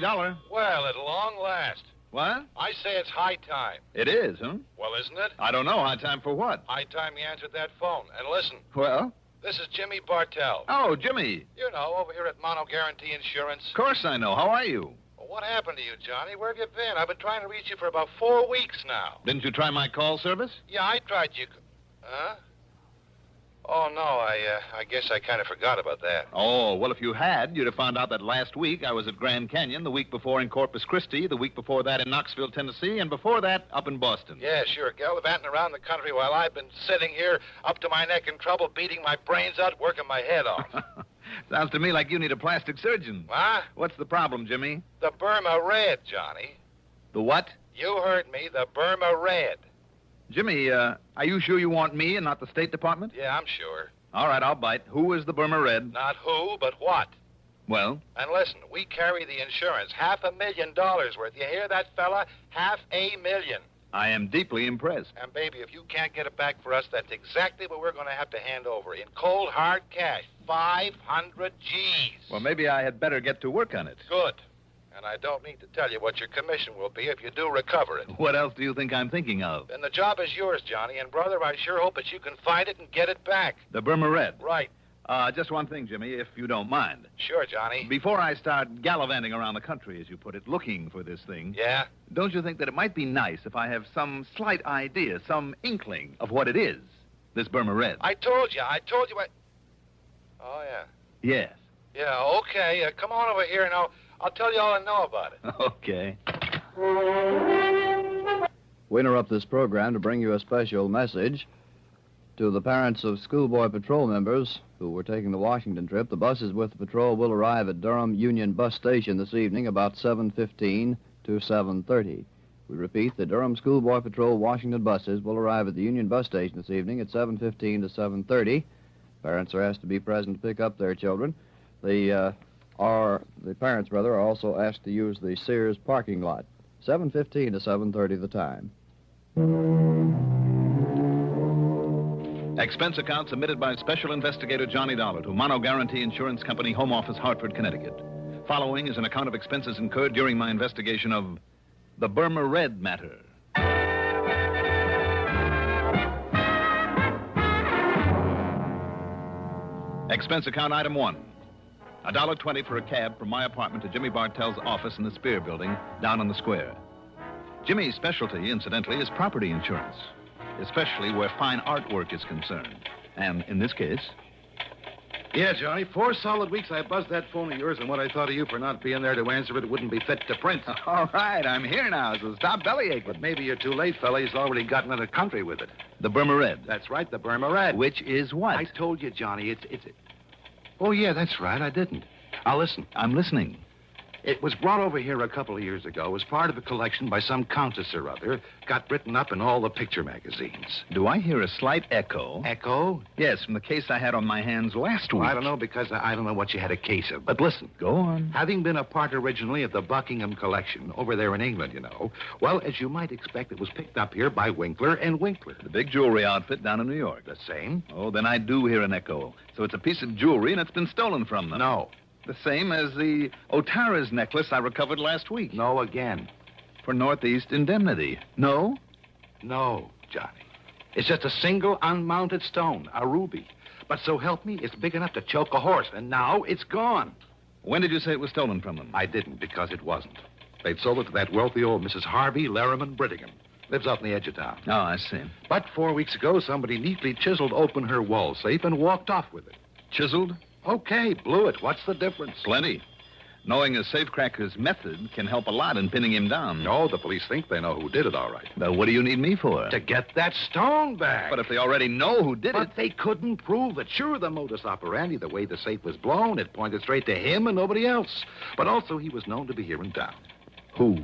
Dollar. Well, at long last. What? I say it's high time. It is, huh? Well, isn't it? I don't know. High time for what? High time you answered that phone. And listen, Well? this is Jimmy Bartell. Oh, Jimmy. You know, over here at Mono Guarantee Insurance. Of course I know. How are you? Well, what happened to you, Johnny? Where have you been? I've been trying to reach you for about 4 weeks now. Didn't you try my call service? Yeah, I tried you. Huh? Oh, no, I guess I kind of forgot about that. Oh, well, if you had, you'd have found out that last week I was at Grand Canyon, the week before in Corpus Christi, the week before that in Knoxville, Tennessee, and before that up in Boston. Yeah, sure. Gallivanting around the country while I've been sitting here up to my neck in trouble, beating my brains out, working my head off. Sounds to me like you need a plastic surgeon. Huh? What's the problem, Jimmy? The Burma Red, Johnny. The what? You heard me, the Burma Red. Jimmy, are you sure you want me and not the State Department? Yeah, I'm sure. All right, I'll bite. Who is the Burma Red? Not who, but what. Well? And listen, we carry the insurance, $500,000 worth. You hear that, fella? $500,000. I am deeply impressed. And, baby, if you can't get it back for us, that's exactly what we're going to have to hand over in cold, hard cash. 500 G's. Well, maybe I had better get to work on it. Good. And I don't need to tell you what your commission will be if you do recover it. What else do you think I'm thinking of? Then the job is yours, Johnny. And, brother, I sure hope that you can find it and get it back. The Burma Red? Right. Just one thing, Jimmy, if you don't mind. Sure, Johnny. Before I start gallivanting around the country, as you put it, looking for this thing... Yeah? Don't you think that it might be nice if I have some slight idea, some inkling of what it is, this Burma Red? I told you. Oh, yeah. Yes. Yeah, okay. Come on over here and I'll tell you all I know about it. Okay. We interrupt this program to bring you a special message. To the parents of schoolboy patrol members who were taking the Washington trip, the buses with the patrol will arrive at Durham Union Bus Station this evening about 7:15 to 7:30. We repeat, the Durham Schoolboy Patrol Washington buses will arrive at the Union Bus Station this evening at 7:15 to 7:30. Parents are asked to be present to pick up their children. The parents, are also asked to use the Sears parking lot. 7:15 to 7:30 the time. Expense account submitted by Special Investigator Johnny Dollar to Mono Guarantee Insurance Company, Home Office, Hartford, Connecticut. Following is an account of expenses incurred during my investigation of the Burma Red matter. Expense account item 1. $1.20 for a cab from my apartment to Jimmy Bartell's office in the Spear Building down on the square. Jimmy's specialty, incidentally, is property insurance, especially where fine artwork is concerned. And in this case... Yeah, Johnny, 4 solid weeks I buzzed that phone of yours, and what I thought of you for not being there to answer it wouldn't be fit to print. All right, I'm here now, so stop bellyaching. But maybe you're too late, fella. He's already gotten into the country with it. The Burma Red. That's right, the Burma Red. Which is what? I told you, Johnny, it's... Oh, yeah, that's right, I didn't. Now, listen. I'm listening. It was brought over here a couple of years ago as part of a collection by some countess or other. Got written up in all the picture magazines. Do I hear a slight echo? Echo? Yes, from the case I had on my hands last week. Well, I don't know, because I don't know what you had a case of. But listen. Go on. Having been a part originally of the Buckingham collection over there in England, you know, well, as you might expect, it was picked up here by Winkler and Winkler. The big jewelry outfit down in New York. The same? Oh, then I do hear an echo. So it's a piece of jewelry and it's been stolen from them. No. The same as the Otara's necklace I recovered last week. No again. For Northeast indemnity. No? No, Johnny. It's just a single unmounted stone, a ruby. But so help me, it's big enough to choke a horse, and now it's gone. When did you say it was stolen from them? I didn't, because it wasn't. They'd sold it to that wealthy old Mrs. Harvey Larriman Brittingham. Lives out in the edge of town. Oh, I see. But 4 weeks ago, somebody neatly chiseled open her wall safe and walked off with it. Chiseled? Okay, blew it. What's the difference? Plenty. Knowing a safecracker's method can help a lot in pinning him down. No, the police think they know who did it, all right. Well, what do you need me for? To get that stone back. But if they already know who did it... But they couldn't prove it. Sure, the modus operandi, the way the safe was blown, it pointed straight to him and nobody else. But also he was known to be here in town. Who?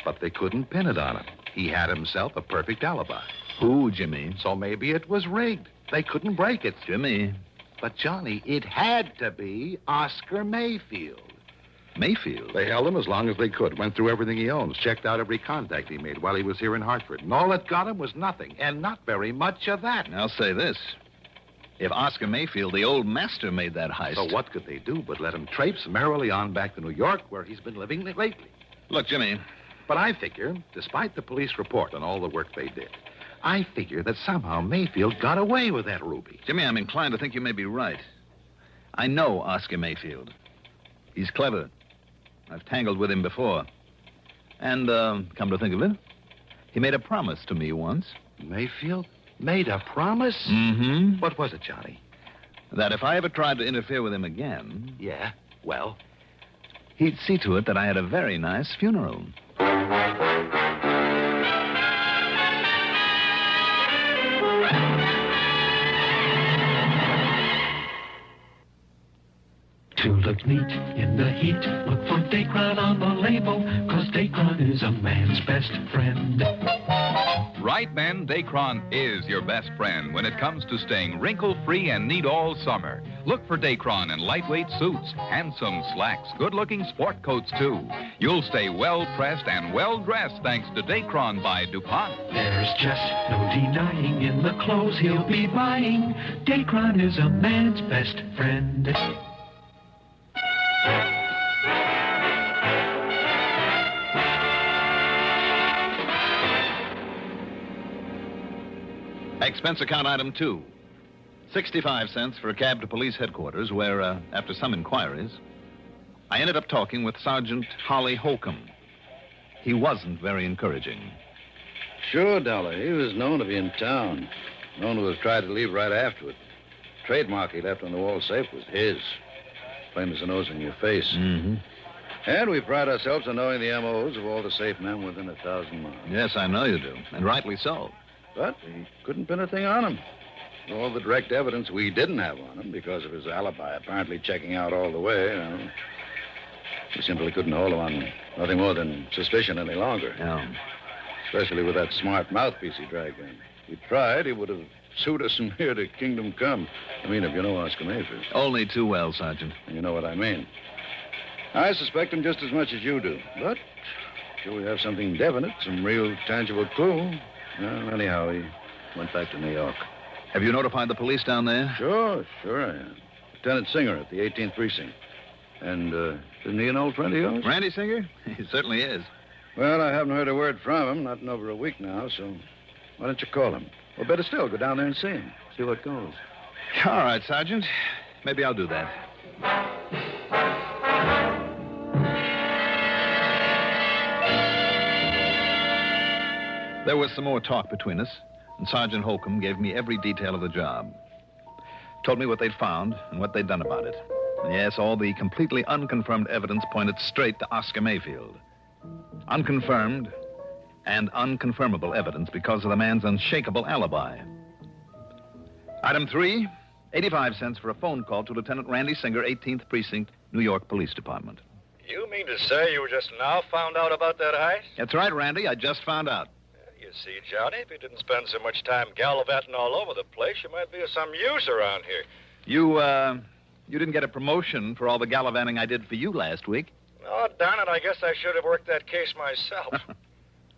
But they couldn't pin it on him. He had himself a perfect alibi. Who, Jimmy? So maybe it was rigged. They couldn't break it. Jimmy. But, Johnny, it had to be Oscar Mayfield. Mayfield? They held him as long as they could, went through everything he owns, checked out every contact he made while he was here in Hartford. And all that got him was nothing, and not very much of that. I'll say this. If Oscar Mayfield, the old master, made that heist... So what could they do but let him traipse merrily on back to New York, where he's been living lately? Look, Jimmy... But I figure, despite the police report and all the work they did, I figure that somehow Mayfield got away with that ruby. Jimmy, I'm inclined to think you may be right. I know Oscar Mayfield. He's clever. I've tangled with him before. And, come to think of it, he made a promise to me once. Mayfield made a promise? Mm-hmm. What was it, Johnny? That if I ever tried to interfere with him again... Yeah, well? He'd see to it that I had a very nice funeral. To look neat in the heat, look for Dacron on the label, 'cause Dacron is a man's best friend. Right, men, Dacron is your best friend when it comes to staying wrinkle-free and neat all summer. Look for Dacron in lightweight suits, handsome slacks, good-looking sport coats, too. You'll stay well-pressed and well-dressed thanks to Dacron by DuPont. There's just no denying in the clothes he'll be buying, Dacron is a man's best friend. Expense account item 2. 65 cents for a cab to police headquarters where, after some inquiries, I ended up talking with Sergeant Holly Holcomb. He wasn't very encouraging. Sure, Dollar. He was known to be in town. Known to have tried to leave right afterward. Trademark he left on the wall safe was his. Plain as the nose in your face. Mm-hmm. And we pride ourselves on knowing the MOs of all the safe men within 1,000 miles. Yes, I know you do, and rightly so. But we couldn't pin a thing on him. All the direct evidence we didn't have on him because of his alibi apparently checking out all the way, we simply couldn't hold him on nothing more than suspicion any longer. Yeah. Especially with that smart mouthpiece he dragged in. If he tried, he would have sued us from here to Kingdom Come. I mean, if you know Oscar Mayfield. Only too well, Sergeant. And you know what I mean. I suspect him just as much as you do. But till we have something definite, some real tangible clue. Well, anyhow, he went back to New York. Have you notified the police down there? Sure I am. Lieutenant Singer at the 18th Precinct. And, isn't he an old friend of yours? Randy Singer? He certainly is. Well, I haven't heard a word from him, not in over a week now, so why don't you call him? Or better still, go down there and see him. See what goes. All right, Sergeant. Maybe I'll do that. There was some more talk between us, and Sergeant Holcomb gave me every detail of the job. Told me what they'd found and what they'd done about it. And yes, all the completely unconfirmed evidence pointed straight to Oscar Mayfield. Unconfirmed and unconfirmable evidence because of the man's unshakable alibi. Item 3, 85 cents for a phone call to Lieutenant Randy Singer, 18th Precinct, New York Police Department. You mean to say you just now found out about that heist? That's right, Randy. I just found out. You see, Johnny, if you didn't spend so much time gallivanting all over the place, you might be of some use around here. You didn't get a promotion for all the gallivanting I did for you last week. Oh, darn it, I guess I should have worked that case myself.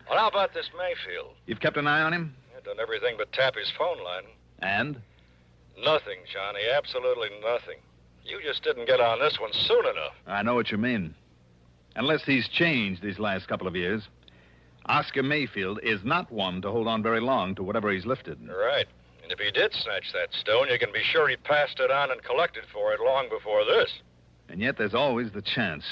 Well, how about this Mayfield? You've kept an eye on him? I've done everything but tap his phone line. And? Nothing, Johnny, absolutely nothing. You just didn't get on this one soon enough. I know what you mean. Unless he's changed these last couple of years, Oscar Mayfield is not one to hold on very long to whatever he's lifted. Right. And if he did snatch that stone, you can be sure he passed it on and collected for it long before this. And yet there's always the chance.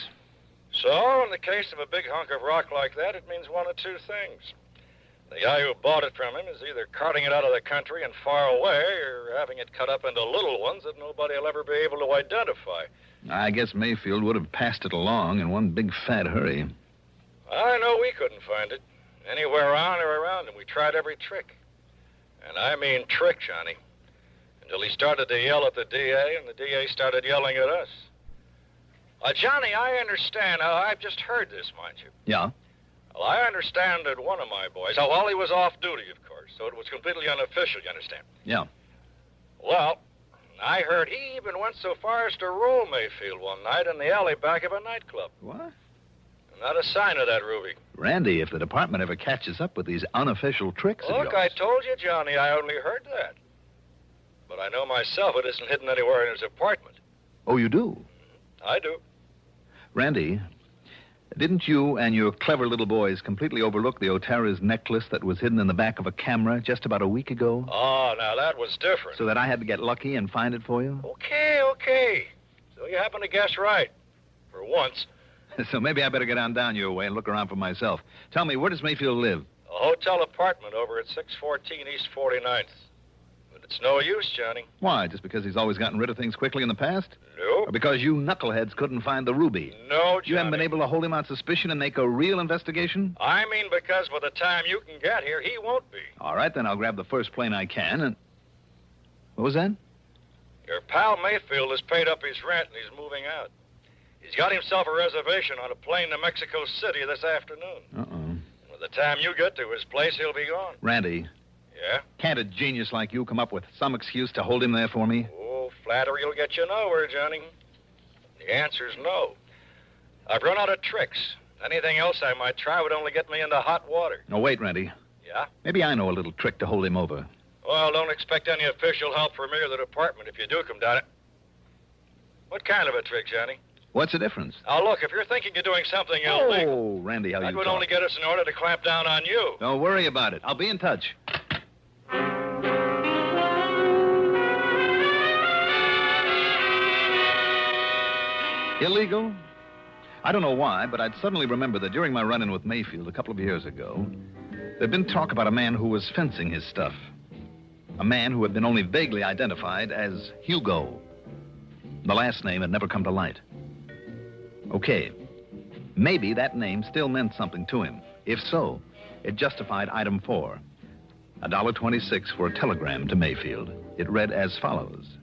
So, in the case of a big hunk of rock like that, it means one of two things. The guy who bought it from him is either carting it out of the country and far away, or having it cut up into little ones that nobody will ever be able to identify. I guess Mayfield would have passed it along in one big fat hurry. I know we couldn't find it. Anywhere on or around him. We tried every trick. And I mean trick, Johnny. Until he started to yell at the DA, and the DA started yelling at us. Johnny, I understand. I've just heard this, mind you. Yeah? Well, I understand that one of my boys... Oh, well, he was off duty, of course, so it was completely unofficial, you understand? Yeah. Well, I heard he even went so far as to roll Mayfield one night in the alley back of a nightclub. What? Not a sign of that, Ruby. Randy, if the department ever catches up with these unofficial tricks of Look, yours... I told you, Johnny, I only heard that. But I know myself it isn't hidden anywhere in his apartment. Oh, you do? I do. Randy, didn't you and your clever little boys completely overlook the Otara's necklace that was hidden in the back of a camera just about a week ago? Oh, now that was different. So that I had to get lucky and find it for you? Okay. So you happen to guess right. For once. So maybe I better get on down your way and look around for myself. Tell me, where does Mayfield live? A hotel apartment over at 614 East 49th. But it's no use, Johnny. Why, just because he's always gotten rid of things quickly in the past? No. Or because you knuckleheads couldn't find the ruby? No, Johnny. You haven't been able to hold him on suspicion and make a real investigation? I mean because by the time you can get here, he won't be. All right, then I'll grab the first plane I can and... What was that? Your pal Mayfield has paid up his rent and he's moving out. He's got himself a reservation on a plane to Mexico City this afternoon. Uh-oh. And by the time you get to his place, he'll be gone. Randy. Yeah? Can't a genius like you come up with some excuse to hold him there for me? Oh, flattery will get you nowhere, Johnny. The answer's no. I've run out of tricks. Anything else I might try would only get me into hot water. No, wait, Randy. Yeah? Maybe I know a little trick to hold him over. Well, don't expect any official help from me or the department if you do come down it. What kind of a trick, Johnny? What's the difference? Now, look, if you're thinking of doing something illegal... Oh, Randy, how that you would talk. only get us in order to clamp down on you. Don't worry about it. I'll be in touch. Illegal? I don't know why, but I'd suddenly remember that during my run-in with Mayfield a couple of years ago, there'd been talk about a man who was fencing his stuff. A man who had been only vaguely identified as Hugo. The last name had never come to light. Okay, maybe that name still meant something to him. If so, it justified item 4. $1.26 for a telegram to Mayfield. It read as follows.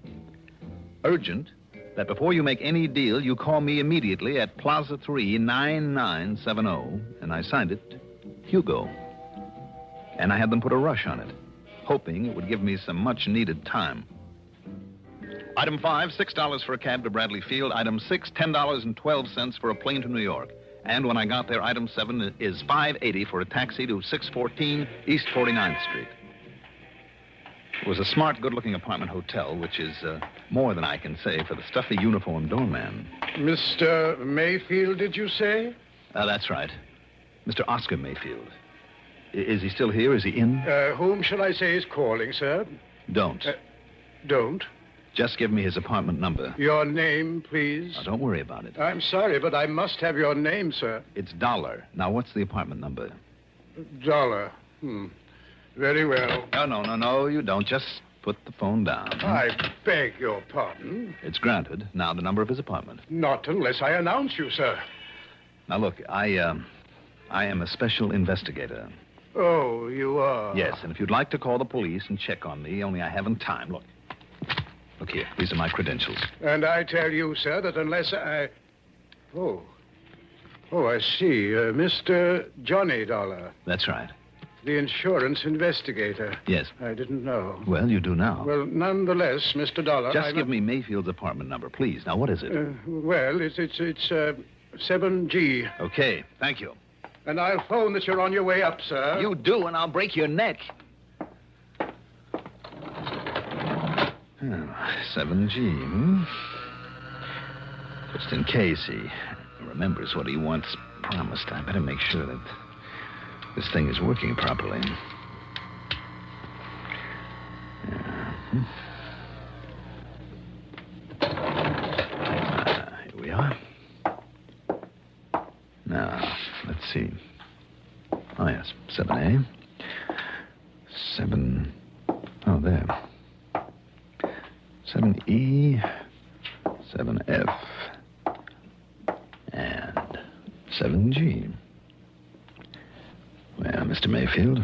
Urgent, that before you make any deal, you call me immediately at Plaza 3, 9970, and I signed it, Hugo. And I had them put a rush on it, hoping it would give me some much-needed time. Item 5, $6 for a cab to Bradley Field. Item 6, $10.12 for a plane to New York. And when I got there, item 7 is $5.80 for a taxi to 614 East 49th Street. It was a smart, good-looking apartment hotel, which is more than I can say for the stuffy uniformed doorman. Mr. Mayfield, did you say? That's right. Mr. Oscar Mayfield. Is he still here? Is he in? Whom shall I say is calling, sir? Don't. Don't? Just give me his apartment number. Your name, please? Now, don't worry about it. I'm sorry, but I must have your name, sir. It's Dolar. Now, what's the apartment number? Dolar. Very well. No, you don't. Just put the phone down. I beg your pardon. It's granted. Now, the number of his apartment. Not unless I announce you, sir. Now, look, I am a special investigator. Oh, you are? Yes, and if you'd like to call the police and check on me, only I haven't time. Look here. These are my credentials. And I tell you, sir, that unless I... Oh, I see. Mr. Johnny Dolar. That's right. The insurance investigator. Yes. I didn't know. Well, you do now. Well, nonetheless, Mr. Dolar... Just give me Mayfield's apartment number, please. Now, what is it? Well, it's 7G. Okay, thank you. And I'll phone that you're on your way up, sir. You do, and I'll break your neck. 7G, Just in case he remembers what he once promised, I better make sure that this thing is working properly. Here we are. Now, let's see. Oh, yes, 7A. 7... Oh, there. 7E, 7F, and 7G. Well, Mr. Mayfield,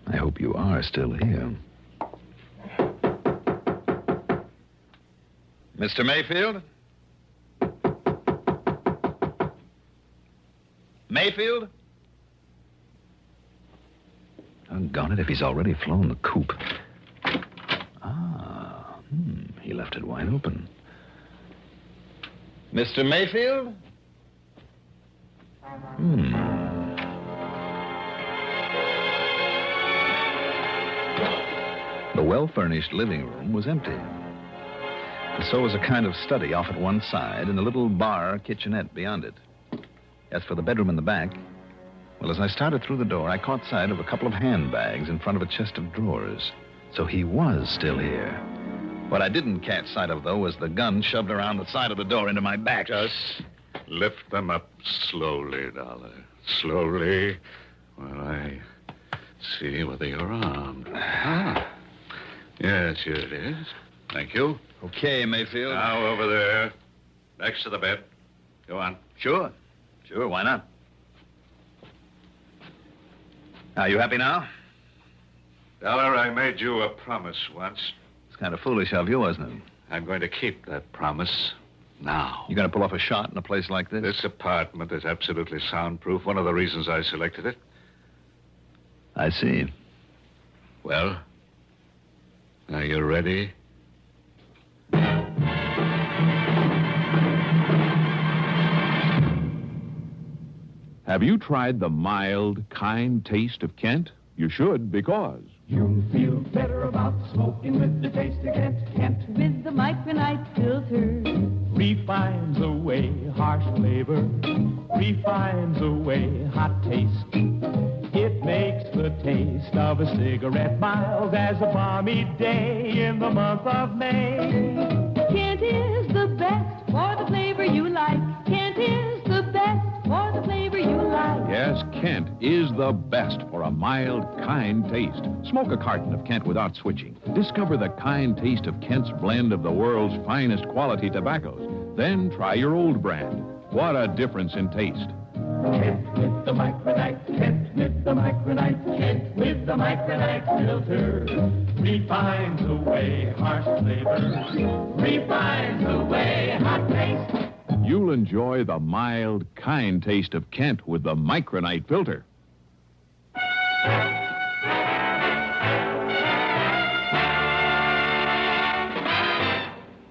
I hope you are still here. Mr. Mayfield? Mayfield? Doggone it, if he's already flown the coop. He left it wide open. Mr. Mayfield? The well-furnished living room was empty. And so was a kind of study off at one side and a little bar kitchenette beyond it. As for the bedroom in the back, well, as I started through the door, I caught sight of a couple of handbags in front of a chest of drawers. So he was still here. What I didn't catch sight of, though, was the gun shoved around the side of the door into my back. Just lift them up slowly, Dollar. Slowly, while I see whether you're armed. Ah. Yes, here it is. Thank you. Okay, Mayfield. Now, over there, next to the bed. Go on. Sure. Sure, why not? Are you happy now? Dollar, I made you a promise once. It's kind of foolish of you, wasn't it? I'm going to keep that promise now. You going to pull off a shot in a place like this? This apartment is absolutely soundproof. One of the reasons I selected it. I see. Well, are you ready? Have you tried the mild, kind taste of Kent? You should, because You'll feel better about smoking with the taste of Kent. With the micronite filter. Refines away harsh flavor. Refines away hot taste. It makes the taste of a cigarette mild as a balmy day in the month of May. Kent is the best for the flavor you like. Kent is the best for the flavor you like. yes, Kent is the best for a mild, kind taste. Smoke a carton of Kent without switching. Discover the kind taste of Kent's blend of the world's finest quality tobaccos. Then try your old brand. What a difference in taste. Kent with the micronite, Kent with the micronite, Kent with the micronite filter. Refines away harsh flavor, refines away hot taste. You'll enjoy the mild, kind taste of Kent with the micronite filter.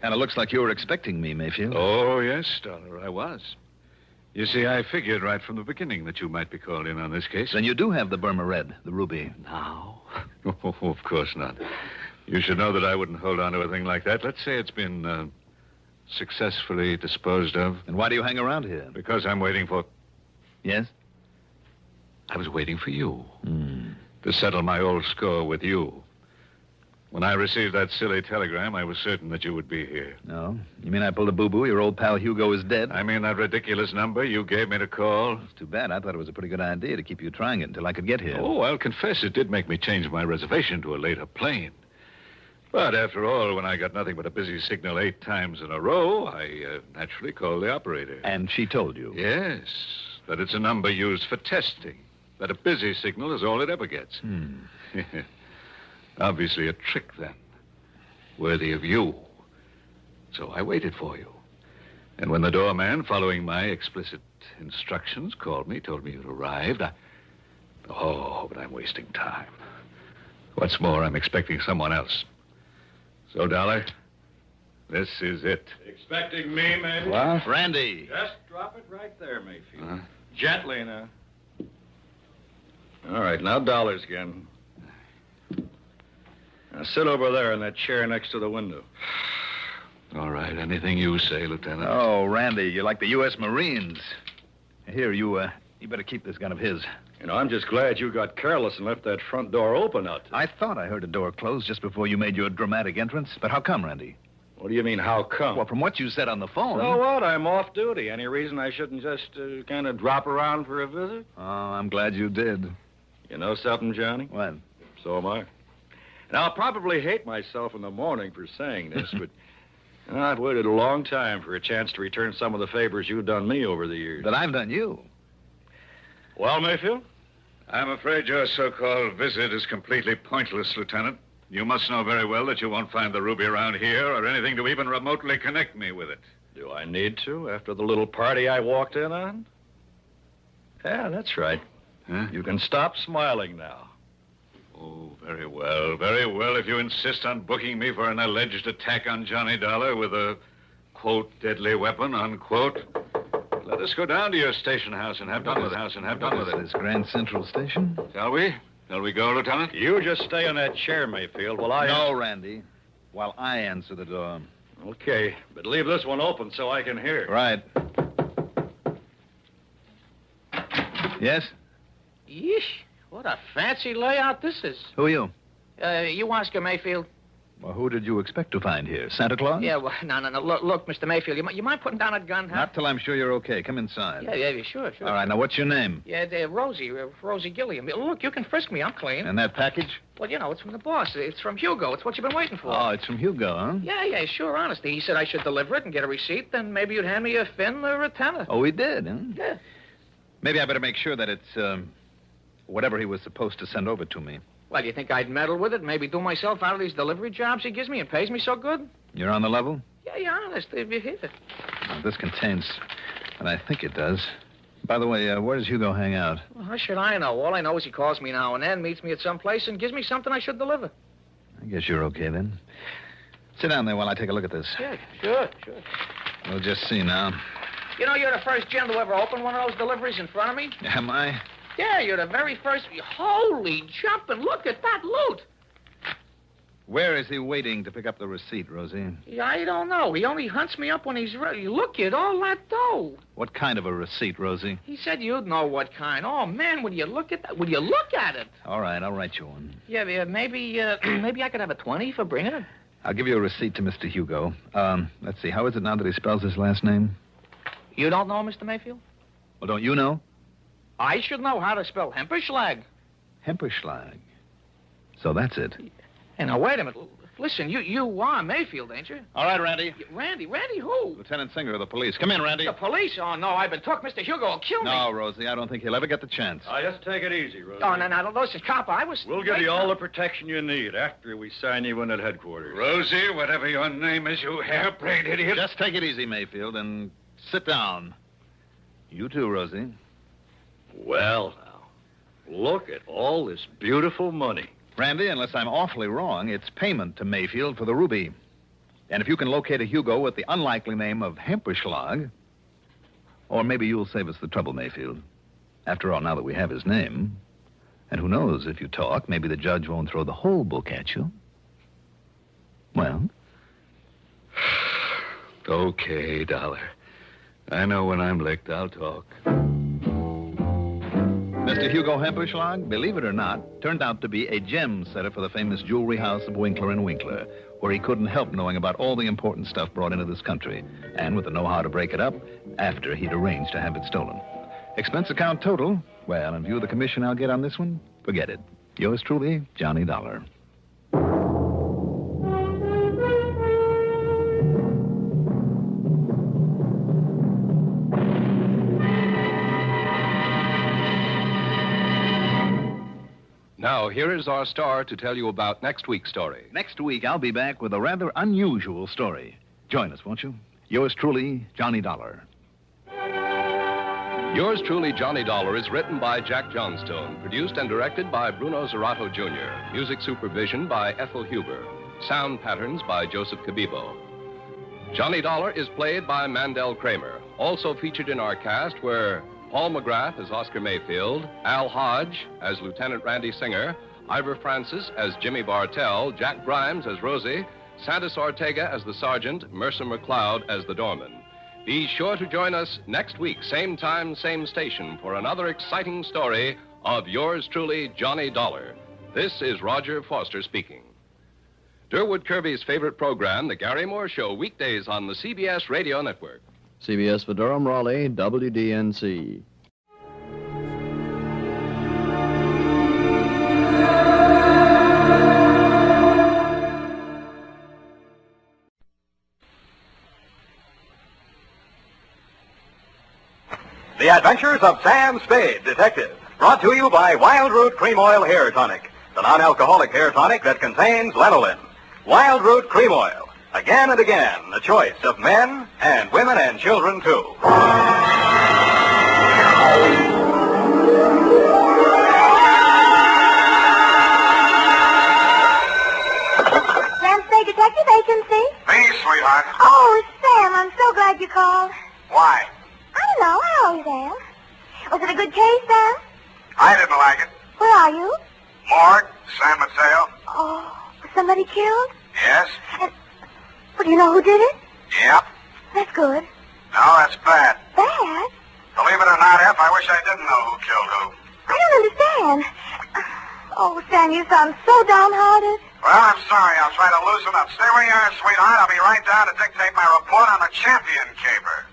And it looks like you were expecting me, Mayfield. Oh, yes, Dolar, I was. You see, I figured right from the beginning that you might be called in on this case. Then you do have the Burma Red, the ruby. Now? Oh, of course not. You should know that I wouldn't hold on to a thing like that. Let's say it's been successfully disposed of. And why do you hang around here? Because I'm waiting for... Yes? I was waiting for you. To settle my old score with you. When I received that silly telegram, I was certain that you would be here. No? You mean I pulled a boo-boo? Your old pal Hugo is dead? I mean that ridiculous number you gave me to call. It's too bad. I thought it was a pretty good idea to keep you trying it until I could get here. Oh, I'll confess it did make me change my reservation to a later plane. But after all, when I got nothing but a busy signal 8 times in a row, I naturally called the operator. And she told you? Yes, that it's a number used for testing. That a busy signal is all it ever gets. Obviously a trick, then. Worthy of you. So I waited for you. And when the doorman, following my explicit instructions, called me, told me you'd arrived, Oh, but I'm wasting time. What's more, I'm expecting someone else. So, Dollar, this is it. Expecting me, maybe? What? Randy. Just drop it right there, Mayfield. Gently now. All right, now dollars again. Now sit over there in that chair next to the window. All right, anything you say, Lieutenant. Oh, Randy, you're like the U.S. Marines. Here, you better keep this gun of his. You know, I'm just glad you got careless and left that front door open out there. I thought I heard a door close just before you made your dramatic entrance. But how come, Randy? What do you mean, how come? Well, from what you said on the phone... So what? I'm off duty. Any reason I shouldn't just kind of drop around for a visit? Oh, I'm glad you did. You know something, Johnny? What? So am I. Now, I'll probably hate myself in the morning for saying this, but I've waited a long time for a chance to return some of the favors you've done me over the years. That I've done you. Well, Mayfield? I'm afraid your so-called visit is completely pointless, Lieutenant. You must know very well that you won't find the ruby around here or anything to even remotely connect me with it. Do I need to, after the little party I walked in on? Yeah, that's right. Huh? You can stop smiling now. Oh, very well. Very well, if you insist on booking me for an alleged attack on Johnny Dollar with a, quote, deadly weapon, unquote. Let us go down to your station house and have done with it. This Grand Central Station? Shall we? Shall we go, Lieutenant? You just stay in that chair, Mayfield, while I... No, Randy. While I answer the door. Okay, but leave this one open so I can hear. Right. Yes? Yeesh, what a fancy layout this is. Who are you? You Oscar Mayfield? Well, who did you expect to find here? Santa Claus? Yeah, well, no. Look, Mr. Mayfield, you mind putting down a gun, huh? Not till I'm sure you're okay. Come inside. Yeah, sure. All right, now what's your name? Yeah, Rosie Gilliam. Look, you can frisk me. I'm clean. And that package? Well, it's from the boss. It's from Hugo. It's what you've been waiting for. Oh, it's from Hugo, huh? Yeah, sure, honestly. He said I should deliver it and get a receipt, then maybe you'd hand me a fin or a tenner. Oh, he did, huh? Yeah. Maybe I better make sure that it's, whatever he was supposed to send over to me. Well, you think I'd meddle with it, maybe do myself out of these delivery jobs he gives me and pays me so good? You're on the level? Yeah, honest, if you hit it. Well, this contains, and I think it does. By the way, where does Hugo hang out? Well, how should I know? All I know is he calls me now and then, meets me at some place, and gives me something I should deliver. I guess you're okay, then. Sit down there while I take a look at this. Yeah, sure. We'll just see now. You're the first gent to ever open one of those deliveries in front of me. Am I? Yeah, you're the very first. Holy jumping, look at that loot. Where is he waiting to pick up the receipt, Rosie? Yeah, I don't know. He only hunts me up when he's ready. Look at all that dough. What kind of a receipt, Rosie? He said you'd know what kind. Oh, man, would you look at that? Would you look at it? All right, I'll write you one. Yeah, maybe I could have a 20 for bringing it. I'll give you a receipt to Mr. Hugo. Let's see, how is it now that he spells his last name? You don't know, Mr. Mayfield? Well, don't you know? I should know how to spell Hemperschlag. Hemperschlag. So that's it. Hey, now, wait a minute. Listen, you are Mayfield, ain't you? All right, Randy. Randy who? Lieutenant Singer of the police. Come in, Randy. The police? Oh, no, I've been took. Mr. Hugo will kill me. No, Rosie, I don't think he'll ever get the chance. Just take it easy, Rosie. Oh, no, listen, cop, I was... We'll give you all the protection you need after we sign you in at headquarters. Rosie, whatever your name is, you hair-brained idiot. Just take it easy, Mayfield, and sit down. You too, Rosie. Well, now, look at all this beautiful money. Randy, unless I'm awfully wrong, it's payment to Mayfield for the ruby. And if you can locate a Hugo with the unlikely name of Hemperschlag, or maybe you'll save us the trouble, Mayfield. After all, now that we have his name, and who knows, if you talk, maybe the judge won't throw the whole book at you. Well? Okay, Dollar. I know when I'm licked, I'll talk. Mr. Hugo Hemperschlag, believe it or not, turned out to be a gem setter for the famous jewelry house of Winkler & Winkler, where he couldn't help knowing about all the important stuff brought into this country, and with the know-how to break it up after he'd arranged to have it stolen. Expense account total, well, in view of the commission I'll get on this one, forget it. Yours truly, Johnny Dollar. Now, here is our star to tell you about next week's story. Next week, I'll be back with a rather unusual story. Join us, won't you? Yours truly, Johnny Dollar. Yours truly, Johnny Dollar, is written by Jack Johnstone, produced and directed by Bruno Zerato Jr., music supervision by Ethel Huber, sound patterns by Joseph Cabibo. Johnny Dollar is played by Mandel Kramer. Also featured in our cast were Paul McGrath as Oscar Mayfield, Al Hodge as Lieutenant Randy Singer, Ivor Francis as Jimmy Bartell, Jack Grimes as Rosie, Santos Ortega as the sergeant, Mercer McCloud as the doorman. Be sure to join us next week, same time, same station, for another exciting story of yours truly, Johnny Dollar. This is Roger Foster speaking. Durwood Kirby's favorite program, The Gary Moore Show, weekdays on the CBS Radio Network. CBS for Durham, Raleigh, WDNC. The Adventures of Sam Spade, Detective, brought to you by Wild Root Cream Oil Hair Tonic, the non-alcoholic hair tonic that contains lanolin. Wild Root Cream Oil. Again and again, the choice of men and women and children, too. Sam Spade Detective Agency? Me, sweetheart. Oh, Sam, I'm so glad you called. Why? I don't know. I always am. Was it a good case, Sam? I didn't like it. Where are you? Morgue, San Mateo. Oh, was somebody killed? Yes? Well, do you know who did it? Yep. That's good. No, that's bad. Bad? Believe it or not, F, I wish I didn't know who killed who. I don't understand. Oh, Sam, you sound so downhearted. Well, I'm sorry. I'll try to loosen up. Stay where you are, sweetheart. I'll be right down to dictate my report on the champion caper.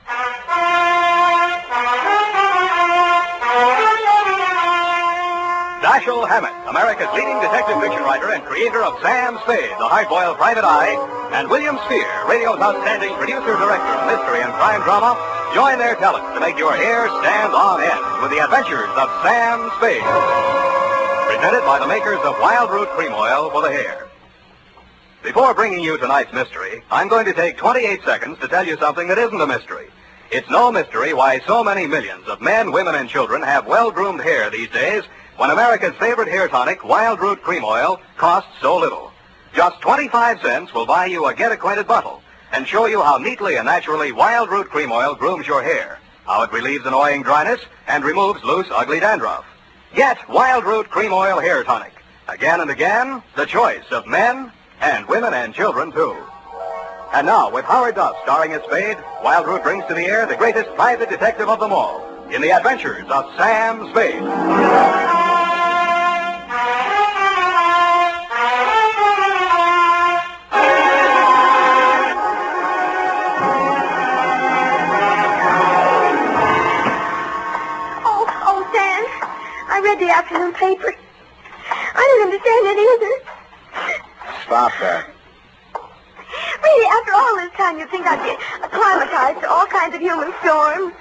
Dashiell Hammett, America's leading detective fiction writer and creator of Sam Spade, the hard-boiled private eye, and William Spear, radio's outstanding producer-director of mystery and crime drama, join their talent to make your hair stand on end with the adventures of Sam Spade. Presented by the makers of Wild Root Cream Oil for the hair. Before bringing you tonight's mystery, I'm going to take 28 seconds to tell you something that isn't a mystery. It's no mystery why so many millions of men, women, and children have well-groomed hair these days when America's favorite hair tonic, Wild Root Cream Oil, costs so little. Just 25 cents will buy you a get-acquainted bottle and show you how neatly and naturally Wild Root Cream Oil grooms your hair, how it relieves annoying dryness and removes loose, ugly dandruff. Get Wild Root Cream Oil Hair Tonic. Again and again, the choice of men and women and children, too. And now, with Howard Duff starring as Spade, Wild Root brings to the air the greatest private detective of them all in the adventures of Sam Spade. I read the afternoon paper. I don't understand it either. Stop that. Really, after all this time, you'd think I'd be acclimatized to all kinds of human storms.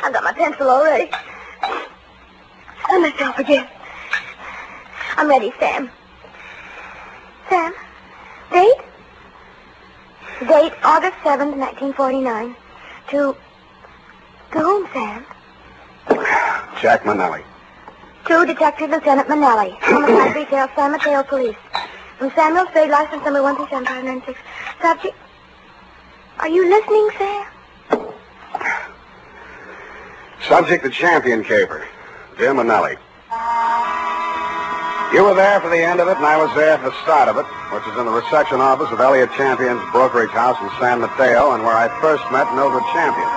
I've got my pencil already. I myself again. I'm ready, Sam. Sam, date? Date, August 7th, 1949. To whom, Sam? Jack Manelli. To Detective Lieutenant Manelli. Homicide Detail, San Mateo Police. From Samuel Spade, license number 137-596. Subject... Are you listening, Sam? Subject, the champion caper. Dear Manelli. You were there for the end of it, and I was there for the start of it, which is in the reception office of Elliot Champion's brokerage house in San Mateo, and where I first met Mildred Champion.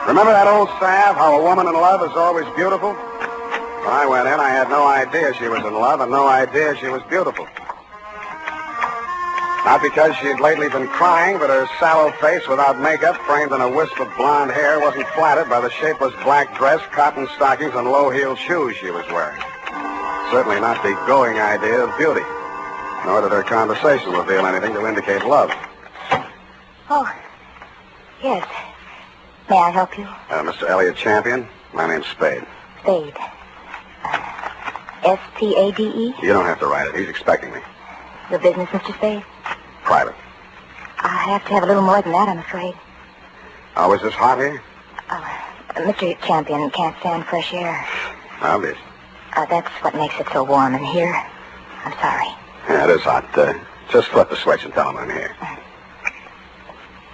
Remember that old salve, how a woman in love is always beautiful? When I went in, I had no idea she was in love and no idea she was beautiful. Not because she'd lately been crying, but her sallow face without makeup, framed in a wisp of blonde hair, wasn't flattered by the shapeless black dress, cotton stockings, and low-heeled shoes she was wearing. Certainly not the going idea of beauty. Nor did her conversation reveal anything to indicate love. Oh, yes. May I help you? Mr. Elliot Champion, my name's Spade. Spade. S-P-A-D-E? You don't have to write it. He's expecting me. Your business, Mr. Spade? Private. I have to have a little more than that, I'm afraid. Oh, is this hot here? Mr. Champion can't stand fresh air. Obvious. That's what makes it so warm in here. I'm sorry. Yeah, it is hot. Just flip the switch and tell him I'm here.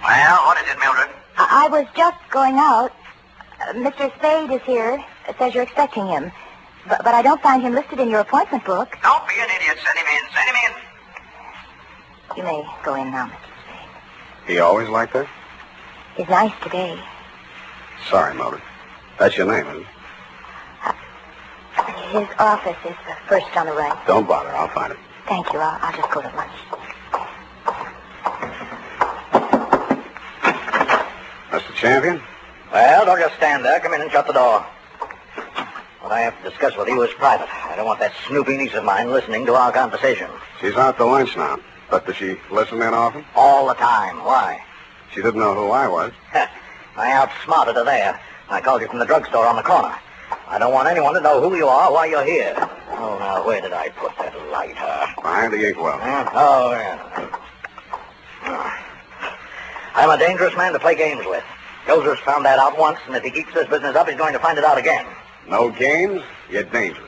Well, what is it, Mildred? I was just going out. Mr. Spade is here. It says you're expecting him. But I don't find him listed in your appointment book. Don't be an idiot. Send him in. Send him in. You may go in now, Mr. Spade. He always like that? He's nice today. Sorry, Mildred. That's your name, isn't it? His office is the first on the right. Don't bother. I'll find it. Thank you. I'll just go to lunch. Mr. Champion? Well, don't just stand there. Come in and shut the door. What I have to discuss with you is private. I don't want that snoopy niece of mine listening to our conversation. She's out to lunch now. But does she listen in often? All the time. Why? She didn't know who I was. I outsmarted her there. I called you from the drugstore on the corner. I don't want anyone to know who you are, why you're here. Oh, now, where did I put that lighter? Behind the inkwell. Oh, yeah. I'm a dangerous man to play games with. Joseph's found that out once, and if he keeps this business up, he's going to find it out again. No games, you're dangerous.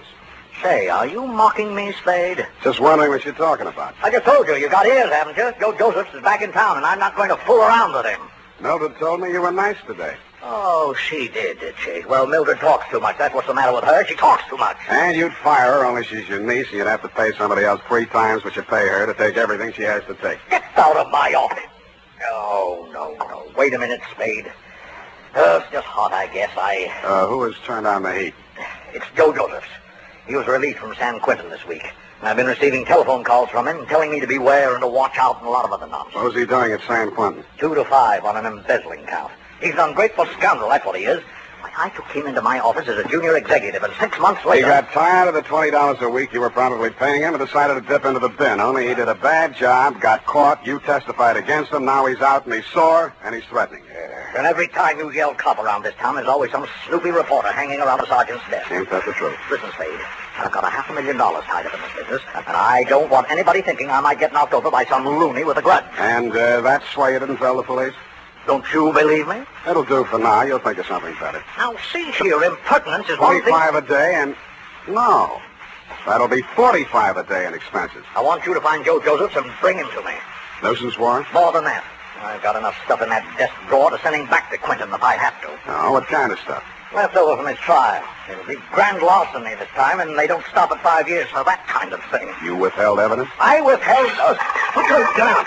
Say, are you mocking me, Spade? Just wondering what you're talking about. I just told you, you got ears, haven't you? Joe Josephs is back in town, and I'm not going to fool around with him. Mildred told me you were nice today. Oh, she did she? Well, Mildred talks too much. That's what's the matter with her. She talks too much. And you'd fire her, only she's your niece, and you'd have to pay somebody else 3 times what you pay her to take everything she has to take. Get out of my office. Oh, no. Wait a minute, Spade. It's just hot, I guess. Who has turned on the heat? It's Joe Josephs. He was released from San Quentin this week. And I've been receiving telephone calls from him telling me to beware and to watch out and a lot of other nonsense. What was he doing at San Quentin? 2 to 5 on an embezzling count. He's an ungrateful scoundrel, that's what he is. Why, I took him into my office as a junior executive, and 6 months later... He got tired of the $20 a week you were probably paying him and decided to dip into the bin. Only he did a bad job, got caught, you testified against him, now he's out and he's sore, and he's threatening. And every time you yell cop around this town, there's always some snoopy reporter hanging around the sergeant's desk. Ain't that the truth? Listen, Spade, I've got $500,000 tied up in this business, and I don't want anybody thinking I might get knocked over by some loony with a grudge. And that's why you didn't tell the police? Don't you believe me? It'll do for now. You'll think of something better. Now, see here, impertinence is one thing... 25 a day and... No. That'll be 45 a day in expenses. I want you to find Joe Josephs and bring him to me. Nuisance warrant? More than that. I've got enough stuff in that desk drawer to send him back to Quentin if I have to. Oh, what kind of stuff? Left over from his trial. It'll be grand larceny this time, and they don't stop at 5 years for that kind of thing. You withheld evidence? I withheld... Get out.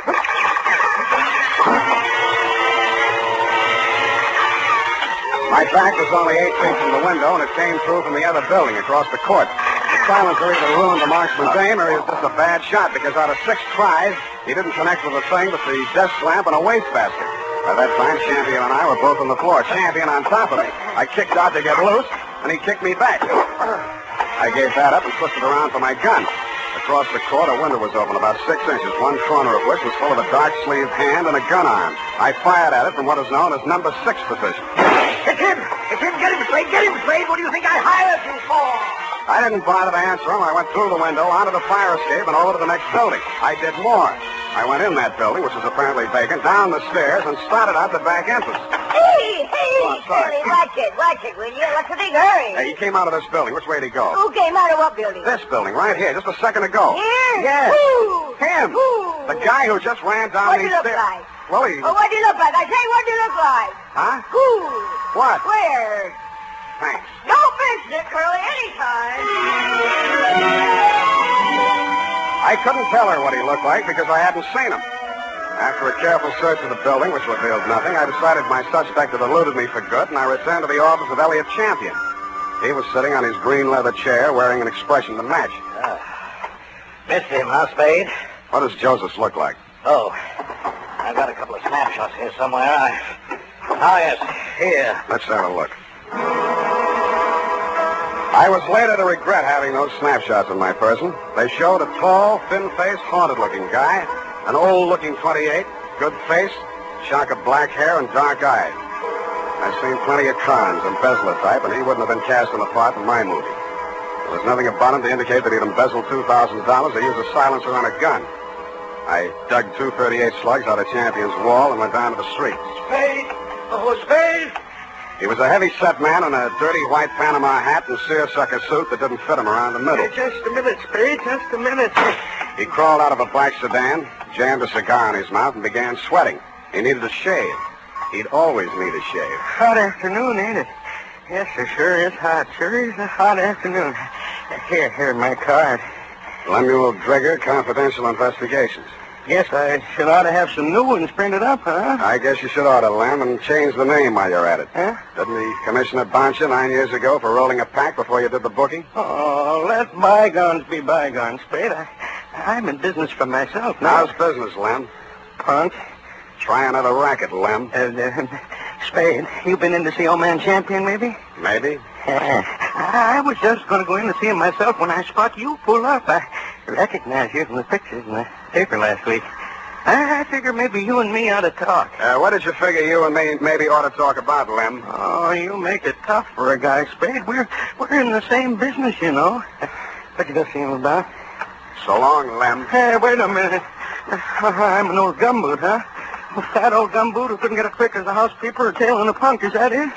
My back was only 8 feet from the window, and it came through from the other building across the court. The silencer either ruined the marksman's aim, or he was just a bad shot, because out of 6 tries, he didn't connect with a thing but the desk lamp and a wastebasket. By that time, Champion and I were both on the floor, Champion on top of me. I kicked out to get loose, and he kicked me back. I gave that up and twisted around for my gun. Across the court, a window was open about 6 inches, one corner of which was full of a dark-sleeved hand and a gun arm. I fired at it from what is known as number 6 position. It's him! Get him, Spade! Get him, Spade! What do you think I hired you for? I didn't bother to answer him. I went through the window, onto the fire escape, and over to the next building. I did more. I went in that building, which was apparently vacant, down the stairs, and started out the back entrance. Hey, Billy, watch it, will you? What's the big hurry? Hey, he came out of this building. Which way did he go? Who came out of what building? This building, right here, just a second ago. Here? Yes. Who? Him. Who? The guy who just ran down these stairs. Like? Well, he... Oh, what do you look like? I say, what do you look like? Huh? Who? What? Where? Thanks. Don't mention it, Curly, anytime. I couldn't tell her what he looked like because I hadn't seen him. After a careful search of the building, which revealed nothing, I decided my suspect had eluded me for good, and I returned to the office of Elliot Champion. He was sitting on his green leather chair, wearing an expression to match. Missed him, huh, Spade? What does Joseph look like? Oh, I've got a couple of snapshots here somewhere. Yes, here. Let's have a look. I was later to regret having those snapshots of my person. They showed a tall, thin-faced, haunted-looking guy, an old-looking 28, good face, shock of black hair, and dark eyes. I've seen plenty of cons, embezzler type, and he wouldn't have been cast in the part in my movie. There was nothing about him to indicate that he'd embezzled $2,000 or used a silencer on a gun. I dug 238 slugs out of Champion's wall and went down to the street. Spade! Oh, Spade! He was a heavy-set man in a dirty white Panama hat and seersucker suit that didn't fit him around the middle. Just a minute, Spade, just a minute. He crawled out of a black sedan, jammed a cigar in his mouth, and began sweating. He needed a shave. He'd always need a shave. Hot afternoon, ain't it? Yes, it sure is hot. Sure is a hot afternoon. Here, my card. Lemuel Drigger, Confidential Investigations. Guess I should ought to have some new ones printed up, huh? I guess you should ought to, Lem, and change the name while you're at it. Huh? Didn't the commissioner bounce you 9 years ago for rolling a pack before you did the booking? Oh, let bygones be bygones, Spade. I'm in business for myself now. How's business, Lem? Punk. Try another racket, Lem. Spade, you been in to see old man Champion, maybe? Maybe. I was just going to go in to see him myself when I spot you pull up. I recognize you from the pictures in the paper last week. I figure maybe you and me ought to talk. What did you figure you and me maybe ought to talk about, Lem? Oh, you make it tough for a guy, Spade. We're in the same business, you know. What you go see him about? So long, Lem. Hey, wait a minute. I'm an old gumboot, huh? A fat old gumboot who couldn't get a trick as a housekeeper or tail in a punk. Is that it?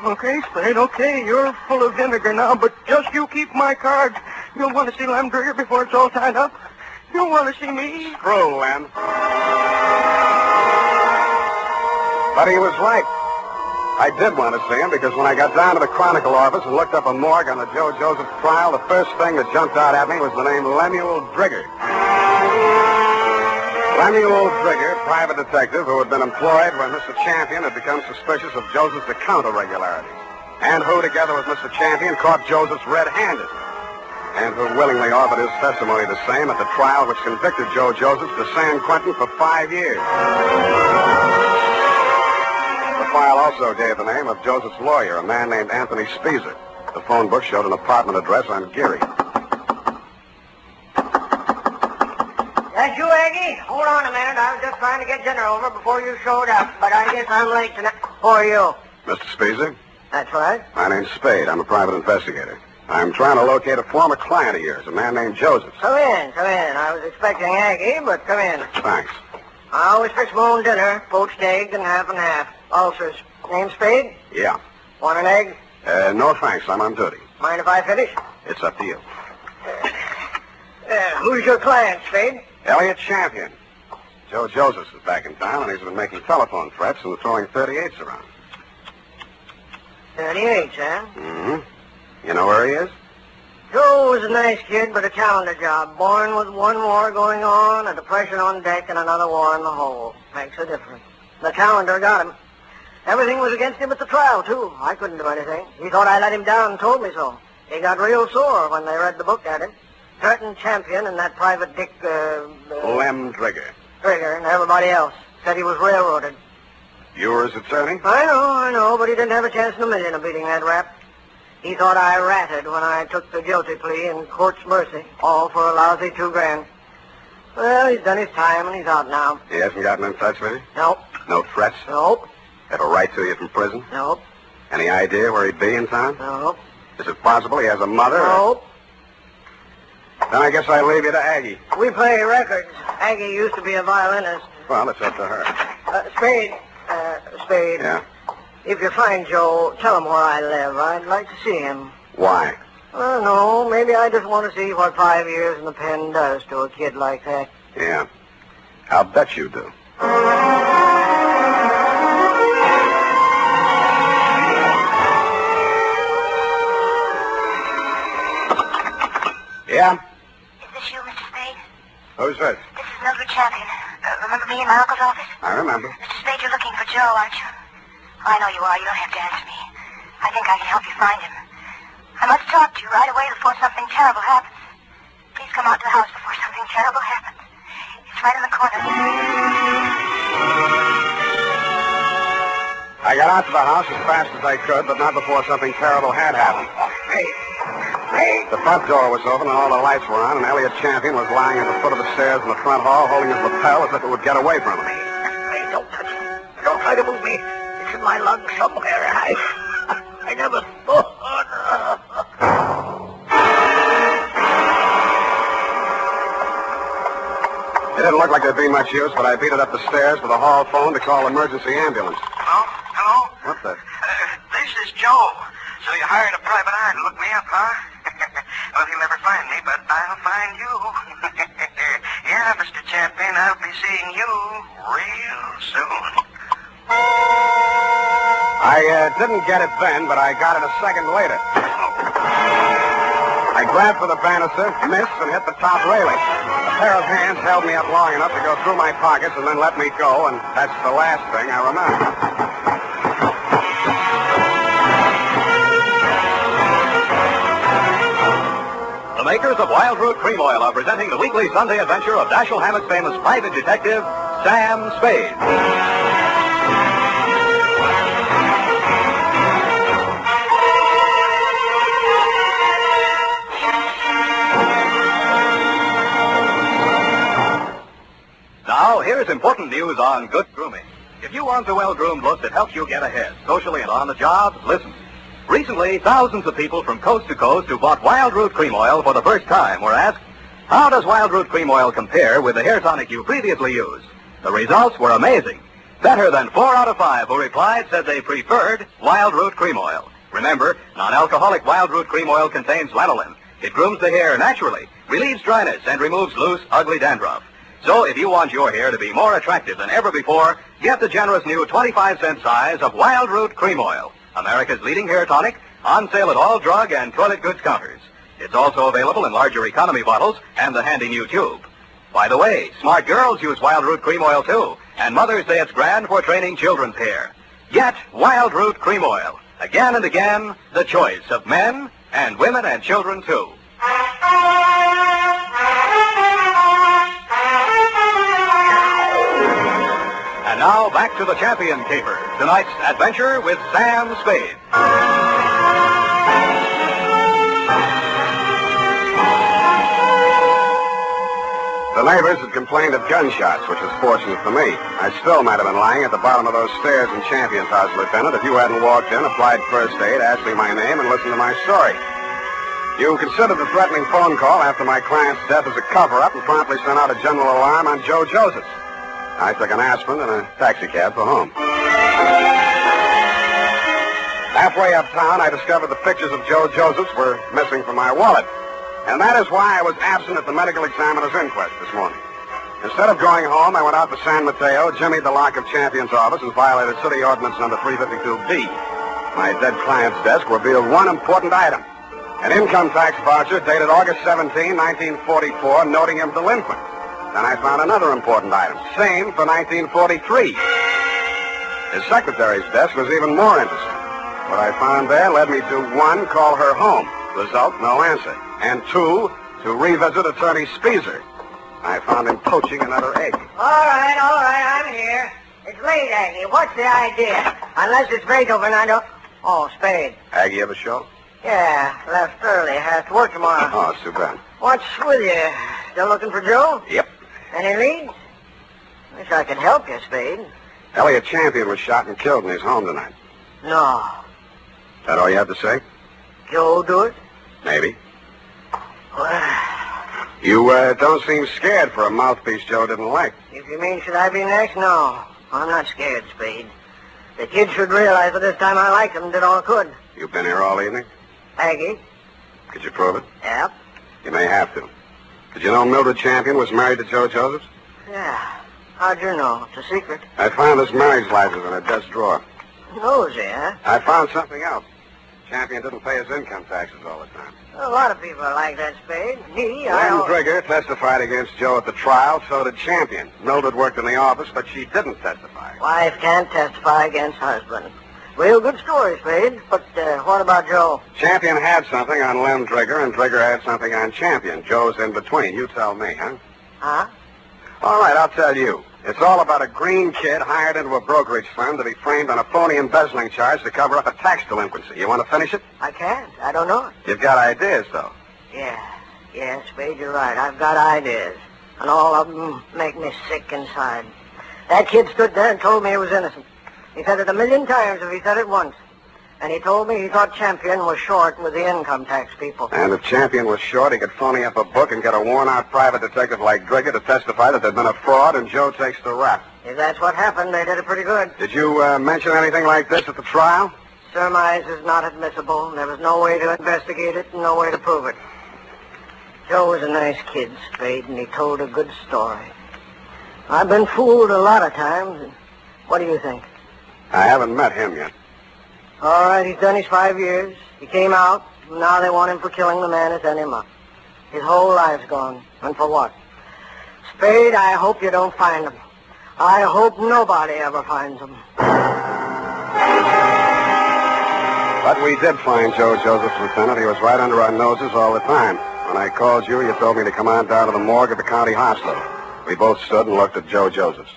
Okay, Spade, okay. You're full of vinegar now, but just you keep my card. You'll want to see Lem Drigger before it's all tied up. You'll want to see me. True, Lem. But he was right. I did want to see him because when I got down to the Chronicle office and looked up a morgue on the Joe Joseph trial, the first thing that jumped out at me was the name Lemuel Drigger. Lemuel Drigger, private detective who had been employed when Mr. Champion had become suspicious of Joseph's account irregularities, and who, together with Mr. Champion, caught Joseph's red-handed, and who willingly offered his testimony the same at the trial which convicted Joe Joseph to San Quentin for 5 years. The file also gave the name of Joseph's lawyer, a man named Anthony Speezer. The phone book showed an apartment address on Geary. That's you, Aggie? Hold on a minute. I was just trying to get dinner over before you showed up, but I guess I'm late tonight. Who are you? Mr. Speezer? That's right. My name's Spade. I'm a private investigator. I'm trying to locate a former client of yours, a man named Joseph. Come in, come in. I was expecting Aggie, but come in. Thanks. I always fix my own dinner, poached egg and half. Ulcers. Name Spade? Yeah. Want an egg? No thanks. I'm on duty. Mind if I finish? It's up to you. Who's your client, Spade? Elliot Champion. Joe Josephs is back in town, and he's been making telephone threats and throwing 38s around. 38s, huh? Mm-hmm. You know where he is? Joe was a nice kid, but a calendar job. Born with one war going on, a depression on deck, and another war in the hole. Makes a difference. The calendar got him. Everything was against him at the trial, too. I couldn't do anything. He thought I let him down and told me so. He got real sore when they read the book at him. Threatened Champion and that private dick, Lem Drigger. Drigger and everybody else. Said he was railroaded. You were his attorney? I know, but he didn't have a chance in a million of beating that rap. He thought I ratted when I took the guilty plea in court's mercy, all for a lousy $2,000. Well, he's done his time and he's out now. He hasn't gotten in touch with you? Nope. No threats? Nope. Ever write to you from prison? Nope. Any idea where he'd be in town? Nope. Is it possible he has a mother? Nope. Then I guess I leave you to Aggie. We play records. Aggie used to be a violinist. Well, it's up to her. Spade. Yeah? If you find Joe, tell him where I live. I'd like to see him. Why? I don't know. Maybe I just want to see what 5 years in the pen does to a kid like that. Yeah. I'll bet you do. Yeah? Is this you, Mr. Spade? Who's this? This is Mildred Champion. Remember me in my uncle's office? I remember. Mr. Spade, you're looking for Joe, aren't you? I know you are. You don't have to answer me. I think I can help you find him. I must talk to you right away before something terrible happens. Please come out to the house before something terrible happens. It's right in the corner. I got out to the house as fast as I could, but not before something terrible had happened. Hey. The front door was open and all the lights were on, and Elliot Champion was lying at the foot of the stairs in the front hall, holding his lapel as if it would get away from him. Hey, don't touch me. Don't try to move me. It's in my lungs somewhere. I never thought. It didn't look like there'd be much use, but I beat it up the stairs with a hall phone to call an emergency ambulance. Hello? What the? This is Joe. So you hired a private eye to look me up, huh? Well, you'll never find me, but I'll find you. Yeah, Mr. Champion, I'll be seeing you real soon. I didn't get it then, but I got it a second later. I grabbed for the banister, missed, and hit the top railing. A pair of hands held me up long enough to go through my pockets and then let me go, and that's the last thing I remember. The makers of Wild Root Cream Oil are presenting the weekly Sunday adventure of Dashiell Hammett's famous private detective, Sam Spade. Now, here's important news on good grooming. If you want a well-groomed look that helps you get ahead, socially and on the job, listen. Recently, thousands of people from coast to coast who bought Wild Root Cream Oil for the first time were asked, how does Wild Root Cream Oil compare with the hair tonic you previously used? The results were amazing. Better than 4 out of 5 who replied said they preferred Wild Root Cream Oil. Remember, non-alcoholic Wild Root Cream Oil contains lanolin. It grooms the hair naturally, relieves dryness, and removes loose, ugly dandruff. So if you want your hair to be more attractive than ever before, get the generous new 25-cent size of Wild Root Cream Oil, America's leading hair tonic, on sale at all drug and toilet goods counters. It's also available in larger economy bottles and the handy new tube. By the way, smart girls use Wild Root Cream Oil, too, and mothers say it's grand for training children's hair. Get Wild Root Cream Oil. Again and again, the choice of men and women and children, too. And now, back to the Champion Caper. Tonight's adventure with Sam Spade. The neighbors had complained of gunshots, which was fortunate for me. I still might have been lying at the bottom of those stairs in Champion's house, Lieutenant, if you hadn't walked in, applied first aid, asked me my name, and listened to my story. You considered the threatening phone call after my client's death as a cover-up and promptly sent out a general alarm on Joe Josephs. I took an aspirin and a taxicab for home. Halfway uptown, I discovered the pictures of Joe Josephs were missing from my wallet. And that is why I was absent at the medical examiner's inquest this morning. Instead of going home, I went out to San Mateo, jimmied the lock of Champion's office, and violated City Ordinance number 352B. My dead client's desk revealed one important item. An income tax voucher dated August 17, 1944, noting him delinquent. Then I found another important item, same for 1943. His secretary's desk was even more interesting. What I found there led me to, 1, call her home. Result, no answer. And 2, to revisit Attorney Speezer. I found him poaching another egg. All right, I'm here. It's late, Aggie. What's the idea? Unless it's Beethoven, I don't... Oh, Spade. Aggie ever show? Yeah, left early. Has to work tomorrow. Oh, it's too bad. What's with you? Still looking for Joe? Yep. Any leads? Wish I could help you, Spade. Elliot Champion was shot and killed in his home tonight. No. That all you have to say? Joe do it? Maybe. Well, You don't seem scared for a mouthpiece Joe didn't like. if you mean should I be next, no. I'm not scared, Spade. The kid should realize that this time I liked him and did all I could. You've been here all evening? Aggie? Could you prove it? Yep. You may have to. Did you know Mildred Champion was married to Joe Josephs? Yeah. How'd you know? It's a secret. I found his marriage license in a desk drawer. Nosy, huh? I found something else. Champion didn't pay his income taxes all the time. A lot of people are like that, Spade. Me, Lynn Drigger testified against Joe at the trial, so did Champion. Mildred worked in the office, but she didn't testify. Wife can't testify against husband. Real good story, Spade. But what about Joe? Champion had something on Lynn Drigger, and Drigger had something on Champion. Joe's in between. You tell me, huh? Huh? All right, I'll tell you. It's all about a green kid hired into a brokerage firm to be framed on a phony embezzling charge to cover up a tax delinquency. You want to finish it? I can't. I don't know it. You've got ideas, though. Yeah, Spade, you're right. I've got ideas. And all of them make me sick inside. That kid stood there and told me he was innocent. He said it 1,000,000 times if he said it once. And he told me he thought Champion was short with the income tax people. And if Champion was short, he could phony up a book and get a worn-out private detective like Drigger to testify that there'd been a fraud, and Joe takes the rap. If that's what happened, they did it pretty good. Did you mention anything like this at the trial? Surmise is not admissible. There was no way to investigate it and no way to prove it. Joe was a nice kid, Spade, and he told a good story. I've been fooled a lot of times. And what do you think? I haven't met him yet. All right, he's done his 5 years. He came out, and now they want him for killing the man who sent him up. His whole life's gone. And for what? Spade, I hope you don't find him. I hope nobody ever finds him. But we did find Joe Josephs, Lieutenant. He was right under our noses all the time. When I called you, you told me to come on down to the morgue at the county hospital. We both stood and looked at Joe Josephs.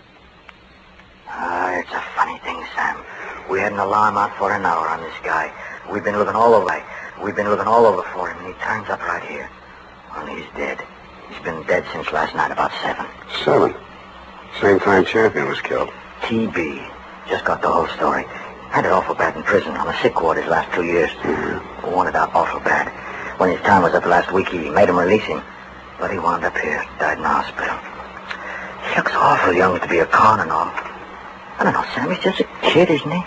It's a funny thing, Sam. We had an alarm out for an hour on this guy. We've been looking all over. For him, and he turns up right here. Well, he's dead. He's been dead since last night about 7. 7? Same time Champion was killed. TB. Just got the whole story. Had it awful bad in prison on the sick ward his last 2 years. Wanted out awful bad. When his time was up last week, he made him release him. But he wound up here, died in the hospital. He looks awful young to be a con and all. I don't know, Sam, he's just a kid, isn't he?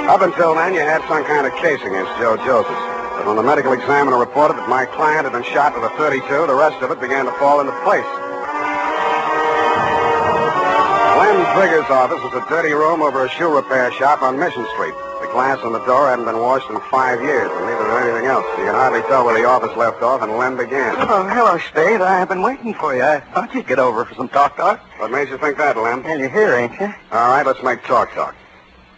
Up until then, you had some kind of case against Joe Josephs. But when the medical examiner reported that my client had been shot with a .32, the rest of it began to fall into place. Len Trigger's office was a dirty room over a shoe repair shop on Mission Street. The glass on the door hadn't been washed in 5 years, and neither had anything else. You can hardly tell where the office left off and Len began. Oh, hello, Spade. I've been waiting for you. I thought you'd get over for some talk. What made you think that, Len? Well, you're here, ain't you? All right, let's make talk.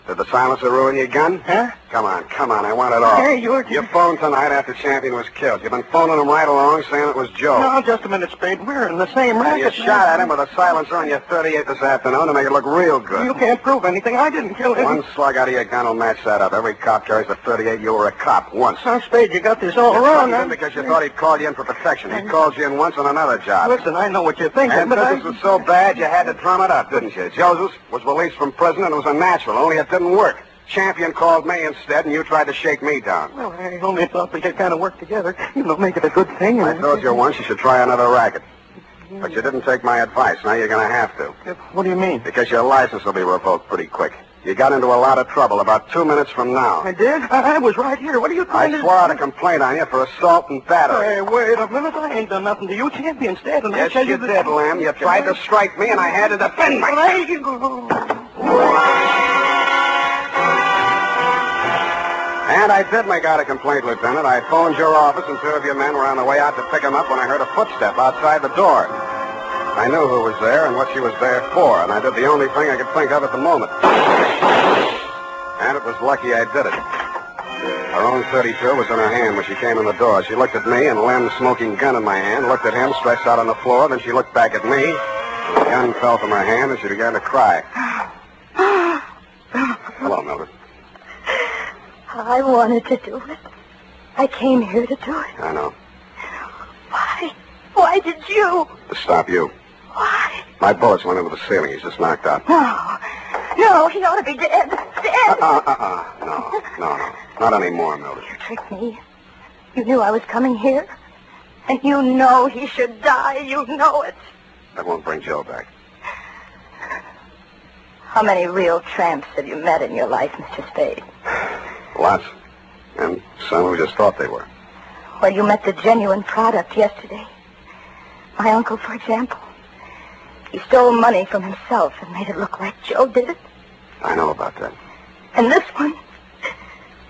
Did the silencer ruin your gun? Huh? Come on, I want it all. Hey, you phoned tonight after Champion was killed. You've been phoning him right along saying it was Joe. No, just a minute, Spade. We're in the same And racket. you shot at him with a silencer on your .38 this afternoon to make it look real good. You can't prove anything. I didn't kill him. One slug out of your gun will match that up. Every cop carries a .38. You were a cop once. Oh, Spade, you got this all wrong, huh? Because you thought he'd called you in for protection. He called you in once on another job. Listen, I know what you're thinking, And but business was so bad you had to drum it up, didn't you? Joseph was released from prison and it was a natural, only it didn't work. Champion called me instead, and you tried to shake me down. Well, I only thought we could kind of work together. Make it a good thing. I told you once you should try another racket. But you didn't take my advice. Now you're going to have to. What do you mean? Because your license will be revoked pretty quick. You got into a lot of trouble about 2 minutes from now. I did? I was right here. What are you trying to do? I swore out a complaint on you for assault and battery. Hey, wait a minute. I ain't done nothing to you. Champion's dead, and Yes, I tell you did, Lamb. You tried to strike me, and I had to defend myself. And I did make out a complaint, Lieutenant. I phoned your office, and 2 of your men were on the way out to pick him up when I heard a footstep outside the door. I knew who was there and what she was there for, and I did the only thing I could think of at the moment. And it was lucky I did it. Her own .32 was in her hand when she came in the door. She looked at me, and Lem's smoking gun in my hand, looked at him stretched out on the floor, then she looked back at me. The gun fell from her hand, and she began to cry. Hello, Mildred. I wanted to do it. I came here to do it. I know. Why? Why did you? To stop you. Why? My bullets went into the ceiling. He's just knocked out. No, he ought to be dead. Dead. No. Not anymore, Mildred. You tricked me. You knew I was coming here. And you know he should die. You know it. That won't bring Joe back. How many real tramps have you met in your life, Mr. Spade? Lots. And some who just thought they were. Well, you met the genuine product yesterday. My uncle, for example. He stole money from himself and made it look like Joe did it. I know about that. And this one?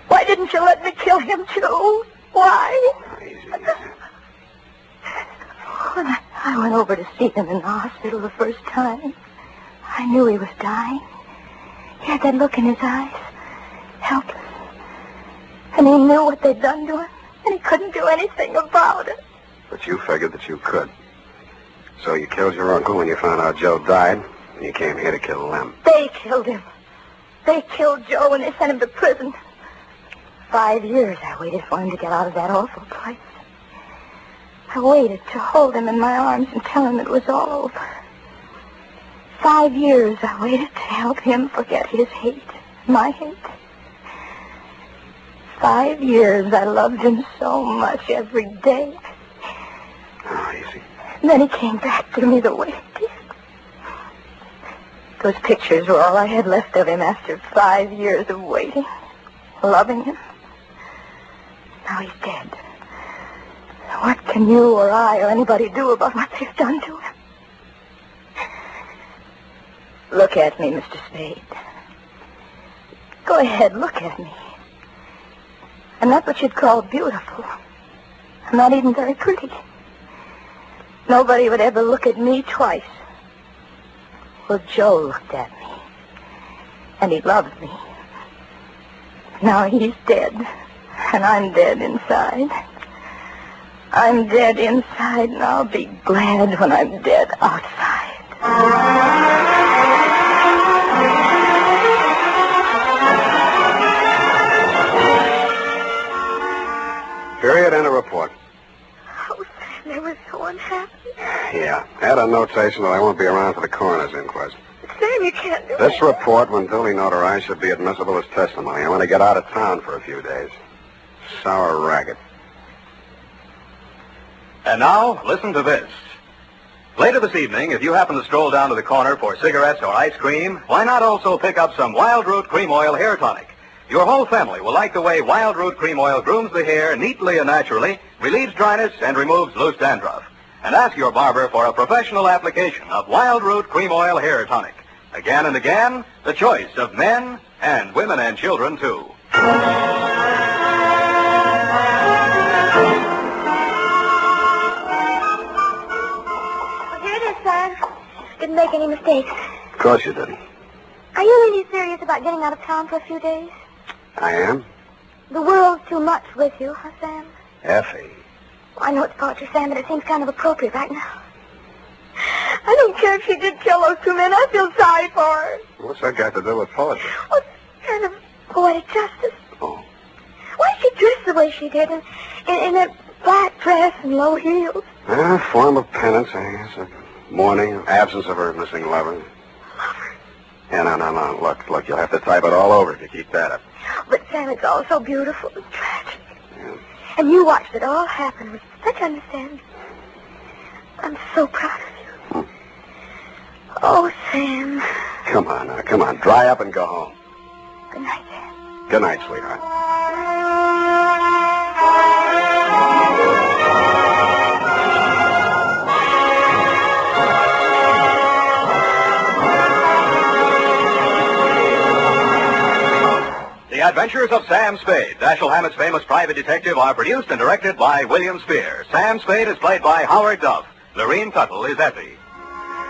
Why didn't you let me kill him, too? Why? Easy. When I went over to see him in the hospital the first time, I knew he was dying. He had that look in his eyes. Helpless. And he knew what they'd done to him, and he couldn't do anything about it. But you figured that you could. So you killed your uncle when you found out Joe died, and you came here to kill Lem. They killed him. They killed Joe, and they sent him to prison. 5 years I waited for him to get out of that awful place. I waited to hold him in my arms and tell him it was all over. 5 years I waited to help him forget his hate, my hate. 5 years I loved him so much every day. Oh, easy. And then he came back to me the way he did. Those pictures were all I had left of him after 5 years of waiting, loving him. Now he's dead. What can you or I or anybody do about what they've done to him? Look at me, Mr. Spade. Go ahead, look at me. I'm not what you'd call beautiful. I'm not even very pretty. Nobody would ever look at me twice. Well, Joe looked at me. And he loved me. Now he's dead. And I'm dead inside. I'm dead inside, and I'll be glad when I'm dead outside. Period and a report. Oh, they were so unhappy. Yeah. Add a notation that I won't be around for the coroner's inquest. Sam, you can't do This it. report, when duly notarized, should be admissible as testimony. I want to get out of town for a few days. Sour racket. And now, listen to this. Later this evening, if you happen to stroll down to the corner for cigarettes or ice cream, why not also pick up some Wild Root Cream Oil Hair Tonic? Your whole family will like the way Wild Root Cream Oil grooms the hair neatly and naturally, relieves dryness, and removes loose dandruff. And ask your barber for a professional application of Wild Root Cream Oil Hair Tonic. Again and again, the choice of men and women and children, too. Here it is, Sam. Didn't make any mistakes. Of course you didn't. Are you really serious about getting out of town for a few days? I am. The world's too much with you, huh, Sam? Effie. I know it's torture, Sam, but it seems kind of appropriate right now. I don't care if she did kill those two men. I feel sorry for her. What's that got to do with poetry? Well, it's kind of poetic justice. Oh. Why did she dress the way she did in that black dress and low heels? A form of penance, I guess. A mourning, absence of her missing lover. Lover? Yeah, no. Look, you'll have to type it all over if you keep that up. But, Sam, it's all so beautiful and tragic. Yeah. And you watched it all happen with such understanding. I'm so proud of you. Oh, Sam. Come on now, come on. Dry up and go home. Good night, Sam. Good night, sweetheart. The Adventures of Sam Spade, Dashiell Hammett's famous private detective, are produced and directed by William Spear. Sam Spade is played by Howard Duff. Lorene Tuttle is Effie.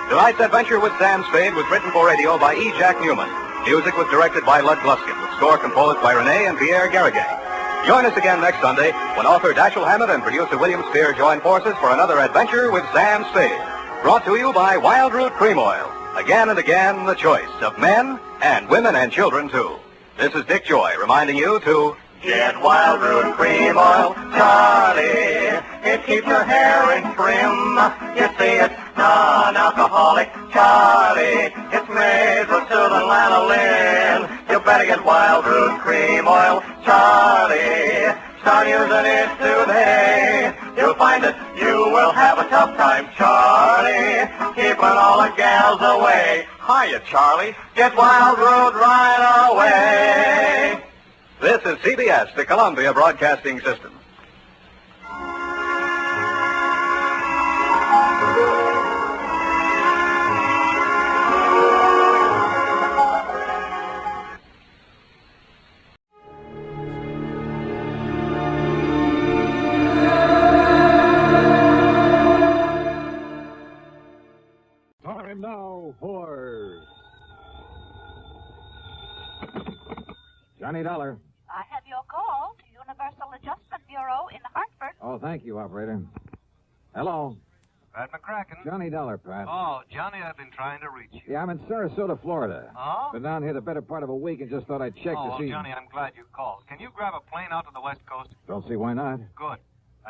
Tonight's adventure with Sam Spade was written for radio by E. Jack Newman. Music was directed by Lud Gluskin, with score composed by Renee and Pierre Garrigay. Join us again next Sunday when author Dashiell Hammett and producer William Spear join forces for another adventure with Sam Spade. Brought to you by Wild Root Cream Oil. Again and again, the choice of men and women and children, too. This is Dick Joy reminding you to get Wild Root Cream Oil, Charlie. It keeps your hair in trim. You see, it's non-alcoholic, Charlie. It's made with soothing lanolin. You better get Wild Root Cream Oil, Charlie. Start using it today. You'll find that you will have a tough time, Charlie, keeping all the gals away. Hiya, Charlie. Get Wild Root right away. This is CBS, the Columbia Broadcasting System. Time now for Johnny Dollar. I have your call to Universal Adjustment Bureau in Hartford. Oh, thank you, operator. Hello. Pat McCracken. Johnny Dollar, Pat. Oh, Johnny, I've been trying to reach you. Yeah, I'm in Sarasota, Florida. Oh? Been down here the better part of a week and just thought I'd check to see... Johnny, I'm glad you called. Can you grab a plane out to the West Coast? Don't see why not. Good.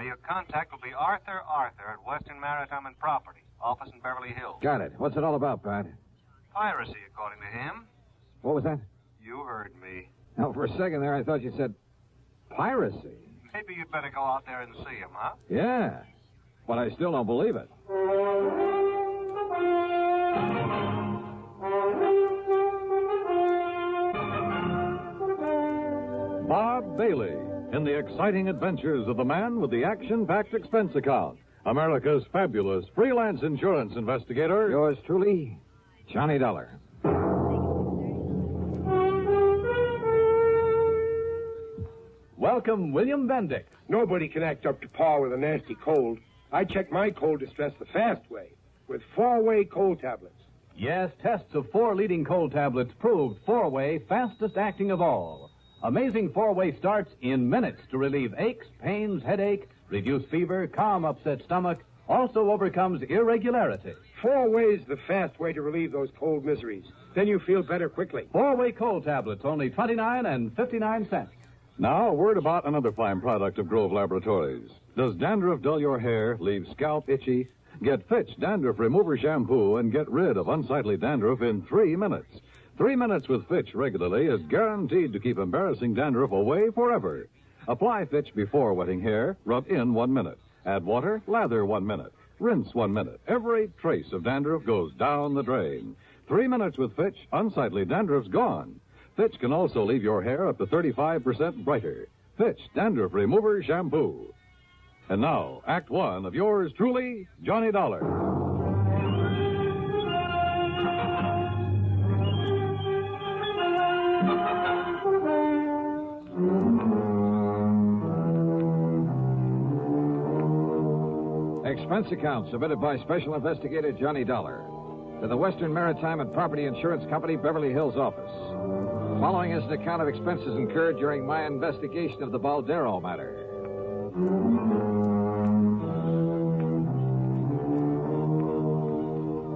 Your contact will be Arthur at Western Maritime and Property, office in Beverly Hills. Got it. What's it all about, Pat? Piracy, according to him. What was that? You heard me. Now, for a second there, I thought you said piracy. Maybe you'd better go out there and see him, huh? Yeah, but I still don't believe it. Bob Bailey in the exciting adventures of the man with the action-packed expense account. America's fabulous freelance insurance investigator. Yours truly, Johnny Dollar. Welcome, William Bendick. Nobody can act up to par with a nasty cold. I check my cold distress the fast way, with 4-way cold tablets. Yes, tests of 4 leading cold tablets proved 4-way fastest acting of all. Amazing 4-way starts in minutes to relieve aches, pains, headache, reduce fever, calm upset stomach, also overcomes irregularity. 4-way's the fast way to relieve those cold miseries. Then you feel better quickly. 4-way cold tablets, only 29 and 59 cents. Now, a word about another fine product of Grove Laboratories. Does dandruff dull your hair, leave scalp itchy? Get Fitch Dandruff Remover Shampoo and get rid of unsightly dandruff in 3 minutes. 3 minutes with Fitch regularly is guaranteed to keep embarrassing dandruff away forever. Apply Fitch before wetting hair, rub in 1 minute. Add water, lather 1 minute. Rinse 1 minute. Every trace of dandruff goes down the drain. 3 minutes with Fitch, unsightly dandruff's gone. Fitch can also leave your hair up to 35% brighter. Fitch Dandruff Remover Shampoo. And now, Act One of yours truly, Johnny Dollar. Expense account submitted by Special Investigator Johnny Dollar to the Western Maritime and Property Insurance Company, Beverly Hills office. Following is an account of expenses incurred during my investigation of the Baldero matter.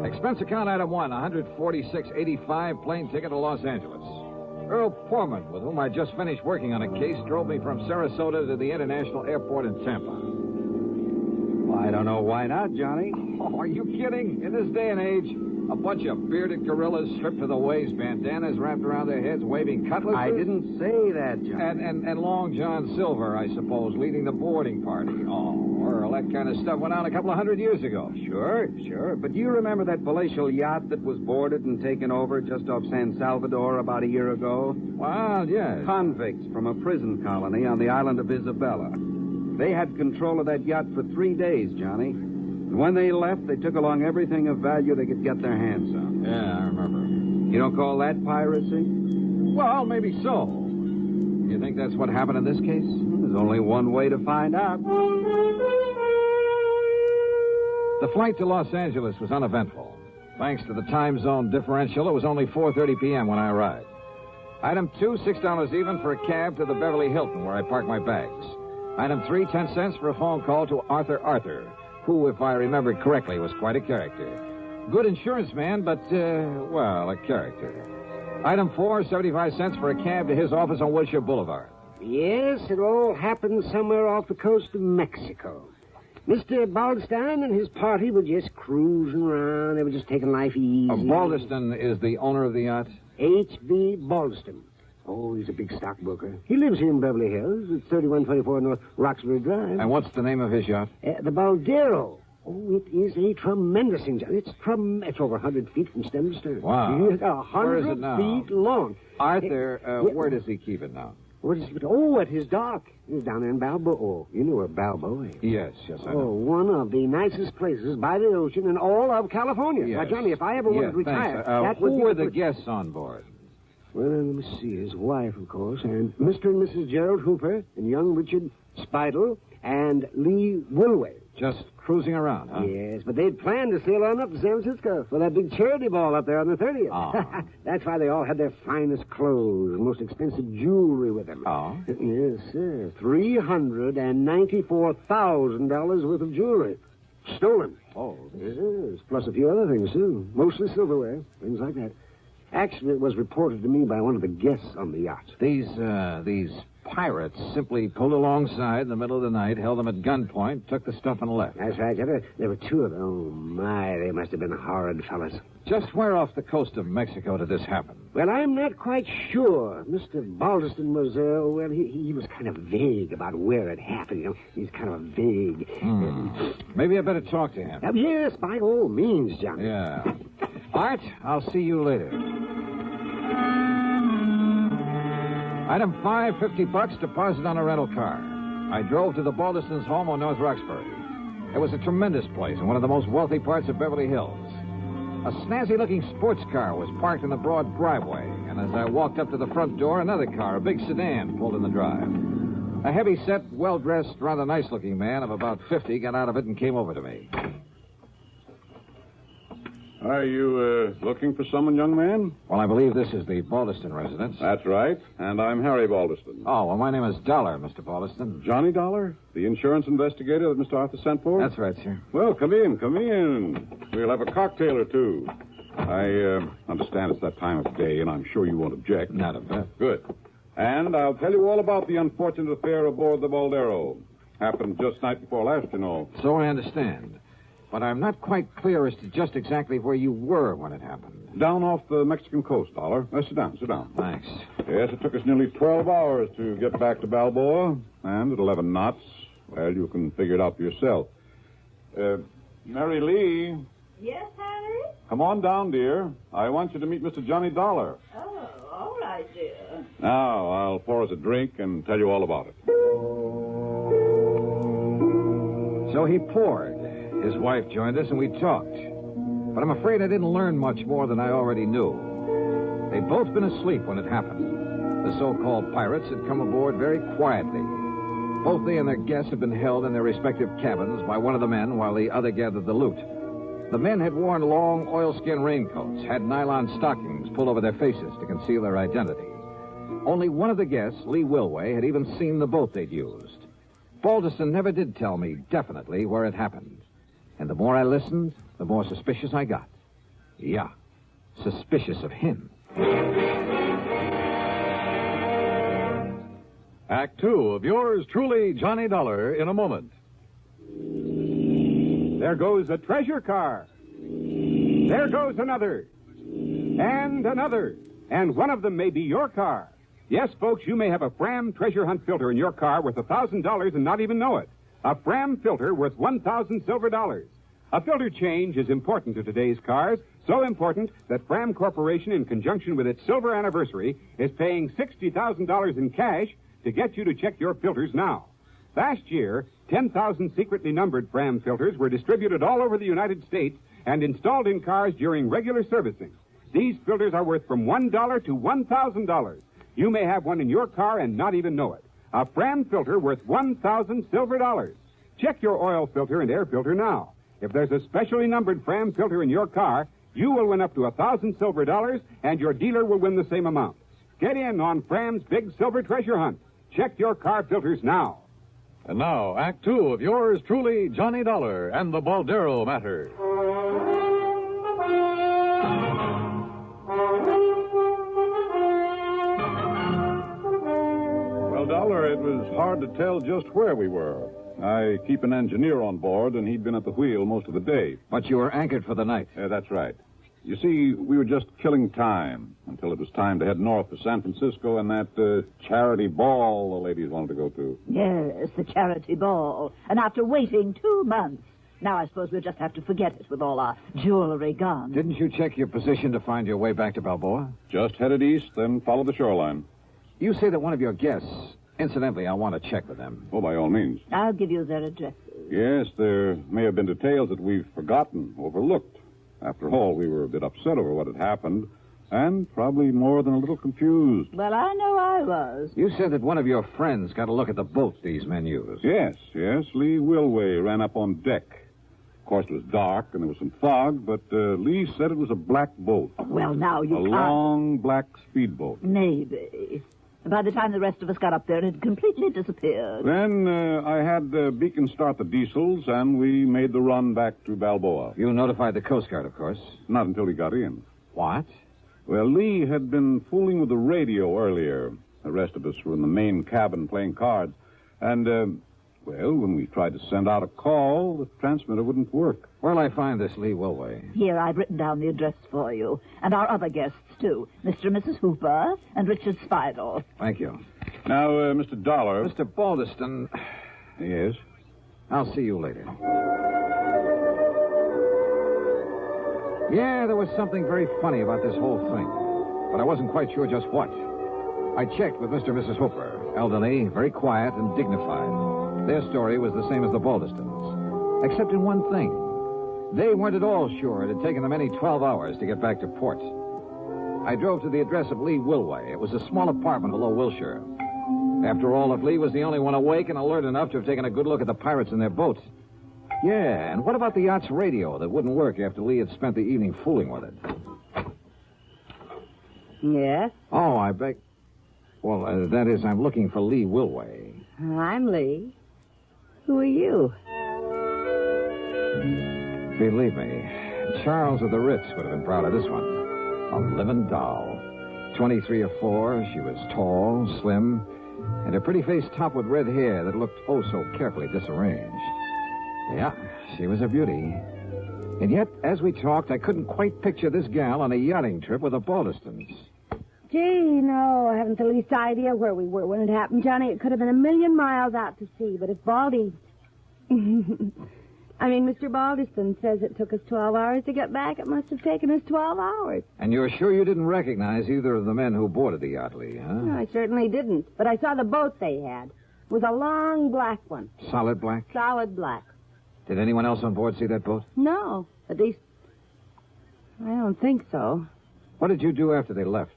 Expense account item 1, $146.85 plane ticket to Los Angeles. Earl Poorman, with whom I just finished working on a case, drove me from Sarasota to the International Airport in Tampa. I don't know why not, Johnny. Oh, are you kidding? In this day and age, a bunch of bearded gorillas stripped to the waist, bandanas wrapped around their heads, waving cutlasses. I didn't say that, Johnny. And Long John Silver, I suppose, leading the boarding party. Oh, Earl, that kind of stuff went on a couple of 100 years ago. Sure. But do you remember that palatial yacht that was boarded and taken over just off San Salvador about a year ago? Well, yes. Convicts from a prison colony on the island of Isabella. They had control of that yacht for 3 days, Johnny. And when they left, they took along everything of value they could get their hands on. Yeah, I remember. You don't call that piracy? Well, maybe so. You think that's what happened in this case? There's only one way to find out. The flight to Los Angeles was uneventful. Thanks to the time zone differential, it was only 4:30 p.m. when I arrived. Item 2, $6 even for a cab to the Beverly Hilton, where I parked my bags. Item 3, 10 cents for a phone call to Arthur, who, if I remember correctly, was quite a character. Good insurance man, but, a character. Item 4, 75 cents for a cab to his office on Wilshire Boulevard. Yes, it all happened somewhere off the coast of Mexico. Mr. Baldstein and his party were just cruising around. They were just taking life easy. Baldeston is the owner of the yacht? H.V. Baldeston. Oh, he's a big stockbroker. He lives here in Beverly Hills at 3124 North Roxbury Drive. And what's the name of his yacht? The Baldero. Oh, it is a tremendous thing, John. It's over 100 feet from stem to stern. Wow. 100 Where is it now? feet long. Arthur, where does he keep it now? Where does he keep it? Oh, at his dock. He's down there in Balboa. Oh, you know where Balboa is. Yes, I know. Oh, one of the nicest places by the ocean in all of California. Yes. Now, Johnny, if I ever wanted to retire, that would who be were the guests on board? Well, let me see. His wife, of course, and Mr. and Mrs. Gerald Hooper, and young Richard Spidel, and Lee Woolway. Just cruising around, huh? Yes, but they'd planned to sail on up to San Francisco for that big charity ball up there on the 30th. Oh. That's why they all had their finest clothes, most expensive jewelry with them. Oh? Yes, sir. $394,000 worth of jewelry. Stolen. Oh. Yes, plus a few other things, too. Mostly silverware, things like that. Actually, it was reported to me by one of the guests on the yacht. These pirates simply pulled alongside in the middle of the night, held them at gunpoint, took the stuff and left. That's right. There were two of them. Oh, my, they must have been horrid fellas. Just where off the coast of Mexico did this happen? Well, I'm not quite sure. Mr. Baldeston was, he was kind of vague about where it happened, you know. He's kind of vague. Maybe I better talk to him. Yes, by all means, Johnny. Yeah. Art, I'll see you later. Item 5, $50 deposit on a rental car. I drove to the Baldeston's home on North Roxbury. It was a tremendous place in one of the most wealthy parts of Beverly Hills. A snazzy-looking sports car was parked in the broad driveway, and as I walked up to the front door, another car, a big sedan, pulled in the drive. A heavy-set, well-dressed, rather nice-looking man of about 50 got out of it and came over to me. Are you looking for someone, young man? Well, I believe this is the Baldeston residence. That's right. And I'm Harry Baldeston. Oh, well, my name is Dollar, Mr. Baldeston. Johnny Dollar? The insurance investigator that Mr. Arthur sent for? That's right, sir. Well, come in. We'll have a cocktail or two. I understand it's that time of day, and I'm sure you won't object. Not a bit. Good. And I'll tell you all about the unfortunate affair aboard the Baldero. Happened just night before last, you know. So I understand. But I'm not quite clear as to just exactly where you were when it happened. Down off the Mexican coast, Dollar. Sit down. Thanks. Yes, it took us nearly 12 hours to get back to Balboa. And at 11 knots, well, you can figure it out for yourself. Mary Lee. Yes, Harry? Come on down, dear. I want you to meet Mr. Johnny Dollar. Oh, all right, dear. Now, I'll pour us a drink and tell you all about it. So he poured. His wife joined us, and we talked. But I'm afraid I didn't learn much more than I already knew. They'd both been asleep when it happened. The so-called pirates had come aboard very quietly. Both they and their guests had been held in their respective cabins by one of the men while the other gathered the loot. The men had worn long oilskin raincoats, had nylon stockings pulled over their faces to conceal their identity. Only one of the guests, Lee Wilway, had even seen the boat they'd used. Balderston never did tell me definitely where it happened. And the more I listened, the more suspicious I got. Yeah, suspicious of him. Act two of yours truly, Johnny Dollar, in a moment. There goes a treasure car. There goes another. And another. And one of them may be your car. Yes, folks, you may have a Fram treasure hunt filter in your car worth $1,000 and not even know it. A Fram filter worth 1,000 silver dollars. A filter change is important to today's cars, so important that Fram Corporation, in conjunction with its silver anniversary, is paying $60,000 in cash to get you to check your filters now. Last year, 10,000 secretly numbered Fram filters were distributed all over the United States and installed in cars during regular servicing. These filters are worth from $1 to $1,000. You may have one in your car and not even know it. A Fram filter worth 1,000 silver dollars. Check your oil filter and air filter now. If there's a specially numbered Fram filter in your car, you will win up to 1,000 silver dollars, and your dealer will win the same amount. Get in on Fram's big silver treasure hunt. Check your car filters now. And now, Act two of yours truly, Johnny Dollar and the Baldero matter. Well, Dollar, it was hard to tell just where we were. I keep an engineer on board, and he'd been at the wheel most of the day. But you were anchored for the night. That's right. You see, we were just killing time until it was time to head north to San Francisco and that charity ball the ladies wanted to go to. Yes, the charity ball. And after waiting 2 months, now I suppose we'll just have to forget it with all our jewelry gone. Didn't you check your position to find your way back to Balboa? Just headed east, then followed the shoreline. You say that one of your guests... Incidentally, I want to check with them. Oh, by all means. I'll give you their addresses. Yes, there may have been details that we've forgotten, overlooked. After all, we were a bit upset over what had happened, and probably more than a little confused. Well, I know I was. You said that one of your friends got a look at the boat these men used. Yes. Lee Wilway ran up on deck. Of course, it was dark, and there was some fog, but Lee said it was a black boat. Well, now you can't... A long black speedboat. Maybe. By the time the rest of us got up there, it had completely disappeared. Then I had Beacon start the diesels, and we made the run back to Balboa. You notified the Coast Guard, of course. Not until we got in. What? Well, Lee had been fooling with the radio earlier. The rest of us were in the main cabin playing cards. And, when we tried to send out a call, the transmitter wouldn't work. Where'll I find this Lee Wilway? Here, I've written down the address for you. And our other guests, too. Mr. and Mrs. Hooper and Richard Spidel. Thank you. Now, Mr. Dollar... Mr. Balderston... Yes? I'll see you later. Yeah, there was something very funny about this whole thing. But I wasn't quite sure just what. I checked with Mr. and Mrs. Hooper. Elderly, very quiet and dignified. Their story was the same as the Balderstons, except in one thing. They weren't at all sure it had taken them any 12 hours to get back to port. I drove to the address of Lee Wilway. It was a small apartment below Wilshire. After all, if Lee was the only one awake and alert enough to have taken a good look at the pirates in their boat. Yeah, and what about the yacht's radio that wouldn't work after Lee had spent the evening fooling with it? Yes? Oh, I beg... Well, that is, I'm looking for Lee Wilway. I'm Lee. Who are you? Believe me, Charles of the Ritz would have been proud of this one. A living doll. 23 or 4, she was tall, slim, and her pretty face topped with red hair that looked oh so carefully disarranged. Yeah, she was a beauty. And yet, as we talked, I couldn't quite picture this gal on a yachting trip with the Balderstons. Gee, no, I haven't the least idea where we were when it happened, Johnny. It could have been 1,000,000 miles out to sea, but if Baldy... I mean, Mr. Balderston says it took us 12 hours to get back. It must have taken us 12 hours. And you're sure you didn't recognize either of the men who boarded the yacht, Lee, huh? No, I certainly didn't. But I saw the boat they had. It was a long black one. Solid black? Solid black. Did anyone else on board see that boat? No. At least, I don't think so. What did you do after they left?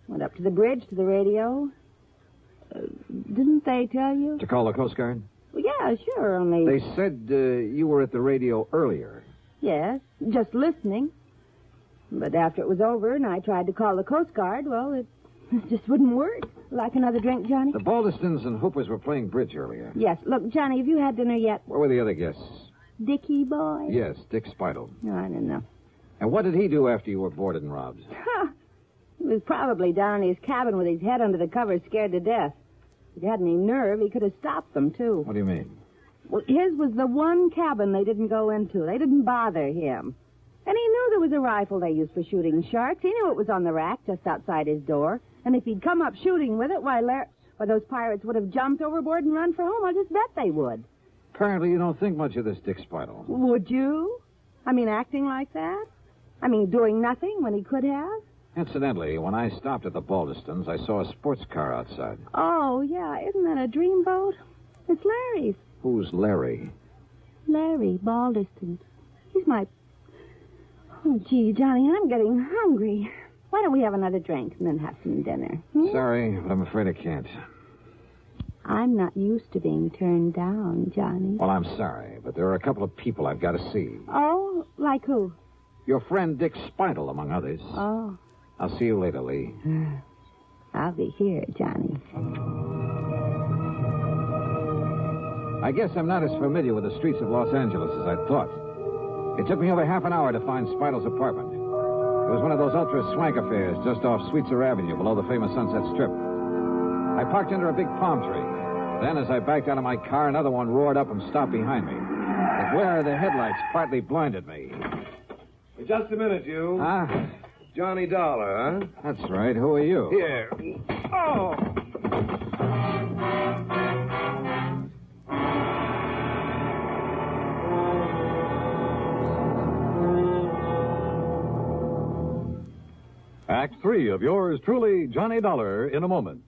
Went up to the bridge, to the radio. Didn't they tell you? To call the Coast Guard? Well, yeah, sure, only... They said you were at the radio earlier. Yes, just listening. But after it was over and I tried to call the Coast Guard, well, it just wouldn't work. Like another drink, Johnny? The Balderstons and Hoopers were playing bridge earlier. Yes. Look, Johnny, have you had dinner yet? Where were the other guests? Dickie boy? Yes, Dick Spidle. No, I don't know. And what did he do after you were boarded and robbed? He was probably down in his cabin with his head under the covers, scared to death. If he had any nerve, he could have stopped them, too. What do you mean? Well, his was the one cabin they didn't go into. They didn't bother him. And he knew there was a rifle they used for shooting sharks. He knew it was on the rack just outside his door. And if he'd come up shooting with it, why, those pirates would have jumped overboard and run for home. I'll just bet they would. Apparently you don't think much of this Dick Spidle. Would you? I mean, acting like that? I mean, doing nothing when he could have? Incidentally, when I stopped at the Balderstons, I saw a sports car outside. Oh, yeah. Isn't that a dreamboat? It's Larry's. Who's Larry? Larry Balderston. He's my... Oh, gee, Johnny, I'm getting hungry. Why don't we have another drink and then have some dinner? Sorry, but I'm afraid I can't. I'm not used to being turned down, Johnny. Well, I'm sorry, but there are a couple of people I've got to see. Oh, like who? Your friend Dick Spidle, among others. Oh. I'll see you later, Lee. I'll be here, Johnny. I guess I'm not as familiar with the streets of Los Angeles as I thought. It took me over half an hour to find Spidle's apartment. It was one of those ultra-swank affairs just off Sweetser Avenue below the famous Sunset Strip. I parked under a big palm tree. Then, as I backed out of my car, another one roared up and stopped behind me. The glare of the headlights partly blinded me. Just a minute, you. Huh? Johnny Dolar, huh? That's right. Who are you? Here. Oh! Act 3 of yours truly, Johnny Dolar, in a moment.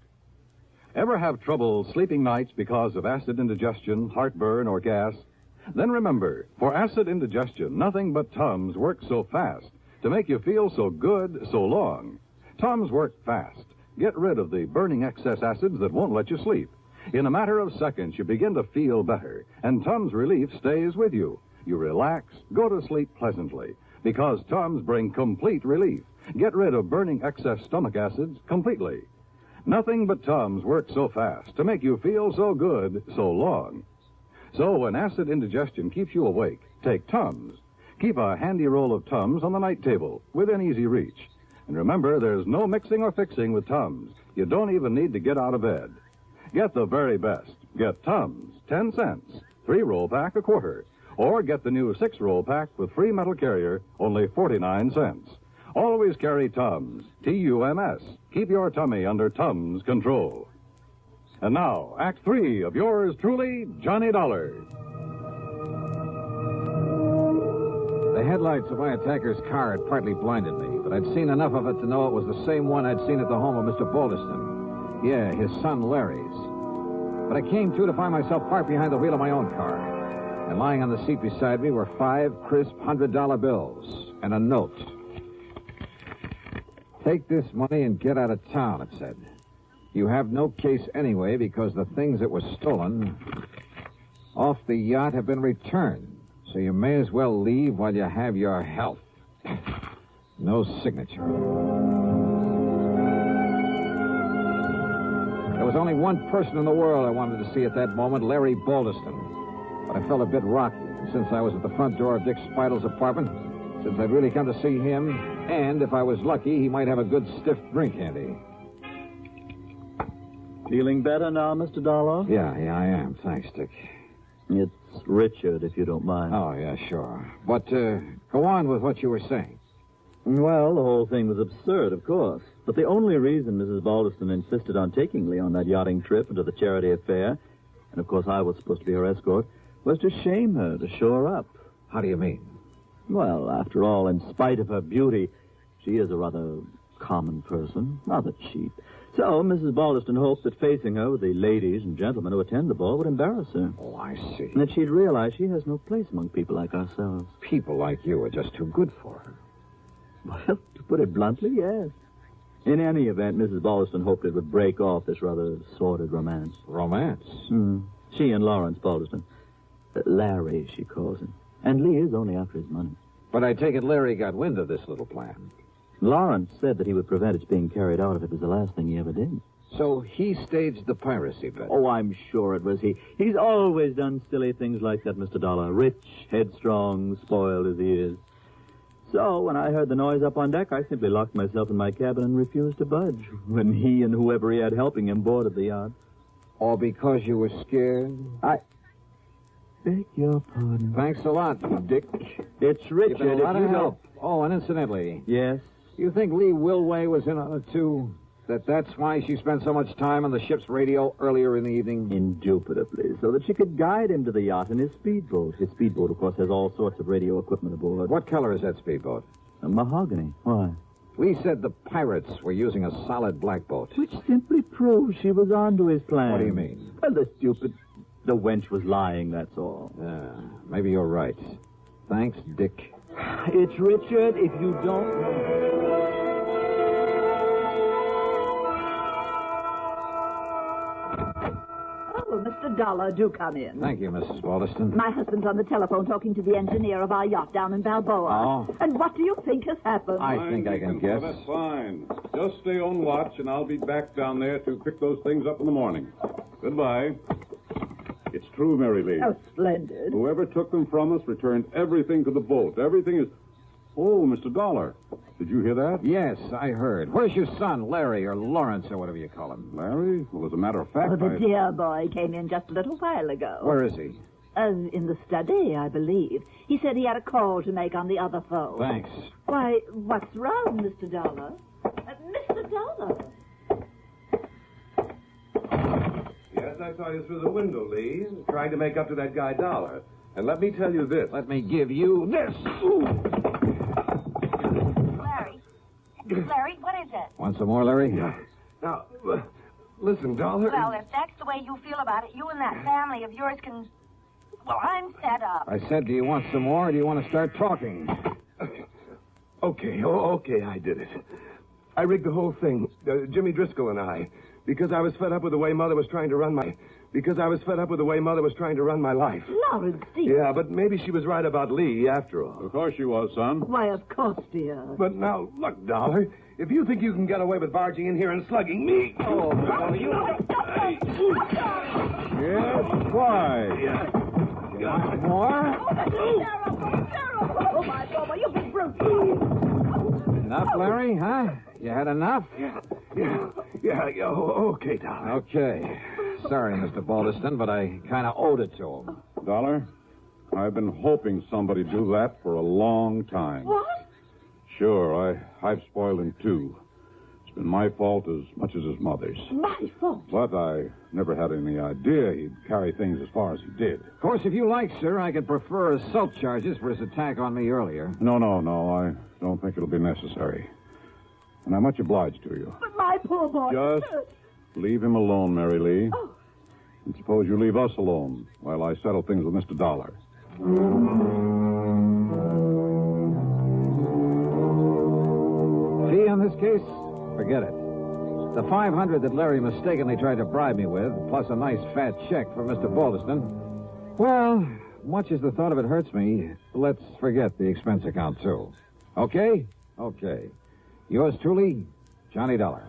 Ever have trouble sleeping nights because of acid indigestion, heartburn, or gas? Then remember, for acid indigestion, nothing but Tums works so fast to make you feel so good so long. Tums work fast. Get rid of the burning excess acids that won't let you sleep. In a matter of seconds, you begin to feel better, and Tums relief stays with you. You relax, go to sleep pleasantly, because Tums bring complete relief. Get rid of burning excess stomach acids completely. Nothing but Tums works so fast to make you feel so good so long. So when acid indigestion keeps you awake, take Tums. Keep a handy roll of Tums on the night table, within easy reach. And remember, there's no mixing or fixing with Tums. You don't even need to get out of bed. Get the very best. Get Tums, 10 cents. 3-roll pack, a quarter. Or get the new 6-roll pack with free metal carrier, only 49 cents. Always carry Tums, T-U-M-S. Keep your tummy under Tums control. And now, Act 3 of yours truly, Johnny Dolar. The headlights of my attacker's car had partly blinded me, but I'd seen enough of it to know it was the same one I'd seen at the home of Mr. Balderston. Yeah, his son Larry's. But I came to find myself parked behind the wheel of my own car. And lying on the seat beside me were 5 crisp $100 bills and a note. Take this money and get out of town, it said. You have no case anyway because the things that were stolen off the yacht have been returned. So you may as well leave while you have your health. No signature. There was only one person in the world I wanted to see at that moment, Larry Balderston. But I felt a bit rocky. Since I was at the front door of Dick Spidle's apartment, since I'd really come to see him, and if I was lucky, he might have a good stiff drink handy. Feeling better now, Mr. Dolar? Yeah, I am. Thanks, Dick. It's Richard, if you don't mind. Oh, yeah, sure. But go on with what you were saying. Well, the whole thing was absurd, of course. But the only reason Mrs. Balderston insisted on taking Lee on that yachting trip and to the charity affair, and of course I was supposed to be her escort, was to shame her, to show her up. How do you mean? Well, after all, in spite of her beauty, she is a rather common person, rather cheap. So Mrs. Baldeston hoped that facing her with the ladies and gentlemen who attend the ball would embarrass her. Oh, I see. And that she'd realize she has no place among people like ourselves. People like you are just too good for her. Well, to put it bluntly, yes. In any event, Mrs. Baldeston hoped it would break off this rather sordid romance. Romance? She and Lawrence Baldeston. Larry, she calls him. And Lee is only after his money. But I take it Larry got wind of this little plan. Lawrence said that he would prevent its being carried out if it was the last thing he ever did. So he staged the piracy bet. Oh, I'm sure it was he. He's always done silly things like that, Mr. Dolar. Rich, headstrong, spoiled as he is. So, when I heard the noise up on deck, I simply locked myself in my cabin and refused to budge when he and whoever he had helping him boarded the yacht. All because you were scared? I beg your pardon. Thanks a lot, Dick. It's Richard. You've been a lot of help. Oh, and incidentally... Yes? You think Lee Wilway was in on it, too? That's why she spent so much time on the ship's radio earlier in the evening? Indubitably, so that she could guide him to the yacht in his speedboat. His speedboat, of course, has all sorts of radio equipment aboard. What color is that speedboat? A mahogany. Why? Lee said the pirates were using a solid black boat. Which simply proves she was onto his plan. What do you mean? Well, the wench was lying, that's all. Yeah, maybe you're right. Thanks, Dick. It's Richard, if you don't know. Oh, Mr. Dollar, do come in. Thank you, Mrs. Baldeston. My husband's on the telephone talking to the engineer of our yacht down in Balboa. Oh. And what do you think has happened? I think I can guess. That's fine. Just stay on watch, and I'll be back down there to pick those things up in the morning. Goodbye. It's true, Mary Lee. Oh, splendid. Whoever took them from us returned everything to the boat. Everything is... Oh, Mr. Dolar. Did you hear that? Yes, I heard. Where's your son, Larry, or Lawrence, or whatever you call him? Larry? Well, as a matter of fact, Oh, the dear boy came in just a little while ago. Where is he? In the study, I believe. He said he had a call to make on the other phone. Thanks. Why, what's wrong, Mr. Dollar? Mr. Dollar? Yes, I saw you through the window, Lee, trying to make up to that guy Dollar. And let me tell you this. Let me give you this. Larry, what is it? Want some more, Larry? Yeah. Now, listen, Dollar. Well, if that's the way you feel about it, you and that family of yours can... Well, I'm fed up. I said, do you want some more, or do you want to start talking? Okay, I did it. I rigged the whole thing, Jimmy Driscoll and I, because I was fed up with the way Mother was trying to run my... Because I was fed up with the way Mother was trying to run my life. Lawrence, dear. Yeah, but maybe she was right about Lee, after all. Of course she was, son. Why, of course, dear. But now, look, Dollar, if you think you can get away with barging in here and slugging me... Oh, you... Yes, why? You want more? Oh, that's terrible. Oh, my God, well, you big brute. Enough, Larry, huh? You had enough? Yeah, okay, Dollar. Okay. Sorry, Mr. Baldeston, but I kind of owed it to him. Dollar, I've been hoping somebody'd do that for a long time. What? Sure, I've spoiled him, too. It's been my fault as much as his mother's. My fault? But I never had any idea he'd carry things as far as he did. Of course, if you like, sir, I could prefer assault charges for his attack on me earlier. No, I don't think it'll be necessary. And I'm much obliged to you. But my poor boy... Just leave him alone, Mary Lee. Oh. And suppose you leave us alone while I settle things with Mr. Dollar. Fee on this case? Forget it. The $500 that Larry mistakenly tried to bribe me with, plus a nice fat check for Mr. Baldeston. Well, much as the thought of it hurts me, let's forget the expense account, too. Okay? Okay. Yours truly, Johnny Dollar.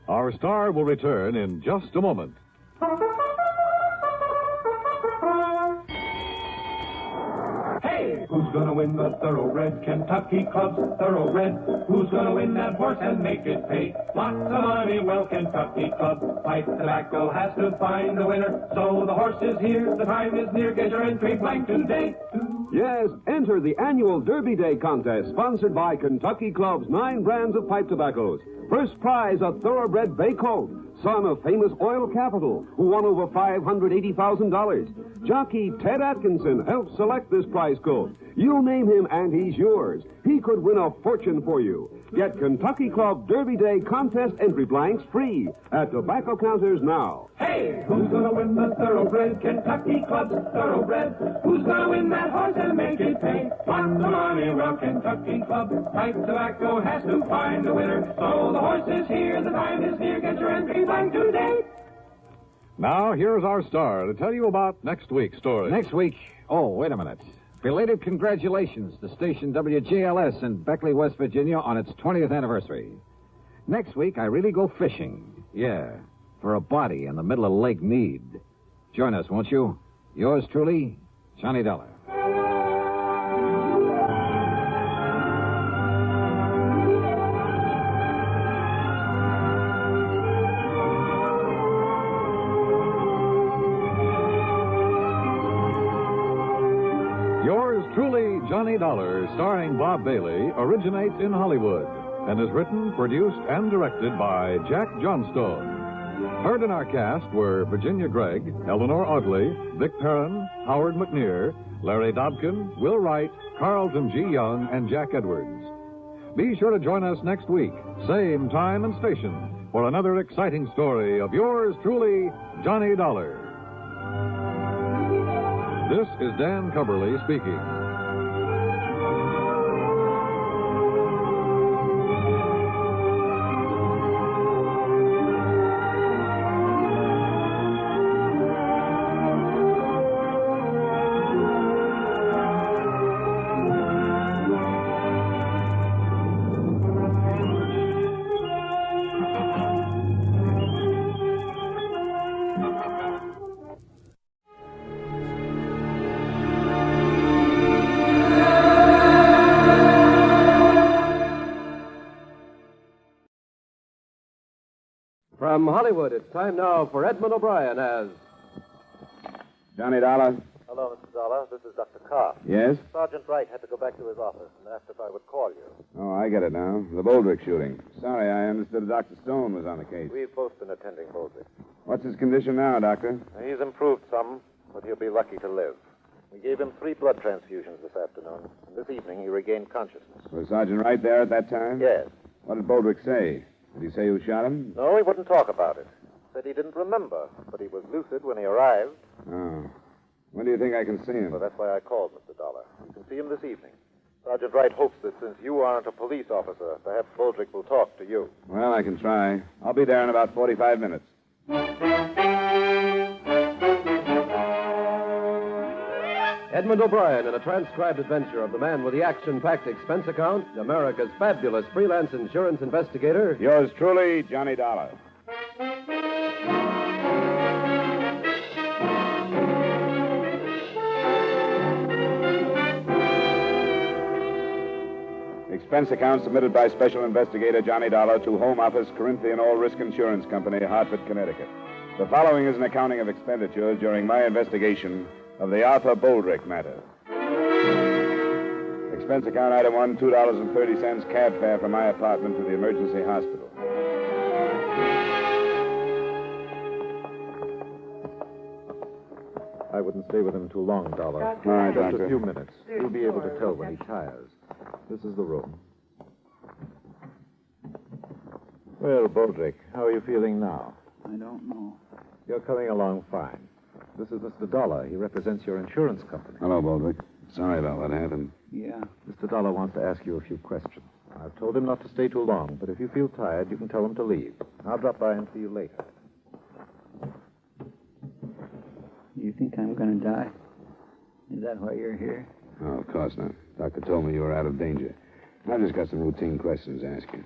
Our star will return in just a moment. Hey, Hey, who's gonna win the Thoroughbred Kentucky Club's Thoroughbred? Who's gonna win that horse and make it pay? Lots of money, well, Kentucky Club. Pipe Tobacco has to find the winner. So the horse is here, the time is near. Get your entry blank today. Yes, enter the annual Derby Day contest sponsored by Kentucky Club's 9 brands of pipe tobaccos. First prize, a Thoroughbred Bay Colt, son of famous oil capital, who won over $580,000. Jockey Ted Atkinson helped select this prize colt. You name him and he's yours. He could win a fortune for you. Get Kentucky Club Derby Day contest entry blanks free at tobacco counters now. Hey, who's gonna win the Thoroughbred Kentucky Club's Thoroughbred? Who's gonna win that horse and make it pay? Lots of money, well, Kentucky Club. Pipe Tobacco has to find a winner. So the horse is here, the time is near. Get your entry blank today. Now, here's our star to tell you about next week's story. Next week? Oh, wait a minute. Belated congratulations to station WJLS in Beckley, West Virginia on its 20th anniversary. Next week, I really go fishing. Yeah, for a body in the middle of Lake Mead. Join us, won't you? Yours truly, Johnny Dollar. Truly, Johnny Dollar, starring Bob Bailey, originates in Hollywood and is written, produced, and directed by Jack Johnstone. Heard in our cast were Virginia Gregg, Eleanor Audley, Vic Perrin, Howard McNear, Larry Dobkin, Will Wright, Carlton G. Young, and Jack Edwards. Be sure to join us next week, same time and station, for another exciting story of yours truly, Johnny Dollar. This is Dan Cubberly speaking. From Hollywood, it's time now for Edmund O'Brien as... Johnny Dollar? Hello, Mr. Dollar. This is Dr. Carr. Yes? Sergeant Wright had to go back to his office and asked if I would call you. Oh, I get it now. The Boldrick shooting. Sorry, I understood Dr. Stone was on the case. We've both been attending Boldrick. What's his condition now, Doctor? He's improved some, but he'll be lucky to live. We gave him 3 blood transfusions this afternoon, and this evening he regained consciousness. Was Sergeant Wright there at that time? Yes. What did Boldrick say? Did he say who shot him? No, he wouldn't talk about it. Said he didn't remember, but he was lucid when he arrived. Oh. When do you think I can see him? Well, that's why I called, Mr. Dollar. You can see him this evening. Sergeant Wright hopes that since you aren't a police officer, perhaps Boldrick will talk to you. Well, I can try. I'll be there in about 45 minutes. Edmund O'Brien in a transcribed adventure of the man with the action-packed expense account, America's fabulous freelance insurance investigator. Yours truly, Johnny Dollar. Expense account submitted by Special Investigator Johnny Dollar to Home Office, Corinthian All Risk Insurance Company, Hartford, Connecticut. The following is an accounting of expenditures during my investigation of the Arthur Boldrick matter. Expense account item 1, $2.30 cab fare from my apartment to the emergency hospital. I wouldn't stay with him too long, Dollar. All right, Just Doctor. a few minutes. You'll be able to tell when he tires. This is the room. Well, Boldrick, how are you feeling now? I don't know. You're coming along fine. This is Mr. Dollar. He represents your insurance company. Hello, Boldrick. Sorry about what happened. Yeah. Mr. Dollar wants to ask you a few questions. I've told him not to stay too long, but if you feel tired, you can tell him to leave. I'll drop by and see you later. You think I'm going to die? Is that why you're here? Oh, of course not. Doctor told me you were out of danger. I've just got some routine questions to ask you.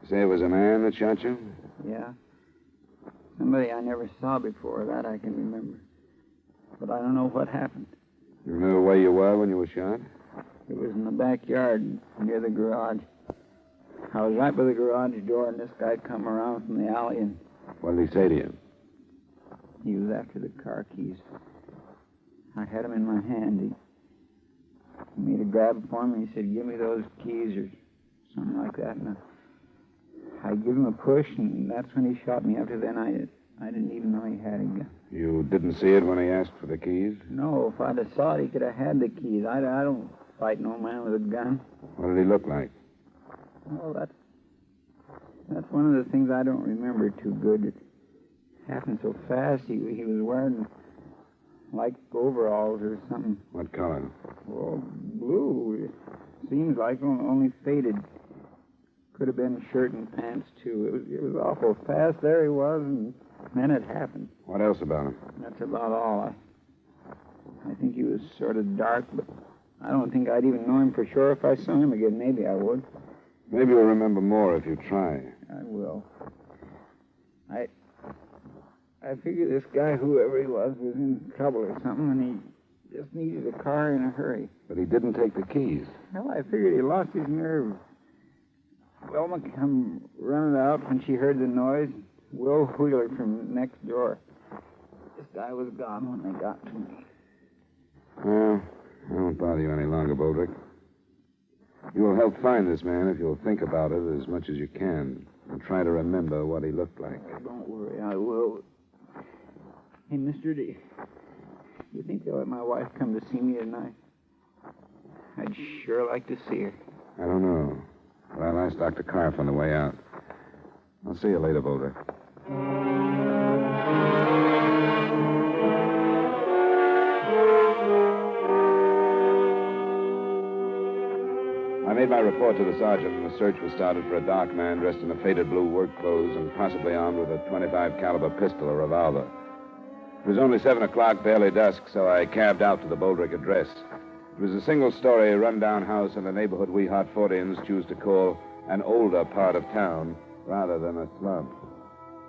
You say it was a man that shot you? Yeah. Somebody I never saw before, that I can remember. But I don't know what happened. You remember where you were when you were shot? It was in the backyard near the garage. I was right by the garage door, and this guy come around from the alley, and What did he say to you? he was after the car keys. I had them in my hand. He made a grab for me. He said, "Give me those keys," or something like that. And I give him a push, and that's when he shot me. After then, I didn't even know he had a gun. You didn't see it when he asked for the keys? No, if I'd have saw it, he could have had the keys. I don't fight no man with a gun. What did he look like? Oh, that's one of the things I don't remember too good. It happened so fast. He was wearing like overalls or something. What color? Oh, blue. It seems like only faded. Could have been shirt and pants too. It was awful fast. There he was, and then it happened. What else about him? That's about all. I think he was sort of dark, but I don't think I'd even know him for sure if I saw him again. Maybe I would. Maybe you'll remember more if you try. I will. I figure this guy, whoever he was in trouble or something, and he just needed a car in a hurry. But he didn't take the keys. Well, I figured he lost his nerve. Wilma come running out when she heard the noise. Will Wheeler from next door. This guy was gone when they got to me. Well, I won't bother you any longer, Boldrick. You will help find this man if you'll think about it as much as you can and try to remember what he looked like. Oh, don't worry, I will. Hey, mister, do you think they'll let my wife come to see me tonight? I'd sure like to see her. I don't know. But I'll ask Dr. Carf on the way out. I'll see you later, Boulder. I made my report to the sergeant, and the search was started for a dark man dressed in a faded blue work clothes and possibly armed with a .25 caliber pistol or revolver. It was only 7 o'clock, barely dusk, so I cabbed out to the Boldrick address. It was a single-story, run-down house in a neighborhood we Hartfordians choose to call an older part of town rather than a slum.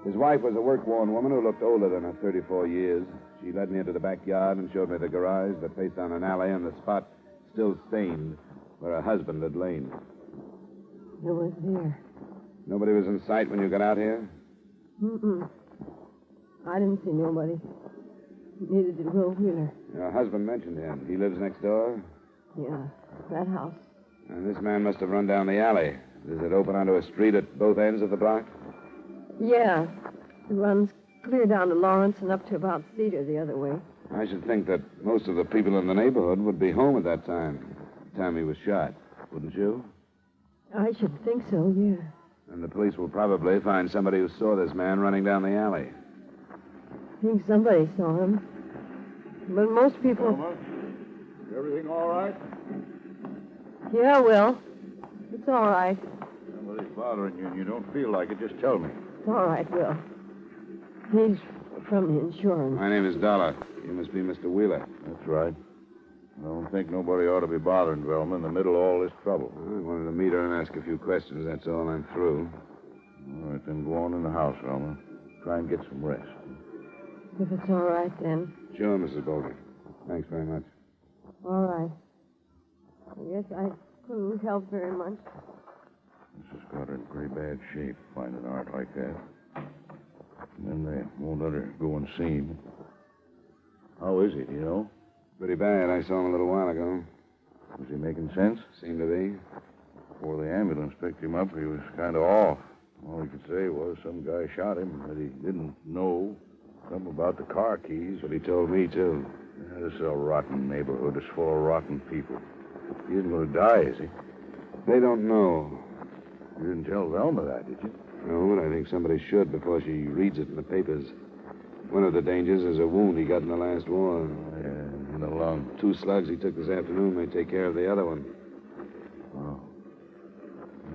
His wife was a work-worn woman who looked older than her 34 years. She led me into the backyard and showed me the garage that faced on an alley and the spot still stained where her husband had lain. Who was there? Nobody was in sight when you got out here? Mm-mm. I didn't see nobody. Neither did Will Wheeler. Your husband mentioned him. He lives next door? Yeah, that house. And this man must have run down the alley. Does it open onto a street at both ends of the block? Yeah. It runs clear down to Lawrence and up to about Cedar the other way. I should think that most of the people in the neighborhood would be home at that time. The time he was shot. Wouldn't you? I should think so, yeah. And the police will probably find somebody who saw this man running down the alley. I think somebody saw him. But most people... Wilma, is everything all right? Yeah, Will. It's all right. Somebody's bothering you and you don't feel like it, just tell me. It's all right, Will. He's from the insurance. My name is Dolar. You must be Mr. Wheeler. That's right. I don't think nobody ought to be bothering Velma in the middle of all this trouble. I wanted to meet her and ask a few questions, that's all. I'm through. All right, then go on in the house, Velma. Try and get some rest. If it's all right, then. Sure, Mrs. Boulder. Thanks very much. All right. I guess I couldn't help very much. This has got her in pretty bad shape, finding art like that. And then they won't let her go unseen. How is he, do you know? Pretty bad. I saw him a little while ago. Was he making sense? Seemed to be. Before the ambulance picked him up, he was kind of off. All he could say was some guy shot him, that he didn't know. Something about the car keys. But he told me, too. Yeah, this is a rotten neighborhood. It's full of rotten people. He isn't going to die, is he? They don't know. You didn't tell Velma that, did you? No, but I think somebody should before she reads it in the papers. One of the dangers is a wound he got in the last war. Yeah, in the lung. 2 slugs he took this afternoon may take care of the other one. Oh.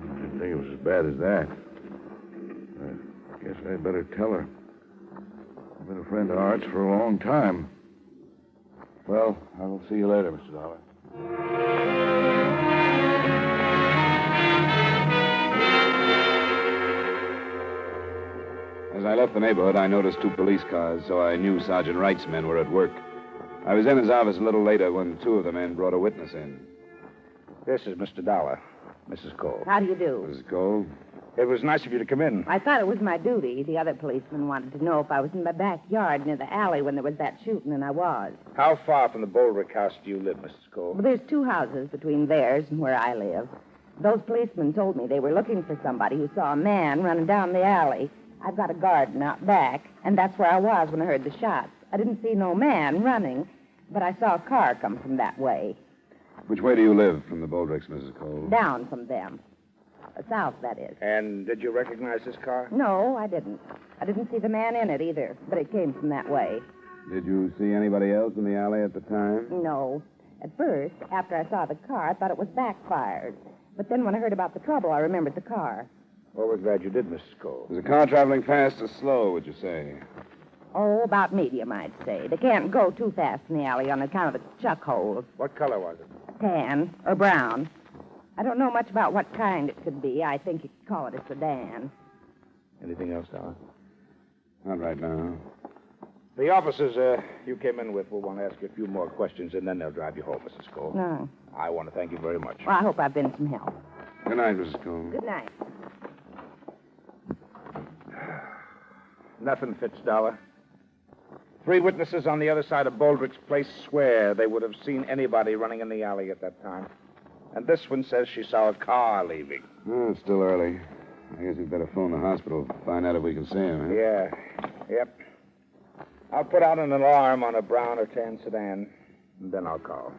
I didn't think it was as bad as that. I guess I'd better tell her. I've been a friend of Art's for a long time. Well, I'll see you later, Mr. Dollar. As I left the neighborhood, I noticed 2 police cars, so I knew Sergeant Wright's men were at work. I was in his office a little later when two of the men brought a witness in. This is Mr. Dollar, Mrs. Cole. How do you do? Mrs. Cole? It was nice of you to come in. I thought it was my duty. The other policeman wanted to know if I was in my backyard near the alley when there was that shooting, and I was. How far from the Boldrick house do you live, Mrs. Cole? Well, there's 2 houses between theirs and where I live. Those policemen told me they were looking for somebody who saw a man running down the alley. I've got a garden out back, and that's where I was when I heard the shots. I didn't see no man running, but I saw a car come from that way. Which way do you live from the Boldricks, Mrs. Cole? Down from them. South, that is. And did you recognize this car? No, I didn't. I didn't see the man in it either, but it came from that way. Did you see anybody else in the alley at the time? No. At first, after I saw the car, I thought it was backfired. But then when I heard about the trouble, I remembered the car. Well, we're glad you did, Mrs. Cole. Was the car traveling fast or slow, would you say? Oh, about medium, I'd say. They can't go too fast in the alley on account of the chuck holes. What color was it? Tan or brown. I don't know much about what kind it could be. I think you could call it a sedan. Anything else, Dollar? Not right now. The officers you came in with will want to ask you a few more questions, and then they'll drive you home, Mrs. Cole. No. I want to thank you very much. Well, I hope I've been some help. Good night, Mrs. Cole. Good night. Nothing fits, Dollar. 3 witnesses on the other side of Boldrick's place swear they would have seen anybody running in the alley at that time. And this one says she saw a car leaving. Oh, it's still early. I guess we'd better phone the hospital, find out if we can see him, huh? Yeah. Yep. I'll put out an alarm on a brown or tan sedan, and then I'll call.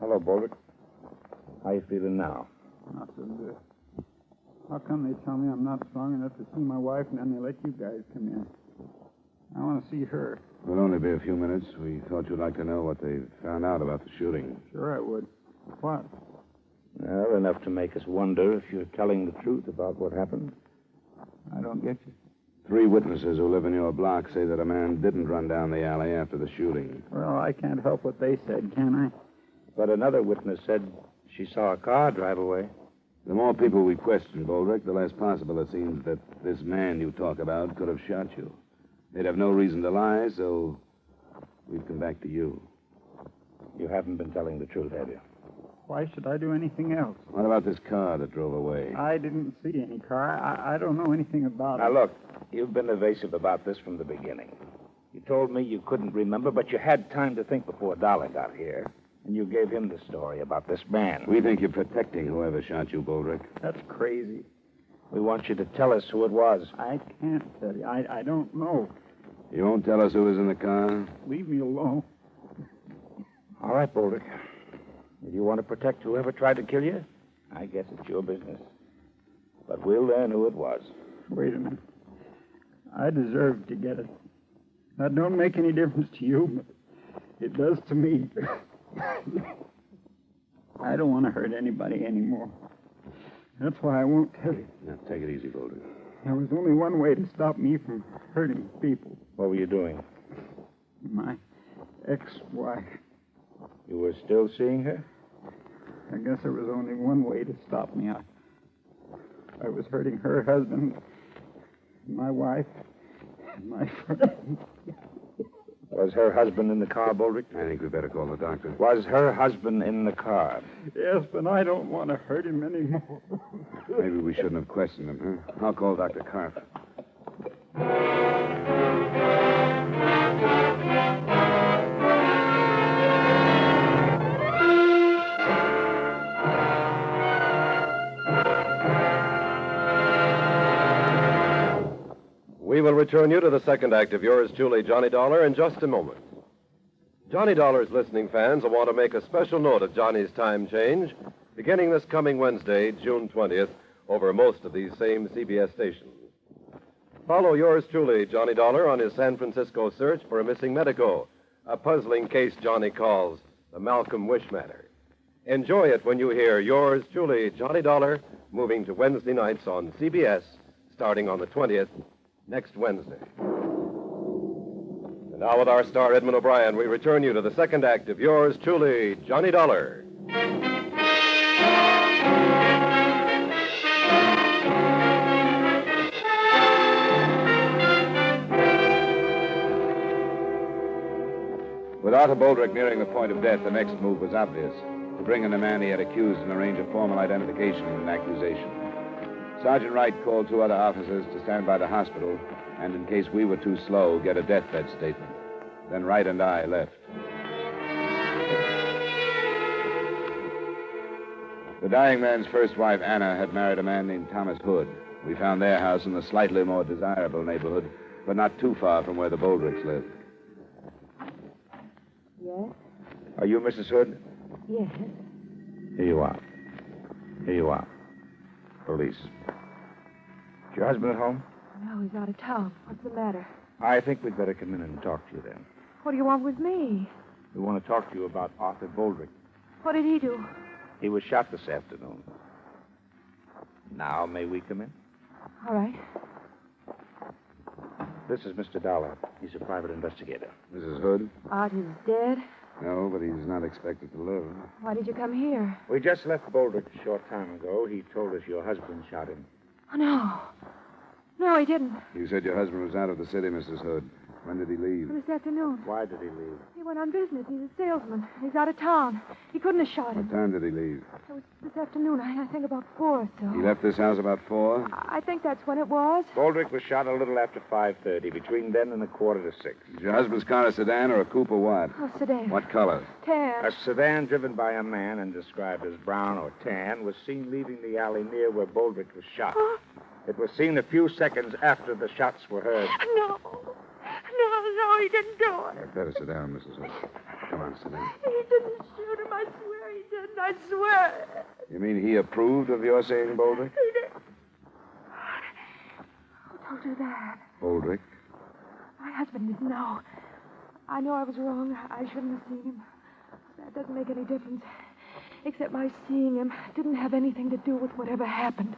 Hello, Boldrick. How you feeling now? Not so good. How come they tell me I'm not strong enough to see my wife, and then they let you guys come in? I want to see her. It'll only be a few minutes. We thought you'd like to know what they found out about the shooting. Sure I would. What? Well, enough to make us wonder if you're telling the truth about what happened. I don't get you. 3 witnesses who live in your block say that a man didn't run down the alley after the shooting. Well, I can't help what they said, can I? But another witness said she saw a car drive away. The more people we question, Boldrick, the less possible it seems that this man you talk about could have shot you. They'd have no reason to lie, so we've come back to you. You haven't been telling the truth, have you? Why should I do anything else? What about this car that drove away? I didn't see any car. I don't know anything about it. Now, look, you've been evasive about this from the beginning. You told me you couldn't remember, but you had time to think before Dollar got here. And you gave him the story about this man. We think you're protecting whoever shot you, Boldrick. That's crazy. We want you to tell us who it was. I can't tell you. I don't know. You won't tell us who was in the car? Leave me alone. All right, Boldrick. If you want to protect whoever tried to kill you, I guess it's your business. But we'll learn who it was. Wait a minute. I deserve to get it. That don't make any difference to you, but it does to me. I don't want to hurt anybody anymore. That's why I won't tell you. Now, take it easy, Boldrick. There was only one way to stop me from hurting people. What were you doing? My ex-wife. You were still seeing her? I guess there was only one way to stop me. I was hurting her husband, my wife, and my friend. Was her husband in the car, Boldrick? I think we better call the doctor. Was her husband in the car? Yes, but I don't want to hurt him anymore. Maybe we shouldn't have questioned him, huh? I'll call Dr. Karp. We will return you to the second act of yours truly, Johnny Dollar, in just a moment. Johnny Dollar's listening fans will want to make a special note of Johnny's time change, beginning this coming Wednesday, June 20th, over most of these same CBS stations. Follow yours truly, Johnny Dollar, on his San Francisco search for a missing medico, a puzzling case Johnny calls the Malcolm Wish matter. Enjoy it when you hear yours truly, Johnny Dollar, moving to Wednesday nights on CBS, starting on the 20th, next Wednesday. And now with our star, Edmund O'Brien, we return you to the second act of yours truly, Johnny Dollar, With Otto Boldrick nearing the point of death, the next move was obvious. To bring in the man he had accused and arrange a formal identification and an accusation. Sergeant Wright called 2 other officers to stand by the hospital and, in case we were too slow, get a deathbed statement. Then Wright and I left. The dying man's first wife, Anna, had married a man named Thomas Hood. We found their house in the slightly more desirable neighborhood, but not too far from where the Boldricks lived. Yes? Are you Mrs. Hood? Yes. Here you are. Here you are. Police. Is your husband at home? No, he's out of town. What's the matter? I think we'd better come in and talk to you then. What do you want with me? We want to talk to you about Arthur Boldrick. What did he do? He was shot this afternoon. Now, may we come in? All right. This is Mr. Dolar. He's a private investigator. Mrs. Hood? Art is dead? No, but he's not expected to live. Why did you come here? We just left Boldrick a short time ago. He told us your husband shot him. Oh, no. No, he didn't. You said your husband was out of the city, Mrs. Hood. When did he leave? This afternoon. Why did he leave? He went on business. He's a salesman. He's out of town. He couldn't have shot him. What time did he leave? It was this afternoon. I think about 4 or so. He left this house about 4? I think that's when it was. Boldrick was shot a little after 5:30, between then and 5:45. Is your husband's car a sedan or a coupe or what? Oh, sedan. What color? Tan. A sedan driven by a man and described as brown or tan was seen leaving the alley near where Boldrick was shot. It was seen a few seconds after the shots were heard. No. No, he didn't do it. You'd better sit down, Mrs. Hood. Come on, sit down. He didn't shoot him. I swear he didn't. I swear. You mean he approved of your saying Boldrick? He did. Oh, don't do that. Boldrick? My husband didn't know. I know I was wrong. I shouldn't have seen him. That doesn't make any difference. Except my seeing him didn't have anything to do with whatever happened.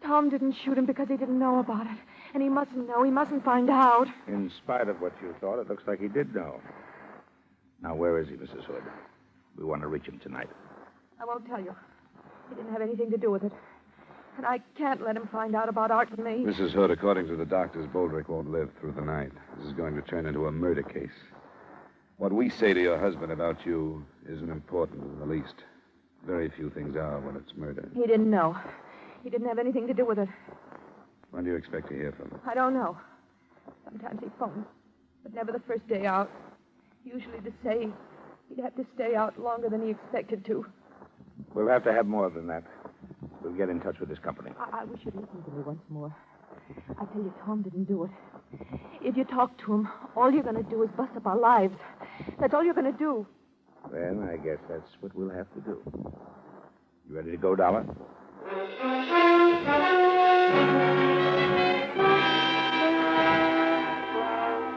Tom didn't shoot him because he didn't know about it. And he mustn't know. He mustn't find out. In spite of what you thought, it looks like he did know. Now, where is he, Mrs. Hood? We want to reach him tonight. I won't tell you. He didn't have anything to do with it. And I can't let him find out about Art and me. Mrs. Hood, according to the doctors, Boldrick won't live through the night. This is going to turn into a murder case. What we say to your husband about you isn't important in the least. Very few things are when it's murder. He didn't know. He didn't have anything to do with it. When do you expect to hear from him? I don't know. Sometimes he phones, but never the first day out. Usually to say he'd have to stay out longer than he expected to. We'll have to have more than that. We'll get in touch with his company. I wish you'd listen to me once more. I tell you, Tom didn't do it. If you talk to him, all you're going to do is bust up our lives. That's all you're going to do. Then I guess that's what we'll have to do. You ready to go, Dolar? By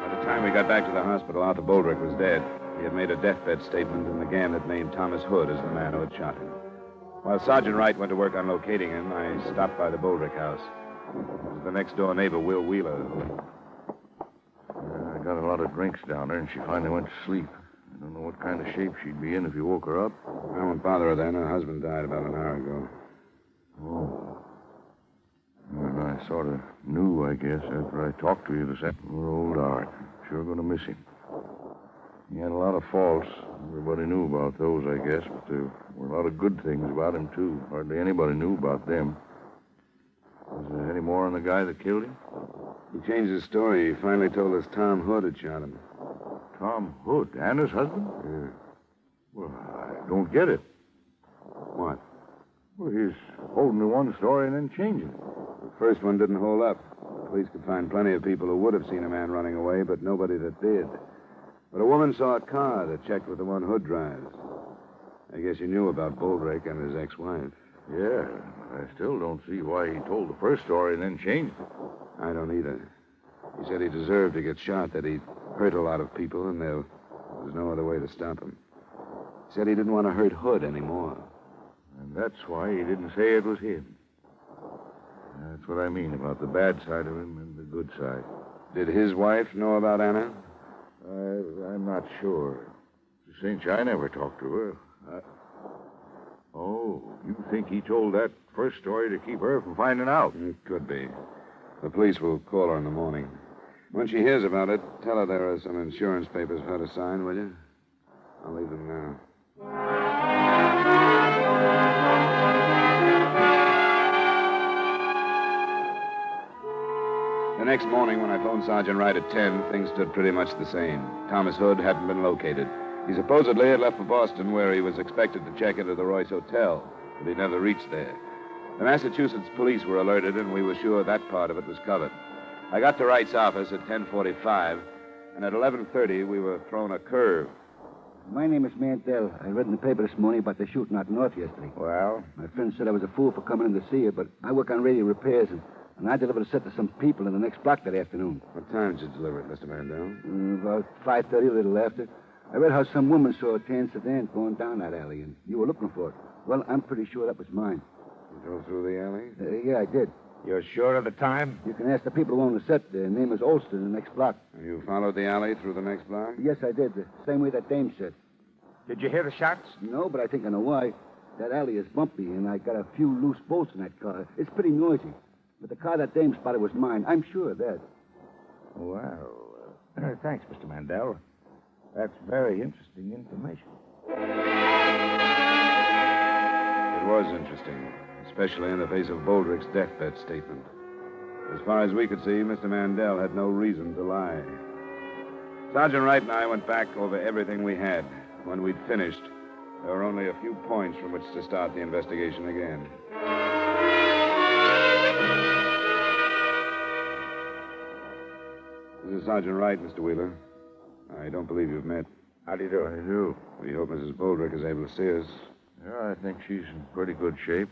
the time we got back to the hospital, Arthur Boldrick was dead. He had made a deathbed statement and again had named Thomas Hood as the man who had shot him. While Sergeant Wright went to work on locating him, I stopped by the Boldrick house. It was the next-door neighbor, Will Wheeler, who... I got a lot of drinks down there, and she finally went to sleep. I don't know what kind of shape she'd be in if you woke her up. I won't bother her then. Her husband died about an hour ago. Oh. Well, I sort of knew, I guess, after I talked to you this afternoon. Poor old Art. Sure going to miss him. He had a lot of faults. Everybody knew about those, I guess, but there were a lot of good things about him, too. Hardly anybody knew about them. Was there any more on the guy that killed him? He changed his story. He finally told us Tom Hood had shot him. Tom Hood? Anna's husband? Yeah. Well, I don't get it. What? Well, he's holding to one story and then changing it. The first one didn't hold up. The police could find plenty of people who would have seen a man running away, but nobody that did. But a woman saw a car that checked with the one Hood drives. I guess you knew about Boldrick and his ex-wife. Yeah, I still don't see why he told the first story and then changed it. I don't either. He said he deserved to get shot, that he'd hurt a lot of people, and there was no other way to stop him. He said he didn't want to hurt Hood anymore. And that's why he didn't say it was him. That's what I mean about the bad side of him and the good side. Did his wife know about Anna? I'm not sure. St. I never talked to her. Oh, you think he told that first story to keep her from finding out? It could be. The police will call her in the morning. When she hears about it, tell her there are some insurance papers for her to sign, will you? I'll leave them now. The next morning, when I phoned Sergeant Wright at 10, things stood pretty much the same. Thomas Hood hadn't been located. He supposedly had left for Boston, where he was expected to check into the Royce Hotel, but he never reached there. The Massachusetts police were alerted, and we were sure that part of it was covered. I got to Wright's office at 10:45, and at 11:30, we were thrown a curve. My name is Mandel. I read in the paper this morning about the shooting out north yesterday. Well? My friend said I was a fool for coming in to see you, but I work on radio repairs, and I delivered a set to some people in the next block that afternoon. What time did you deliver it, Mr. Mandel? About 5:30, a little after. I read how some woman saw a tan sedan going down that alley, and you were looking for it. Well, I'm pretty sure that was mine. You drove through the alley? Yeah, I did. You're sure of the time? You can ask the people who own the set. Their name is Olston in the next block. And you followed the alley through the next block? Yes, I did. The same way that dame said. Did you hear the shots? No, but I think I know why. That alley is bumpy, and I got a few loose bolts in that car. It's pretty noisy. But the car that dame spotted was mine. I'm sure of that. Well, thanks, Mr. Mandel. That's very interesting information. It was interesting, especially in the face of Boldrick's deathbed statement. As far as we could see, Mr. Mandel had no reason to lie. Sergeant Wright and I went back over everything we had. When we'd finished, there were only a few points from which to start the investigation again. This is Sergeant Wright, Mr. Wheeler. I don't believe you've met. How do you do? I do. We hope Mrs. Boldrick is able to see us. Yeah, I think she's in pretty good shape.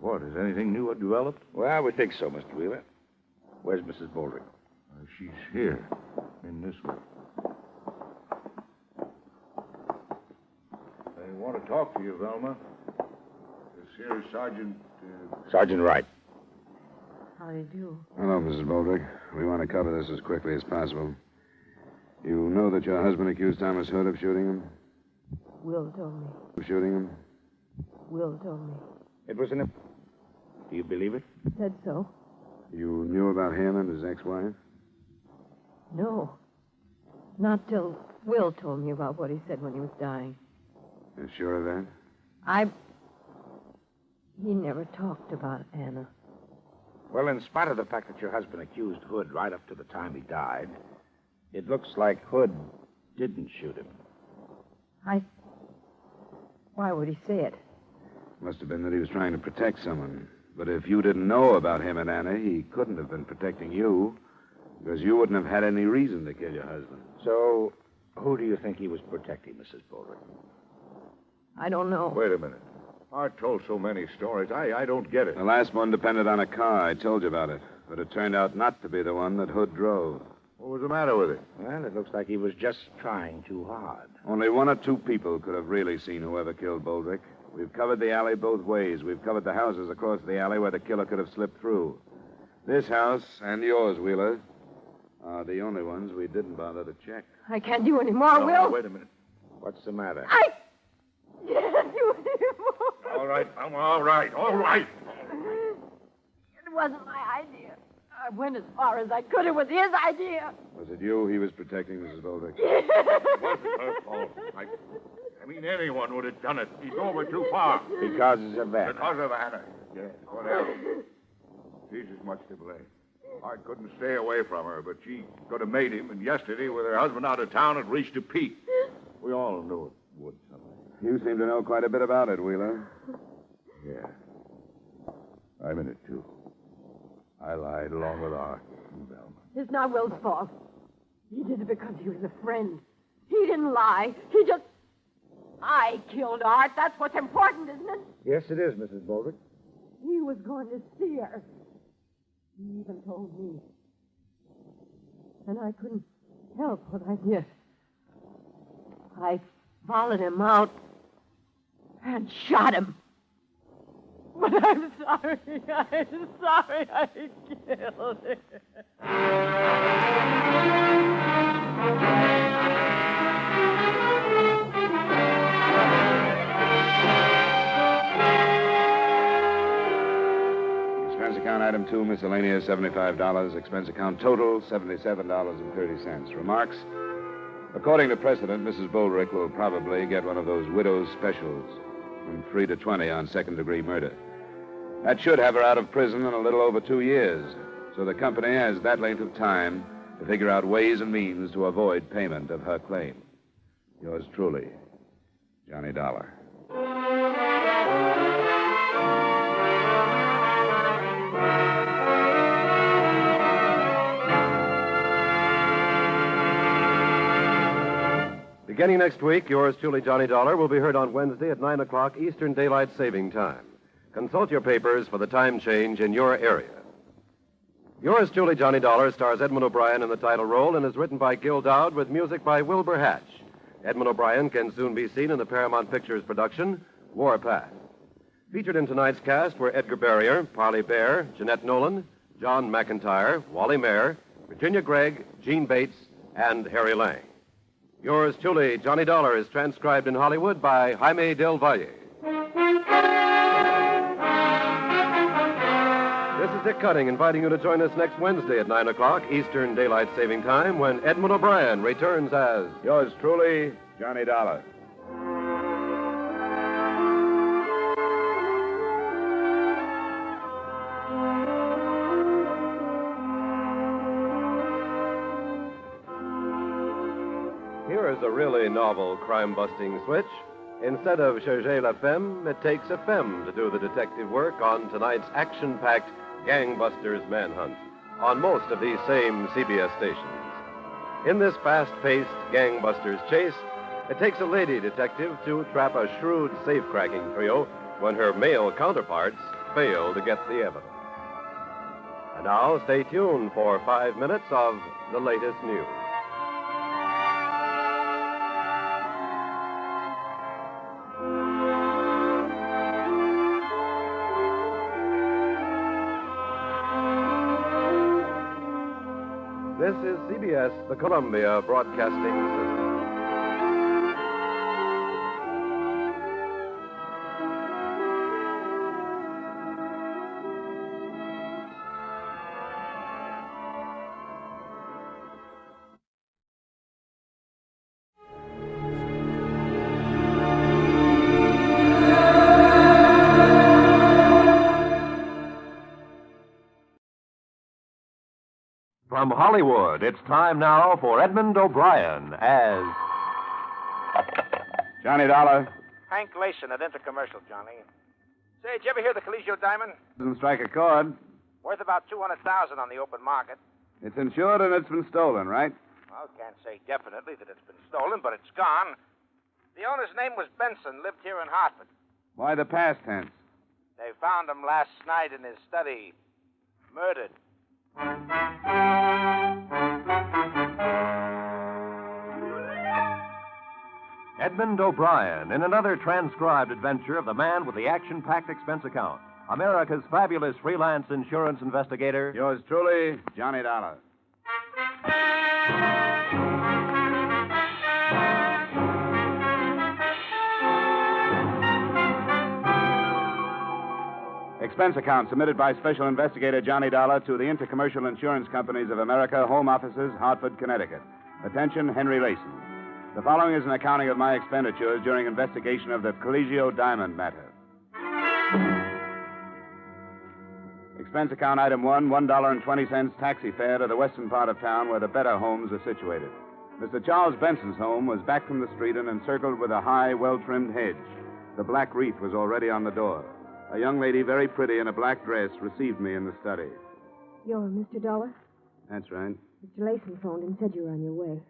What, has anything new developed? Well, we think so, Mr. Wheeler. Where's Mrs. Boldrick? She's here, in this room. I want to talk to you, Velma. This here is Sergeant... Sergeant Wright. How do you do? Hello, Mrs. Boldrick. We want to cover this as quickly as possible. You know that your husband accused Thomas Hood of shooting him? Will told me. Of shooting him? Will told me. It was an... Do you believe it? Said so. You knew about him and his ex-wife? No. Not till Will told me about what he said when he was dying. You're sure of that? He never talked about Anna. Well, in spite of the fact that your husband accused Hood right up to the time he died, it looks like Hood didn't shoot him. Why would he say it? Must have been that he was trying to protect someone. But if you didn't know about him and Anna, he couldn't have been protecting you, because you wouldn't have had any reason to kill your husband. So, who do you think he was protecting, Mrs. Boldrick? I don't know. Wait a minute. Art told so many stories. I don't get it. The last one depended on a car. I told you about it. But it turned out not to be the one that Hood drove. What was the matter with it? Well, it looks like he was just trying too hard. Only one or two people could have really seen whoever killed Boldrick. We've covered the alley both ways. We've covered the houses across the alley where the killer could have slipped through. This house and yours, Wheeler, are the only ones we didn't bother to check. I can't do any more, Will. Wait a minute. What's the matter? I can't do any more. All right, I'm all right. All right. It wasn't my idea. I went as far as I could. It was his idea. Was it you he was protecting, Mrs. Boldrick? It wasn't her fault. I mean, anyone would have done it. He's over too far. Because of Anna. Because of Anna. Yes, whatever. She's as much to blame. Art couldn't stay away from her, but she could have made him, and yesterday, with her husband out of town, it reached a peak. We all knew it would someday. You seem to know quite a bit about it, Wheeler. Yeah. I'm in it, too. I lied along with Art and Velma. It's not Will's fault. He did it because he was a friend. He didn't lie. He just... I killed Art. That's what's important, isn't it? Yes, it is, Mrs. Boldrick. He was going to see her. He even told me. And I couldn't help what I did. I followed him out and shot him. But I'm sorry. I'm sorry I killed him. account item 2, miscellaneous, $75. Expense account total, $77.30. Remarks? According to precedent, Mrs. Boldrick will probably get one of those widow's specials from 3 to 20 on second-degree murder. That should have her out of prison in a little over 2 years. So the company has that length of time to figure out ways and means to avoid payment of her claim. Yours truly, Johnny Dollar. Beginning next week, yours truly, Johnny Dollar, will be heard on Wednesday at 9 o'clock Eastern Daylight Saving Time. Consult your papers for the time change in your area. Yours truly, Johnny Dollar, stars Edmund O'Brien in the title role and is written by Gil Dowd with music by Wilbur Hatch. Edmund O'Brien can soon be seen in the Paramount Pictures production, Warpath. Featured in tonight's cast were Edgar Barrier, Parley Bear, Jeanette Nolan, John McIntyre, Wally Mayer, Virginia Gregg, Gene Bates, and Harry Lang. Yours truly, Johnny Dollar, is transcribed in Hollywood by Jaime Del Valle. This is Dick Cutting inviting you to join us next Wednesday at 9 o'clock Eastern Daylight Saving Time when Edmund O'Brien returns as Yours truly, Johnny Dollar. Here is a really novel crime-busting switch. Instead of chercher la femme, it takes a femme to do the detective work on tonight's action-packed Gangbusters Manhunt on most of these same CBS stations. In this fast-paced gangbusters chase, it takes a lady detective to trap a shrewd safe-cracking trio when her male counterparts fail to get the evidence. And now, stay tuned for 5 minutes of the latest news. This is CBS, the Columbia Broadcasting System. From Hollywood, it's time now for Edmund O'Brien as Johnny Dollar. Hank Layson at Intercommercial, Johnny. Say, did you ever hear the Caligio diamond? Doesn't strike a chord. Worth about $200,000 on the open market. It's insured and it's been stolen, right? Well, can't say definitely that it's been stolen, but it's gone. The owner's name was Benson, lived here in Hartford. Why the past tense? They found him last night in his study, murdered. Edmund O'Brien in another transcribed adventure of the man with the action-packed expense account. America's fabulous freelance insurance investigator. Yours truly, Johnny Dollar. Expense account submitted by Special Investigator Johnny Dollar to the Intercommercial Insurance Companies of America, Home Offices, Hartford, Connecticut. Attention, Henry Layson. The following is an accounting of my expenditures during investigation of the Caligio diamond matter. Expense account item 1, $1.20 taxi fare to the western part of town where the better homes are situated. Mr. Charles Benson's home was back from the street and encircled with a high, well-trimmed hedge. The black wreath was already on the door. A young lady, very pretty, in a black dress, received me in the study. You're Mr. Dolar? That's right. Mr. Layson phoned and said you were on your way.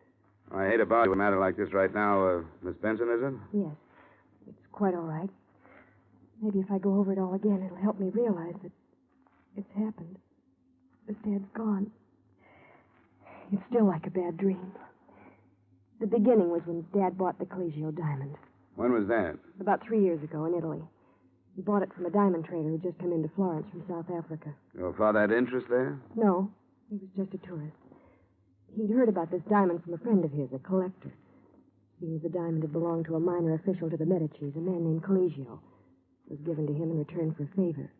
I hate about a matter like this right now. Miss Benson, is it? Yes. It's quite all right. Maybe if I go over it all again, it'll help me realize that it's happened. That Dad's gone. It's still like a bad dream. The beginning was when Dad bought the Caligio diamond. When was that? About 3 years ago in Italy. He bought it from a diamond trader who'd just come into Florence from South Africa. Your father had interest there? No, he was just a tourist. He'd heard about this diamond from a friend of his, a collector. Seems the diamond had belonged to a minor official to the Medicis, a man named Caligio. It was given to him in return for a favor.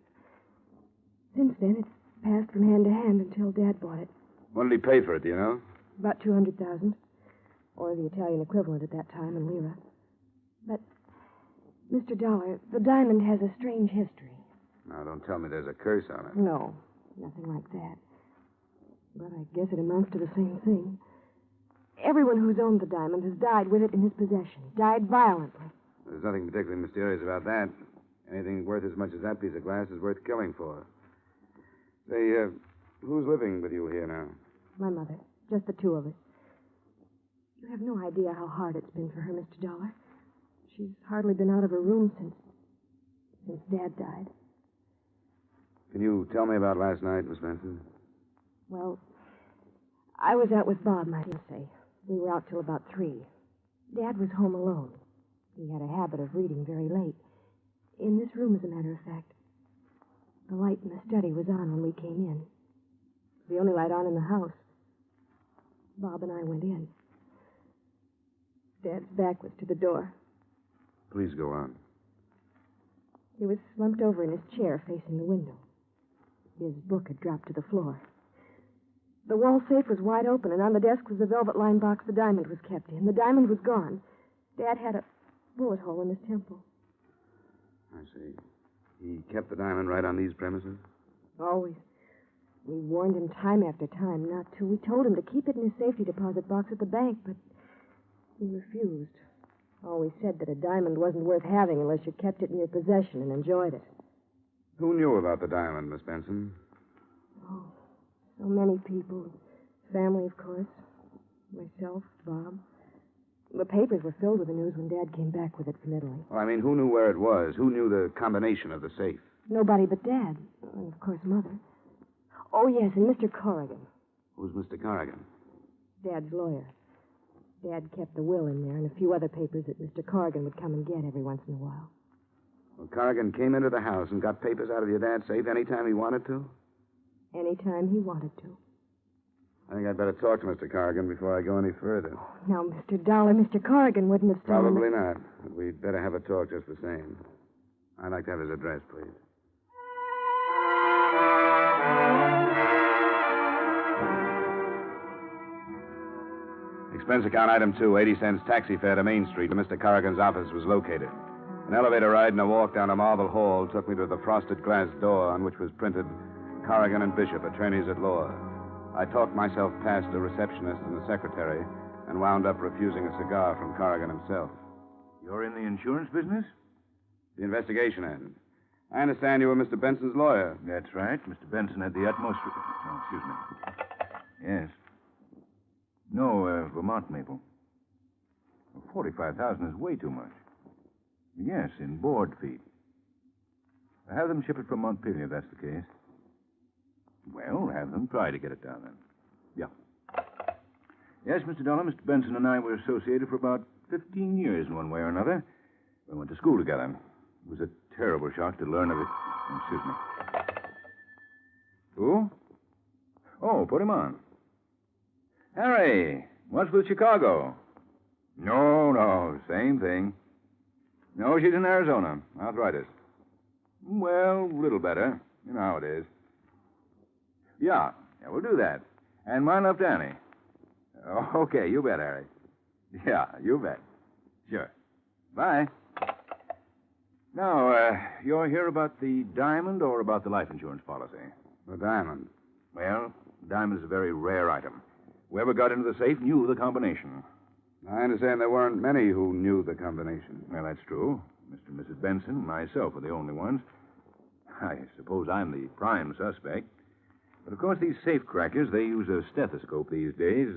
Since then, it's passed from hand to hand until Dad bought it. What did he pay for it, do you know? About 200,000, or the Italian equivalent at that time in lira. But, Mr. Dollar, the diamond has a strange history. Now, don't tell me there's a curse on it. No, nothing like that. But I guess it amounts to the same thing. Everyone who's owned the diamond has died with it in his possession, died violently. There's nothing particularly mysterious about that. Anything worth as much as that piece of glass is worth killing for. Say, who's living with you here now? My mother. Just the two of us. You have no idea how hard it's been for her, Mr. Dollar. She's hardly been out of her room since Dad died. Can you tell me about last night, Miss Benson? Well, I was out with Bob, might I say. We were out till about 3. Dad was home alone. He had a habit of reading very late. In this room, as a matter of fact. The light in the study was on when we came in. The only light on in the house. Bob and I went in. Dad's back was to the door. Please go on. He was slumped over in his chair facing the window. His book had dropped to the floor. The wall safe was wide open, and on the desk was the velvet-lined box the diamond was kept in. The diamond was gone. Dad had a bullet hole in his temple. I see. He kept the diamond right on these premises? Always. We warned him time after time not to. We told him to keep it in his safety deposit box at the bank, but he refused. Always said that a diamond wasn't worth having unless you kept it in your possession and enjoyed it. Who knew about the diamond, Miss Benson? Oh, so many people. Family, of course. Myself, Bob. The papers were filled with the news when Dad came back with it from Italy. Well, I mean, who knew where it was? Who knew the combination of the safe? Nobody but Dad. And, of course, Mother. Oh, yes, and Mr. Corrigan. Who's Mr. Corrigan? Dad's lawyer. Dad kept the will in there and a few other papers that Mr. Corrigan would come and get every once in a while. Well, Corrigan came into the house and got papers out of your dad's safe any time he wanted to? Anytime he wanted to. I think I'd better talk to Mr. Corrigan before I go any further. Now, Mr. Dollar, Mr. Corrigan wouldn't have stolen Probably not. But we'd better have a talk just the same. I'd like to have his address, please. Expense account item 2, 80 cents taxi fare to Main Street where Mr. Corrigan's office was located. An elevator ride and a walk down a marble hall took me to the frosted glass door on which was printed Corrigan and Bishop, attorneys at law. I talked myself past a receptionist and the secretary and wound up refusing a cigar from Corrigan himself. You're in the insurance business? The investigation end. I understand you were Mr. Benson's lawyer. That's right. Mr. Benson had the utmost... Oh, excuse me. Yes. No, Vermont maple. 45,000 is way too much. Yes, in board feet. Have them ship it from Montpelier, if that's the case. Well, have them try to get it down then. Yeah. Yes, Mr. Dollar, Mr. Benson and I were associated for about 15 years in one way or another. We went to school together. It was a terrible shock to learn of it. Oh, excuse me. Who? Oh, put him on. Harry, what's with Chicago? No, same thing. No, she's in Arizona. Arthritis. Well, a little better. You know how it is. Yeah, we'll do that. And my love to Annie. Okay, you bet, Harry. Yeah, you bet. Sure. Bye. Now, you're here about the diamond or about the life insurance policy? The diamond. Well, the diamond is a very rare item. Whoever got into the safe knew the combination. I understand there weren't many who knew the combination. Well, that's true. Mr. and Mrs. Benson and myself are the only ones. I suppose I'm the prime suspect. But, of course, these safe crackers, they use a stethoscope these days.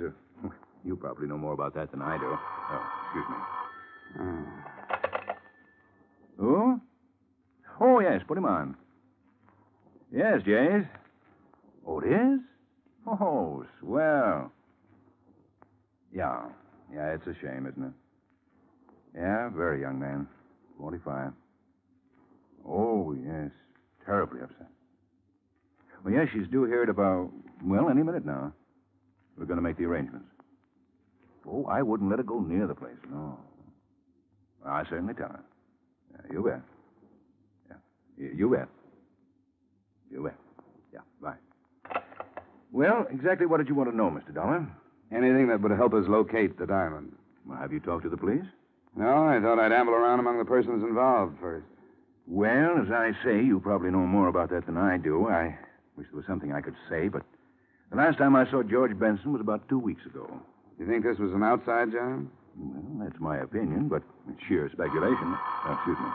You probably know more about that than I do. Oh, excuse me. Who? Oh, yes, put him on. Yes, Jays. Oh, it is? Oh, swell. Yeah, it's a shame, isn't it? Yeah, very young man. 45. Oh, yes. Terribly upset. Well, yes, she's due here at about, any minute now. We're going to make the arrangements. Oh, I wouldn't let her go near the place, no. Well, I certainly tell her. Yeah, you bet. Yeah, you bet. You bet. Well, exactly what did you want to know, Mr. Dollar? Anything that would help us locate the diamond. Well, have you talked to the police? No, I thought I'd amble around among the persons involved first. Well, as I say, you probably know more about that than I do. I wish there was something I could say, but the last time I saw George Benson was about 2 weeks ago. You think this was an outside job? Well, that's my opinion, but it's sheer speculation. Oh, excuse me.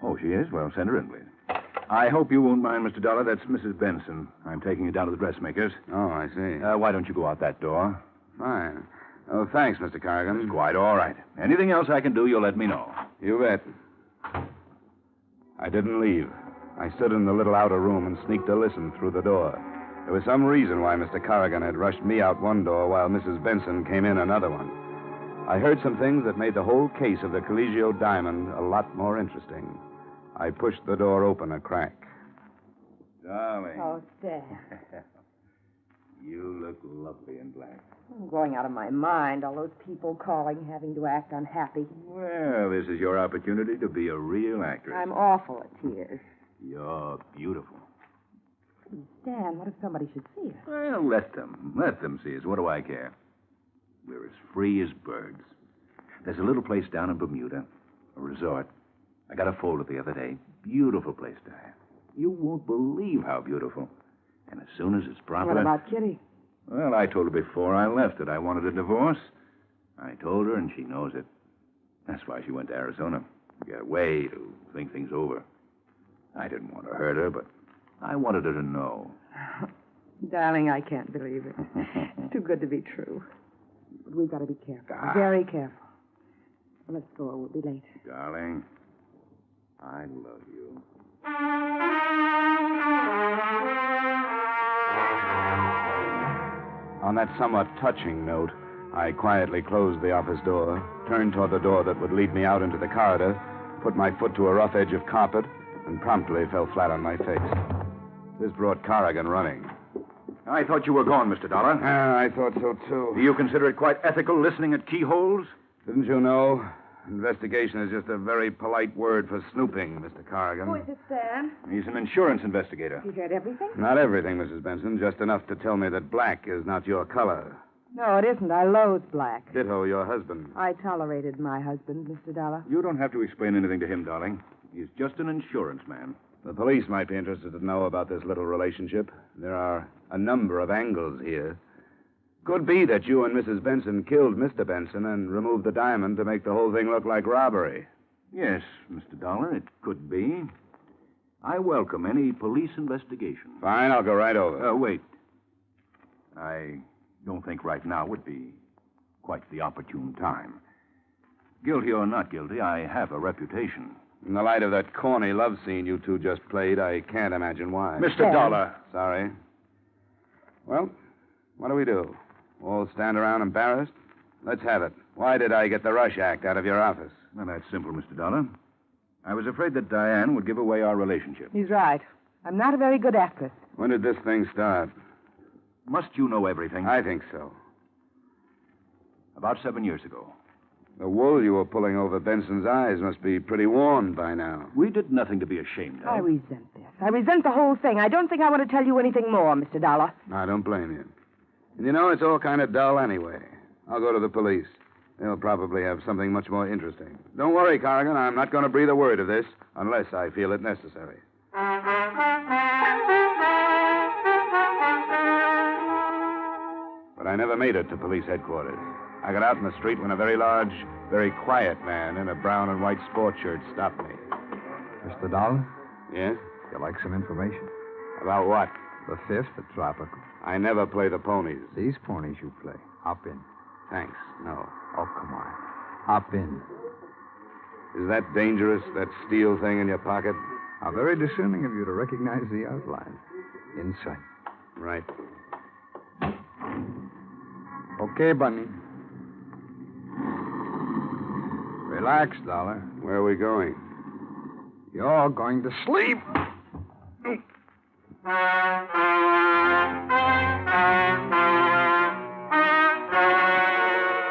Oh, she is? Well, send her in, please. I hope you won't mind, Mr. Dollar. That's Mrs. Benson. I'm taking you down to the dressmaker's. Oh, I see. Why don't you go out that door? Fine. Oh, thanks, Mr. Corrigan. It's quite all right. Anything else I can do, you'll let me know. You bet. I didn't leave. I stood in the little outer room and sneaked a listen through the door. There was some reason why Mr. Corrigan had rushed me out one door while Mrs. Benson came in another one. I heard some things that made the whole case of the Caligio diamond a lot more interesting. I pushed the door open a crack. Darling. Oh, Stan. You look lovely in black. I'm going out of my mind. All those people calling, having to act unhappy. Well, this is your opportunity to be a real actress. I'm awful at tears. You're beautiful. Stan, what if somebody should see us? Well, let them see us. What do I care? We're as free as birds. There's a little place down in Bermuda, a resort. I got a folder the other day. Beautiful place to have. You won't believe how beautiful. And as soon as it's proper... What about Kitty? Well, I told her before I left that I wanted a divorce. I told her, and she knows it. That's why she went to Arizona. To get away, to think things over. I didn't want to hurt her, but I wanted her to know. Darling, I can't believe it. It's too good to be true. But we've got to be careful. Very careful. Well, let's go. We'll be late. Darling, I love you. On that somewhat touching note, I quietly closed the office door, turned toward the door that would lead me out into the corridor, put my foot to a rough edge of carpet, and promptly fell flat on my face. This brought Corrigan running. I thought you were gone, Mr. Dollar. I thought so, too. Do you consider it quite ethical listening at keyholes? Didn't you know? Investigation is just a very polite word for snooping, Mr. Corrigan. Who is it, Stan? He's an insurance investigator. You heard everything? Not everything, Mrs. Benson. Just enough to tell me that black is not your color. No, it isn't. I loathe black. Ditto your husband. I tolerated my husband, Mr. Dollar. You don't have to explain anything to him, darling. He's just an insurance man. The police might be interested to know about this little relationship. There are a number of angles here. Could be that you and Mrs. Benson killed Mr. Benson and removed the diamond to make the whole thing look like robbery. Yes, Mr. Dollar, it could be. I welcome any police investigation. Fine, I'll go right over. Wait. I don't think right now would be quite the opportune time. Guilty or not guilty, I have a reputation. In the light of that corny love scene you two just played, I can't imagine why. Mr. Dollar. Sorry. Well, what do we do? All stand around embarrassed? Let's have it. Why did I get the Rush Act out of your office? Well, that's simple, Mr. Dollar. I was afraid that Diane would give away our relationship. He's right. I'm not a very good actress. When did this thing start? Must you know everything? I think so. About 7 years ago. The wool you were pulling over Benson's eyes must be pretty worn by now. We did nothing to be ashamed of. I resent this. I resent the whole thing. I don't think I want to tell you anything more, Mr. Dollar. I don't blame you. And you know, it's all kind of dull anyway. I'll go to the police. They'll probably have something much more interesting. Don't worry, Corrigan. I'm not going to breathe a word of this unless I feel it necessary. But I never made it to police headquarters. I got out in the street when a very large, very quiet man in a brown and white sport shirt stopped me. Mr. Dollar? Yes? You like some information? About what? The fifth at Tropical. I never play the ponies. These ponies you play. Hop in. Thanks. No. Oh, come on. Hop in. Is that dangerous, that steel thing in your pocket? How very discerning of you to recognize the outline. Inside. Right. Okay, Bunny. Relax, Dollar. Where are we going? You're going to sleep.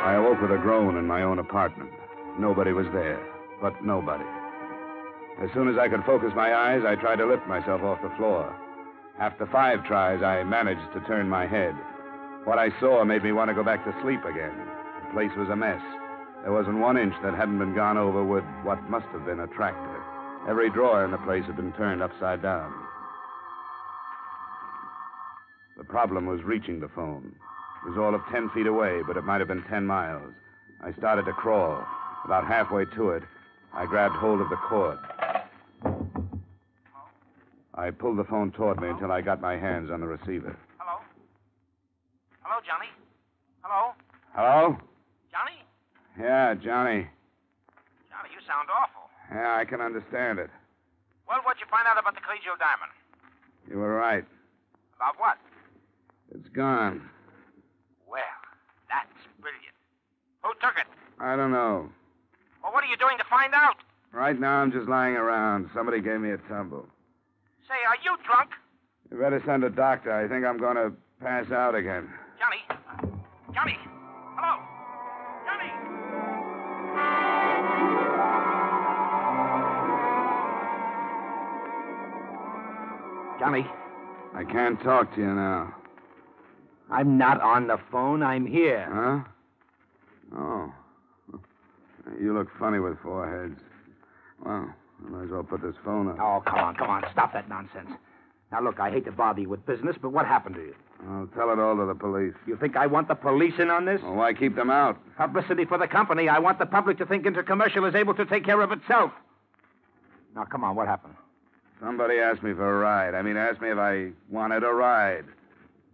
I awoke with a groan in my own apartment. Nobody was there, but nobody. As soon as I could focus my eyes, I tried to lift myself off the floor. After 5 tries, I managed to turn my head. What I saw made me want to go back to sleep again. The place was a mess. There wasn't 1 inch that hadn't been gone over with what must have been a tractor. Every drawer in the place had been turned upside down. The problem was reaching the phone. It was all of 10 feet away, but it might have been 10 miles. I started to crawl. About halfway to it, I grabbed hold of the cord. I pulled the phone toward me until I got my hands on the receiver. Hello? Hello, Johnny? Hello? Hello? Johnny? Yeah, Johnny. Johnny, you sound awful. Yeah, I can understand it. Well, what'd you find out about the Caligio diamond? You were right. About what? It's gone. Well, that's brilliant. Who took it? I don't know. Well, what are you doing to find out? Right now, I'm just lying around. Somebody gave me a tumble. Say, are you drunk? You better send a doctor. I think I'm going to pass out again. Johnny? Johnny? Hello? Johnny? Johnny? I can't talk to you now. I'm not on the phone. I'm here. Huh? Oh. You look funny with 4 heads. Well, I might as well put this phone up. Oh, come on. Stop that nonsense. Now, look, I hate to bother you with business, but what happened to you? I'll tell it all to the police. You think I want the police in on this? Well, why keep them out? Publicity for the company. I want the public to think Intercommercial is able to take care of itself. Now, come on, what happened? Somebody asked me for a ride. Asked me if I wanted a ride.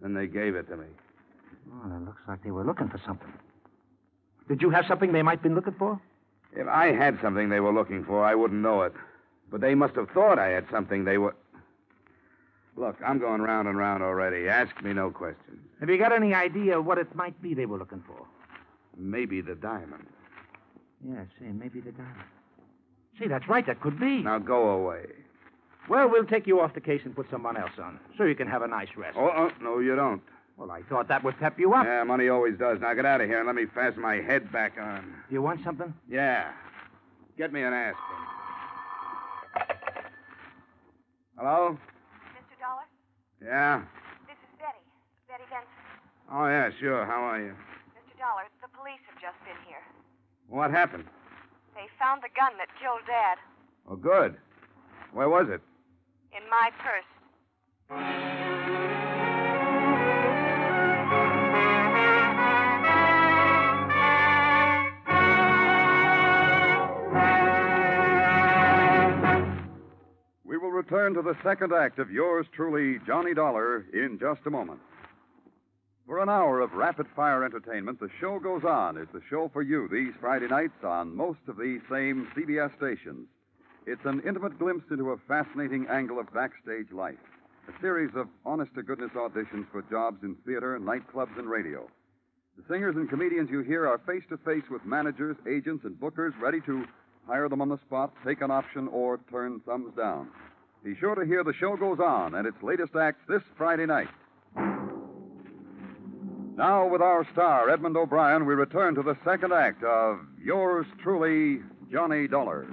Then they gave it to me. Oh, it looks like they were looking for something. Did you have something they might have been looking for? If I had something they were looking for, I wouldn't know it. But they must have thought I had something they were... Look, I'm going round and round already. Ask me no questions. Have you got any idea what it might be they were looking for? Maybe the diamond. Yeah, say, maybe the diamond. See, that's right. That could be. Now go away. Well, we'll take you off the case and put someone else on, so you can have a nice rest. Oh, no, you don't. Well, I thought that would pep you up. Yeah, money always does. Now get out of here and let me fasten my head back on. Do you want something? Yeah. Get me an aspirin. Hello? Mr. Dolar? Yeah? This is Betty. Betty Benson. Oh, yeah, sure. How are you? Mr. Dolar, the police have just been here. What happened? They found the gun that killed Dad. Oh, good. Where was it? In my purse. We will return to the second act of yours truly, Johnny Dollar, in just a moment. For an hour of rapid-fire entertainment, the show goes on. It's the show for you these Friday nights on most of these same CBS stations. It's an intimate glimpse into a fascinating angle of backstage life. A series of honest-to-goodness auditions for jobs in theater, nightclubs, and radio. The singers and comedians you hear are face-to-face with managers, agents, and bookers ready to hire them on the spot, take an option, or turn thumbs down. Be sure to hear The Show Goes On and its latest acts this Friday night. Now, with our star, Edmund O'Brien, we return to the second act of yours truly, Johnny Dollar.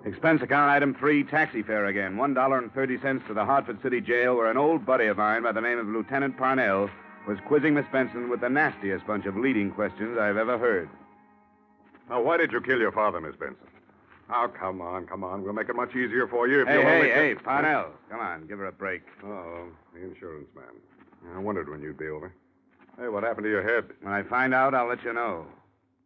Expense account item 3, taxi fare again. $1.30 to the Hartford City Jail, where an old buddy of mine by the name of Lieutenant Parnell was quizzing Miss Benson with the nastiest bunch of leading questions I've ever heard. Now, why did you kill your father, Miss Benson? Oh, come on. We'll make it much easier for you if Hey, you'll only... hey, Parnell. Come on, give her a break. Oh, the insurance man. I wondered when you'd be over. Hey, what happened to your head? When I find out, I'll let you know.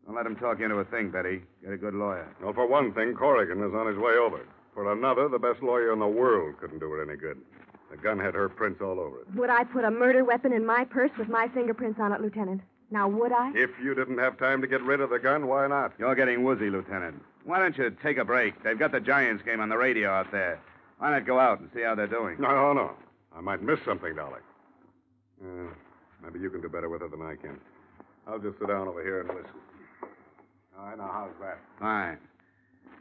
Don't let him talk you into a thing, Betty. Get a good lawyer. Well, for one thing, Corrigan is on his way over. For another, the best lawyer in the world couldn't do it any good. The gun had her prints all over it. Would I put a murder weapon in my purse with my fingerprints on it, Lieutenant? Now, would I? If you didn't have time to get rid of the gun, why not? You're getting woozy, Lieutenant. Why don't you take a break? They've got the Giants game on the radio out there. Why not go out and see how they're doing? No. I might miss something, Dolly. Maybe you can do better with it than I can. I'll just sit down over here and listen. All right, now, how's that? Fine.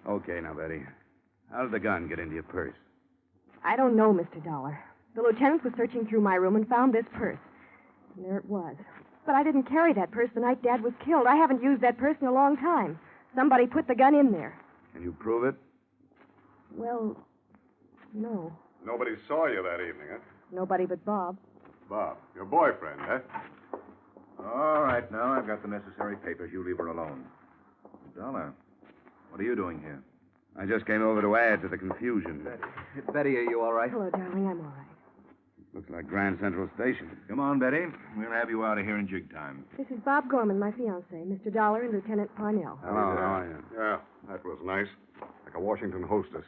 Okay, now, Betty. How did the gun get into your purse? I don't know, Mr. Dollar. The lieutenant was searching through my room and found this purse. And there it was. But I didn't carry that purse the night Dad was killed. I haven't used that purse in a long time. Somebody put the gun in there. Can you prove it? Well, no. Nobody saw you that evening, huh? Nobody but Bob. Bob, your boyfriend, huh? All right, now I've got the necessary papers. You leave her alone. Dollar, what are you doing here? I just came over to add to the confusion. Betty, are you all right? Hello, darling. I'm all right. Looks like Grand Central Station. Come on, Betty. We'll have you out of here in jig time. This is Bob Gorman, my fiancé, Mr. Dollar and Lieutenant Parnell. Hello, how are you? Yeah, that was nice. Like a Washington hostess.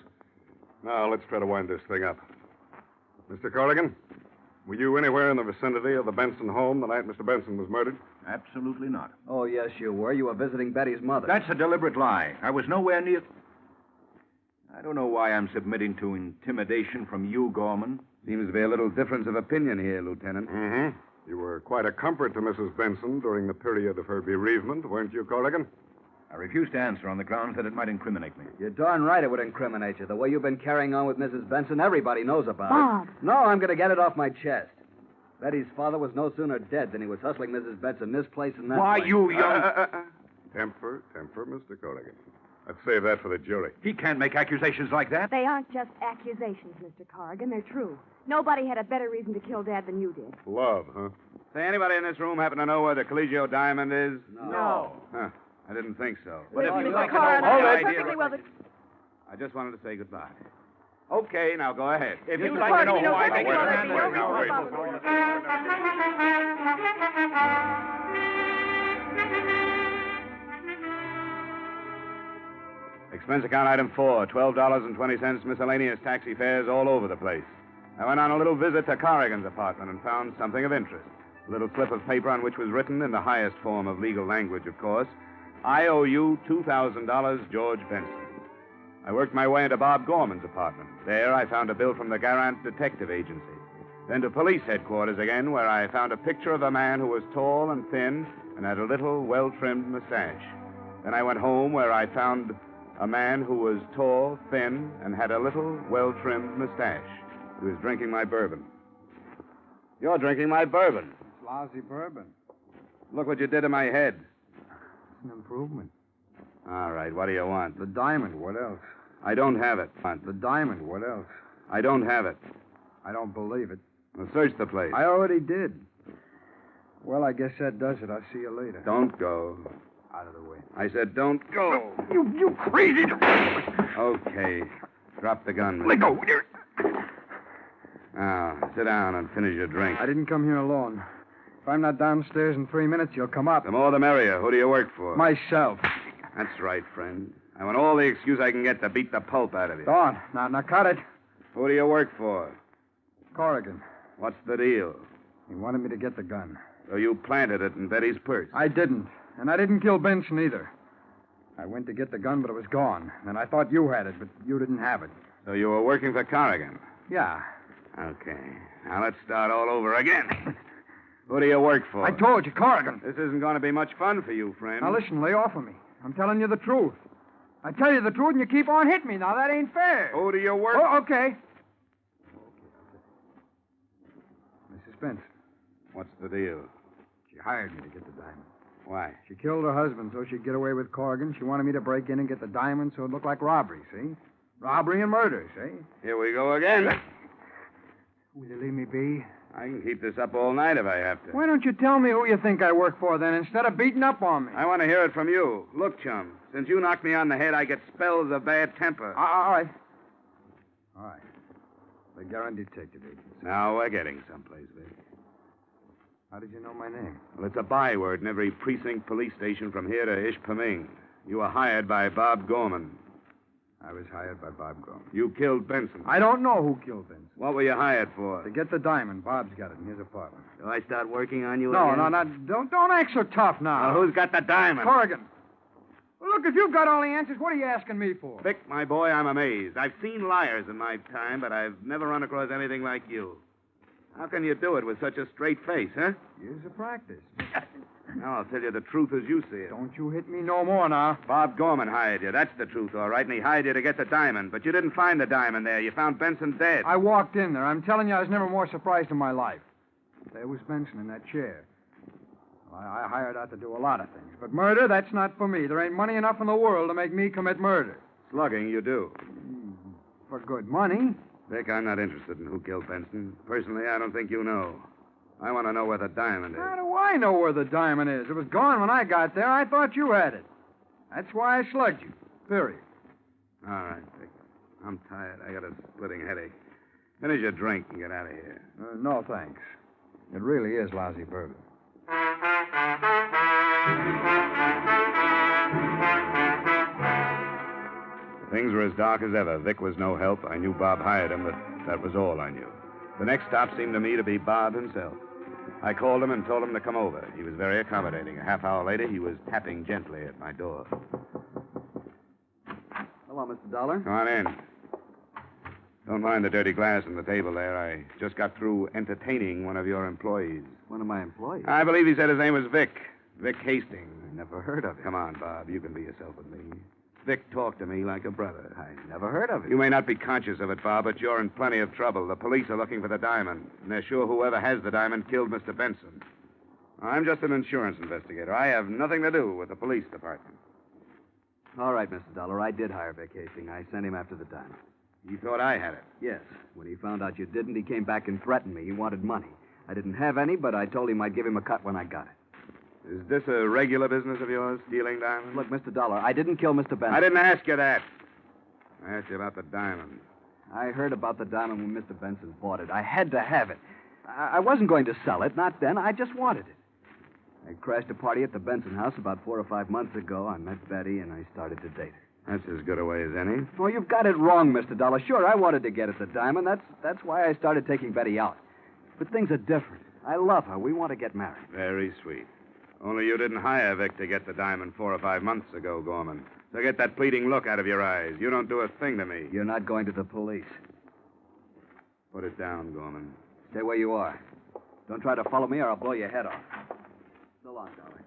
Now, let's try to wind this thing up. Mr. Corrigan, were you anywhere in the vicinity of the Benson home the night Mr. Benson was murdered? Absolutely not. Oh, yes, you were. You were visiting Betty's mother. That's a deliberate lie. I was nowhere near... I don't know why I'm submitting to intimidation from you, Gorman. Seems to be a little difference of opinion here, Lieutenant. Mm-hmm. You were quite a comfort to Mrs. Benson during the period of her bereavement, weren't you, Corrigan? I refuse to answer on the grounds that it might incriminate me. You're darn right it would incriminate you. The way you've been carrying on with Mrs. Benson, everybody knows about Bob. it. No, I'm going to get it off my chest. Betty's father was no sooner dead than he was hustling Mrs. Benson this place and that Why, place. you young... Temper, Mr. Corrigan. Let's save that for the jury. He can't make accusations like that. They aren't just accusations, Mr. Corrigan. They're true. Nobody had a better reason to kill Dad than you did. Love, huh? Say, anybody in this room happen to know where the Caligio diamond is? No. Huh. I didn't think so. But if you Mr. like to Corrigan, know I my know idea... perfectly well that... I just wanted to say goodbye. Okay, now go ahead. If Mr. you'd like to know Corrigan, who I you think know is... perfectly well that no reason Expense account item 4, $12.20 miscellaneous taxi fares all over the place. I went on a little visit to Corrigan's apartment and found something of interest. A little slip of paper on which was written in the highest form of legal language, of course, I owe you $2,000, George Benson. I worked my way into Bob Gorman's apartment. There I found a bill from the Garant Detective Agency. Then to police headquarters again, where I found a picture of a man who was tall and thin and had a little, well-trimmed mustache. Then I went home, where I found a man who was tall, thin, and had a little, well-trimmed mustache. He was drinking my bourbon. You're drinking my bourbon. It's lousy bourbon. Look what you did to my head. It's an improvement. All right, what do you want? The diamond, what else? I don't have it. The diamond, what else? I don't have it. I don't believe it. Well, search the place. I already did. Well, I guess that does it. I'll see you later. Don't go. Out of the way. I said don't go. You crazy... Okay. Drop the gun. Let go. Now, sit down and finish your drink. I didn't come here alone. If I'm not downstairs in 3 minutes, you'll come up. The more the merrier. Who do you work for? Myself. That's right, friend. I want all the excuse I can get to beat the pulp out of you. Go on. Now cut it. Who do you work for? Corrigan. What's the deal? He wanted me to get the gun. So you planted it in Betty's purse? I didn't. And I didn't kill Benson either. I went to get the gun, but it was gone. And I thought you had it, but you didn't have it. So you were working for Corrigan? Yeah. Okay. Now let's start all over again. Who do you work for? I told you, Corrigan. This isn't going to be much fun for you, friend. Now listen, lay off of me. I'm telling you the truth. I tell you the truth, and you keep on hitting me. Now, that ain't fair. Who do you work... Oh, okay. Mrs. Benson. What's the deal? She hired me to get the diamond. Why? She killed her husband so she'd get away with Corrigan. She wanted me to break in and get the diamond so it looked like robbery, see? Robbery and murder, see? Here we go again. Will you leave me be? I can keep this up all night if I have to. Why don't you tell me who you think I work for, then, instead of beating up on me? I want to hear it from you. Look, chum, since you knocked me on the head, I get spells of bad temper. All right. All right. The Garant Detective Agency. Now we're getting someplace, Vic. How did you know my name? Well, it's a byword in every precinct police station from here to Ishpeming. You were hired by Bob Gorman. I was hired by Bob Gorman. You killed Benson. I don't know who killed Benson. What were you hired for? To get the diamond. Bob's got it in his apartment. Do I start working on you No, again? don't act so tough now. Now, who's got the diamond? Corrigan. Well, look, if you've got all the answers, what are you asking me for? Vic, my boy, I'm amazed. I've seen liars in my time, but I've never run across anything like you. How can you do it with such a straight face, huh? Years of practice. Now, I'll tell you the truth as you see it. Don't you hit me no more now. Bob Gorman hired you. That's the truth, all right, and he hired you to get the diamond. But you didn't find the diamond there. You found Benson dead. I walked in there. I'm telling you, I was never more surprised in my life. There was Benson in that chair. I hired out to do a lot of things. But murder, that's not for me. There ain't money enough in the world to make me commit murder. Slugging, you do. For good money. Vic, I'm not interested in who killed Benson. Personally, I don't think you know. I want to know where the diamond is. How do I know where the diamond is? It was gone when I got there. I thought you had it. That's why I slugged you. Period. All right, Vic. I'm tired. I got a splitting headache. Finish your drink and get out of here. No, thanks. It really is lousy bourbon. Things were as dark as ever. Vic was no help. I knew Bob hired him, but that was all I knew. The next stop seemed to me to be Bob himself. I called him and told him to come over. He was very accommodating. A half hour later, he was tapping gently at my door. Hello, Mr. Dollar. Come on in. Don't mind the dirty glass on the table there. I just got through entertaining one of your employees. One of my employees? I believe he said his name was Vic. Vic Hastings. Never heard of him. Come on, Bob. You can be yourself with me. Vic talked to me like a brother. I never heard of him. You may not be conscious of it, Bob, but you're in plenty of trouble. The police are looking for the diamond, and they're sure whoever has the diamond killed Mr. Benson. I'm just an insurance investigator. I have nothing to do with the police department. All right, Mr. Dollar. I did hire Vic Hastings. I sent him after the diamond. He thought I had it? Yes. When he found out you didn't, he came back and threatened me. He wanted money. I didn't have any, but I told him I'd give him a cut when I got it. Is this a regular business of yours, stealing diamonds? Look, Mr. Dollar, I didn't kill Mr. Benson. I didn't ask you that. I asked you about the diamond. I heard about the diamond when Mr. Benson bought it. I had to have it. I wasn't going to sell it, not then. I just wanted it. I crashed a party at the Benson house about 4 or 5 months ago. I met Betty, and I started to date her. That's as good a way as any. Oh, you've got it wrong, Mr. Dollar. Sure, I wanted to get at the diamond. That's why I started taking Betty out. But things are different. I love her. We want to get married. Very sweet. Only you didn't hire Vic to get the diamond 4 or 5 months ago, Gorman. So get that pleading look out of your eyes. You don't do a thing to me. You're not going to the police. Put it down, Gorman. Stay where you are. Don't try to follow me or I'll blow your head off. So long, darling.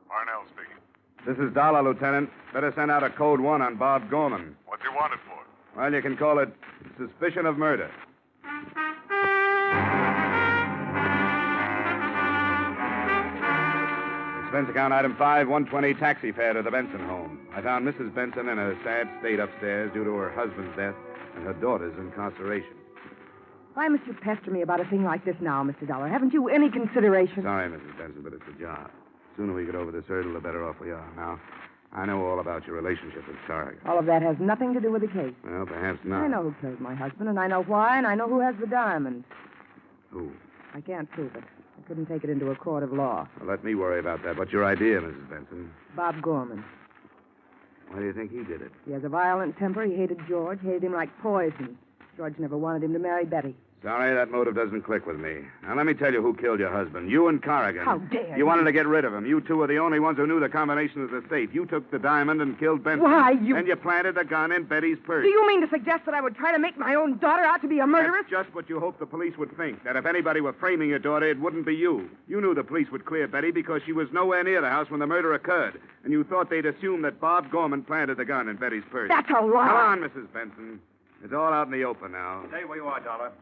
Parnell speaking. This is Dolar, Lieutenant. Better send out a code 1 on Bob Gorman. What's he wanted for? Well, you can call it suspicion of murder. Expense account item 5, 120 taxi fare to the Benson home. I found Mrs. Benson in a sad state upstairs due to her husband's death and her daughter's incarceration. Why must you pester me about a thing like this now, Mr. Dollar? Haven't you any consideration? Sorry, Mrs. Benson, but it's a job. The sooner we get over this hurdle, the better off we are. Now, I know all about your relationship with Carrigan. All of that has nothing to do with the case. Well, perhaps not. I know who killed my husband, and I know why, and I know who has the diamond. Who? I can't prove it. I couldn't take it into a court of law. Well, let me worry about that. What's your idea, Mrs. Benson? Bob Gorman. Why do you think he did it? He has a violent temper. He hated George, hated him like poison. George never wanted him to marry Betty. Sorry, that motive doesn't click with me. Now, let me tell you who killed your husband. You and Corrigan. How dare you? You wanted to get rid of him. You two were the only ones who knew the combination of the safe. You took the diamond and killed Benson. Why, you... And you planted the gun in Betty's purse. Do you mean to suggest that I would try to make my own daughter out to be a murderess? That's just what you hoped the police would think. That if anybody were framing your daughter, it wouldn't be you. You knew the police would clear Betty because she was nowhere near the house when the murder occurred. And you thought they'd assume that Bob Gorman planted the gun in Betty's purse. That's a lie. Come on, Mrs. Benson. It's all out in the open now. Stay where you are, Dollar.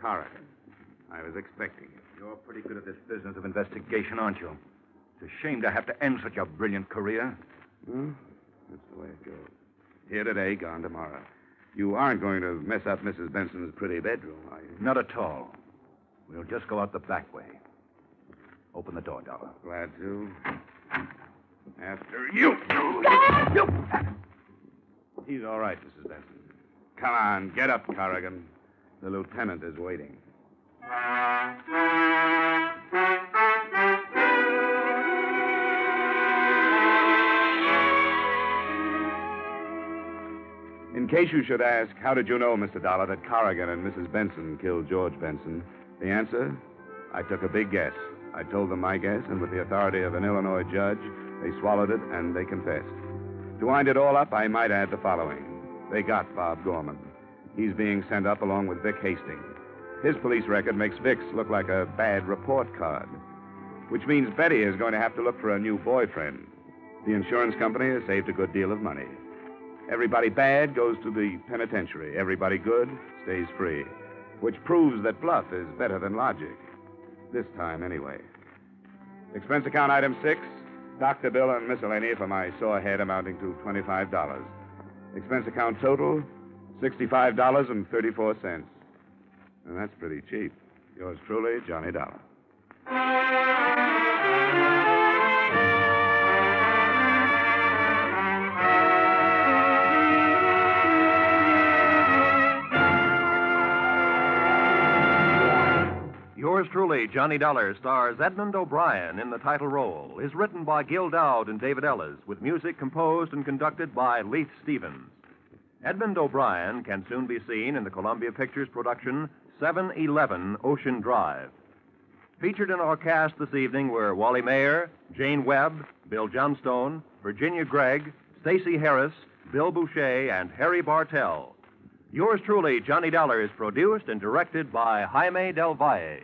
Corrigan. I was expecting it. You're pretty good at this business of investigation, aren't you? It's a shame to have to end such a brilliant career. Well, that's the way it goes. Here today, gone tomorrow. You aren't going to mess up Mrs. Benson's pretty bedroom, are you? Not at all. We'll just go out the back way. Open the door, Dollar. Glad to. After you. He's all right, Mrs. Benson. Come on, get up, Corrigan. The lieutenant is waiting. In case you should ask, how did you know, Mr. Dollar, that Corrigan and Mrs. Benson killed George Benson? The answer? I took a big guess. I told them my guess, and with the authority of an Illinois judge, they swallowed it and they confessed. To wind it all up, I might add the following. They got Bob Gorman. He's being sent up along with Vic Hastings. His police record makes Vic's look like a bad report card, which means Betty is going to have to look for a new boyfriend. The insurance company has saved a good deal of money. Everybody bad goes to the penitentiary. Everybody good stays free, which proves that bluff is better than logic. This time, anyway. Expense account item 6, doctor bill and miscellany for my sore head amounting to $25. Expense account total, $65.34. And that's pretty cheap. Yours truly, Johnny Dollar. Yours truly, Johnny Dollar, stars Edmund O'Brien in the title role, is written by Gil Dowd and David Ellis, with music composed and conducted by Leith Stevens. Edmund O'Brien can soon be seen in the Columbia Pictures production 711 Ocean Drive. Featured in our cast this evening were Wally Mayer, Jane Webb, Bill Johnstone, Virginia Gregg, Stacey Harris, Bill Boucher, and Harry Bartell. Yours truly, Johnny Dollar, is produced and directed by Jaime Del Valle.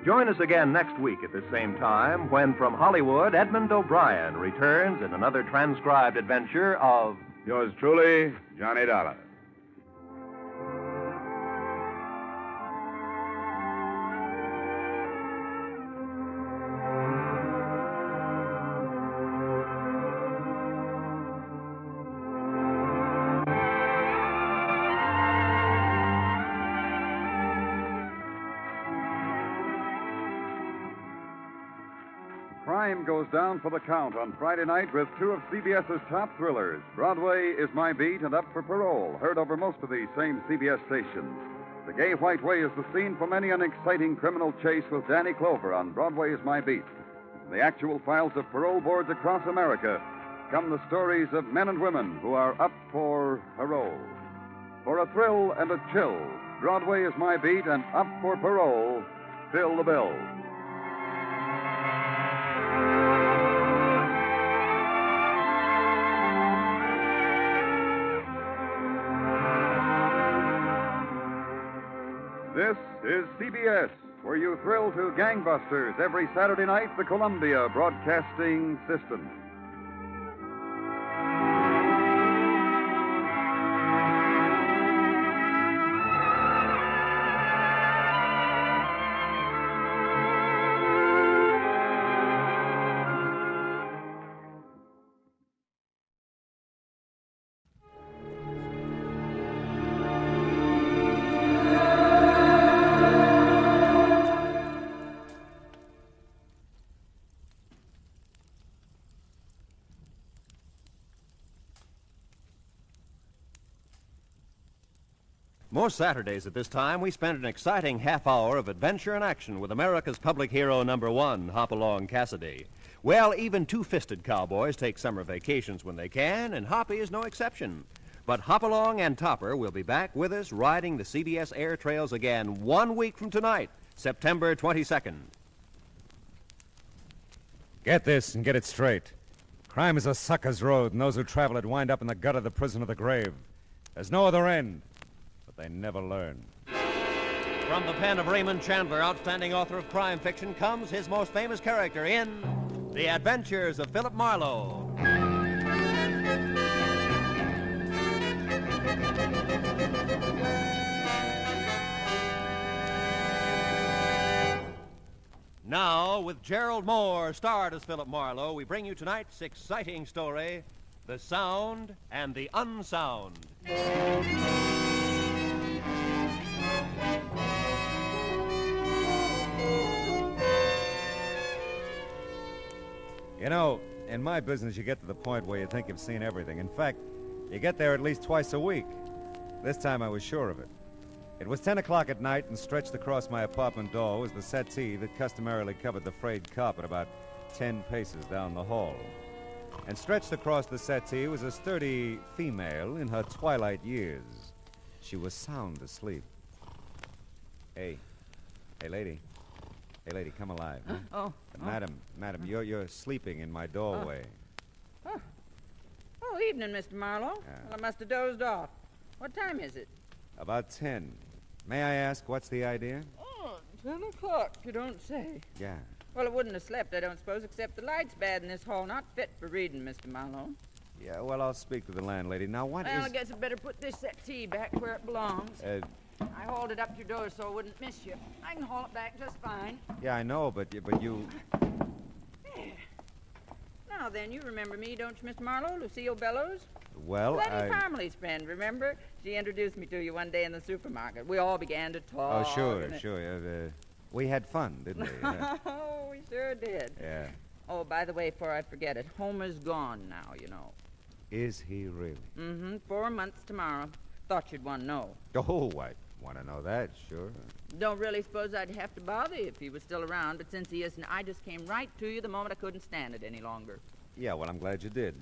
Join us again next week at the same time when, from Hollywood, Edmund O'Brien returns in another transcribed adventure of Yours truly, Johnny Dollar. Crime goes down for the count on Friday night with two of CBS's top thrillers. Broadway is My Beat and Up for Parole, heard over most of the same CBS stations. The Gay White Way is the scene for many an exciting criminal chase with Danny Clover on Broadway is My Beat. From the actual files of parole boards across America come the stories of men and women who are up for parole. For a thrill and a chill, Broadway is My Beat and Up for Parole fill the bill. This is CBS, where you thrill to gangbusters every Saturday night, the Columbia Broadcasting System. Most Saturdays at this time, we spend an exciting half hour of adventure and action with America's public hero number one, Hopalong Cassidy. Well, even two-fisted cowboys take summer vacations when they can, and Hoppy is no exception. But Hopalong and Topper will be back with us riding the CBS air trails again 1 week from tonight, September 22nd. Get this and get it straight. Crime is a sucker's road, and those who travel it wind up in the gut of the prison of the grave. There's no other end. They never learn. From the pen of Raymond Chandler, outstanding author of crime fiction, comes his most famous character in The Adventures of Philip Marlowe. Now, with Gerald Moore starred as Philip Marlowe, we bring you tonight's exciting story, The Sound and the Unsound. You know, in my business, you get to the point where you think you've seen everything. In fact, you get there at least twice a week. This time I was sure of it. It was 10 o'clock at night, and stretched across my apartment door was the settee that customarily covered the frayed carpet about 10 paces down the hall. And stretched across the settee was a sturdy female in her twilight years. She was sound asleep. Hey, lady. Hey, lady, come alive. Huh? Madam, you're sleeping in my doorway. Oh, evening, Mr. Marlowe. Well, I must have dozed off. What time is it? About 10. May I ask, what's the idea? Oh, 10 o'clock, you don't say. Yeah. Well, I wouldn't have slept, I don't suppose, except the light's bad in this hall. Not fit for reading, Mr. Marlowe. Yeah, well, I'll speak to the landlady. Now, what Well, is... I guess I'd better put this settee back where it belongs. I hauled it up to your door so I wouldn't miss you. I can haul it back just fine. Yeah, I know, but you... Now then, you remember me, don't you, Mr. Marlowe? Lucille Bellows? Well, Letty Parmley's friend, remember? She introduced me to you one day in the supermarket. We all began to talk. Oh, sure. We had fun, didn't we? Oh, we sure did. Yeah. Oh, by the way, before I forget it, Homer's gone now, you know. Is he really? Mm-hmm. 4 months tomorrow. Thought you'd want to know. Oh, I want to know that, sure. Don't really suppose I'd have to bother you if he was still around, but since he isn't, I just came right to you the moment I couldn't stand it any longer. Yeah, well, I'm glad you did.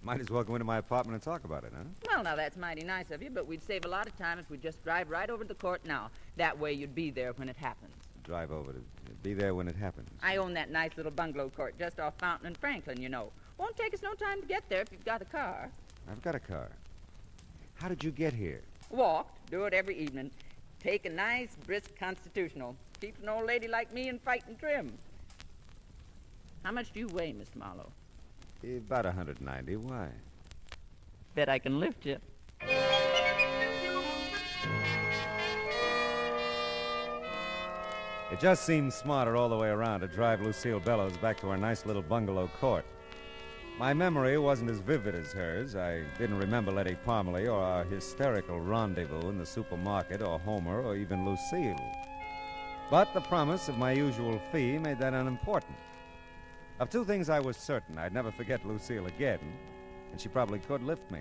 Might as well go into my apartment and talk about it, huh? Well, now, that's mighty nice of you, but we'd save a lot of time if we'd just drive right over to the court now. That way you'd be there when it happens. Drive over to be there when it happens. I own that nice little bungalow court just off Fountain and Franklin, you know. Won't take us no time to get there if you've got a car. I've got a car. How did you get here? Walked. Do it every evening. Take a nice, brisk constitutional. Keeps an old lady like me in fighting trim. How much do you weigh, Mr. Marlowe? About 190. Why? Bet I can lift you. It just seemed smarter all the way around to drive Lucille Bellows back to our nice little bungalow court. My memory wasn't as vivid as hers. I didn't remember Letty Parmley or our hysterical rendezvous in the supermarket or Homer or even Lucille. But the promise of my usual fee made that unimportant. Of two things I was certain: I'd never forget Lucille again, and she probably could lift me.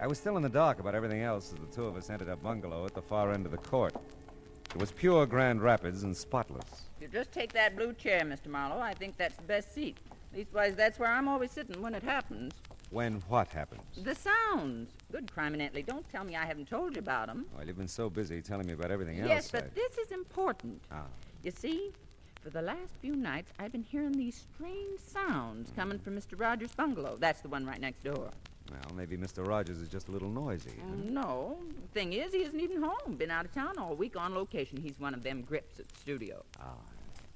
I was still in the dark about everything else as the two of us entered a bungalow at the far end of the court. It was pure Grand Rapids and spotless. If you just take that blue chair, Mr. Marlowe, I think that's the best seat. Leastwise, that's where I'm always sitting when it happens. When what happens? The sounds. Good criminally. Don't tell me I haven't told you about them. Well, you've been so busy telling me about everything else. Yes, but this is important. Ah. You see, for the last few nights, I've been hearing these strange sounds coming from Mr. Rogers' bungalow. That's the one right next door. Well, maybe Mr. Rogers is just a little noisy. Huh? No. The thing is, he isn't even home. Been out of town all week on location. He's one of them grips at the studio. Ah.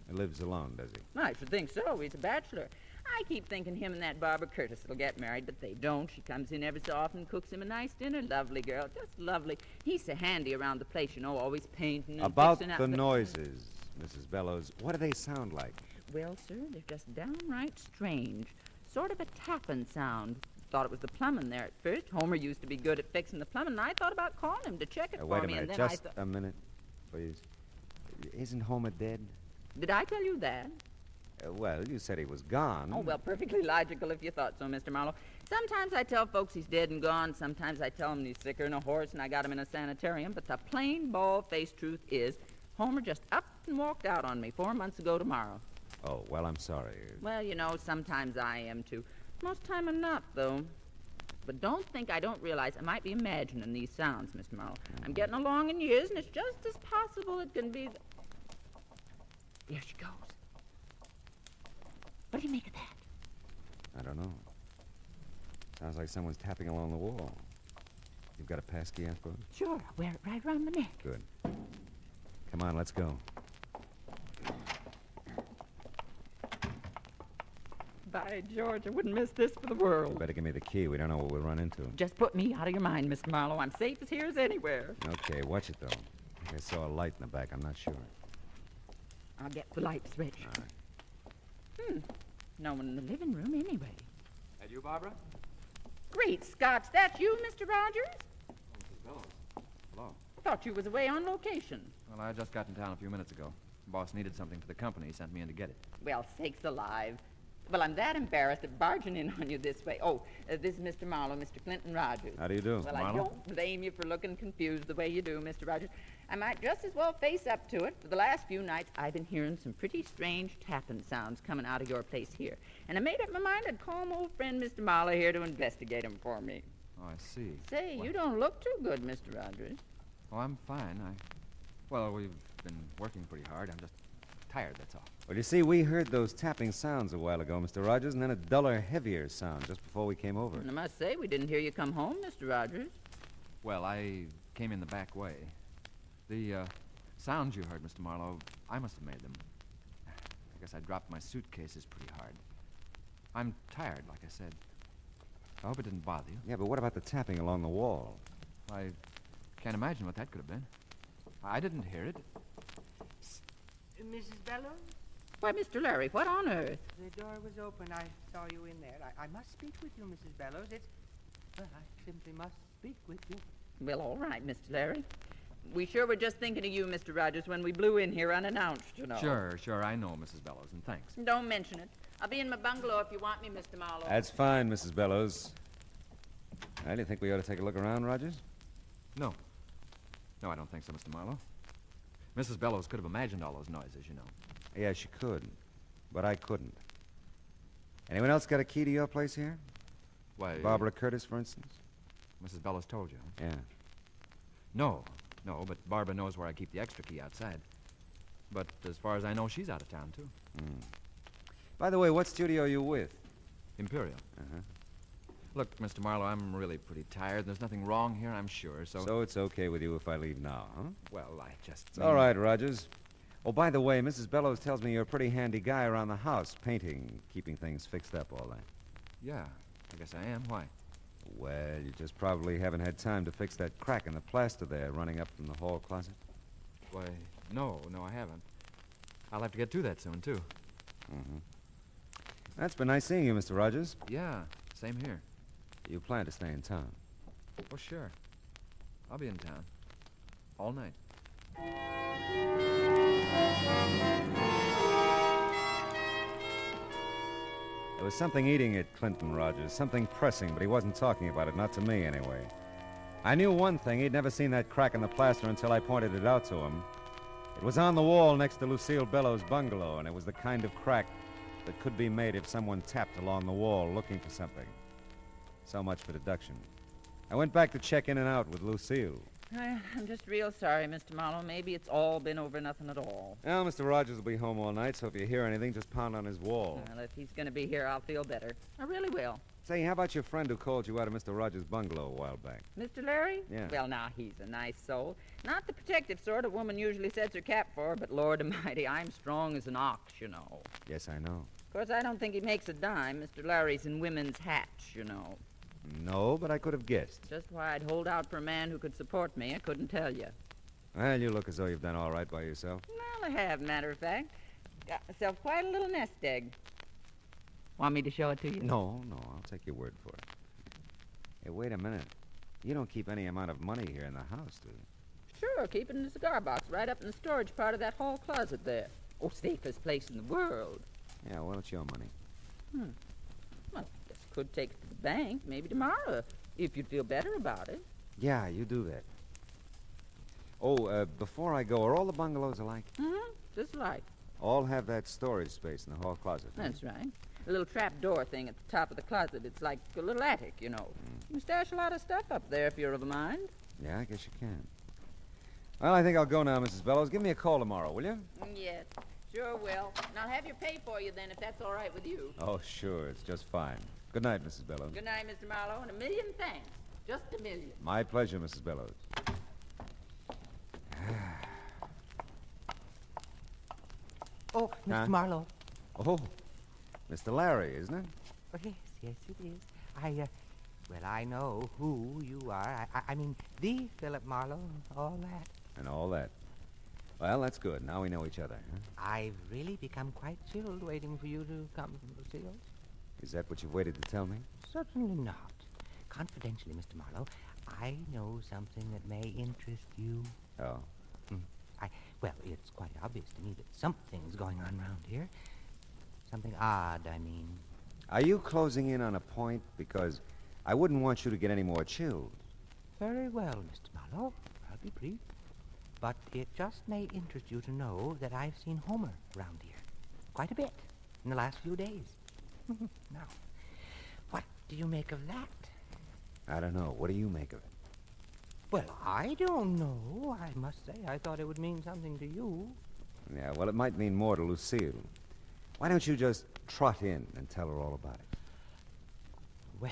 He lives alone, does he? I should think so. He's a bachelor. I keep thinking him and that Barbara Curtis will get married, but they don't. She comes in every so often, cooks him a nice dinner. Lovely girl, just lovely. He's so handy around the place, you know, always painting and About fixing up the noises, Mrs. Bellows, what do they sound like? Well, sir, they're just downright strange. Sort of a tapping sound. Thought it was the plumbing there at first. Homer used to be good at fixing the plumbing, and I thought about calling him to check it for wait a me. minute, And then just a minute, please. Isn't Homer dead? Did I tell you that? Well, you said he was gone. Oh, well, perfectly logical if you thought so, Mr. Marlowe. Sometimes I tell folks he's dead and gone. Sometimes I tell them he's sicker than a horse and I got him in a sanitarium. But the plain, bald-faced truth is, Homer just up and walked out on me 4 months ago tomorrow. Oh, well, I'm sorry. Well, you know, sometimes I am, too. Most time I'm not, though. But don't think I don't realize I might be imagining these sounds, Mr. Marlowe. I'm getting along in years, and it's just as possible it can be... There she goes. What do you make of that? I don't know. Sounds like someone's tapping along the wall. You've got a passkey, I suppose? Sure, I'll wear it right around my neck. Good. Come on, let's go. By George, I wouldn't miss this for the world. You better give me the key. We don't know what we'll run into. Just put me out of your mind, Mr. Marlowe. I'm safe as here as anywhere. Okay, watch it, though. I think I saw a light in the back. I'm not sure. I'll get the light switch. All right. No one in the living room anyway. That you, Barbara? Great Scots, that you, Mr. Rogers? Mrs. Bellows. Hello. Thought you was away on location. Well, I just got in town a few minutes ago. Boss needed something for the company. He sent me in to get it. Well, sakes alive. Well, I'm that embarrassed at barging in on you this way. Oh, this is Mr. Marlowe, Mr. Clinton Rogers. How do you do, Well, Marlowe? I don't blame you for looking confused the way you do, Mr. Rogers. I might just as well face up to it. For the last few nights, I've been hearing some pretty strange tapping sounds coming out of your place here. And I made up my mind I'd call my old friend Mr. Marlowe here to investigate them for me. Oh, I see. Say, you don't look too good, Mr. Rogers. Oh, I'm fine. Well, we've been working pretty hard. I'm just tired, that's all. Well, you see, we heard those tapping sounds a while ago, Mr. Rogers, and then a duller, heavier sound just before we came over. And I must say, we didn't hear you come home, Mr. Rogers. Well, I came in the back way. The sounds you heard, Mr. Marlowe, I must have made them. I guess I dropped my suitcases pretty hard. I'm tired, like I said. I hope it didn't bother you. Yeah, but what about the tapping along the wall? I can't imagine what that could have been. I didn't hear it. Mrs. Bellows? Why, Mr. Larry, what on earth? The door was open. I saw you in there. I must speak with you, Mrs. Bellows. Well, I simply must speak with you. Well, all right, Mr. Larry. We sure were just thinking of you, Mr. Rogers, when we blew in here unannounced, you know. Sure, I know, Mrs. Bellows, and thanks. Don't mention it. I'll be in my bungalow if you want me, Mr. Marlowe. That's fine, Mrs. Bellows. Well, do you think we ought to take a look around, Rogers? No, I don't think so, Mr. Marlowe. Mrs. Bellows could have imagined all those noises, you know. Yeah, she could, but I couldn't. Anyone else got a key to your place here? Why? Barbara Curtis, for instance? Mrs. Bellows told you, huh? Yeah. No, but Barbara knows where I keep the extra key outside. But as far as I know, she's out of town, too. By the way, what studio are you with? Imperial. Uh-huh. Look, Mr. Marlowe, I'm really pretty tired. There's nothing wrong here, I'm sure, so... So it's okay with you if I leave now, huh? Well, I just... It's all right, Rogers. Oh, by the way, Mrs. Bellows tells me you're a pretty handy guy around the house, painting, keeping things fixed up, all that. Yeah, I guess I am. Why? Well, you just probably haven't had time to fix that crack in the plaster there running up from the hall closet. Why, no, I haven't. I'll have to get to that soon, too. Mm-hmm. That's been nice seeing you, Mr. Rogers. Yeah, same here. You plan to stay in town? Oh, sure. I'll be in town. All night. There was something eating at Clinton, Rogers. Something pressing, but he wasn't talking about it, not to me, anyway. I knew one thing. He'd never seen that crack in the plaster until I pointed it out to him. It was on the wall next to Lucille Bellows' bungalow, and it was the kind of crack that could be made if someone tapped along the wall looking for something. So much for deduction. I went back to check in and out with Lucille. I'm just real sorry, Mr. Marlowe. Maybe it's all been over nothing at all. Well, Mr. Rogers will be home all night, so if you hear anything, just pound on his wall. Well, if he's going to be here, I'll feel better. I really will. Say, how about your friend who called you out of Mr. Rogers' bungalow a while back? Mr. Larry? Yeah. Well, now, he's a nice soul. Not the protective sort a woman usually sets her cap for, but Lord Almighty, I'm strong as an ox, you know. Yes, I know. Of course, I don't think he makes a dime. Mr. Larry's in women's hats, you know. No, but I could have guessed. Just why I'd hold out for a man who could support me, I couldn't tell you. Well, you look as though you've done all right by yourself. Well, I have, matter of fact. Got myself quite a little nest egg. Want me to show it to you? No, I'll take your word for it. Hey, wait a minute. You don't keep any amount of money here in the house, do you? Sure, keep it in the cigar box right up in the storage part of that hall closet there. Oh, safest place in the world. Yeah, well, it's your money. Well, I guess could take it to the bank, maybe tomorrow, if you'd feel better about it. Yeah, you do that. Oh, before I go, are all the bungalows alike? Just like. All have that storage space in the hall closet. Huh? That's right. A little trap door thing at the top of the closet. It's like a little attic, you know. You can stash a lot of stuff up there if you're of a mind. Yeah, I guess you can. Well, I think I'll go now, Mrs. Bellows. Give me a call tomorrow, will you? Yes, sure will. And I'll have your pay for you then, if that's all right with you. Oh, sure. It's just fine. Good night, Mrs. Bellows. Good night, Mr. Marlowe, and a million thanks. Just a million. My pleasure, Mrs. Bellows. Oh, Mr. Marlowe. Oh, Mr. Larry, isn't it? Oh, yes, it is. I know who you are. I mean, the Philip Marlowe, all that. And all that. Well, that's good. Now we know each other, huh? I've really become quite chilled waiting for you to come, Lucille. Is that what you've waited to tell me? Certainly not. Confidentially, Mr. Marlowe, I know something that may interest you. Oh? Well, it's quite obvious to me that something's going on around here. Something odd, I mean. Are you closing in on a point? Because I wouldn't want you to get any more chilled. Very well, Mr. Marlowe. I'll be brief. But it just may interest you to know that I've seen Homer around here. Quite a bit in the last few days. Now, what do you make of that? I don't know. What do you make of it? Well, I don't know. I must say, I thought it would mean something to you. Yeah, well, it might mean more to Lucille. Why don't you just trot in and tell her all about it? Well,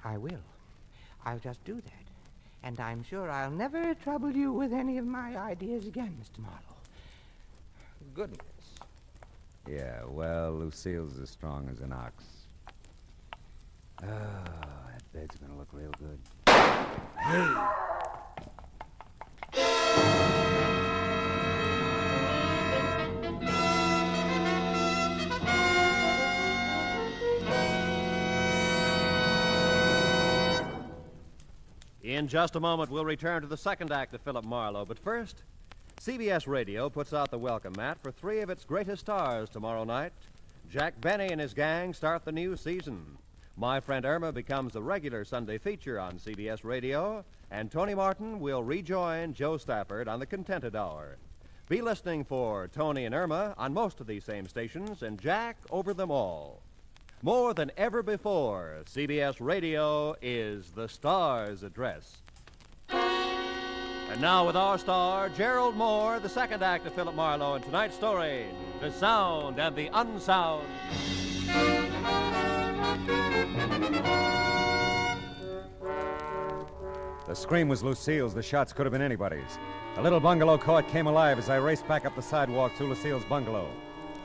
I will. I'll just do that. And I'm sure I'll never trouble you with any of my ideas again, Mr. Marlowe. Goodness. Yeah, well, Lucille's as strong as an ox. Oh, that bed's gonna look real good. Hey! In just a moment, we'll return to the second act of Philip Marlowe. But first, CBS Radio puts out the welcome mat for 3 of its greatest stars tomorrow night. Jack Benny and his gang start the new season. My Friend Irma becomes a regular Sunday feature on CBS Radio, and Tony Martin will rejoin Joe Stafford on the Contented Hour. Be listening for Tony and Irma on most of these same stations, and Jack over them all. More than ever before, CBS Radio is the star's address. And now with our star, Gerald Moore, the second act of Philip Marlowe, and tonight's story, The Sound and the Unsound. The scream was Lucille's. The shots could have been anybody's. The little bungalow court came alive as I raced back up the sidewalk to Lucille's bungalow.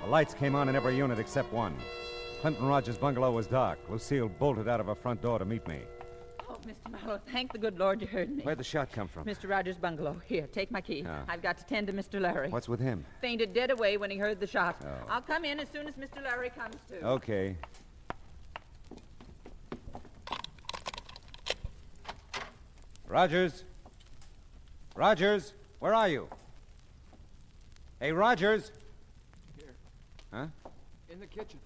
The lights came on in every unit except one. Clinton Rogers' bungalow was dark. Lucille bolted out of her front door to meet me. Oh, Mr. Marlowe, thank the good Lord you heard me. Where'd the shot come from? Mr. Rogers' bungalow. Here, take my key. Oh. I've got to tend to Mr. Larry. What's with him? Fainted dead away when he heard the shot. Oh. I'll come in as soon as Mr. Larry comes to. Okay. Rogers? Rogers, where are you? Hey, Rogers! Here. Huh? In the kitchen.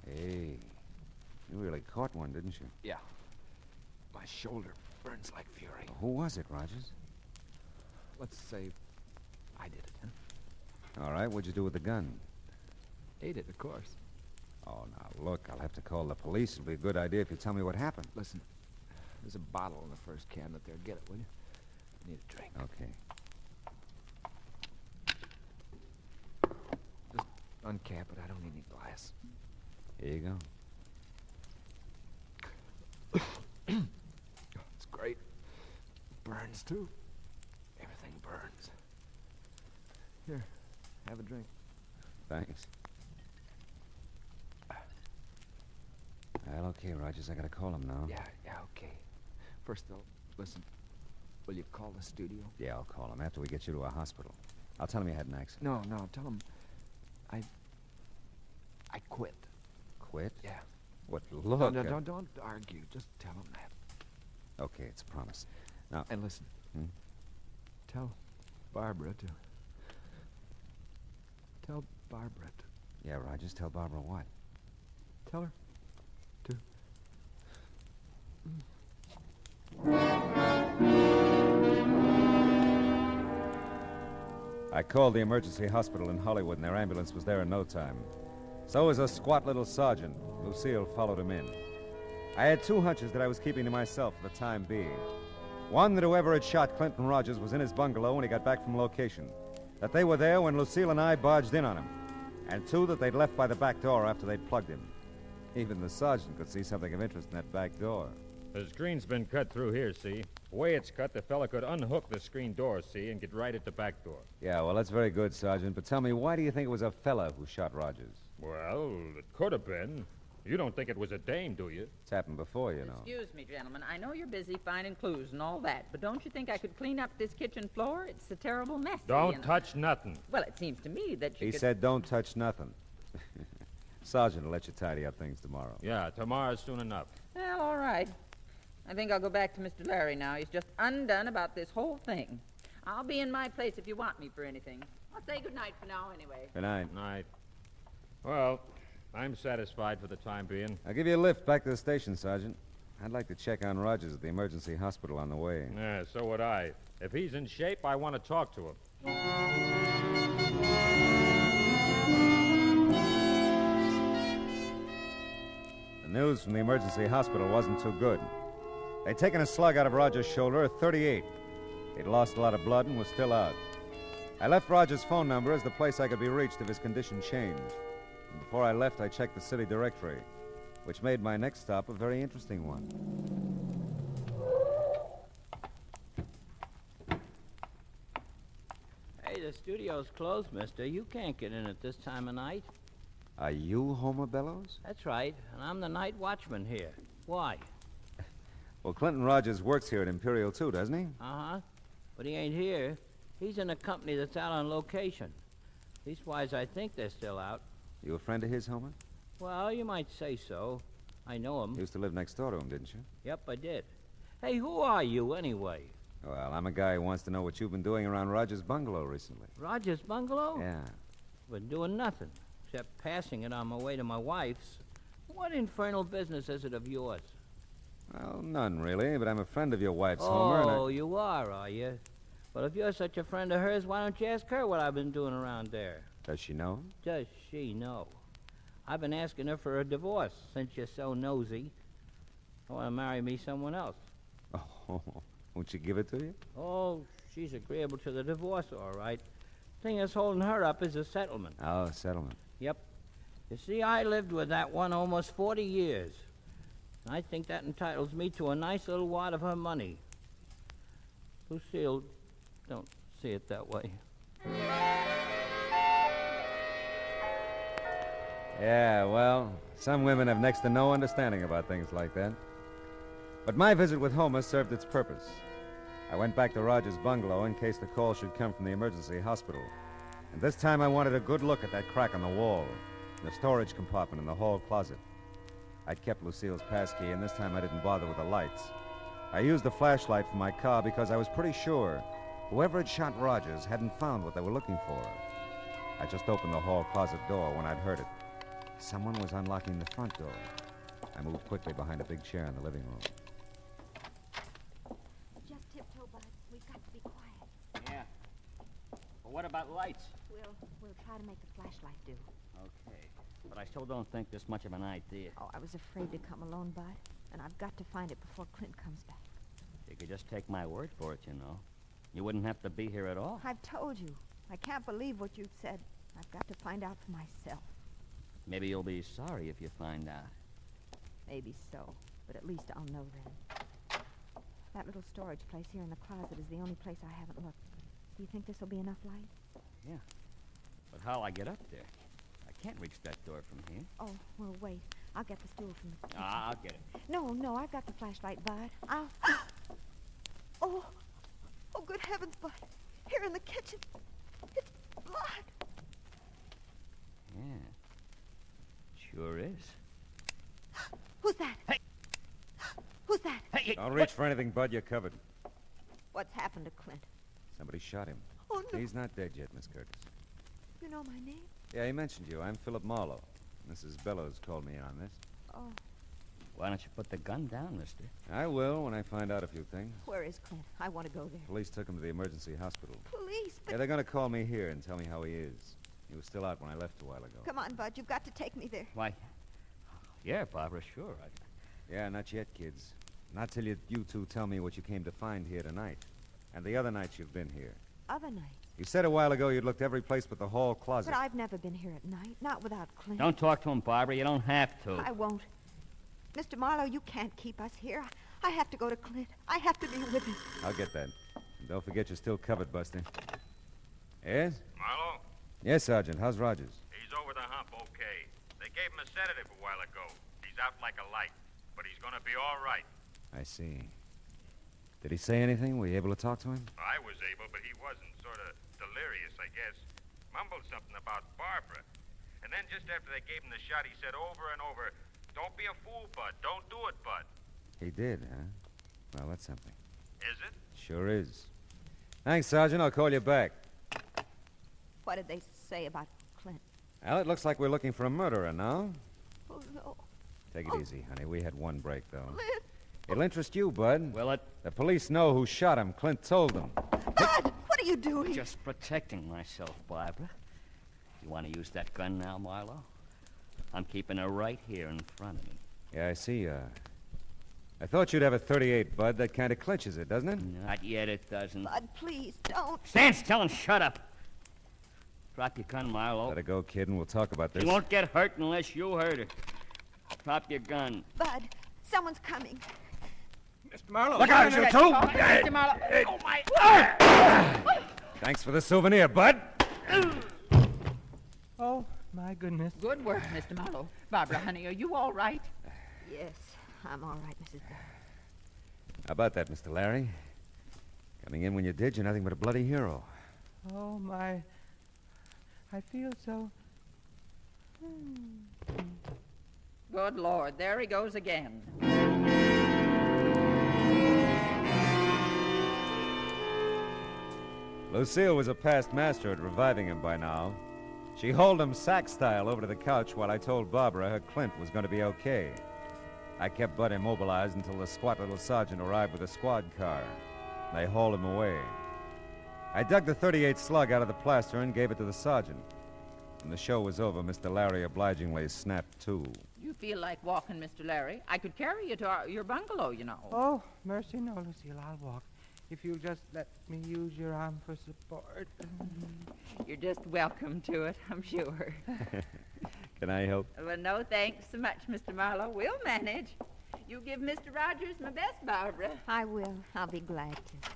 Hey, you really caught one, didn't you? Yeah. My shoulder burns like fury. Who was it, Rogers? Let's say I did it, huh? All right, what'd you do with the gun? Ate it, of course. Oh, now, look, I'll have to call the police. It'll be a good idea if you tell me what happened. Listen, there's a bottle in the first cabinet there. Get it, will you? I need a drink. Okay. Just uncap it. I don't need any glass. Here you go. It's great. Burns, too. Everything burns. Here, have a drink. Thanks. Well, okay, Rogers, I gotta call him now. Yeah, okay. First, though, listen. Will you call the studio? Yeah, I'll call him after we get you to a hospital. I'll tell him you had an accident. No, tell him I quit. Quit? Yeah. What, look... No, don't argue. Just tell him that. Okay, it's a promise. Now... And listen. Tell Barbara to... Tell Barbara to... Yeah, Rogers, tell Barbara what? Tell her to... I called the emergency hospital in Hollywood, and their ambulance was there in no time. So was a squat little sergeant. Lucille followed him in. I had 2 hunches that I was keeping to myself for the time being. One, that whoever had shot Clinton Rogers was in his bungalow when he got back from location. That they were there when Lucille and I barged in on him. And 2, that they'd left by the back door after they'd plugged him. Even the sergeant could see something of interest in that back door. The screen's been cut through here, see? The way it's cut, the fella could unhook the screen door, see, and get right at the back door. Yeah, well, that's very good, Sergeant. But tell me, why do you think it was a fella who shot Rogers? Well, it could have been. You don't think it was a dame, do you? It's happened before, you know. Excuse me, gentlemen. I know you're busy finding clues and all that, but don't you think I could clean up this kitchen floor? It's a terrible mess. Don't touch nothing. Well, it seems to me that you He could... said don't touch nothing. Sergeant will let you tidy up things tomorrow. Yeah, tomorrow's soon enough. Well, all right. I think I'll go back to Mr. Larry now. He's just undone about this whole thing. I'll be in my place if you want me for anything. I'll say good night for now, anyway. Good night. Night. Well, I'm satisfied for the time being. I'll give you a lift back to the station, Sergeant. I'd like to check on Rogers at the emergency hospital on the way. Yeah, so would I. If he's in shape, I want to talk to him. The news from the emergency hospital wasn't too good. They'd taken a slug out of Rogers' shoulder at 38. He'd lost a lot of blood and was still out. I left Rogers' phone number as the place I could be reached if his condition changed. And before I left, I checked the city directory, which made my next stop a very interesting one. the studio's closed, mister. You can't get in at this time of night. Are you Homer Bellows? That's right, and I'm the night watchman here. Why? Well, Clinton Rogers works here at Imperial, too, doesn't he? Uh-huh. But he ain't here. He's in a company that's out on location. Leastwise, I think they're still out. You a friend of his, Homer? Well, you might say so. I know him. You used to live next door to him, didn't you? Yep, I did. Hey, who are you, anyway? Well, I'm a guy who wants to know what you've been doing around Rogers' bungalow recently. Rogers' bungalow? Yeah. Been doing nothing, except passing it on my way to my wife's. What infernal business is it of yours? Well, none, really, but I'm a friend of your wife's, Homer, and Oh, you are you? Well, if you're such a friend of hers, why don't you ask her what I've been doing around there? Does she know? Does she know? I've been asking her for a divorce since you're so nosy. I want to marry me someone else. Oh, won't she give it to you? Oh, she's agreeable to the divorce, all right. Thing that's holding her up is a settlement. Oh, settlement. Yep. You see, I lived with that one almost 40 years. I think that entitles me to a nice little wad of her money. Lucille, don't see it that way. Yeah, well, some women have next to no understanding about things like that. But my visit with Homer served its purpose. I went back to Rogers' bungalow in case the call should come from the emergency hospital. And this time I wanted a good look at that crack on the wall, the storage compartment in the hall closet. I'd kept Lucille's passkey, and this time I didn't bother with the lights. I used the flashlight from my car because I was pretty sure whoever had shot Rogers hadn't found what they were looking for. I just opened the hall closet door when I'd heard it. Someone was unlocking the front door. I moved quickly behind a big chair in the living room. Just tiptoe, Bud. We've got to be quiet. Yeah. Well, what about lights? We'll try to make the flashlight do. Okay. But I still don't think there's much of an idea. Oh, I was afraid to come alone, Bud. And I've got to find it before Clint comes back. You could just take my word for it, you know. You wouldn't have to be here at all. I've told you. I can't believe what you've said. I've got to find out for myself. Maybe you'll be sorry if you find out. Maybe so. But at least I'll know then. That little storage place here in the closet is the only place I haven't looked. Do you think this will be enough light? Yeah. But how'll I get up there? I can't reach that door from here. Oh, well, wait. I'll get the stool from the kitchen. I'll get it. No, I've got the flashlight, Bud. Oh, good heavens, Bud. Here in the kitchen. It's blood. Yeah. Sure is. Who's that? Hey! Who's that? Hey! Don't reach for anything, Bud. You're covered. What's happened to Clint? Somebody shot him. Oh, no. He's not dead yet, Miss Curtis. You know my name? Yeah, he mentioned you. I'm Philip Marlowe. Mrs. Bellows called me in on this. Oh. Why don't you put the gun down, mister? I will when I find out a few things. Where is Clint? I want to go there. Police took him to the emergency hospital. Police? But... Yeah, they're going to call me here and tell me how he is. He was still out when I left a while ago. Come on, Bud. You've got to take me there. Why, yeah, Barbara, sure. Yeah, not yet, kids. Not till you two tell me what you came to find here tonight. And the other nights you've been here. Other nights? You said a while ago you'd looked every place but the hall closet. But I've never been here at night. Not without Clint. Don't talk to him, Barbara. You don't have to. I won't. Mr. Marlowe, you can't keep us here. I have to go to Clint. I have to be with him. I'll get that. And don't forget you're still covered, Buster. Yes? Marlowe? Yes, Sergeant. How's Rogers? He's over the hump okay. They gave him a sedative a while ago. He's out like a light, but he's gonna be all right. I see. Did he say anything? Were you able to talk to him? I was able, but he wasn't. Sort of delirious, I guess. Mumbled something about Barbara. And then just after they gave him the shot, he said over and over, "Don't be a fool, Bud. Don't do it, Bud." He did, huh? Well, that's something. Is it? Sure is. Thanks, Sergeant. I'll call you back. What did they say about Clint? Well, it looks like we're looking for a murderer now. Oh, no. Take it easy, honey. We had one break, though. Clint! It'll interest you, Bud. Will it? The police know who shot him. Clint told them. Bud! What are you doing? Just protecting myself, Barbara. You want to use that gun now, Marlowe? I'm keeping it right here in front of me. Yeah, I see. I thought you'd have a .38, Bud. That kind of clinches it, doesn't it? Not yet, it doesn't. Bud, please, don't. Stand still and shut up. Drop your gun, Marlowe. Let her go, kid, and we'll talk about this. She won't get hurt unless you hurt her. Drop your gun. Bud, someone's coming. Mr. Marlowe. Look out, you two! Mr. Marlowe. Oh, my... Thanks for the souvenir, Bud. Oh, my goodness. Good work, Mr. Marlowe. Barbara, honey, are you all right? Yes, I'm all right, Mrs. Bell. How about that, Mr. Larry? Coming in when you did, you're nothing but a bloody hero. Oh, my. I feel so. Good Lord, there he goes again. Lucille was a past master at reviving him by now. She hauled him sack-style over to the couch while I told Barbara her Clint was going to be okay. I kept Bud immobilized until the squat little sergeant arrived with a squad car. They hauled him away. I dug the .38 slug out of the plaster and gave it to the sergeant. When the show was over, Mr. Larry obligingly snapped to. You feel like walking, Mr. Larry? I could carry you to your bungalow, you know. Oh, mercy, no, Lucille. I'll walk. If you'll just let me use your arm for support. You're just welcome to it, I'm sure. Can I help? Well, no, thanks so much, Mr. Marlowe. We'll manage. You give Mr. Rogers my best, Barbara. I will. I'll be glad to.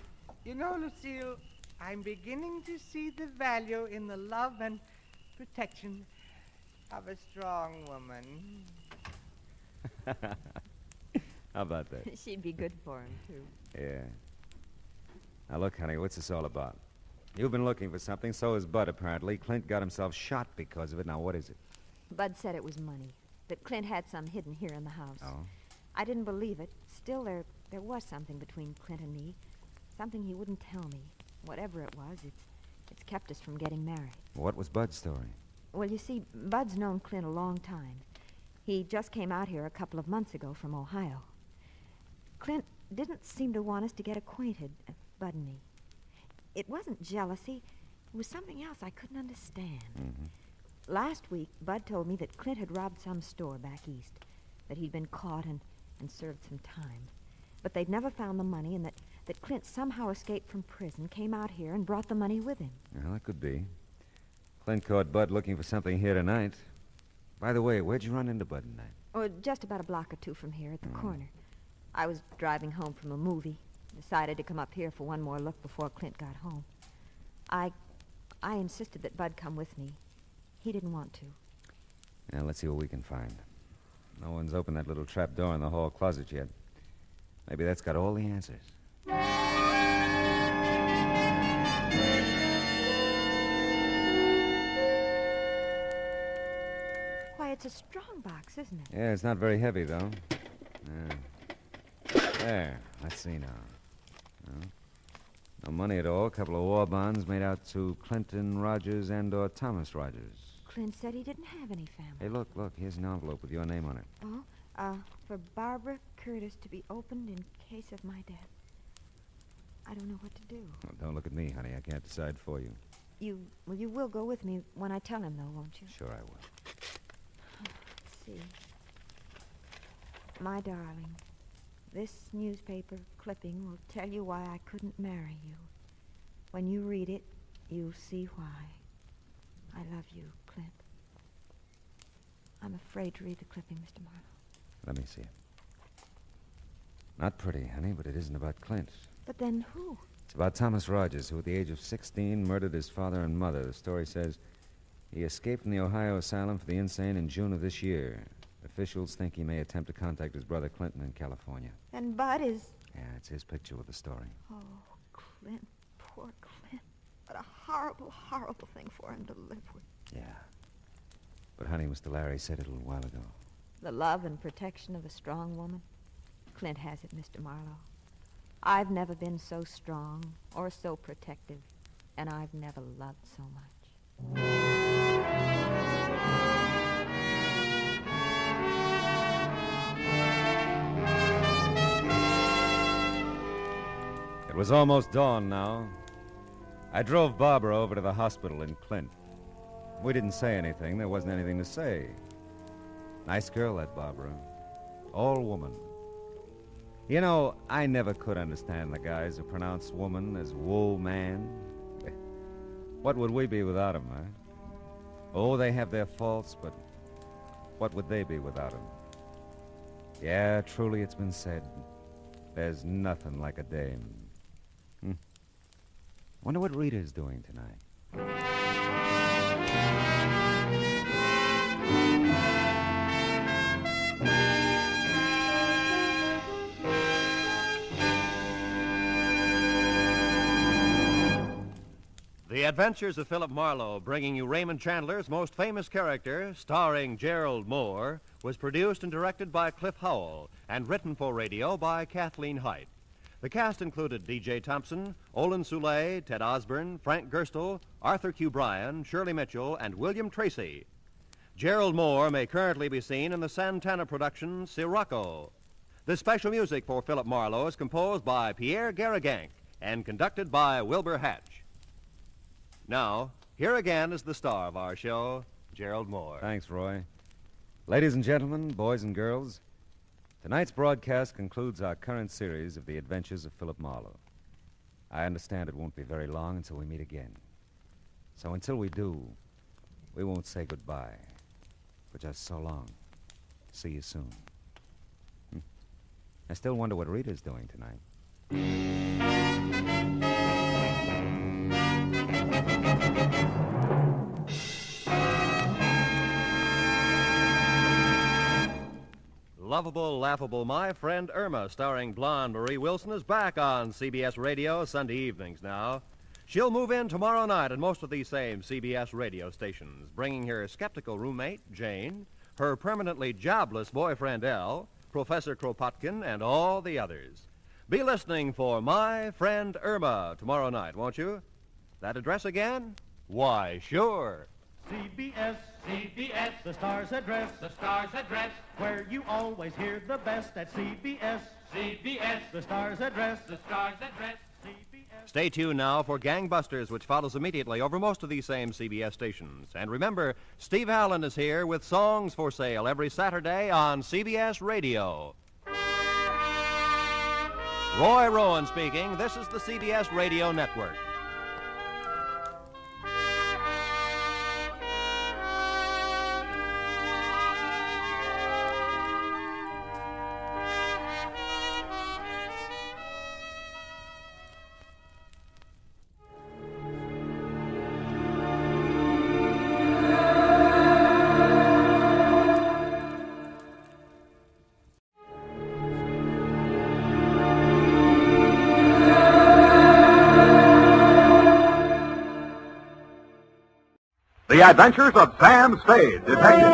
You know, Lucille, I'm beginning to see the value in the love and protection of a strong woman. How about that? She'd be good for him, too. Yeah. Now, look, honey, what's this all about? You've been looking for something, so has Bud, apparently. Clint got himself shot because of it. Now, what is it? Bud said it was money, that Clint had some hidden here in the house. Oh? I didn't believe it. Still, there was something between Clint and me. Something he wouldn't tell me. Whatever it was, it's kept us from getting married. What was Bud's story? Well, you see, Bud's known Clint a long time. He just came out here a couple of months ago from Ohio. Clint didn't seem to want us to get acquainted, Bud and me. It wasn't jealousy. It was something else I couldn't understand. Mm-hmm. Last week, Bud told me that Clint had robbed some store back east, that he'd been caught and served some time. But they'd never found the money, and that Clint somehow escaped from prison, came out here, and brought the money with him. Well, that could be. Clint caught Bud looking for something here tonight. By the way, where'd you run into Bud tonight? Oh, just about a block or two from here at the corner. I was driving home from a movie. Decided to come up here for one more look before Clint got home. I insisted that Bud come with me. He didn't want to. Now, let's see what we can find. No one's opened that little trap door in the hall closet yet. Maybe that's got all the answers. Why, it's a strong box, isn't it? Yeah, it's not very heavy, though. There. Let's see now. No money at all. A couple of war bonds made out to Clinton Rogers and/or Thomas Rogers. Clint said he didn't have any family. Hey, look. Here's an envelope with your name on it. Oh, for Barbara Curtis to be opened in case of my death. I don't know what to do. Well, don't look at me, honey. I can't decide for you. You will go with me when I tell him, though, won't you? Sure I will. Let's see. My darling, this newspaper clipping will tell you why I couldn't marry you. When you read it, you'll see why. I love you, Clint. I'm afraid to read the clipping, Mr. Marlowe. Let me see it. Not pretty, honey, but it isn't about Clint. But then who? It's about Thomas Rogers, who at the age of 16 murdered his father and mother. The story says he escaped from the Ohio asylum for the insane in June of this year. Officials think he may attempt to contact his brother Clinton in California. And Bud is... Yeah, it's his picture with the story. Oh, Clint, poor Clint. What a horrible, horrible thing for him to live with. Yeah. But, honey, Mr. Larry said it a little while ago. The love and protection of a strong woman. Clint has it, Mr. Marlowe. I've never been so strong or so protective, and I've never loved so much. It was almost dawn now. I drove Barbara over to the hospital in Clint. We didn't say anything. There wasn't anything to say. Nice girl, that Barbara. All woman. You know, I never could understand the guys who pronounce woman as wool man. What would we be without 'em, huh? Oh, they have their faults, but what would they be without 'em? Yeah, truly it's been said. There's nothing like a dame. Wonder what Rita's doing tonight. The Adventures of Philip Marlowe, bringing you Raymond Chandler's most famous character, starring Gerald Moore, was produced and directed by Cliff Howell and written for radio by Kathleen Height. The cast included D.J. Thompson, Olin Soule, Ted Osborne, Frank Gerstle, Arthur Q. Bryan, Shirley Mitchell, and William Tracy. Gerald Moore may currently be seen in the Santana production Sirocco. The special music for Philip Marlowe is composed by Pierre Garrigank and conducted by Wilbur Hatch. Now, here again is the star of our show, Gerald Moore. Thanks, Roy. Ladies and gentlemen, boys and girls, tonight's broadcast concludes our current series of the adventures of Philip Marlowe. I understand it won't be very long until we meet again. So until we do, we won't say goodbye, but just so long. See you soon. I still wonder what Rita's doing tonight. Lovable, Laughable My Friend Irma, starring blonde Marie Wilson, is back on CBS Radio Sunday evenings now. She'll move in tomorrow night at most of these same CBS radio stations, bringing her skeptical roommate, Jane, her permanently jobless boyfriend, L, Professor Kropotkin, and all the others. Be listening for My Friend Irma tomorrow night, won't you? That address again? Why, sure. CBS, CBS, the star's address, where you always hear the best at CBS, CBS, the star's address, CBS. Stay tuned now for Gangbusters, which follows immediately over most of these same CBS stations. And remember, Steve Allen is here with songs for sale every Saturday on CBS Radio. Roy Rowan speaking. This is the CBS Radio Network. The Adventures of Sam Spade, Detective.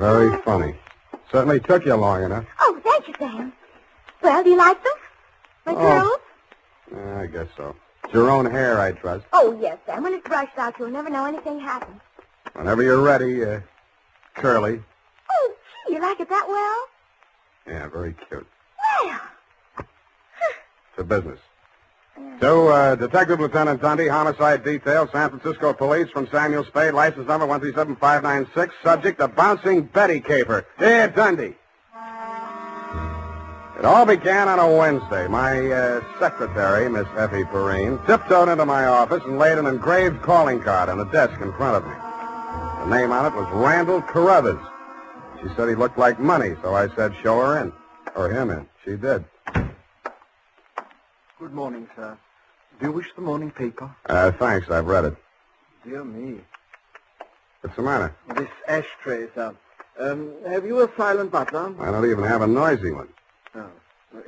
Very funny. Certainly took you long enough. Oh, thank you, Sam. Well, do you like them? My curls? I guess so. It's your own hair, I trust. Oh, yes, Sam. When it's brushed out, you'll never know anything happened. Whenever you're ready, curly. Oh, gee, you like it that well? Yeah, very cute. Well. It's a business. To Detective Lieutenant Dundee, Homicide Detail, San Francisco Police, from Samuel Spade, license number 137596, subject, a bouncing Betty caper. Here, Dundee. It all began on a Wednesday. My secretary, Miss Effie Perrine, tiptoed into my office and laid an engraved calling card on the desk in front of me. The name on it was Randall Carruthers. She said he looked like money, so I said show her in. Or him in. She did. Good morning, sir. Do you wish the morning paper? Thanks, I've read it. Dear me. What's the matter? This ashtray, sir. Have you a silent butler? I don't even have a noisy one. No.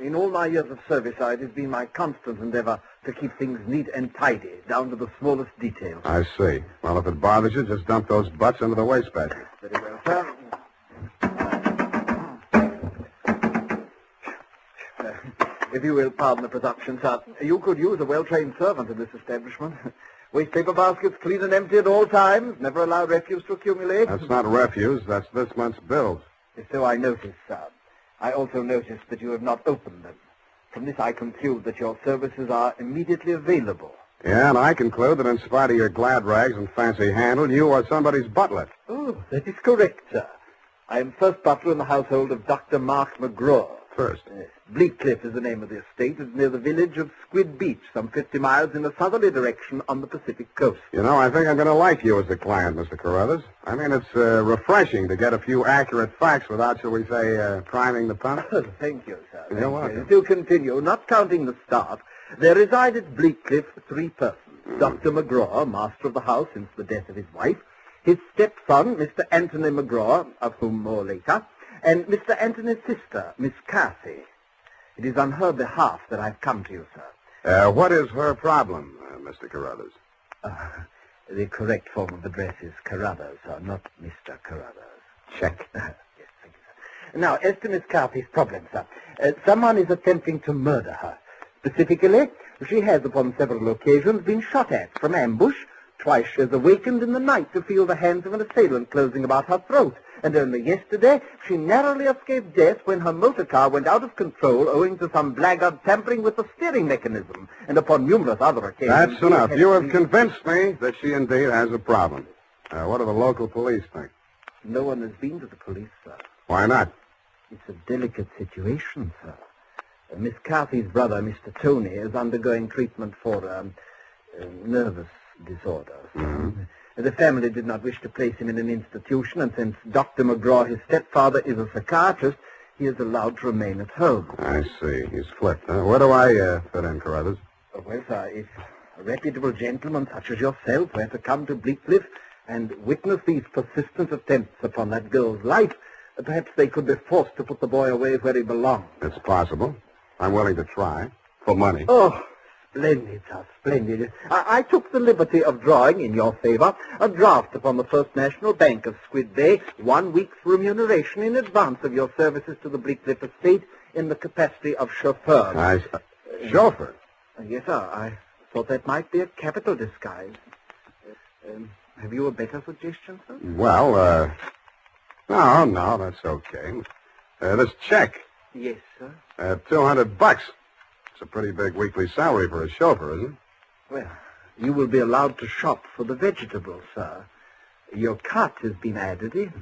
In all my years of service, it has been my constant endeavor to keep things neat and tidy, down to the smallest details. I see. Well, if it bothers you, just dump those butts into the wastebasket. Very well, sir. If you will pardon the presumption, sir, you could use a well-trained servant in this establishment. Waste paper baskets clean and empty at all times. Never allow refuse to accumulate. That's not refuse. That's this month's bills. So I noticed, sir. I also noticed that you have not opened them. From this, I conclude that your services are immediately available. Yeah, and I conclude that in spite of your glad rags and fancy handle, you are somebody's butler. Oh, that is correct, sir. I am first butler in the household of Dr. Mark McGraw. first? Bleakcliff is the name of the estate. It's near the village of Squid Beach, some 50 miles in a southerly direction on the Pacific coast. You know, I think I'm going to like you as a client, Mr. Carruthers. I mean, it's refreshing to get a few accurate facts without, shall we say, priming the pump. Thank you, sir. You're welcome. To continue, not counting the staff, there reside at Bleakcliff 3 persons. Dr. McGraw, master of the house since the death of his wife, his stepson, Mr. Anthony McGraw, of whom more later, and Mr. Anthony's sister, Miss Cathy. It is on her behalf that I've come to you, sir. What is her problem, Mr. Carruthers? The correct form of address is Carruthers, sir, not Mr. Carruthers. Check. Yes, thank you, sir. Now, as to Miss Cathy's problem, sir, someone is attempting to murder her. Specifically, she has upon several occasions been shot at from ambush. Twice she has awakened in the night to feel the hands of an assailant closing about her throat. And only yesterday, she narrowly escaped death when her motor car went out of control owing to some blackguard tampering with the steering mechanism. And upon numerous other occasions... That's enough. You have convinced me that she indeed has a problem. What do the local police think? No one has been to the police, sir. Why not? It's a delicate situation, sir. Miss Cathy's brother, Mr. Tony, is undergoing treatment for nervous disorders. Mm-hmm. The family did not wish to place him in an institution, and since Dr. McGraw, his stepfather, is a psychiatrist, he is allowed to remain at home. I see. He's flipped. Where do I fit in, Carruthers? Well, sir, if a reputable gentleman such as yourself were to come to Bleakcliff and witness these persistent attempts upon that girl's life, perhaps they could be forced to put the boy away where he belongs. It's possible. I'm willing to try. For money. Oh, splendid, sir, splendid. I took the liberty of drawing, in your favor, a draft upon the First National Bank of Squid Bay, 1 week's remuneration in advance of your services to the Bleakcliff estate in the capacity of chauffeur. Chauffeur? Yes, sir. I thought that might be a capital disguise. Have you a better suggestion, sir? Well, no, that's okay. This check. Yes, sir. $200. It's a pretty big weekly salary for a chauffeur, isn't it? Well, you will be allowed to shop for the vegetables, sir. Your cut has been added in.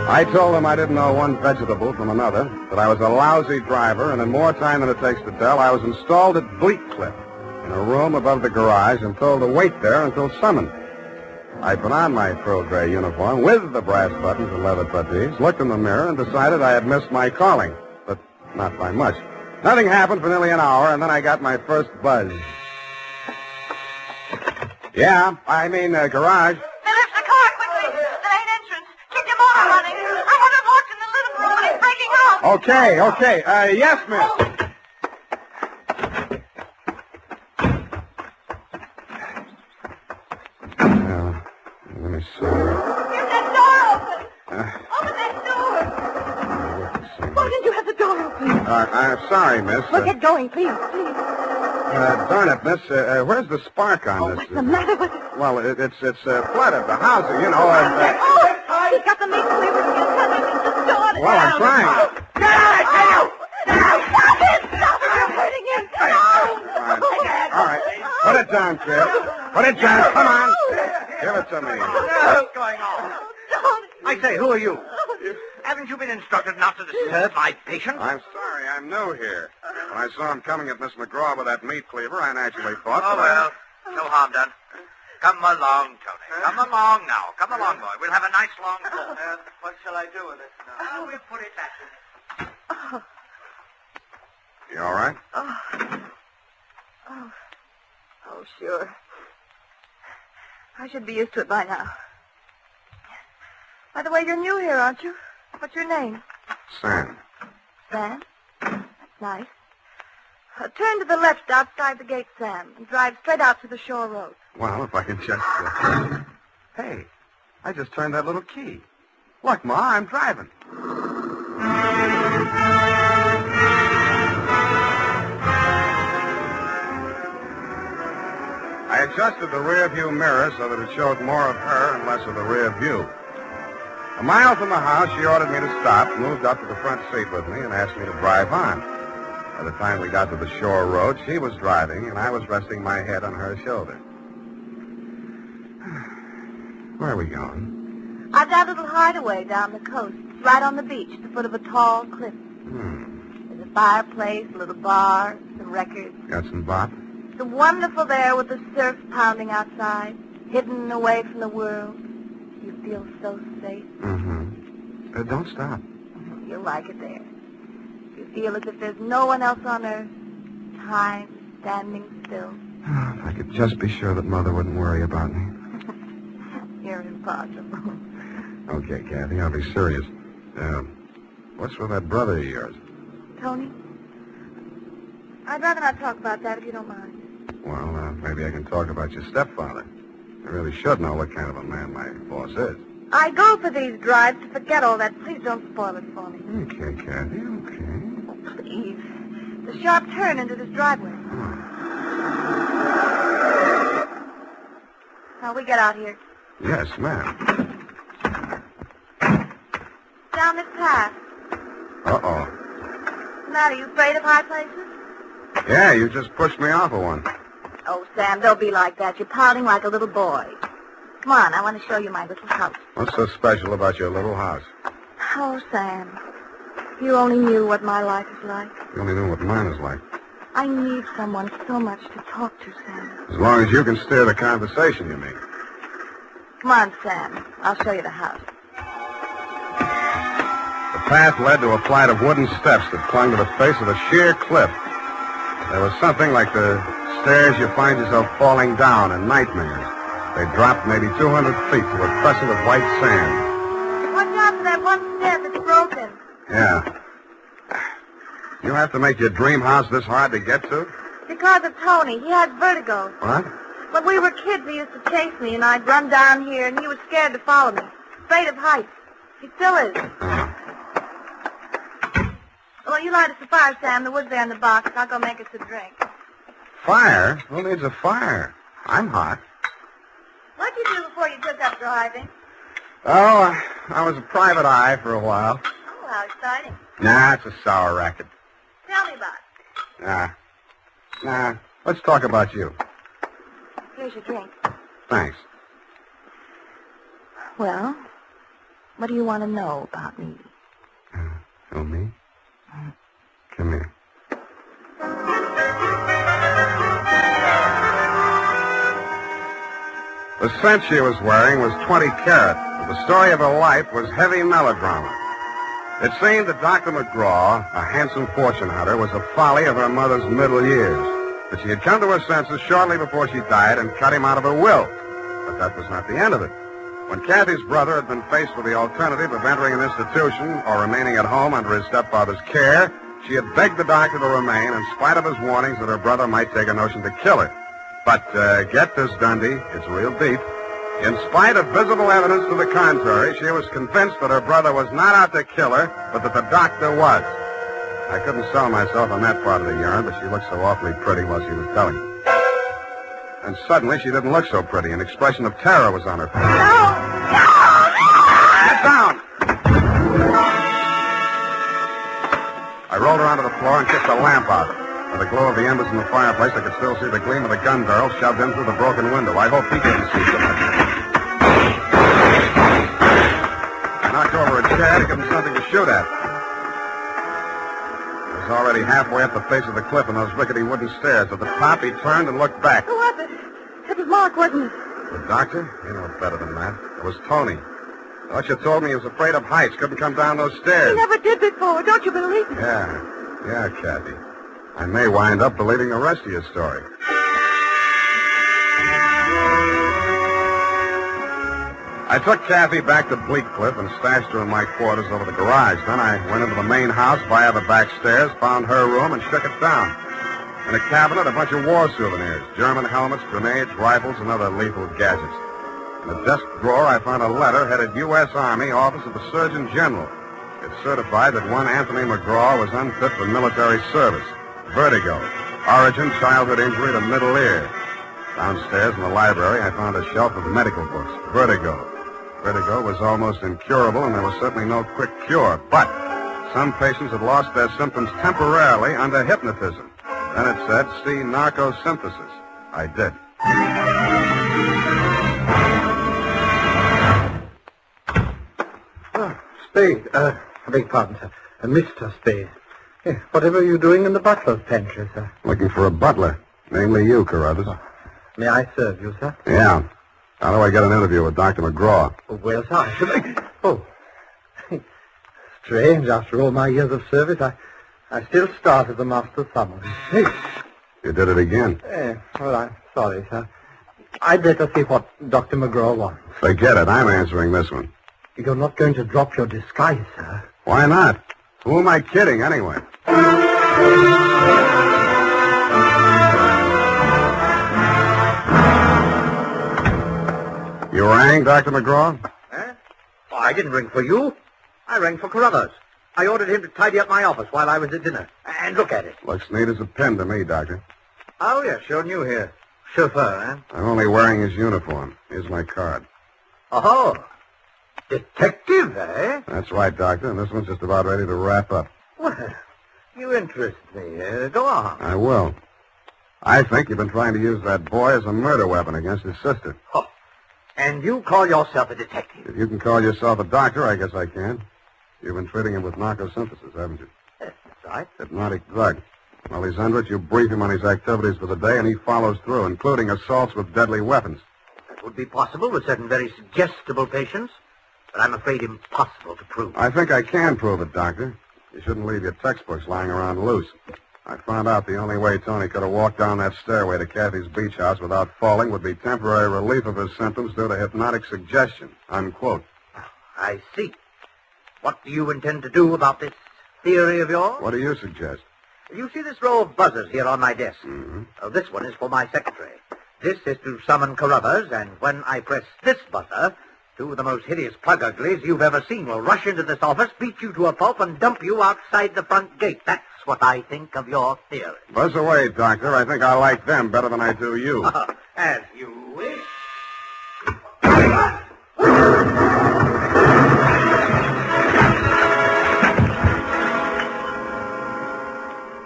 I told him I didn't know one vegetable from another, that I was a lousy driver, and in more time than it takes to tell, I was installed at Bleakcliff, in a room above the garage, and told to wait there until summoned. I put on my pearl gray uniform with the brass buttons and leather puttees, looked in the mirror, and decided I had missed my calling, but not by much. Nothing happened for nearly an hour, and then I got my first buzz. Yeah, I mean, garage. Philip, the car, quickly. The main entrance. Keep your motor running. I have him locked in the living room, and he's breaking out. Okay. Yes, miss. Let me see. Get that door open. Open that door. Why didn't you have the door open? I'm sorry, miss. Well, get going, please. Darn it, miss. Where's the spark on this? What's the matter with it? Well, it's flooded. The house, you know. He's got the meat cleaver. The door. Well, I'm trying. Get out, I tell you! Stop it! Stop it! You're hurting him! All right. Put it down, Chris. Put it down. Come on. Give it to me. What's going on? I say, who are you? Haven't you been instructed not to disturb my patient? I'm sorry. I'm new here. When I saw him coming at Miss McGraw with that meat cleaver, I naturally thought... Oh, well, no harm done. Come along, Tony. Come along now. Come along, boy. We'll have a nice long talk. What shall I do with it now? We'll put it back. You all right? Oh, sure. I should be used to it by now. By the way, you're new here, aren't you? What's your name? Sam. Sam? That's nice. Turn to the left outside the gate, Sam, and drive straight out to the shore road. Well, if I can just... Hey, I just turned that little key. Look, Ma, I'm driving. I adjusted the rear view mirror so that it showed more of her and less of the rear view. A mile from the house, she ordered me to stop, moved up to the front seat with me, and asked me to drive on. By the time we got to the shore road, she was driving, and I was resting my head on her shoulder. Where are we going? I've got a little hideaway down the coast. It's right on the beach, at the foot of a tall cliff. There's a fireplace, a little bar, some records. Got some bop? It's wonderful there with the surf pounding outside, hidden away from the world. You feel so safe. Mm-hmm. Don't stop. You'll like it there. You feel as if there's no one else on earth. Time standing still. If I could just be sure that Mother wouldn't worry about me. You're impossible. Okay, Kathy, I'll be serious. What's with that brother of yours? Tony? I'd rather not talk about that if you don't mind. Well, maybe I can talk about your stepfather. I really should know what kind of a man my boss is. I go for these drives to forget all that. Please don't spoil it for me. Okay, Kathy, okay. Please. The sharp turn into this driveway. Now, we get out here. Yes, ma'am. Down this path. Uh-oh. What's the matter? You afraid of high places? Yeah, you just pushed me off of one. Oh, Sam, don't be like that. You're pouting like a little boy. Come on, I want to show you my little house. What's so special about your little house? Oh, Sam, if you only knew what my life is like. You only know what mine is like. I need someone so much to talk to, Sam. As long as you can steer the conversation, you mean. Come on, Sam. I'll show you the house. The path led to a flight of wooden steps that clung to the face of a sheer cliff. There was something like the stairs you find yourself falling down in nightmares. They dropped maybe 200 feet to a crescent of white sand. Watch out for that one stair that's broken. Yeah. You have to make your dream house this hard to get to? Because of Tony. He has vertigo. What? When we were kids, he used to chase me, and I'd run down here, and he was scared to follow me. Afraid of heights. He still is. Well, you light us a fire, Sam. The wood's there in the box. I'll go make us a drink. Fire? Who needs a fire? I'm hot. What'd you do before you took up driving? Oh, I was a private eye for a while. Oh, how exciting. Nah, it's a sour racket. Tell me about it. Nah. Let's talk about you. Here's your drink. Thanks. Well, what do you want to know about me? Oh, me? Come here. The scent she was wearing was 20 carat, but the story of her life was heavy melodrama. It seemed that Dr. McGraw, a handsome fortune hunter, was a folly of her mother's middle years. But she had come to her senses shortly before she died and cut him out of her will. But that was not the end of it. When Kathy's brother had been faced with the alternative of entering an institution or remaining at home under his stepfather's care, she had begged the doctor to remain in spite of his warnings that her brother might take a notion to kill her. But get this, Dundee, it's real deep. In spite of visible evidence to the contrary, she was convinced that her brother was not out to kill her, but that the doctor was. I couldn't sell myself on that part of the yarn, but she looked so awfully pretty while she was telling. And suddenly she didn't look so pretty. An expression of terror was on her face. No! Get down! I rolled her onto the floor and kicked the lamp out. By the glow of the embers in the fireplace, I could still see the gleam of the gun barrel shoved in through the broken window. I hoped he couldn't see so much. I knocked over a chair to give him something to shoot at. I was already halfway up the face of the cliff in those rickety wooden stairs. At the top, he turned and looked back. Who was it? It was Mark, wasn't it? The doctor? You know it better than that. It was Tony. Thought you told me he was afraid of heights, couldn't come down those stairs. He never did before. Don't you believe me? Yeah, Kathy. I may wind up believing the rest of your story. I took Kathy back to Bleak Cliff and stashed her in my quarters over the garage. Then I went into the main house via the back stairs, found her room, and shook it down. In a cabinet, a bunch of war souvenirs, German helmets, grenades, rifles, and other lethal gadgets. In a desk drawer, I found a letter headed U.S. Army, Office of the Surgeon General. It certified that one Anthony McGraw was unfit for military service. Vertigo. Origin, childhood injury to middle ear. Downstairs in the library, I found a shelf of medical books. Vertigo. Vertigo was almost incurable, and there was certainly no quick cure. But some patients had lost their symptoms temporarily under hypnotism. Then it said, see narcosynthesis. I did. Spade. I beg pardon, sir. Mr. Spade. Yeah, whatever are you doing in the butler's pantry, sir? Looking for a butler. Namely you, Carruthers. May I serve you, sir? Yeah. How do I get an interview with Dr. McGraw? Well, sir, Oh. Strange, after all my years of service, I still start as a master summons. You did it again. Well, I'm sorry, sir. I'd better see what Dr. McGraw wants. Forget it. I'm answering this one. You're not going to drop your disguise, sir. Why not? Who am I kidding, anyway? You rang, Dr. McGraw? Oh, I didn't ring for you. I rang for Carruthers. I ordered him to tidy up my office while I was at dinner. And look at it. Looks neat as a pin to me, Doctor. Oh, yeah, sure new here. Chauffeur, I'm only wearing his uniform. Here's my card. Oh, detective, eh? That's right, Doctor, and this one's just about ready to wrap up. Well, you interest me. Go on. I will. I think you've been trying to use that boy as a murder weapon against his sister. Oh, and you call yourself a detective? If you can call yourself a doctor, I guess I can. You've been treating him with narcosynthesis, haven't you? That's right. Hypnotic drug. While he's under it, you brief him on his activities for the day, and he follows through, including assaults with deadly weapons. That would be possible with certain very suggestible patients, but I'm afraid impossible to prove. I think I can prove it, Doctor. You shouldn't leave your textbooks lying around loose. I found out the only way Tony could have walked down that stairway to Kathy's beach house without falling would be temporary relief of his symptoms due to hypnotic suggestion. Unquote. I see. What do you intend to do about this theory of yours? What do you suggest? You see this row of buzzers here on my desk? Mm-hmm. This one is for my secretary. This is to summon Carruthers, and when I press this buzzer, two of the most hideous plug uglies you've ever seen will rush into this office, beat you to a pulp, and dump you outside the front gate. That's what I think of your theory. Buzz away, Doctor. I think I like them better than I do you. As you wish.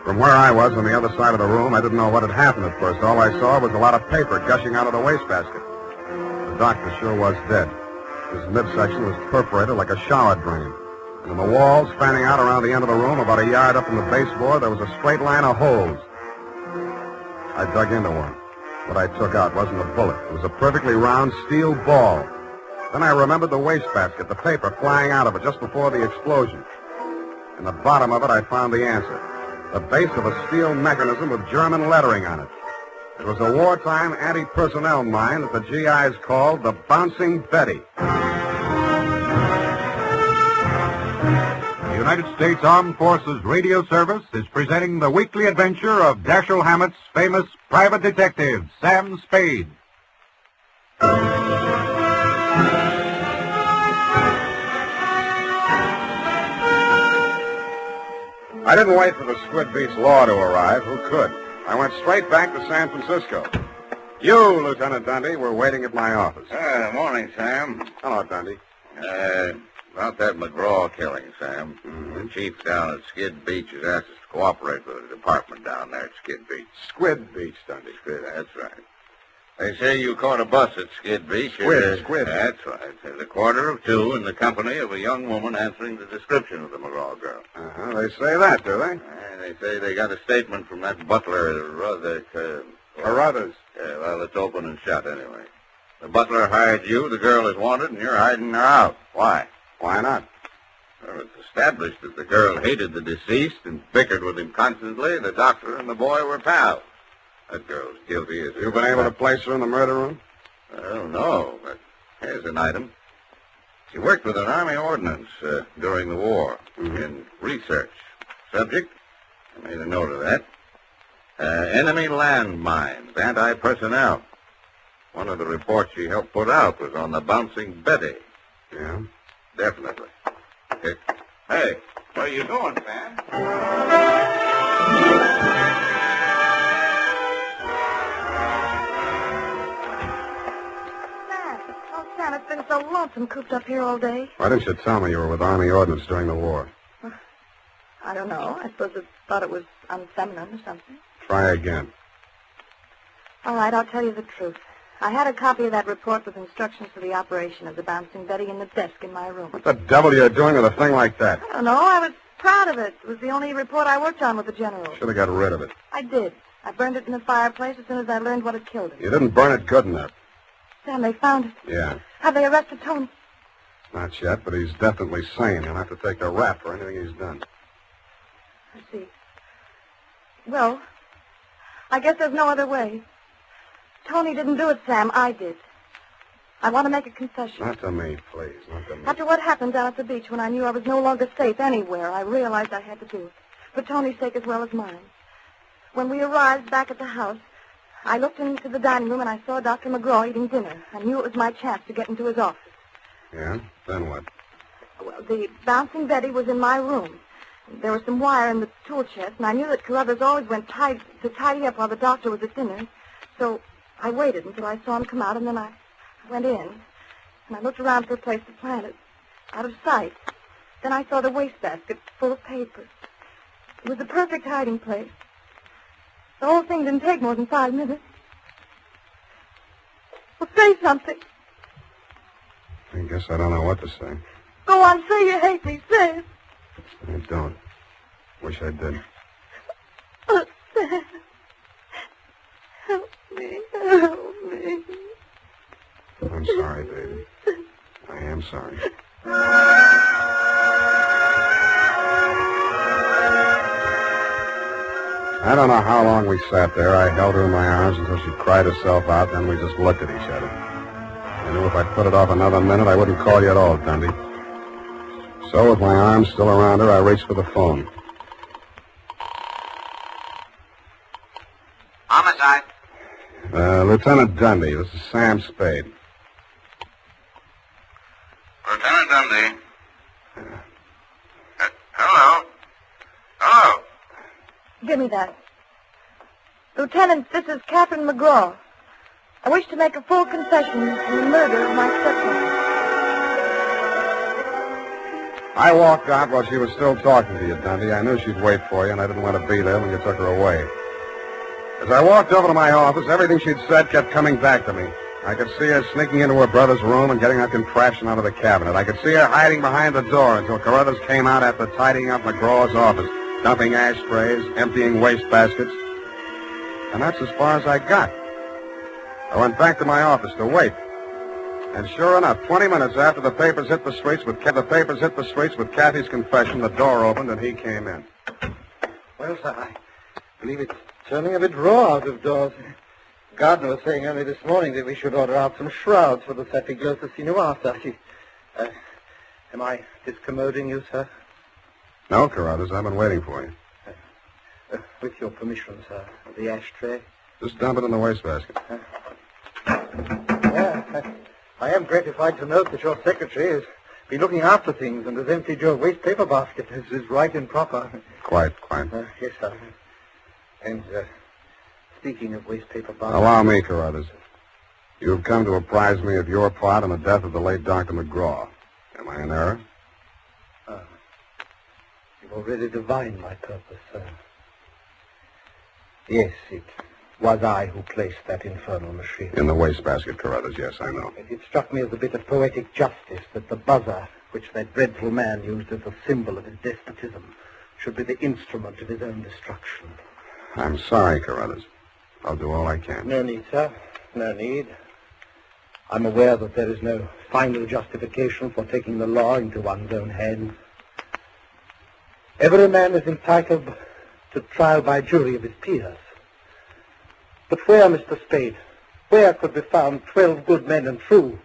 From where I was on the other side of the room, I didn't know what had happened at first. All I saw was a lot of paper gushing out of the wastebasket. The doctor sure was dead. His midsection was perforated like a shower drain. And on the walls, fanning out around the end of the room, about a yard up from the baseboard, there was a straight line of holes. I dug into one. What I took out wasn't a bullet. It was a perfectly round steel ball. Then I remembered the wastebasket, the paper flying out of it just before the explosion. In the bottom of it, I found the answer. The base of a steel mechanism with German lettering on it. It was a wartime anti-personnel mine that the GIs called the Bouncing Betty. The United States Armed Forces Radio Service is presenting the weekly adventure of Dashiell Hammett's famous private detective, Sam Spade. I didn't wait for the Squid Beach law to arrive. Who could? I went straight back to San Francisco. You, Lieutenant Dundee, were waiting at my office. Morning, Sam. Hello, Dundee. About that McGraw killing, Sam. The chief down at Skid Beach has asked us to cooperate with the department down there at Skid Beach. Squid Beach, Dundee. Squid, that's right. They say you caught a bus at Skid Beach. Squid. That's right. At 1:45 in the company of a young woman answering the description of the McGraw girl. They say that, do they? They say they got a statement from that butler, Carruthers. Yeah, well, it's open and shut anyway. The butler hired you, the girl is wanted, and you're hiding her out. Why? Why not? Well, it's established that the girl hated the deceased and bickered with him constantly. The doctor and the boy were pals. That girl's guilty as... You've been able to place her in the murder room? I don't know, but here's an item. She worked with an Army ordnance during the war in research. Subject, I made a note of that. Enemy landmines, anti-personnel. One of the reports she helped put out was on the Bouncing Betty. Yeah? Definitely. Hey, where are you going, Sam? Oh, Sam, it's been so lonesome cooped up here all day. Why didn't you tell me you were with Army ordnance during the war? I don't know. I suppose I thought it was unfeminine or something. Try again. All right, I'll tell you the truth. I had a copy of that report with instructions for the operation of the bouncing Betty in the desk in my room. What the devil are you doing with a thing like that? I don't know. I was proud of it. It was the only report I worked on with the general. Should have got rid of it. I did. I burned it in the fireplace as soon as I learned what had killed him. You didn't burn it good enough. Sam, they found it. Yeah. Have they arrested Tony? Not yet, but he's definitely sane. He'll have to take a rap for anything he's done. I see. Well, I guess there's no other way. Tony didn't do it, Sam. I did. I want to make a confession. Not to me, please. Not to me. After what happened down at the beach when I knew I was no longer safe anywhere, I realized I had to do it. For Tony's sake as well as mine. When we arrived back at the house, I looked into the dining room and I saw Dr. McGraw eating dinner. I knew it was my chance to get into his office. Yeah? Then what? Well, the bouncing Betty was in my room. There was some wire in the tool chest, and I knew that Carruthers always went to tidy up while the doctor was at dinner. So I waited until I saw him come out, and then I went in, and I looked around for a place to plant it, out of sight. Then I saw the wastebasket full of papers. It was the perfect hiding place. The whole thing didn't take more than 5 minutes. Well, say something. I guess I don't know what to say. Go on, say you hate me. Say it. I don't. Wish I did. Oh, Sam. Help me. Help me. I'm sorry, baby. I am sorry. I don't know how long we sat there. I held her in my arms until she cried herself out, then we just looked at each other. I knew if I put it off another minute, I wouldn't call you at all, Dundee. So, with my arms still around her, I reached for the phone. Homicide. Lieutenant Dundee, this is Sam Spade. Lieutenant Dundee. Hello. Hello. Give me that. Lieutenant, this is Captain McGraw. I wish to make a full confession in the murder of my stepmother. I walked out while she was still talking to you, Dundee. I knew she'd wait for you, and I didn't want to be there when you took her away. As I walked over to my office, everything she'd said kept coming back to me. I could see her sneaking into her brother's room and getting up and crashing out of the cabinet. I could see her hiding behind the door until Carruthers came out after tidying up McGraw's office, dumping ashtrays, emptying wastebaskets. And that's as far as I got. I went back to my office to wait. And sure enough, 20 minutes after the papers hit the streets with Kathy's confession, the door opened and he came in. Well, sir, I believe it's turning a bit raw out of doors. Gardner was saying only this morning that we should order out some shrouds for the Sapiglos to see Noir, sir. Am I discommoding you, sir? No, Carruthers, I've been waiting for you. With your permission, sir. The ashtray. Just dump it in the wastebasket. I am gratified to note that your secretary has been looking after things and has emptied your waste paper basket. This is right and proper. Quite. Yes, sir. And, speaking of waste paper baskets... Allow me, Carruthers. You have come to apprise me of your part in the death of the late Dr. McGraw. Am I in error? You've already divined my purpose, sir. Yes, it was I who placed that infernal machine. In the wastebasket, Carruthers, yes, I know. It struck me as a bit of poetic justice that the buzzer, which that dreadful man used as a symbol of his despotism, should be the instrument of his own destruction. I'm sorry, Carruthers. I'll do all I can. No need, sir. No need. I'm aware that there is no final justification for taking the law into one's own hands. Every man is entitled to trial by jury of his peers. But where, Mr. Spade, where could be found 12 good men and true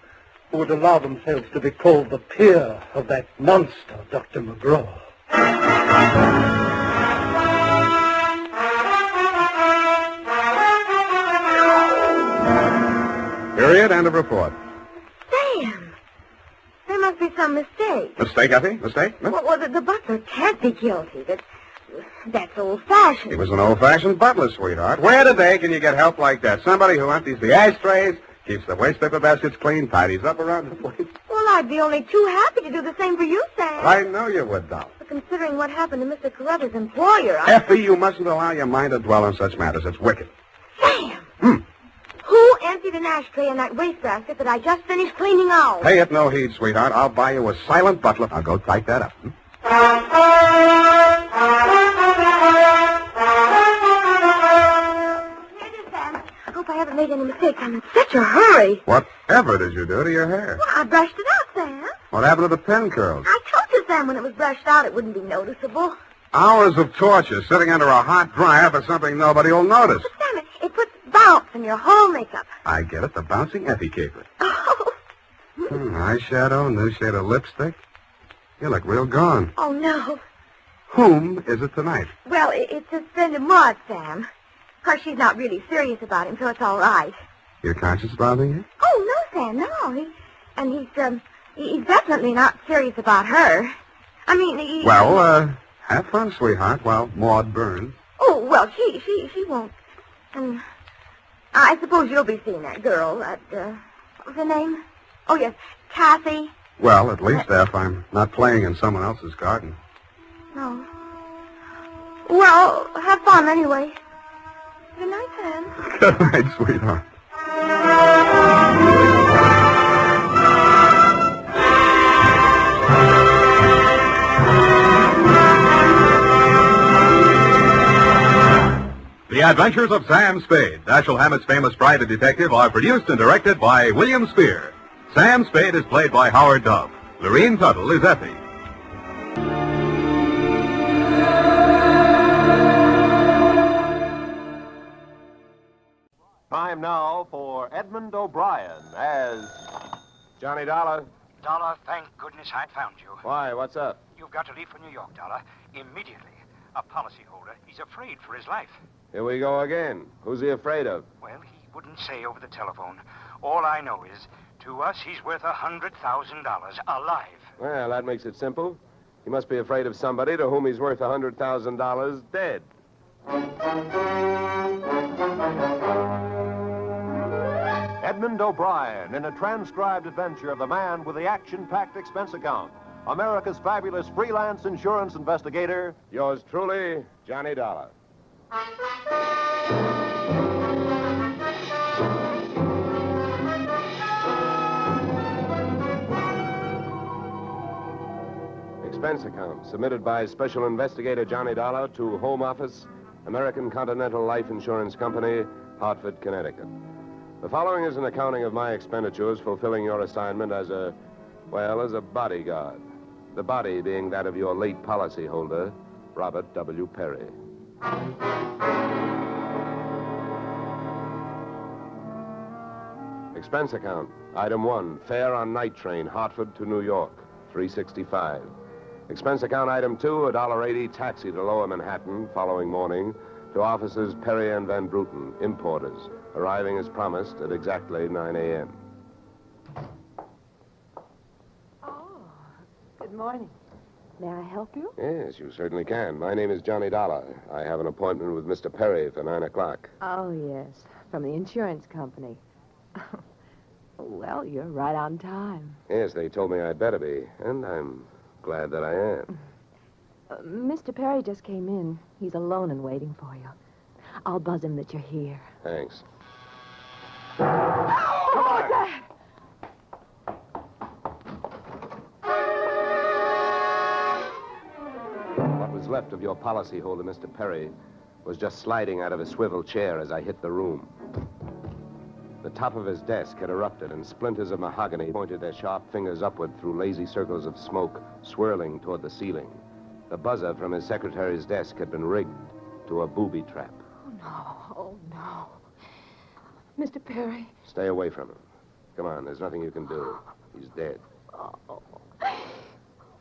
who would allow themselves to be called the peer of that monster, Dr. McGraw? Period. End of report. Sam! There must be some mistake. Mistake, Effie? Mistake? No? Well, the butler can't be guilty. That's old-fashioned. He was an old-fashioned butler, sweetheart. Where today can you get help like that? Somebody who empties the ashtrays, keeps the waste paper baskets clean, tidies up around the place. Well, I'd be only too happy to do the same for you, Sam. I know you would, doll. But considering what happened to Mr. Carruthers' employer, Effie, you mustn't allow your mind to dwell on such matters. It's wicked. Sam! Who emptied an ashtray in that wastebasket that I just finished cleaning out? Pay it no heed, sweetheart. I'll buy you a silent butler. I'll go type that up. Here it is, Sam. I hope I haven't made any mistakes. I'm in such a hurry. Whatever did you do to your hair? Well, I brushed it out, Sam. What happened to the pin curls? I told you, Sam, when it was brushed out, it wouldn't be noticeable. Hours of torture sitting under a hot dryer for something nobody will notice. But, Sam, it puts bounce in your whole makeup. I get it, the bouncing Effie caper. Eyeshadow, new shade of lipstick. You look real gone. Oh, no. Whom is it tonight? Well, it's his friend Maud, Sam. Of course, she's not really serious about him, so it's all right. Your conscience bothering you? Oh, no, Sam, no. He's definitely not serious about her. I mean, Well, have fun, sweetheart, while Maud burns. Oh, well, she won't. I suppose you'll be seeing that girl, what was her name? Oh, yes, Kathy. Well, at least if I'm not playing in someone else's garden. No. Well, have fun anyway. Good night, Sam. Good night, sweetheart. The Adventures of Sam Spade, Dashiell Hammett's famous private detective, are produced and directed by William Spear. Sam Spade is played by Howard Duff. Lorene Tuttle is Effie. Time now for Edmund O'Brien as Johnny Dollar. Dollar, thank goodness I found you. Why, what's up? You've got to leave for New York, Dollar, immediately. A policyholder, he's afraid for his life. Here we go again. Who's he afraid of? Well, he wouldn't say over the telephone. All I know is, to us, he's worth $100,000 alive. Well, that makes it simple. He must be afraid of somebody to whom he's worth $100,000 dead. Edmund O'Brien in a transcribed adventure of the man with the action-packed expense account. America's fabulous freelance insurance investigator, yours truly, Johnny Dollar. Expense account submitted by Special Investigator Johnny Dollar to Home Office, American Continental Life Insurance Company, Hartford, Connecticut. The following is an accounting of my expenditures fulfilling your assignment as a bodyguard. The body being that of your late policyholder, Robert W. Perry. Expense account. Item 1, fare on night train, Hartford to New York, $3.65. Expense account item 2, $1.80 taxi to Lower Manhattan following morning to offices Perry and Van Bruten, importers, arriving as promised at exactly 9 a.m. Good morning. May I help you? Yes, you certainly can. My name is Johnny Dollar. I have an appointment with Mr. Perry for 9 o'clock. Oh, yes. From the insurance company. Well, you're right on time. Yes, they told me I'd better be, and I'm glad that I am. Mr. Perry just came in. He's alone and waiting for you. I'll buzz him that you're here. Thanks. Come on! What was left of your policyholder, Mr. Perry, was just sliding out of a swivel chair as I hit the room. The top of his desk had erupted, and splinters of mahogany pointed their sharp fingers upward through lazy circles of smoke, swirling toward the ceiling. The buzzer from his secretary's desk had been rigged to a booby trap. Oh, no. Mr. Perry. Stay away from him. Come on, there's nothing you can do. He's dead. Oh.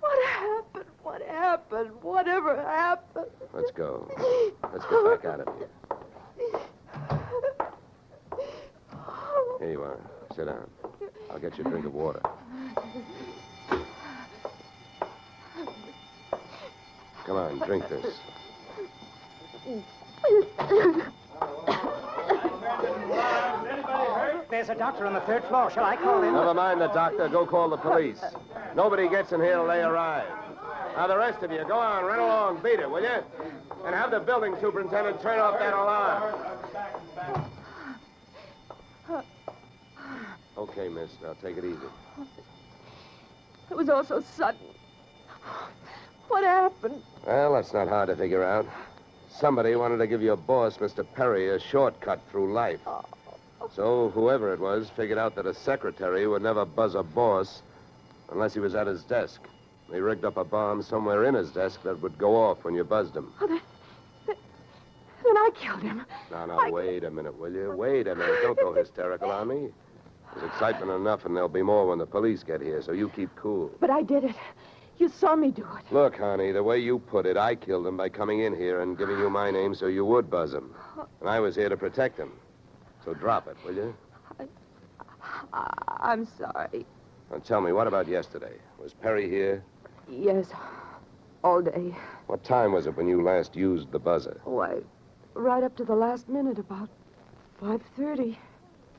What happened? What happened? Whatever happened? Let's go. Let's get back out of here. Here you are. Sit down. I'll get you a drink of water. Come on, drink this. There's a doctor on the third floor. Shall I call him? Never mind the doctor. Go call the police. Nobody gets in here till they arrive. Now, the rest of you, go on, run along, beat it, will you? And have the building superintendent turn off that alarm. Okay, miss. Now take it easy. It was all so sudden. What happened? Well, that's not hard to figure out. Somebody wanted to give your boss, Mr. Perry, a shortcut through life. So whoever it was figured out that a secretary would never buzz a boss unless he was at his desk. They rigged up a bomb somewhere in his desk that would go off when you buzzed him. Oh, then I killed him. Now, wait a minute, will you? Wait a minute. Don't go hysterical on me. There's excitement enough, and there'll be more when the police get here, so you keep cool. But I did it. You saw me do it. Look, honey, the way you put it, I killed him by coming in here and giving you my name so you would buzz him. And I was here to protect him. So drop it, will you? I'm sorry. Now tell me, what about yesterday? Was Perry here? Yes, all day. What time was it when you last used the buzzer? Why, right up to the last minute, about 5:30.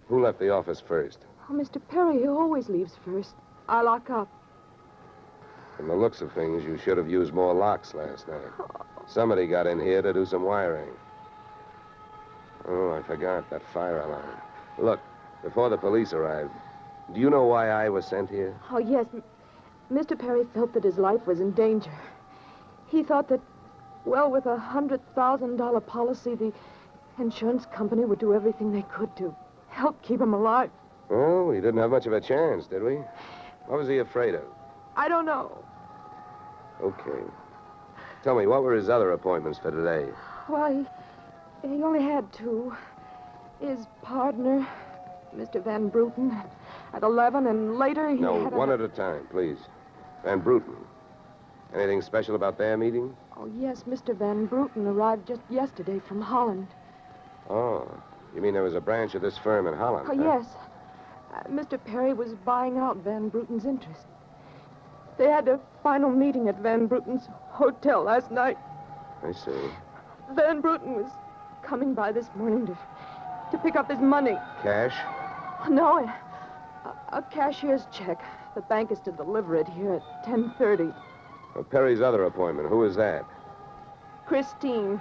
Who left the office first? Oh, Mr. Perry, he always leaves first. I lock up. From the looks of things, you should have used more locks last night. Somebody got in here to do some wiring. Oh, I forgot that fire alarm. Look, before the police arrived, do you know why I was sent here? Oh, yes. Mr. Perry felt that his life was in danger. He thought that, well, with a $100,000 policy, the insurance company would do everything they could to help keep him alive. Oh, we didn't have much of a chance, did we? What was he afraid of? I don't know. Okay. Tell me, what were his other appointments for today? Well, he only had two. His partner, Mr. Van Bruten, at 11, and later he No, had one at a time, please. Van Bruten. Anything special about their meeting? Oh, yes, Mr. Van Bruten arrived just yesterday from Holland. Oh, you mean there was a branch of this firm in Holland? Oh, huh? yes. Mr. Perry was buying out Van Bruten's interest. They had a final meeting at Van Bruten's hotel last night. I see. Van Bruten was coming by this morning to pick up his money. Cash? No, a cashier's check. The bank is to deliver it here at 10:30. Well, Perry's other appointment, who is that? Christine,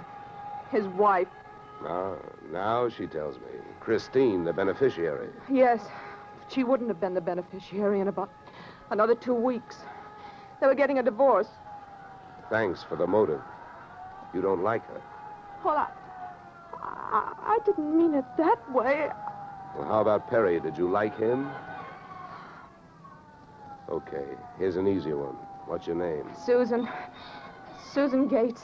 his wife. Now she tells me. Christine, the beneficiary. Yes, she wouldn't have been the beneficiary in about another 2 weeks. They were getting a divorce. Thanks for the motive. You don't like her. Well, I didn't mean it that way. Well, how about Perry? Did you like him? Okay, here's an easy one. What's your name? Susan Gates.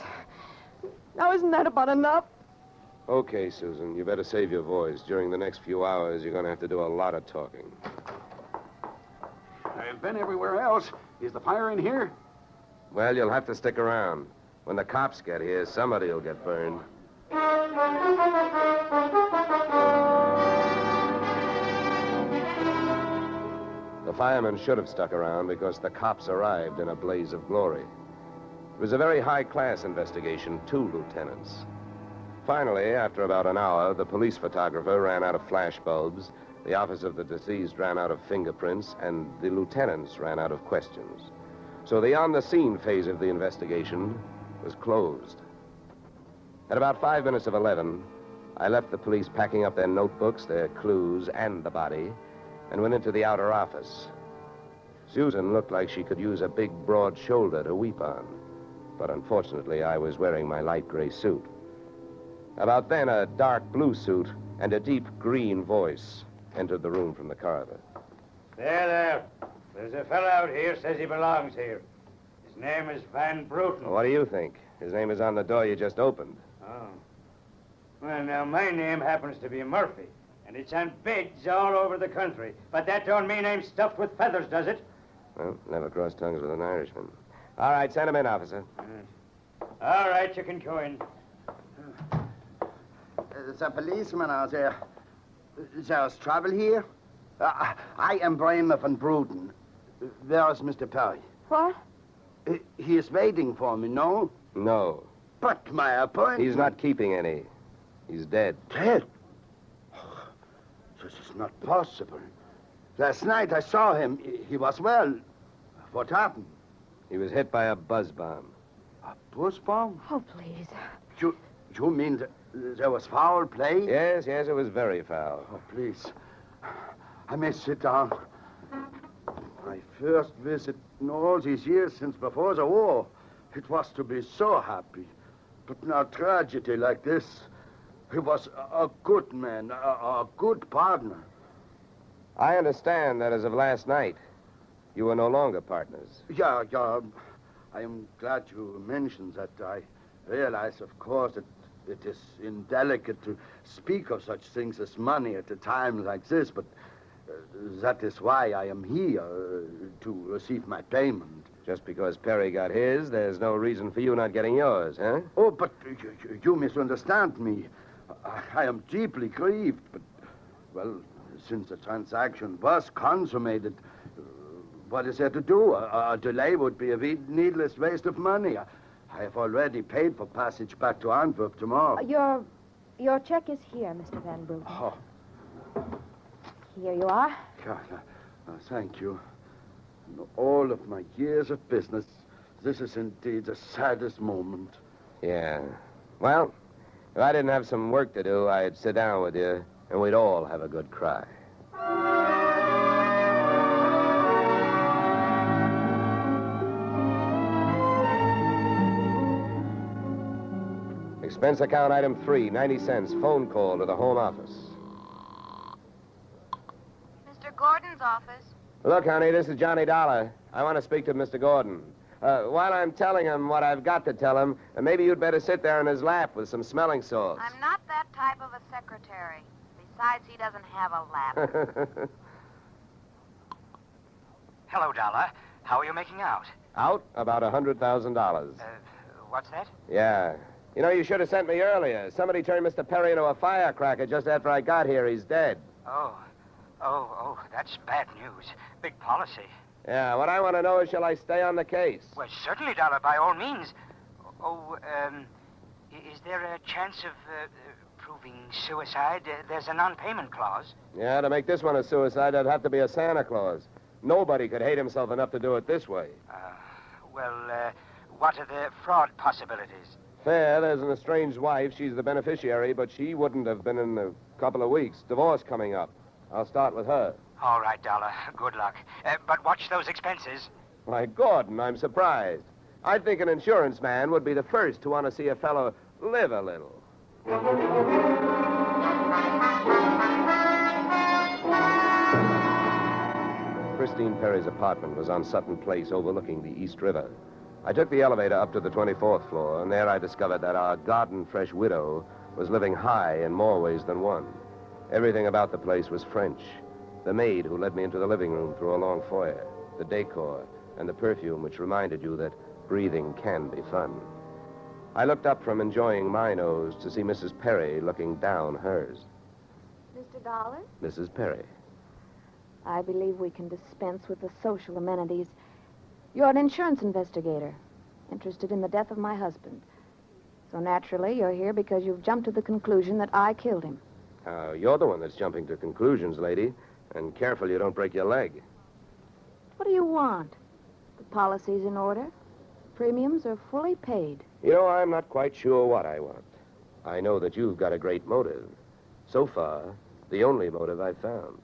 Now, isn't that about enough? Okay, Susan, you better save your voice. During the next few hours, you're going to have to do a lot of talking. I've been everywhere else. Is the fire in here? Well, you'll have to stick around. When the cops get here, somebody will get burned. The firemen should have stuck around because the cops arrived in a blaze of glory. It was a very high-class investigation, 2 lieutenants. Finally, after about an hour, the police photographer ran out of flash bulbs, the office of the deceased ran out of fingerprints, and the lieutenants ran out of questions. So the on-the-scene phase of the investigation was closed. At about 5 minutes of 11, I left the police packing up their notebooks, their clues, and the body, and went into the outer office. Susan looked like she could use a big, broad shoulder to weep on, but unfortunately, I was wearing my light gray suit. About then, a dark blue suit and a deep green voice entered the room from the corridor. There. There's a fellow out here says he belongs here. His name is Van Bruten. What do you think? His name is on the door you just opened. Oh. Well, now, my name happens to be Murphy, and it's on bids all over the country. But that don't mean I'm stuffed with feathers, does it? Well, never cross tongues with an Irishman. All right, send him in, officer. All right, you can go in. There's a policeman out there. There's trouble here? I am Bremer van Bruten. Where is Mr. Perry? What? He is waiting for me, no? No. But my appointment... He's not keeping any. He's dead. Dead? Oh, this is not possible. Last night I saw him. He was well. What happened? He was hit by a buzz bomb. A buzz bomb? Oh, please. You mean there was foul play? Yes, it was very foul. Oh, please. I may sit down. My first visit in all these years since before the war. It was to be so happy. But now tragedy like this. He was a good man, a good partner. I understand that as of last night, you were no longer partners. Yeah. I am glad you mentioned that. I realize, of course, that it is indelicate to speak of such things as money at a time like this, but that is why I am here, to receive my payment. Just because Perry got his, there's no reason for you not getting yours, huh? Oh, but you misunderstand me. I am deeply grieved, but, well, since the transaction was consummated, what is there to do? A delay would be a needless waste of money. I have already paid for passage back to Antwerp tomorrow. Your check is here, Mr. Van Bruggen. Oh. Here you are. Thank you. In all of my years of business, this is indeed the saddest moment. Yeah. Well, if I didn't have some work to do, I'd sit down with you, and we'd all have a good cry. Expense account item 3, 90 cents. Phone call to the home office. Mr. Gordon's office. Look, honey, this is Johnny Dollar. I want to speak to Mr. Gordon. While I'm telling him what I've got to tell him, maybe you'd better sit there in his lap with some smelling salts. I'm not that type of a secretary. Besides, he doesn't have a lap. Hello, Dollar. How are you making out? Out? About $100,000. What's that? Yeah. You know, you should have sent me earlier. Somebody turned Mr. Perry into a firecracker just after I got here. He's dead. Oh, that's bad news. Big policy. Yeah, what I want to know is, shall I stay on the case? Well, certainly, Dollar, by all means. Is there a chance of proving suicide? There's a non-payment clause. Yeah, to make this one a suicide, there'd have to be a Santa Claus. Nobody could hate himself enough to do it this way. What are the fraud possibilities? Fair, there's an estranged wife. She's the beneficiary, but she wouldn't have been in a couple of weeks. Divorce coming up. I'll start with her. All right, Dollar. Good luck. But watch those expenses. Why, Gordon, I'm surprised. I think an insurance man would be the first to want to see a fellow live a little. Christine Perry's apartment was on Sutton Place overlooking the East River. I took the elevator up to the 24th floor, and there I discovered that our garden-fresh widow was living high in more ways than one. Everything about the place was French. The maid who led me into the living room through a long foyer, the decor, and the perfume which reminded you that breathing can be fun. I looked up from enjoying my nose to see Mrs. Perry looking down hers. Mr. Dollar, Mrs. Perry. I believe we can dispense with the social amenities. You're an insurance investigator, interested in the death of my husband. So naturally, you're here because you've jumped to the conclusion that I killed him. You're the one that's jumping to conclusions, lady. And careful you don't break your leg. What do you want? The policy's in order. Premiums are fully paid. You know, I'm not quite sure what I want. I know that you've got a great motive. So far, the only motive I've found.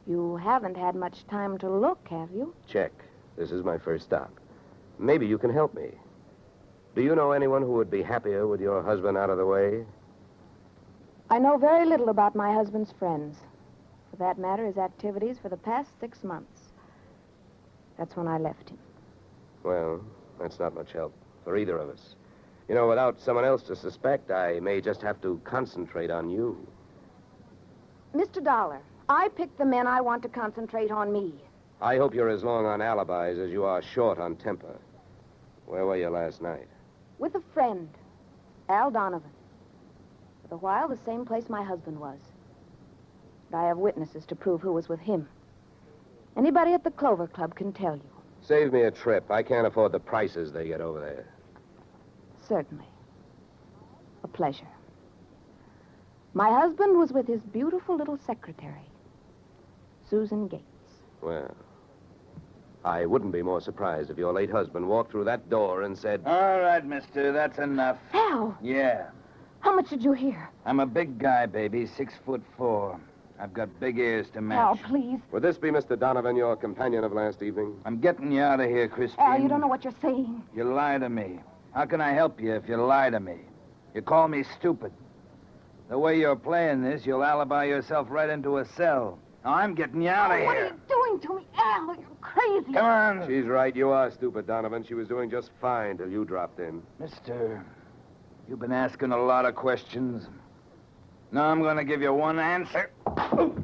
You haven't had much time to look, have you? Check. This is my first stop. Maybe you can help me. Do you know anyone who would be happier with your husband out of the way? I know very little about my husband's friends. For that matter, his activities for the past 6 months. That's when I left him. Well, that's not much help for either of us. You know, without someone else to suspect, I may just have to concentrate on you. Mr. Dollar, I picked the men I want to concentrate on me. I hope you're as long on alibis as you are short on temper. Where were you last night? With a friend, Al Donovan. For a while, the same place my husband was. But I have witnesses to prove who was with him. Anybody at the Clover Club can tell you. Save me a trip. I can't afford the prices they get over there. Certainly. A pleasure. My husband was with his beautiful little secretary, Susan Gates. Well, I wouldn't be more surprised if your late husband walked through that door and said... All right, mister, that's enough. Al! Yeah. How much did you hear? I'm a big guy, baby, 6'4". I've got big ears to match. Al, please. Would this be Mr. Donovan, your companion of last evening? I'm getting you out of here, Christine. Al, you don't know what you're saying. You lie to me. How can I help you if you lie to me? You call me stupid. The way you're playing this, you'll alibi yourself right into a cell. Now, I'm getting you out of What are here. you doing to me, Al? You're crazy. Come on. She's right. You are stupid, Donovan. She was doing just fine till you dropped in. Mister, you've been asking a lot of questions. Now I'm going to give you one answer. All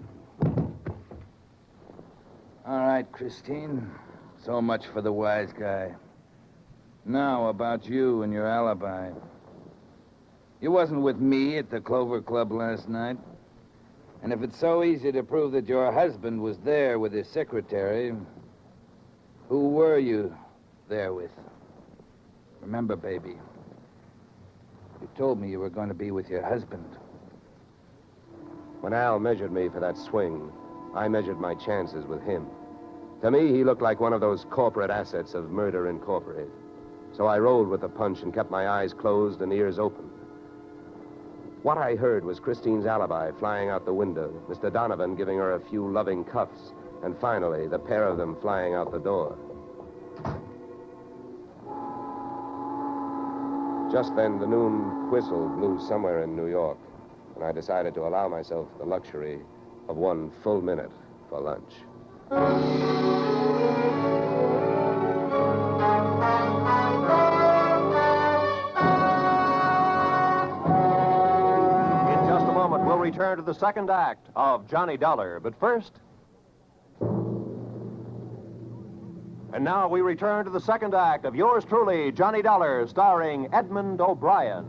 right, Christine. So much for the wise guy. Now, about you and your alibi. You wasn't with me at the Clover Club last night. And if it's so easy to prove that your husband was there with his secretary, who were you there with? Remember, baby, you told me you were going to be with your husband. When Al measured me for that swing, I measured my chances with him. To me, he looked like one of those corporate assets of Murder Incorporated. So I rolled with the punch and kept my eyes closed and ears open. What I heard was Christine's alibi flying out the window, Mr. Donovan giving her a few loving cuffs, and finally, the pair of them flying out the door. Just then, the noon whistle blew somewhere in New York, and I decided to allow myself the luxury of 1 full minute for lunch. We'll return to the second act of Johnny Dollar. But first... And now we return to the second act of yours truly, Johnny Dollar, starring Edmund O'Brien.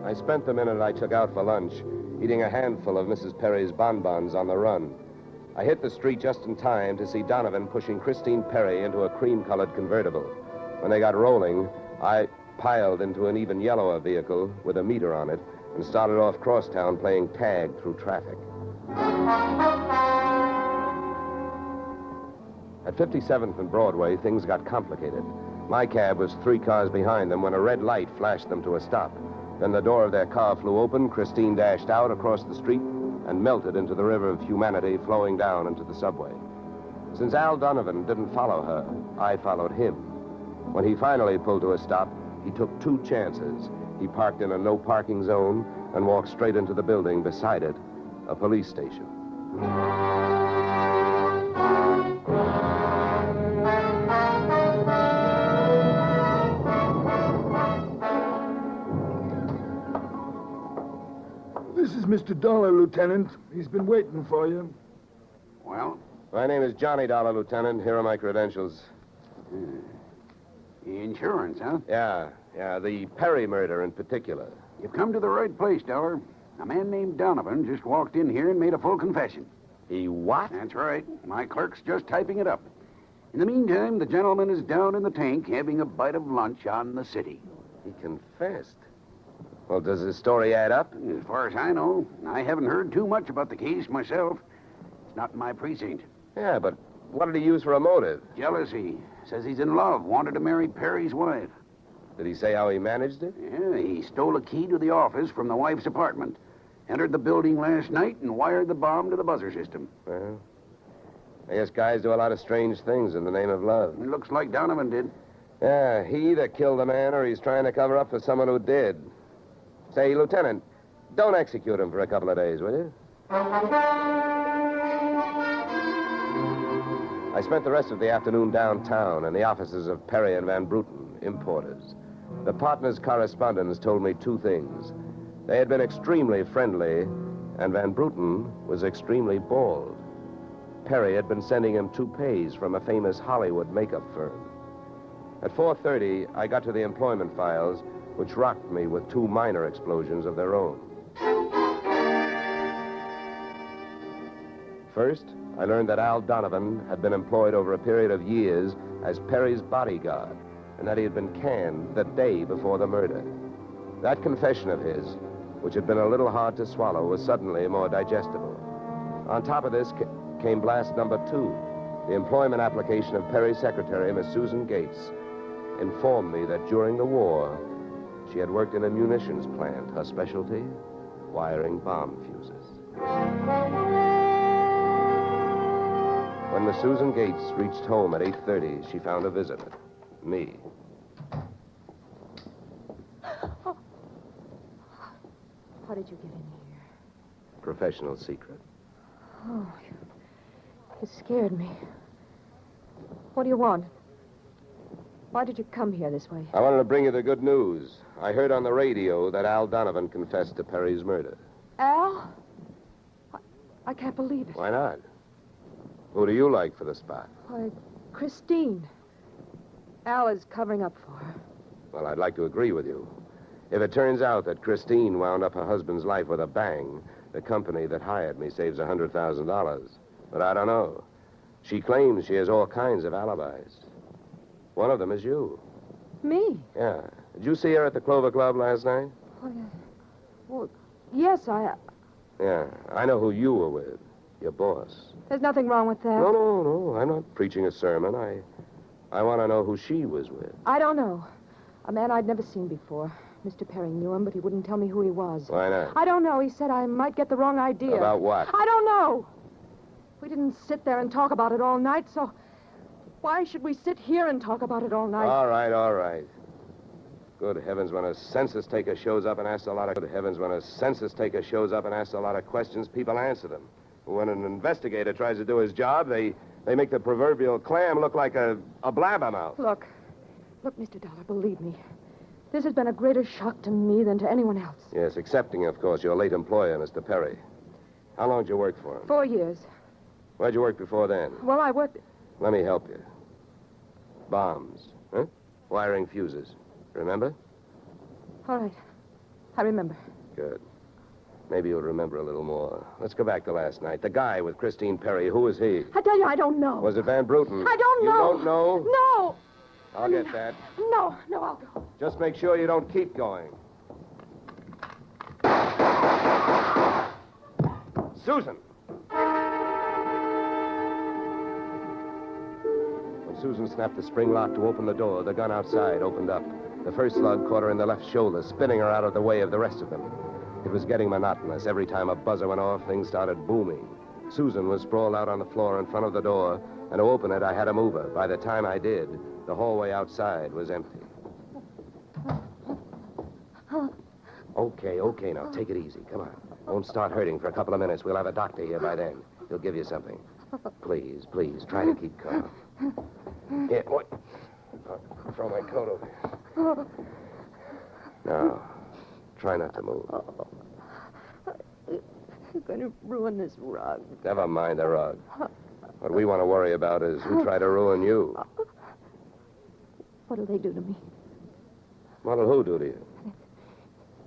I spent the minute I took out for lunch eating a handful of Mrs. Perry's bonbons on the run. I hit the street just in time to see Donovan pushing Christine Perry into a cream-colored convertible. When they got rolling, I piled into an even yellower vehicle with a meter on it and started off crosstown playing tag through traffic. At 57th and Broadway, things got complicated. My cab was 3 cars behind them when a red light flashed them to a stop. Then the door of their car flew open, Christine dashed out across the street, and melted into the river of humanity flowing down into the subway. Since Al Donovan didn't follow her, I followed him. When he finally pulled to a stop, he took 2 chances. He parked in a no-parking zone and walked straight into the building beside it, a police station. This is Mr. Dollar, Lieutenant. He's been waiting for you. Well? My name is Johnny Dollar, Lieutenant. Here are my credentials. Insurance, huh? Yeah, the Perry murder in particular. You've come to the right place, Dollar. A man named Donovan just walked in here and made a full confession. He what? That's right. My clerk's just typing it up. In the meantime, the gentleman is down in the tank having a bite of lunch on the city. He confessed. Well, does his story add up? As far as I know, I haven't heard too much about the case myself. It's not in my precinct. Yeah, but what did he use for a motive? Jealousy. Says he's in love, wanted to marry Perry's wife. Did he say how he managed it? Yeah, he stole a key to the office from the wife's apartment, entered the building last night, and wired the bomb to the buzzer system. Well, I guess guys do a lot of strange things in the name of love. It looks like Donovan did. Yeah, he either killed the man or he's trying to cover up for someone who did. Say, Lieutenant, don't execute him for a couple of days, will you? I spent the rest of the afternoon downtown in the offices of Perry and Van Bruten, importers. The partners' correspondents told me 2 things. They had been extremely friendly, and Van Bruten was extremely bald. Perry had been sending him toupees from a famous Hollywood makeup firm. At 4:30, I got to the employment files, which rocked me with 2 minor explosions of their own. First, I learned that Al Donovan had been employed over a period of years as Perry's bodyguard, and that he had been canned the day before the murder. That confession of his, which had been a little hard to swallow, was suddenly more digestible. On top of this came blast number 2. The employment application of Perry's secretary, Miss Susan Gates, informed me that during the war, she had worked in a munitions plant, her specialty, wiring bomb fuses. When Miss Susan Gates reached home at 8:30, she found a visitor, me. Oh. How did you get in here? Professional secret. Oh, you scared me. What do you want? Why did you come here this way? I wanted to bring you the good news. I heard on the radio that Al Donovan confessed to Perry's murder. Al? I can't believe it. Why not? Who do you like for the spot? Why, Christine. Al is covering up for her. Well, I'd like to agree with you. If it turns out that Christine wound up her husband's life with a bang, the company that hired me saves $100,000. But I don't know. She claims she has all kinds of alibis. One of them is you. Me? Yeah. Did you see her at the Clover Club last night? Well, yes, Yeah. I know who you were with. Your boss. There's nothing wrong with that. No. I'm not preaching a sermon. I want to know who she was with. I don't know. A man I'd never seen before. Mr. Perry knew him, but he wouldn't tell me who he was. Why not? I don't know. He said I might get the wrong idea. About what? I don't know. We didn't sit there and talk about it all night, so why should we sit here and talk about it all night? All right. Good heavens, when a census taker shows up and asks a lot of questions, people answer them. When an investigator tries to do his job, they make the proverbial clam look like a blabbermouth. Look, Mr. Dollar, believe me. This has been a greater shock to me than to anyone else. Yes, excepting, of course, your late employer, Mr. Perry. How long did you work for him? 4 years. Where'd you work before then? Well, I worked... Let me help you. Bombs, huh? Wiring fuses. Remember? All right. I remember. Good. Maybe you'll remember a little more. Let's go back to last night. The guy with Christine Perry, who was he? I tell you, I don't know. Was it Van Bruten? I don't know. You don't know? No. I'll get that. No, I'll go. Just make sure you don't keep going. Susan! When Susan snapped the spring lock to open the door, the gun outside opened up. The first slug caught her in the left shoulder, spinning her out of the way of the rest of them. It was getting monotonous. Every time a buzzer went off, things started booming. Susan was sprawled out on the floor in front of the door, and to open it, I had to move her. By the time I did, the hallway outside was empty. Okay, now take it easy. Come on. Don't start hurting for a couple of minutes. We'll have a doctor here by then. He'll give you something. Please, try to keep calm. Here, what? I'll throw my coat over here. Now, try not to move. You're going to ruin this rug. Never mind the rug. What we want to worry about is who tried to ruin you. What'll they do to me? What'll who do to you?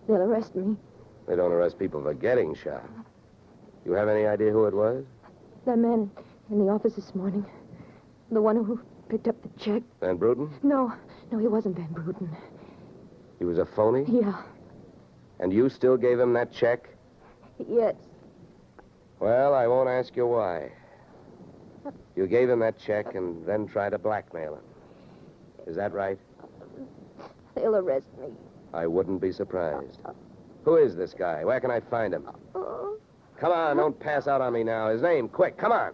They'll arrest me. They don't arrest people for getting shot. You have any idea who it was? That man in the office this morning. The one who picked up the check. Van Bruten? No, he wasn't Van Bruten. He was a phony? Yeah. And you still gave him that check? Yes. Well, I won't ask you why. You gave him that check and then tried to blackmail him. Is that right? They'll arrest me. I wouldn't be surprised. Who is this guy? Where can I find him? Come on, don't pass out on me now. His name, quick, come on.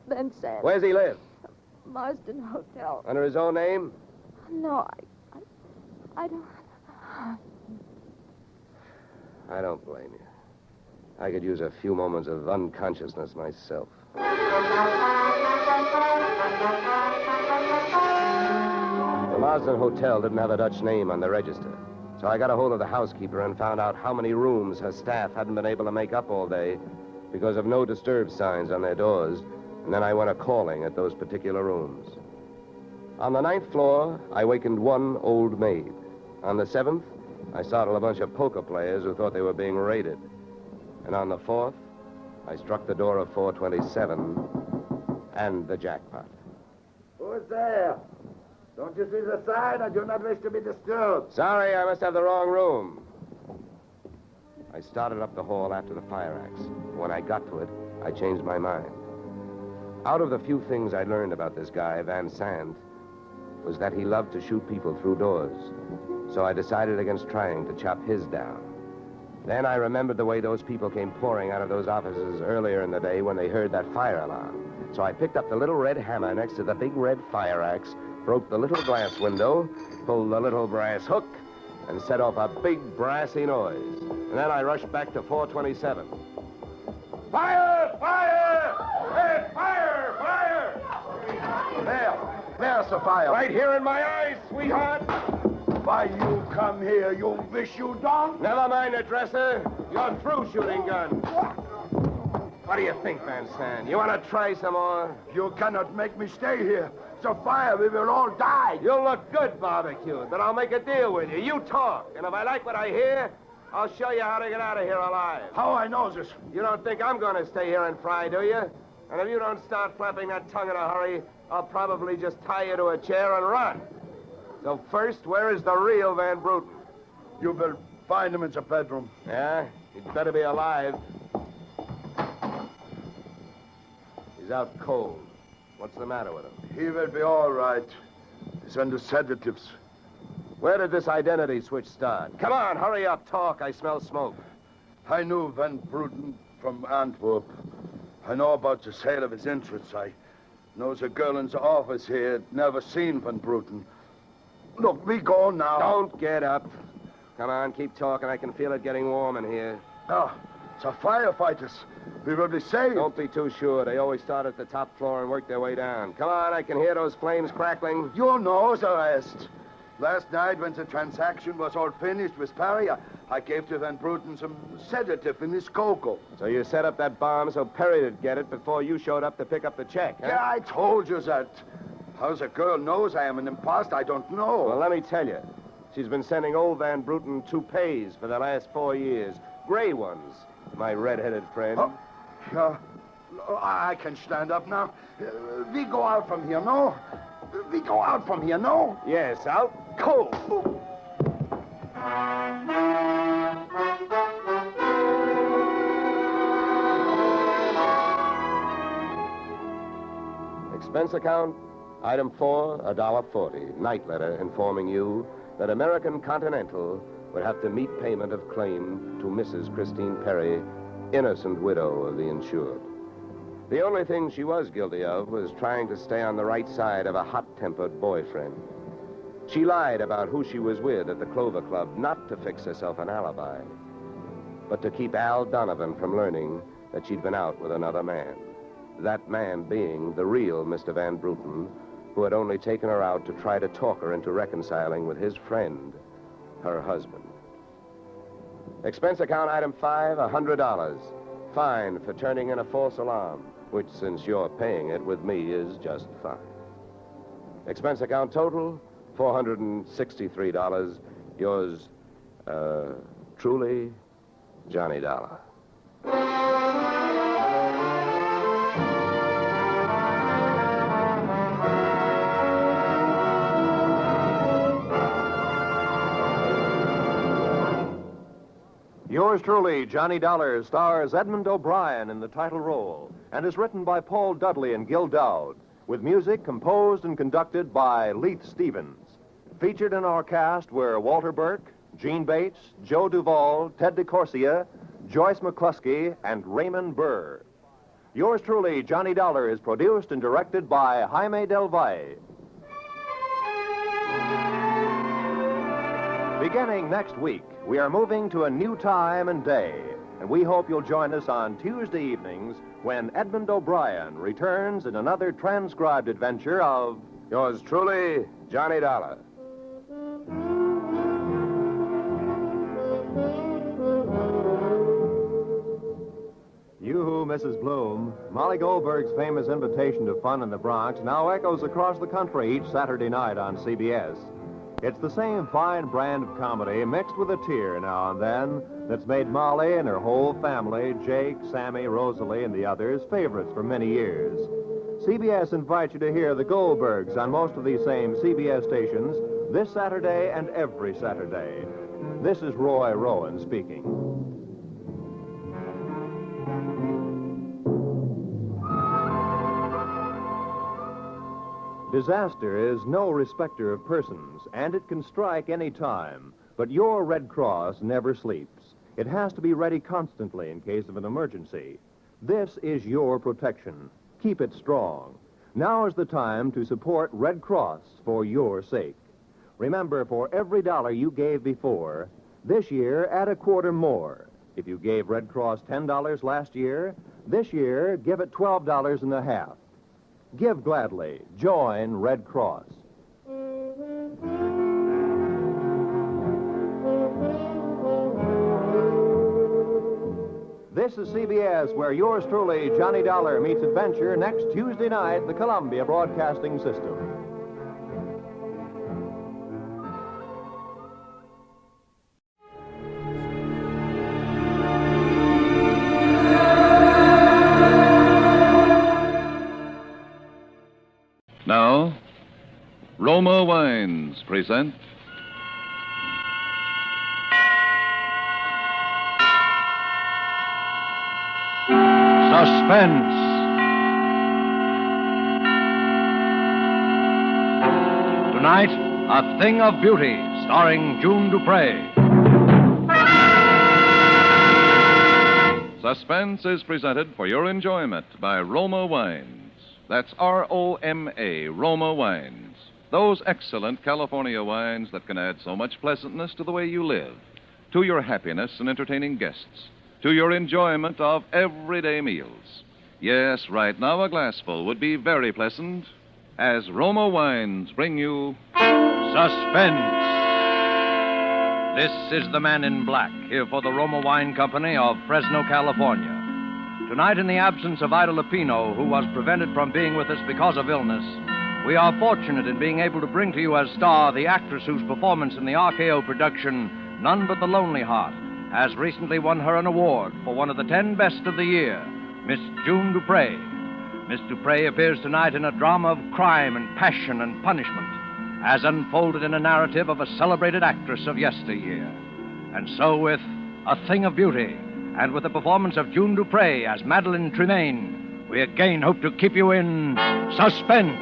Ben Sand. Where's he live? Marsden Hotel. Under his own name? No, I don't... I don't blame you. I could use a few moments of unconsciousness myself. The Marsden Hotel didn't have a Dutch name on the register, so I got a hold of the housekeeper and found out how many rooms her staff hadn't been able to make up all day because of no disturb signs on their doors, and then I went a-calling at those particular rooms. On the 9th floor, I wakened one old maid. On the 7th, I startled a bunch of poker players who thought they were being raided. And on the 4th, I struck the door of 427 and the jackpot. Who's there? Don't you see the sign? I do not wish to be disturbed. Sorry, I must have the wrong room. I started up the hall after the fire axe. When I got to it, I changed my mind. Out of the few things I learned about this guy, Van Sant, was that he loved to shoot people through doors. So I decided against trying to chop his down. Then I remembered the way those people came pouring out of those offices earlier in the day when they heard that fire alarm. So I picked up the little red hammer next to the big red fire axe, broke the little glass window, pulled the little brass hook, and set off a big brassy noise. And then I rushed back to 427. Fire! Fire! Hey, fire! Fire! There's the fire. Right here in my eyes, sweetheart. Why you come here, you wish you don't? Never mind the dresser. You're through shooting guns. What do you think, Van Sant? You want to try some more? You cannot make me stay here. It's a fire. We will all die. You'll look good barbecued, but I'll make a deal with you. You talk, and if I like what I hear, I'll show you how to get out of here alive. How I know this? You don't think I'm going to stay here and fry, do you? And if you don't start flapping that tongue in a hurry, I'll probably just tie you to a chair and run. So first, where is the real Van Bruten? You will find him in the bedroom. Yeah? He'd better be alive. He's out cold. What's the matter with him? He will be all right. He's under sedatives. Where did this identity switch start? Come on, hurry up, talk. I smell smoke. I knew Van Bruten from Antwerp. I know about the sale of his interests. I know the girl in the office here had never seen Van Bruten. Look, we go now. Don't get up. Come on, keep talking. I can feel it getting warm in here. Oh, it's a firefighters. We will be saved. Don't be too sure. They always start at the top floor and work their way down. Come on, I can hear those flames crackling. You know the rest. Last night, when the transaction was all finished with Perry, I gave to Van Bruten some sedative in his cocoa. So you set up that bomb so Perry would get it before you showed up to pick up the check, huh? Yeah, I told you that. How the girl knows I am an imposter, I don't know. Well, let me tell you. She's been sending old Van Bruten toupees for the last 4 years. Gray ones, my red-headed friend. I can stand up now. We go out from here, no? We go out from here, no? Yes, out cold. Expense account, item 4, $1.40. Night letter informing you that American Continental would have to meet payment of claim to Mrs. Christine Perry, innocent widow of the insured. The only thing she was guilty of was trying to stay on the right side of a hot-tempered boyfriend. She lied about who she was with at the Clover Club, not to fix herself an alibi, but to keep Al Donovan from learning that she'd been out with another man. That man being the real Mr. Van Bruten, who had only taken her out to try to talk her into reconciling with his friend, her husband. Expense account item 5, $100. Fine for turning in a false alarm, which, since you're paying it with me, is just fine. Expense account total, $463. Yours, truly, Johnny Dollar. Yours truly, Johnny Dollar, stars Edmund O'Brien in the title role and is written by Paul Dudley and Gil Dowd, with music composed and conducted by Leith Stevens. Featured in our cast were Walter Burke, Gene Bates, Joe Duvall, Ted DeCorsia, Joyce McCluskey, and Raymond Burr. Yours truly, Johnny Dollar, is produced and directed by Jaime Del Valle. Beginning next week, we are moving to a new time and day, and we hope you'll join us on Tuesday evenings when Edmund O'Brien returns in another transcribed adventure of Yours truly, Johnny Dollar. You, Mrs. Bloom, Molly Goldberg's famous invitation to fun in the Bronx now echoes across the country each Saturday night on CBS. It's the same fine brand of comedy mixed with a tear now and then that's made Molly and her whole family, Jake, Sammy, Rosalie, and the others, favorites for many years. CBS invites you to hear the Goldbergs on most of these same CBS stations this Saturday and every Saturday. This is Roy Rowan speaking. Disaster is no respecter of persons, and it can strike any time. But your Red Cross never sleeps. It has to be ready constantly in case of an emergency. This is your protection. Keep it strong. Now is the time to support Red Cross for your sake. Remember, for every dollar you gave before, this year add a quarter more. If you gave Red Cross $10 last year, this year give it $12.50. Give gladly. Join Red Cross. This is CBS, where yours truly, Johnny Dollar, meets adventure next Tuesday night, the Columbia Broadcasting System. Now, Roma Wines present Suspense. Tonight, A Thing of Beauty, starring June Dupre. Suspense is presented for your enjoyment by Roma Wines. That's R-O-M-A, Roma Wines. Those excellent California wines that can add so much pleasantness to the way you live, to your happiness in entertaining guests, to your enjoyment of everyday meals. Yes, right now a glassful would be very pleasant as Roma Wines bring you Suspense. This is the Man in Black, here for the Roma Wine Company of Fresno, California. Tonight, in the absence of Ida Lupino, who was prevented from being with us because of illness, we are fortunate in being able to bring to you as star the actress whose performance in the RKO production, None But the Lonely Heart, has recently won her an award for one of the 10 best of the year, Miss June Dupre. Miss Dupre appears tonight in a drama of crime and passion and punishment, as unfolded in a narrative of a celebrated actress of yesteryear. And so with A Thing of Beauty, and with the performance of June Dupre as Madeline Tremaine, we again hope to keep you in suspense.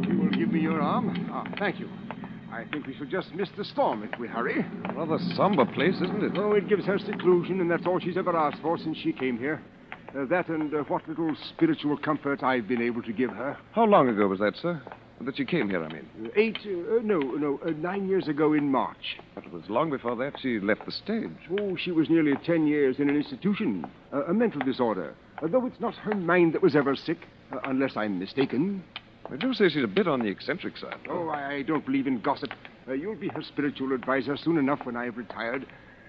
You will give me your arm? Thank you. I think we should just miss the storm if we hurry. Rather somber place, isn't it? Oh, it gives her seclusion, and that's all she's ever asked for since she came here. That and what little spiritual comfort I've been able to give her. How long ago was that, sir? That you came here, I mean. 9 years ago in March. But it was long before that she left the stage. Oh, she was nearly 10 years in an institution. A mental disorder. Though it's not her mind that was ever sick, unless I'm mistaken. I do say she's a bit on the eccentric side. Oh, I don't believe in gossip. You'll be her spiritual advisor soon enough when I've retired.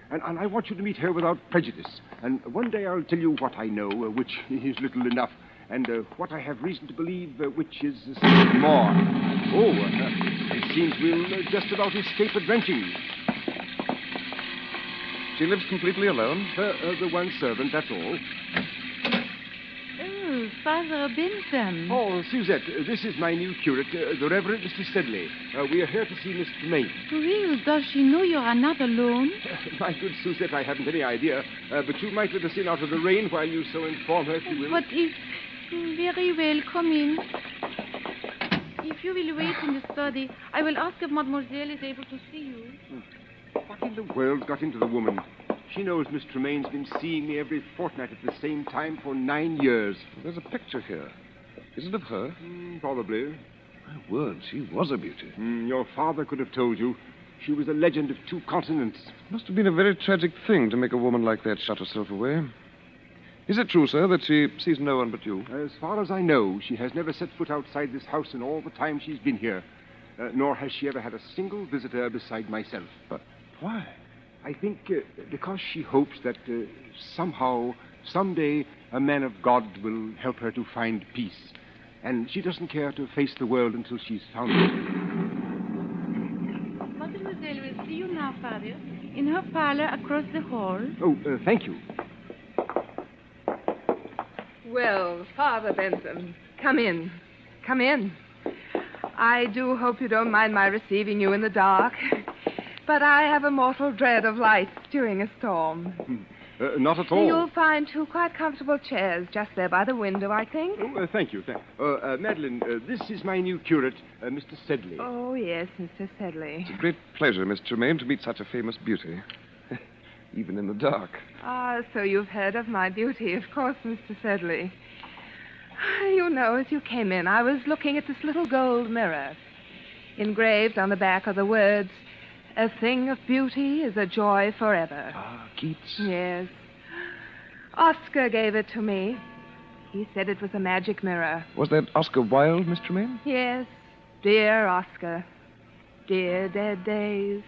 And I want you to meet her without prejudice. And one day I'll tell you what I know, which is little enough, and what I have reason to believe, which is something more. Oh, it seems we'll just about escape a drenching. She lives completely alone? The one servant, that's all. Father Bentham. Oh, Suzette, this is my new curate, the Reverend Mr. Sedley. We are here to see Miss Tremaine. Well, does she know you are not alone? My good Suzette, I haven't any idea. But you might let us in out of the rain while you so inform her if you will. But if... Very well, come in. If you will wait in the study, I will ask if Mademoiselle is able to see you. What in the world got into the woman? She knows Miss Tremaine's been seeing me every fortnight at the same time for 9 years. There's a picture here. Is it of her? Probably. My word, she was a beauty. Your father could have told you. She was a legend of 2 continents. Must have been a very tragic thing to make a woman like that shut herself away. Is it true, sir, that she sees no one but you? As far as I know, she has never set foot outside this house in all the time she's been here. Nor has she ever had a single visitor beside myself. But why? I think because she hopes that somehow, someday, a man of God will help her to find peace. And she doesn't care to face the world until she's found it. Mademoiselle will see you now, Father, in her parlor across the hall. Oh, thank you. Well, Father Bentham, come in. Come in. I do hope you don't mind my receiving you in the dark. But I have a mortal dread of lights during a storm. Not at all. You'll find two quite comfortable chairs just there by the window, I think. Thank you. Madeline, this is my new curate, Mr. Sedley. Oh, yes, Mr. Sedley. It's a great pleasure, Miss Tremaine, to meet such a famous beauty. Even in the dark. Ah, so you've heard of my beauty, of course, Mr. Sedley. You know, as you came in, I was looking at this little gold mirror. Engraved on the back are the words, "A thing of beauty is a joy forever." Ah, Keats. Yes. Oscar gave it to me. He said it was a magic mirror. Was that Oscar Wilde, Miss Tremaine? Yes, dear Oscar. Dear dead days.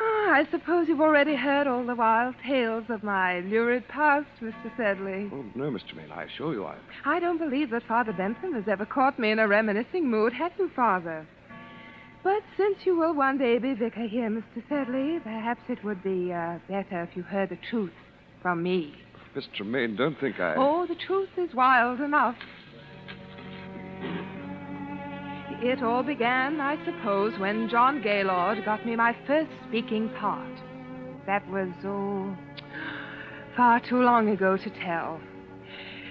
I suppose you've already heard all the wild tales of my lurid past, Mr. Sedley. Oh, no, Miss Tremaine, I assure you I don't believe that Father Benson has ever caught me in a reminiscing mood, have you, Father? But since you will one day be vicar here, Mr. Sedley, perhaps it would be better if you heard the truth from me. Miss Tremaine, don't think I... Oh, the truth is wild enough. It all began, I suppose, when John Gaylord got me my first speaking part. That was, far too long ago to tell.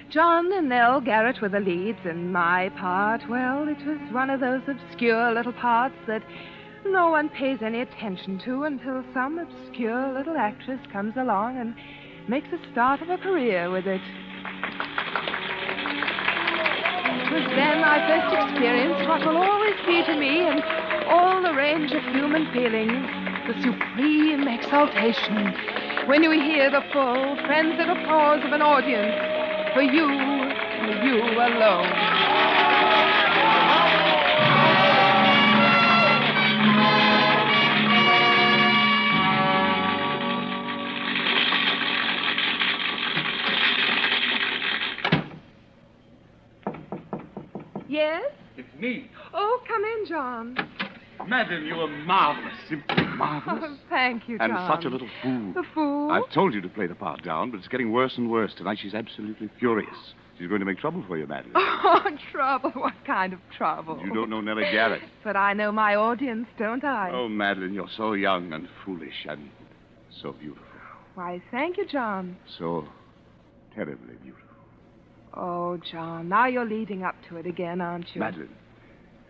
John and Nell Garrett were the leads, and my part, well, it was one of those obscure little parts that no one pays any attention to until some obscure little actress comes along and makes a start of a career with it. It was then I first experienced what will always be to me in all the range of human feelings, the supreme exaltation, when you hear the full, frenzied applause of an audience for you alone. Yes? It's me. Oh, come in, John. Madam, you are marvelous. Simply marvelous. Oh, thank you, John. And such a little fool. The fool? I've told you to play the part down, but it's getting worse and worse. Tonight she's absolutely furious. She's going to make trouble for you, Madeline. Oh, trouble? What kind of trouble? You don't know Nellie Garrett. But I know my audience, don't I? Oh, Madeline, you're so young and foolish and so beautiful. Why, thank you, John. So terribly beautiful. Oh, John, now you're leading up to it again, aren't you? Madeline,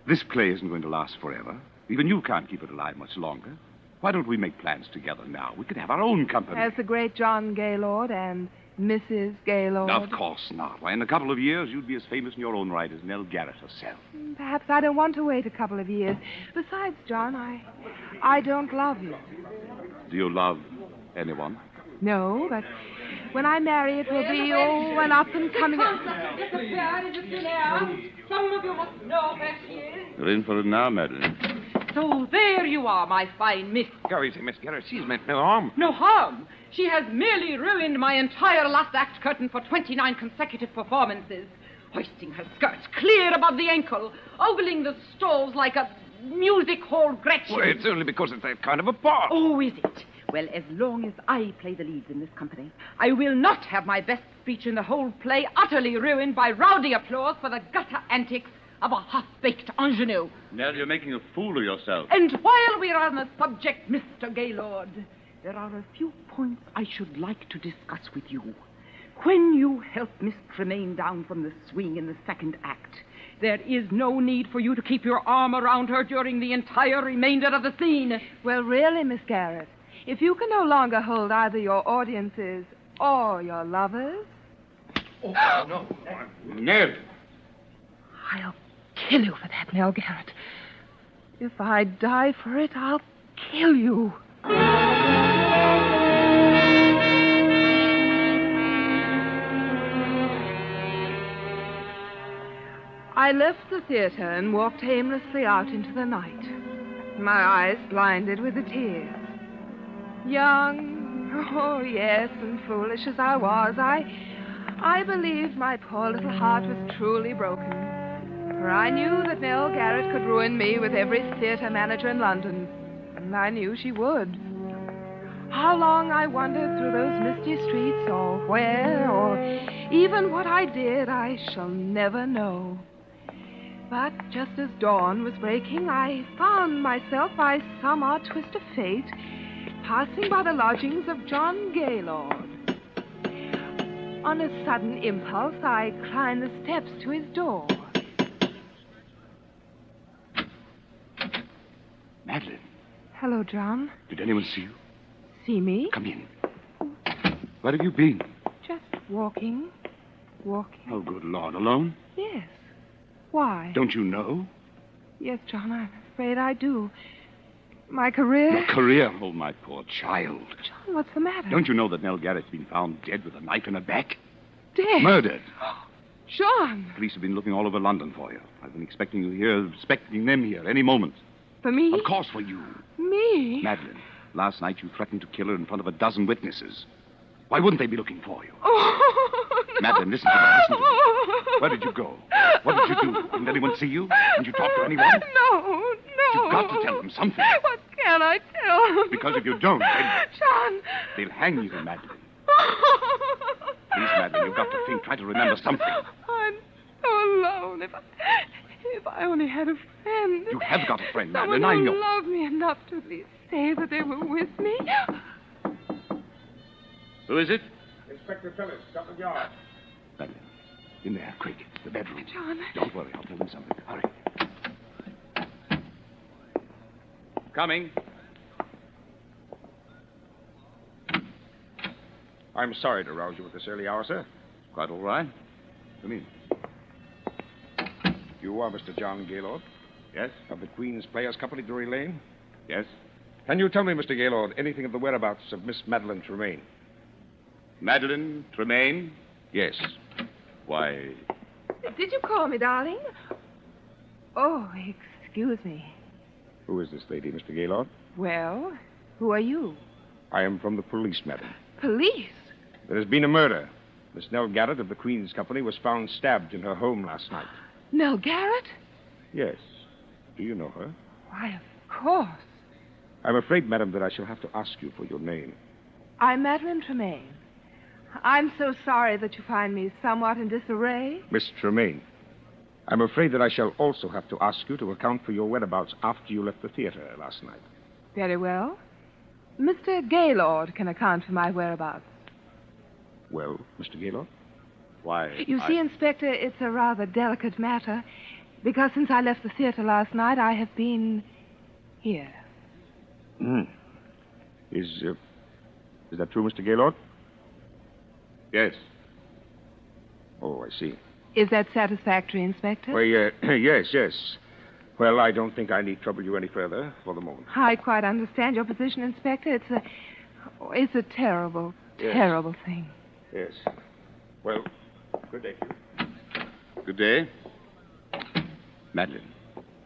this play isn't going to last forever. Even you can't keep it alive much longer. Why don't we make plans together now? We could have our own company. As the great John Gaylord and Mrs. Gaylord. Of course not. Why, in a couple of years, you'd be as famous in your own right as Nell Garrett herself. Perhaps I don't want to wait a couple of years. Besides, John, I don't love you. Do you love anyone? No, but when I marry, it will be, an up-and-coming... Some of you must know where she is. You're in for it now, Madeline. So there you are, my fine miss. Go easy, Miss Garrett. She's meant no harm. No harm. She has merely ruined my entire last act curtain for 29 consecutive performances, hoisting her skirts clear above the ankle, ogling the stalls like a music hall Gretchen. Well, it's only because it's that kind of a part. Oh, is it? Well, as long as I play the leads in this company, I will not have my best speech in the whole play utterly ruined by rowdy applause for the gutter antics of a half-baked ingenue. Nell, you're making a fool of yourself. And while we're on the subject, Mr. Gaylord, there are a few points I should like to discuss with you. When you help Miss Tremaine down from the swing in the second act, there is no need for you to keep your arm around her during the entire remainder of the scene. Well, really, Miss Garrett, if you can no longer hold either your audiences or your lovers... Oh, no. Nell! I'll kill you for that, Nell Garrett. If I die for it, I'll kill you. I left the theater and walked aimlessly out into the night, my eyes blinded with the tears. Young, oh yes, and foolish as I was, I believed my poor little heart was truly broken. For I knew that Nell Garrett could ruin me with every theater manager in London. And I knew she would. How long I wandered through those misty streets, or where, or even what I did, I shall never know. But just as dawn was breaking, I found myself, by some odd twist of fate, passing by the lodgings of John Gaylord. On a sudden impulse, I climbed the steps to his door. Madeline, Hello, John. did anyone see you? See me? Come in. Where have you been? Just walking. Oh, good Lord, alone? Yes. Why? Don't you know? Yes, John, I'm afraid I do. My career... Your career? Oh, my poor child. John, what's the matter? Don't you know that Nell Garrett's been found dead with a knife in her back? Dead? Murdered. John! Police have been looking all over London for you. I've been expecting you here, expecting them here any moment. For me? Of course, for you. Me? Madeline, last night you threatened to kill her in front of a dozen witnesses. Why wouldn't they be looking for you? Oh, no. Madeline, listen to me. Listen to me. Where did you go? What did you do? Didn't anyone see you? Didn't you talk to anyone? No. You've got to tell them something. What can I tell them? Because if you don't, John! they'll hang you, Madeline. Please, Madeline, you've got to think. Try to remember something. I'm so alone. If I only had a friend. You have got a friend, Someone Madeline. I who know. loved me enough to at least say that they were with me. Who is it? Inspector Phillips, Scotland Yard. Madeline, in there, quick. The bedroom. John. Don't worry, I'll tell them something. Hurry. Coming. I'm sorry to rouse you at this early hour, sir. Quite all right. Come in. You are Mr. John Gaylord? Yes? Of the Queen's Players Company, Drury Lane? Yes? Can you tell me, Mr. Gaylord, anything of the whereabouts of Miss Madeline Tremaine? Madeline Tremaine? Yes. Why, Did you call me, darling? Oh, excuse me. Who is this lady, Mr. Gaylord? Well, who are you? I am from the police, madam. Police? There has been a murder. Miss Nell Garrett of the Queen's Company was found stabbed in her home last night. Nell Garrett? Yes. Do you know her? Why, of course. I'm afraid, madam, that I shall have to ask you for your name. I'm Madeline Tremaine. I'm so sorry that you find me somewhat in disarray. Miss Tremaine, I'm afraid that I shall also have to ask you to account for your whereabouts after you left the theater last night. Very well. Mr. Gaylord can account for my whereabouts. Well, Mr. Gaylord? why... You see, Inspector, it's a rather delicate matter, because since I left the theater last night, I have been here. Is that true, Mr. Gaylord? Yes. Oh, I see. Is that satisfactory, Inspector? Well, yes. Well, I don't think I need trouble you any further for the moment. I quite understand your position, Inspector. It's a terrible, terrible thing. Yes. Well, good day to you. Good day. Madeline.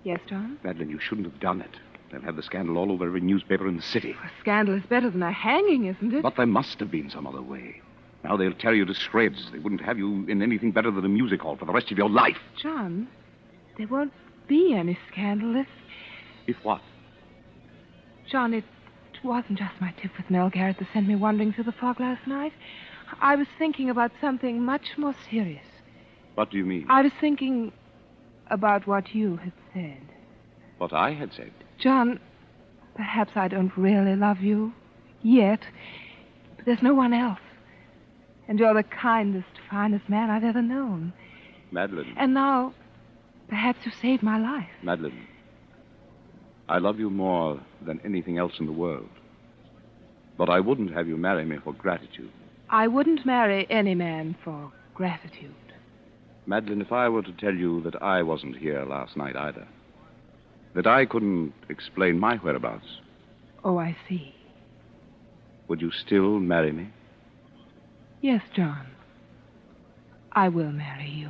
Yes, John? Madeline, you shouldn't have done it. They'll have the scandal all over every newspaper in the city. A scandal is better than a hanging, isn't it? But there must have been some other way. Now they'll tear you to shreds. They wouldn't have you in anything better than a music hall for the rest of your life. John, there won't be any scandal If what? John, it wasn't just my tip with Nell Garrett that sent me wandering through the fog last night. I was thinking about something much more serious. What do you mean? I was thinking about what you had said. What I had said? John, perhaps I don't really love you yet, but there's no one else. And you're the kindest, finest man I've ever known. Madeline. And now, perhaps you've saved my life. Madeline, I love you more than anything else in the world. But I wouldn't have you marry me for gratitude. I wouldn't marry any man for gratitude. Madeline, if I were to tell you that I wasn't here last night either, that I couldn't explain my whereabouts, Oh, I see. would you still marry me? Yes, John. I will marry you.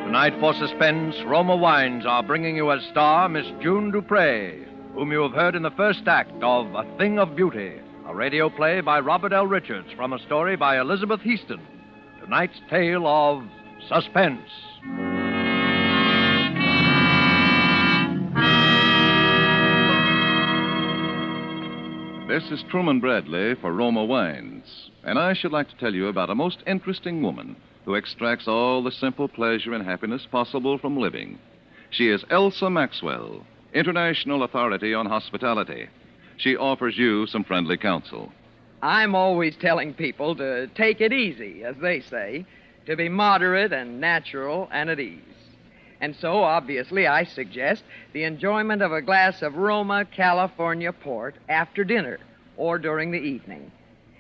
Tonight for Suspense, Roma Wines are bringing you as star Miss June Dupre, whom you have heard in the first act of A Thing of Beauty, a radio play by Robert L. Richards from a story by Elizabeth Heaston. Tonight's tale of Suspense. This is Truman Bradley for Roma Wines, and I should like to tell you about a most interesting woman who extracts all the simple pleasure and happiness possible from living. She is Elsa Maxwell, international authority on hospitality. She offers you some friendly counsel. I'm always telling people to take it easy, as they say, to be moderate and natural and at ease. And so, obviously, I suggest the enjoyment of a glass of Roma California port after dinner or during the evening.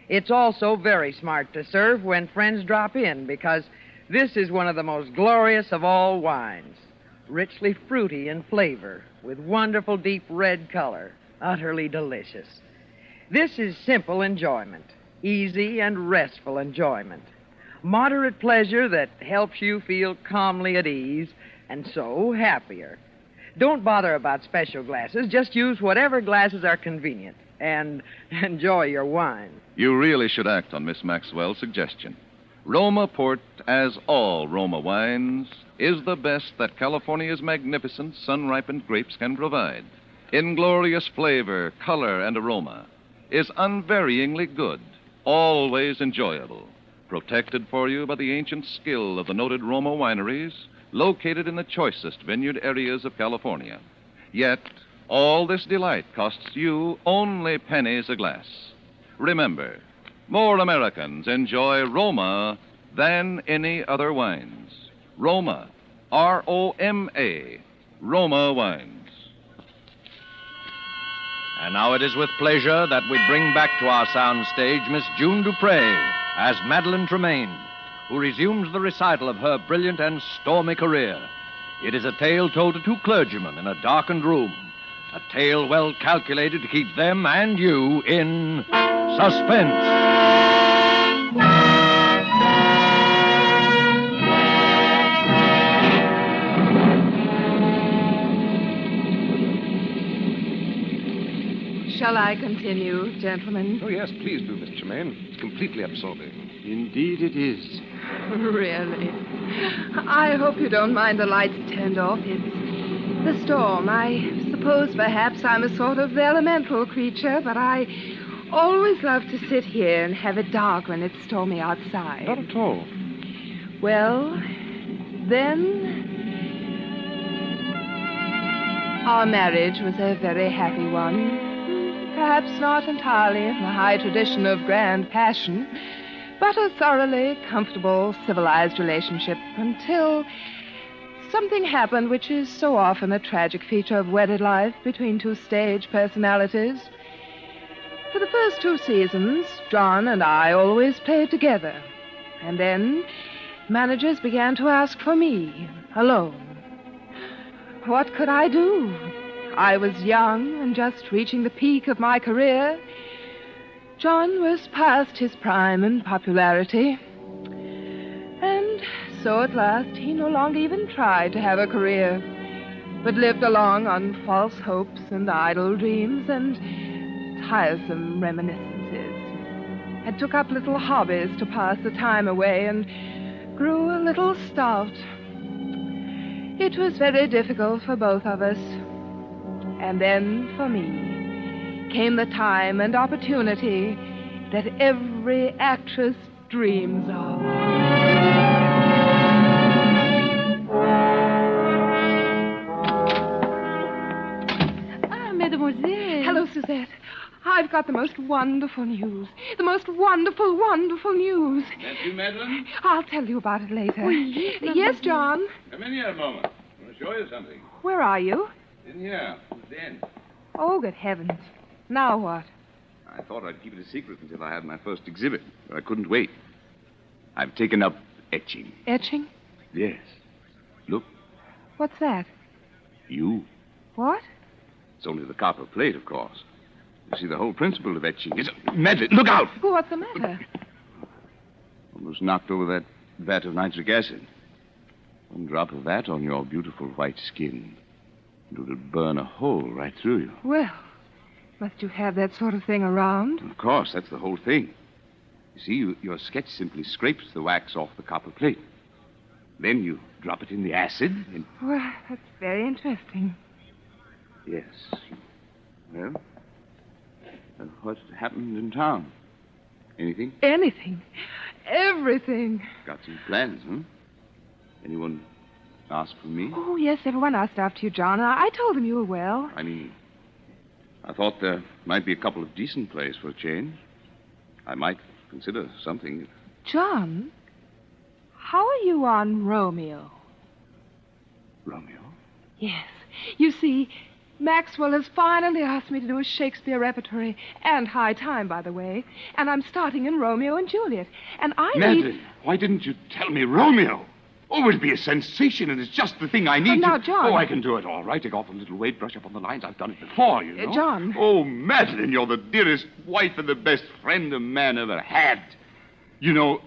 It's also very smart to serve when friends drop in, because this is one of the most glorious of all wines, richly fruity in flavor, with wonderful deep red color, utterly delicious. This is simple enjoyment, easy and restful enjoyment, moderate pleasure that helps you feel calmly at ease and so happier. Don't bother about special glasses. Just use whatever glasses are convenient and enjoy your wine. You really should act on Miss Maxwell's suggestion. Roma Port, as all Roma wines, is the best that California's magnificent sun-ripened grapes can provide. In glorious flavor, color, and aroma, is unvaryingly good, always enjoyable, protected for you by the ancient skill of the noted Roma wineries, located in the choicest vineyard areas of California. Yet, all this delight costs you only pennies a glass. Remember, more Americans enjoy Roma than any other wines. Roma, R-O-M-A, Roma wines. And now it is with pleasure that we bring back to our sound stage Miss June Dupre as Madeline Tremaine, who resumes the recital of her brilliant and stormy career. It is a tale told to two clergymen in a darkened room, a tale well calculated to keep them and you in suspense. Shall I continue, gentlemen? Oh, yes, please do, Miss Tremaine. It's completely absorbing. Indeed it is. Really? I hope you don't mind the lights turned off. It's the storm. I suppose perhaps I'm a sort of elemental creature, but I always love to sit here and have it dark when it's stormy outside. Not at all. Well, then, our marriage was a very happy one. Perhaps not entirely in the high tradition of grand passion, but a thoroughly comfortable, civilized relationship until something happened which is so often a tragic feature of wedded life between two stage personalities. For the first 2 seasons, John and I always played together. And then managers began to ask for me, alone. What could I do? I was young and just reaching the peak of my career. John was past his prime in popularity. And so at last he no longer even tried to have a career, but lived along on false hopes and idle dreams and tiresome reminiscences, and took up little hobbies to pass the time away, and grew a little stout. It was very difficult for both of us. And then, for me, came the time and opportunity that every actress dreams of. Ah, mademoiselle. Hello, Suzette. I've got the most wonderful news. The most wonderful, wonderful news. That you, Madeline? I'll tell you about it later. Oui, Yes, John? Come in here a moment. I want to show you something. Where are you? In here, at the end. Oh, good heavens. Now what? I thought I'd keep it a secret until I had my first exhibit, but I couldn't wait. I've taken up etching. Etching? Yes. Look, What's that? you. What? It's only the copper plate, of course. You see, the whole principle of etching is... Madeline, look out! Well, what's the matter? Almost knocked over that vat of nitric acid. One drop of that on your beautiful white skin, and it'll burn a hole right through you. Well, must you have that sort of thing around? Of course, that's the whole thing. You see, your sketch simply scrapes the wax off the copper plate. Then you drop it in the acid and... Well, that's very interesting. Yes. Well, What happened in town? Anything? Anything. Everything. Got some plans, huh? Anyone ask for me? Oh, yes, everyone asked after you, John. I told them you were well. I mean, I thought there might be a couple of decent plays for a change. I might consider something. John, how are you on Romeo? Romeo? Yes. You see, Maxwell has finally asked me to do a Shakespeare repertory, and high time, by the way. And I'm starting in Romeo and Juliet. And I Madeline, why didn't you tell me Romeo? Oh, it'll be a sensation, and it's just the thing I need. Now, John. Oh, I can do it all right. Take off a little weight, brush up on the lines. I've done it before, you know. John. Oh, Madeline, you're the dearest wife and the best friend a man ever had. You know,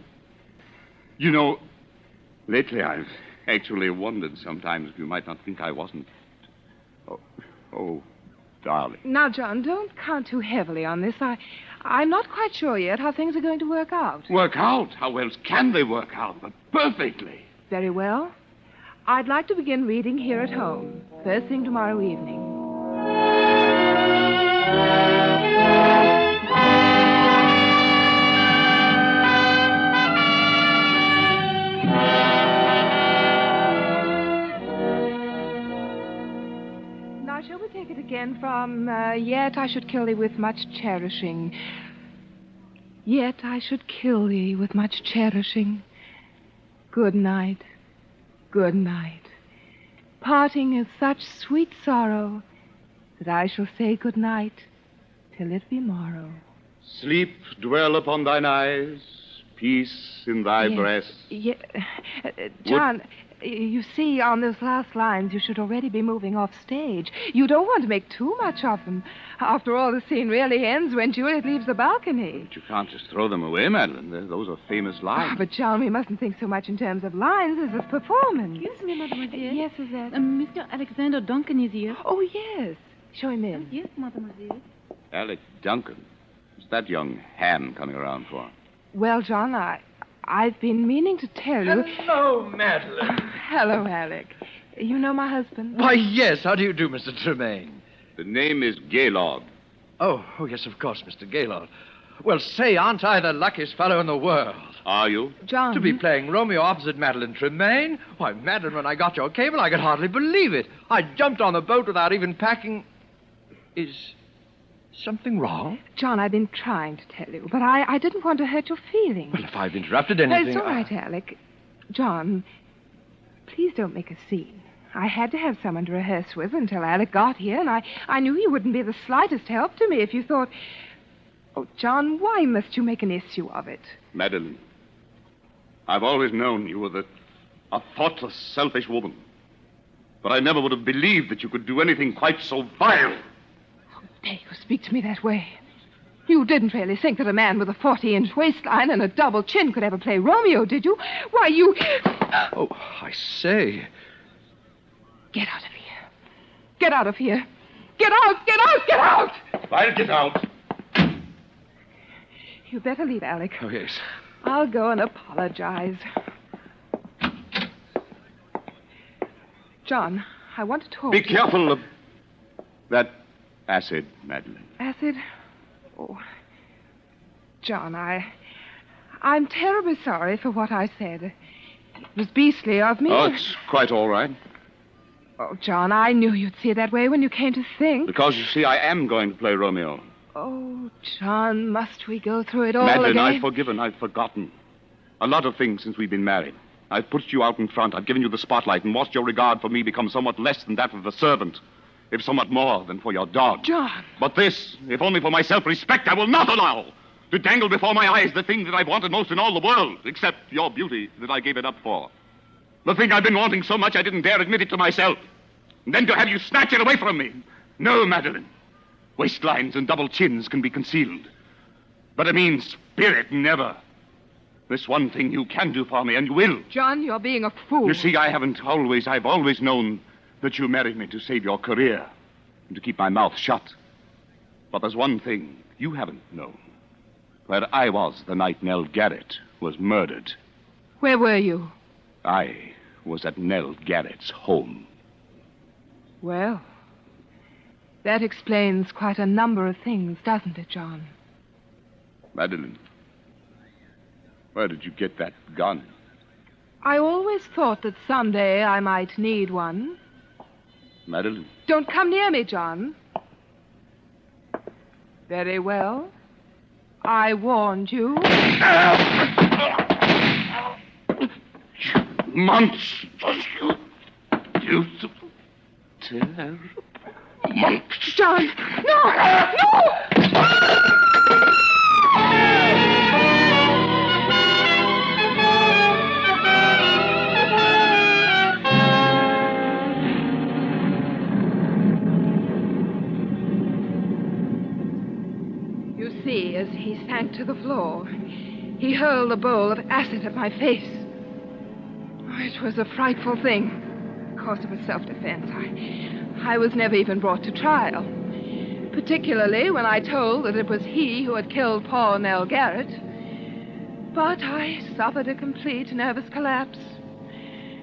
lately I've actually wondered sometimes if you might not think I wasn't. Oh, darling. Now, John, don't count too heavily on this. I'm not quite sure yet how things are going to work out. Work out? How else can they work out? But perfectly. Very well. I'd like to begin reading here at home, first thing tomorrow evening. Now, shall we take it again from, yet I should kill thee with much cherishing. Yet I should kill thee with much cherishing. Good night, good night. Parting is such sweet sorrow that I shall say good night till it be morrow. Sleep dwell upon thine eyes, peace in thy breast. John, you see, on those last lines, you should already be moving off stage. You don't want to make too much of them. After all, the scene really ends when Juliet leaves the balcony. But you can't just throw them away, Madeline. Those are famous lines. But, John, we mustn't think so much in terms of lines as of performance. Excuse me, mademoiselle. Yes, Suzette? Mr. Alexander Duncan is here. Oh, yes. Show him in. Yes, mademoiselle. Alec Duncan. What's that young ham coming around for? Well, John, I've been meaning to tell you... Hello, Madeline. Hello, Alec. You know my husband? Why, yes. How do you do, Mr. Tremaine? The name is Gaylord. Oh, yes, of course, Mr. Gaylord. Well, say, aren't I the luckiest fellow in the world? Are you? John. To be playing Romeo opposite Madeline Tremaine? Why, Madeline, when I got your cable, I could hardly believe it. I jumped on the boat without even packing... Is something wrong? John, I've been trying to tell you, but I didn't want to hurt your feelings. Well, if I've interrupted anything... It's all right, Alec. John, please don't make a scene. I had to have someone to rehearse with until Alec got here, and I knew you wouldn't be the slightest help to me if you thought... Oh, John, why must you make an issue of it? Madeline, I've always known you were a thoughtless, selfish woman. But I never would have believed that you could do anything quite so vile. How dare you speak to me that way? You didn't really think that a man with a 40-inch waistline and a double chin could ever play Romeo, did you? Why, you... Oh, I say... Get out of here. Get out of here. Get out! Get out! Get out! I'll get out. You better leave, Alec. Oh, yes. I'll go and apologize. John, I want to talk. Be careful of that acid, Madeline. Acid? Oh. John, I'm terribly sorry for what I said. It was beastly of me. Oh, it's quite all right. Oh, John, I knew you'd see it that way when you came to think. Because, you see, I am going to play Romeo. Oh, John, must we go through it all Madeline, again? I've forgiven. I've forgotten. A lot of things since we've been married. I've put you out in front. I've given you the spotlight and watched your regard for me become somewhat less than that of the servant, if somewhat more than for your dog. John! But this, if only for my self-respect, I will not allow. To dangle before my eyes the thing that I've wanted most in all the world, except your beauty that I gave it up for. The thing I've been wanting so much I didn't dare admit it to myself. And then to have you snatch it away from me. No, Madeline. Waistlines and double chins can be concealed. But a mean spirit, never. This one thing you can do for me, and you will. John, you're being a fool. You see, I've always known that you married me to save your career and to keep my mouth shut. But there's one thing you haven't known. Where I was the night Nell Garrett was murdered. Where were you? I was at Nell Garrett's home. Well, That explains quite a number of things, doesn't it, John? Madeline, where did you get that gun? I always thought that someday I might need one. Madeline? Don't come near me, John. Very well. I warned you. Monsters, you beautiful, terrible monsters. John, no! No! You see, as he sank to the floor, he hurled a bowl of acid at my face. It was a frightful thing. Of course, it was self-defense. I was never even brought to trial. Particularly when I told that it was he who had killed Paul and Nell Garrett. But I suffered a complete nervous collapse.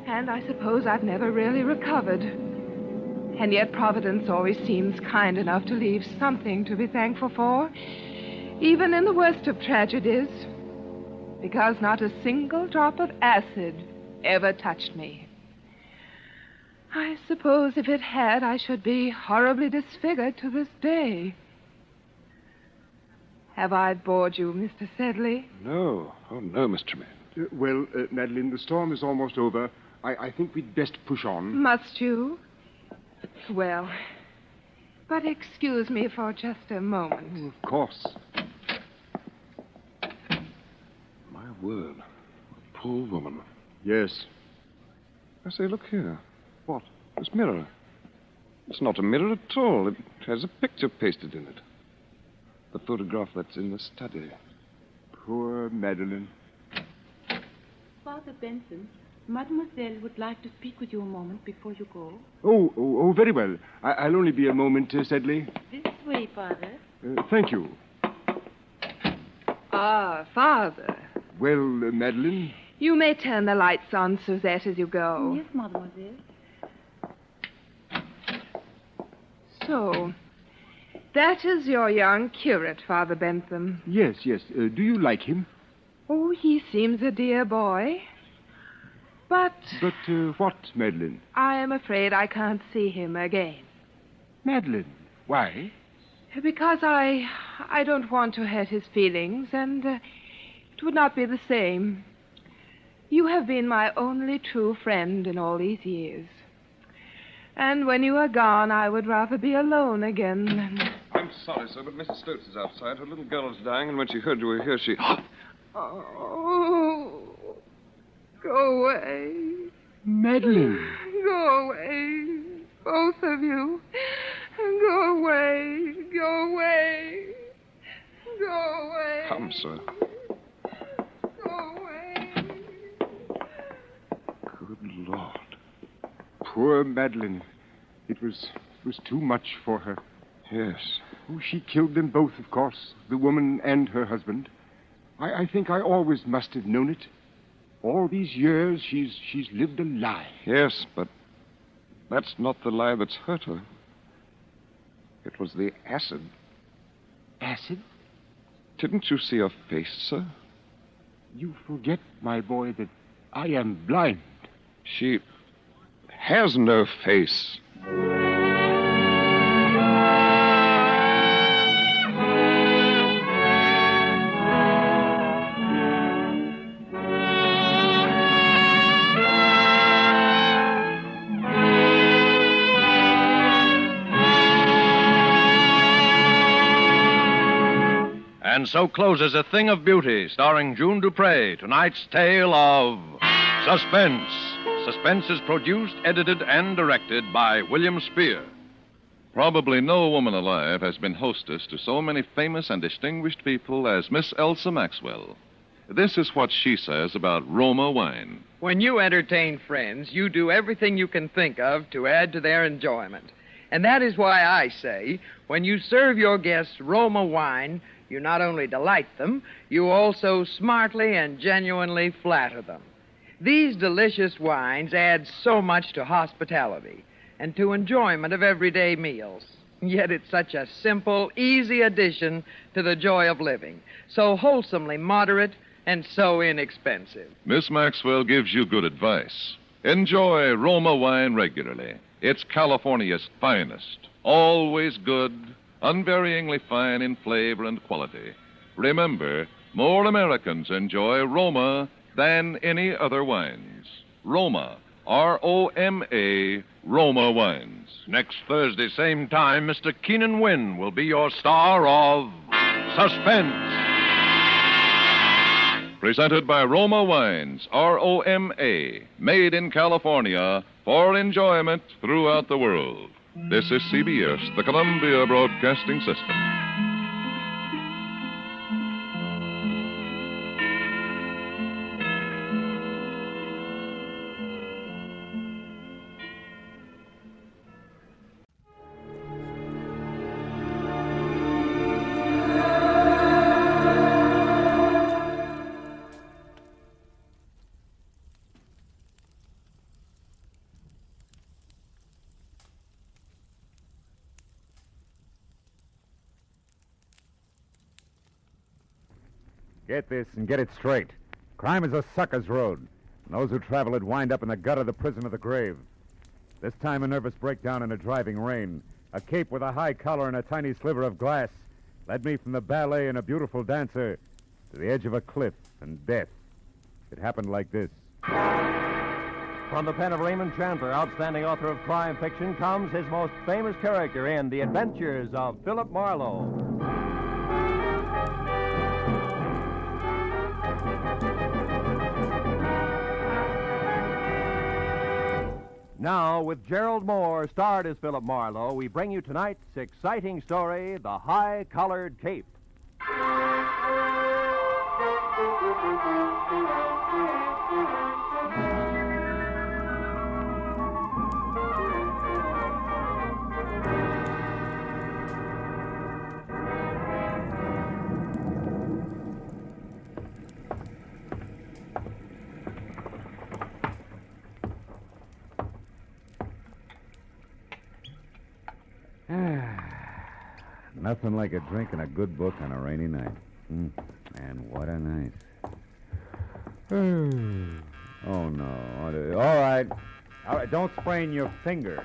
And I suppose I've never really recovered. And yet Providence always seems kind enough to leave something to be thankful for, even in the worst of tragedies. Because not a single drop of acid ever touched me. I suppose if it had, I should be horribly disfigured to this day. Have I bored you, Mr. Sedley? No. Oh, no, Miss Tremaine. Madeline, the storm is almost over. I think we'd best push on. Must you? Well, but excuse me for just a moment. Oh, of course. My word. A poor woman. Yes. I say, look here. What? This mirror. It's not a mirror at all. It has a picture pasted in it. The photograph that's in the study. Poor Madeline. Father Benson, Mademoiselle would like to speak with you a moment before you go. Oh, very well. I'll only be a moment, Sedley. This way, Father. Thank you. Ah, Father. Well, Madeline? You may turn the lights on, Suzette, as you go. Yes, Mademoiselle. So, that is your young curate, Father Bentham. Yes. Do you like him? Oh, he seems a dear boy. But what, Madeline? I am afraid I can't see him again. Madeline, why? Because I don't want to hurt his feelings, and it would not be the same. You have been my only true friend in all these years. And when you are gone, I would rather be alone again. I'm sorry, sir, but Mrs. Stokes is outside. Her little girl is dying, and when she heard you were here, she... Oh, go away. Madeline. Go away. Both of you. Go away. Go away. Go away. Come, sir. Go away. Good Lord. Poor Madeline. It was too much for her. Yes. Oh, she killed them both, of course, the woman and her husband. I think I always must have known it. All these years, she's lived a lie. Yes, but that's not the lie that's hurt her. It was the acid. Acid? Didn't you see her face, sir? You forget, my boy, that I am blind. She has no face. And so closes A Thing of Beauty, starring June Dupre, tonight's tale of Suspense. Suspense is produced, edited, and directed by William Spear. Probably no woman alive has been hostess to so many famous and distinguished people as Miss Elsa Maxwell. This is what she says about Roma wine. When you entertain friends, you do everything you can think of to add to their enjoyment. And that is why I say, when you serve your guests Roma wine, you not only delight them, you also smartly and genuinely flatter them. These delicious wines add so much to hospitality and to enjoyment of everyday meals. Yet it's such a simple, easy addition to the joy of living. So wholesomely moderate and so inexpensive. Miss Maxwell gives you good advice. Enjoy Roma wine regularly. It's California's finest. Always good, unvaryingly fine in flavor and quality. Remember, more Americans enjoy Roma than any other wines. Roma, R-O-M-A, Roma wines. Next Thursday, same time, Mr. Keenan Wynn will be your star of Suspense. Presented by Roma Wines, R-O-M-A, made in California for enjoyment throughout the world. This is CBS, the Columbia Broadcasting System. Get this and get it straight. Crime is a sucker's road. And those who travel it wind up in the gutter, the prison, or the grave. This time a nervous breakdown in a driving rain. A cape with a high collar and a tiny sliver of glass led me from the ballet and a beautiful dancer to the edge of a cliff and death. It happened like this. From the pen of Raymond Chandler, outstanding author of crime fiction, comes his most famous character in The Adventures of Philip Marlowe. Now, with Gerald Moore, starred as Philip Marlowe, we bring you tonight's exciting story, The High-Collared Cape. Nothing like a drink and a good book on a rainy night. And what a night. Oh, no. All right. Don't sprain your finger.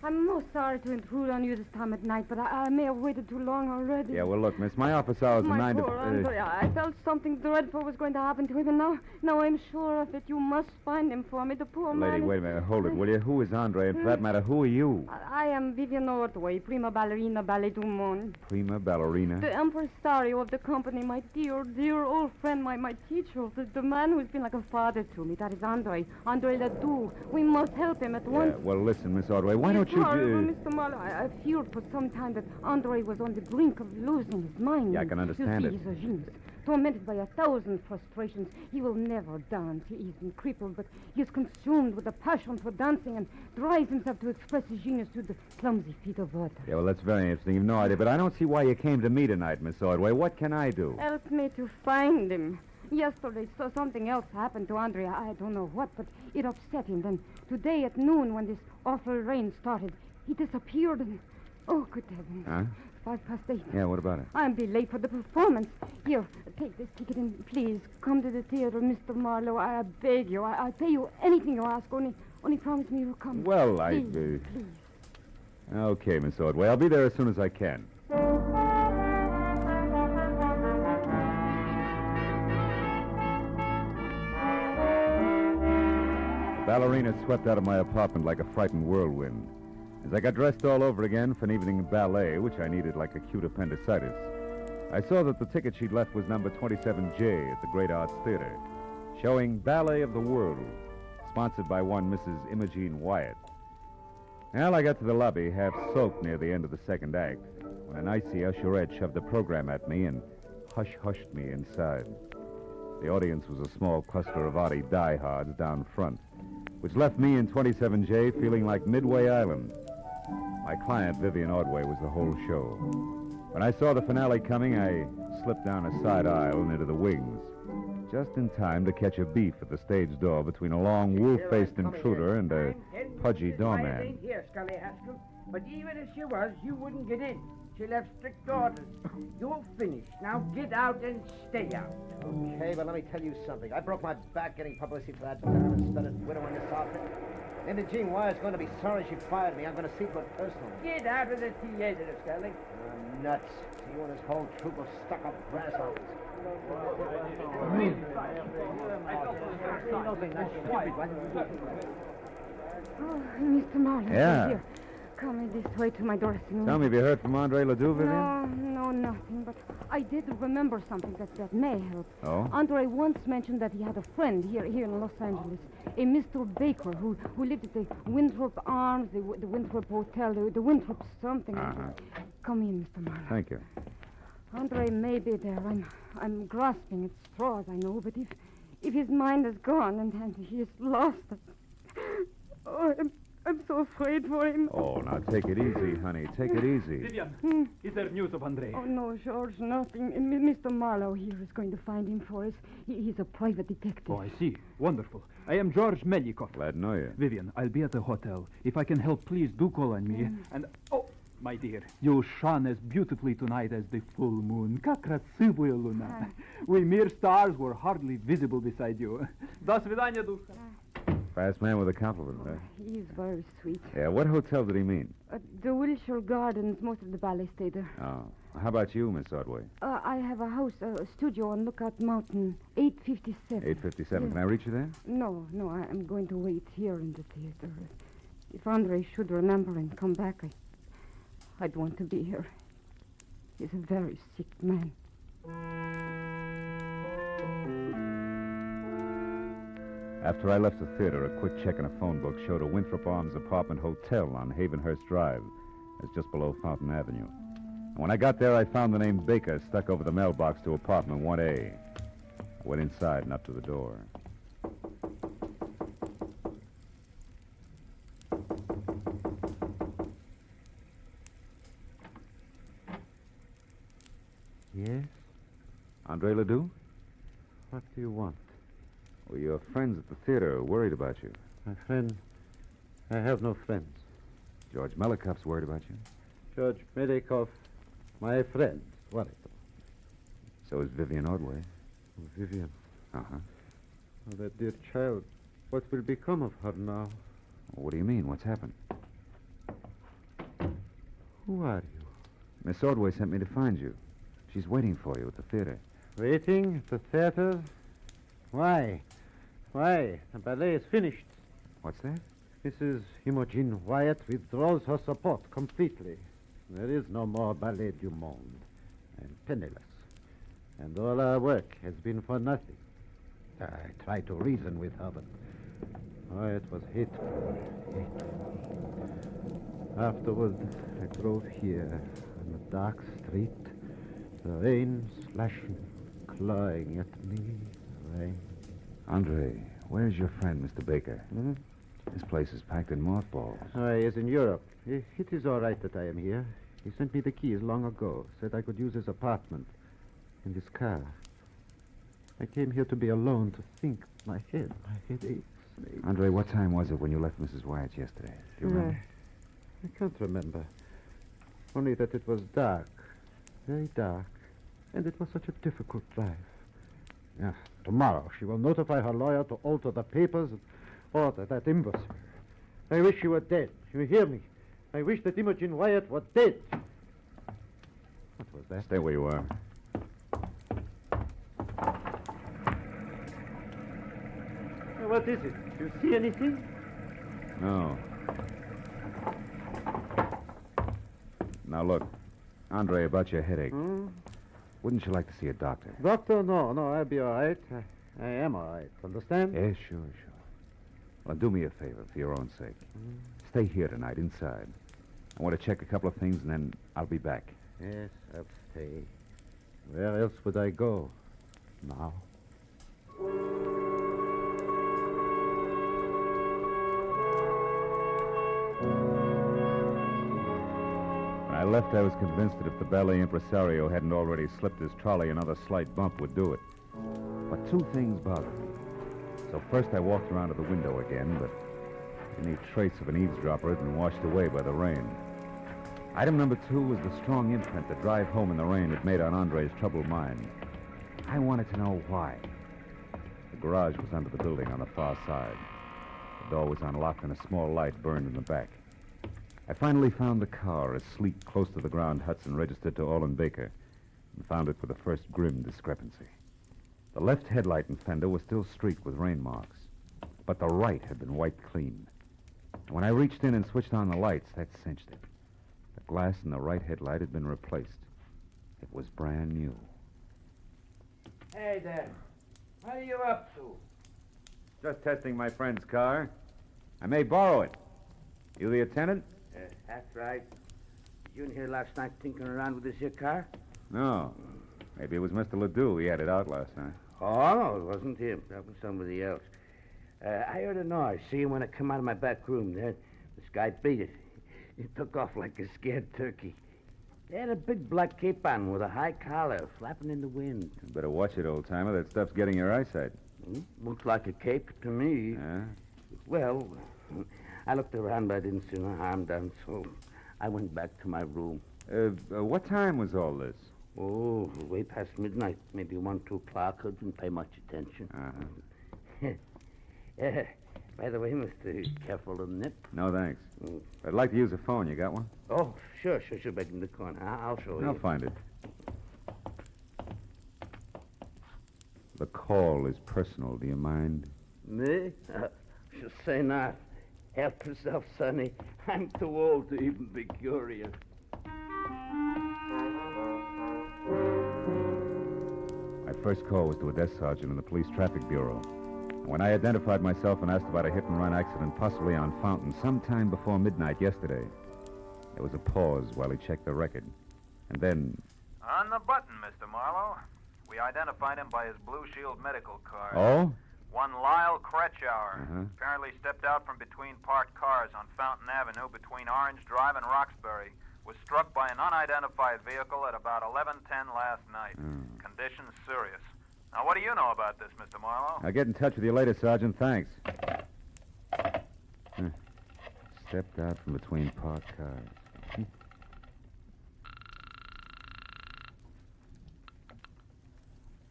I'm most sorry to intrude on you this time at night, but I may have waited too long already. Yeah, well, look, miss, my office hours are 9 to... Poor Andre. I felt something dreadful was going to happen to him, and now I'm sure of it. You must find him for me, the poor man. Lady, wait a minute. Hold it, will you? Who is Andre? And for that matter, who are you? I am Vivian Ordway, prima ballerina ballet du monde. Prima ballerina? The impresario of the company, my dear, dear old friend, my teacher, the man who's been like a father to me. That is Andre Ledoux. We must help him at once. Well, listen, Miss Ordway, why don't you... Mr. Marlowe, I feared for some time that Andre was on the brink of losing his mind. Yeah, I can understand it. He's a genius. Tormented by 1,000 frustrations. He will never dance. He isn't crippled, but he is consumed with a passion for dancing and drives himself to express his genius through the clumsy feet of Otto. Yeah, well, that's very interesting. You've no idea, but I don't see why you came to me tonight, Miss Ordway. What can I do? Help me to find him. Yesterday, something else happened to Andre. I don't know what, but it upset him. Then today at noon, when this awful rain started, he disappeared and... Oh, good heavens. Huh? 8:05. Yeah, what about it? I'll be late for the performance. Here, take this ticket and please come to the theater, Mr. Marlowe. I beg you. I'll pay you anything you ask. Only promise me you'll come. Well, please. Okay, Miss Ordway. I'll be there as soon as I can. The ballerina swept out of my apartment like a frightened whirlwind. As I got dressed all over again for an evening ballet, which I needed like acute appendicitis, I saw that the ticket she'd left was number 27J at the Great Arts Theater, showing Ballet of the World, sponsored by one Mrs. Imogene Wyatt. Well, I got to the lobby, half soaked near the end of the second act, when an icy usherette shoved the program at me and hush-hushed me inside. The audience was a small cluster of Artie diehards down front, which left me in 27J feeling like Midway Island. My client, Vivian Ordway, was the whole show. When I saw the finale coming, I slipped down a side aisle and into the wings, just in time to catch a beef at the stage door between a long, wolf-faced intruder and a pudgy doorman. Here, Scully Haskell. But even if she was, you wouldn't get in. She left strict orders. You're finished. Now get out and stay out. Okay, but let me tell you something. I broke my back getting publicity for that diamond-studded widow on this outfit. Imogene Wire's going to be sorry she fired me. I'm going to see to it personally. Get out of the theater, Sterling. I'm nuts. You and this whole troop of stuck-up grasshoppers. Oh, Mr. Marlowe. Yeah. Here. Come this way to my dressing room. Tell me, have you heard from Andre Ledoux, Vivian? No, nothing. But I did remember something that may help. Oh? Andre once mentioned that he had a friend here in Los Angeles, a Mr. Baker who lived at the Winthrop Arms, the Winthrop Hotel, the Winthrop something. Come in, Mr. Marlowe. Thank you. Andre may be there. I'm grasping at straws, I know, but if his mind is gone and he is lost, oh, I'm so afraid for him. Oh, now take it easy, honey. Take it easy. Vivian, is there news of Andre? Oh, no, George, nothing. Mr. Marlowe here is going to find him for us. He's a private detective. Oh, I see. Wonderful. I am George Melikov. Glad to know you. Vivian, I'll be at the hotel. If I can help, please do call on me. And, oh, my dear, you shone as beautifully tonight as the full moon. Как красивая луна. We mere stars were hardly visible beside you. До свидания, душа. Fast man with a compliment, huh? He's very sweet. Yeah, what hotel did he mean? The Wilshire Gardens. Most of the ballet stay there. Oh. How about you, Miss Ordway? I have a house, a studio on Lookout Mountain, 857. 857. Yes. Can I reach you there? No, I'm going to wait here in the theater. If Andre should remember and come back, I'd want to be here. He's a very sick man. After I left the theater, a quick check in a phone book showed a Winthrop Arms apartment hotel on Havenhurst Drive. It's just below Fountain Avenue. And when I got there, I found the name Baker stuck over the mailbox to apartment 1A. I went inside and up to the door. Yes? Andre Ledoux? What do you want? Well, your friends at the theater are worried about you. My friend? I have no friends. George Melikov's worried about you. George Melikov, my friend, worried. So is Vivian Ordway. Vivian? Uh-huh. Oh, that dear child. What will become of her now? What do you mean? What's happened? Who are you? Miss Ordway sent me to find you. She's waiting for you at the theater. Waiting at the theater? Why? Why? The ballet is finished. What's that? Mrs. Imogen Wyatt withdraws her support completely. There is no more Ballet du Monde. I'm penniless. And all our work has been for nothing. I tried to reason with her, but it was hateful. Afterward, I drove here on the dark street, the rain splashing, clawing at me. Rain. Andre, where's your friend, Mr. Baker? Hmm? This place is packed in mothballs. He is in Europe. It is all right that I am here. He sent me the keys long ago, said I could use his apartment in this car. I came here to be alone, to think. My head aches. Andre, what time was it when you left Mrs. Wyatt's yesterday? Do you remember? I can't remember. Only that it was dark. Very dark. And it was such a difficult drive. Tomorrow she will notify her lawyer to alter the papers and order that imbecile. I wish she were dead. You hear me? I wish that Imogen Wyatt were dead. What was that? Stay where you are. What is it? Do you see anything? No. Now, look. Andre, about your headache. Wouldn't you like to see a doctor? Doctor? No, I'll be all right. I am all right. Understand? Yeah, sure. Well, do me a favor for your own sake. Stay here tonight, inside. I want to check a couple of things, and then I'll be back. Yes, I'll stay. Where else would I go now? When I left, I was convinced that if the ballet impresario hadn't already slipped his trolley, another slight bump would do it. But two things bothered me. So first I walked around to the window again, but any trace of an eavesdropper had been washed away by the rain. Item number 2 was the strong imprint the drive home in the rain had made on Andre's troubled mind. I wanted to know why. The garage was under the building on the far side. The door was unlocked and a small light burned in the back. I finally found the car, a sleek, close-to-the-ground Hudson registered to Olin Baker, and found it with the first grim discrepancy. The left headlight and fender were still streaked with rain marks, but the right had been wiped clean. And when I reached in and switched on the lights, that cinched it. The glass in the right headlight had been replaced. It was brand new. Hey there. What are you up to? Just testing my friend's car. I may borrow it. You the attendant? That's right. You in here last night tinkering around with this here car? No. Maybe it was Mr. Ledoux. He had it out last night. Oh, no, it wasn't him. That was somebody else. I heard a noise. See, when I come out of my back room there, this guy beat it. He took off like a scared turkey. They had a big black cape on with a high collar, flapping in the wind. You better watch it, old-timer. That stuff's getting your eyesight. Looks like a cape to me. Yeah? Well, I looked around, but I didn't see no harm done, so I went back to my room. What time was all this? Oh, way past midnight. Maybe 1, 2 o'clock. I didn't pay much attention. By the way, mister, careful of the nip. No, thanks. I'd like to use a phone. You got one? Oh, sure. Back in the corner. I'll show you. I'll find it. The call is personal. Do you mind? Me? Should say not. Help yourself, Sonny. I'm too old to even be curious. My first call was to a desk sergeant in the police traffic bureau. When I identified myself and asked about a hit-and-run accident possibly on Fountain sometime before midnight yesterday, there was a pause while he checked the record. And then... On the button, Mr. Marlowe. We identified him by his Blue Shield medical card. Oh? One Lyle Kretschauer. Uh-huh. Apparently stepped out from between parked cars on Fountain Avenue between Orange Drive and Roxbury. Was struck by an unidentified vehicle at about 11:10 last night. Condition serious. Now, what do you know about this, Mr. Marlowe? I'll get in touch with you later, Sergeant. Thanks. Stepped out from between parked cars.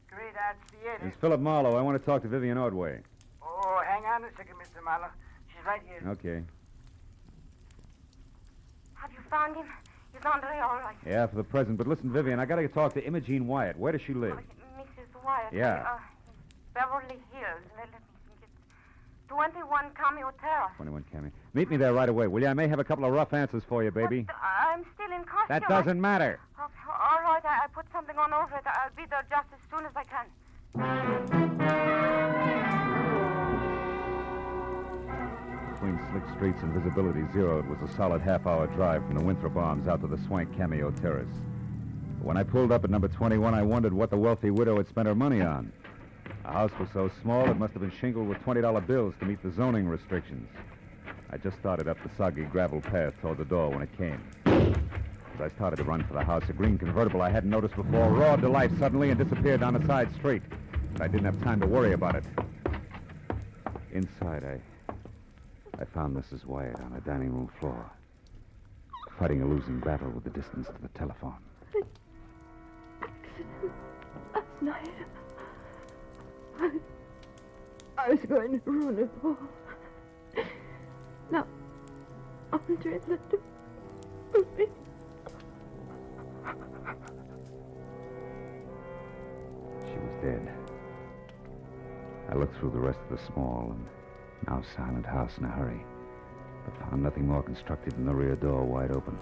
Great, that's the It's Philip Marlowe. I want to talk to Vivian Ordway. Oh, hang on a second, Mr. Marlowe. She's right here. Okay. Have you found him? Is Andre all right? Yeah, for the present. But listen, Vivian, I got to talk to Imogene Wyatt. Where does she live? Mrs. Wyatt. Yeah. Beverly Hills. Let me think. It's 21 Cameo Terrace. 21 Cammy. Meet me there right away, will you? I may have a couple of rough answers for you, baby. But, I'm still in costume. That doesn't matter. Okay, all right, I put something on over it. I'll be there just as soon as I can. Between slick streets and visibility zero, it was a solid half-hour drive from the Winthrop Arms out to the swank Cameo Terrace. But when I pulled up at number 21, I wondered what the wealthy widow had spent her money on. The house was so small, it must have been shingled with $20 bills to meet the zoning restrictions. I just started up the soggy gravel path toward the door when it came. As I started to run for the house, a green convertible I hadn't noticed before roared to life suddenly and disappeared down a side street. But I didn't have time to worry about it. Inside, I found Mrs. Wyatt on the dining room floor, fighting a losing battle with the distance to the telephone. Last night, I was going to ruin it all. Now, Andre let me. She was dead. I looked through the rest of the small and now silent house in a hurry, but found nothing more constructive than the rear door wide open.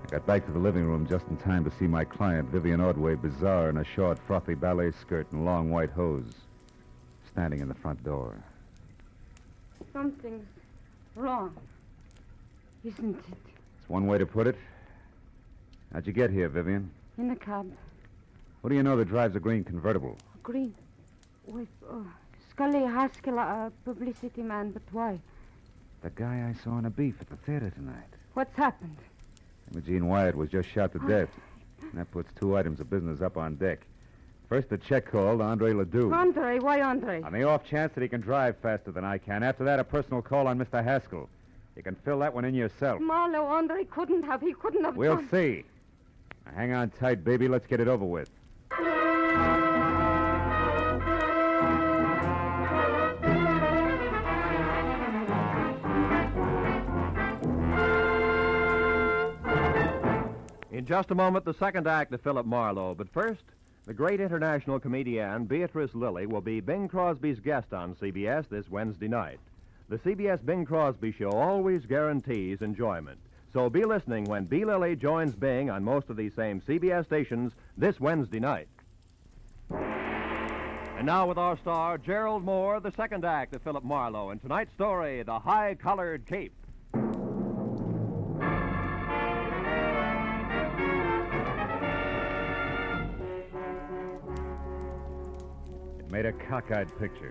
I got back to the living room just in time to see my client, Vivian Ordway, bizarre in a short, frothy ballet skirt and long white hose, standing in the front door. Something's wrong, isn't it? It's one way to put it. How'd you get here, Vivian? In the cab. Who do you know that drives a green convertible? Green. With Scully Haskell, a publicity man, but why? The guy I saw in a beef at the theater tonight. What's happened? Imogene Wyatt was just shot to death. And that puts 2 items of business up on deck. First, a check call to Andre Ledoux. Andre? Why Andre? On the off chance that he can drive faster than I can. After that, a personal call on Mr. Haskell. You can fill that one in yourself. Marlowe, Andre couldn't have. He couldn't have We'll done... see. Now, hang on tight, baby. Let's get it over with. In just a moment, the second act of Philip Marlowe. But first, the great international comedienne Beatrice Lilly will be Bing Crosby's guest on CBS this Wednesday night. The CBS Bing Crosby Show always guarantees enjoyment. So be listening when B. Lilly joins Bing on most of these same CBS stations this Wednesday night. And now with our star, Gerald Moore, the second act of Philip Marlowe, and tonight's story, The High-Collared Cape. It made a cockeyed picture.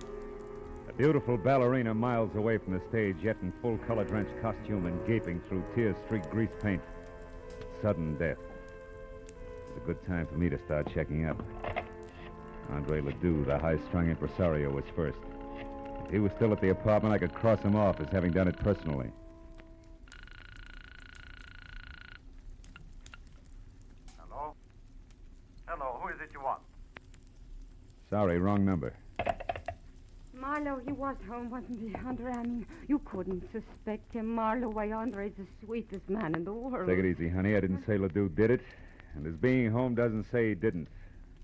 A beautiful ballerina miles away from the stage, yet in full color-drenched costume and gaping through tear-streaked grease paint. Sudden death. It's a good time for me to start checking up. Andre Ledoux, the high-strung impresario, was first. If he was still at the apartment, I could cross him off as having done it personally. Hello? Hello, who is it you want? Sorry, wrong number. Marlowe, he was home, wasn't he, Andre? I mean, you couldn't suspect him. Marlowe, why, Andre's the sweetest man in the world. Take it easy, honey. I didn't say Ledoux did it. And his being home doesn't say he didn't.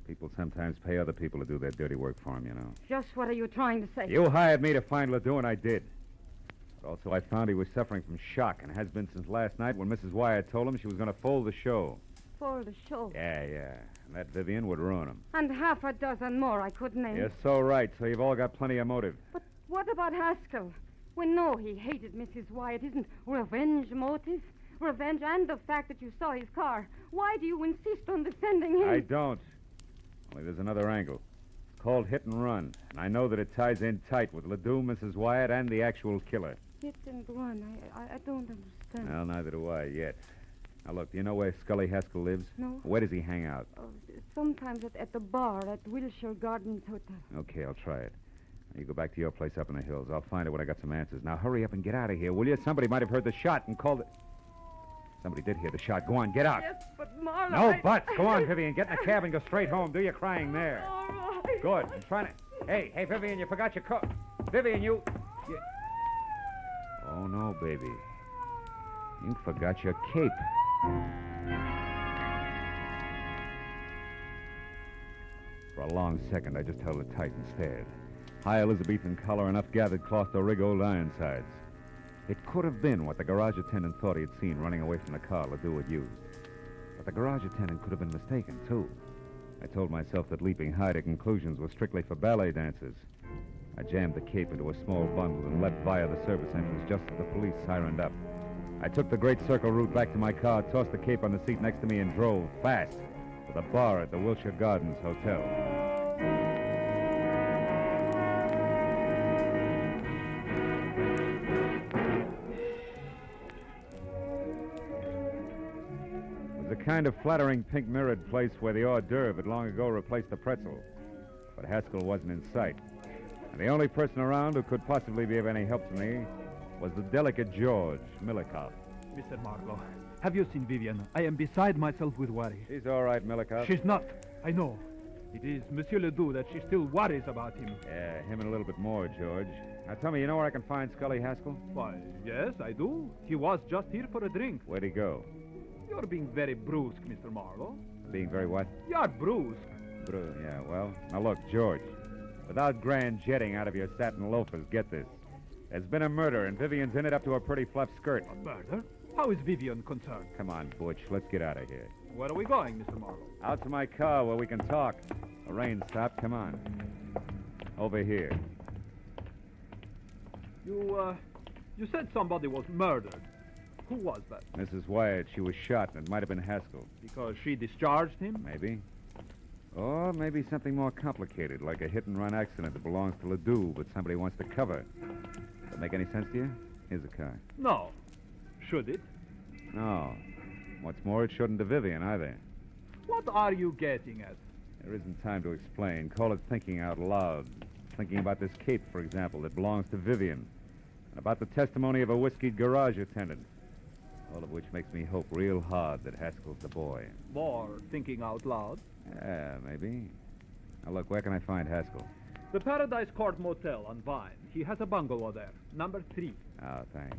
People sometimes pay other people to do their dirty work for them, you know. Just what are you trying to say? You hired me to find Ledoux, and I did. But also I found he was suffering from shock, and has been since last night when Mrs. Wyatt told him she was going to fold the show. For the show. Yeah. And that Vivian would ruin him. And half a dozen more I could name. You're so right, so you've all got plenty of motive. But what about Haskell? We know he hated Mrs. Wyatt. Isn't revenge motive? Revenge and the fact that you saw his car. Why do you insist on defending him? I don't. Only there's another angle. It's called hit and run. And I know that it ties in tight with Ledoux, Mrs. Wyatt, and the actual killer. Hit and run. I don't understand. Well, neither do I yet. Now, look, do you know where Scully Haskell lives? No. Where does he hang out? Sometimes at the bar at Wilshire Gardens Hotel. Okay, I'll try it. Now, you go back to your place up in the hills. I'll find it when I got some answers. Now, hurry up and get out of here, will you? Somebody might have heard the shot and called it... Somebody did hear the shot. Go on, get out. Yes, but Marlowe... No buts. Go on, Vivian. Get in the cab and go straight home. Do your crying there. All right. Good. I'm trying to... Hey, Vivian, you forgot your coat. Vivian, you... Oh, no, baby. You forgot your cape. For a long second, I just held it tight and stared. High Elizabethan collar, enough gathered cloth to rig old Ironsides. It could have been what the garage attendant thought he had seen running away from the car Ledoux had used. But the garage attendant could have been mistaken, too. I told myself that leaping high to conclusions was strictly for ballet dancers. I jammed the cape into a small bundle and leapt via the service entrance just as the police sirened up. I took the Great Circle route back to my car, tossed the cape on the seat next to me, and drove fast to the bar at the Wilshire Gardens Hotel. It was a kind of flattering pink-mirrored place where the hors d'oeuvre had long ago replaced the pretzel. But Haskell wasn't in sight. And the only person around who could possibly be of any help to me was the delicate George Milikoff. Mr. Marlowe, have you seen Vivian? I am beside myself with worry. She's all right, Milikoff. She's not. I know. It is Monsieur Ledoux that she still worries about him. Yeah, him and a little bit more, George. Now, tell me, you know where I can find Scully Haskell? Why, yes, I do. He was just here for a drink. Where'd he go? You're being very brusque, Mr. Marlowe. Being very what? You're brusque. Yeah, well, now look, George. Without grand jetting out of your satin loafers, get this. There's been a murder, and Vivian's in it up to her pretty fluff skirt. A murder? How is Vivian concerned? Come on, Butch. Let's get out of here. Where are we going, Mr. Marlowe? Out to my car where we can talk. The rain stopped. Come on. Over here. You said somebody was murdered. Who was that? Mrs. Wyatt. She was shot, and it might have been Haskell. Because she discharged him? Maybe. Or maybe something more complicated, like a hit-and-run accident that belongs to Ledoux, but somebody wants to cover. Does that make any sense to you? Here's the car. No. Should it? No. What's more, it shouldn't to Vivian, either. What are you getting at? There isn't time to explain. Call it thinking out loud. Thinking about this cape, for example, that belongs to Vivian. and about the testimony of a whiskeyed garage attendant. All of which makes me hope real hard that Haskell's the boy. More thinking out loud. Yeah, maybe. Now, look, where can I find Haskell? The Paradise Court Motel on Vine. He has a bungalow there, number 3. Oh, thanks.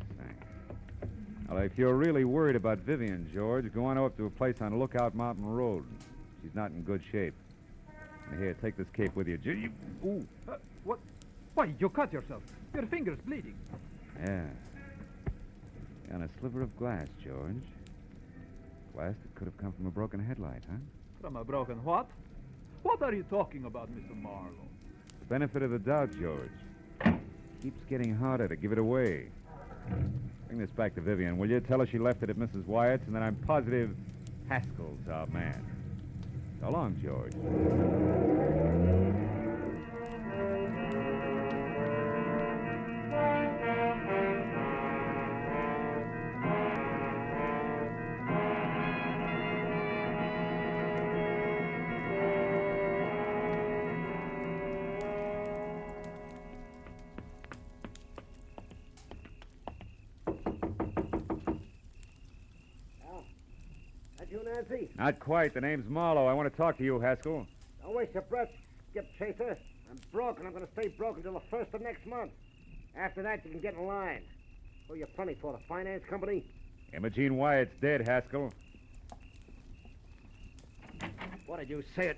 Well, if you're really worried about Vivian, George, go on up to a place on Lookout Mountain Road. She's not in good shape. And here, take this cape with you. Ooh. What? Why, you cut yourself. Your finger's bleeding. Yeah. On a sliver of glass, George. Glass that could have come from a broken headlight, huh? From a broken what? What are you talking about, Mr. Marlowe? The benefit of the doubt, George. Keeps getting harder to give it away. Bring this back to Vivian, will you? Tell her she left it at Mrs. Wyatt's, and that I'm positive Haskell's our man. So long, George. Nancy? Not quite. The name's Marlowe. I want to talk to you, Haskell. Don't waste your breath, Skip Chaser. I'm broke, and I'm going to stay broke until the 1st of next month. After that, you can get in line. Who are you funny for, the finance company? Imogene Wyatt's dead, Haskell. What did you say it?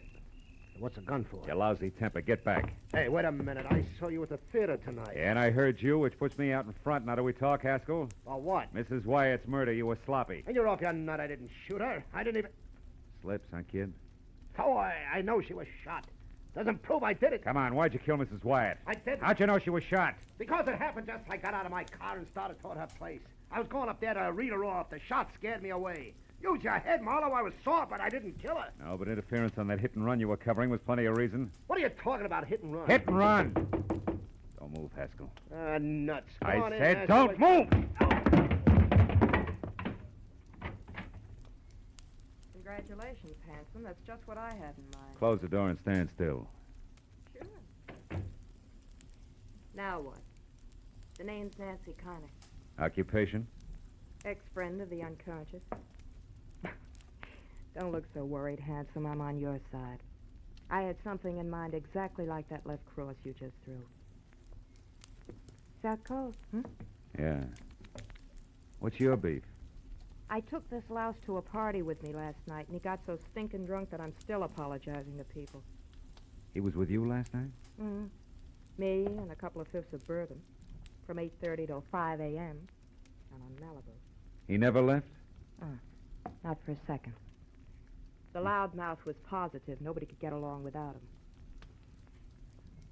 What's a gun for? You lousy temper. Get back. Hey, wait a minute. I saw you at the theater tonight. Yeah, and I heard you, which puts me out in front. Now, do we talk, Haskell? About what? Mrs. Wyatt's murder. You were sloppy. And you're off your nut. I didn't shoot her. I didn't even... Slips, huh, kid? Oh, I know she was shot. Doesn't prove I did it. Come on, why'd you kill Mrs. Wyatt? I didn't. How'd you know she was shot? Because it happened just as I got out of my car and started toward her place. I was going up there to read her off. The shot scared me away. Use your head, Marlowe. I was sore, but I didn't kill her. No, but interference on that hit and run you were covering was plenty of reason. What are you talking about, hit and run? Hit and run! Don't move, Haskell. Nuts. I said don't move! Congratulations, handsome. That's just what I had in mind. Close the door and stand still. Sure. Now what? The name's Nancy Connick. Occupation? Ex-friend of the unconscious. Don't look so worried, handsome. I'm on your side. I had something in mind exactly like that left cross you just threw. Is that cold, Yeah. What's your beef? I took this louse to a party with me last night, and he got so stinking drunk that I'm still apologizing to people. He was with you last night? Mm-hmm. Me and a couple of fifths of bourbon. From 8:30 till 5 a.m. And on Malibu. He never left? Not for a second. The loudmouth was positive. Nobody could get along without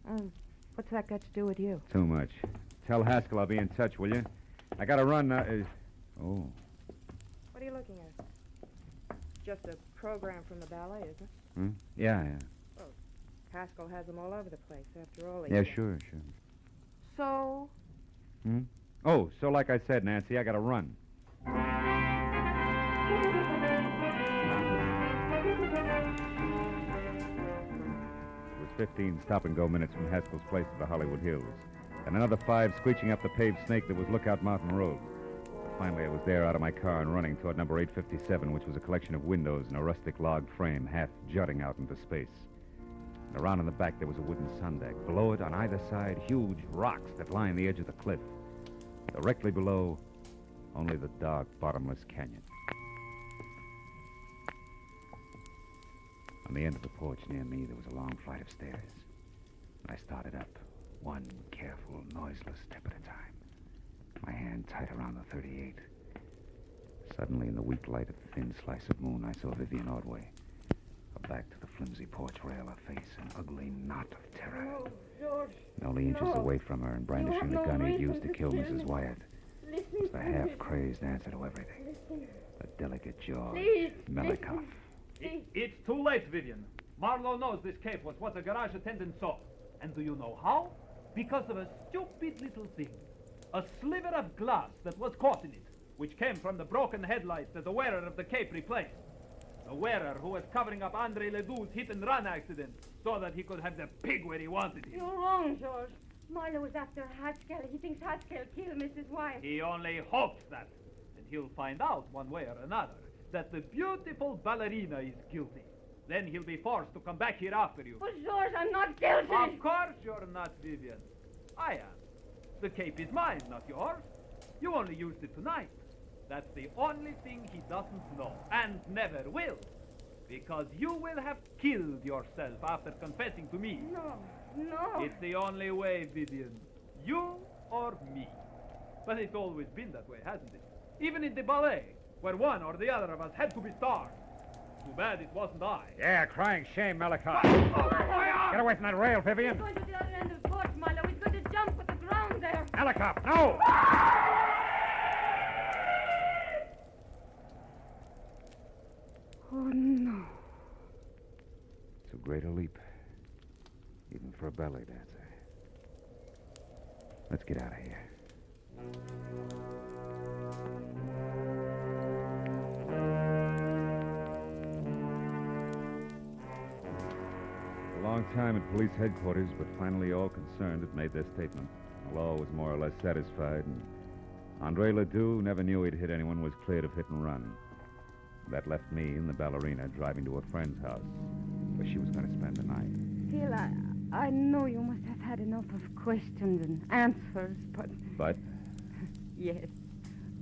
him. What's that got to do with you? Too much. Tell Haskell I'll be in touch, will you? I gotta run now. Oh. What are you looking at? Just a program from the ballet, isn't it? Yeah. Well, Haskell has them all over the place, after all. Yeah, sure. So? Oh, so like I said, Nancy, I gotta run. It was 15 stop-and-go minutes from Haskell's place to the Hollywood Hills, and another 5 screeching up the paved snake that was Lookout Mountain Road. Finally, I was there out of my car and running toward number 857, which was a collection of windows and a rustic log frame half jutting out into space. And around in the back, there was a wooden sun deck. Below it, on either side, huge rocks that lined the edge of the cliff. Directly below, only the dark, bottomless canyon. On the end of the porch near me, there was a long flight of stairs. I started up, one careful, noiseless step at a time. My hand tight around the 38. Suddenly, in the weak light of the thin slice of moon, I saw Vivian Ordway. Her back to the flimsy porch rail, her face an ugly knot of terror. Oh, George. And only inches away from her and brandishing the gun he'd used to kill Mrs. Wyatt was the half-crazed answer to everything. The delicate jaw, Melikov. It's too late, Vivian. Marlowe knows this cape was what the garage attendant saw. And do you know how? Because of a stupid little thing. A sliver of glass that was caught in it, which came from the broken headlight that the wearer of the cape replaced. The wearer who was covering up Andre Ledoux's hit-and-run accident so that he could have the pig where he wanted him. You're wrong, George. Marlowe was after Haskell. He thinks Haskell killed Mrs. Wyatt. He only hopes that. And he'll find out one way or another that the beautiful ballerina is guilty. Then he'll be forced to come back here after you. But George, I'm not guilty. Of course you're not, Vivian. I am. The cape is mine, not yours. You only used it tonight. That's the only thing he doesn't know, and never will. Because you will have killed yourself after confessing to me. No. It's the only way, Vivian. You or me. But it's always been that way, hasn't it? Even in the ballet, where one or the other of us had to be stars. Too bad it wasn't I. Yeah, crying shame, Melicott. Get away from that rail, Vivian. He's going to the other end of the porch, Marlowe. He's going to jump at the ground there. Melicott, no! Oh, no. Too great a leap. Even for a ballet dancer. Let's get out of here. A long time at police headquarters, but finally all concerned had made their statement. The law was more or less satisfied, and Andre Ledoux never knew he'd hit anyone, was cleared of hit and run. That left me and the ballerina driving to a friend's house, where she was going to spend the night. Phil, I know you must have had enough of questions and answers, but... But? Yes.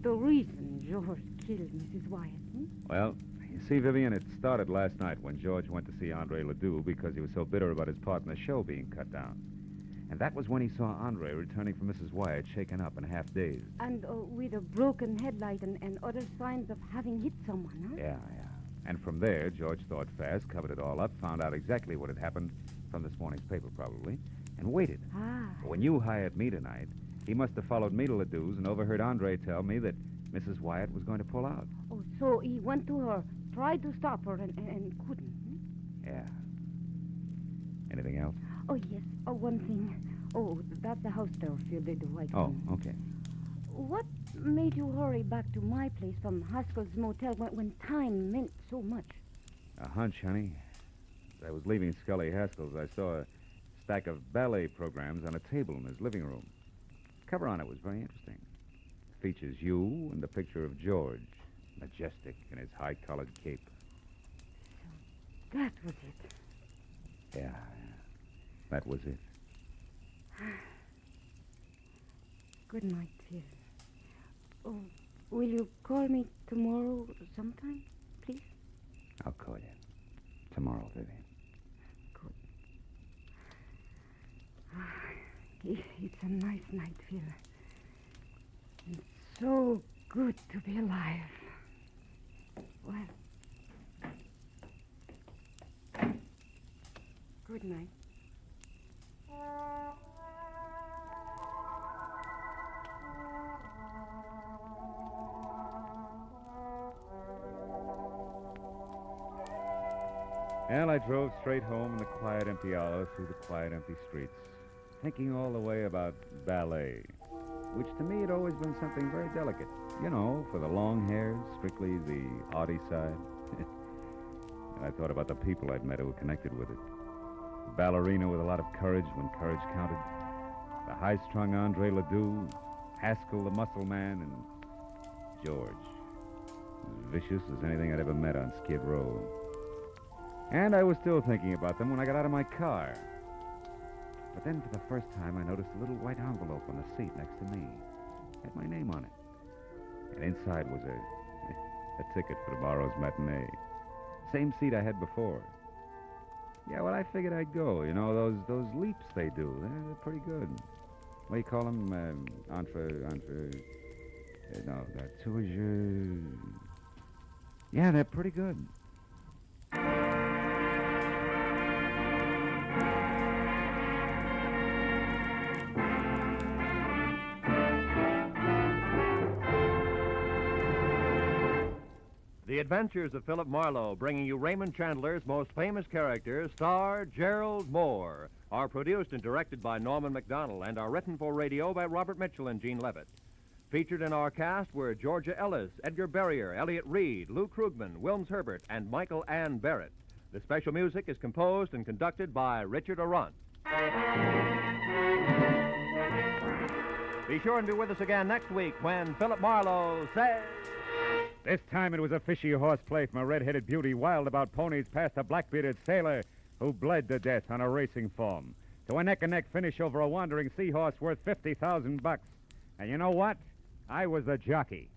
The reason George killed Mrs. Wyatt, Well, you see, Vivian, it started last night when George went to see Andre Ledoux because he was so bitter about his part in the show being cut down. And that was when he saw Andre returning from Mrs. Wyatt, shaken up and half-dazed. And with a broken headlight and other signs of having hit someone, huh? Yeah. And from there, George thought fast, covered it all up, found out exactly what had happened from this morning's paper, probably, and waited. When you hired me tonight, he must have followed me to Ledoux's and overheard Andre tell me that Mrs. Wyatt was going to pull out. Oh, so he went to her, tried to stop her, and couldn't. Yeah. Anything else? Oh, yes. Oh, one thing. Oh, that's the house there, Phil, the white one. Oh, okay. What made you hurry back to my place from Haskell's motel when time meant so much? A hunch, honey. As I was leaving Scully Haskell's, I saw a stack of ballet programs on a table in his living room. The cover on it was very interesting. It features you and the picture of George, majestic in his high-collared cape. So that was it. Yeah, that was it. Good night, Phil. Oh, will you call me tomorrow sometime, please? I'll call you. Tomorrow, Vivian. It's a nice night, Phil. It's so good to be alive. Well, good night. Well, I drove straight home in the quiet, empty hour through the quiet, empty streets, thinking all the way about ballet, which to me had always been something very delicate. You know, for the long hairs, strictly the arty side. And I thought about the people I'd met who were connected with it. The ballerina with a lot of courage when courage counted. The high-strung Andre Ledoux, Haskell the muscle man, and George. As vicious as anything I'd ever met on Skid Row. And I was still thinking about them when I got out of my car. But then, for the first time, I noticed a little white envelope on the seat next to me. It had my name on it. And inside was a ticket for tomorrow's matinee. Same seat I had before. Yeah, well, I figured I'd go. You know, those leaps they do, they're pretty good. What do you call them? Tour. Yeah, they're pretty good. The Adventures of Philip Marlowe, bringing you Raymond Chandler's most famous character, star Gerald Moore, are produced and directed by Norman MacDonald and are written for radio by Robert Mitchell and Gene Levitt. Featured in our cast were Georgia Ellis, Edgar Barrier, Elliot Reed, Lou Krugman, Wilms Herbert, and Michael Ann Barrett. The special music is composed and conducted by Richard Arant. Be sure and be with us again next week when Philip Marlowe says... This time it was a fishy horseplay from a red-headed beauty wild about ponies past a black-bearded sailor who bled to death on a racing form, to a neck-and-neck finish over a wandering seahorse worth $50,000. And you know what? I was the jockey.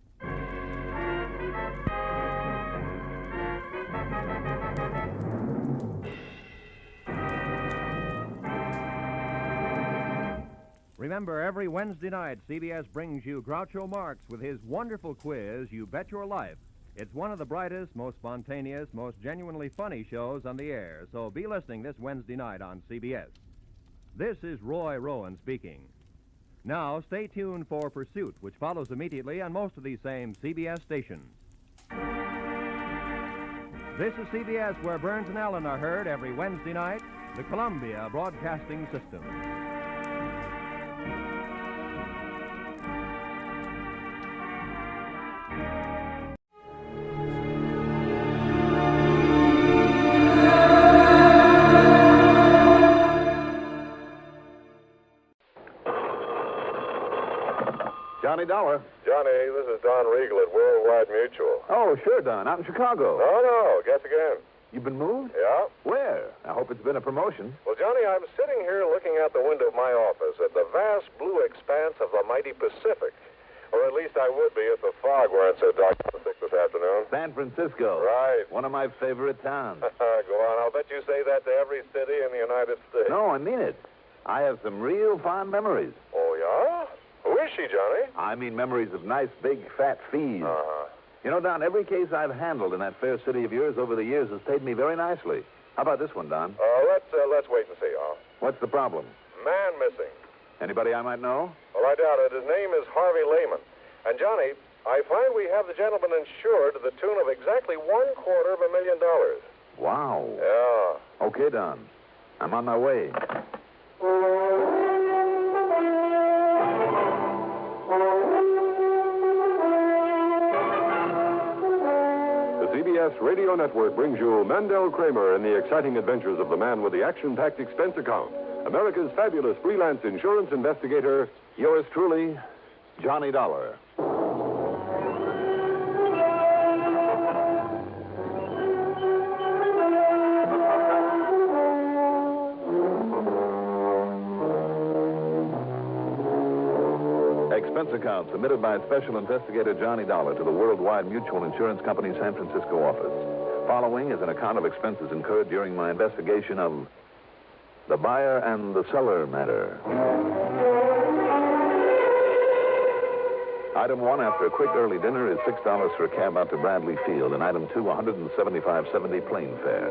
Remember, every Wednesday night, CBS brings you Groucho Marx with his wonderful quiz, You Bet Your Life. It's one of the brightest, most spontaneous, most genuinely funny shows on the air, so be listening this Wednesday night on CBS. This is Roy Rowan speaking. Now, stay tuned for Pursuit, which follows immediately on most of these same CBS stations. This is CBS, where Burns and Allen are heard every Wednesday night, the Columbia Broadcasting System. Johnny Dollar. Johnny, this is Don Regal at Worldwide Mutual. Oh, sure, Don. Out in Chicago. No, guess again. You've been moved? Yeah. Where? I hope it's been a promotion. Well, Johnny, I'm sitting here looking out the window of my office at the vast blue expanse of the mighty Pacific. Or at least I would be if the fog weren't so dark and thick this afternoon. San Francisco. Right. One of my favorite towns. Go on. I'll bet you say that to every city in the United States. No, I mean it. I have some real fond memories. Oh, yeah? Who is she, Johnny? I mean memories of nice, big, fat fees. Uh-huh. You know, Don, every case I've handled in that fair city of yours over the years has paid me very nicely. How about this one, Don? Let's wait and see, huh? What's the problem? Man missing. Anybody I might know? Well, I doubt it. His name is Harvey Lehman. And, Johnny, I find we have the gentleman insured to the tune of exactly $250,000. Wow. Yeah. Okay, Don. I'm on my way. The CBS Radio Network brings you Mandel Kramer in the exciting adventures of the man with the action-packed expense account, America's fabulous freelance insurance investigator, yours truly, Johnny Dollar. Expense account submitted by Special Investigator Johnny Dollar to the Worldwide Mutual Insurance Company San Francisco office. Following is an account of expenses incurred during my investigation of the buyer and the seller matter. Item 1, after a quick early dinner, is $6 for a cab out to Bradley Field, and item 2, $175.70 plane fare.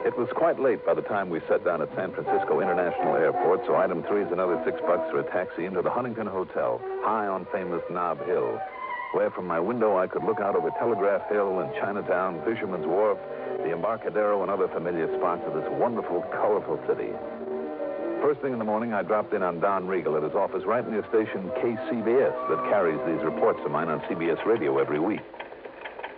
It was quite late by the time we set down at San Francisco International Airport, so item 3 is another $6 for a taxi into the Huntington Hotel, high on famous Nob Hill, where from my window I could look out over Telegraph Hill and Chinatown, Fisherman's Wharf, the Embarcadero, and other familiar spots of this wonderful, colorful city. First thing in the morning, I dropped in on Don Regal at his office right near station KCBS that carries these reports of mine on CBS Radio every week.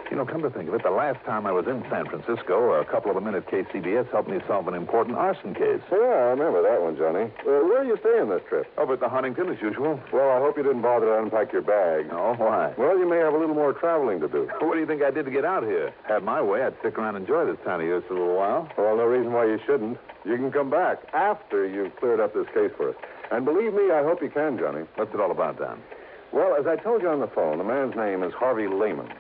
You know, come to think of it, the last time I was in San Francisco, a couple of them in at KCBS helped me solve an important arson case. Yeah, I remember that one, Johnny. Where are you staying this trip? Over at the Huntington, as usual. Well, I hope you didn't bother to unpack your bag. No, why? Well, you may have a little more traveling to do. What do you think I did to get out here? Had my way, I'd stick around and enjoy this time of year for a little while. Well, no reason why you shouldn't. You can come back after you've cleared up this case for us. And believe me, I hope you can, Johnny. What's it all about, Don? Well, as I told you on the phone, the man's name is Harvey Lehman.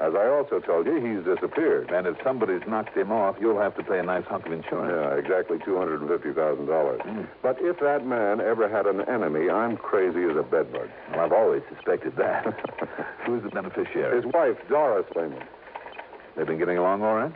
As I also told you, he's disappeared. And if somebody's knocked him off, you'll have to pay a nice hunk of insurance. Yeah, exactly $250,000. But if that man ever had an enemy, I'm crazy as a bedbug. Well, I've always suspected that. Who's the beneficiary? His wife, Doris Lehman. They've been getting along all right?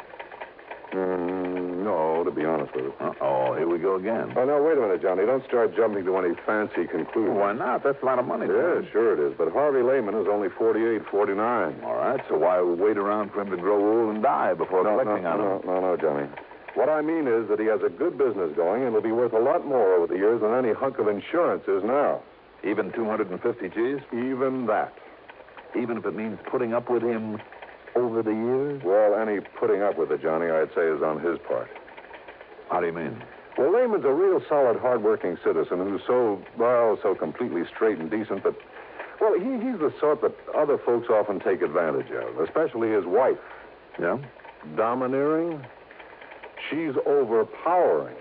No, to be honest with you. Uh-oh, here we go again. Oh, no, wait a minute, Johnny. Don't start jumping to any fancy conclusions. Why not? That's a lot of money. Yeah, sure it is. But Harvey Lehman is only 48, 49. All right, so why wait around for him to grow old and die before collecting on him? No, Johnny. What I mean is that he has a good business going and will be worth a lot more over the years than any hunk of insurance is now. Even 250 G's? Even that. Even if it means putting up with him over the years? Well, any putting up with it, Johnny, I'd say is on his part. How do you mean? Well, Lehman's a real solid, hard-working citizen who's so completely straight and decent that, well, he's the sort that other folks often take advantage of, especially his wife. Yeah? Domineering. She's overpowering.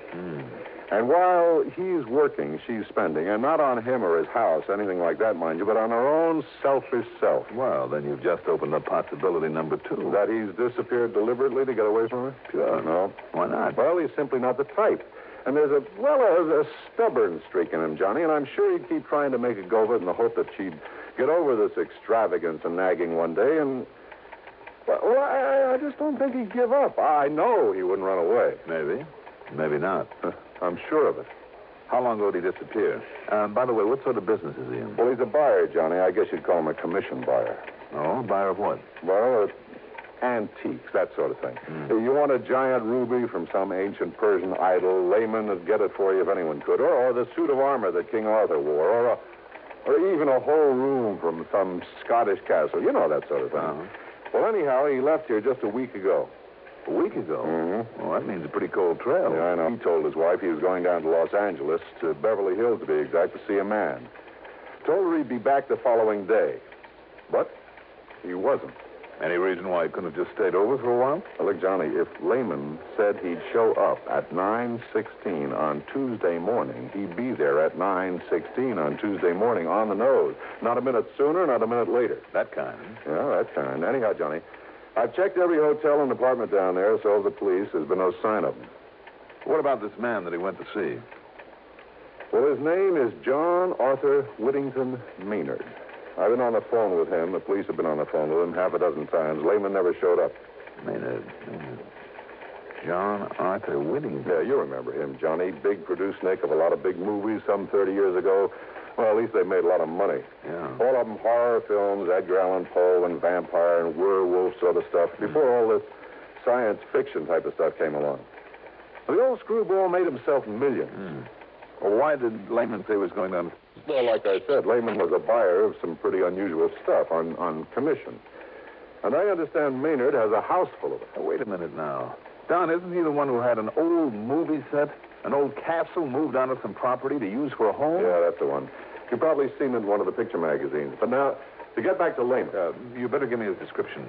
And while he's working, she's spending, and not on him or his house, anything like that, mind you, but on her own selfish self. Well, then you've just opened up possibility number 2. That he's disappeared deliberately to get away from her? Sure. No. Why not? Well, he's simply not the type. And there's a stubborn streak in him, Johnny, and I'm sure he'd keep trying to make a go of it in the hope that she'd get over this extravagance and nagging one day, and, well, I just don't think he'd give up. I know he wouldn't run away. Maybe. Maybe not. I'm sure of it. How long ago did he disappear? By the way, what sort of business is he in? Well, he's a buyer, Johnny. I guess you'd call him a commission buyer. Oh, buyer of what? Well, antiques, that sort of thing. You want a giant ruby from some ancient Persian idol, Lehman would get it for you if anyone could. Or the suit of armor that King Arthur wore. Or even a whole room from some Scottish castle. You know that sort of thing. Well, anyhow, he left here just a week ago. A week ago? Mm-hmm. Well, that means a pretty cold trail. Yeah, I know. He told his wife he was going down to Los Angeles, to Beverly Hills to be exact, to see a man. Told her he'd be back the following day. But he wasn't. Any reason why he couldn't have just stayed over for a while? Well, look, Johnny, if Lehman said he'd show up at 9:16 on Tuesday morning, he'd be there at 9:16 on Tuesday morning on the nose. Not a minute sooner, not a minute later. That kind. Yeah, that kind. Anyhow, Johnny, I've checked every hotel and apartment down there, so have the police. There's been no sign of him. What about this man that he went to see? Well, his name is John Arthur Whittington Maynard. I've been on the phone with him. The police have been on the phone with him half a dozen times. Lehman never showed up. Maynard. John Arthur Whittington. Yeah, you remember him, Johnny. Big producer-nick of a lot of big movies some 30 years ago. Well, at least they made a lot of money. Yeah. All of them horror films, Edgar Allan Poe and vampire and werewolf sort of stuff, before all this science fiction type of stuff came along. The old screwball made himself millions. Well, why did Lehman say he was going down? Well, like I said, Lehman was a buyer of some pretty unusual stuff on commission. And I understand Maynard has a house full of it. Oh, wait a minute now. Don, isn't he the one who had an old movie set, an old capsule moved onto some property to use for a home? Yeah, that's the one. You've probably seen it in one of the picture magazines. But now, to get back to Lehman. You better give me his description.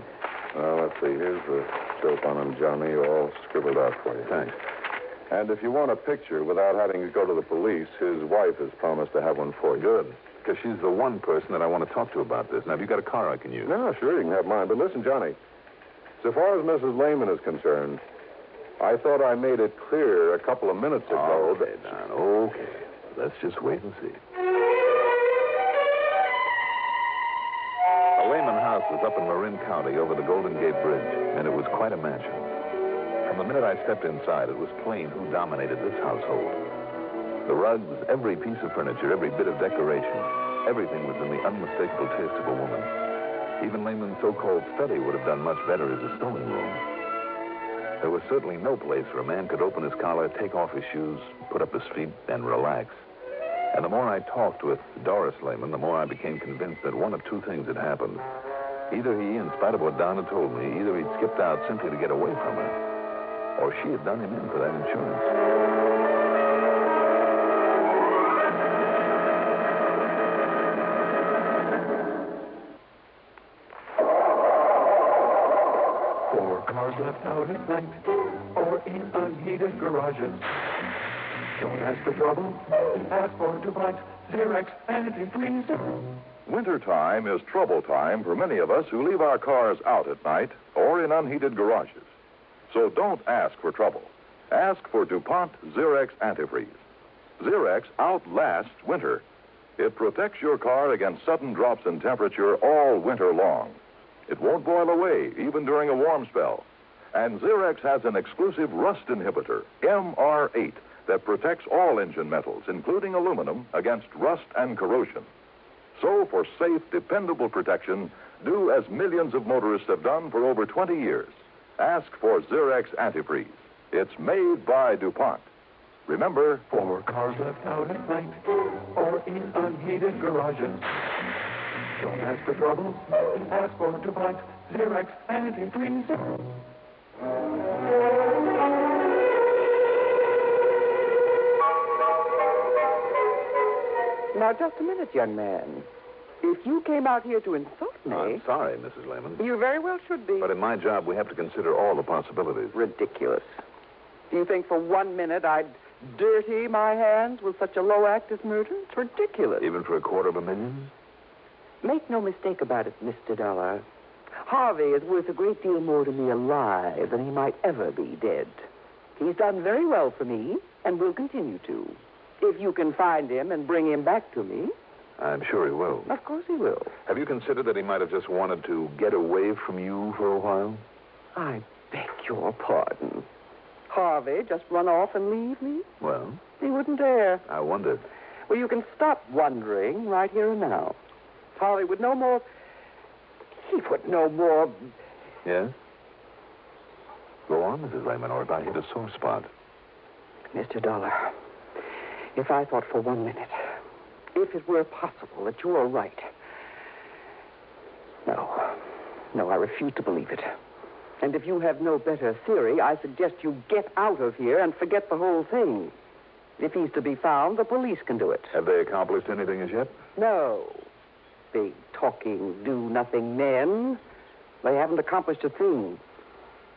Let's see. Here's the dope on him, Johnny, all scribbled out for you. Thanks. And if you want a picture without having to go to the police, his wife has promised to have one for you. Good. Because she's the one person that I want to talk to about this. Now, have you got a car I can use? No, sure, you can have mine. But listen, Johnny, so far as Mrs. Lehman is concerned, I thought I made it clear a couple of minutes ago Okay, Don, okay. Let's just wait and see. The Lehman house was up in Marin County over the Golden Gate Bridge, and it was quite a mansion. From the minute I stepped inside, it was plain who dominated this household. The rugs, every piece of furniture, every bit of decoration, everything was in the unmistakable taste of a woman. Even Lehman's so-called study would have done much better as a sewing room. There was certainly no place where a man could open his collar, take off his shoes, put up his feet, and relax. And the more I talked with Doris Lehman, the more I became convinced that one of two things had happened. Either he, in spite of what Don had told me, either he'd skipped out simply to get away from her, or she had done him in for that insurance. Four cars left out at night, or in unheated garages. Don't ask for trouble, ask for DuPont, Xerox, antifreeze. Wintertime is trouble time for many of us who leave our cars out at night or in unheated garages. So don't ask for trouble. Ask for DuPont Xerox Antifreeze. Xerox outlasts winter. It protects your car against sudden drops in temperature all winter long. It won't boil away, even during a warm spell. And Xerox has an exclusive rust inhibitor, MR8, that protects all engine metals, including aluminum, against rust and corrosion. So, for safe, dependable protection, do as millions of motorists have done for over 20 years. Ask for Xerox Antifreeze. It's made by DuPont. Remember, Four cars left out at night, or in unheated garages. Don't ask for trouble, ask for DuPont, Xerox antifreeze. Now, just a minute, young man. If you came out here to insult me... I'm sorry, Mrs. Lehman. You very well should be. But in my job, we have to consider all the possibilities. Ridiculous. Do you think for 1 minute I'd dirty my hands with such a low act as murder? It's ridiculous. Even for $250,000? Make no mistake about it, Mr. Dolar. Harvey is worth a great deal more to me alive than he might ever be dead. He's done very well for me and will continue to. If you can find him and bring him back to me... I'm sure he will. Of course he will. Have you considered that he might have just wanted to get away from you for a while? I beg your pardon. Harvey just run off and leave me? Well? He wouldn't dare. I wondered. Well, you can stop wondering right here and now. Harvey would no more... He would no more... Yes? Go on, Mrs. Lehman, or if I hit a sore spot. Mr. Dolar, if I thought for 1 minute, if it were possible that you were right... No, I refuse to believe it. And if you have no better theory, I suggest you get out of here and forget the whole thing. If he's to be found, the police can do it. Have they accomplished anything as yet? No. Big, talking, do-nothing men. They haven't accomplished a thing.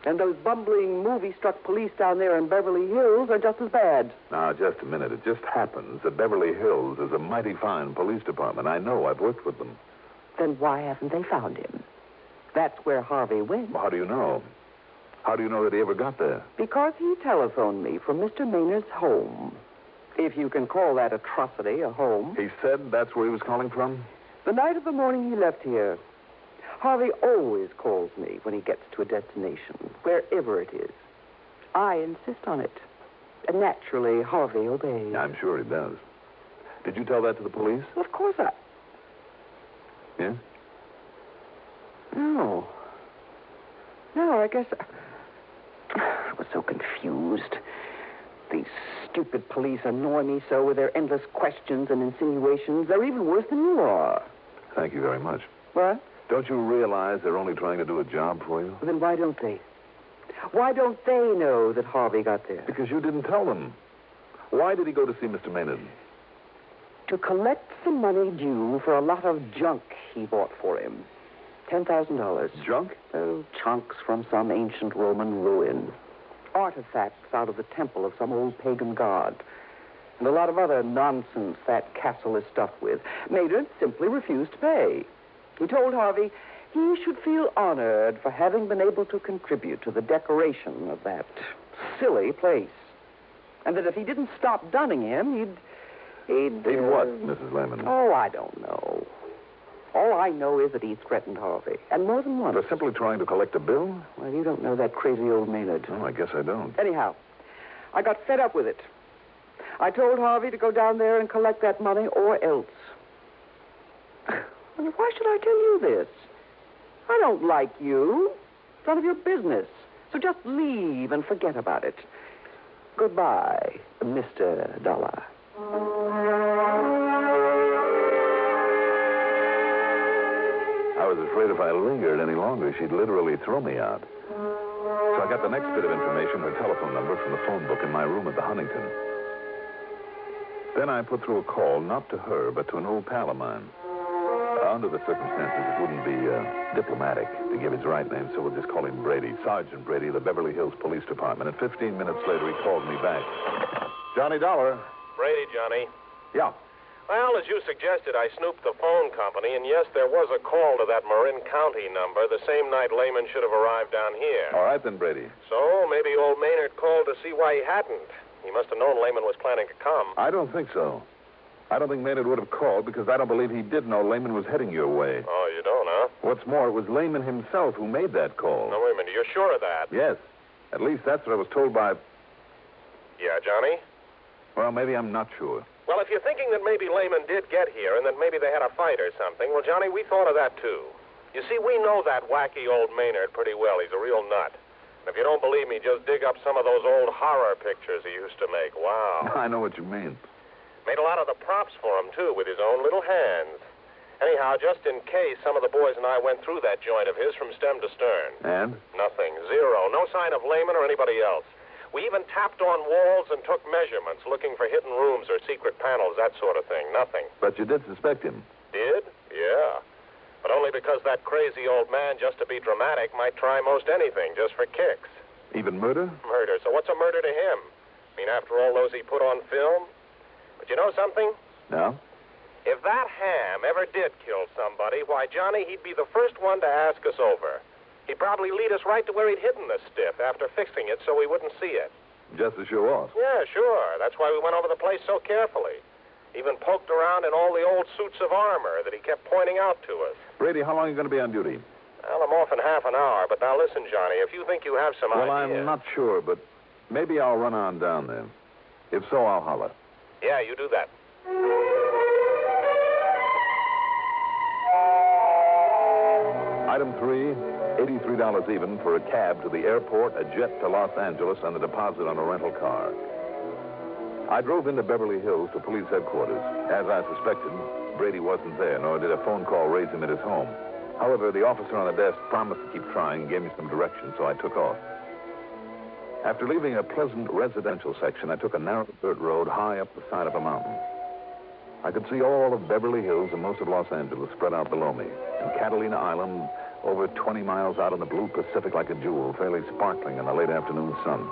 And those bumbling, movie-struck police down there in Beverly Hills are just as bad. Now, just a minute. It just happens that Beverly Hills is a mighty fine police department. I know. I've worked with them. Then why haven't they found him? That's where Harvey went. Well, how do you know? How do you know that he ever got there? Because he telephoned me from Mr. Maynard's home. If you can call that atrocity a home. He said that's where he was calling from? The night of the morning he left here. Harvey always calls me when he gets to a destination, wherever it is. I insist on it. And naturally, Harvey obeys. I'm sure he does. Did you tell that to the police? Of course I... Yes? No, I guess... I was so confused. These stupid police annoy me so with their endless questions and insinuations. They're even worse than you are. Thank you very much. What? Don't you realize they're only trying to do a job for you? Well, then why don't they? Why don't they know that Harvey got there? Because you didn't tell them. Why did he go to see Mr. Maynard? To collect the money due for a lot of junk he bought for him. $10,000. Junk? Oh, chunks from some ancient Roman ruin. Artifacts out of the temple of some old pagan god. And a lot of other nonsense that castle is stuffed with. Maynard simply refused to pay. He told Harvey he should feel honored for having been able to contribute to the decoration of that silly place. And that if he didn't stop dunning him, he'd what, Mrs. Lehman? Oh, I don't know. All I know is that he threatened Harvey, and more than once. For simply trying to collect a bill? Well, you don't know that crazy old Maynard. Oh, I guess I don't. Anyhow, I got fed up with it. I told Harvey to go down there and collect that money or else. Why should I tell you this? I don't like you. It's none of your business. So just leave and forget about it. Goodbye, Mr. Dolar. I was afraid if I lingered any longer, she'd literally throw me out. So I got the next bit of information, her telephone number, from the phone book in my room at the Huntington. Then I put through a call, not to her, but to an old pal of mine. Under the circumstances, it wouldn't be diplomatic to give his right name, so we'll just call him Brady. Sergeant Brady, the Beverly Hills Police Department. And 15 minutes later, he called me back. Johnny Dolar. Brady, Johnny. Yeah. Well, as you suggested, I snooped the phone company, and yes, there was a call to that Marin County number the same night Lehman should have arrived down here. All right, then, Brady. So maybe old Maynard called to see why he hadn't. He must have known Lehman was planning to come. I don't think so. I don't think Maynard would have called because I don't believe he did know Lehman was heading your way. Oh, you don't, huh? What's more, it was Lehman himself who made that call. Now, wait a minute. You're sure of that? Yes. At least that's what I was told by... Yeah, Johnny? Well, maybe I'm not sure. Well, if you're thinking that maybe Lehman did get here and that maybe they had a fight or something, well, Johnny, we thought of that, too. You see, we know that wacky old Maynard pretty well. He's a real nut. And if you don't believe me, just dig up some of those old horror pictures he used to make. Wow. I know what you mean. Made a lot of the props for him, too, with his own little hands. Anyhow, just in case, some of the boys and I went through that joint of his from stem to stern. And? Nothing. Zero. No sign of Lehman or anybody else. We even tapped on walls and took measurements, looking for hidden rooms or secret panels, that sort of thing. Nothing. But you did suspect him. Did? Yeah. But only because that crazy old man, just to be dramatic, might try most anything, just for kicks. Even murder? Murder. So what's a murder to him? I mean, after all those he put on film? But you know something? No? If that ham ever did kill somebody, why, Johnny, he'd be the first one to ask us over. He'd probably lead us right to where he'd hidden the stiff after fixing it so we wouldn't see it. Just to show off. Yeah, sure. That's why we went over the place so carefully. Even poked around in all the old suits of armor that he kept pointing out to us. Brady, how long are you going to be on duty? Well, I'm off in half an hour, but now listen, Johnny, if you think you have some Well, idea... I'm not sure, but maybe I'll run on down there. If so, I'll holler. Yeah, you do that. Item 3, $83 even for a cab to the airport, a jet to Los Angeles, and a deposit on a rental car. I drove into Beverly Hills to police headquarters. As I suspected, Brady wasn't there, nor did a phone call raise him at his home. However, the officer on the desk promised to keep trying and gave me some directions, so I took off. After leaving a pleasant residential section, I took a narrow dirt road high up the side of a mountain. I could see all of Beverly Hills and most of Los Angeles spread out below me, and Catalina Island over 20 miles out in the blue Pacific like a jewel, fairly sparkling in the late afternoon sun.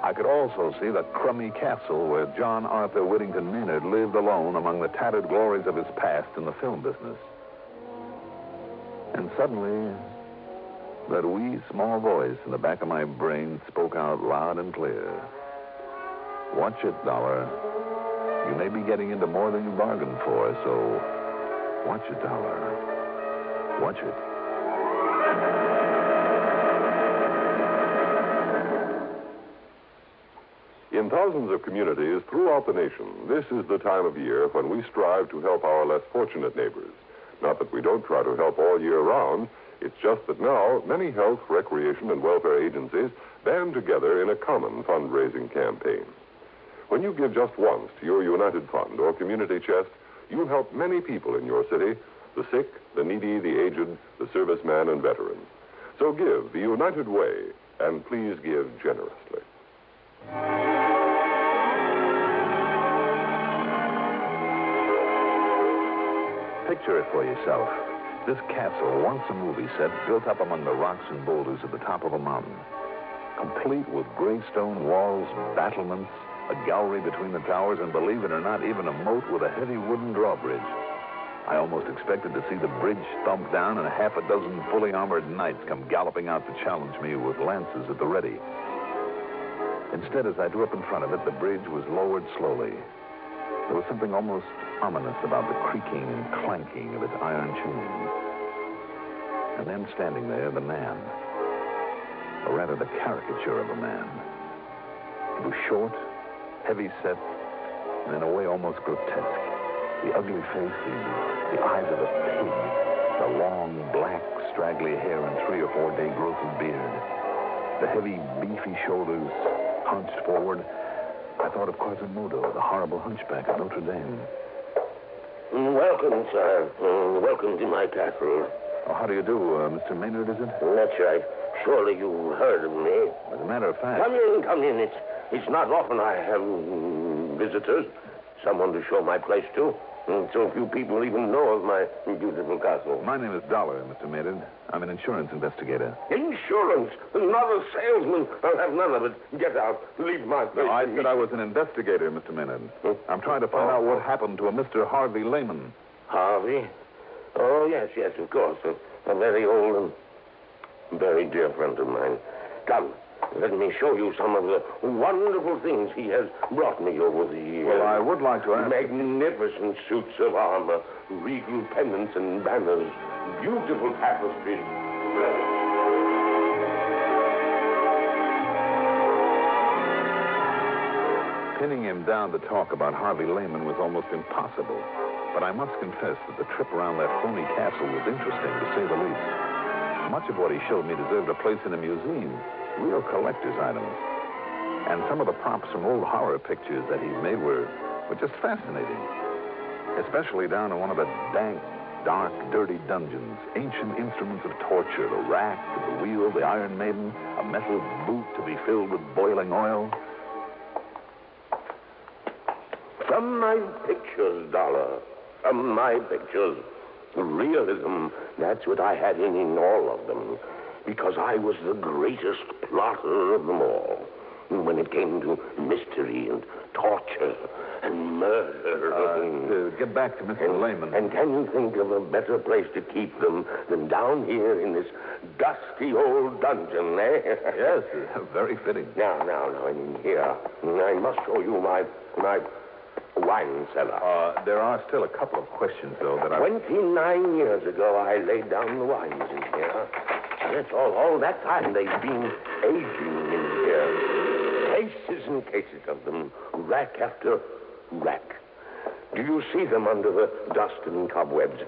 I could also see the crummy castle where John Arthur Whittington Maynard lived alone among the tattered glories of his past in the film business. And suddenly, that wee, small voice in the back of my brain spoke out loud and clear. Watch it, Dolar. You may be getting into more than you bargained for, so watch it, Dolar. Watch it. In thousands of communities throughout the nation, this is the time of year when we strive to help our less fortunate neighbors. Not that we don't try to help all year round. It's just that now many health, recreation, and welfare agencies band together in a common fundraising campaign. When you give just once to your United Fund or community chest, you help many people in your city, the sick, the needy, the aged, the serviceman, and veteran. So give the United Way, and please give generously. Picture it for yourself. This castle, once a movie set, built up among the rocks and boulders at the top of a mountain. Complete with gray stone walls, battlements, a gallery between the towers, and believe it or not, even a moat with a heavy wooden drawbridge. I almost expected to see the bridge thumped down and a half a dozen fully armored knights come galloping out to challenge me with lances at the ready. Instead, as I drew up in front of it, the bridge was lowered slowly. There was something almost ominous about the creaking and clanking of its iron chains. And then standing there, the man, or rather the caricature of a man. He was short, heavy-set, and in a way almost grotesque. The ugly face, the eyes of a pig, the long, black, straggly hair and 3 or 4 day growth of beard, the heavy, beefy shoulders hunched forward. I thought of Quasimodo, the horrible hunchback of Notre Dame. Welcome, sir. Welcome to my castle. Oh, how do you do, Mr. Maynard, is it? That's right. Surely you heard of me. As a matter of fact... Come in. It's not often I have visitors. Someone to show my place to. So few people even know of my beautiful castle. My name is Dolar, Mr. Maynard. I'm an insurance investigator. Insurance? Not a salesman. I'll have none of it. Get out. Leave my place. No, I said I was an investigator, Mr. Maynard. I'm trying to find out what happened to a Mr. Harvey Lehman. Harvey? Oh, yes, of course. A very old and very dear friend of mine. Come, let me show you some of the wonderful things he has brought me over the years. Well, I would like to ask... Magnificent suits of armor, regal pennants and banners, beautiful tapestries. Pinning him down to talk about Harvey Lehman was almost impossible. But I must confess that the trip around that phony castle was interesting, to say the least. Much of what he showed me deserved a place in a museum. Real collector's items. And some of the props from old horror pictures that he's made were just fascinating. Especially down in one of the dank, Dark, dirty dungeons, ancient instruments of torture, the rack, the wheel, the Iron Maiden, a metal boot to be filled with boiling oil. From my pictures, Dolar. From my pictures. Realism, that's what I had in all of them. Because I was the greatest plotter of them all. When it came to mystery and torture and murder. To get back to Mr. Lehman. And can you think of a better place to keep them than down here in this dusty old dungeon, eh? Yes, very fitting. Now, in here, I must show you my wine cellar. There are still a couple of questions, though, that 29 years ago, I laid down the wines in here. That's all that time they've been aging in here. Cases and cases of them, rack after rack. Do you see them under the dust and cobwebs?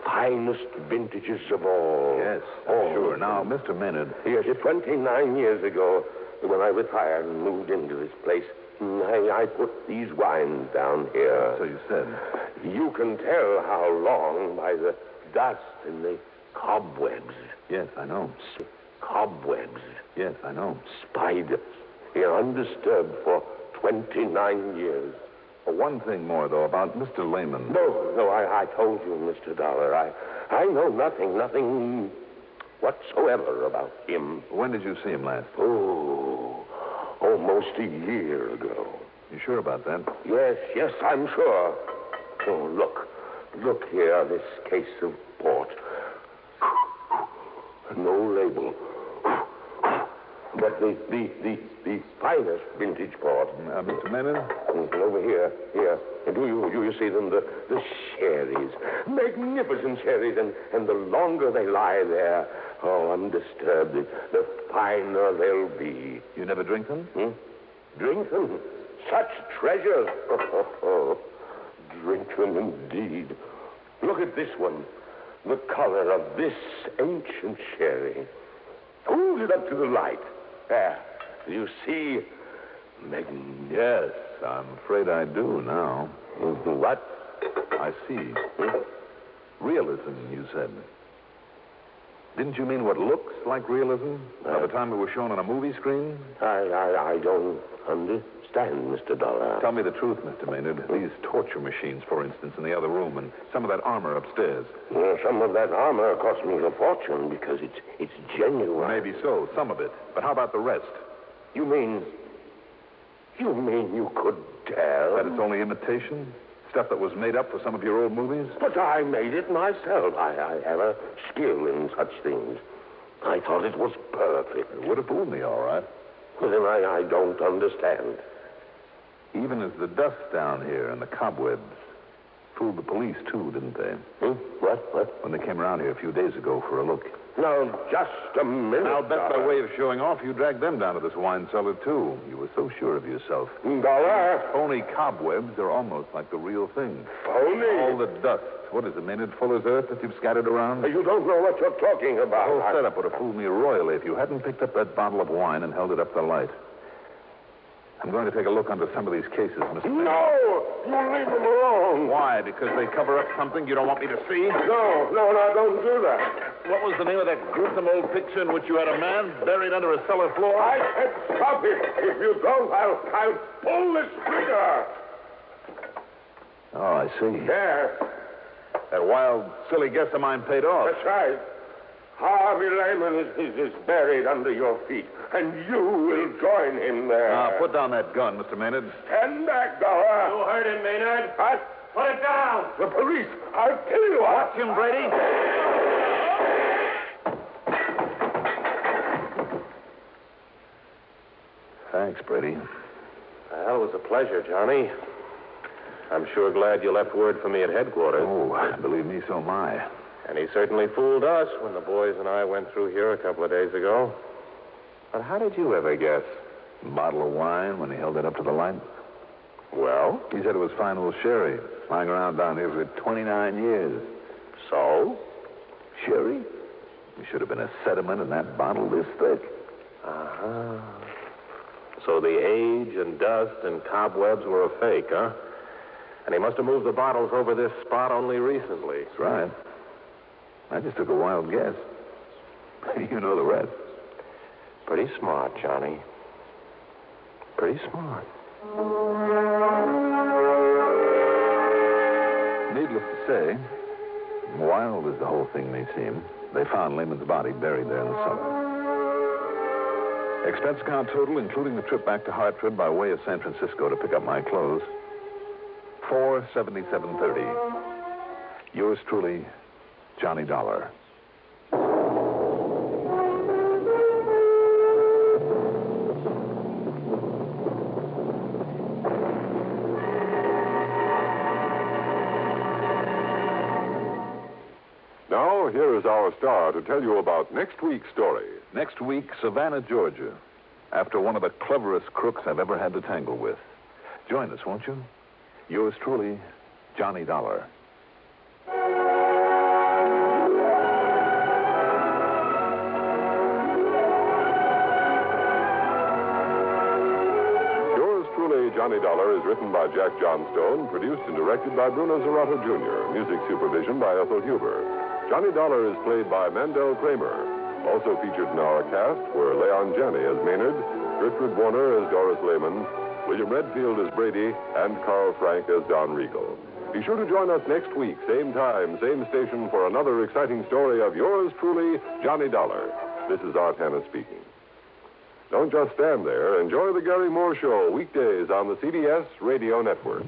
Finest vintages of all. Yes, sure. Now, Mr. Maynard. Yes, 29 years ago, when I retired and moved into this place, I put these wines down here. So you said. You can tell how long by the dust and the cobwebs. Yes, I know. Cobwebs. Yes, I know. Spiders. Here undisturbed for 29 years. One thing more, though, about Mr. Lehman. No, I told you, Mr. Dolar. I know nothing whatsoever about him. When did you see him last? Oh, almost a year ago. You sure about that? Yes, I'm sure. Oh, look here, this case of port. No label. But the finest vintage port. Mr. Maynard? Over here. Do you see them? The sherries. Magnificent sherries. And the longer they lie there, undisturbed, the finer they'll be. You never drink them? Drink them? Such treasures. Drink them indeed. Look at this one. The color of this ancient sherry. Hold it up to the light. There. Do you see? Yes, I'm afraid I do now. What? I see. Realism, you said. Didn't you mean what looks like realism? By the time it was shown on a movie screen? I don't understand, Mr. Dolar. Tell me the truth, Mr. Maynard. These torture machines, for instance, in the other room, and some of that armor upstairs. Well, some of that armor cost me a fortune because it's genuine. Maybe so, some of it. But how about the rest? You mean you could tell? That it's only imitation? Stuff that was made up for some of your old movies? But I made it myself. I have a skill in such things. I thought it was perfect. It would have fooled me, all right. Well, then I don't understand. Even as the dust down here and the cobwebs fooled the police, too, didn't they? What? When they came around here a few days ago for a look. Now, just a minute. I'll bet by way of showing off, you dragged them down to this wine cellar, too. You were so sure of yourself. Dolar? Phony cobwebs are almost like the real thing. Phony? All the dust. What is it, Maynard? Fuller's earth that you've scattered around? You don't know what you're talking about. The whole setup would have fooled me royally if you hadn't picked up that bottle of wine and held it up to the light. I'm going to take a look under some of these cases, Mr. No! You leave them alone. Why? Because they cover up something you don't want me to see? No, don't do that. What was the name of that gruesome old picture in which you had a man buried under a cellar floor? I said stop it. If you don't, I'll pull this trigger. Oh, I see. There. That wild, silly guess of mine paid off. That's right. Harvey Lehman is buried under your feet, and you will join him there. Now, put down that gun, Mr. Maynard. Stand back, Dolar. You heard him, Maynard. What? Put it down. The police. I'll kill you. Watch him, Brady. Thanks, Brady. Well, it was a pleasure, Johnny. I'm sure glad you left word for me at headquarters. Oh, believe me, so am I. And he certainly fooled us when the boys and I went through here a couple of days ago. But how did you ever guess? A bottle of wine when he held it up to the light. Well? He said it was fine old sherry, lying around down here for 29 years. So? Sherry? There should have been a sediment in that bottle this thick. Uh-huh. So the age and dust and cobwebs were a fake, huh? And he must have moved the bottles over this spot only recently. That's right. I just took a wild guess. You know the rest. Pretty smart, Johnny. Pretty smart. Needless to say, wild as the whole thing may seem, they found Lehman's body buried there in the cellar. Expense account total, including the trip back to Hartford by way of San Francisco to pick up my clothes, $477.30. Yours truly, Johnny Dolar. Now, here is our star to tell you about next week's story. Next week, Savannah, Georgia, after one of the cleverest crooks I've ever had to tangle with. Join us, won't you? Yours truly, Johnny Dolar. Yours truly, Johnny Dolar, is written by Jack Johnstone, produced and directed by Bruno Zerato Jr., music supervision by Ethel Huber. Johnny Dolar is played by Mandel Kramer. Also featured in our cast were Leon Janney as Maynard, Gertrude Warner as Doris Lehman, William Redfield as Brady, and Carl Frank as Don Riegel. Be sure to join us next week, same time, same station, for another exciting story of yours truly, Johnny Dolar. This is Art Hanna speaking. Don't just stand there. Enjoy the Gary Moore Show weekdays on the CBS Radio Network.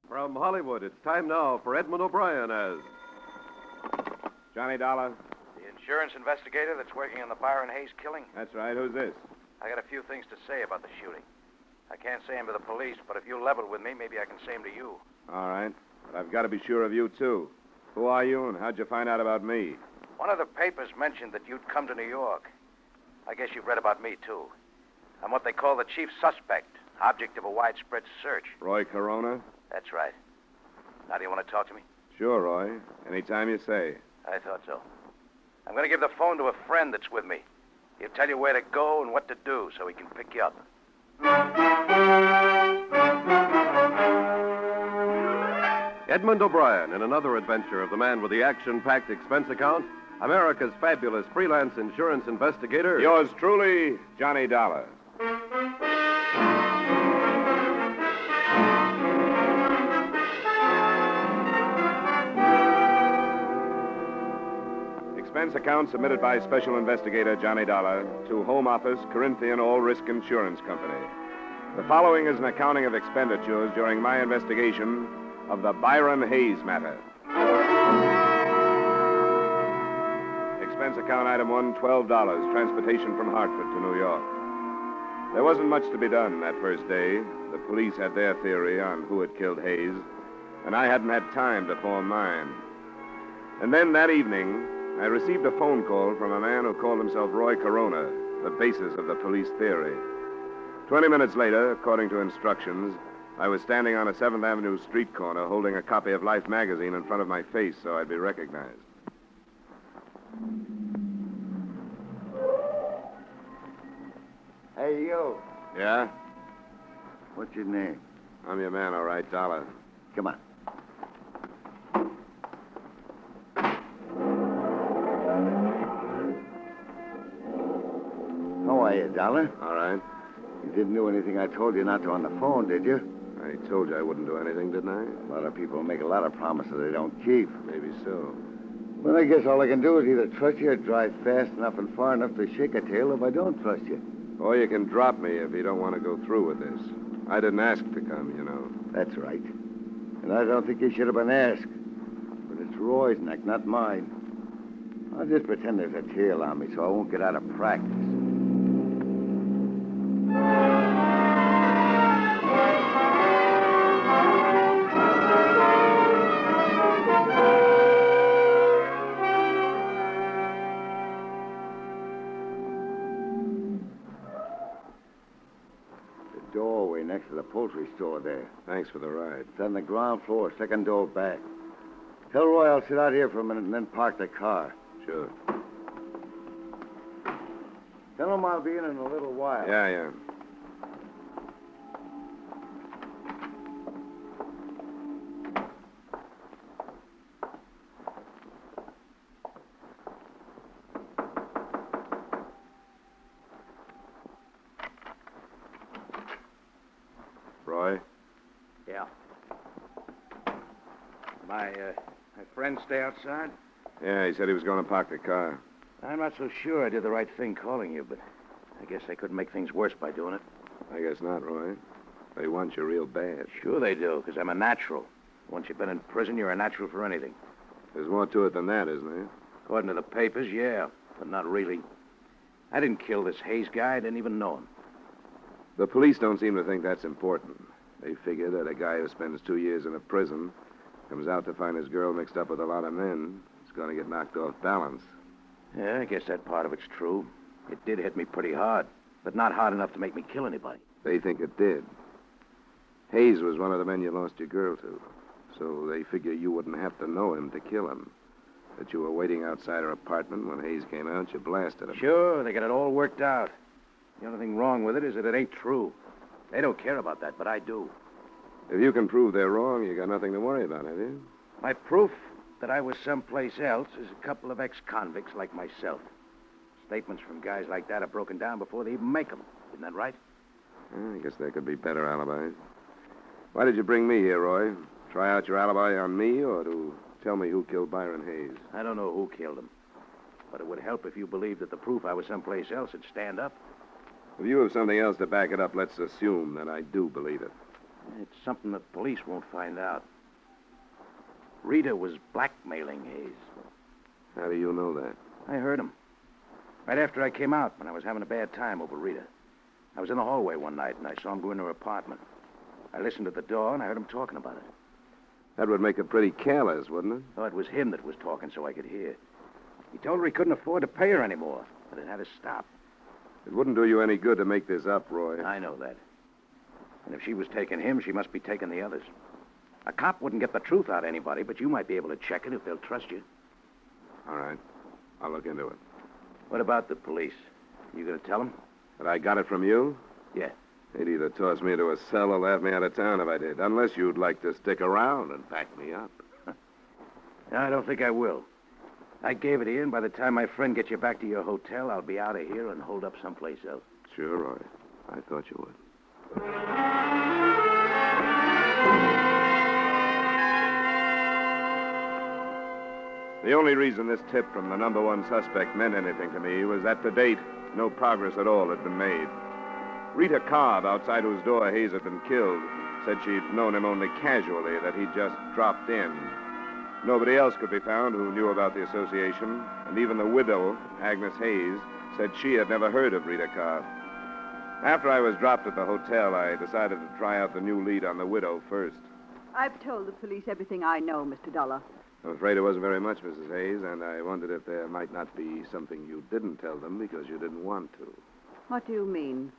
From Hollywood, it's time now for Edmund O'Brien as Johnny Dolar. The insurance investigator that's working on the Byron Hayes killing. That's right. Who's this? I got a few things to say about the shooting. I can't say them to the police, but if you level with me, maybe I can say them to you. All right. But I've got to be sure of you, too. Who are you, and how'd you find out about me? One of the papers mentioned that you'd come to New York. I guess you've read about me, too. I'm what they call the chief suspect, object of a widespread search. Roy Corona? That's right. Now, do you want to talk to me? Sure, Roy. Anytime you say. I thought so. I'm going to give the phone to a friend that's with me. He'll tell you where to go and what to do so he can pick you up. Edmund O'Brien in another adventure of the man with the action-packed expense account, America's fabulous freelance insurance investigator. Yours truly, Johnny Dolar. Expense account submitted by Special Investigator Johnny Dolar to Home Office, Corinthian All Risk Insurance Company. The following is an accounting of expenditures during my investigation of the Byron Hayes matter. Expense account item 1, $12, transportation from Hartford to New York. There wasn't much to be done that first day. The police had their theory on who had killed Hayes, and I hadn't had time to form mine. And then that evening, I received a phone call from a man who called himself Roy Corona, the basis of the police theory. 20 minutes later, according to instructions, I was standing on a 7th Avenue street corner holding a copy of Life magazine in front of my face so I'd be recognized. Hey, you. Yeah? What's your name? I'm your man, all right, Dolar. Come on. How are you, Dolar? All right. You didn't do anything I told you not to on the phone, did you? I told you I wouldn't do anything, didn't I? A lot of people make a lot of promises they don't keep. Maybe so. Well, I guess all I can do is either trust you or drive fast enough and far enough to shake a tail if I don't trust you. Or you can drop me if you don't want to go through with this. I didn't ask to come, you know. That's right. And I don't think you should have been asked. But it's Roy's neck, not mine. I'll just pretend there's a tail on me so I won't get out of practice. Doorway next to the poultry store there. Thanks for the ride. It's on the ground floor, second door back. Tell Roy I'll sit out here for a minute and then park the car. Sure. Tell him I'll be in a little while. Yeah. Roy? Yeah. My friend stay outside? Yeah, he said he was going to park the car. I'm not so sure I did the right thing calling you, but I guess they couldn't make things worse by doing it. I guess not, Roy. They want you real bad. Sure they do, because I'm a natural. Once you've been in prison, you're a natural for anything. There's more to it than that, isn't there? According to the papers, yeah, but not really. I didn't kill this Hayes guy. I didn't even know him. The police don't seem to think that's important. They figure that a guy who spends 2 years in a prison comes out to find his girl mixed up with a lot of men. It's going to get knocked off balance. Yeah, I guess that part of it's true. It did hit me pretty hard, but not hard enough to make me kill anybody. They think it did. Hayes was one of the men you lost your girl to, so they figure you wouldn't have to know him to kill him. That you were waiting outside her apartment when Hayes came out, you blasted him. Sure, they got it all worked out. The only thing wrong with it is that it ain't true. They don't care about that, but I do. If you can prove they're wrong, you got nothing to worry about, have you? My proof that I was someplace else is a couple of ex-convicts like myself. Statements from guys like that are broken down before they even make them. Isn't that right? I guess there could be better alibis. Why did you bring me here, Roy? Try out your alibi on me or to tell me who killed Byron Hayes? I don't know who killed him. But it would help if you believed that the proof I was someplace else would stand up. If you have something else to back it up, let's assume that I do believe it. It's something the police won't find out. Rita was blackmailing Hayes. How do you know that? I heard him. Right after I came out, when I was having a bad time over Rita. I was in the hallway one night, and I saw him go into her apartment. I listened at the door, and I heard him talking about it. That would make it pretty careless, wouldn't it? Oh, it was him that was talking so I could hear. He told her he couldn't afford to pay her anymore, but it had to stop. It wouldn't do you any good to make this up, Roy. I know that. And if she was taking him, she must be taking the others. A cop wouldn't get the truth out of anybody, but you might be able to check it if they'll trust you. All right. I'll look into it. What about the police? You gonna tell them? That I got it from you? Yeah. They'd either toss me into a cell or laugh me out of town if I did, unless you'd like to stick around and back me up. No, I don't think I will. I gave it to you, and by the time my friend gets you back to your hotel, I'll be out of here and holed up someplace else. Sure, Roy. I thought you would. The only reason this tip from the number one suspect meant anything to me was that to date, no progress at all had been made. Rita Cobb, outside whose door Hayes had been killed, said she'd known him only casually, that he'd just dropped in. Nobody else could be found who knew about the association, and even the widow, Agnes Hayes, said she had never heard of Rita Cobb. After I was dropped at the hotel, I decided to try out the new lead on the widow first. I've told the police everything I know, Mr. Dolar. I'm afraid it wasn't very much, Mrs. Hayes, and I wondered if there might not be something you didn't tell them because you didn't want to. What do you mean?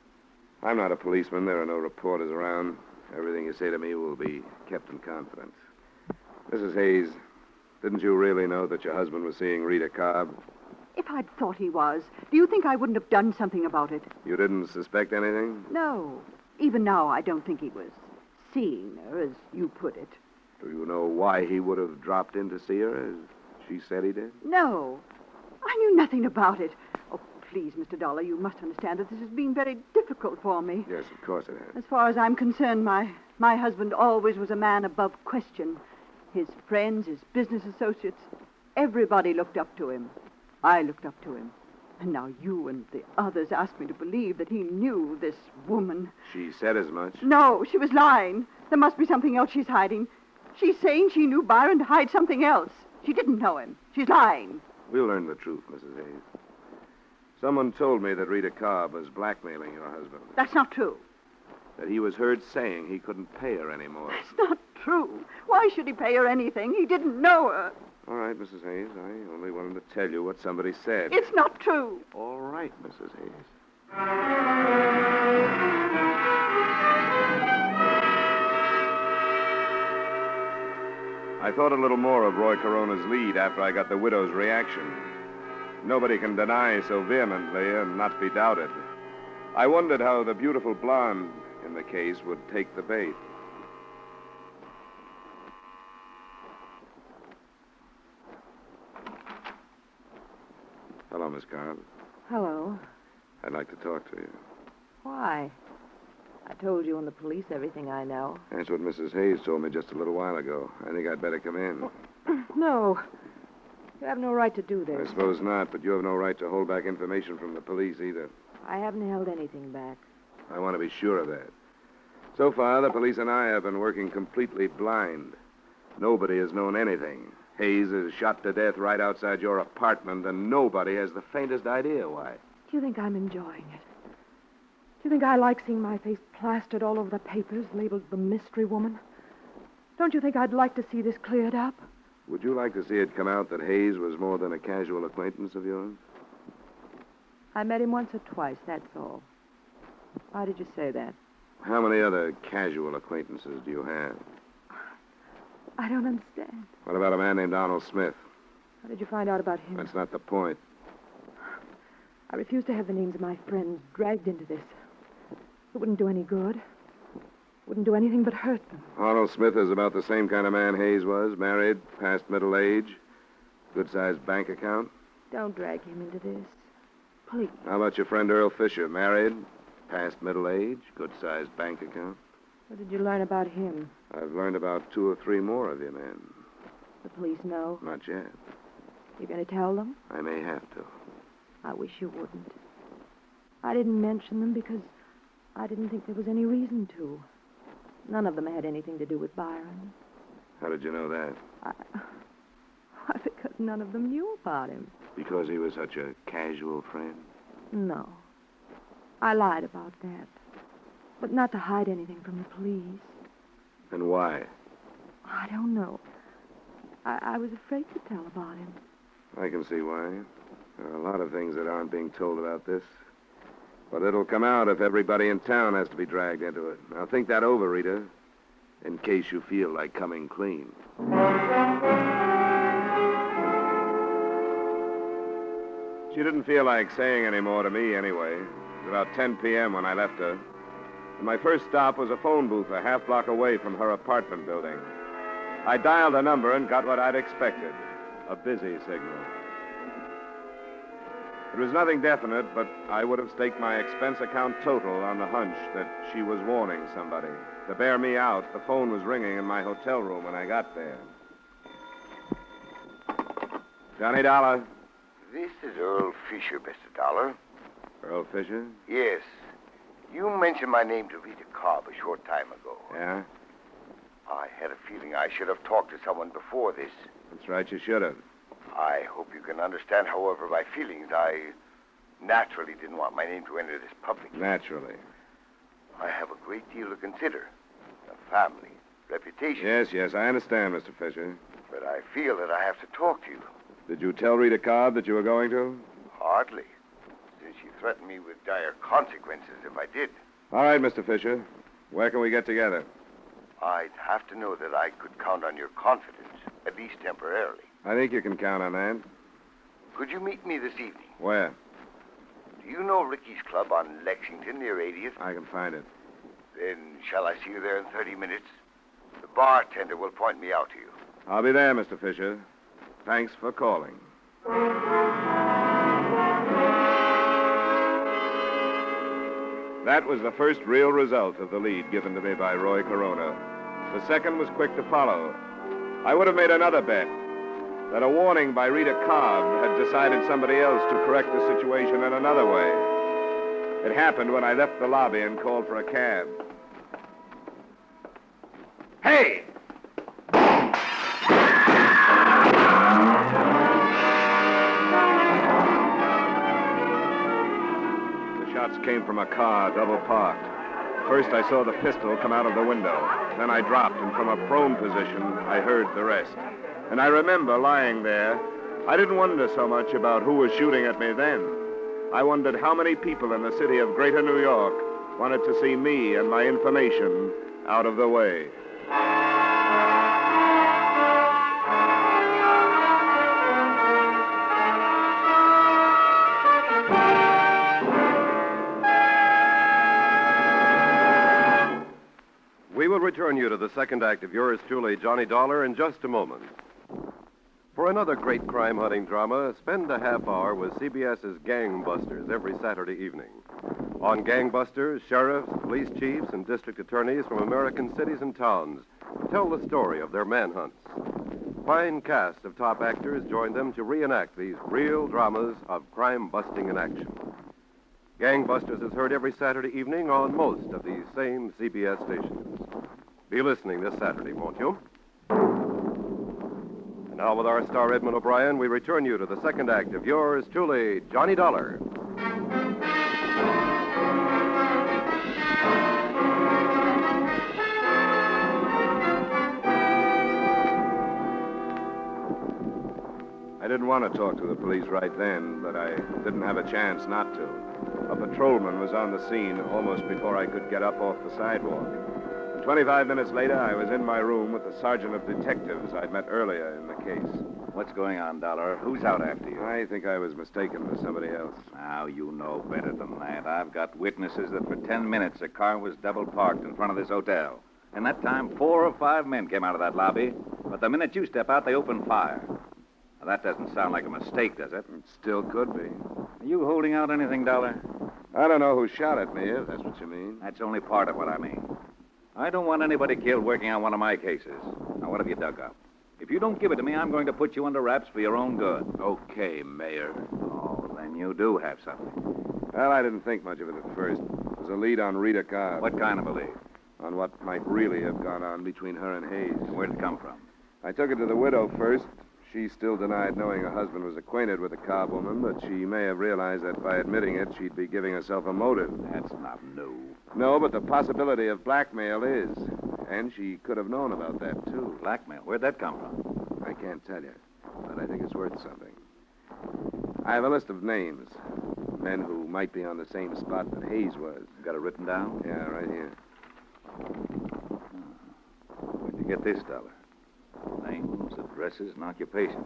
I'm not a policeman. There are no reporters around. Everything you say to me will be kept in confidence. Mrs. Hayes, didn't you really know that your husband was seeing Rita Cobb? If I'd thought he was, do you think I wouldn't have done something about it? You didn't suspect anything? No. Even now, I don't think he was seeing her, as you put it. Do you know why he would have dropped in to see her, as she said he did? No. I knew nothing about it. Oh, please, Mr. Dolar, you must understand that this has been very difficult for me. Yes, of course it has. As far as I'm concerned, my husband always was a man above question. His friends, his business associates, everybody looked up to him. I looked up to him. And now you and the others ask me to believe that he knew this woman. She said as much. No, she was lying. There must be something else she's hiding. She's saying she knew Byron to hide something else. She didn't know him. She's lying. We'll learn the truth, Mrs. Hayes. Someone told me that Rita Cobb was blackmailing your husband. That's not true. That he was heard saying he couldn't pay her anymore. That's not true. Why should he pay her anything? He didn't know her. All right, Mrs. Hayes. I only wanted to tell you what somebody said. It's not true. All right, Mrs. Hayes. I thought a little more of Roy Corona's lead after I got the widow's reaction. nobody can deny so vehemently and not be doubted. I wondered how the beautiful blonde in the case would take the bait. Hello, Miss Carl. Hello. I'd like to talk to you. Why? I told you and the police everything I know. That's what Mrs. Hayes told me just a little while ago. I think I'd better come in. No. You have no right to do this. I suppose not, but you have no right to hold back information from the police either. I haven't held anything back. I want to be sure of that. So far, the police and I have been working completely blind. Nobody has known anything. Hayes is shot to death right outside your apartment, and nobody has the faintest idea why. Do you think I'm enjoying it? Do you think I like seeing my face plastered all over the papers, labeled the mystery woman? Don't you think I'd like to see this cleared up? Would you like to see it come out that Hayes was more than a casual acquaintance of yours? I met him once or twice, that's all. Why did you say that? How many other casual acquaintances do you have? I don't understand. What about a man named Arnold Smith? How did you find out about him? That's not the point. I refuse to have the names of my friends dragged into this. It wouldn't do any good. Wouldn't do anything but hurt them. Arnold Smith is about the same kind of man Hayes was. Married, past middle age, good-sized bank account. Don't drag him into this. Please. How about your friend Earl Fisher? Married, past middle age, good-sized bank account. What did you learn about him? I've learned about 2 or 3 more of you men. The police know? Not yet. You going to tell them? I may have to. I wish you wouldn't. I didn't mention them because I didn't think there was any reason to. None of them had anything to do with Byron. How did you know that? Why, because none of them knew about him. Because he was such a casual friend? No. I lied about that. But not to hide anything from the police. And why? I don't know. I was afraid to tell about him. I can see why. There are a lot of things that aren't being told about this. But it'll come out if everybody in town has to be dragged into it. Now think that over, Rita, in case you feel like coming clean. She didn't feel like saying any more to me anyway. It was about 10 p.m. when I left her. And my first stop was a phone booth a half block away from her apartment building. I dialed her number and got what I'd expected, a busy signal. It was nothing definite, but I would have staked my expense account total on the hunch that she was warning somebody. To bear me out, the phone was ringing in my hotel room when I got there. Johnny Dollar. This is Earl Fisher, Mr. Dollar. Earl Fisher? Yes. You mentioned my name to Rita Cobb a short time ago. Yeah? I had a feeling I should have talked to someone before this. That's right, you should have. I hope you can understand, however, my feelings. I naturally didn't want my name to enter this public. Naturally. I have a great deal to consider. A family, reputation. Yes, I understand, Mr. Fisher. But I feel that I have to talk to you. Did you tell Rita Cobb that you were going to? Hardly. Since she threatened me with dire consequences if I did. All right, Mr. Fisher. Where can we get together? I'd have to know that I could count on your confidence, at least temporarily. I think you can count on that. Could you meet me this evening? Where? Do you know Ricky's Club on Lexington near 80th? I can find it. Then shall I see you there in 30 minutes? The bartender will point me out to you. I'll be there, Mr. Fisher. Thanks for calling. That was the first real result of the lead given to me by Roy Corona. The second was quick to follow. I would have made another bet that a warning by Rita Cobb had decided somebody else to correct the situation in another way. It happened when I left the lobby and called for a cab. Hey! The shots came from a car, double parked. First, I saw the pistol come out of the window. Then I dropped, and from a prone position, I heard the rest. And I remember lying there. I didn't wonder so much about who was shooting at me then. I wondered how many people in the city of Greater New York wanted to see me and my information out of the way. return you to the second act of yours truly, Johnny Dolar, in just a moment. For another great crime-hunting drama, spend a half hour with CBS's Gangbusters every Saturday evening. On Gangbusters, sheriffs, police chiefs, and district attorneys from American cities and towns tell the story of their manhunts. Fine cast of top actors join them to reenact these real dramas of crime-busting in action. Gangbusters is heard every Saturday evening on most of these same CBS stations. Be listening this Saturday, won't you? And now, with our star Edmund O'Brien, we return you to the second act of yours truly, Johnny Dolar. I didn't want to talk to the police right then, but I didn't have a chance not to. A patrolman was on the scene almost before I could get up off the sidewalk. And 25 minutes later, I was in my room with the sergeant of detectives I'd met earlier in the case. What's going on, Dolar? Who's out after you? I think I was mistaken for somebody else. Now, you know better than that. I've got witnesses that for 10 minutes a car was double parked in front of this hotel. And that time, 4 or 5 men came out of that lobby. But the minute you step out, they open fire. Now, that doesn't sound like a mistake, does it? It still could be. Are you holding out anything, Dolar? I don't know who shot at me, if that's what you mean. That's only part of what I mean. I don't want anybody killed working on one of my cases. Now, what have you dug up? If you don't give it to me, I'm going to put you under wraps for your own good. Okay, Mayor. Oh, then you do have something. Well, I didn't think much of it at first. It was a lead on Rita Cobb. What kind of a lead? On what might really have gone on between her and Hayes. And where'd it come from? I took it to the widow first. She still denied knowing her husband was acquainted with the Cobb woman, but she may have realized that by admitting it, she'd be giving herself a motive. That's not new. No, but the possibility of blackmail is. And she could have known about that, too. Blackmail? Where'd that come from? I can't tell you, but I think it's worth something. I have a list of names. Men who might be on the same spot that Hayes was. Got it written down? Yeah, right here. Where'd you get this, Dolar? Names, addresses, and occupations.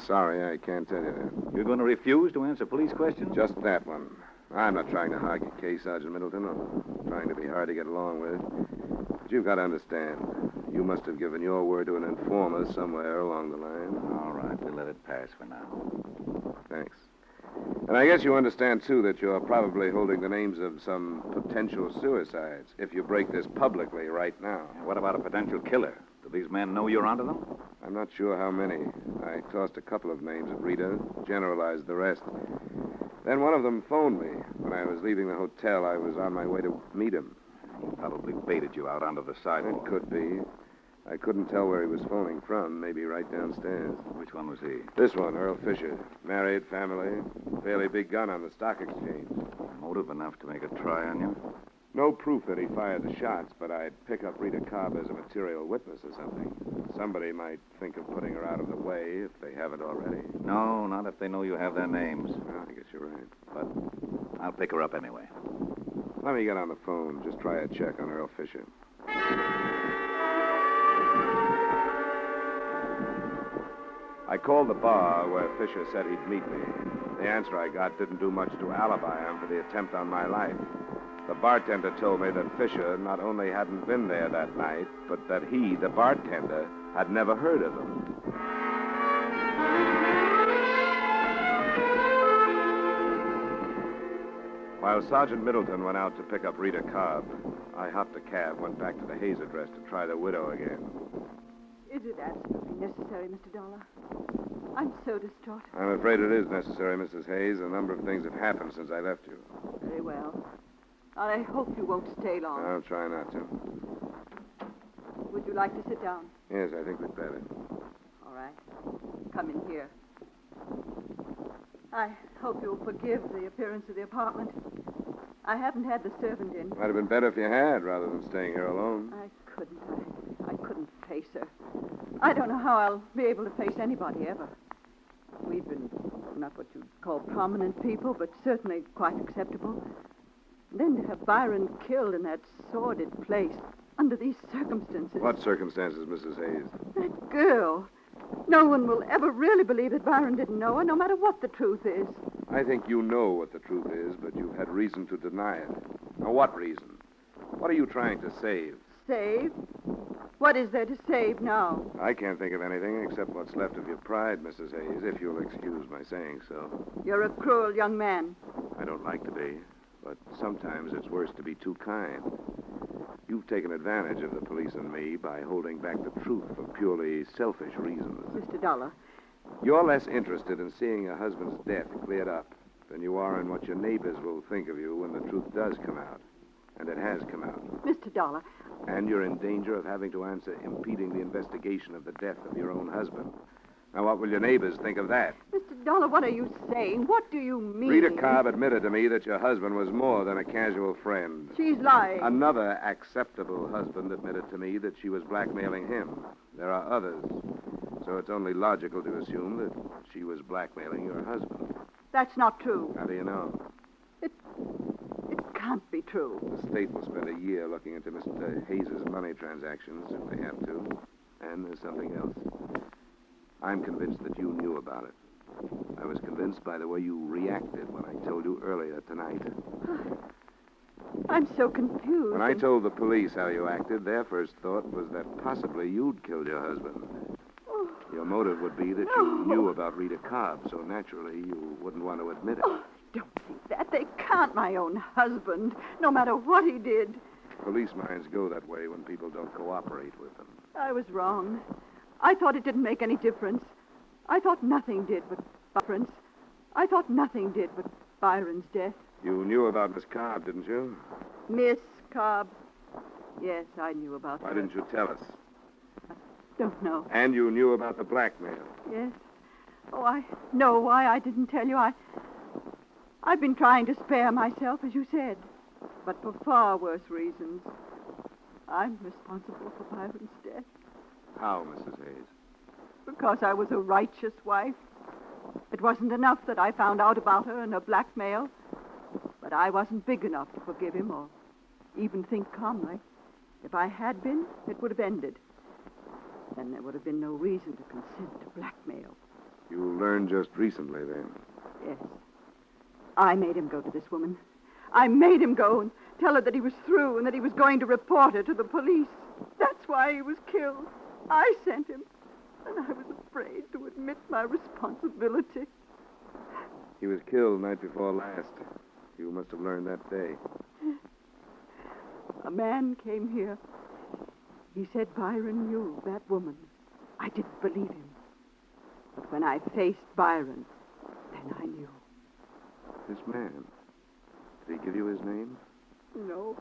Sorry, I can't tell you that. You're going to refuse to answer police questions? Just that one. I'm not trying to hog your case, Sergeant Middleton, or trying to be hard to get along with. But you've got to understand. You must have given your word to an informer somewhere along the line. All right, we'll let it pass for now. Thanks. And I guess you understand, too, that you're probably holding the names of some potential suicides if you break this publicly right now. What about a potential killer? Do these men know you're onto them? I'm not sure how many. I tossed a couple of names at Rita, generalized the rest. Then one of them phoned me. When I was leaving the hotel, I was on my way to meet him. He probably baited you out onto the sidewalk. It could be. I couldn't tell where he was phoning from. Maybe right downstairs. Which one was he? This one, Earl Fisher. Married, family, fairly big gun on the stock exchange. Motive enough to make a try on you? No proof that he fired the shots, but I'd pick up Rita Cobb as a material witness or something. Somebody might think of putting her out of the way if they haven't already. No, not if they know you have their names. Well, I guess you're right. But I'll pick her up anyway. Let me get on the phone. Just try a check on Earl Fisher. I called the bar where Fisher said he'd meet me. The answer I got didn't do much to alibi him for the attempt on my life. The bartender told me that Fisher not only hadn't been there that night, but that he, the bartender, had never heard of him. While Sergeant Middleton went out to pick up Rita Cobb, I hopped a cab, went back to the Hayes address to try the widow again. Is it absolutely necessary, Mr. Dolar? I'm so distraught. I'm afraid it is necessary, Mrs. Hayes. A number of things have happened since I left you. Very well. I hope you won't stay long. I'll try not to. Would you like to sit down? Yes, I think we'd better. All right. Come in here. I hope you'll forgive the appearance of the apartment. I haven't had the servant in. Might have been better if you had, rather than staying here alone. I couldn't face her. I don't know how I'll be able to face anybody ever. We've been not what you'd call prominent people, but certainly quite acceptable. And then to have Byron killed in that sordid place under these circumstances. What circumstances, Mrs. Hayes? That girl. No one will ever really believe that Byron didn't know her, no matter what the truth is. I think you know what the truth is, but you've had reason to deny it. Now, what reason? What are you trying to save? save? What is there to save now? I can't think of anything except what's left of your pride, Mrs. Hayes, if you'll excuse my saying so. You're a cruel young man. I don't like to be, but sometimes it's worse to be too kind. You've taken advantage of the police and me by holding back the truth for purely selfish reasons. Mr. Dollar. You're less interested in seeing a husband's death cleared up than you are in what your neighbors will think of you when the truth does come out. And it has come out. Mr. Dollar. And you're in danger of having to answer impeding the investigation of the death of your own husband. Now, what will your neighbors think of that? Mr. Dollar, what are you saying? What do you mean? Rita Cobb admitted to me that your husband was more than a casual friend. She's lying. Another acceptable husband admitted to me that she was blackmailing him. There are others. So it's only logical to assume that she was blackmailing your husband. That's not true. How do you know? It can't be true. The state will spend a year looking into Mr. Hayes' money transactions if they have to. And there's something else. I'm convinced that you knew about it. I was convinced by the way you reacted when I told you earlier tonight. I'm so confused. When I told the police how you acted, their first thought was that possibly you'd killed your husband. Oh. Your motive would be that you knew about Rita Cobb, so naturally you wouldn't want to admit it. Oh, don't think that. They can't, my own husband, no matter what he did. Police minds go that way when people don't cooperate with them. I was wrong. I thought it didn't make any difference. I thought nothing did but difference. I thought nothing did but Byron's death. You knew about Miss Cobb, didn't you? Miss Cobb. Yes, I knew about Why her. didn't you tell us? Don't know. And you knew about the blackmail. Yes. Oh, I know why I didn't tell you. I've been trying to spare myself, as you said, but for far worse reasons. I'm responsible for Byron's death. How, Mrs. Hayes? Because I was a righteous wife. It wasn't enough that I found out about her and her blackmail, but I wasn't big enough to forgive him or even think calmly. If I had been, it would have ended. Then there would have been no reason to consent to blackmail. You learned just recently, then? Yes. I made him go to this woman. I made him go and tell her that he was through and that he was going to report her to the police. That's why he was killed. I sent him, and I was afraid to admit my responsibility. He was killed night before last. You must have learned that day. A man came here. He said Byron knew that woman. I didn't believe him. But when I faced Byron, then I knew. This man, did he give you his name? No.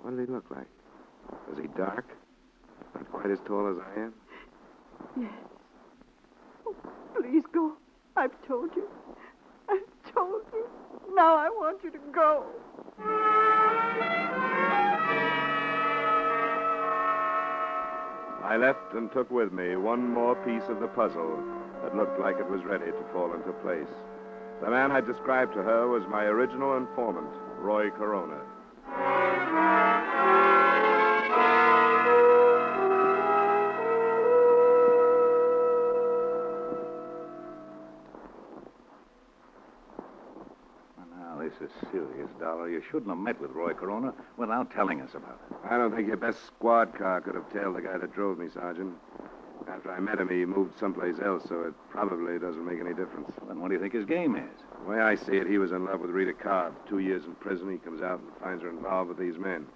What did he look like? Was he dark? Not quite as tall as I am? Yes. Oh, please go. I've told you. I've told you. Now I want you to go. I left and took with me one more piece of the puzzle that looked like it was ready to fall into place. The man I described to her was my original informant, Roy Corona. Now, this is serious, Dollar. You shouldn't have met with Roy Corona without telling us about it. I don't think your best squad car could have tailed the guy that drove me, Sergeant. After I met him, he moved someplace else, so it probably doesn't make any difference. Then what do you think his game is? The way I see it, he was in love with Rita Cobb. 2 years in prison, he comes out and finds her involved with these men.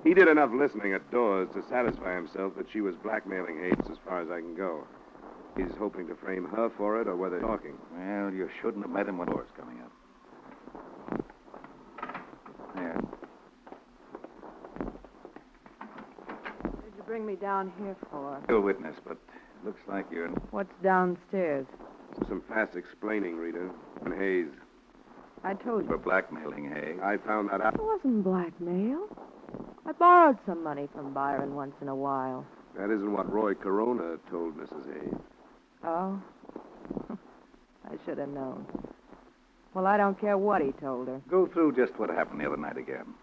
He did enough listening at doors to satisfy himself that she was blackmailing Hayes as far as I can go. He's hoping to frame her for it or whether talking. Well, you shouldn't have met him when doors coming up. There. What did you bring me down here for? Still witness, but looks like you're... What's downstairs? Some fast explaining, Rita. And Hayes. I told For you. blackmailing Hayes. I found that out. It wasn't blackmail. I borrowed some money from Byron once in a while. That isn't what Roy Corona told Mrs. Hayes. Oh? I should have known. Well, I don't care what he told her. Go through just what happened the other night again.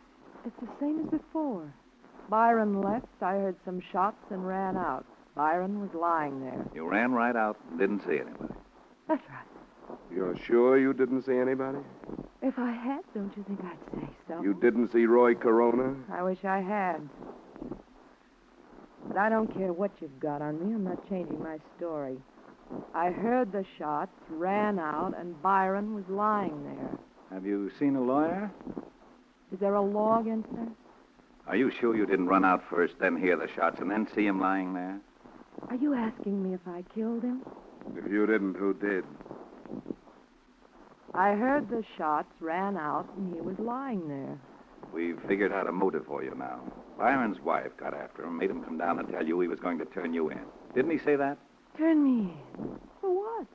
It's the same as before. Byron left, I heard some shots and ran out. Byron was lying there. You ran right out and didn't see anybody. That's right. You're sure you didn't see anybody? If I had, don't you think I'd say so? You didn't see Roy Corona? I wish I had. I don't care what you've got on me. I'm not changing my story. I heard the shots, ran out, and Byron was lying there. Have you seen a lawyer? Is there a law against that? Are you sure you didn't run out first, then hear the shots, and then see him lying there? Are you asking me if I killed him? If you didn't, who did? I heard the shots, ran out, and he was lying there. We've figured out a motive for you now. Byron's wife got after him, made him come down and tell you he was going to turn you in. Didn't he say that? Turn me in? For what?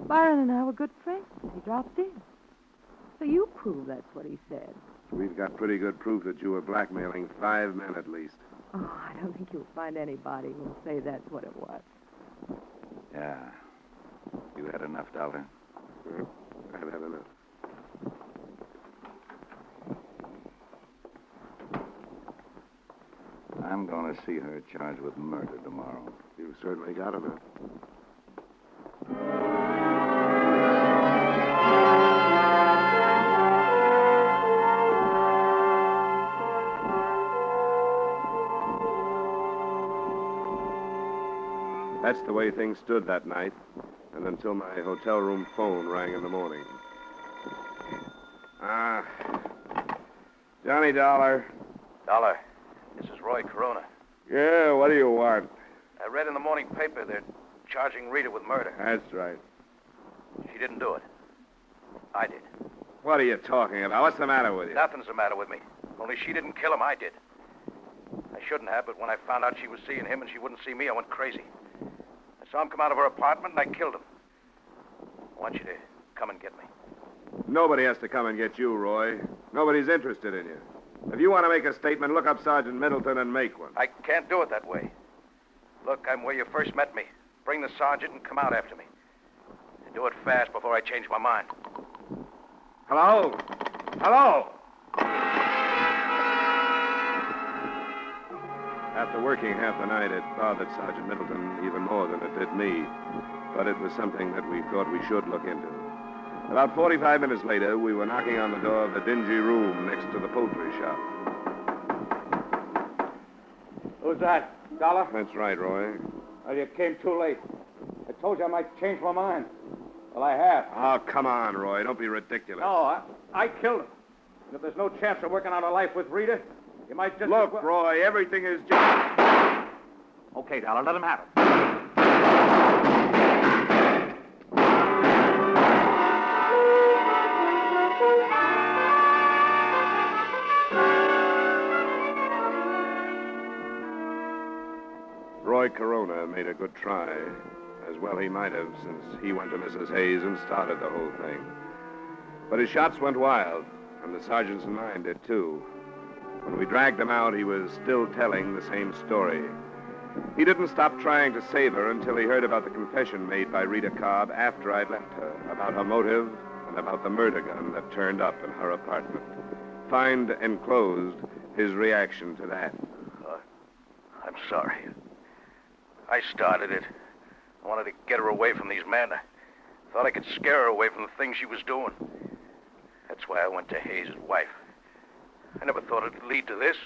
Byron and I were good friends. He dropped in. So you prove that's what he said. We've got pretty good proof that you were blackmailing 5 men at least. Oh, I don't think you'll find anybody who'll say that's what it was. Yeah. You had enough, Dollar? I've had enough. I'm going to see her charged with murder tomorrow. You've certainly got enough. That's the way things stood that night, and until my hotel room phone rang in the morning. Johnny Dollar. Dollar, this is Roy Corona. Yeah, what do you want? I read in the morning paper they're charging Rita with murder. That's right. She didn't do it. I did. What are you talking about? What's the matter with you? Nothing's the matter with me. Only she didn't kill him, I did. I shouldn't have, but when I found out she was seeing him and she wouldn't see me, I went crazy. I saw him come out of her apartment and I killed him. I want you to come and get me. Nobody has to come and get you, Roy. Nobody's interested in you. If you want to make a statement, look up Sergeant Middleton and make one. I can't do it that way. Look, I'm where you first met me. Bring the sergeant and come out after me. And do it fast before I change my mind. Hello? Hello? After working half the night, it bothered Sergeant Middleton even more than it did me. But it was something that we thought we should look into. About 45 minutes later, we were knocking on the door of the dingy room next to the poultry shop. Who's that? Dollar? That's right, Roy. Well, you came too late. I told you I might change my mind. Well, I have. Oh, come on, Roy. Don't be ridiculous. No, I killed him. And if there's no chance of working out a life with Rita, you might just... Look, Roy, everything is just... Okay, Dollar, let him have it. Roy Corona made a good try. As well he might have, since he went to Mrs. Hayes and started the whole thing. But his shots went wild, and the sergeant's mine did too. When we dragged him out, he was still telling the same story. He didn't stop trying to save her until he heard about the confession made by Rita Cobb after I'd left her, about her motive and about the murder gun that turned up in her apartment. Find enclosed his reaction to that. I'm sorry. I started it. I wanted to get her away from these men. I thought I could scare her away from the things she was doing. That's why I went to Hayes' wife. I never thought it'd lead to this.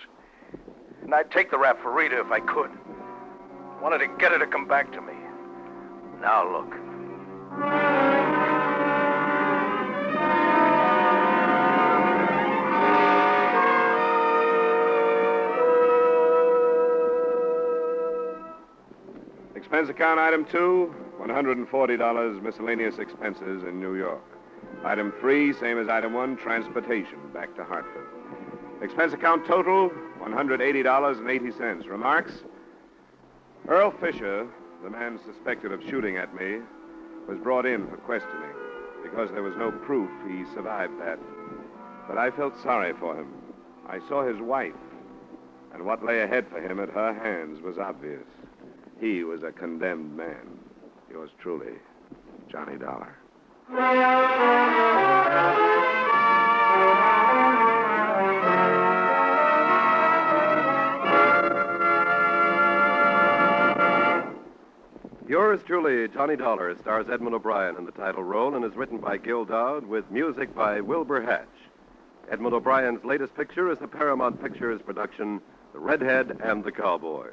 And I'd take the rap for Rita if I could. I wanted to get her to come back to me. Now look. Expense account item 2, $140 miscellaneous expenses in New York. Item 3, same as item 1, transportation back to Hartford. Expense account total, $180.80. Remarks? Earl Fisher, the man suspected of shooting at me, was brought in for questioning. Because there was no proof, he survived that. But I felt sorry for him. I saw his wife, and what lay ahead for him at her hands was obvious. He was a condemned man. Yours truly, Johnny Dollar. Yours truly, Johnny Dollar, stars Edmund O'Brien in the title role and is written by Gil Dowd with music by Wilbur Hatch. Edmund O'Brien's latest picture is the Paramount Pictures production, The Redhead and the Cowboy.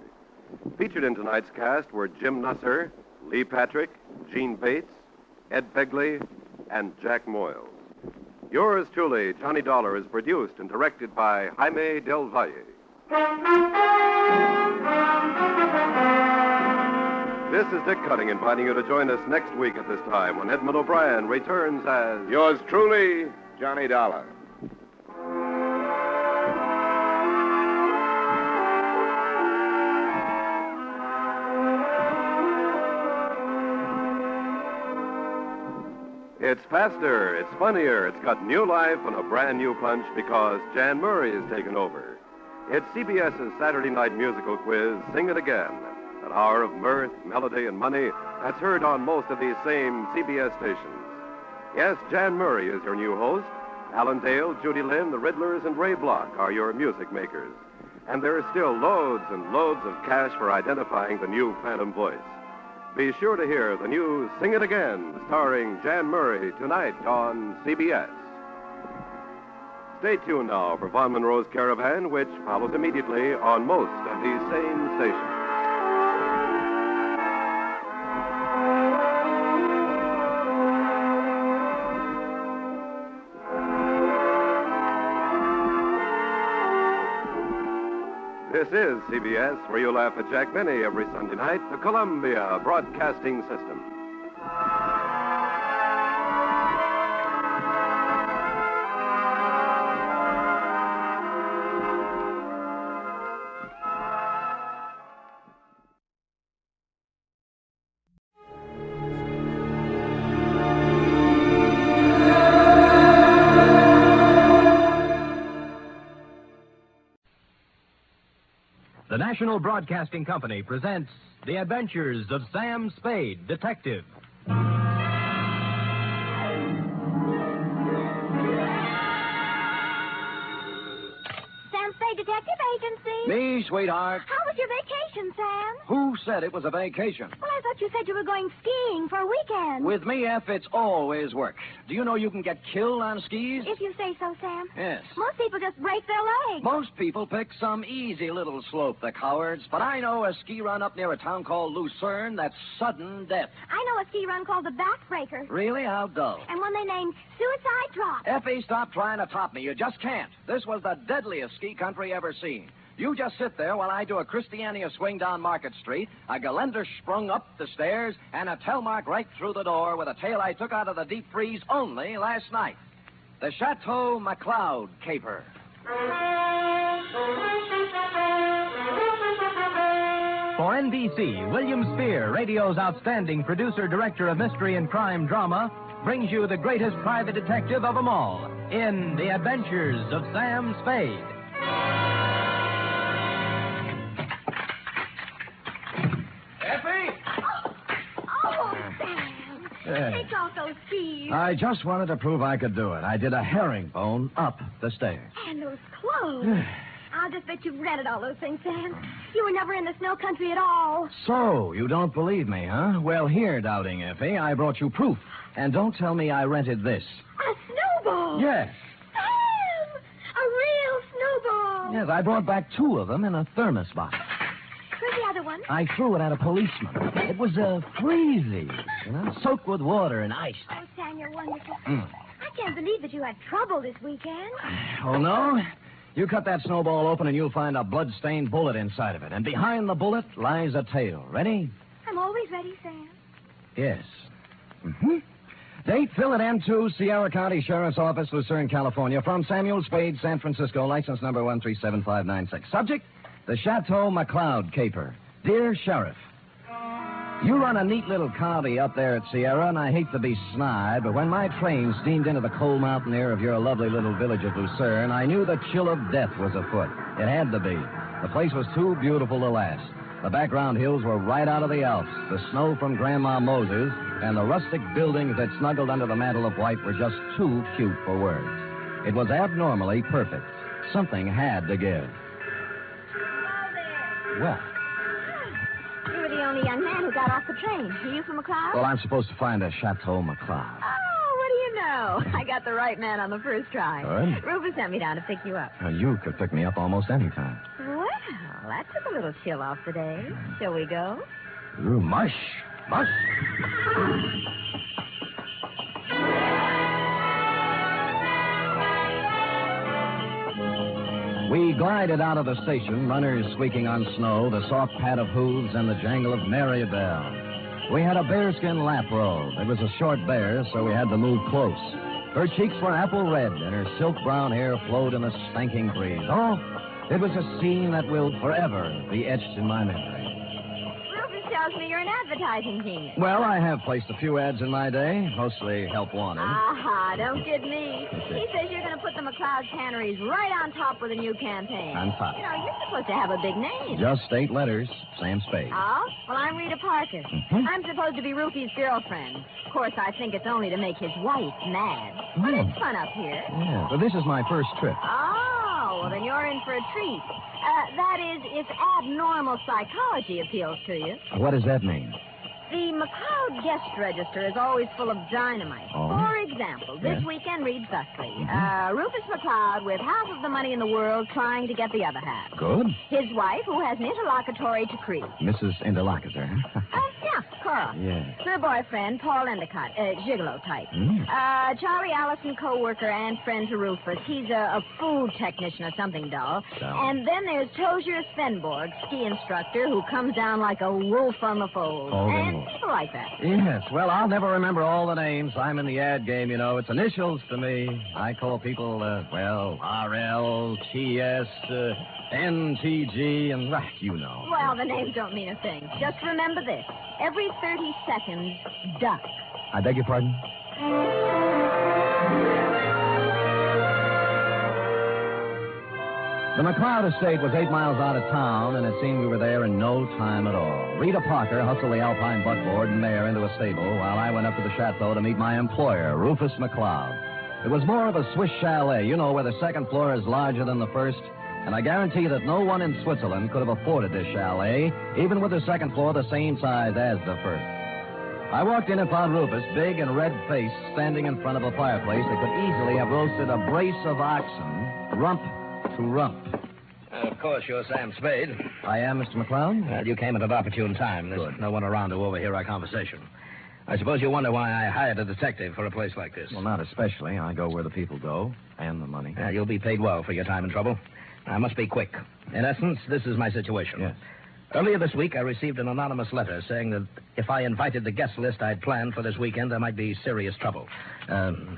Featured in tonight's cast were Jim Nusser, Lee Patrick, Gene Bates, Ed Pegley, and Jack Moyles. Yours truly, Johnny Dolar, is produced and directed by Jaime Del Valle. This is Dick Cutting inviting you to join us next week at this time when Edmund O'Brien returns as... Yours truly, Johnny Dolar. It's faster, it's funnier, it's got new life and a brand new punch because Jan Murray is taken over. It's CBS's Saturday night musical quiz, Sing It Again, an hour of mirth, melody, and money that's heard on most of these same CBS stations. Yes, Jan Murray is your new host. Alan Dale, Judy Lynn, the Riddlers, and Ray Block are your music makers. And there are still loads and loads of cash for identifying the new Phantom voice. Be sure to hear the new Sing It Again, starring Jan Murray, tonight on CBS. Stay tuned now for Von Monroe's Caravan, which follows immediately on most of these same stations. This is CBS, where you laugh at Jack Benny every Sunday night, the Columbia Broadcasting System. The National Broadcasting Company presents The Adventures of Sam Spade, Detective. Sam Spade Detective Agency. Me, sweetheart. How was your vacation, Sam? Who said it was a vacation? Well, I thought you said you were going skiing for a weekend. With me, F, it's always work. Do you know you can get killed on skis? If you say so, Sam. Yes. Most people just break their legs. Most people pick some easy little slope, the cowards. But I know a ski run up near a town called Lucerne that's sudden death. I know a ski run called the Backbreaker. Really? How dull. And one they named Suicide Drop. Effie, stop trying to top me. You just can't. This was the deadliest ski country ever seen. You just sit there while I do a Christiania swing down Market Street, a Geländer sprung up the stairs, and a telemark right through the door with a tail I took out of the deep freeze only last night. The Chateau McCloud caper. For NBC, William Spear, radio's outstanding producer-director of mystery and crime drama, brings you the greatest private detective of them all in The Adventures of Sam Spade. Take off those skis. I just wanted to prove I could do it. I did a herringbone up the stairs. And those clothes. I'll just bet you've rented all those things, Sam. You were never in the snow country at all. So, you don't believe me, huh? Well, here, Doubting Effie, I brought you proof. And don't tell me I rented this. A snowball. Yes. Sam! A real snowball. Yes, I brought back 2 of them in a thermos box. Where's the other one? I threw it at a policeman. It was freezy, soaked with water and ice. Oh, Sam, you're wonderful. I can't believe that you had trouble this weekend. Oh, no? You cut that snowball open and you'll find a blood-stained bullet inside of it. And behind the bullet lies a tail. Ready? I'm always ready, Sam. Yes. Date, Philip M2, Sierra County Sheriff's Office, Lucerne, California. From Samuel Spade, San Francisco, license number 137596. Subject, the Chateau McCloud caper. Dear Sheriff, you run a neat little county up there at Sierra, and I hate to be snide, but when my train steamed into the cold mountain air of your lovely little village of Lucerne, I knew the chill of death was afoot. It had to be. The place was too beautiful to last. The background hills were right out of the Alps, the snow from Grandma Moses, and the rustic buildings that snuggled under the mantle of white were just too cute for words. It was abnormally perfect. Something had to give. Well, You were the only young man who got off the train. Are you from McCloud? well, I'm supposed to find a Chateau McCloud. Oh, what do you know? I got the right man on the first try. Good. Rufus sent me down to pick you up. Now, you could pick me up almost any time. Well, Well, that took a little chill off the day. Shall we go? Ooh, mush. Mush. We glided out of the station, runners squeaking on snow, the soft pat of hooves, and the jangle of Marya bell. We had a bearskin lap robe. It was a short bear, so we had to move close. Her cheeks were apple red, and her silk brown hair flowed in a stanking breeze. Oh, it was a scene that will forever be etched in my memory. Rufus tells me you're an advertising genius. Well, I have placed a few ads in my day, mostly help wanted. Aha, don't kid me. He says you're going to put the McCloud canneries right on top with a new campaign. On top. You know, you're supposed to have a big name. Just 8 letters, Sam Spade. Oh? Well, I'm Rita Parker. I'm supposed to be Rufy's girlfriend. Of course, I think it's only to make his wife mad. But it's fun up here. Yeah, but this is my first trip. Oh, well, then you're in for a treat. That is, if abnormal psychology appeals to you. What does that mean? The McCloud guest register is always full of dynamite. Oh. For example, this weekend reads thusly. Rufus McCloud with half of the money in the world trying to get the other half. Good. His wife, who has an interlocutory decree. Mrs. Interlocutor. Yeah, Cora. Yeah. Her boyfriend, Paul Endicott, gigolo type. Charlie Allison, co-worker and friend to Rufus. He's a food technician or something dull. So. And then there's Tozier Svenborg, ski instructor, who comes down like a wolf on the fold. And people like that. Yes, well, I'll never remember all the names. I'm in the ad game, you know. It's initials to me. I call people, RL, TS, NTG, and you know. Well, the names don't mean a thing. Just remember this. Every 30 seconds, duck. I beg your pardon? The McCloud estate was 8 miles out of town, and it seemed we were there in no time at all. Rita Parker hustled the Alpine buckboard and mare into a stable while I went up to the Chateau to meet my employer, Rufus McCloud. It was more of a Swiss chalet, you know, where the second floor is larger than the first, and I guarantee that no one in Switzerland could have afforded this chalet, even with the second floor the same size as the first. I walked in and found Rufus, big and red-faced, standing in front of a fireplace that could easily have roasted a brace of oxen, rump to rump. Of course, you're Sam Spade. I am, Mr. McCloud. Well, you came at an opportune time. There's no one around to overhear our conversation. I suppose you wonder why I hired a detective for a place like this. Well, not especially. I go where the people go, and the money. You'll be paid well for your time and trouble. I must be quick. In essence, this is my situation. Yes. Earlier this week, I received an anonymous letter saying that if I invited the guest list I'd planned for this weekend, there might be serious trouble.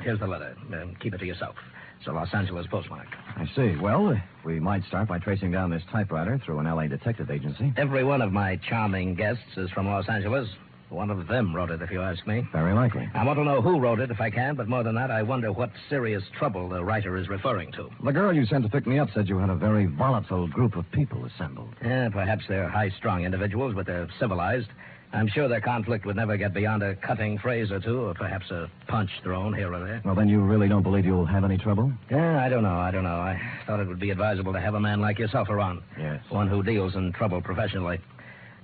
Here's the letter. Keep it to yourself. It's a Los Angeles postmark. I see. Well, we might start by tracing down this typewriter through an L.A. detective agency. Every one of my charming guests is from Los Angeles. One of them wrote it, if you ask me. Very likely. I want to know who wrote it, if I can, but more than that, I wonder what serious trouble the writer is referring to. The girl you sent to pick me up said you had a very volatile group of people assembled. Yeah, perhaps they're high-strung individuals, but they're civilized. I'm sure their conflict would never get beyond a cutting phrase or two, or perhaps a punch thrown here or there. Well, then you really don't believe you'll have any trouble? Yeah, I don't know. I thought it would be advisable to have a man like yourself around. Yes. One who deals in trouble professionally.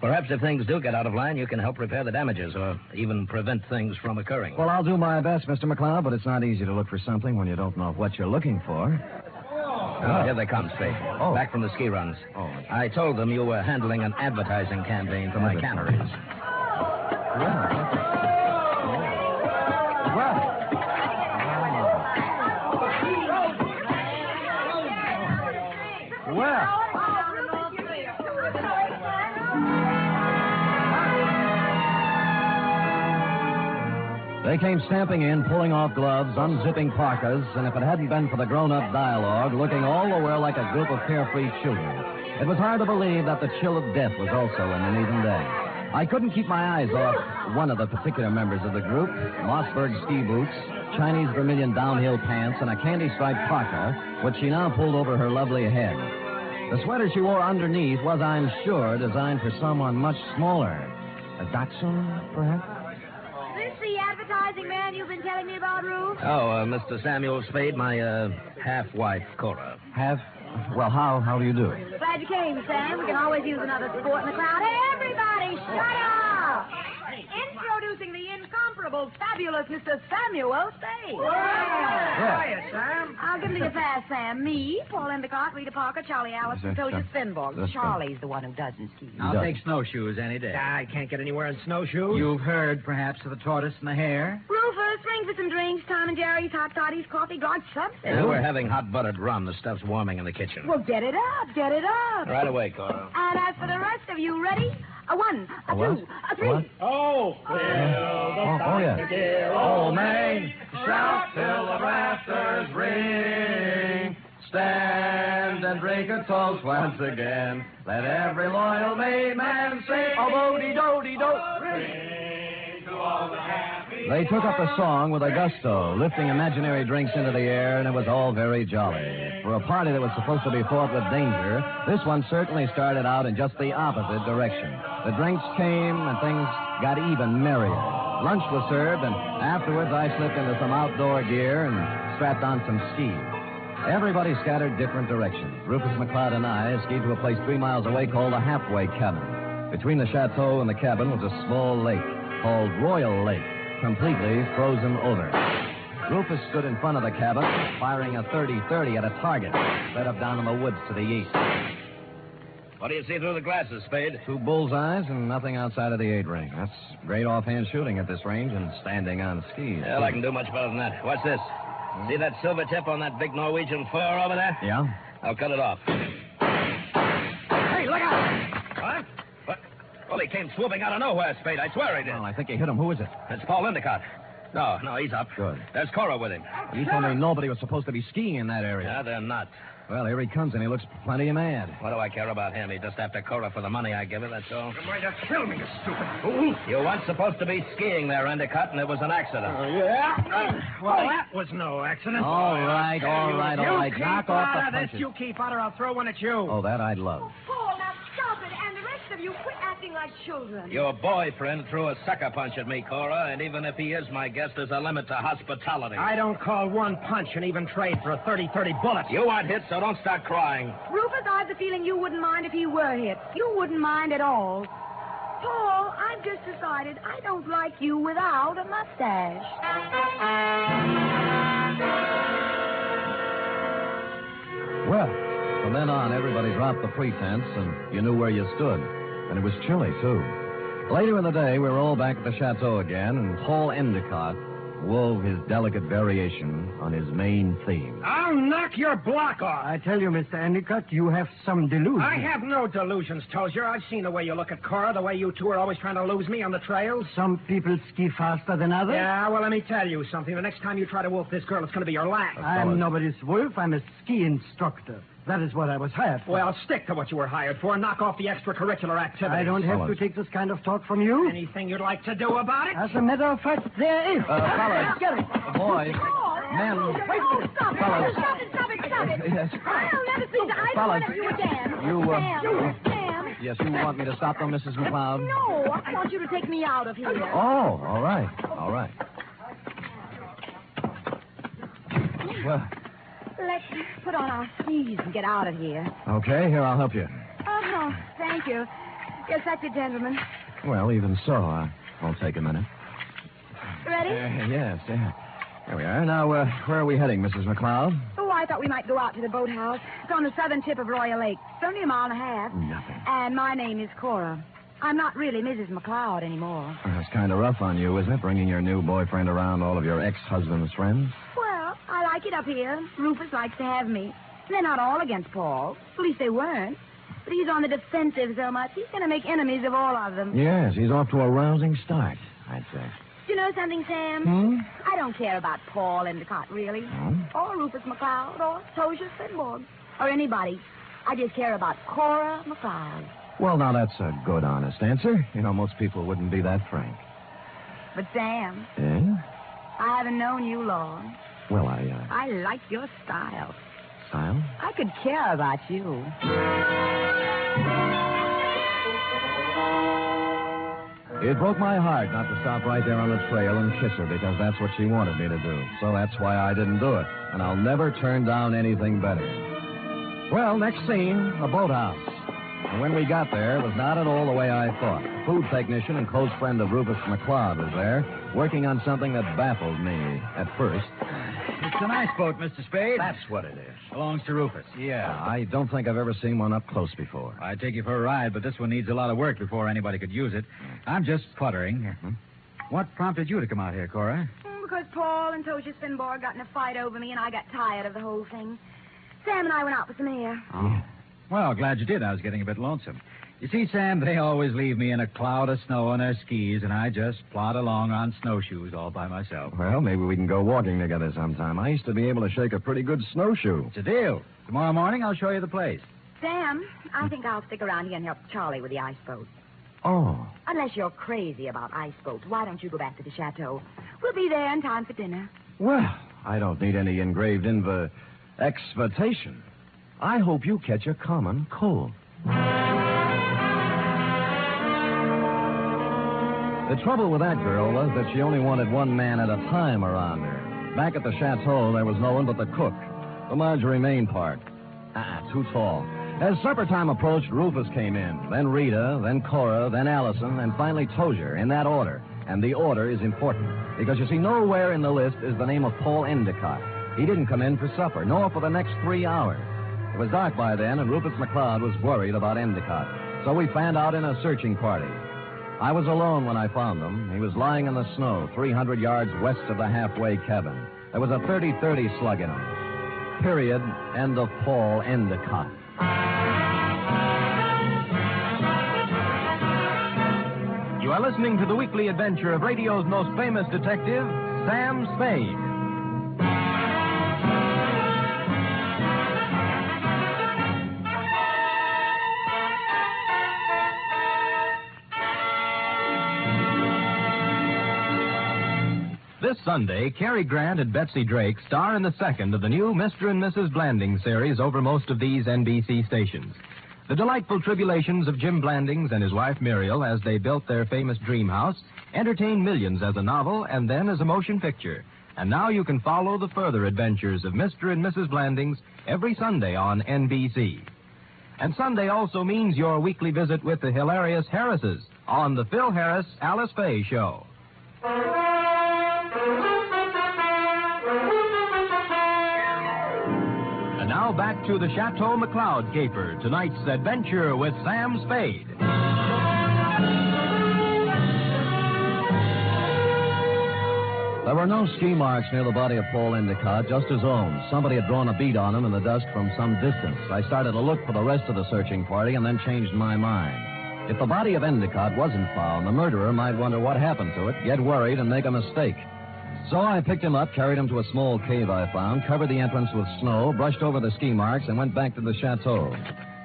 Perhaps if things do get out of line, you can help repair the damages or even prevent things from occurring. Well, I'll do my best, Mr. McCloud, but it's not easy to look for something when you don't know what you're looking for. Oh, here they come, Spade. Oh. Back from the ski runs. Oh. I told them you were handling an advertising campaign for my canneries. Well. They came stamping in, pulling off gloves, unzipping parkas, and if it hadn't been for the grown-up dialogue, looking all the while like a group of carefree children, it was hard to believe that the chill of death was also in them even then. I couldn't keep my eyes off one of the particular members of the group, Mossberg ski boots, Chinese vermilion downhill pants, and a candy-striped parka, which she now pulled over her lovely head. The sweater she wore underneath was, I'm sure, designed for someone much smaller. A dachshund, perhaps? Is this the advertising man you've been telling me about, Rube? Oh, Mr. Samuel Spade, my half-wife, Cora. Half? Well, how do you do? Glad you came, Sam. We can always use another sport in the crowd. Hey, everybody, shut up! Introducing the incomparable, fabulous Mr. Samuel Spade. Hiya, Sam. I'll give me a pass, Sam. Me, Paul Endicott, Rita Parker, Charlie Allison, Tosia Svenborg. Charlie's the one who doesn't ski. I'll take snowshoes any day. I can't get anywhere in snowshoes. You've heard, perhaps, of the tortoise and the hare? Rufus, ring for some drinks. Tom and Jerry's, hot toddies, coffee, God, something. Yeah, we're having hot buttered rum. The stuff's warming in the kitchen. Well, get it up, get it up. Right away, Cora. And as for the rest of you, ready? A 1, a 2, a 3. What? Oh, yeah. Oh, May, shout till the rafters ring. Stand and drink a toast once again. Let every loyal May man sing. Oh, bo-de-do-de-do. They took up the song with a gusto, lifting imaginary drinks into the air, and it was all very jolly. For a party that was supposed to be fraught with danger, this one certainly started out in just the opposite direction. The drinks came, and things got even merrier. Lunch was served, and afterwards I slipped into some outdoor gear and strapped on some skis. Everybody scattered different directions. Rufus McCloud and I skied to a place 3 miles away called the Halfway Cabin. Between the chateau and the cabin was a small lake called Royal Lake, completely frozen over. Rufus stood in front of the cabin, firing a .30-30 at a target set up down in the woods to the east. What do you see through the glasses, Spade? 2 bullseyes and nothing outside of the 8-ring. That's great offhand shooting at this range and standing on skis. Well, I can do much better than that. What's this? See that silver tip on that big Norwegian fur over there? Yeah? I'll cut it off. Hey, look out! What? Well, he came swooping out of nowhere, Spade. I swear he did. Well, I think he hit him. Who is it? It's Paul Endicott. No, he's up. Good. There's Cora with him. You told me nobody was supposed to be skiing in that area. Yeah, they're not. Well, here he comes, and he looks plenty mad. What do I care about him? He's just after Cora for the money I give her, that's all. You're going to kill me, you stupid fool. You weren't supposed to be skiing there, Endicott, and it was an accident. Yeah? Well, that was no accident. All right. Knock off the punches. You keep out, or I'll throw one at you. Oh, that I'd love. Paul, now stop it. And the rest of you, quit acting like children. Your boyfriend threw a sucker punch at me, Cora, and even if he is my guest, there's a limit to hospitality. I don't call one punch an even trade for a 30-30 bullet. You aren't hit, so don't start crying. Rufus, I have the feeling you wouldn't mind if he were hit. You wouldn't mind at all. Paul, I've just decided I don't like you without a mustache. Well, from then on, everybody dropped the pretense, and you knew where you stood. And it was chilly, too. Later in the day, we were all back at the chateau again, and Paul Endicott wove his delicate variation on his main theme. I'll knock your block off. I tell you, Mr. Endicott, you have some delusions. I have no delusions, Tozier. I've seen the way you look at Cora, the way you two are always trying to lose me on the trails. Some people ski faster than others. Yeah, well, let me tell you something. The next time you try to wolf this girl, it's going to be your last. I'm nobody's wolf. I'm a ski instructor. That is what I was hired for. Well, stick to what you were hired for and knock off the extracurricular activities. I don't have to take this kind of talk from you. Anything you'd like to do about it? As a matter of fact, there is. Fellas. Get it. Boys. Men. Stop Fellas. Stop it. Yes. I'll never speak to either one of you again. Sam. Yes, you want me to stop them, Mrs. McCloud? No, I want you to take me out of here. Oh, all right. Well, Let's put on our skis and get out of here. okay, here, I'll help you. Oh, thank you. Yes, that's it, gentlemen. Well, even so, I'll take a minute. Ready? Yes. There we are. Now, where are we heading, Mrs. McCloud? Oh, I thought we might go out to the boathouse. It's on the southern tip of Royal Lake. It's only a mile and a half. Nothing. And my name is Cora. I'm not really Mrs. McCloud anymore. That's kind of rough on you, isn't it, bringing your new boyfriend around all of your ex-husband's friends? Well, I like it up here. Rufus likes to have me. They're not all against Paul. At least they weren't. But he's on the defensive so much, he's going to make enemies of all of them. Yes, he's off to a rousing start, I'd say. Do you know something, Sam? Hmm? I don't care about Paul Endicott, really. Hmm? Or Rufus McCloud, or Tosia Svenborg, or anybody. I just care about Cora McCloud. Well, now, that's a good, honest answer. You know, most people wouldn't be that frank. But, Sam, Yeah? I haven't known you long. Well, I like your style. Style? I could care about you. It broke my heart not to stop right there on the trail and kiss her because that's what she wanted me to do. So that's why I didn't do it. And I'll never turn down anything better. Well, next scene, the boathouse. And when we got there, it was not at all the way I thought. A food technician and close friend of Rufus McCloud was there, working on something that baffled me at first. It's an ice boat, Mr. Spade. That's what it is. Belongs to Rufus. Yeah, I don't think I've ever seen one up close before. I'd take you for a ride, but this one needs a lot of work before anybody could use it. I'm just puttering. What prompted you to come out here, Cora? Because Paul and Tosia Finbar got in a fight over me, and I got tired of the whole thing. Sam and I went out for some air. Oh. Well, glad you did. I was getting a bit lonesome. You see, Sam, they always leave me in a cloud of snow on their skis, and I just plod along on snowshoes all by myself. Well, maybe we can go walking together sometime. I used to be able to shake a pretty good snowshoe. It's a deal. Tomorrow morning, I'll show you the place. Sam, I think I'll stick around here and help Charlie with the ice boat. Oh. Unless you're crazy about ice boats, why don't you go back to the chateau? We'll be there in time for dinner. Well, I don't need any engraved expectation. I hope you catch a common cold. The trouble with that girl was that she only wanted one man at a time around her. Back at the chateau, there was no one but the cook, the Marjorie Main part. Too tall. As supper time approached, Rufus came in, then Rita, then Cora, then Allison, and finally Tozier, in that order. And the order is important, because you see, nowhere in the list is the name of Paul Endicott. He didn't come in for supper, nor for the next 3 hours. It was dark by then, and Rufus McCloud was worried about Endicott. So we fanned out in a searching party. I was alone when I found him. He was lying in the snow, 300 yards west of the halfway cabin. There was a 30-30 slug in him. Period. End of Paul Endicott. You are listening to the weekly adventure of radio's most famous detective, Sam Spade. This Sunday, Cary Grant and Betsy Drake star in the second of the new Mr. and Mrs. Blanding series over most of these NBC stations. The delightful tribulations of Jim Blandings and his wife Muriel as they built their famous dream house entertained millions as a novel and then as a motion picture. And now you can follow the further adventures of Mr. and Mrs. Blandings every Sunday on NBC. And Sunday also means your weekly visit with the hilarious Harrises on the Phil Harris Alice Faye Show. And now back to the Chateau McCloud caper, tonight's adventure with Sam Spade. There were no ski marks near the body of Paul Endicott, just his own. Somebody had drawn a bead on him in the dust from some distance. I started to look for the rest of the searching party and then changed my mind. If the body of Endicott wasn't found, the murderer might wonder what happened to it, get worried, and make a mistake. So I picked him up, carried him to a small cave I found, covered the entrance with snow, brushed over the ski marks, and went back to the chateau.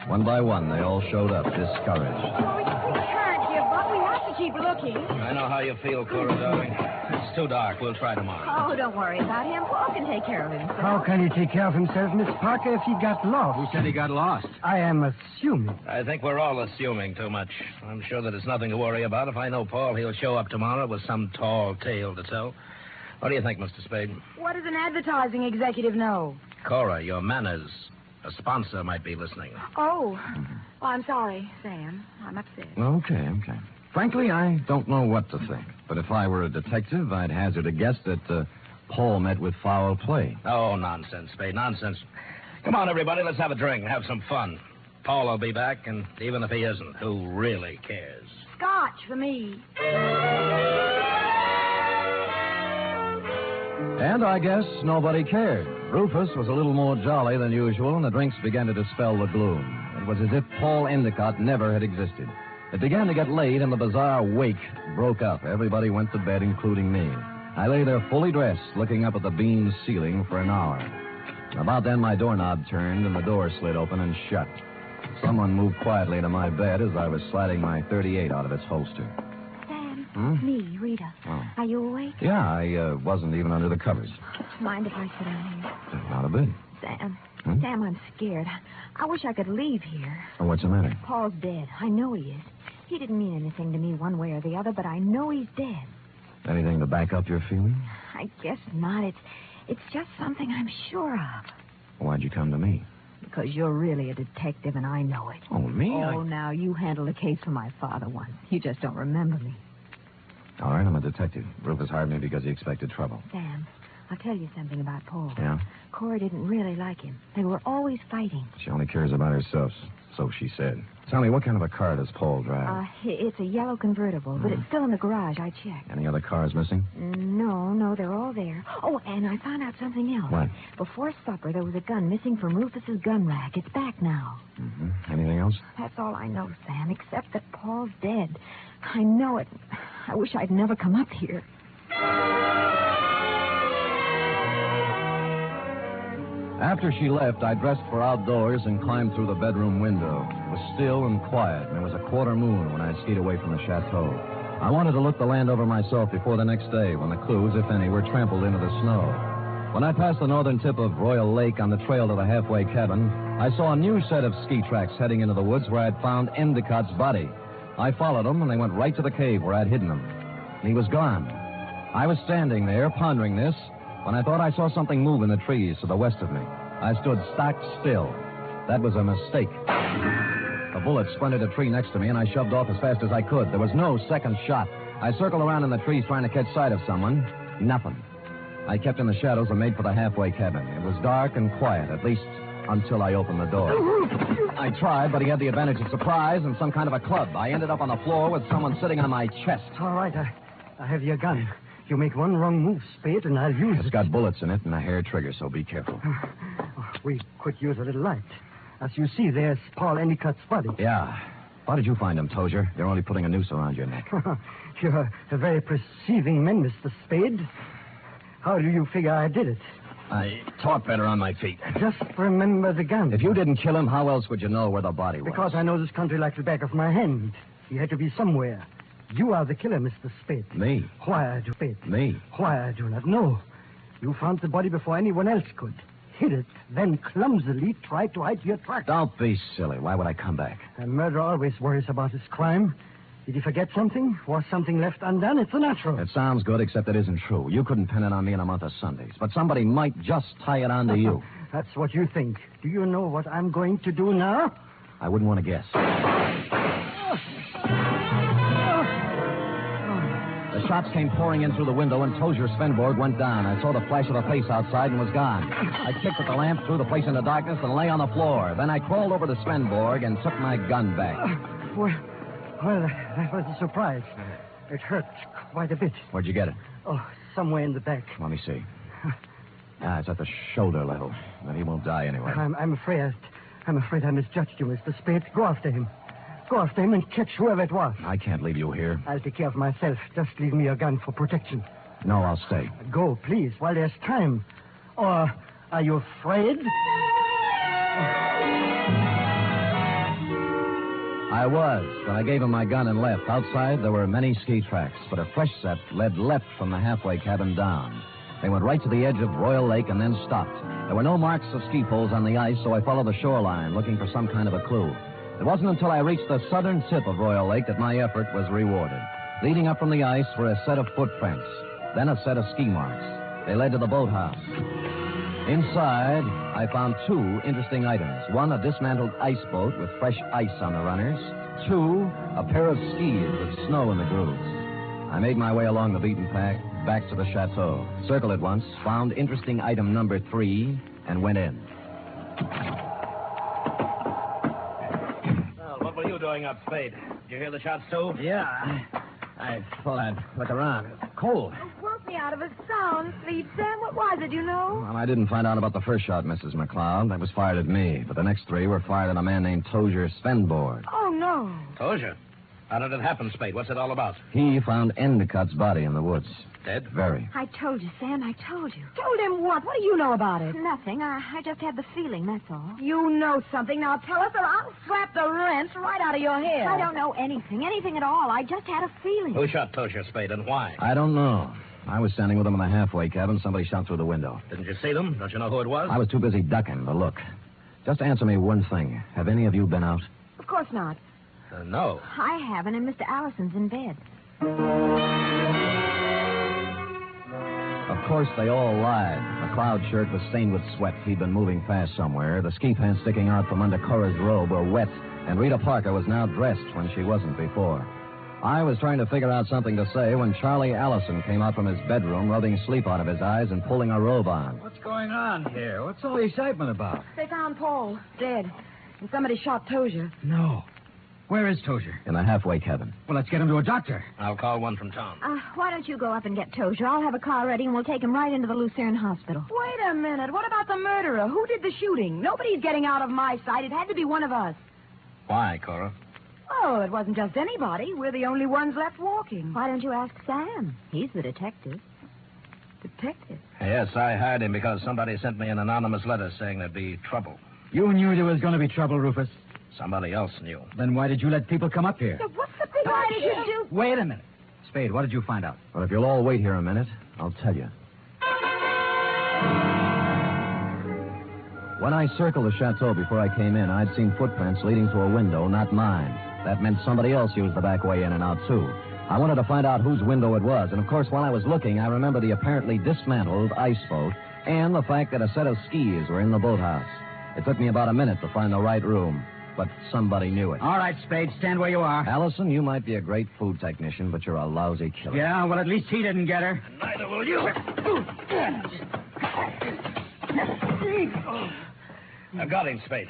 One by one, they all showed up, discouraged. We can't give up. We have to keep looking. I know how you feel, Cora, darling. It's too dark. We'll try tomorrow. Oh, don't worry about him. Paul can take care of himself. How can he take care of himself, Miss Parker, if he got lost? Who said he got lost? I am assuming. I think we're all assuming too much. I'm sure that it's nothing to worry about. If I know Paul, he'll show up tomorrow with some tall tale to tell. What do you think, Mr. Spade? What does an advertising executive know? Cora, your manners. A sponsor might be listening. Oh. Well, I'm sorry, Sam. I'm upset. Okay. Frankly, I don't know what to think. But if I were a detective, I'd hazard a guess that Paul met with foul play. Oh, nonsense, Spade, nonsense. Come on, everybody, let's have a drink and have some fun. Paul will be back, and even if he isn't, who really cares? Scotch for me. And I guess nobody cared. Rufus was a little more jolly than usual, and the drinks began to dispel the gloom. It was as if Paul Endicott never had existed. It began to get late, and the bizarre wake broke up. Everybody went to bed, including me. I lay there fully dressed, looking up at the beamed ceiling for an hour. About then, my doorknob turned, and the door slid open and shut. Someone moved quietly to my bed as I was sliding my .38 out of its holster. Sam, me, Rita. Oh. Are you awake? Yeah, I wasn't even under the covers. Mind if I sit down here? Not a bit. Sam, I'm scared. I wish I could leave here. Oh, what's the matter? Paul's dead. I know he is. He didn't mean anything to me one way or the other, but I know he's dead. Anything to back up your feeling? I guess not. It's just something I'm sure of. Why'd you come to me? Because you're really a detective, and I know it. Oh, me? Oh, now, you handled a case for my father once. You just don't remember me. All right, I'm a detective. Rufus hired me because he expected trouble. Sam, I'll tell you something about Paul. Yeah? Cora didn't really like him. They were always fighting. She only cares about herself, so she said. Tell me, what kind of a car does Paul drive? It's a yellow convertible, but it's still in the garage. I checked. Any other cars missing? No, they're all there. Oh, and I found out something else. What? Before supper, there was a gun missing from Rufus's gun rack. It's back now. Mm-hmm. Anything else? That's all I know, Sam, except that Paul's dead. I know it. I wish I'd never come up here. After she left, I dressed for outdoors and climbed through the bedroom window. It was still and quiet, and it was a quarter moon when I skied away from the chateau. I wanted to look the land over myself before the next day, when the clues, if any, were trampled into the snow. When I passed the northern tip of Royal Lake on the trail to the halfway cabin, I saw a new set of ski tracks heading into the woods where I'd found Endicott's body. I followed them, and they went right to the cave where I'd hidden him. He was gone. I was standing there, pondering this, when I thought I saw something move in the trees to the west of me. I stood stock still. That was a mistake. A bullet splintered a tree next to me, and I shoved off as fast as I could. There was no second shot. I circled around in the trees trying to catch sight of someone. Nothing. I kept in the shadows and made for the halfway cabin. It was dark and quiet, at least until I opened the door. I tried, but he had the advantage of surprise and some kind of a club. I ended up on the floor with someone sitting on my chest. All right, I have your gun. You make one wrong move, Spade, and I'll use it. It's got bullets in it and a hair trigger, so be careful. We could use a little light. As you see, there's Paul Endicott's body. Yeah. How did you find him, Tozier? You're only putting a noose around your neck. You're a very perceiving man, Mr. Spade. How do you figure I did it? I talk better on my feet. Just remember the gun. If you didn't kill him, how else would you know where the body was? Because I know this country like the back of my hand. He had to be somewhere. You are the killer, Mr. Spade. Me? Why I do Spade? Me? Why I do not know. You found the body before anyone else could. Hid it, then clumsily tried to hide your tracks. Don't be silly. Why would I come back? A murderer always worries about his crime. Did he forget something? Was something left undone? It's a natural. It sounds good, except it isn't true. You couldn't pin it on me in a month of Sundays. But somebody might just tie it on to you. That's what you think. Do you know what I'm going to do now? I wouldn't want to guess. The shots came pouring in through the window, and Tozier Svenborg went down. I saw the flash of a face outside and was gone. I kicked at the lamp, threw the place into darkness, and lay on the floor. Then I crawled over to Svenborg and took my gun back. Well, that was a surprise. It hurt quite a bit. Where'd you get it? Oh, somewhere in the back. Let me see. It's at the shoulder level. Then he won't die anyway. I'm afraid I misjudged you, Mr. Spade. Go after him. Go after him and catch whoever it was. I can't leave you here. I'll take care of myself. Just leave me your gun for protection. No, I'll stay. Go, please, while there's time. Or are you afraid? I was, but I gave him my gun and left. Outside, there were many ski tracks, but a fresh set led left from the halfway cabin down. They went right to the edge of Royal Lake and then stopped. There were no marks of ski poles on the ice, so I followed the shoreline, looking for some kind of a clue. It wasn't until I reached the southern tip of Royal Lake that my effort was rewarded. Leading up from the ice were a set of footprints, then a set of ski marks. They led to the boathouse. Inside, I found two interesting items. One, a dismantled ice boat with fresh ice on the runners. Two, a pair of skis with snow in the grooves. I made my way along the beaten path back to the chateau. Circled it once, found interesting item number 3, and went in. Well, what were you doing up, Spade? Did you hear the shots, too? Yeah, I thought I'd look around. It's cold. Woke me out of a sound sleep, Sam. What was it, you know? Well, I didn't find out about the first shot, Mrs. McCloud. That was fired at me. But the next 3 were fired at a man named Tozier Svenborg. Oh, no. Tozier? How did it happen, Spade? What's it all about? He found Endicott's body in the woods. Dead? Very. I told you, Sam. I told you. Told him what? What do you know about it? Nothing. I just had the feeling, that's all. You know something. Now tell us or I'll slap the rents right out of your head. I don't know anything. Anything at all. I just had a feeling. Who shot Tozier, Spade, and why? I don't know. I was standing with him in the halfway cabin. Somebody shot through the window. Didn't you see them? Don't you know who it was? I was too busy ducking to look. Just answer me one thing. Have any of you been out? Of course not. No. I haven't, and Mr. Allison's in bed. Of course, they all lied. McCloud's shirt was stained with sweat. He'd been moving fast somewhere. The ski pants sticking out from under Cora's robe were wet, and Rita Parker was now dressed when she wasn't before. I was trying to figure out something to say when Charlie Allison came out from his bedroom, rubbing sleep out of his eyes and pulling a robe on. What's going on here? What's all the excitement about? They found Paul, dead. And somebody shot Tozier. No. Where is Tozier? In a halfway cabin. Well, let's get him to a doctor. I'll call one from town. Why don't you go up and get Tozier? I'll have a car ready and we'll take him right into the Lucerne Hospital. Wait a minute. What about the murderer? Who did the shooting? Nobody's getting out of my sight. It had to be one of us. Why, Cora? Oh, it wasn't just anybody. We're the only ones left walking. Why don't you ask Sam? He's the detective. Detective? Yes, I hired him because somebody sent me an anonymous letter saying there'd be trouble. You knew there was going to be trouble, Rufus. Somebody else knew. Then why did you let people come up here? So what's the big Why did you do? Wait a minute. Spade, what did you find out? Well, if you'll all wait here a minute, I'll tell you. When I circled the chateau before I came in, I'd seen footprints leading to a window, not mine. That meant somebody else used the back way in and out, too. I wanted to find out whose window it was, and of course, while I was looking, I remember the apparently dismantled ice boat and the fact that a set of skis were in the boathouse. It took me about a minute to find the right room, but somebody knew it. All right, Spade, stand where you are. Allison, you might be a great food technician, but you're a lousy killer. Yeah, well, at least he didn't get her. And neither will you. I've got him, Spade.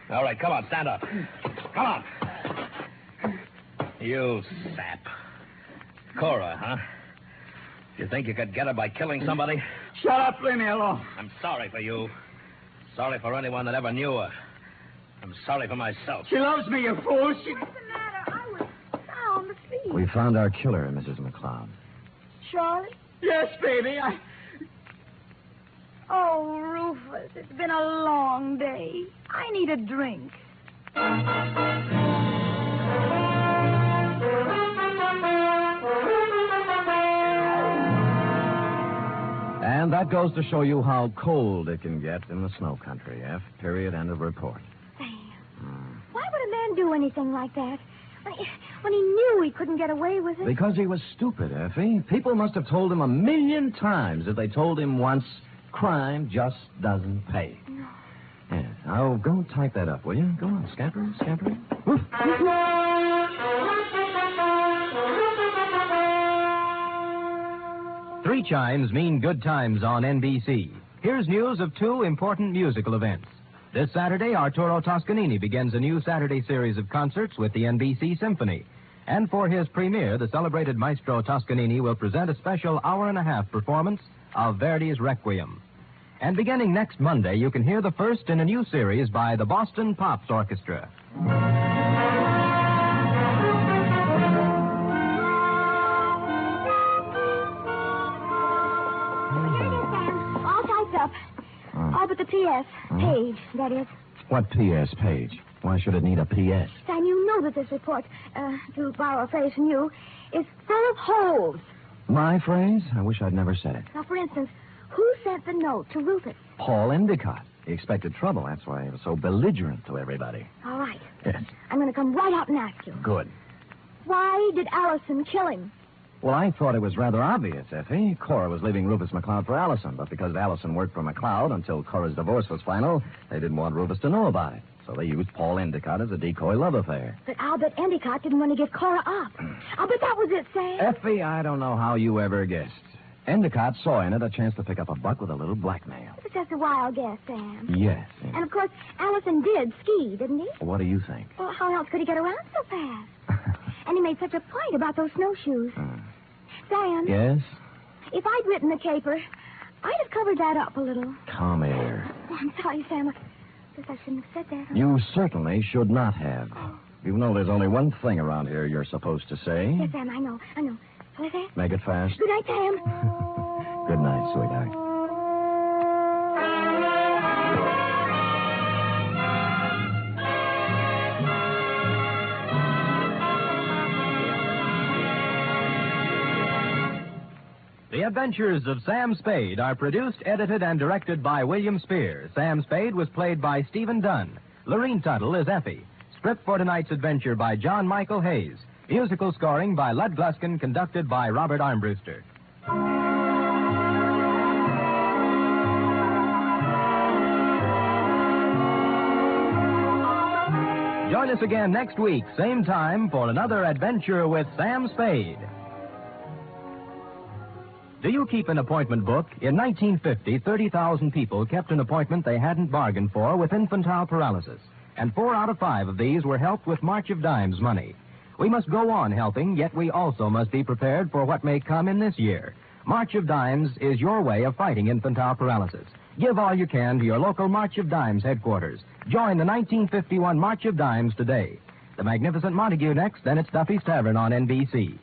All right, come on, stand up. Come on. You sap. Cora, huh? You think you could get her by killing somebody? Shut up, leave me alone. I'm sorry for you. Sorry for anyone that ever knew her. I'm sorry for myself. She loves me, you fool. What's the matter? I was sound asleep. We found our killer, Mrs. McCloud. Charlie? Yes, baby, Oh, Rufus, it's been a long day. I need a drink. And that goes to show you how cold it can get in the snow country. F. Period. End of report. Sam, why would a man do anything like that? When he knew he couldn't get away with it? Because he was stupid, Effie. People must have told him 1,000,000 times that they told him once, crime just doesn't pay. No. Yeah. Now, go type that up, will you? Go on, scamper. Woof. 3 chimes mean good times on NBC. Here's news of 2 important musical events. This Saturday, Arturo Toscanini begins a new Saturday series of concerts with the NBC Symphony. And for his premiere, the celebrated maestro Toscanini will present a special hour-and-a-half performance of Verdi's Requiem. And beginning next Monday, you can hear the first in a new series by the Boston Pops Orchestra. All typed up. All but the P.S. page, that is. What P.S. page? Why should it need a P.S.? Sam, you know that this report, to borrow a phrase from you, is full of holes. My phrase? I wish I'd never said it. Now, for instance, who sent the note to Rufus? Paul Endicott. He expected trouble. That's why he was so belligerent to everybody. All right. Yes. I'm going to come right out and ask you. Good. Why did Allison kill him? Well, I thought it was rather obvious, Effie. Cora was leaving Rufus McCloud for Allison, but because Allison worked for McCloud until Cora's divorce was final, they didn't want Rufus to know about it. So they used Paul Endicott as a decoy love affair. But I'll bet Endicott didn't want to give Cora up. I'll bet that was it, Sam. Effie, I don't know how you ever guessed. Endicott saw in it a chance to pick up a buck with a little blackmail. It's just a wild guess, Sam. Yes. And, of course, Allison did ski, didn't he? What do you think? Well, how else could he get around so fast? And he made such a point about those snowshoes. Sam? Yes? If I'd written the caper, I'd have covered that up a little. Come here. Oh, I'm sorry, Sam. I guess I shouldn't have said that. You certainly should not have. You know there's only one thing around here you're supposed to say. Yes, Sam, I know. Shall I say it? Make it fast. Good night, Sam. Good night, sweetheart. The Adventures of Sam Spade are produced, edited, and directed by William Spear. Sam Spade was played by Stephen Dunn. Lorene Tuttle is Effie. Script for tonight's adventure by John Michael Hayes. Musical scoring by Lud Gluskin, conducted by Robert Armbruster. Join us again next week, same time, for another adventure with Sam Spade. Do you keep an appointment book? In 1950, 30,000 people kept an appointment they hadn't bargained for with infantile paralysis. And 4 out of 5 of these were helped with March of Dimes money. We must go on helping, yet we also must be prepared for what may come in this year. March of Dimes is your way of fighting infantile paralysis. Give all you can to your local March of Dimes headquarters. Join the 1951 March of Dimes today. The Magnificent Montague next, then it's Duffy's Tavern on NBC.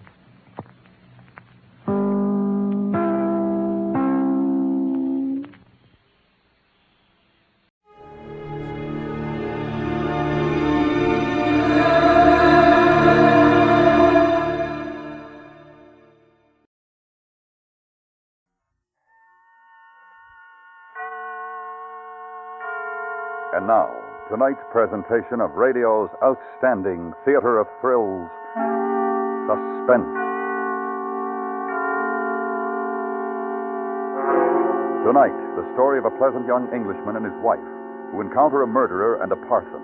And now, tonight's presentation of radio's outstanding theater of thrills, Suspense. Tonight, the story of a pleasant young Englishman and his wife who encounter a murderer and a parson.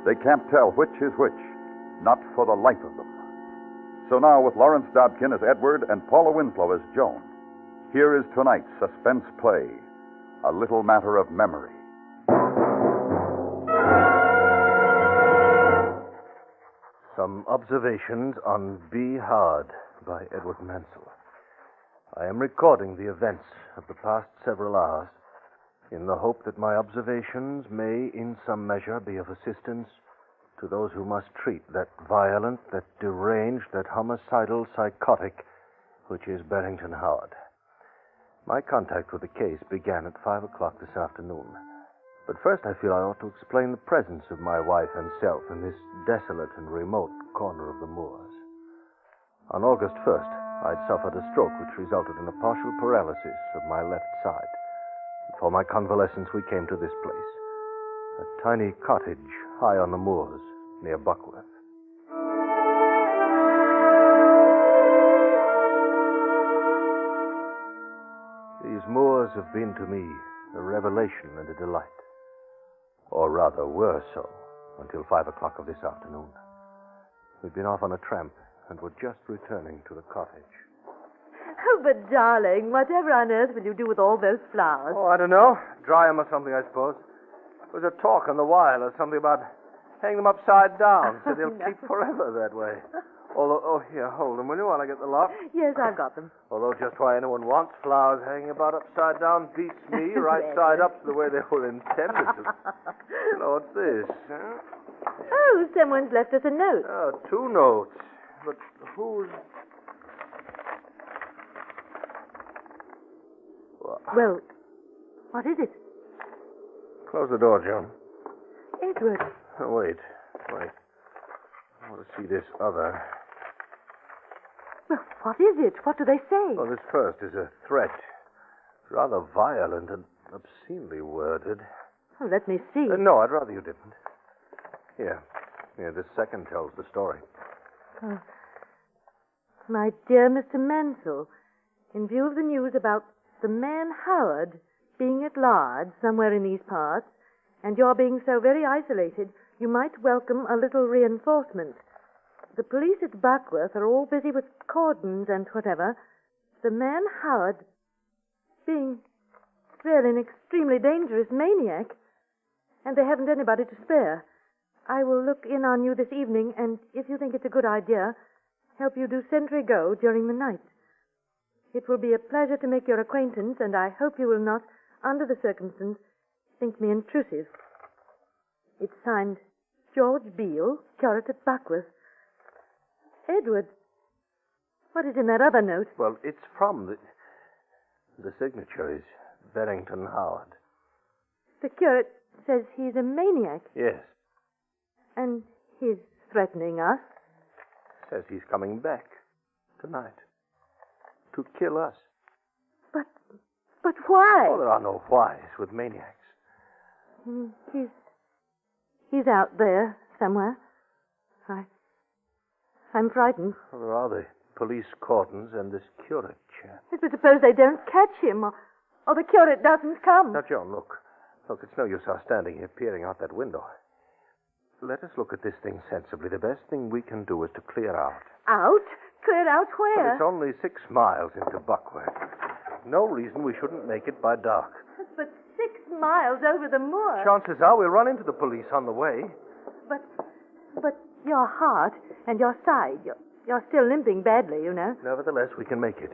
They can't tell which is which, not for the life of them. So now, with Lawrence Dobkin as Edward and Paula Winslow as Joan, here is tonight's suspense play, A Little Matter of Memory. Some Observations on Be Hard by Edward Mansell. I am recording the events of the past several hours in the hope that my observations may in some measure be of assistance to those who must treat that violent, that deranged, that homicidal psychotic which is Barrington Howard. My contact with the case began at 5 o'clock this afternoon. But first I feel I ought to explain the presence of my wife and self in this desolate and remote corner of the moors. On August 1st, I'd suffered a stroke which resulted in a partial paralysis of my left side. For my convalescence, we came to this place, a tiny cottage high on the moors near Buckworth. These moors have been to me a revelation and a delight. Or rather were so, until 5 o'clock of this afternoon. We'd been off on a tramp and were just returning to the cottage. Oh, but darling, whatever on earth will you do with all those flowers? Oh, I don't know. Dry them or something, I suppose. There was a talk on the wireless, something about hanging them upside down so they'll keep forever that way. Although, here, hold them, will you, while I get the lock? Yes, I've got them. Although just why anyone wants flowers hanging about upside down beats me right side up to the way they were intended to. Hello, what's this? Huh? Oh, someone's left us a note. Oh, 2 notes. But who's... Well, what is it? Close the door, Joan. Edward. Oh, wait. I want to see this other. Well, what is it? What do they say? Oh, this first is a threat. Rather violent and obscenely worded. Oh, let me see. No, I'd rather you didn't. Here, this second tells the story. Oh. My dear Mr. Mansell, in view of the news about the man Howard being at large somewhere in these parts, and your being so very isolated, you might welcome a little reinforcement. The police at Buckworth are all busy with cordons and whatever. The man Howard being really an extremely dangerous maniac, and they haven't anybody to spare. I will look in on you this evening, and if you think it's a good idea, help you do sentry go during the night. It will be a pleasure to make your acquaintance, and I hope you will not, under the circumstances, think me intrusive. It's signed George Beale, curate at Buckworth. Edward, what is in that other note? Well, it's from the signature is Barrington Howard. The curate says he's a maniac. Yes. And he's threatening us. Says he's coming back tonight to kill us. But why? Oh, there are no whys with maniacs. He's out there somewhere. I'm frightened. Well, there are the police cordons and this curate chap. But suppose they don't catch him, or the curate doesn't come. Now, Joan, look. Look, it's no use our standing here peering out that window. let us look at this thing sensibly. The best thing we can do is to clear out. Out? Clear out But where? it's only 6 miles into Buckworth. No reason we shouldn't make it by dark. But 6 miles over the moor. Chances are we'll run into the police on the way. But your heart and your side, you're still limping badly, you know. Nevertheless, we can make it.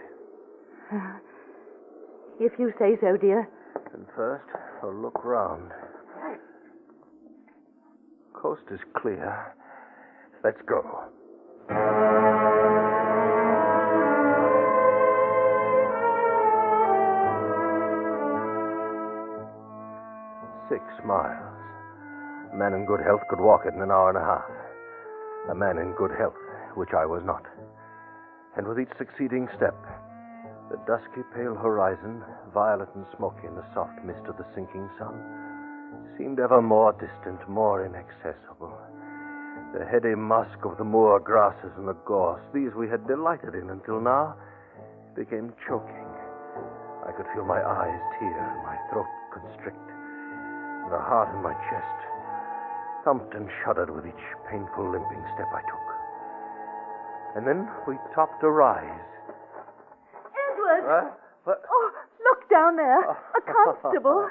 If you say so, dear. And first, a look round. Coast is clear. Let's go. "6 miles. A man in good health could walk it in an hour and a half. A man in good health, which I was not. And with each succeeding step, the dusky pale horizon, violet and smoky in the soft mist of the sinking sun, seemed ever more distant, more inaccessible. The heady musk of the moor grasses and the gorse, these we had delighted in until now, became choking. I could feel my eyes tear and my throat constrict, and the heart in my chest thumped and shuddered with each painful limping step I took. And then we topped a rise. Edward! Oh, look down there. A constable.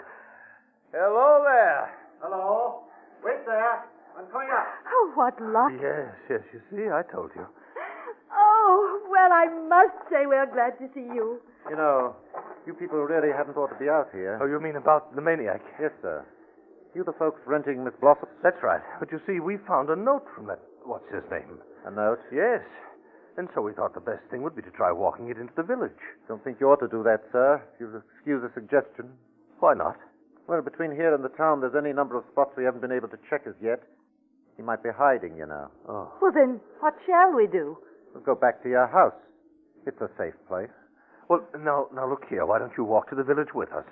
Hello there. Hello. Wait there. I'm coming up. Oh, what luck. Yes, you see, I told you. Oh, well, I must say we're glad to see you. You know, you people really hadn't ought to be out here. Oh, you mean about the maniac? Yes, sir. You the folks renting Miss Blossom? That's right. But you see, we found a note from that, what's his name? A note? Yes. And so we thought the best thing would be to try walking it into the village. Don't think you ought to do that, sir. If you'll excuse a suggestion. Why not? Well, between here and the town, there's any number of spots we haven't been able to check as yet. He might be hiding, you know. Oh. Well, then, what shall we do? We'll go back to your house. It's a safe place. Well, now look here. Why don't you walk to the village with us,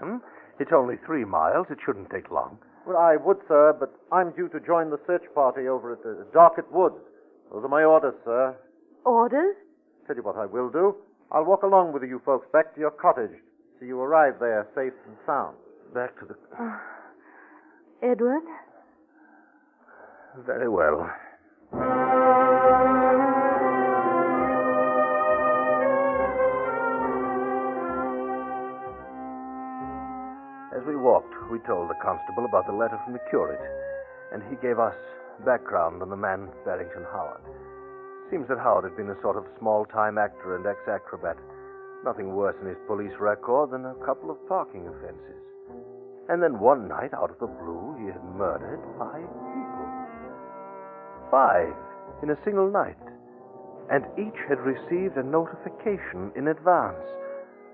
It's only 3 miles. It shouldn't take long. Well, I would, sir, but I'm due to join the search party over at Darket Woods. Those are my orders, sir. Orders? Tell you what I will do. I'll walk along with you folks back to your cottage so you arrive there safe and sound. Back to the... Edward? Very well. As we walked, we told the constable about the letter from the curate, and he gave us background on the man Barrington Howard. Seems that Howard had been a sort of small-time actor and ex-acrobat. Nothing worse in his police record than a couple of parking offenses. And then one night, out of the blue, he had murdered 5 people. 5 in a single night. And each had received a notification in advance.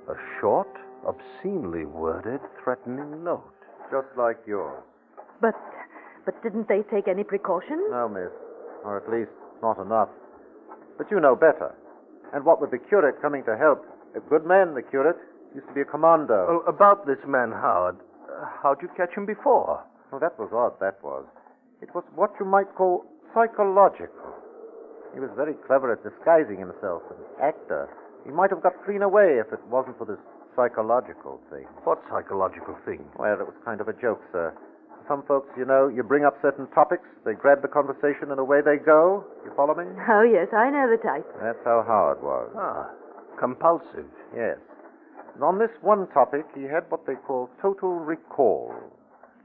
A short, obscenely worded, threatening note. Just like yours. But didn't they take any precautions? No, miss. Or at least not enough. But you know better. And what with the curate coming to help, a good man, the curate, used to be a commando. Well, about this man, Howard, how'd you catch him before? Oh, that was odd, that was. It was what you might call psychological. He was very clever at disguising himself, an actor. He might have got clean away if it wasn't for this psychological thing. What psychological thing? Well, it was kind of a joke, sir. Some folks, you know, you bring up certain topics, they grab the conversation, and away they go. You follow me? Oh, yes, I know the type. That's how Howard was. Ah, compulsive. Yes. And on this one topic, he had what they call total recall.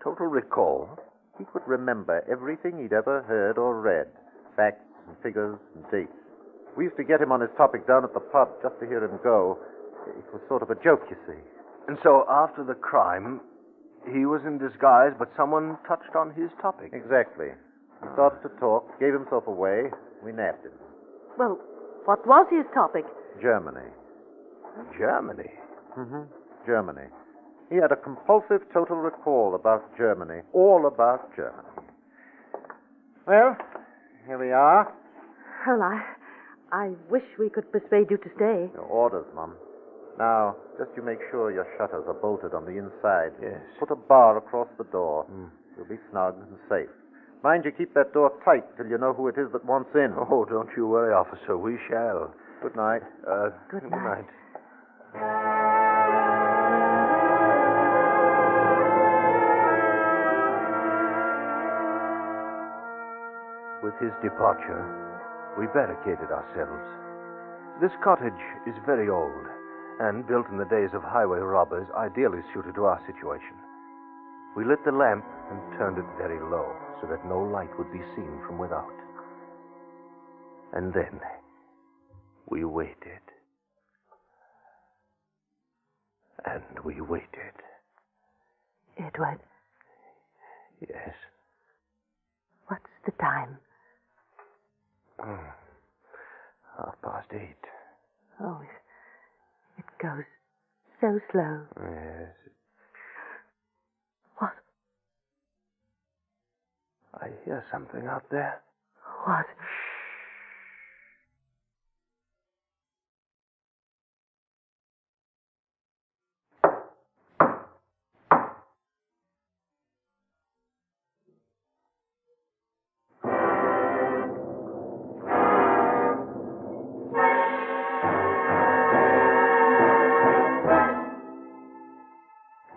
Total recall? He could remember everything he'd ever heard or read. Facts and figures and dates. We used to get him on his topic down at the pub just to hear him go. It was sort of a joke, you see. And so after the crime, he was in disguise, but someone touched on his topic. Exactly. He started to talk, gave himself away. We nabbed him. Well, what was his topic? Germany. Germany? Mm-hmm. Germany. He had a compulsive total recall about Germany. All about Germany. Well, here we are. Well, I wish we could persuade you to stay. Your orders, Mum. Now, just you make sure your shutters are bolted on the inside. Yes. Put a bar across the door. You'll be snug and safe. Mind you keep that door tight till you know who it is that wants in. Oh, don't you worry, officer. We shall. Good night. Good night. With his departure, we barricaded ourselves. This cottage is very old and built in the days of highway robbers, ideally suited to our situation. We lit the lamp and turned it very low so that no light would be seen from without. And then we waited. And we waited. Edward. Yes. What's the time? 8:30. Oh, it goes so slow. Yes. What? I hear something out there. What?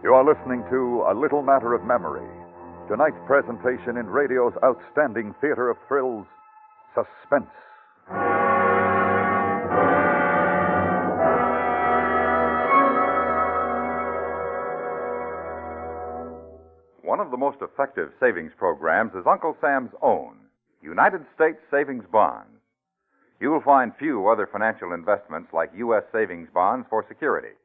You are listening to A Little Matter of Memory, tonight's presentation in radio's outstanding theater of thrills, Suspense. One of the most effective savings programs is Uncle Sam's own, United States Savings Bonds. You'll find few other financial investments like U.S. savings bonds for security.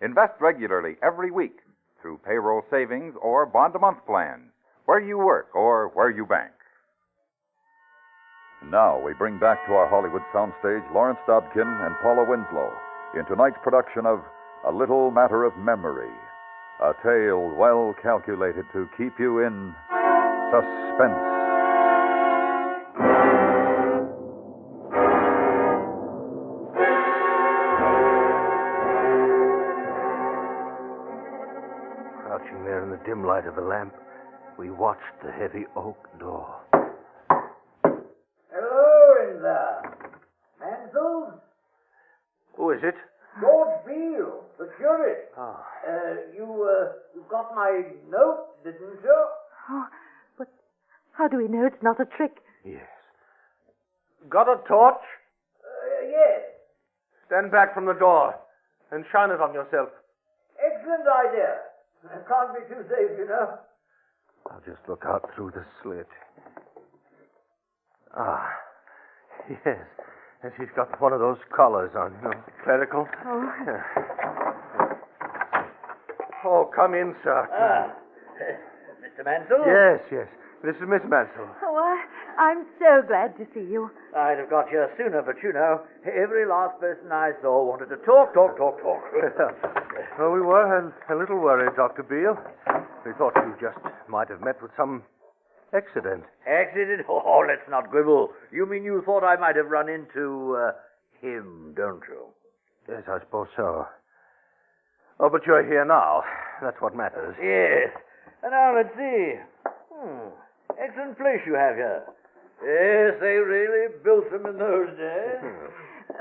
Invest regularly every week through payroll savings or bond-a-month plans, where you work or where you bank. Now we bring back to our Hollywood soundstage Lawrence Dobkin and Paula Winslow in tonight's production of A Little Matter of Memory, a tale well calculated to keep you in suspense. Crouching there in the dim light of the lamp, we watched the heavy oak door. Hello in there. Mansell? Who is it? George Beale, the curate. Oh. You got my note, didn't you? Oh, but how do we know it's not a trick? Yes. Got a torch? Yes. Stand back from the door and shine it on yourself. Excellent idea. Can't be too safe, you know. I'll just look out through the slit. Ah, yes. And she's got one of those collars on, you know, clerical. Oh. Oh, come in, sir. Mr. Mansell? Yes. This is Miss Mansell. Oh, I'm so glad to see you. I'd have got here sooner, but you know, every last person I saw wanted to talk. Well, we were a little worried, Dr. Beale. We thought you just might have met with some accident. Accident? Oh, let's not quibble. You mean you thought I might have run into him, don't you? Yes, I suppose so. Oh, but you're here now. That's what matters. Yes. And now let's see. Excellent place you have here. Yes, they really built them in those days.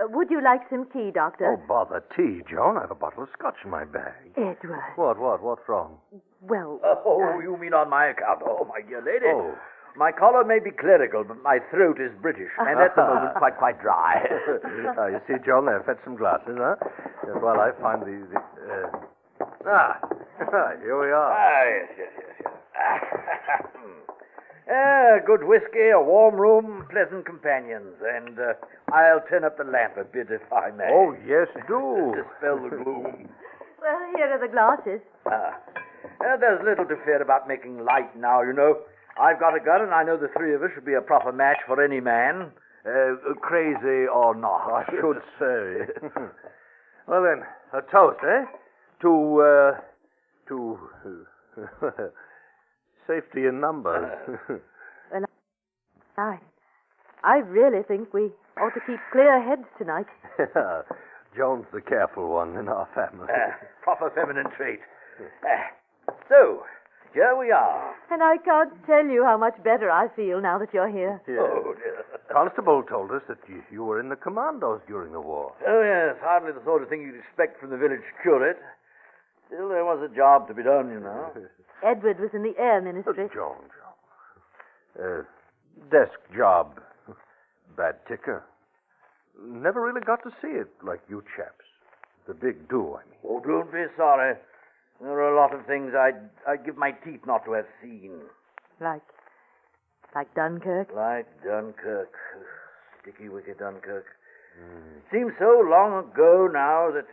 Would you like some tea, Doctor? Oh, bother tea, Joan. I have a bottle of scotch in my bag. Edward. What's wrong? Well... Oh, you mean on my account? Oh, my dear lady. Oh. My collar may be clerical, but my throat is British, and at the moment quite dry. You see, Joan, there, fetch some glasses, huh? While I find the here we are. Yes. Good whiskey, a warm room, pleasant companions, and I'll turn up the lamp a bit if I may. Oh, yes, do. Dispel the gloom. Well, here are the glasses. There's little to fear about making light now, you know. I've got a gun, and I know the three of us should be a proper match for any man, crazy or not. I should say. Well, then, a toast, eh? To safety in numbers. Well, I really think we ought to keep clear heads tonight. Joan's the careful one in our family. Proper feminine trait. So, here we are. And I can't tell you how much better I feel now that you're here. Yes. Oh, dear. Constable told us that you were in the commandos during the war. Oh, yes, hardly the sort of thing you'd expect from the village curate. Still, there was a job to be done, you know. Edward was in the air ministry. Joan. Desk job. Bad ticker. Never really got to see it like you chaps. The big do, I mean. Oh, don't be sorry. There are a lot of things I'd give my teeth not to have seen. Like Dunkirk? Like Dunkirk. Sticky, wicked Dunkirk. Seems so long ago now that...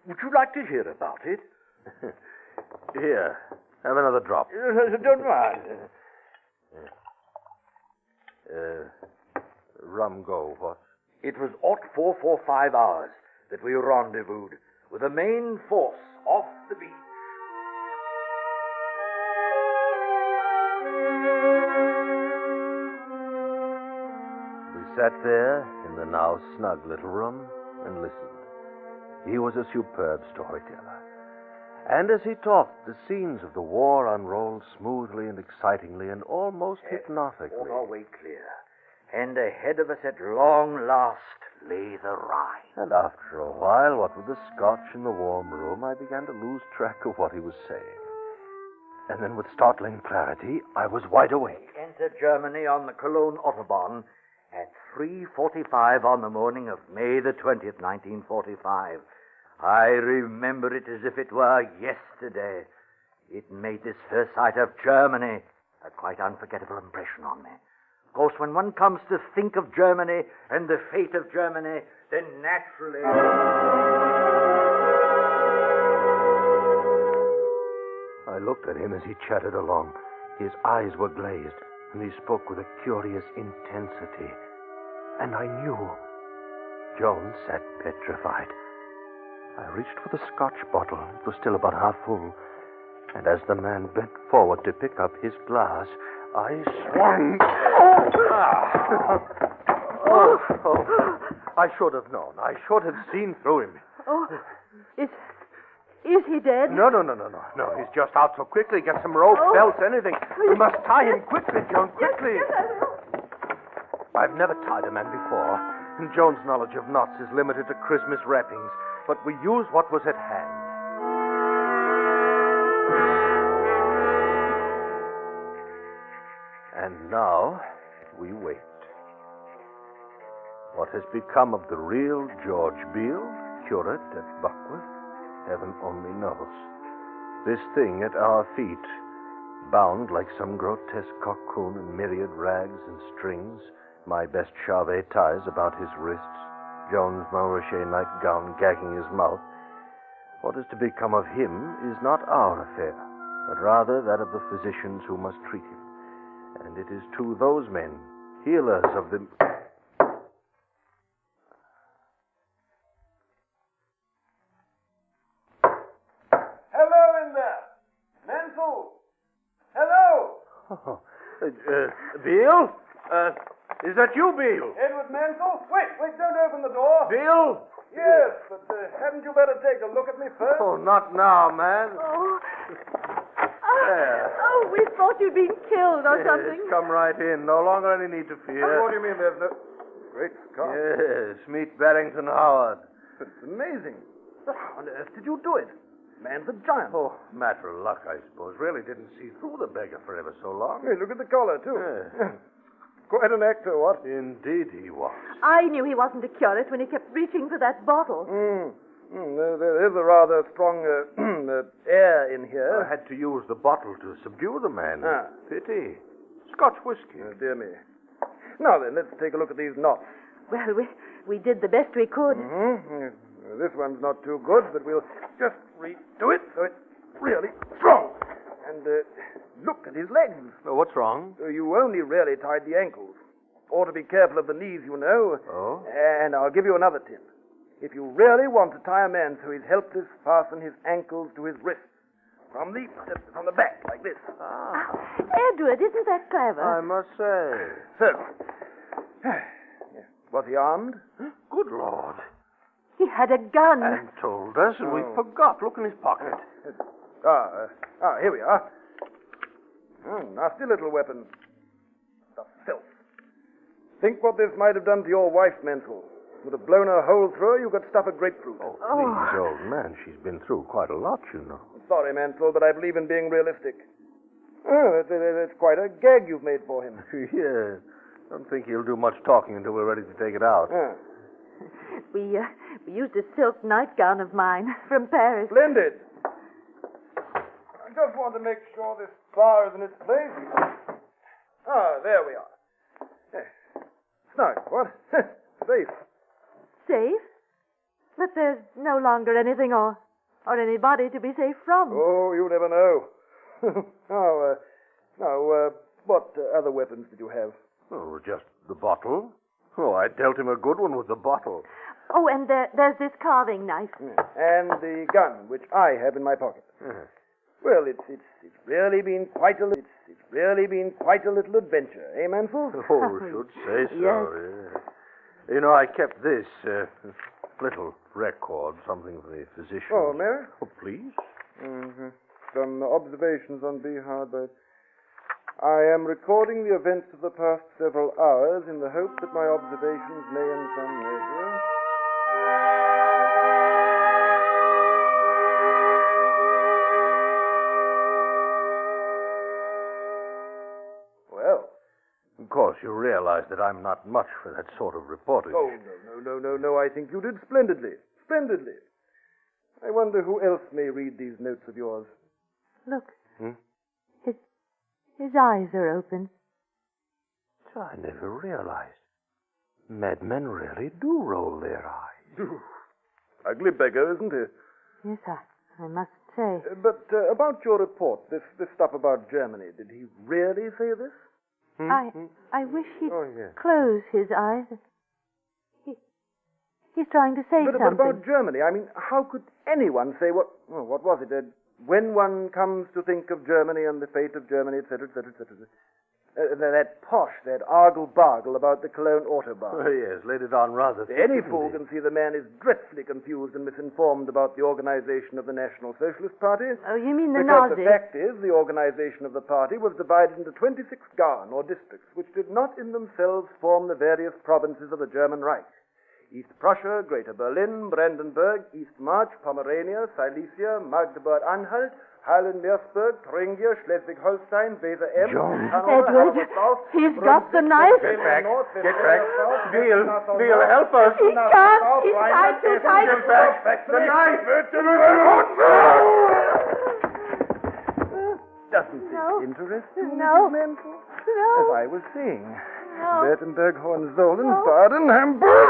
would you like to hear about it? Here, have another drop. Don't mind. Rum go, what? It was 0445 hours that we rendezvoused with the main force off the beach. We sat there in the now snug little room and listened. He was a superb storyteller. And as he talked, the scenes of the war unrolled smoothly and excitingly and almost hypnotically. On our way clear. And ahead of us at long last lay the Rhine. And after a while, what with the scotch and the warm room, I began to lose track of what he was saying. And then with startling clarity, I was wide awake. We entered Germany on the Cologne Autobahn at 3:45 on the morning of May the 20th, 1945. I remember it as if it were yesterday. It made this first sight of Germany a quite unforgettable impression on me. Of course, when one comes to think of Germany and the fate of Germany, then naturally... I looked at him as he chattered along. His eyes were glazed, and he spoke with a curious intensity. And I knew. Jones sat petrified. I reached for the scotch bottle. It was still about half full. And as the man bent forward to pick up his glass, I swung. I should have known. I should have seen through him. Oh, is he dead? No. He's just out so quickly. Get some rope, belts, anything. We must tie him quickly, Joan, quickly. I've never tied a man before, and Joan's knowledge of knots is limited to Christmas wrappings, but we used what was at hand. And now, we wait. What has become of the real George Beale, curate at Buckworth, heaven only knows. This thing at our feet, bound like some grotesque cocoon in myriad rags and strings, my best Charvet ties about his wrists, Jones' Montrachet nightgown gagging his mouth. What is to become of him is not our affair, but rather that of the physicians who must treat him. And it is to those men, healers of the... Hello in there! Mansell! Hello! Oh, Beale? Is that you, Beale? Edward Mansell? Wait, don't open the door. Beale? Yes, but hadn't you better take a look at me first? Oh, not now, man. Oh. There. Oh, we thought you'd been killed or Yes, something. come right in. No longer any need to fear. What do you mean there's no... Great Scott. Yes, meet Barrington Howard. It's amazing. How on earth did you do it? Man's a giant. Oh, matter of luck, I suppose. Really didn't see through the beggar for ever so long. Hey, look at the collar, too. Yeah. Quite an actor, what? Indeed he was. I knew he wasn't a curate when he kept reaching for that bottle. There is a rather strong air in here. I had to use the bottle to subdue the man. Ah. Pity. Scotch whiskey. Oh, dear me. Now then, let's take a look at these knots. Well, we did the best we could. Mm-hmm. This one's not too good, but we'll just redo it so it's really strong. And look at his legs. Oh, what's wrong? You only really tied the ankles. Ought to be careful of the knees, you know. Oh? And I'll give you another tip. If you really want to tie a man so he's helpless, fasten his ankles to his wrists. From the back, like this. Edward, isn't that clever? I must say. So, was he armed? Good Lord. He had a gun. And told us, and we forgot. Look in his pocket. Here we are. Nasty little weapon. The filth. Think what this might have done to your wife, Mansell. Would have blown a hole through her, you could stuff a grapefruit. Oh, please, old man. She's been through quite a lot, you know. Sorry, Mansell, but I believe in being realistic. Oh, that's quite a gag you've made for him. Yes. Don't think he'll do much talking until we're ready to take it out. We used a silk nightgown of mine from Paris. Splendid. I just want to make sure this bar is in its place. Ah, there we are. Snug, what? Safe. Safe? But there's no longer anything or anybody to be safe from. Oh, you never know. Now, what other weapons did you have? Oh, just the bottle. Oh, I dealt him a good one with the bottle. Oh, and there's this carving knife. And the gun, which I have in my pocket. Well, it's really been quite a little adventure, eh, Mansell? Oh, should say so. Yes. Yeah. You know, I kept this little record, something for the physician. Oh, Mary? Oh, please. Mm-hmm. Some observations on Bihar, but I am recording the events of the past several hours in the hope that my observations may in some measure... Well, of course, you realize that I'm not much for that sort of reportage. Oh, no. I think you did splendidly. Splendidly. I wonder who else may read these notes of yours. Look. His eyes are open. I never realized. Madmen really do roll their eyes. Ugly beggar, isn't he? Yes, I must say. But about your report, this stuff about Germany, did he really say this? I wish he'd close his eyes. He's trying to say something. But about Germany, I mean, how could anyone say what was it? When one comes to think of Germany and the fate of Germany, etc., etc., etc. That posh, that argle-bargle about the Cologne Autobahn. Oh, yes, laid it on rather thick. Any fool can see the man is dreadfully confused and misinformed about the organization of the National Socialist Party. Oh, you mean the Because Nazis? the fact is, the organization of the party was divided into 26 Garn, or districts, which did not in themselves form the various provinces of the German Reich. East Prussia, Greater Berlin, Brandenburg, East March, Pomerania, Silesia, Magdeburg-Anhalt, Halle-Meersburg, Thuringia, Schleswig-Holstein, Weser-Em, Edward, he's got the knife. Get back. Neil, help us. He can't. He's tied too tight. Get back. The knife. Doesn't this interest you, No. Mrs. Mansell? No. As I was saying. No. Württemberg, Hohenzollern, Baden, Hamburg,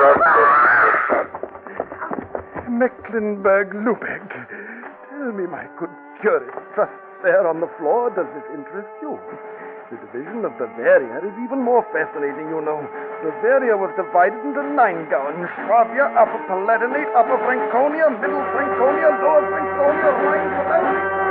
Mecklenburg, Lubeck. Tell me, my good curate, just there on the floor, does this interest you? The division of Bavaria is even more fascinating, you know. Bavaria was divided into 9 Gauern: Swabia, Upper Palatinate, Upper Franconia, Middle Franconia, Lower Franconia, Rhine-Palatinate.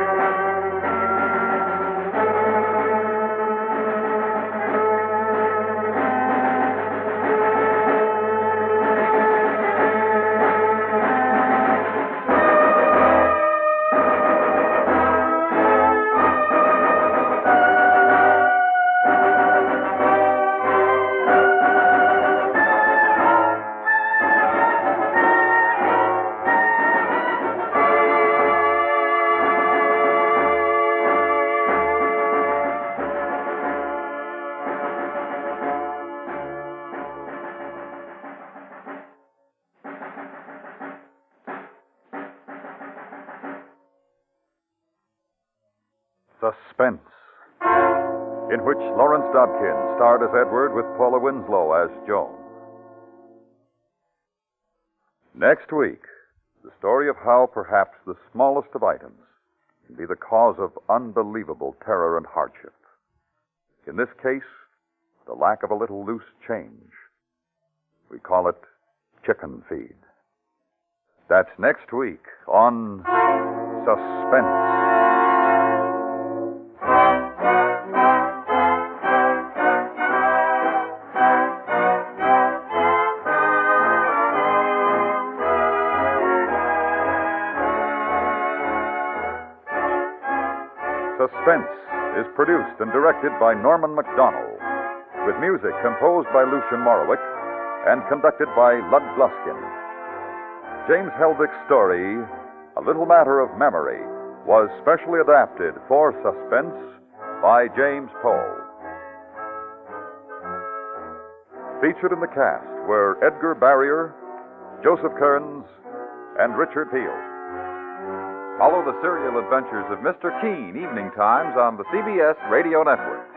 Suspense, in which Lawrence Dobkin starred as Edward with Paula Winslow as Joan. Next week, the story of how perhaps the smallest of items can be the cause of unbelievable terror and hardship. In this case, the lack of a little loose change. We call it chicken feed. That's next week on Suspense. Suspense is produced and directed by Norman MacDonald, with music composed by Lucien Morawick and conducted by Lud Gluskin. James Heldick's story, A Little Matter of Memory, was specially adapted for Suspense by James Poe. Featured in the cast were Edgar Barrier, Joseph Kearns, and Richard Peel. Follow the serial adventures of Mr. Keene evening times on the CBS Radio Network.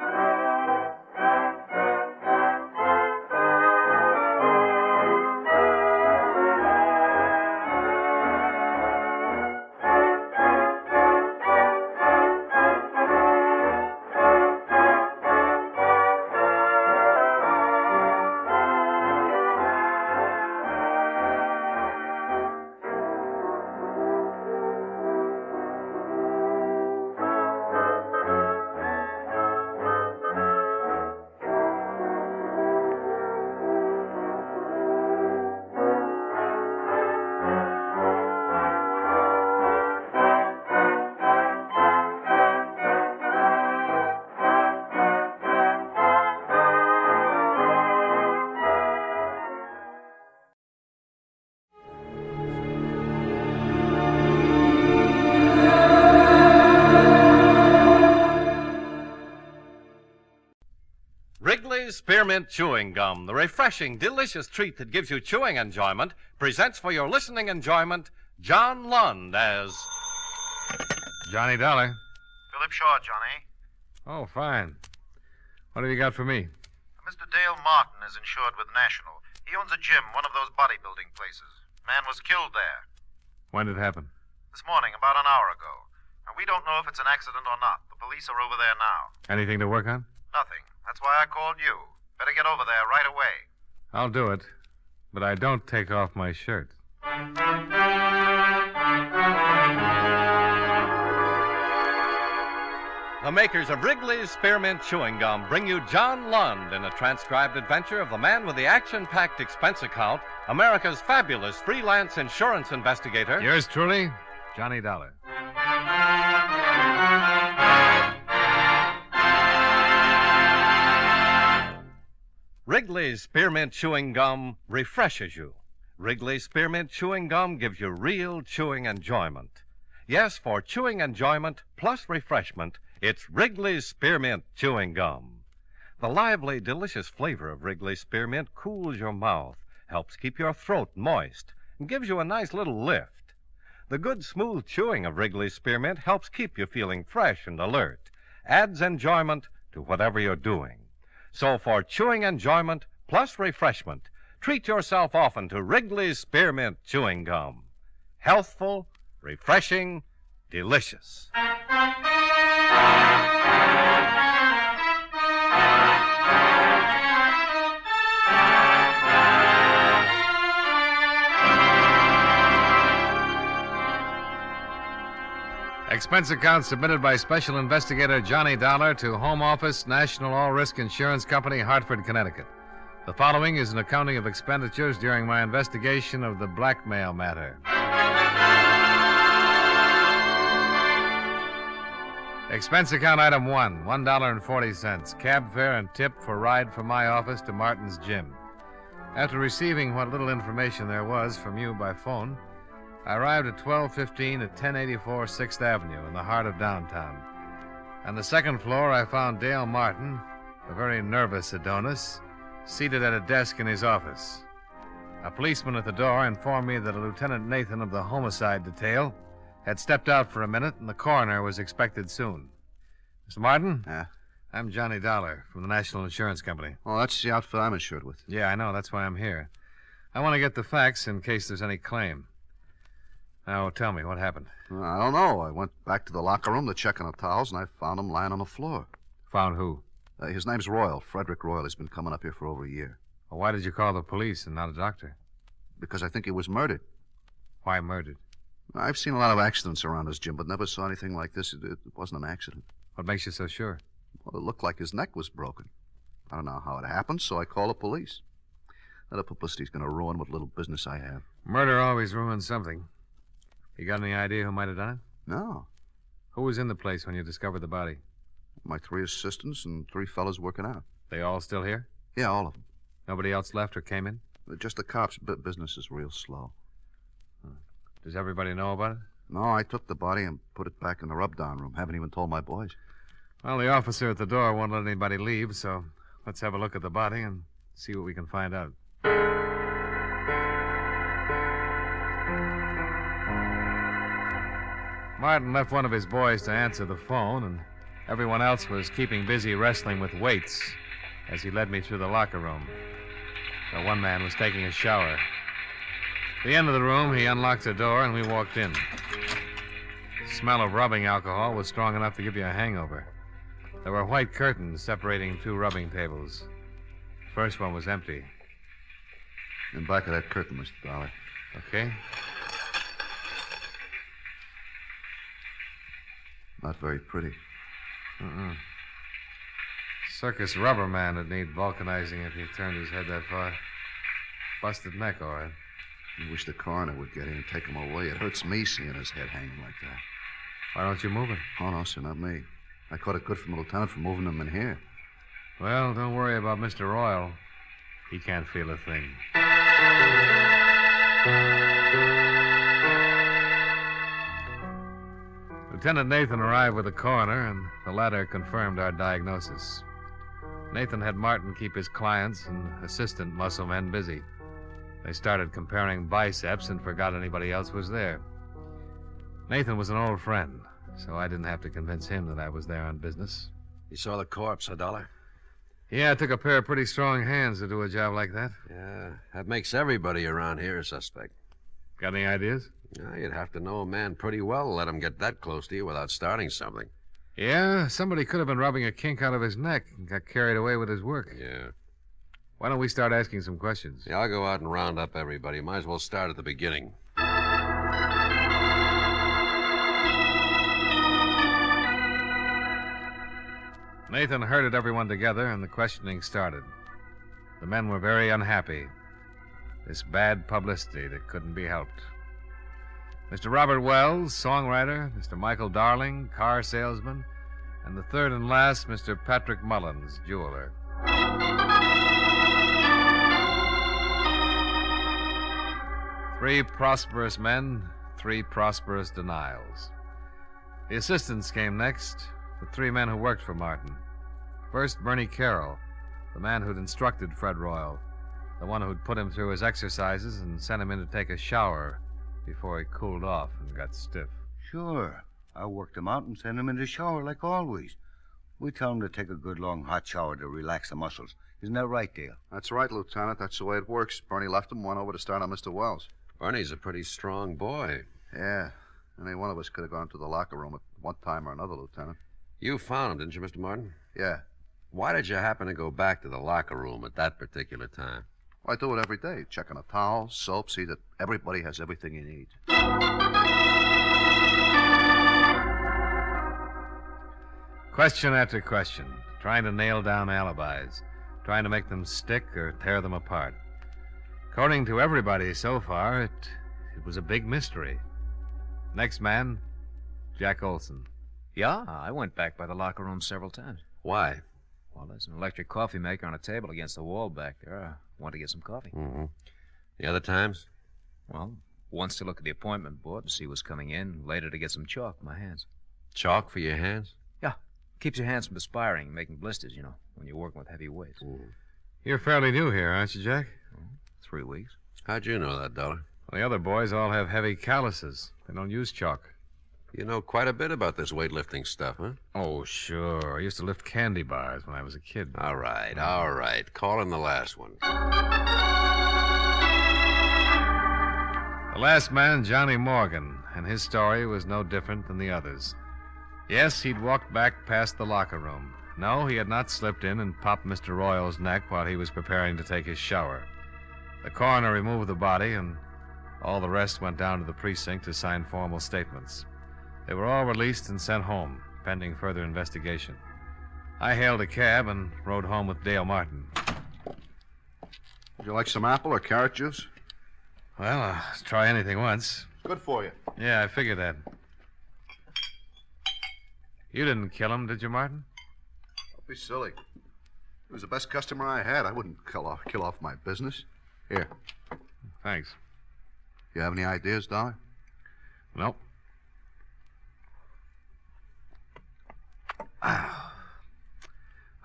Spearmint Chewing Gum, the refreshing, delicious treat that gives you chewing enjoyment, presents for your listening enjoyment John Lund as Johnny Dollar. Philip Shaw, Johnny. Oh, fine. What have you got for me? Mr. Dale Martin is insured with National. He owns a gym, one of those bodybuilding places. Man was killed there. When did it happen? This morning, about an hour ago. Now, we don't know if it's an accident or not. The police are over there now. Anything to work on? Nothing. That's why I called you. Better get over there right away. I'll do it, but I don't take off my shirt. The makers of Wrigley's Spearmint Chewing Gum bring you John Lund in a transcribed adventure of the man with the action-packed expense account, America's fabulous freelance insurance investigator. Yours truly, Johnny Dollar. Wrigley's Spearmint Chewing Gum refreshes you. Wrigley's Spearmint Chewing Gum gives you real chewing enjoyment. Yes, for chewing enjoyment plus refreshment, it's Wrigley's Spearmint Chewing Gum. The lively, delicious flavor of Wrigley's Spearmint cools your mouth, helps keep your throat moist, and gives you a nice little lift. The good, smooth chewing of Wrigley's Spearmint helps keep you feeling fresh and alert, adds enjoyment to whatever you're doing. So for chewing enjoyment plus refreshment, treat yourself often to Wrigley's Spearmint Chewing Gum. Healthful, refreshing, delicious. Expense account submitted by Special Investigator Johnny Dollar to Home Office, National All-Risk Insurance Company, Hartford, Connecticut. The following is an accounting of expenditures during my investigation of the Blackmail matter. Expense account item 1, $1.40. Cab fare and tip for ride from my office to Martin's gym. After receiving what little information there was from you by phone, I arrived at 1215 at 1084 6th Avenue in the heart of downtown. On the second floor, I found Dale Martin, a very nervous Adonis, seated at a desk in his office. A policeman at the door informed me that a Lieutenant Nathan of the homicide detail had stepped out for a minute and the coroner was expected soon. Mr. Martin? Yeah? I'm Johnny Dollar from the National Insurance Company. Well, that's the outfit I'm insured with. Yeah, I know. That's why I'm here. I want to get the facts in case there's any claim. Now, tell me, what happened? I don't know. I went back to the locker room to check on the towels, and I found him lying on the floor. Found who? His name's Royal, Frederick Royal. He's been coming up here for over a year. Well, why did you call the police and not a doctor? Because I think he was murdered. Why murdered? I've seen a lot of accidents around this gym, but never saw anything like this. It wasn't an accident. What makes you so sure? Well, it looked like his neck was broken. I don't know how it happened, so I called the police. That publicity's going to ruin what little business I have. Murder always ruins something. You got any idea who might have done it? No. Who was in the place when you discovered the body? My 3 assistants and 3 fellas working out. They all still here? Yeah, all of them. Nobody else left or came in? Just the cops. Business is real slow. Does everybody know about it? No, I took the body and put it back in the rub-down room. Haven't even told my boys. Well, the officer at the door won't let anybody leave, so let's have a look at the body and see what we can find out. Martin left one of his boys to answer the phone, and everyone else was keeping busy wrestling with weights as he led me through the locker room. The one man was taking a shower. At the end of the room, he unlocked the door, and we walked in. The smell of rubbing alcohol was strong enough to give you a hangover. There were white curtains separating two rubbing tables. The first one was empty. In back of that curtain, Mr. Dollar. Okay. Not very pretty. Circus rubber man would need vulcanizing if he turned his head that far. Busted neck, all right. I wish the coroner would get in and take him away. It hurts me seeing his head hanging like that. Why don't you move it? Oh, no, sir, not me. I caught it good from the lieutenant for moving him in here. Well, don't worry about Mr. Royal. He can't feel a thing. Lieutenant Nathan arrived with the coroner, and the latter confirmed our diagnosis. Nathan had Martin keep his clients and assistant muscle men busy. They started comparing biceps and forgot anybody else was there. Nathan was an old friend, so I didn't have to convince him that I was there on business. You saw the corpse, Dollar? Yeah, it took a pair of pretty strong hands to do a job like that. Yeah, that makes everybody around here a suspect. Got any ideas? You'd have to know a man pretty well to let him get that close to you without starting something. Yeah, somebody could have been rubbing a kink out of his neck and got carried away with his work. Yeah. Why don't we start asking some questions? Yeah, I'll go out and round up everybody. Might as well start at the beginning. Nathan herded everyone together, and the questioning started. The men were very unhappy. This bad publicity that couldn't be helped. Mr. Robert Wells, songwriter, Mr. Michael Darling, car salesman, and the third and last, Mr. Patrick Mullins, jeweler. Three prosperous men, three prosperous denials. The assistants came next, the three men who worked for Martin. First, Bernie Carroll, the man who'd instructed Fred Royal, the one who'd put him through his exercises and sent him in to take a shower before he cooled off and got stiff. Sure. I worked him out and sent him in the shower like always. We tell him to take a good long hot shower to relax the muscles. Isn't that right, Dale? That's right, Lieutenant. That's the way it works. Bernie left him, went over to start on Mr. Wells. Bernie's a pretty strong boy. Yeah. Any one of us could have gone to the locker room at one time or another, Lieutenant. You found him, didn't you, Mr. Martin? Yeah. Why did you happen to go back to the locker room at that particular time? Well, I do it every day. Check on a towel, soap, see that everybody has everything he needs. Question after question, trying to nail down alibis, trying to make them stick or tear them apart. According to everybody so far, it was a big mystery. Next man, Jack Olson. Yeah, I went back by the locker room several times. Why? Well, there's an electric coffee maker on a table against the wall back there. I wanted to get some coffee. Mm-hmm. The other times? Well, once to look at the appointment board to see what's coming in, later to get some chalk for my hands. Chalk for your hands? Yeah. Keeps your hands from perspiring and making blisters, you know, when you're working with heavy weights. You're fairly new here, aren't you, Jack? 3 weeks. How'd you know that, Dolar? Well, the other boys all have heavy calluses. They don't use chalk. You know quite a bit about this weightlifting stuff, huh? Oh, sure. I used to lift candy bars when I was a kid. All right. Call in the last one. The last man, Johnny Morgan, and his story was no different than the others. Yes, he'd walked back past the locker room. No, he had not slipped in and popped Mr. Royal's neck while he was preparing to take his shower. The coroner removed the body, and all the rest went down to the precinct to sign formal statements. They were all released and sent home, pending further investigation. I hailed a cab and rode home with Dale Martin. Would you like some apple or carrot juice? Well, I'll try anything once. Good for you. Yeah, I figured that. You didn't kill him, did you, Martin? Don't be silly. He was the best customer I had. I wouldn't kill off my business. Here. Thanks. You have any ideas, Dollar? Nope.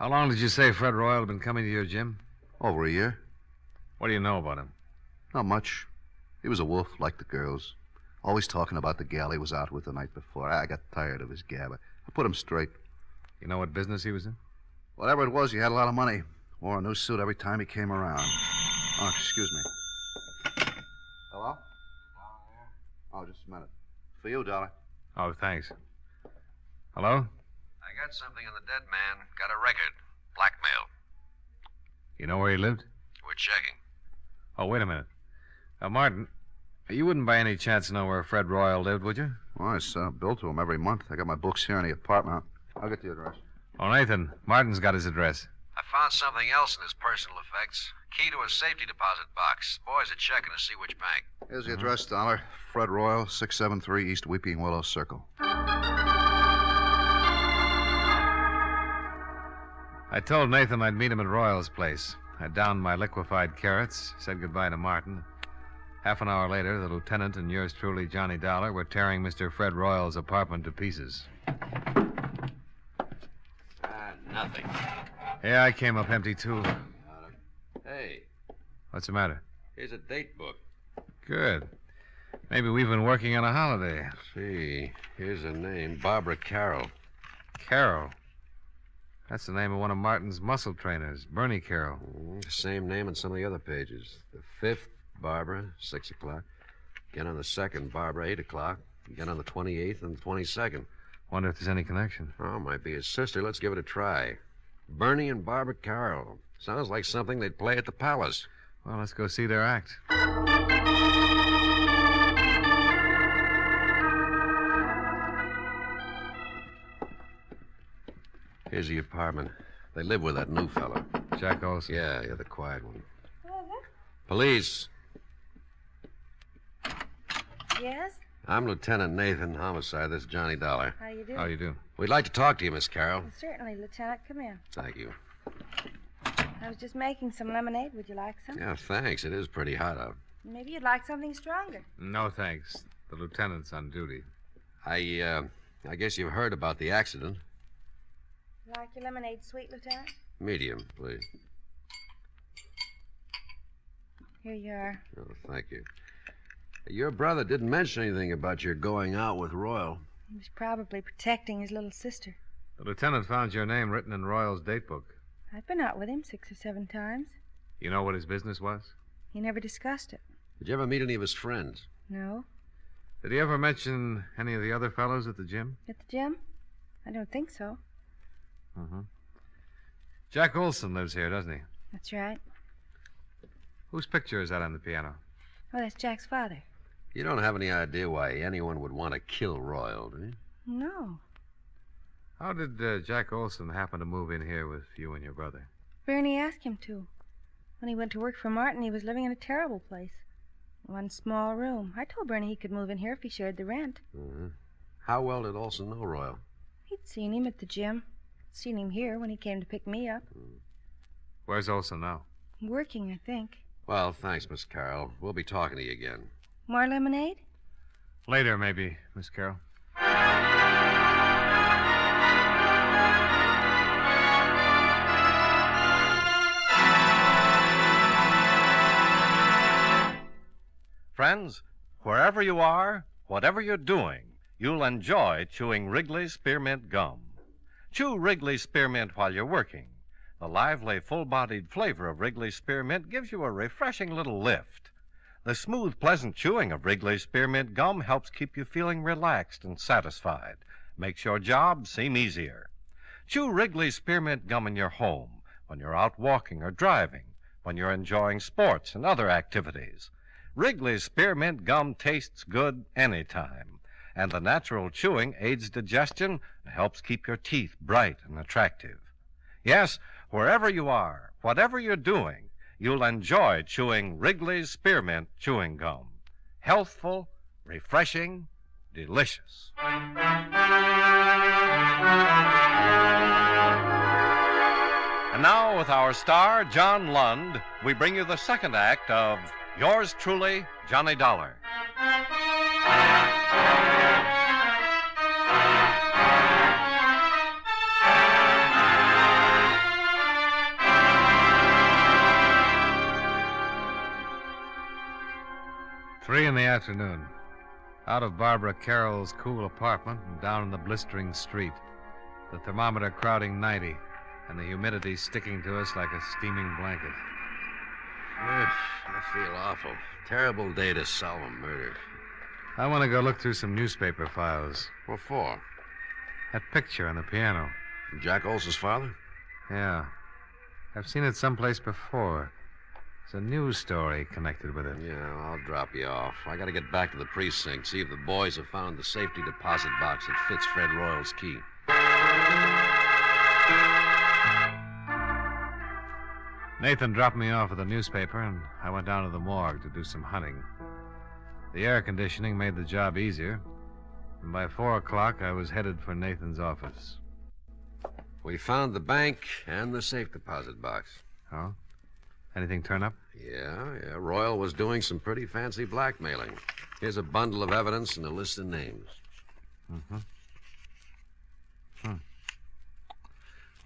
How long did you say Fred Royal had been coming to your gym? Over a year. What do you know about him? Not much. He was a wolf, like the girls. Always talking about the gal he was out with the night before. I got tired of his gab. I put him straight. You know what business he was in? Whatever it was, he had a lot of money. Wore a new suit every time he came around. Oh, excuse me. Hello? Oh, just a minute. For you, Dolar. Oh, thanks. Hello? I got something on the dead man. Got a record. Blackmail. You know where he lived? We're checking. Oh, wait a minute. Martin, you wouldn't by any chance know where Fred Royal lived, would you? Well, I send a bill to him every month. I got my books here in the apartment. I'll get the address. Oh, Nathan, Martin's got his address. I found something else in his personal effects. Key to a safety deposit box. Boys are checking to see which bank. Here's the address, Dolar. Fred Royal, 673 East Weeping Willow Circle. I told Nathan I'd meet him at Royal's place. I downed my liquefied carrots, said goodbye to Martin. Half an hour later, the lieutenant and yours truly, Johnny Dolar, were tearing Mr. Fred Royal's apartment to pieces. Nothing. Yeah, I came up empty, too. Hey, What's the matter? here's a date book. Good. Maybe we've been working on a holiday. See, here's a name. Barbara Carroll. Carroll. That's the name of one of Martin's muscle trainers, Bernie Carroll. Same name on some of the other pages. The 5th, Barbara, 6 o'clock. Again on the 2nd, Barbara, 8 o'clock. Again on the 28th and the 22nd. Wonder if there's any connection. Oh, might be his sister. Let's give it a try. Bernie and Barbara Carroll. Sounds like something they'd play at the Palace. Well, let's go see their act. Here's the apartment. They live with that new fella. Jack Olson. Yeah, the quiet one. Police. Yes? I'm Lieutenant Nathan, homicide. This is Johnny Dolar. How you do? How do you do? We'd like to talk to you, Miss Carroll. Certainly, Lieutenant. Come in. Thank you. I was just making some lemonade. Would you like some? Yeah, thanks. It is pretty hot out. Maybe you'd like something stronger. No, thanks. The lieutenant's on duty. I guess you've heard about the accident. You like your lemonade sweet, Lieutenant? Medium, please. Here you are. Oh, thank you. Your brother didn't mention anything about your going out with Royal. He was probably protecting his little sister. The lieutenant found your name written in Royal's date book. I've been out with him 6 or 7 times. You know what his business was? He never discussed it. Did you ever meet any of his friends? No. Did he ever mention any of the other fellows at the gym? At the gym? I don't think so. Mm-hmm. Jack Olson lives here, doesn't he? That's right. Whose picture is that on the piano? Oh, that's Jack's father. You don't have any idea why anyone would want to kill Royal, do you? No. How did Jack Olson happen to move in here with you and your brother? Bernie asked him to. When he went to work for Martin, he was living in a terrible place. One small room. I told Bernie he could move in here if he shared the rent. Mm-hmm. How well did Olson know Royal? He'd seen him at the gym. Seen him here when he came to pick me up. Where's Olson now? Working, I think. Well, thanks, Miss Carroll. We'll be talking to you again. More lemonade? Later, maybe, Miss Carroll. Friends, wherever you are, whatever you're doing, you'll enjoy chewing Wrigley's Spearmint Gum. Chew Wrigley's Spearmint while you're working. The lively, full-bodied flavor of Wrigley's Spearmint gives you a refreshing little lift. The smooth, pleasant chewing of Wrigley's Spearmint Gum helps keep you feeling relaxed and satisfied. Makes your job seem easier. Chew Wrigley's Spearmint Gum in your home, when you're out walking or driving, when you're enjoying sports and other activities. Wrigley's Spearmint Gum tastes good anytime, and the natural chewing aids digestion and helps keep your teeth bright and attractive. Yes, wherever you are, whatever you're doing, you'll enjoy chewing Wrigley's Spearmint Chewing Gum. Healthful, refreshing, delicious. And now, with our star, John Lund, we bring you the second act of Yours Truly, Johnny Dolar. in the afternoon. Out of Barbara Carroll's cool apartment and down in the blistering street. The thermometer crowding 90, and the humidity sticking to us like a steaming blanket. I feel awful. Terrible day to solve a murder. I want to go look through some newspaper files. What for? That picture on the piano. Jack Olson's father? Yeah. I've seen it someplace before. It's a news story connected with it. Yeah, I'll drop you off. I got to get back to the precinct, see if the boys have found the safety deposit box that fits Fred Royal's key. Nathan dropped me off at the newspaper, and I went down to the morgue to do some hunting. The air conditioning made the job easier, and by 4 o'clock I was headed for Nathan's office. We found the bank and the safe deposit box. Oh? Anything turn up? Yeah. Royal was doing some pretty fancy blackmailing. Here's a bundle of evidence and a list of names. Mm-hmm.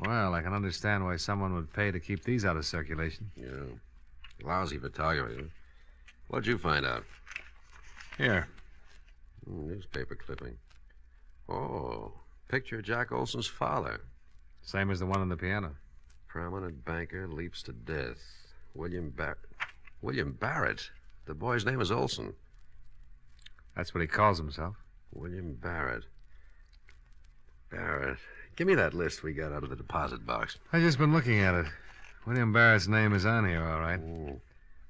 Well, I can understand why someone would pay to keep these out of circulation. Yeah. Lousy photography. What'd you find out? Here. Newspaper clipping. Oh, picture of Jack Olson's father. Same as the one on the piano. Prominent banker leaps to death. William Barrett. The boy's name is Olson. That's what he calls himself. William Barrett. Give me that list we got out of the deposit box. I've just been looking at it. William Barrett's name is on here, all right. Ooh.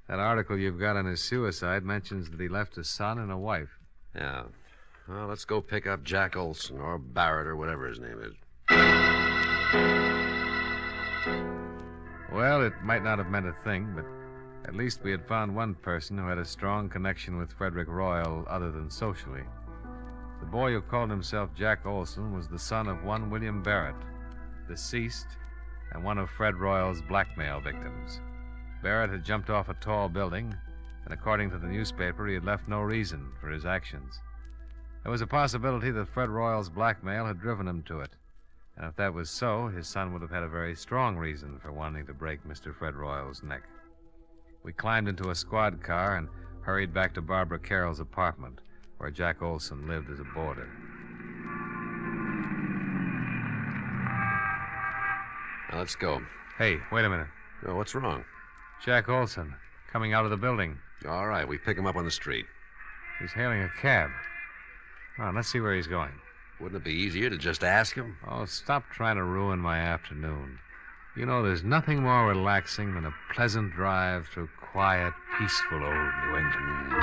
That article you've got on his suicide mentions that he left a son and a wife. Yeah. Well, let's go pick up Jack Olson, or Barrett, or whatever his name is. Well, it might not have meant a thing, but at least we had found one person who had a strong connection with Frederick Royal other than socially. The boy who called himself Jack Olson was the son of one William Barrett, deceased, and one of Fred Royal's blackmail victims. Barrett had jumped off a tall building, and according to the newspaper, he had left no reason for his actions. There was a possibility that Fred Royal's blackmail had driven him to it. And if that was so, his son would have had a very strong reason for wanting to break Mr. Fred Royal's neck. We climbed into a squad car and hurried back to Barbara Carroll's apartment, where Jack Olson lived as a boarder. Now, let's go. Hey, wait a minute. Oh, what's wrong? Jack Olson, coming out of the building. All right, we pick him up on the street. He's hailing a cab. Come on, let's see where he's going. Wouldn't it be easier to just ask him? Oh, stop trying to ruin my afternoon. You know, there's nothing more relaxing than a pleasant drive through quiet, peaceful old New England.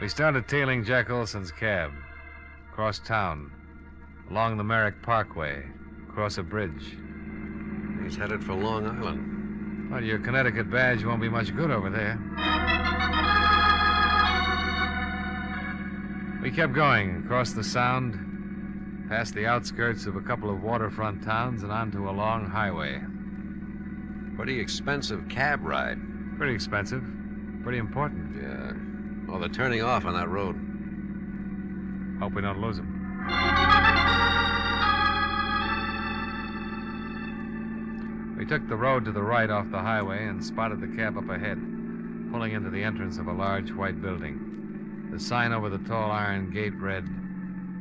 We started tailing Jack Olson's cab. Across town. Along the Merrick Parkway. Across a bridge. He's headed for Long Island. Well, your Connecticut badge won't be much good over there. We kept going across the Sound, past the outskirts of a couple of waterfront towns and onto a long highway. Pretty expensive cab ride. Pretty expensive. Pretty important. Yeah. Well, they're turning off on that road. Hope we don't lose them. We took the road to the right off the highway and spotted the cab up ahead, pulling into the entrance of a large white building. The sign over the tall iron gate read,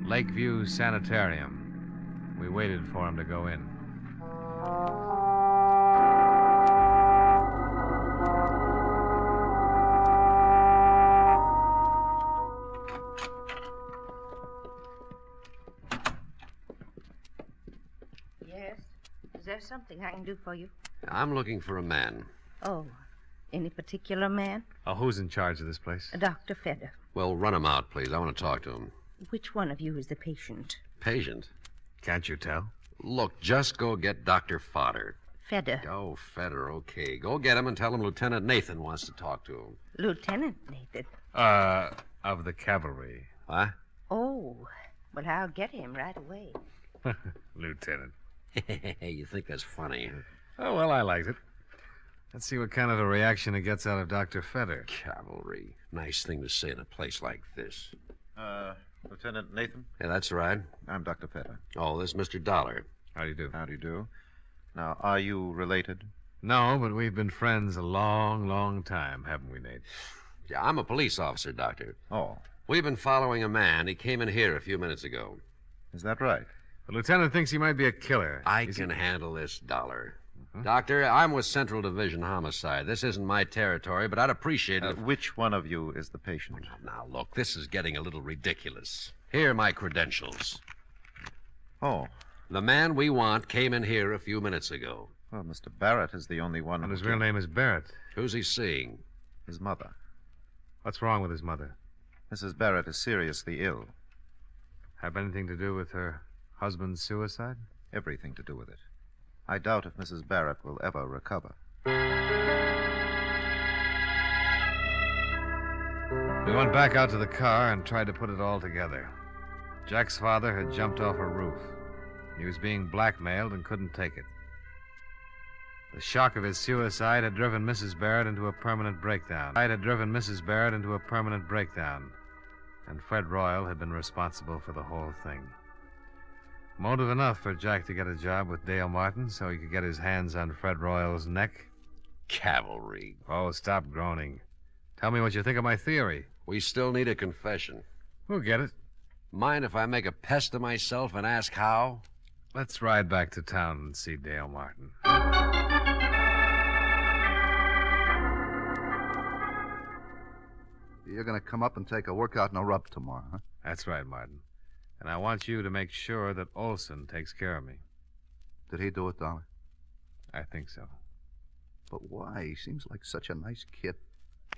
Lakeview Sanitarium. We waited for him to go in. Yes? Is there something I can do for you? I'm looking for a man. Oh, any particular man? Oh, who's in charge of this place? Dr. Feder. Well, run him out, please. I want to talk to him. Which one of you is the patient? Patient? Can't you tell? Look, just go get Dr. Fodder. Feder. Oh, Feder, okay. Go get him and tell him Lieutenant Nathan wants to talk to him. Lieutenant Nathan? Of the cavalry. What? Oh, well, I'll get him right away. Lieutenant. You think that's funny? Oh, well, I liked it. Let's see what kind of a reaction it gets out of Dr. Feder. Cavalry. Nice thing to say in a place like this. Lieutenant Nathan? Yeah, that's right. I'm Dr. Feder. Oh, this is Mr. Dolar. How do you do? How do you do? Now, are you related? No, but we've been friends a long, long time, haven't we, Nate? Yeah, I'm a police officer, Doctor. Oh. We've been following a man. He came in here a few minutes ago. Is that right? The lieutenant thinks he might be a killer. I can handle this, Dolar. Doctor, I'm with Central Division Homicide. This isn't my territory, but I'd appreciate it. Which one of you is the patient? Now, look, this is getting a little ridiculous. Here are my credentials. Oh. The man we want came in here a few minutes ago. Well, Mr. Barrett is the only one. And his real name is Barrett. Who's he seeing? His mother. What's wrong with his mother? Mrs. Barrett is seriously ill. Have anything to do with her husband's suicide? Everything to do with it. I doubt if Mrs. Barrett will ever recover. We went back out to the car and tried to put it all together. Jack's father had jumped off a roof. He was being blackmailed and couldn't take it. The shock of his suicide had driven Mrs. Barrett into a permanent breakdown. And Fred Royal had been responsible for the whole thing. Motive enough for Jack to get a job with Dale Martin so he could get his hands on Fred Royal's neck. Cavalry. Oh, stop groaning. Tell me what you think of my theory. We still need a confession. We'll get it. Mind if I make a pest of myself and ask how? Let's ride back to town and see Dale Martin. You're going to come up and take a workout and a rub tomorrow, huh? That's right, Martin. And I want you to make sure that Olson takes care of me. Did he do it, Dollar? I think so. But why? He seems like such a nice kid.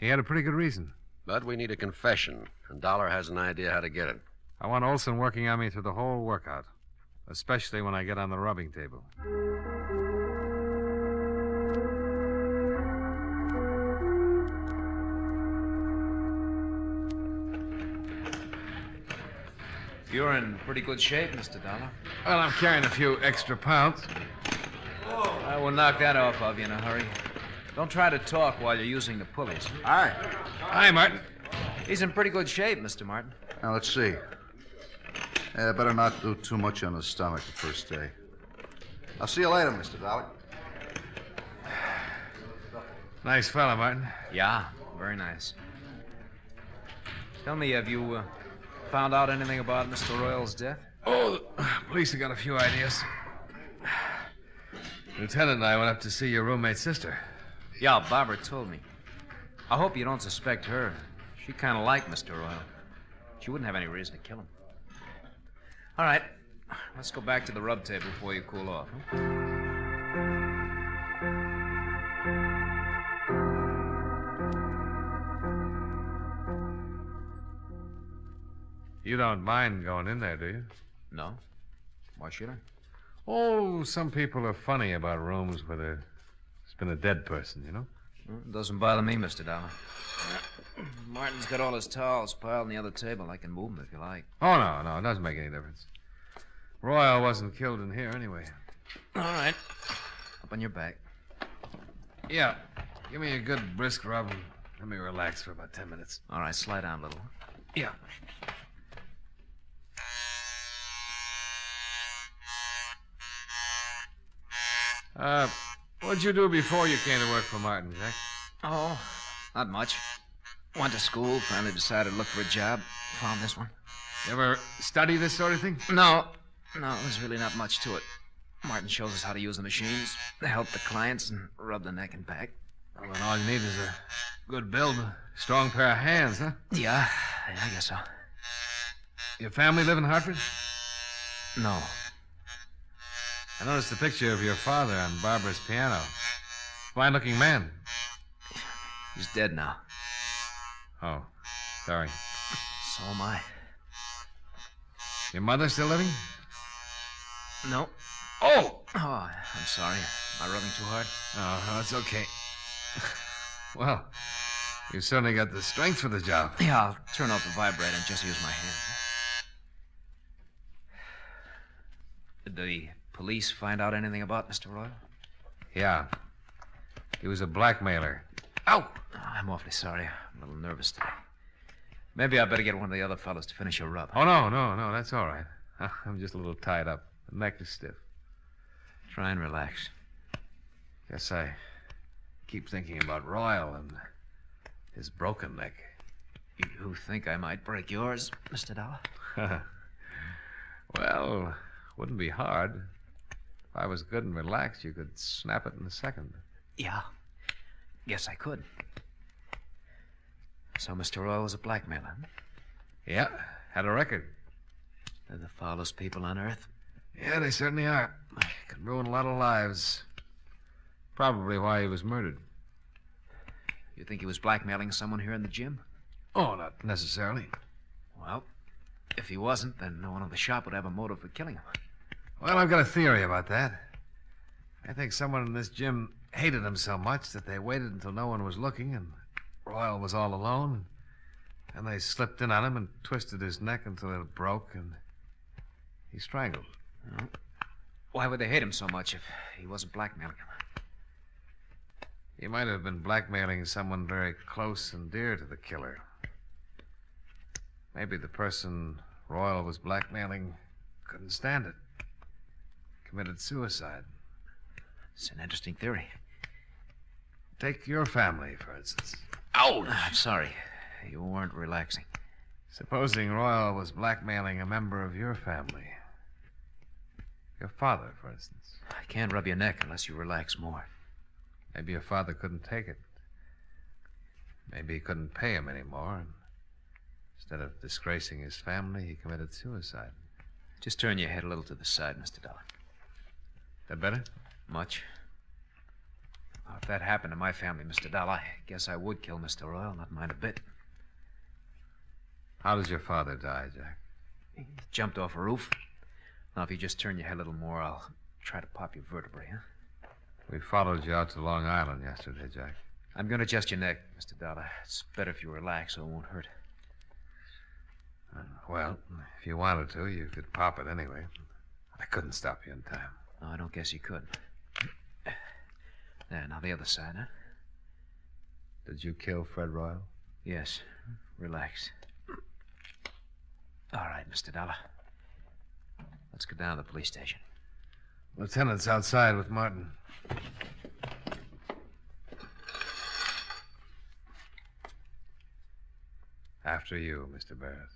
He had a pretty good reason. But we need a confession, and Dollar has an idea how to get it. I want Olson working on me through the whole workout, especially when I get on the rubbing table. You're in pretty good shape, Mr. Dollar. Well, I'm carrying a few extra pounds. I will knock that off of you in a hurry. Don't try to talk while you're using the pulleys. Hi. Hi, Martin. He's in pretty good shape, Mr. Martin. Now, let's see. Better not do too much on his stomach the first day. I'll see you later, Mr. Dollar. Nice fella, Martin. Yeah, very nice. Tell me, have you found out anything about Mr. Royal's death? Oh, the police have got a few ideas. Lieutenant and I went up to see your roommate's sister. Yeah, Barbara told me. I hope you don't suspect her. She kind of liked Mr. Royal. She wouldn't have any reason to kill him. All right, let's go back to the rub table before you cool off. Huh? You don't mind going in there, do you? No. Why should I? Oh, some people are funny about rooms where there's been a dead person, you know? It doesn't bother me, Mr. Dollar. Martin's got all his towels piled on the other table. I can move them if you like. Oh, no, it doesn't make any difference. Royal wasn't killed in here anyway. All right. Up on your back. Yeah. Give me a good brisk rub and let me relax for about 10 minutes. All right, slide down a little. Yeah. What'd you do before you came to work for Martin, Jack? Oh, not much. Went to school, finally decided to look for a job. Found this one. You ever study this sort of thing? No, there's really not much to it. Martin shows us how to use the machines, help the clients, and rub the neck and back. Well, then all you need is a good build, a strong pair of hands, huh? Yeah, I guess so. Your family live in Hartford? No. I noticed the picture of your father on Barbara's piano. Fine-looking man. He's dead now. Oh, sorry. So am I. Your mother still living? No. Oh! Oh, I'm sorry. Am I rubbing too hard? Oh, no, it's okay. Well, you certainly got the strength for the job. Yeah, I'll turn off the vibrator and just use my hand. Did the police find out anything about Mr. Royal? Yeah. He was a blackmailer. Ow! Oh, I'm awfully sorry. I'm a little nervous today. Maybe I better get one of the other fellows to finish your rub. Oh, no, that's all right. I'm just a little tied up. The neck is stiff. Try and relax. Guess I keep thinking about Royal and his broken neck. You think I might break yours, Mr. Dollar? Well, wouldn't be hard. If I was good and relaxed, you could snap it in a second. Yeah. Guess I could. So Mr. Royal was a blackmailer, huh? Yeah, had a record. They're the foulest people on earth. Yeah, they certainly are. Could ruin a lot of lives. Probably why he was murdered. You think he was blackmailing someone here in the gym? Oh, not necessarily. Well, if he wasn't, then no one in the shop would have a motive for killing him. Well, I've got a theory about that. I think someone in this gym hated him so much that they waited until no one was looking and Royal was all alone. And they slipped in on him and twisted his neck until it broke and he strangled. Oh. Why would they hate him so much if he wasn't blackmailing him? He might have been blackmailing someone very close and dear to the killer. Maybe the person Royal was blackmailing couldn't stand it. Committed suicide. It's an interesting theory. Take your family, for instance. Ouch! I'm sorry. You weren't relaxing. Supposing Royal was blackmailing a member of your family. Your father, for instance. I can't rub your neck unless you relax more. Maybe your father couldn't take it. Maybe he couldn't pay him anymore. And instead of disgracing his family, he committed suicide. Just turn your head a little to the side, Mr. Dollar. That better? Much. Well, if that happened to my family, Mr. Dollar, I guess I would kill Mr. Royal, not mind a bit. How does your father die, Jack? He jumped off a roof. Now, if you just turn your head a little more, I'll try to pop your vertebrae, huh? We followed you out to Long Island yesterday, Jack. I'm going to adjust your neck, Mr. Dollar. It's better if you relax so it won't hurt. Well, if you wanted to, you could pop it anyway. I couldn't stop you in time. No, I don't guess you could. There, now the other side, huh? Did you kill Fred Royal? Yes. Relax. All right, Mr. Dollar. Let's go down to the police station. Lieutenant's outside with Martin. After you, Mr. Barrett.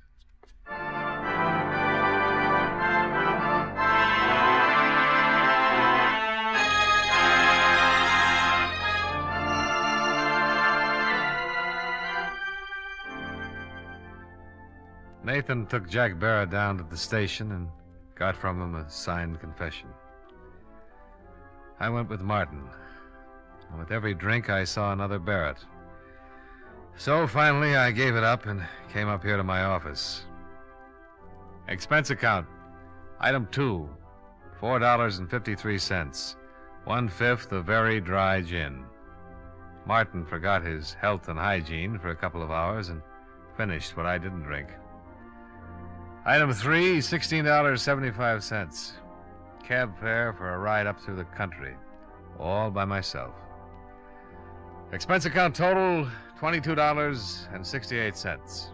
Nathan took Jack Barrett down to the station and got from him a signed confession. I went with Martin. And with every drink, I saw another Barrett. So finally, I gave it up and came up here to my office. Expense account. Item 2, $4.53. 1/5 of very dry gin. Martin forgot his health and hygiene for a couple of hours and finished what I didn't drink. Item 3, $16.75. Cab fare for a ride up through the country, all by myself. Expense account total, $22.68.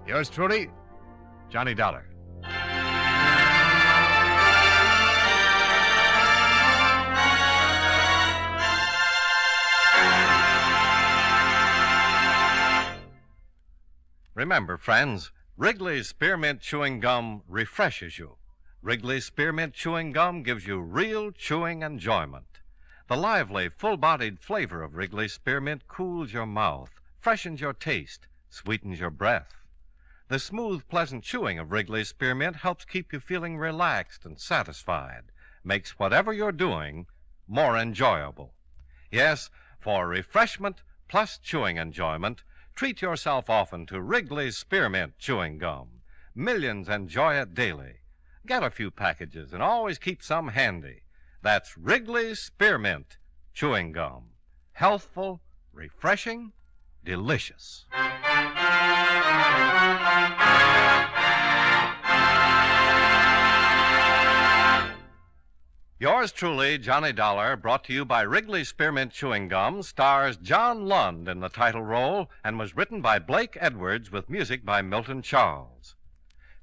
Yours truly, Johnny Dollar. Remember, friends, Wrigley's Spearmint Chewing Gum refreshes you. Wrigley's Spearmint Chewing Gum gives you real chewing enjoyment. The lively, full-bodied flavor of Wrigley's Spearmint cools your mouth, freshens your taste, sweetens your breath. The smooth, pleasant chewing of Wrigley's Spearmint helps keep you feeling relaxed and satisfied, makes whatever you're doing more enjoyable. Yes, for refreshment plus chewing enjoyment, treat yourself often to Wrigley's Spearmint Chewing Gum. Millions enjoy it daily. Get a few packages and always keep some handy. That's Wrigley's Spearmint Chewing Gum. Healthful, refreshing, delicious. Yours truly, Johnny Dollar, brought to you by Wrigley's Spearmint Chewing Gum, stars John Lund in the title role and was written by Blake Edwards with music by Milton Charles.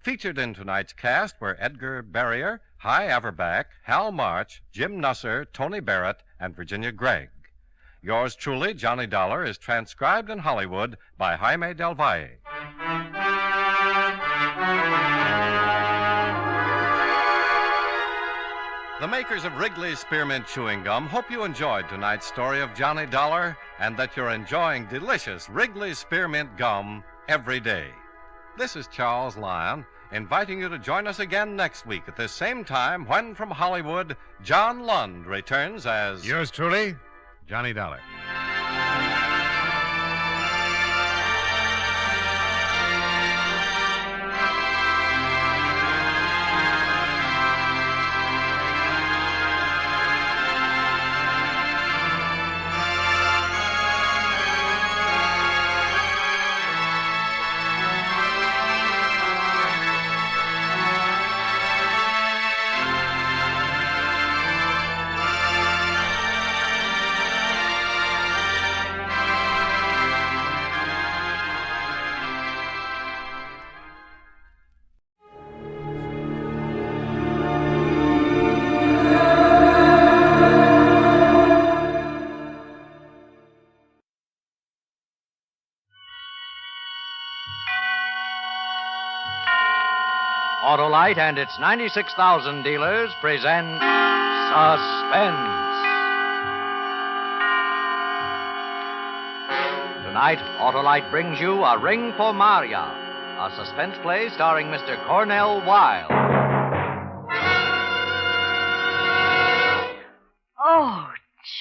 Featured in tonight's cast were Edgar Barrier, Hy Averback, Hal March, Jim Nusser, Tony Barrett, and Virginia Gregg. Yours truly, Johnny Dollar, is transcribed in Hollywood by Jaime Del Valle. The makers of Wrigley's Spearmint Chewing Gum hope you enjoyed tonight's story of Johnny Dollar and that you're enjoying delicious Wrigley's Spearmint Gum every day. This is Charles Lyon, inviting you to join us again next week at this same time when, from Hollywood, John Lund returns as... Yours truly, Johnny Dollar. Autolite and its 96,000 dealers present Suspense. Tonight, Autolite brings you A Ring for Marya, a suspense play starring Mr. Cornell Wilde. Oh,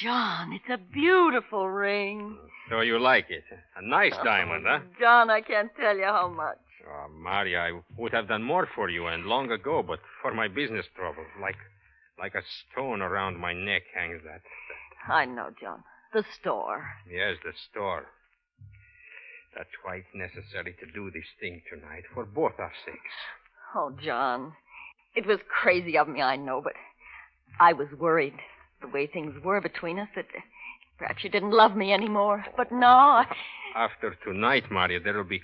John, it's a beautiful ring. So you like it. A nice diamond, huh? John, I can't tell you how much. Oh, Marya, I would have done more for you and long ago, but for my business troubles, like a stone around my neck hangs that. I know, John. The store. Yes, the store. That's why it's necessary to do this thing tonight, for both our sakes. Oh, John, it was crazy of me, I know, but I was worried the way things were between us that perhaps you didn't love me anymore. But now After tonight, Marya, there will be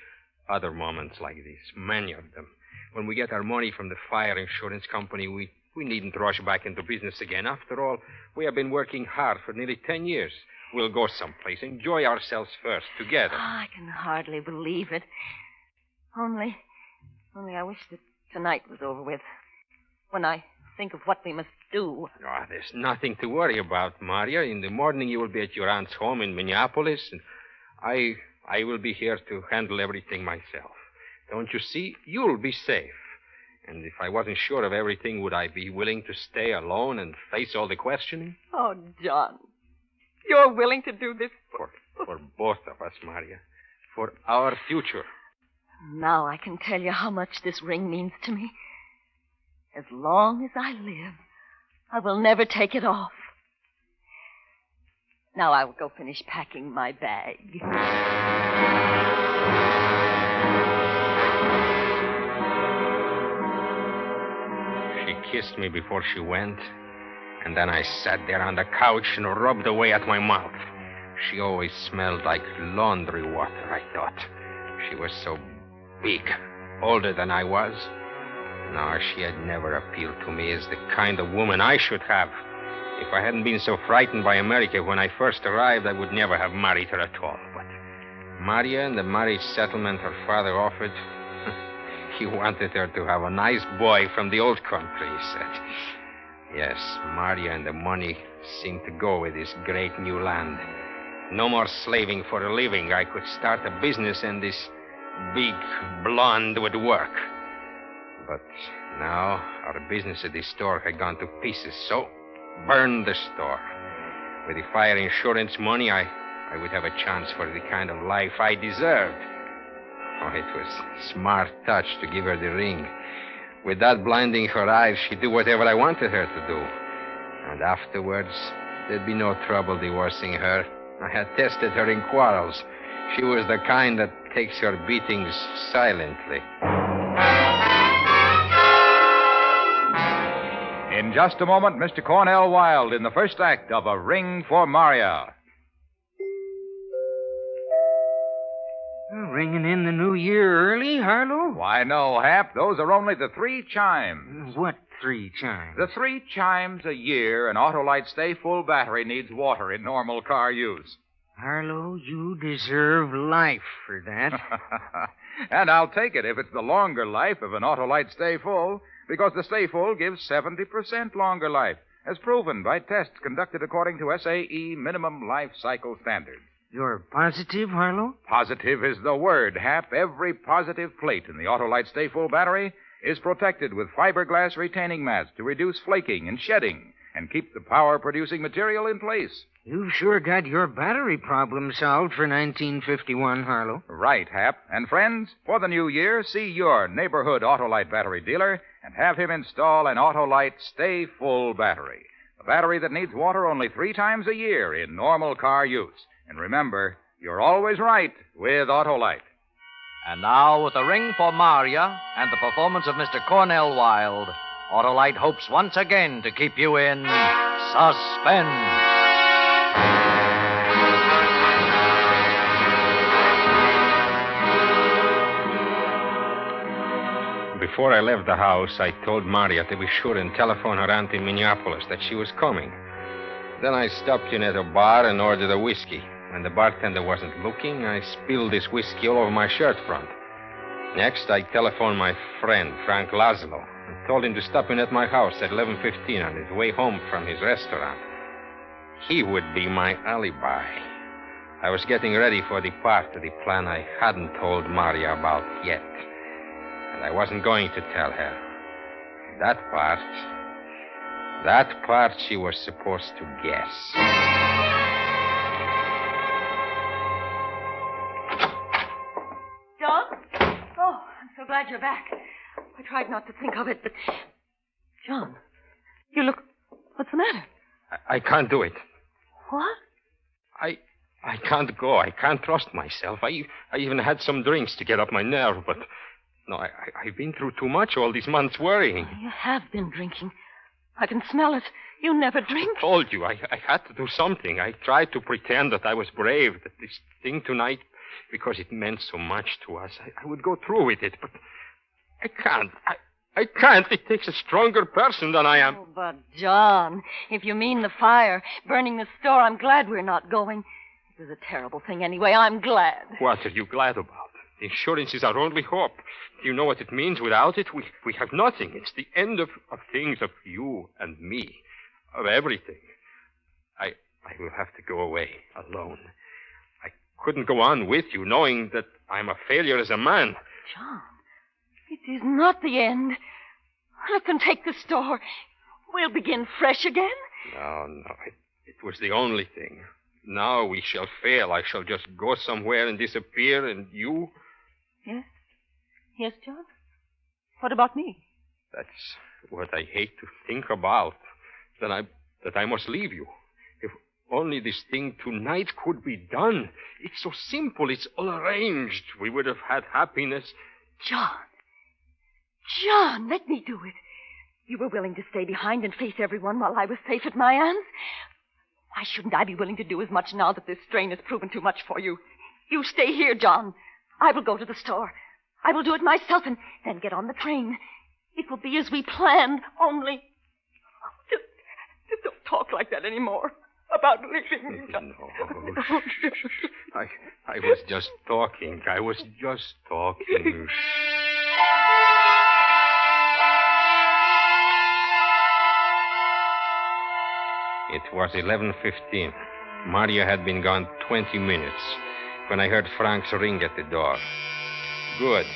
other moments like this, many of them. When we get our money from the fire insurance company, we needn't rush back into business again. After all, we have been working hard for nearly 10 years. We'll go someplace, enjoy ourselves first, together. I can hardly believe it. Only I wish that tonight was over with. When I think of what we must do. Oh, there's nothing to worry about, Marya. In the morning, you will be at your aunt's home in Minneapolis, and I will be here to handle everything myself. Don't you see? You'll be safe. And if I wasn't sure of everything, would I be willing to stay alone and face all the questioning? Oh, John, you're willing to do this? For both of us, Marya. For our future. Now I can tell you how much this ring means to me. As long as I live, I will never take it off. Now I will go finish packing my bag. She kissed me before she went, and then I sat there on the couch and rubbed away at my mouth. She always smelled like laundry water, I thought. She was so big, older than I was. No, she had never appealed to me as the kind of woman I should have. If I hadn't been so frightened by America when I first arrived, I would never have married her at all. But Marya and the marriage settlement her father offered, he wanted her to have a nice boy from the old country, he said. Yes, Marya and the money seemed to go with this great new land. No more slaving for a living. I could start a business and this big blonde would work. But now our business at the store had gone to pieces, so burn the store. With the fire insurance money, I would have a chance for the kind of life I deserved. Oh, it was a smart touch to give her the ring. With that blinding her eyes, she'd do whatever I wanted her to do. And afterwards, there'd be no trouble divorcing her. I had tested her in quarrels. She was the kind that takes her beatings silently. In just a moment, Mr. Cornell Wilde in the first act of A Ring for Marya. A Ringing in the new year early, Harlow? Why, no, Hap. Those are only the 3 chimes. What 3 chimes? The 3 chimes a year an Autolite Stay Full battery needs water in normal car use. Harlow, you deserve life for that. And I'll take it if it's the longer life of an Autolite Stay Full, because the Stay Full gives 70% longer life, as proven by tests conducted according to SAE minimum life cycle standards. You're positive, Harlow? Positive is the word, Hap. Every positive plate in the Autolite Stay Full battery is protected with fiberglass retaining mats to reduce flaking and shedding and keep the power-producing material in place. You've sure got your battery problem solved for 1951, Harlow. Right, Hap. And friends, for the new year, see your neighborhood Autolite battery dealer and have him install an Autolite Stay Full battery. A battery that needs water only 3 times a year in normal car use. And remember, you're always right with Autolite. And now, with a ring for Marya and the performance of Mr. Cornell Wilde, Autolite hopes once again to keep you in suspense. Before I left the house, I told Marya to be sure and telephone her aunt in Minneapolis that she was coming. Then I stopped in at a bar and ordered a whiskey. When the bartender wasn't looking, I spilled this whiskey all over my shirt front. Next, I telephoned my friend, Frank Laszlo, and told him to stop in at my house at 11:15 on his way home from his restaurant. He would be my alibi. I was getting ready for the part of the plan I hadn't told Marya about yet. And I wasn't going to tell her. That part she was supposed to guess. John? Oh, I'm so glad you're back. I tried not to think of it, but... John, you look... What's the matter? I can't do it. What? I can't go. I can't trust myself. I even had some drinks to get up my nerve, but... No, I've been through too much all these months worrying. You have been drinking. I can smell it. You never drink. I told you, I had to do something. I tried to pretend that I was brave, that this thing tonight, because it meant so much to us, I would go through with it, but I can't. I can't. It takes a stronger person than I am. Oh, but, John, if you mean the fire, burning the store, I'm glad we're not going. It was a terrible thing anyway. I'm glad. What are you glad about? The insurance is our only hope. Do you know what it means? Without it, we have nothing. It's the end of things, of you and me, of everything. I will have to go away alone. I couldn't go on with you, knowing that I'm a failure as a man. John, it is not the end. I can take the store. We'll begin fresh again. No. It was the only thing. Now we shall fail. I shall just go somewhere and disappear, and you... Yes? Yes, John? What about me? That's what I hate to think about. That I must leave you. If only this thing tonight could be done. It's so simple. It's all arranged. We would have had happiness. John, let me do it. You were willing to stay behind and face everyone while I was safe at my aunt's. Why shouldn't I be willing to do as much now that this strain has proven too much for you? You stay here, John. I will go to the store. I will do it myself and then get on the train. It will be as we planned, only... Just don't talk like that anymore about leaving me. No. I was just talking. It was 11:15. Marya had been gone 20 minutes when I heard Frank's ring at the door. Good.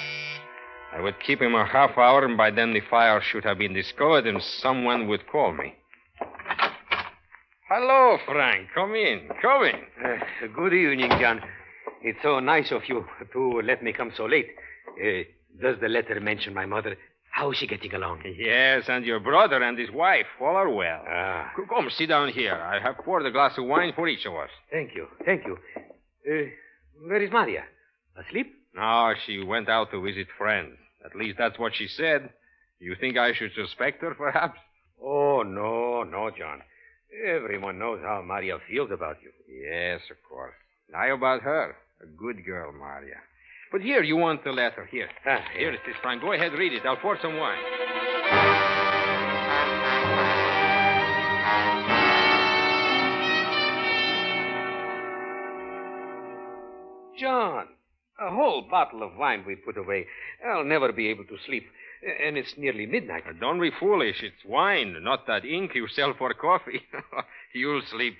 I would keep him a half hour, and by then the fire should have been discovered, and someone would call me. Hello, Frank. Come in. Good evening, John. It's so nice of you to let me come so late. Does the letter mention my mother? How is she getting along? Yes, and your brother and his wife all are well. Come, sit down here. I have poured a glass of wine for each of us. Thank you. Where is Marya? Asleep? No, she went out to visit friends. At least that's what she said. You think I should suspect her, perhaps? Oh, no, John. Everyone knows how Marya feels about you. Yes, of course. Now about her. A good girl, Marya. But here, you want the letter. Here. Here it is, Frank. Go ahead, read it. I'll pour some wine. John, a whole bottle of wine we put away. I'll never be able to sleep. And it's nearly midnight. Don't be foolish. It's wine, not that ink you sell for coffee. You'll sleep.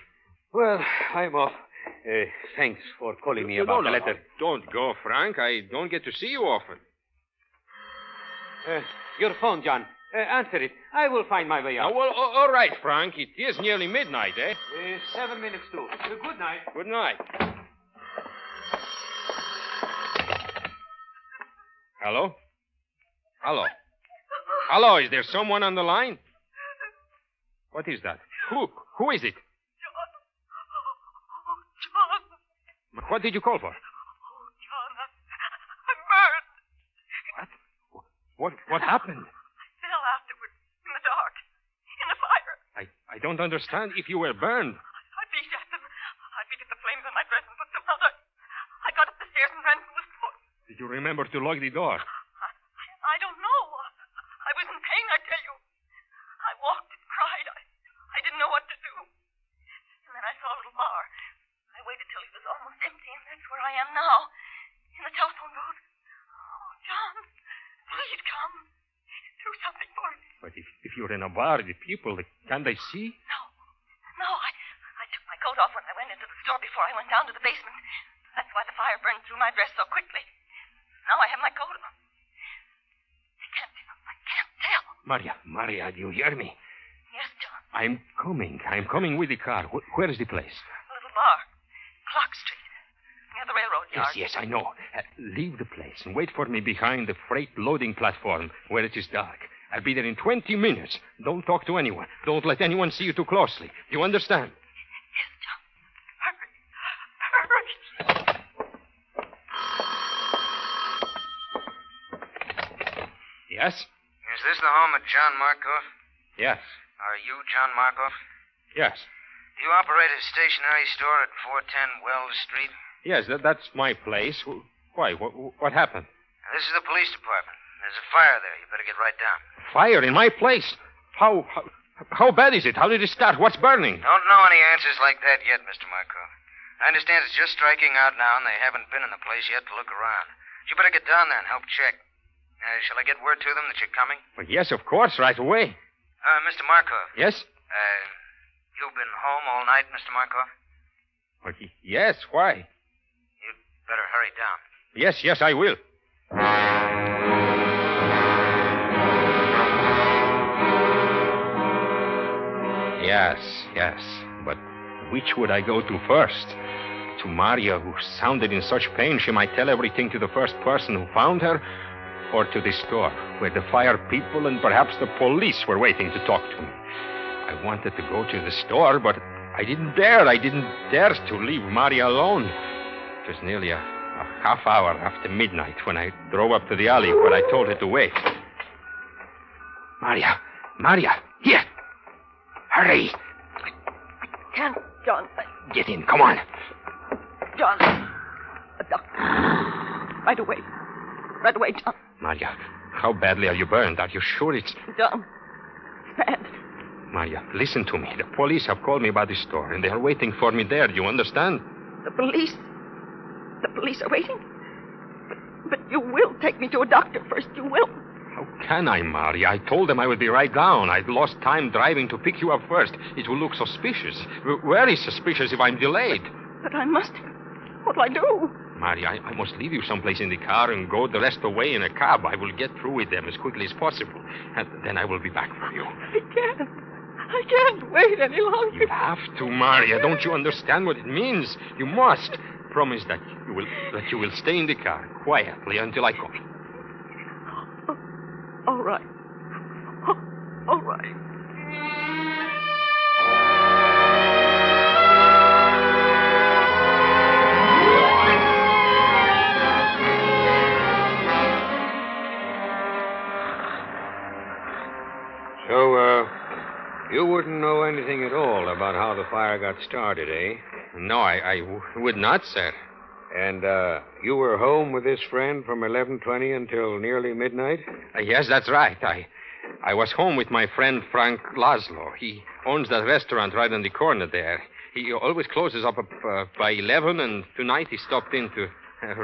Well, I'm off. Thanks for calling me about the letter. Don't go, Frank. I don't get to see you often. Your phone, John. Answer it. I will find my way out. Oh, well, all right, Frank. It is nearly midnight, eh? 7 minutes to. Good night. Good night. Hello? Hello? Hello, is there someone on the line? What is that? Who is it? John. What did you call for? John, I'm burned. What happened? I fell afterwards in the dark, in the fire. I don't understand. If you were burned. I beat at them. I beat at the flames on my dress and put them out. I got up the stairs and ran from the floor. Did you remember to lock the door? I don't know. I was in pain, I tell you. I walked and cried. I didn't know what to do. And then I saw a little bar. I waited till it was almost empty, and that's where I am now. In the telephone booth. Oh, John, please come. Do something for me. But if you're in a bar, the people, can they see? No, I took my coat off when I went into the store before I went down to the basement. That's why the fire burned through my dress so quickly. Now I have my coat on. I can't tell. Marya, do you hear me? Yes, John. I'm coming with the car. Where is the place? A little bar. Clock Street. Near the railroad yard. Yes, I know. Leave the place and wait for me behind the freight loading platform where it is dark. I'll be there in 20 minutes. Don't talk to anyone. Don't let anyone see you too closely. You understand? Yes, John. Hurry. Yes? Is this the home of John Markov? Yes. Are you John Markov? Yes. Do you operate a stationery store at 410 Wells Street? Yes, that's my place. Why? What happened? This is the police department. There's a fire there. You better get right down. Fire in my place? How bad is it? How did it start? What's burning? Don't know any answers like that yet, Mr. Markov. I understand it's just striking out now, and they haven't been in the place yet to look around. You better get down there and help check. Shall I get word to them that you're coming? Well, yes, of course, right away. Mr. Markov. Yes? You've been home all night, Mr. Markov? Well, yes, why? You'd better hurry down. Yes, I will. Yes. But which would I go to first? To Marya, who sounded in such pain she might tell everything to the first person who found her? Or to the store, where the fire people and perhaps the police were waiting to talk to me? I wanted to go to the store, but I didn't dare. I didn't dare to leave Marya alone. It was nearly a half hour after midnight when I drove up to the alley where I told her to wait. Marya, here. Hurry. I can't, John. Get in, come on. John. A doctor. Right away, John. Marya, how badly are you burned? Are you sure it's... John, it's bad. Marya, listen to me. The police have called me about the store, and they are waiting for me there. Do you understand? The police are waiting? But you will take me to a doctor first. You will. How can I, Marya? I told them I would be right down. I've lost time driving to pick you up first. It will look suspicious. Very suspicious if I'm delayed. But I must. What'll I do? Marya, I must leave you someplace in the car and go the rest of the way in a cab. I will get through with them as quickly as possible. And then I will be back for you. I can't wait any longer. You have to, Marya. Don't you understand what it means? You must. Promise that you will stay in the car quietly until I call. All right. All right. So, you wouldn't know anything at all about how the fire got started, eh? No, I would not, sir. And you were home with this friend from 11:20 until nearly midnight? Yes, that's right. I was home with my friend Frank Laszlo. He owns that restaurant right on the corner there. He always closes up by 11, and tonight he stopped in to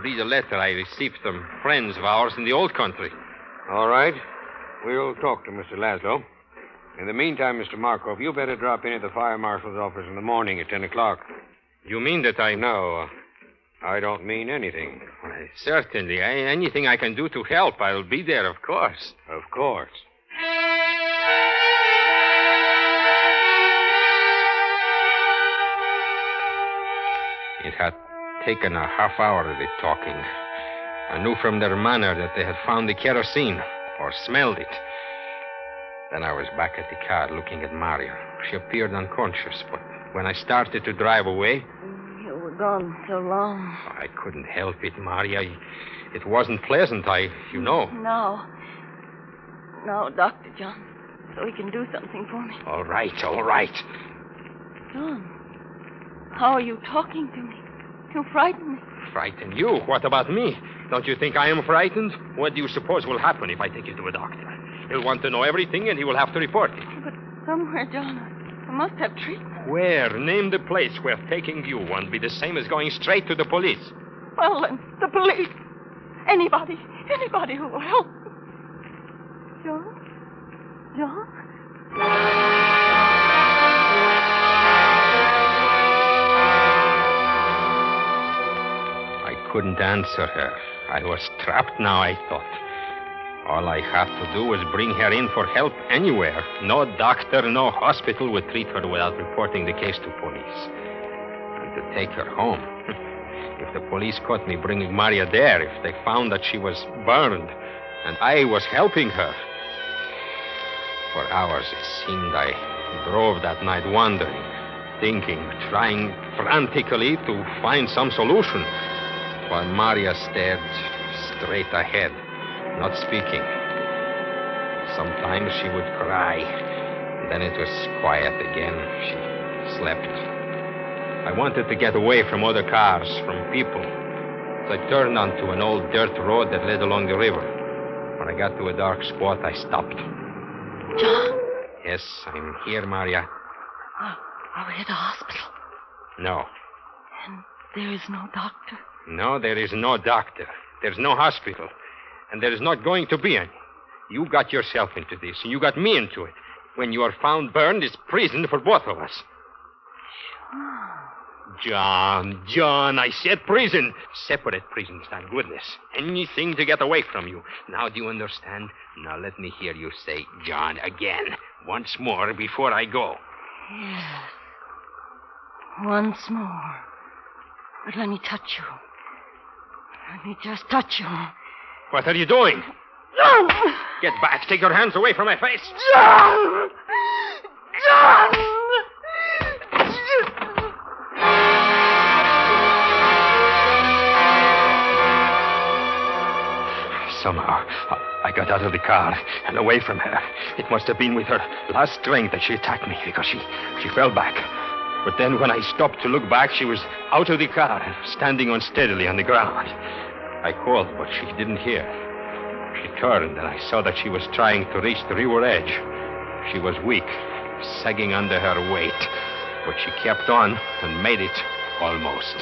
read a letter I received from friends of ours in the old country. All right. We'll talk to Mr. Laszlo. In the meantime, Mr. Markov, you better drop in at the fire marshal's office in the morning at 10 o'clock. You mean that I... No, I don't mean anything. Certainly. Anything I can do to help, I'll be there, of course. Of course. It had taken a half hour of the talking. I knew from their manner that they had found the kerosene, or smelled it. Then I was back at the car looking at Marya. She appeared unconscious, but when I started to drive away... You were gone so long. I couldn't help it, Marya. It wasn't pleasant, you know. Now, Dr. John, so he can do something for me. All right, all right. John, how are you talking to me? You frighten me. Frighten you? What about me? Don't you think I am frightened? What do you suppose will happen if I take you to a doctor? He'll want to know everything, and he will have to report it. But somewhere, John, I must have treatment. Where? Name the place where taking you won't be the same as going straight to the police. Well, then, the police. Anybody who will help me. John? I couldn't answer her. I was trapped now, I thought. All I had to do was bring her in for help anywhere. No doctor, no hospital would treat her without reporting the case to police. And to take her home. If the police caught me bringing Marya there, if they found that she was burned, and I was helping her. For hours, it seemed, I drove that night wandering, thinking, trying frantically to find some solution, while Marya stared straight ahead, not speaking. Sometimes she would cry. Then it was quiet again. She slept. I wanted to get away from other cars, from people. So I turned onto an old dirt road that led along the river. When I got to a dark spot, I stopped. John? Yes, I'm here, Marya. Are we at a hospital? No. And there is no doctor? No, there is no doctor. There's no hospital. And there is not going to be any. You got yourself into this, and you got me into it. When you are found burned, it's prison for both of us. John, I said prison. Separate prisons, thank goodness. Anything to get away from you. Now, do you understand? Now, let me hear you say John again. Once more before I go. Yes. Once more. But let me touch you. Let me just touch you. What are you doing? John! Get back. Take your hands away from my face. John! Somehow, I got out of the car and away from her. It must have been with her last strength that she attacked me, because she fell back. But then when I stopped to look back, she was out of the car, standing unsteadily on the ground. I called, but she didn't hear. She turned, and I saw that she was trying to reach the river edge. She was weak, sagging under her weight, but she kept on and made it almost.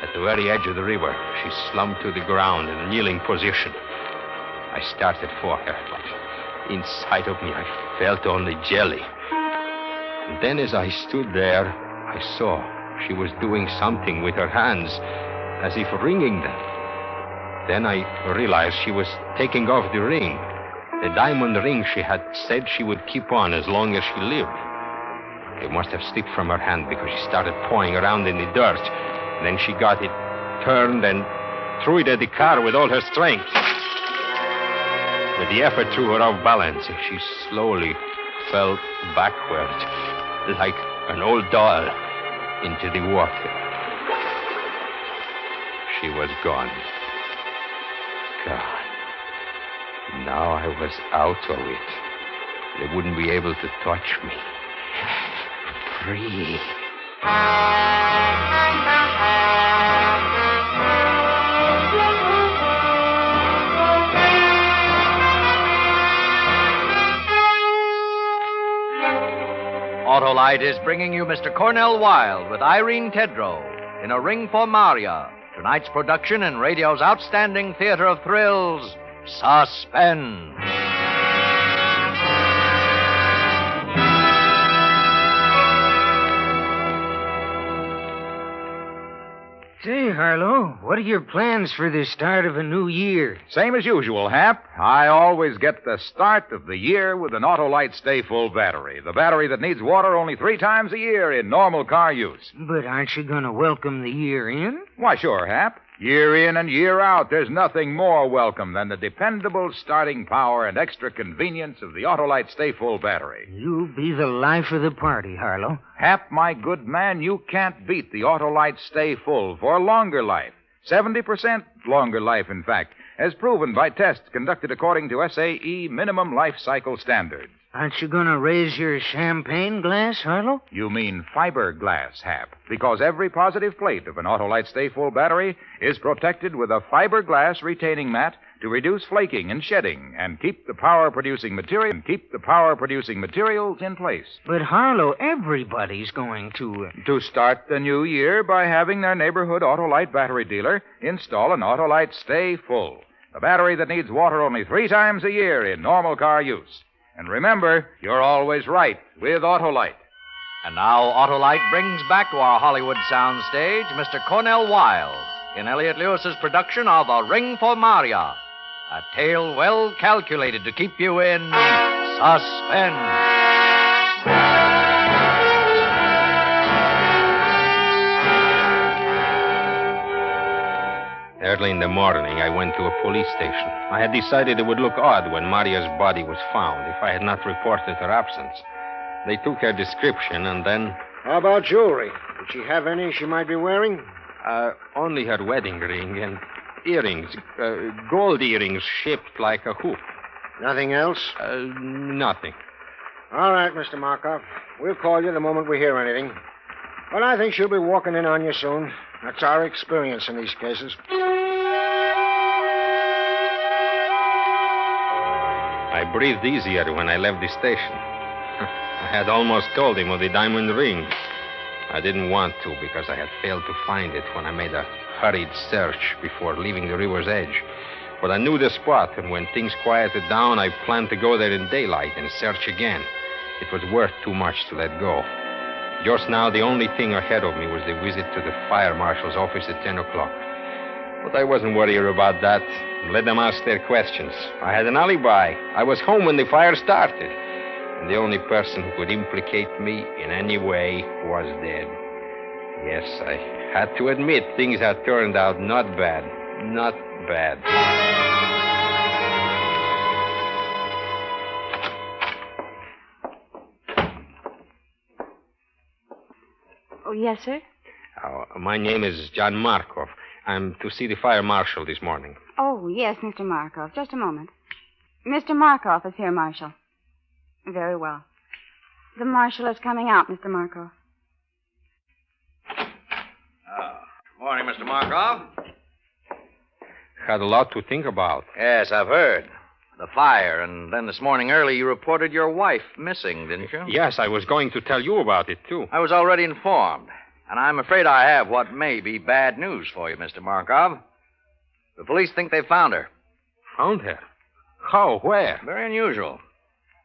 At the very edge of the river, she slumped to the ground in a kneeling position. I started for her, but inside of me I felt only jelly. And then as I stood there, I saw she was doing something with her hands, as if wringing them. Then I realized she was taking off the ring, the diamond ring she had said she would keep on as long as she lived. It must have slipped from her hand because she started pawing around in the dirt. Then she got it turned and threw it at the car with all her strength. But the effort threw her off balance, and she slowly fell backward, like an old doll, into the water. She was gone. God. Now I was out of it. They wouldn't be able to touch me. Free. Autolite is bringing you Mr. Cornell Wilde with Irene Tedrow in A Ring for Marya, tonight's production in radio's outstanding theater of thrills, Suspense. Say, Harlow, what are your plans for the start of a new year? Same as usual, Hap. I always get the start of the year with an Autolite Stay Full battery. The battery that needs water only 3 times a year in normal car use. But aren't you going to welcome the year in? Why, sure, Hap. Year in and year out, there's nothing more welcome than the dependable starting power and extra convenience of the Autolite Stay Full battery. You'll be the life of the party, Harlow. Hap, my good man, you can't beat the Autolite Stay Full for longer life. 70% longer life, in fact, as proven by tests conducted according to SAE minimum life cycle standards. Aren't you going to raise your champagne glass, Harlow? You mean fiberglass, Hap, because every positive plate of an Autolite Stay Full battery is protected with a fiberglass retaining mat to reduce flaking and shedding and keep the power-producing materials in place. But, Harlow, everybody's going to start the new year by having their neighborhood Autolite battery dealer install an Autolite Stay Full, the battery that needs water only 3 times a year in normal car use. And remember, you're always right with Autolite. And now Autolite brings back to our Hollywood soundstage Mr. Cornell Wilde in Elliott Lewis's production of A Ring for Marya, a tale well calculated to keep you in suspense. Early in the morning, I went to a police station. I had decided it would look odd when Marya's body was found if I had not reported her absence. They took her description and then... How about jewelry? Did she have any she might be wearing? Only her wedding ring and earrings. Gold earrings shaped like a hoop. Nothing else? Nothing. All right, Mr. Markov. We'll call you the moment we hear anything. Well, I think she'll be walking in on you soon. That's our experience in these cases. I breathed easier when I left the station. I had almost told him of the diamond ring. I didn't want to because I had failed to find it when I made a hurried search before leaving the river's edge. But I knew the spot, and when things quieted down, I planned to go there in daylight and search again. It was worth too much to let go. Just now, the only thing ahead of me was the visit to the fire marshal's office at 10 o'clock. But I wasn't worried about that. Let them ask their questions. I had an alibi. I was home when the fire started. And the only person who could implicate me in any way was dead. Yes, I had to admit things had turned out not bad. Not bad. Oh, yes, sir? My name is John Markov. I'm to see the fire marshal this morning. Oh, yes, Mr. Markov. Just a moment. Mr. Markov is here, Marshal. Very well. The marshal is coming out, Mr. Markov. Morning, Mr. Markov. Had a lot to think about. Yes, I've heard. The fire, and then this morning early you reported your wife missing, didn't you? Yes, I was going to tell you about it, too. I was already informed, and I'm afraid I have what may be bad news for you, Mr. Markov. The police think they found her. Found her? How? Where? Very unusual.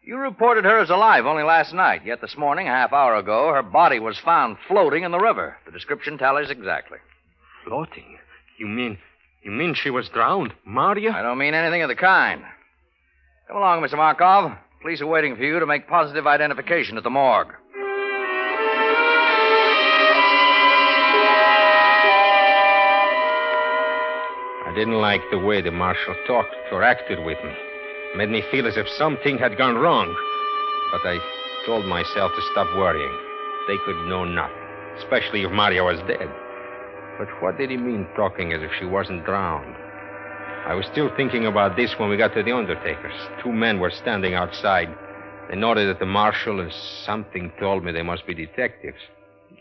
You reported her as alive only last night, yet this morning, a half hour ago, her body was found floating in the river. The description tallies exactly. Floating? You mean she was drowned? Marya? I don't mean anything of the kind. Come along, Mr. Markov. Police are waiting for you to make positive identification at the morgue. I didn't like the way the marshal talked or acted with me. Made me feel as if something had gone wrong. But I told myself to stop worrying. They could know nothing, especially if Marya was dead. But what did he mean talking as if she wasn't drowned? I was still thinking about this when we got to the undertaker's. 2 men were standing outside. They nodded at the marshal, and something told me they must be detectives.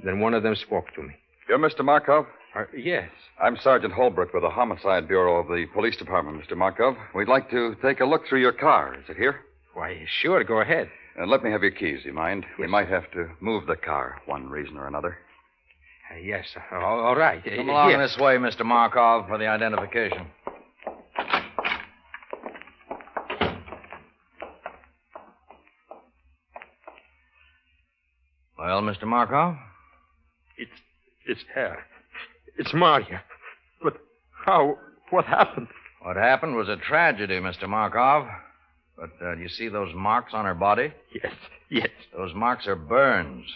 Then one of them spoke to me. You're Mr. Markov? Yes. I'm Sergeant Holbrook with the Homicide Bureau of the Police Department, Mr. Markov. We'd like to take a look through your car. Is it here? Why, sure, go ahead. Let me have your keys, you mind? We might have to move the car, one reason or another. Yes, all right. Come along Here. this way, Mr. Markov, for the identification. Well, Mr. Markov? It's her. It's Marya. But how? What happened? What happened was a tragedy, Mr. Markov. But do you see those marks on her body? Yes. Those marks are burns.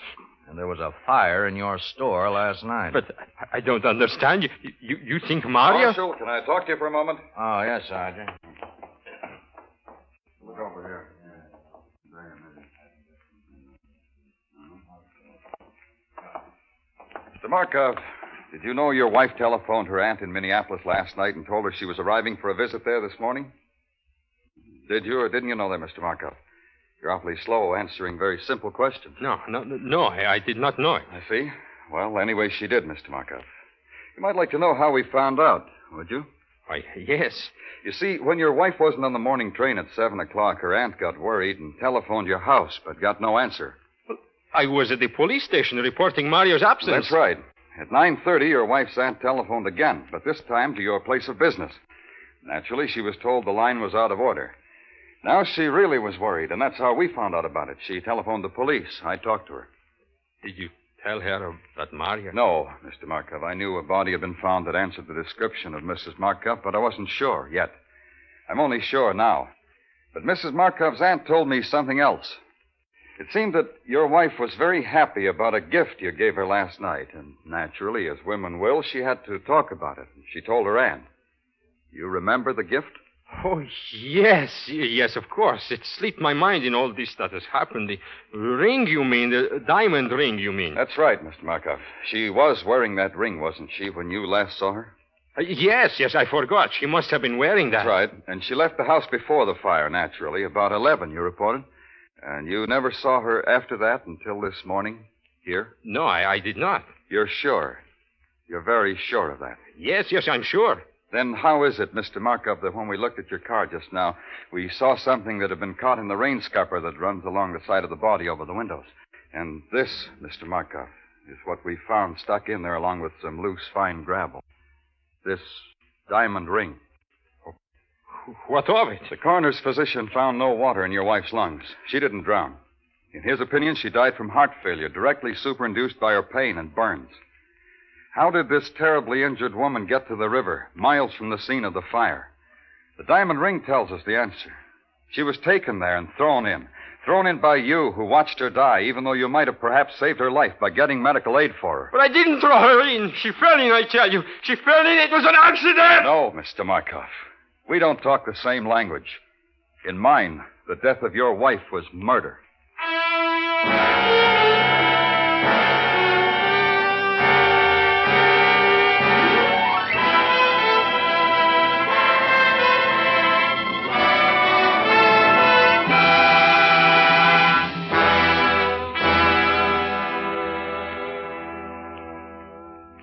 And there was a fire in your store last night. But I don't understand. You think Marya? Marshal, can I talk to you for a moment? Oh, yes, Sergeant. Look over here. Mr. Markov, did you know your wife telephoned her aunt in Minneapolis last night and told her she was arriving for a visit there this morning? Did you or didn't you know that, Mr. Markov? You're awfully slow answering very simple questions. No, I did not know it. I see. Well, anyway, she did, Mr. Markov. You might like to know how we found out, would you? Why, yes. You see, when your wife wasn't on the morning train at 7 o'clock, her aunt got worried and telephoned your house, but got no answer. I was at the police station reporting Marya's absence. That's right. At 9:30, your wife's aunt telephoned again, but this time to your place of business. Naturally, she was told the line was out of order. Now she really was worried, and that's how we found out about it. She telephoned the police. I talked to her. Did you tell her about Marya? No, Mr. Markov. I knew a body had been found that answered the description of Mrs. Markov, but I wasn't sure yet. I'm only sure now. But Mrs. Markov's aunt told me something else. It seemed that your wife was very happy about a gift you gave her last night, and naturally, as women will, she had to talk about it. She told her aunt. You remember the gift? Oh, yes, of course. It slipped my mind in all this that has happened. The ring, you mean? The diamond ring, you mean? That's right, Mr. Markov. She was wearing that ring, wasn't she, when you last saw her? Yes, I forgot. She must have been wearing that. That's right. And she left the house before the fire, naturally, about 11, you reported. And you never saw her after that until this morning, here? No, I did not. You're sure? You're very sure of that? Yes, I'm sure. Then how is it, Mr. Markov, that when we looked at your car just now, we saw something that had been caught in the rain scupper that runs along the side of the body over the windows? And this, Mr. Markov, is what we found stuck in there along with some loose, fine gravel. This diamond ring. What of it? The coroner's physician found no water in your wife's lungs. She didn't drown. In his opinion, she died from heart failure, directly superinduced by her pain and burns. How did this terribly injured woman get to the river, miles from the scene of the fire? The diamond ring tells us the answer. She was taken there and thrown in by you who watched her die, even though you might have perhaps saved her life by getting medical aid for her. But I didn't throw her in. She fell in, I tell you. She fell in. It was an accident. No, Mr. Markov. We don't talk the same language. In mine, the death of your wife was murder.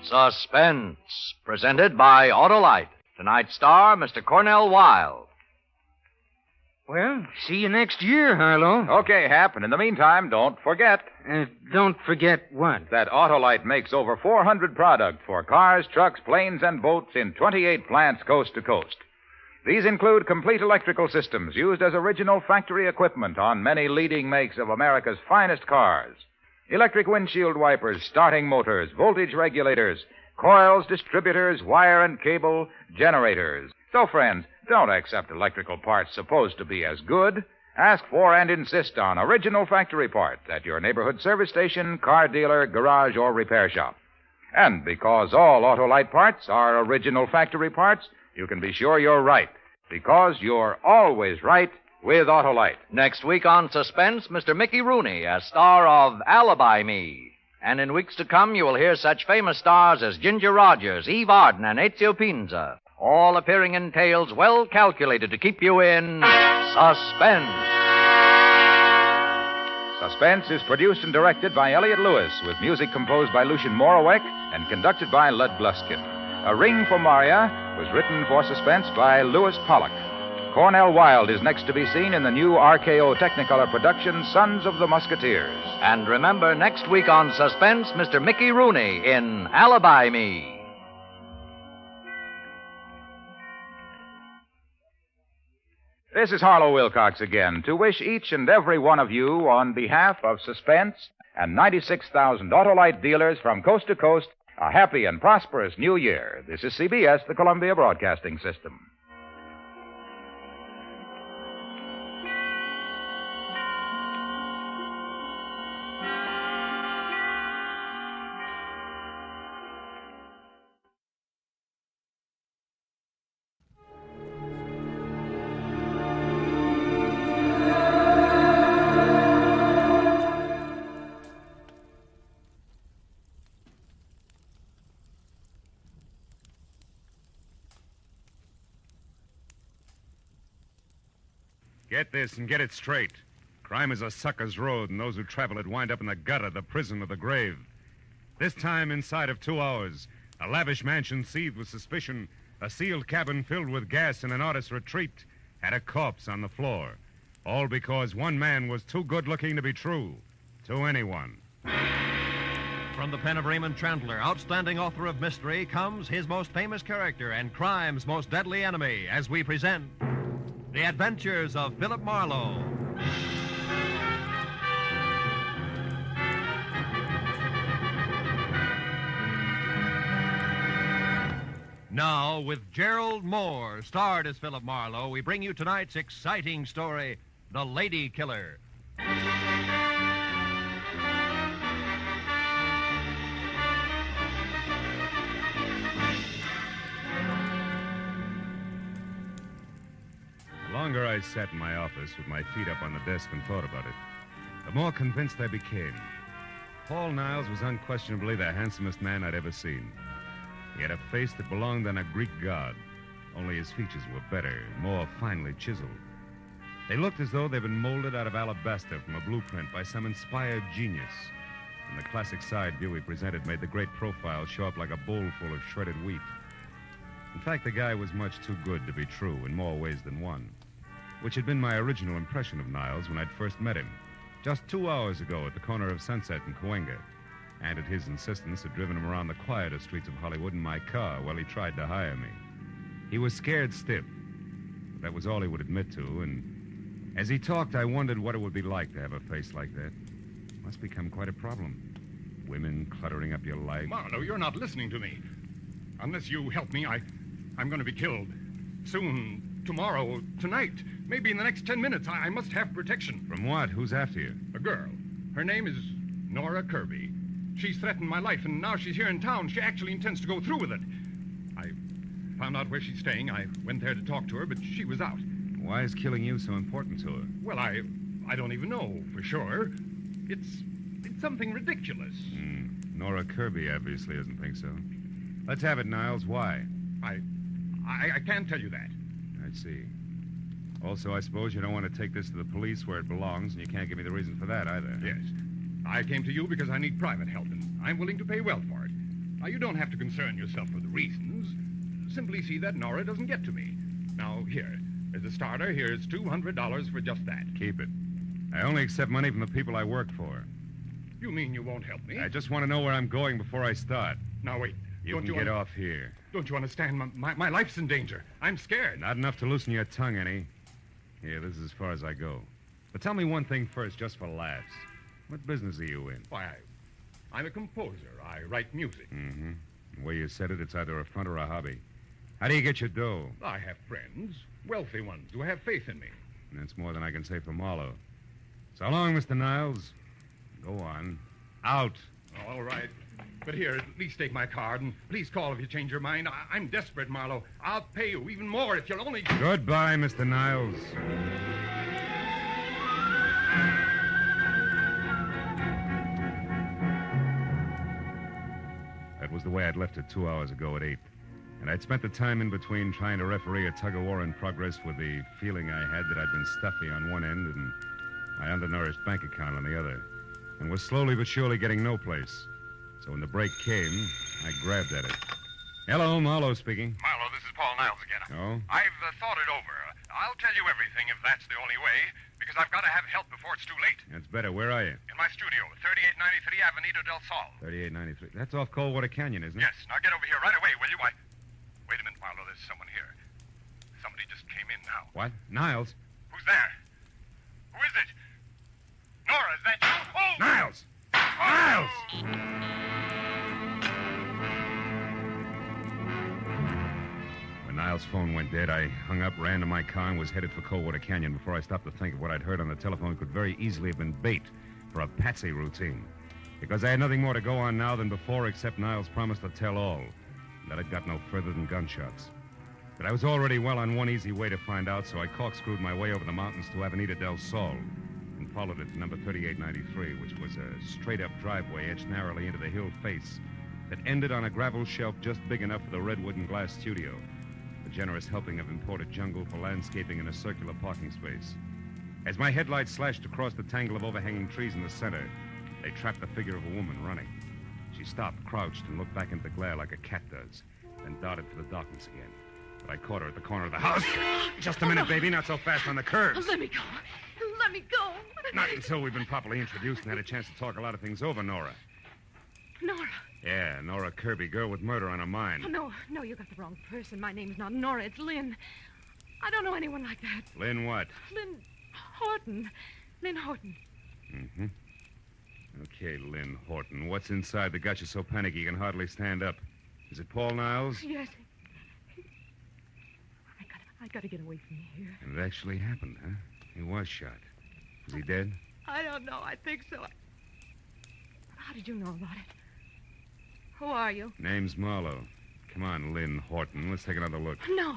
Suspense, presented by Autolite. Tonight's star, Mr. Cornell Wilde. Well, see you next year, Harlow. Okay, Hap, and in the meantime, don't forget. Don't forget what? That Autolite makes over 400 products for cars, trucks, planes, and boats in 28 plants coast to coast. These include complete electrical systems used as original factory equipment on many leading makes of America's finest cars. Electric windshield wipers, starting motors, voltage regulators, coils, distributors, wire and cable, generators. So, friends, don't accept electrical parts supposed to be as good. Ask for and insist on original factory parts at your neighborhood service station, car dealer, garage, or repair shop. And because all Autolite parts are original factory parts, you can be sure you're right. Because you're always right with Autolite. Next week on Suspense, Mr. Mickey Rooney as star of Alibi Me. And in weeks to come, you will hear such famous stars as Ginger Rogers, Eve Arden, and Ezio Pinza, all appearing in tales well calculated to keep you in suspense. Suspense is produced and directed by Elliott Lewis, with music composed by Lucien Moraweck and conducted by Lud Gluskin. A Ring for Marya was written for Suspense by Louis Pollock. Cornell Wilde is next to be seen in the new RKO Technicolor production, Sons of the Musketeers. And remember, next week on Suspense, Mr. Mickey Rooney in Alibi Me. This is Harlow Wilcox again to wish each and every one of you, on behalf of Suspense and 96,000 Autolite dealers from coast to coast, a happy and prosperous new year. This is CBS, the Columbia Broadcasting System. Get this and get it straight. Crime is a sucker's road, and those who travel it wind up in the gutter, the prison, or the grave. This time, inside of 2 hours, a lavish mansion seethed with suspicion, a sealed cabin filled with gas, and an artist's retreat had a corpse on the floor. All because one man was too good-looking to be true to anyone. From the pen of Raymond Chandler, outstanding author of mystery, comes his most famous character and crime's most deadly enemy, as we present The Adventures of Philip Marlowe. Now, with Gerald Moore, starred as Philip Marlowe, we bring you tonight's exciting story, The Lady Killer. The longer I sat in my office with my feet up on the desk and thought about it, the more convinced I became. Paul Niles was unquestionably the handsomest man I'd ever seen. He had a face that belonged on a Greek god, only his features were better, more finely chiseled. They looked as though they'd been molded out of alabaster from a blueprint by some inspired genius. And the classic side view he presented made the great profile show up like a bowl full of shredded wheat. In fact, the guy was much too good to be true in more ways than one, which had been my original impression of Niles when I'd first met him, just 2 hours ago at the corner of Sunset and Cahuenga, and at his insistence had driven him around the quieter streets of Hollywood in my car while he tried to hire me. He was scared stiff, but that was all he would admit to, and as he talked, I wondered what it would be like to have a face like that. Must become quite a problem. Women cluttering up your life. Marlowe, you're not listening to me. Unless you help me, I'm going to be killed. Soon, tomorrow, tonight, maybe in the next 10 minutes. I must have protection. From what? Who's after you? A girl. Her name is Nora Kirby. She's threatened my life, and now she's here in town. She actually intends to go through with it. I found out where she's staying. I went there to talk to her, but she was out. Why is killing you so important to her? Well, I don't even know for sure. It's something ridiculous. Nora Kirby obviously doesn't think so. Let's have it, Niles. Why? I can't tell you that. I see. Also, I suppose you don't want to take this to the police where it belongs, and you can't give me the reason for that either. Yes. I came to you because I need private help, and I'm willing to pay well for it. Now, you don't have to concern yourself with the reasons. Simply see that Nora doesn't get to me. Now, here, as a starter, here's $200 for just that. Keep it. I only accept money from the people I work for. You mean you won't help me? I just want to know where I'm going before I start. Now, wait. You can get off here. Don't you understand? My life's in danger. I'm scared. Not enough to loosen your tongue any. Here, this is as far as I go. But tell me one thing first, just for laughs. What business are you in? Why, I'm a composer. I write music. Mm-hmm. The way you said it, it's either a front or a hobby. How do you get your dough? I have friends, wealthy ones, who have faith in me. And that's more than I can say for Marlowe. So long, Mr. Niles. Go on. Out. All right. But here, at least take my card, and please call if you change your mind. I'm desperate, Marlowe. I'll pay you even more if you'll only... Goodbye, Mr. Niles. That was the way I'd left it 2 hours ago at 8. And I'd spent the time in between trying to referee a tug-of-war in progress with the feeling I had that I'd been stuffy on one end and my undernourished bank account on the other, and was slowly but surely getting no place. So when the break came, I grabbed at it. Hello, Marlowe speaking. Marlowe, this is Paul Niles again. Oh? I've thought it over. I'll tell you everything if that's the only way, because I've got to have help before it's too late. That's better. Where are you? In my studio, 3893 Avenida del Sol. 3893. That's off Coldwater Canyon, isn't it? Yes. Now get over here right away, will you? Wait a minute, Marlowe. There's someone here. Somebody just came in now. What? Niles? Who's there? Who is it? Nora, is that you? Oh! Niles! Niles! When Niles' phone went dead, I hung up, ran to my car, and was headed for Coldwater Canyon before I stopped to think of what I'd heard on the telephone could very easily have been bait for a patsy routine. Because I had nothing more to go on now than before except Niles' promise to tell all. And that had got no further than gunshots. But I was already well on one easy way to find out, so I corkscrewed my way over the mountains to Avenida del Sol and followed it to number 3893, which was a straight-up driveway etched narrowly into the hill face that ended on a gravel shelf just big enough for the redwood and glass studio, a generous helping of imported jungle for landscaping in a circular parking space. As my headlights slashed across the tangle of overhanging trees in the center, they trapped the figure of a woman running. She stopped, crouched, and looked back into the glare like a cat does, then darted for the darkness again. But I caught her at the corner of the house. Just a minute, baby. Not so fast on the curbs. Let me go. Let me go. Not until we've been properly introduced and had a chance to talk a lot of things over, Nora. Nora. Yeah, Nora Kirby, girl with murder on her mind. Oh, no, you got the wrong person. My name's not Nora, it's Lynn. I don't know anyone like that. Lynn what? Lynn Horton. Lynn Horton. Mm-hmm. Okay, Lynn Horton. What's inside that got you so panicky you can hardly stand up? Is it Paul Niles? Yes. I gotta get away from here. And it actually happened, huh? He was shot. Is he dead? I don't know. I think so. How did you know about it? Who are you? Name's Marlowe. Come on, Lynn Horton. Let's take another look. No,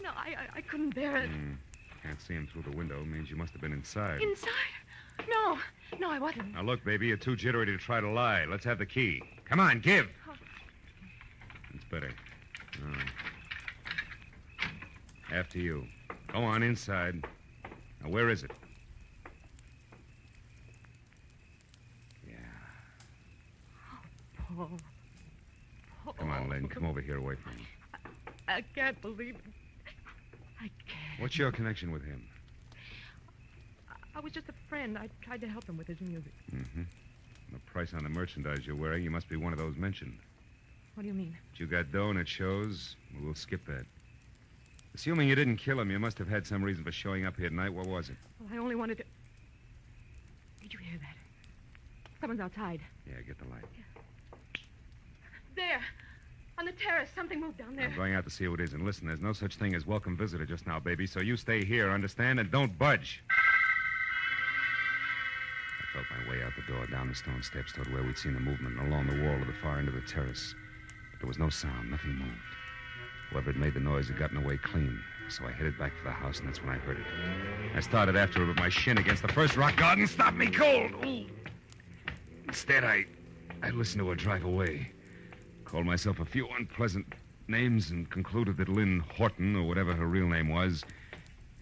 I couldn't bear it. Can't see him through the window. Means you must have been inside. Inside? No, I wasn't. Now, look, baby, you're too jittery to try to lie. Let's have the key. Come on, give. Oh. It's better. After you. Go on inside. Now, where is it? Yeah. Paul. Come on, Lynn. Come over here away from me. I can't believe it. I can't. What's your connection with him? I was just a friend. I tried to help him with his music. Mm-hmm. The price on the merchandise you're wearing, you must be one of those mentioned. What do you mean? But you got dough and it shows. Well, we'll skip that. Assuming you didn't kill him, you must have had some reason for showing up here tonight. What was it? Well, I only wanted to... Did you hear that? Someone's outside. Yeah, get the light. Yeah. There. On the terrace. Something moved down there. I'm going out to see who it is. And listen, there's no such thing as welcome visitor just now, baby, so you stay here, understand? And don't budge. I felt my way out the door, down the stone steps toward where we'd seen the movement, and along the wall to the far end of the terrace. But there was no sound. Nothing moved. Whoever had made the noise had gotten away clean. So I headed back for the house, and that's when I heard it. I started after it with my shin against the first rock garden. Stop me cold! Ooh. Instead, I listened to her drive away. Called myself a few unpleasant names and concluded that Lynn Horton, or whatever her real name was,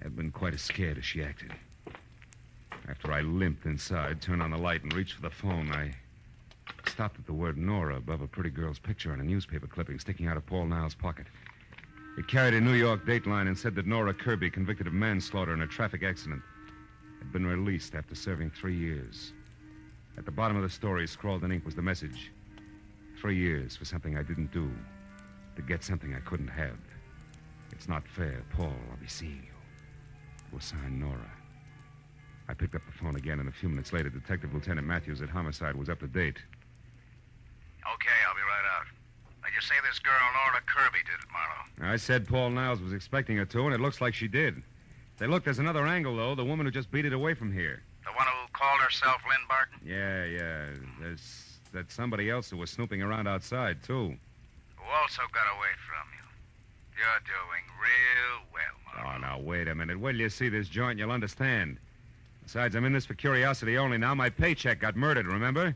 had been quite as scared as she acted. After I limped inside, turned on the light, and reached for the phone, I stopped at the word Nora above a pretty girl's picture on a newspaper clipping sticking out of Paul Niles' pocket. It carried a New York dateline and said that Nora Kirby, convicted of manslaughter in a traffic accident, had been released after serving 3 years. At the bottom of the story, scrawled in ink, was the message: 3 years for something I didn't do, to get something I couldn't have. It's not fair, Paul. I'll be seeing you. It was signed Nora. I picked up the phone again, and a few minutes later, Detective Lieutenant Matthews at Homicide was up to date. Okay, I'll be right out. Now, you say this girl, Nora Kirby, did it, Marlowe? I said Paul Niles was expecting her to, and it looks like she did. Say, look, there's another angle, though. The woman who just beat it away from here. The one who called herself Lynn Barton? Yeah. That's somebody else who was snooping around outside, too. Who also got away from you. You're doing real well, Marlowe. Oh, now, wait a minute. Wait till you see this joint, you'll understand. Besides, I'm in this for curiosity only now. My paycheck got murdered, remember?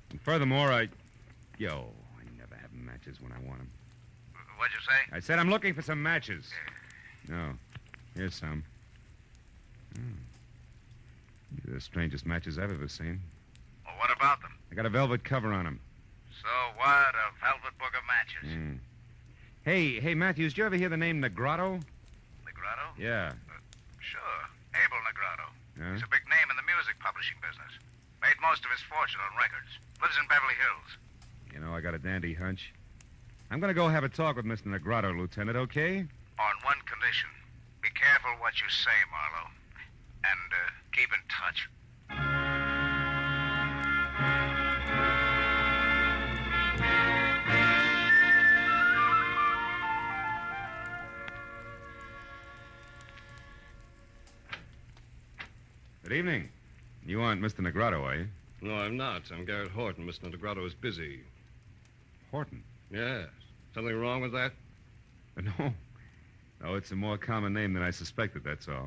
And furthermore, I never have matches when I want them. What'd you say? I said I'm looking for some matches. No. Here's some. These are the strangest matches I've ever seen. Well, what about them? I got a velvet cover on them. So what? A velvet book of matches. Hey, Matthews, did you ever hear the name Negrotto? Negrotto? Yeah. Sure. Abel Negrotto. Yeah? He's a big name in the music publishing business. Made most of his fortune on records. Lives in Beverly Hills. You know, I got a dandy hunch. I'm going to go have a talk with Mr. Negrotto, Lieutenant, okay? On one condition. Be careful what you say, Marlowe. And keep in touch. Good evening. You aren't Mr. Negrotto, are you? No, I'm not. I'm Garrett Horton. Mr. Negrotto is busy. Horton? Yes. Something wrong with that? No. No, it's a more common name than I suspected, that's all.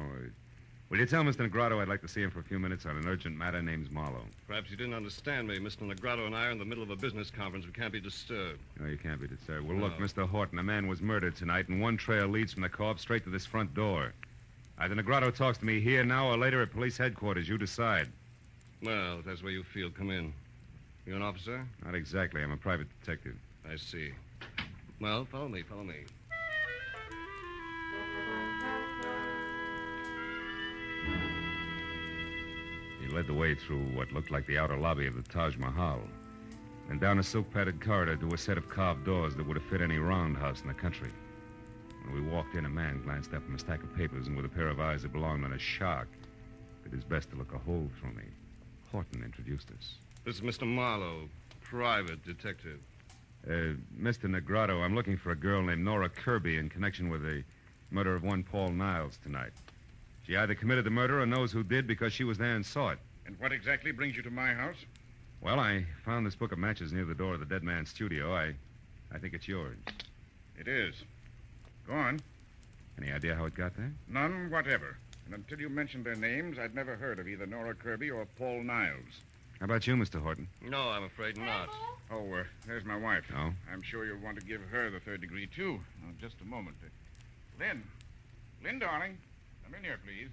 Will you tell Mr. Negrotto I'd like to see him for a few minutes on an urgent matter named Marlowe? Perhaps you didn't understand me. Mr. Negrotto and I are in the middle of a business conference. We can't be disturbed. No, you can't be disturbed. Well, No. look, Mr. Horton, a man was murdered tonight, and one trail leads from the co-op straight to this front door. Either Negrotto talks to me here now or later at police headquarters. You decide. Well, if that's where you feel, come in. You an officer? Not exactly. I'm a private detective. I see. Well, follow me. He led the way through what looked like the outer lobby of the Taj Mahal, and down a silk-padded corridor to a set of carved doors that would have fit any roundhouse in the country. When we walked in, a man glanced up from a stack of papers and with a pair of eyes that belonged on a shark, did his best to look a hole through me. Horton introduced us. This is Mr. Marlowe, private detective. Mr. Negrotto, I'm looking for a girl named Nora Kirby in connection with the murder of one Paul Niles tonight. She either committed the murder or knows who did because she was there and saw it. And what exactly brings you to my house? Well, I found this book of matches near the door of the dead man's studio. I think it's yours. It is. Go on. Any idea how it got there? None whatever. And until you mentioned their names, I'd never heard of either Nora Kirby or Paul Niles. How about you, Mr. Horton? No, I'm afraid not. Oh, there's my wife. Oh? I'm sure you'll want to give her the third degree, too. Oh, just a moment. Lynn, darling. Come in here, please.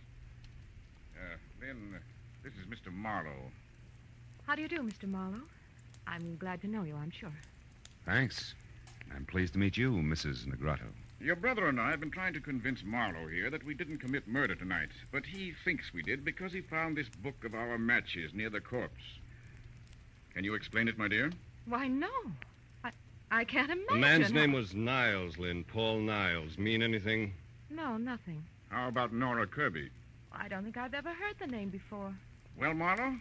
Lynn, this is Mr. Marlowe. How do you do, Mr. Marlowe? I'm glad to know you, I'm sure. Thanks. I'm pleased to meet you, Mrs. Negrotto. Your brother and I have been trying to convince Marlowe here that we didn't commit murder tonight, but he thinks we did because he found this book of our matches near the corpse. Can you explain it, my dear? Why, no. I can't imagine. The man's name was Niles, Lynn. Paul Niles. Mean anything? No, nothing. How about Nora Kirby? I don't think I've ever heard the name before. Well, Marlowe,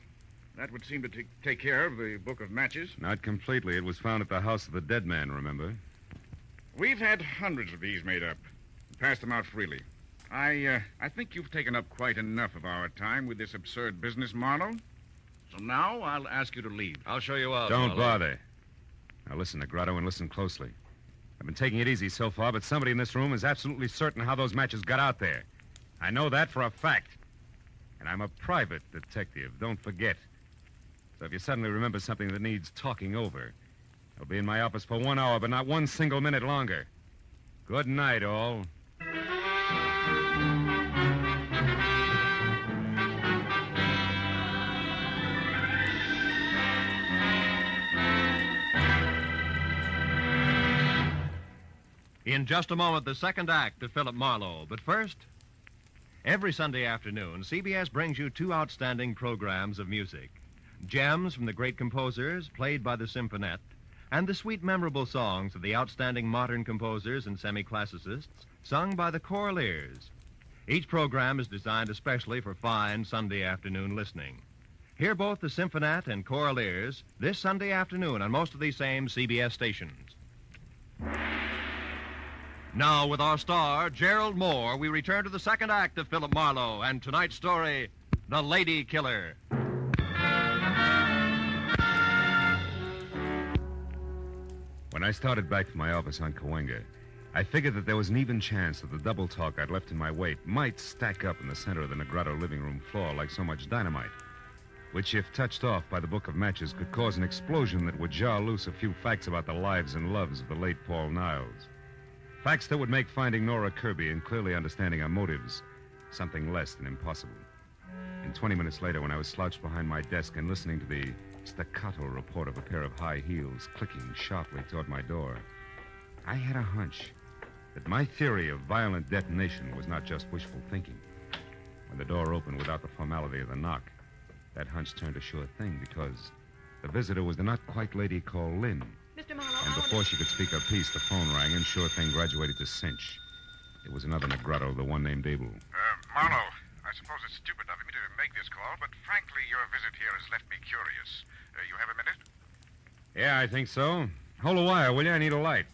that would seem to take care of the book of matches. Not completely. It was found at the house of the dead man, remember? We've had hundreds of these made up. Passed them out freely. I think you've taken up quite enough of our time with this absurd business, Marlowe. So now I'll ask you to leave. I'll show you out. Don't Marlowe. bother. Now listen, Negrotto, and listen closely. I've been taking it easy so far, but somebody in this room is absolutely certain how those matches got out there. I know that for a fact. And I'm a private detective, don't forget. So if you suddenly remember something that needs talking over, I'll be in my office for 1 hour, but not one single minute longer. Good night, all. In just a moment, the second act of Philip Marlowe. But first, every Sunday afternoon, CBS brings you two outstanding programs of music. Gems from the great composers played by the Symphonette, and the sweet, memorable songs of the outstanding modern composers and semi-classicists sung by the Choraliers. Each program is designed especially for fine Sunday afternoon listening. Hear both the Symphonette and Choraliers this Sunday afternoon on most of these same CBS stations. Now, with our star, Gerald Moore, we return to the second act of Philip Marlowe and tonight's story, The Lady Killer. When I started back to my office on Cahuenga, I figured that there was an even chance that the double talk I'd left in my wake might stack up in the center of the Negrotto living room floor like so much dynamite, which, if touched off by the book of matches, could cause an explosion that would jar loose a few facts about the lives and loves of the late Paul Niles. Facts that would make finding Nora Kirby and clearly understanding her motives something less than impossible. And 20 minutes later, when I was slouched behind my desk and listening to the staccato report of a pair of high heels clicking sharply toward my door, I had a hunch that my theory of violent detonation was not just wishful thinking. When the door opened without the formality of the knock, that hunch turned a sure thing because the visitor was the not-quite lady called Lynn. Mr. Marlowe, And before she could speak her piece, the phone rang and sure thing graduated to cinch. It was another Negrado, the one named Abel. Marlowe, I suppose it's stupid of me to make this call, but frankly, your visit here has left me curious. You have a minute? Yeah, I think so. Hold a wire, will you? I need a light.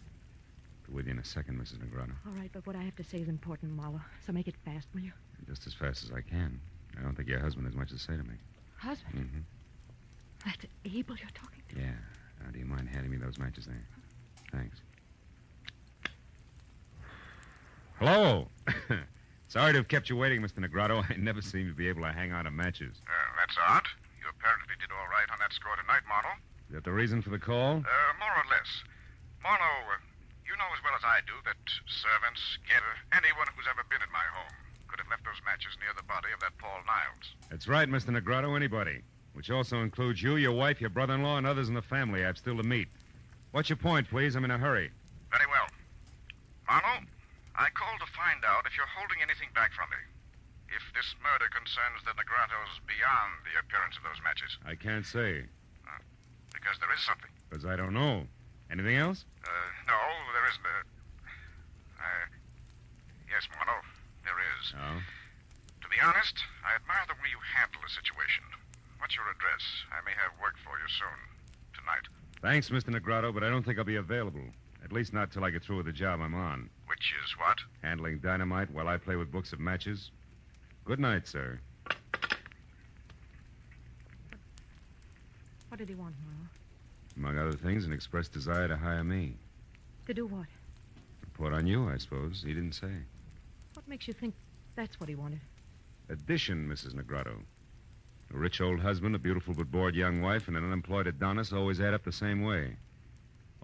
Be with you in a second, Mrs. Negrado. All right, but what I have to say is important, Marlowe. So make it fast, will you? Just as fast as I can. I don't think your husband has much to say to me. Husband? Mm-hmm. That's Abel you're talking to? Yeah. Now, do you mind handing me those matches there? Thanks. Hello. Sorry to have kept you waiting, Mr. Negrado. I never seem to be able to hang on to matches. That's odd. You apparently did all right on that score tonight, Marlowe. Is that the reason for the call? More or less. Marlowe, you know as well as I do that servants, getter, anyone who's ever been in my home could have left those matches near the body of that Paul Niles. That's right, Mr. Negrado. Anybody. Which also includes you, your wife, your brother-in-law, and others in the family I've still to meet. What's your point, please? I'm in a hurry. Very well. Marlowe, I called to find out if you're holding anything back from me. If this murder concerns the Negrados beyond the appearance of those matches. I can't say. Because there is something. Because I don't know. Anything else? No, there isn't. Yes, Marlowe, there is. Oh? To be honest, I admire the way you handle the situation. What's your address? I may have work for you soon. Tonight. Thanks, Mr. Negrado, but I don't think I'll be available. At least not till I get through with the job I'm on. Which is what? Handling dynamite while I play with books of matches. Good night, sir. What did he want, Marlowe? Among other things, an express desire to hire me. To do what? Report on you, I suppose. He didn't say. What makes you think that's what he wanted? Addition, Mrs. Negrado. A rich old husband, a beautiful but bored young wife, and an unemployed Adonis always add up the same way.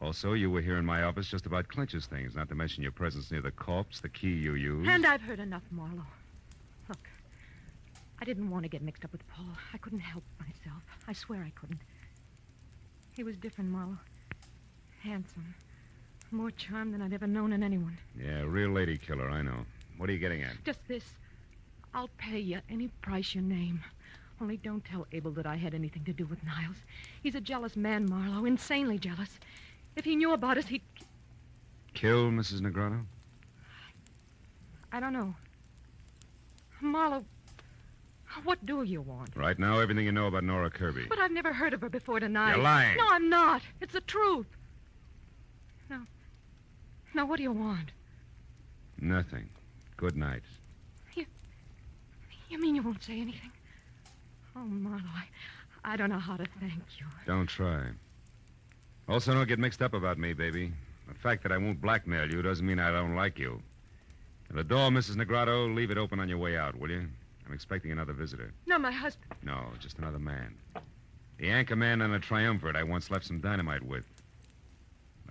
Also, you were here in my office just about clinches things, not to mention your presence near the corpse, the key you used. And I've heard enough, Marlowe. Look, I didn't want to get mixed up with Paul. I couldn't help myself. I swear I couldn't. He was different, Marlowe. Handsome. More charm than I'd ever known in anyone. Yeah, a real lady killer, I know. What are you getting at? Just this. I'll pay you any price you name. Only don't tell Abel that I had anything to do with Niles. He's a jealous man, Marlowe. Insanely jealous. If he knew about us, he'd... Kill Mrs. Negrado? I don't know. Marlowe, what do you want? Right now, everything you know about Nora Kirby. But I've never heard of her before tonight. You're lying. No, I'm not. It's the truth. Now, what do you want? Nothing. Good night. You mean you won't say anything? Oh, Marlowe, I don't know how to thank you. Don't try. Also, don't get mixed up about me, baby. The fact that I won't blackmail you doesn't mean I don't like you. And the door, Mrs. Negrado, leave it open on your way out, will you? I'm expecting another visitor. No, my husband. No, just another man. The anchor man on a triumvirate I once left some dynamite with.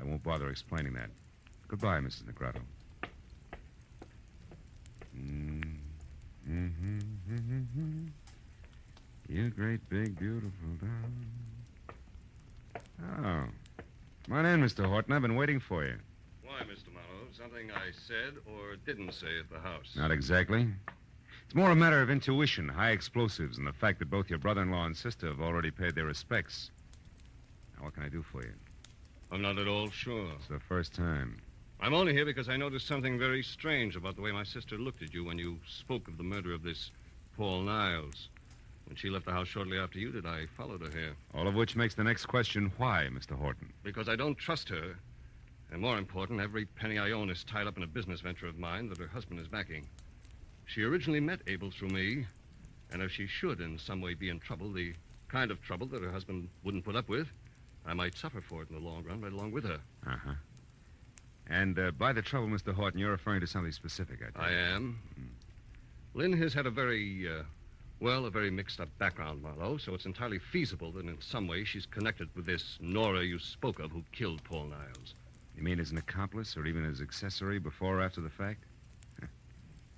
I won't bother explaining that. Goodbye, Mrs. Negrado. You great, big, beautiful dog. Oh. Come on in, Mr. Horton. I've been waiting for you. Why, Mr. Marlowe? Something I said or didn't say at the house? Not exactly. It's more a matter of intuition, high explosives, and the fact that both your brother-in-law and sister have already paid their respects. Now, what can I do for you? I'm not at all sure. It's the first time. I'm only here because I noticed something very strange about the way my sister looked at you when you spoke of the murder of this Paul Niles. When she left the house shortly after you did, I followed her here. All of which makes the next question, why, Mr. Horton? Because I don't trust her. And more important, every penny I own is tied up in a business venture of mine that her husband is backing. She originally met Abel through me, and if she should in some way be in trouble, the kind of trouble that her husband wouldn't put up with, I might suffer for it in the long run right along with her. Uh-huh. And by the trouble, Mr. Horton, you're referring to something specific, I think. I am. Lynn has had a very mixed-up background, Marlowe, so it's entirely feasible that in some way she's connected with this Nora you spoke of who killed Paul Niles. You mean as an accomplice or even as accessory before or after the fact?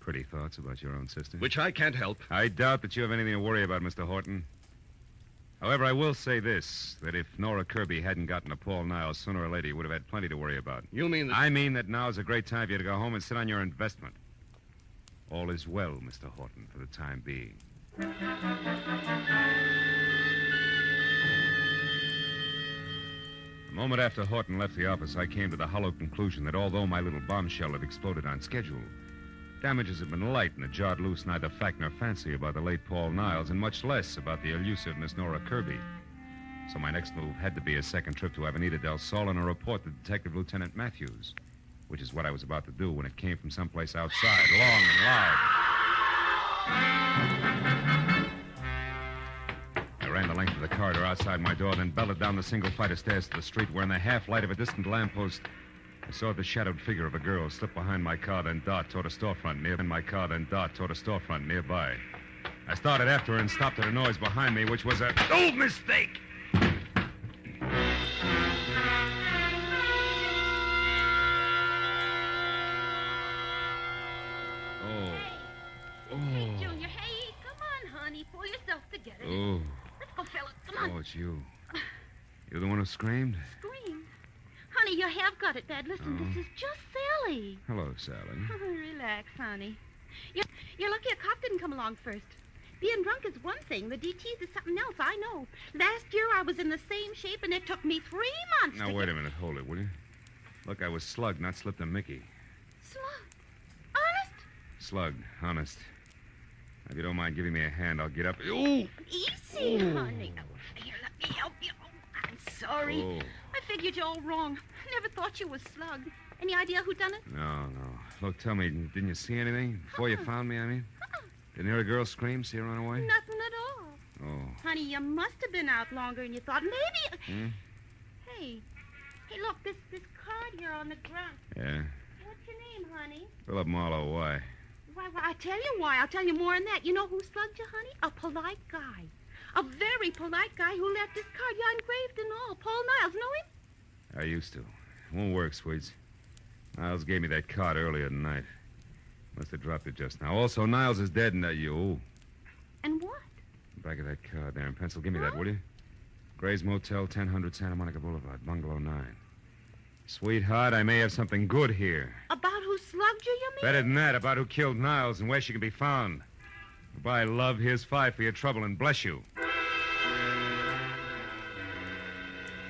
Pretty thoughts about your own sister. Which I can't help. I doubt that you have anything to worry about, Mr. Horton. However, I will say this, that if Nora Kirby hadn't gotten to Paul Niles, sooner or later you would have had plenty to worry about. You mean that... I mean that now is a great time for you to go home and sit on your investment. All is well, Mr. Horton, for the time being. A moment after Horton left the office, I came to the hollow conclusion that although my little bombshell had exploded on schedule, damages had been light and had jarred loose neither fact nor fancy about the late Paul Niles, and much less about the elusive Miss Nora Kirby. So my next move had to be a second trip to Avenida del Sol and a report to Detective Lieutenant Matthews, which is what I was about to do when it came from someplace outside, long and loud. I ran the length of the corridor outside my door, then belted down the single flight of stairs to the street, where in the half-light of a distant lamppost, I saw the shadowed figure of a girl slip behind my car, then dart toward a storefront nearby. I started after her and stopped at a noise behind me, which was a old mistake. Hey, Junior, hey, come on, honey. Pull yourself together. Oh. Let's go, Philip. Come on. Oh, it's you. You're the one who screamed? Scream. Honey, you have got it bad. Listen, this is just Sally. Hello, Sally. Relax, honey. You're lucky a cop didn't come along first. Being drunk is one thing. The DTs is something else, I know. Last year I was in the same shape, and it took me 3 months Now, wait a minute. Hold it, will you? Look, I was slugged, not slipped a Mickey. Slugged? Honest? Slugged, honest. If you don't mind giving me a hand, I'll get up. Ooh! Easy, honey. Oh, here, let me help you. Oh, I'm sorry. Oh. I figured you all wrong. Never thought you was slugged. Any idea who done it? No. Look, tell me, didn't you see anything? Before you found me, I mean? Didn't hear a girl scream, see her run away? Nothing at all. Oh. Honey, you must have been out longer and you thought maybe... Hey, look, this card here on the ground. Yeah? What's your name, honey? Philip Marlowe, why? Why, I'll tell you why. I'll tell you more than that. You know who slugged you, honey? A polite guy. A very polite guy who left this card, yeah, engraved and all. Paul Niles, know him? I used to. It won't work, Sweets. Niles gave me that card earlier tonight. Must have dropped it just now. Also, Niles is dead, and you. And what? Back of that card there in pencil. Give me that, will you? Gray's Motel, 1000 Santa Monica Boulevard, Bungalow 9. Sweetheart, I may have something good here. About who slugged you mean? Better than that, about who killed Niles and where she can be found. Goodbye, love. Here's $5 for your trouble, and bless you.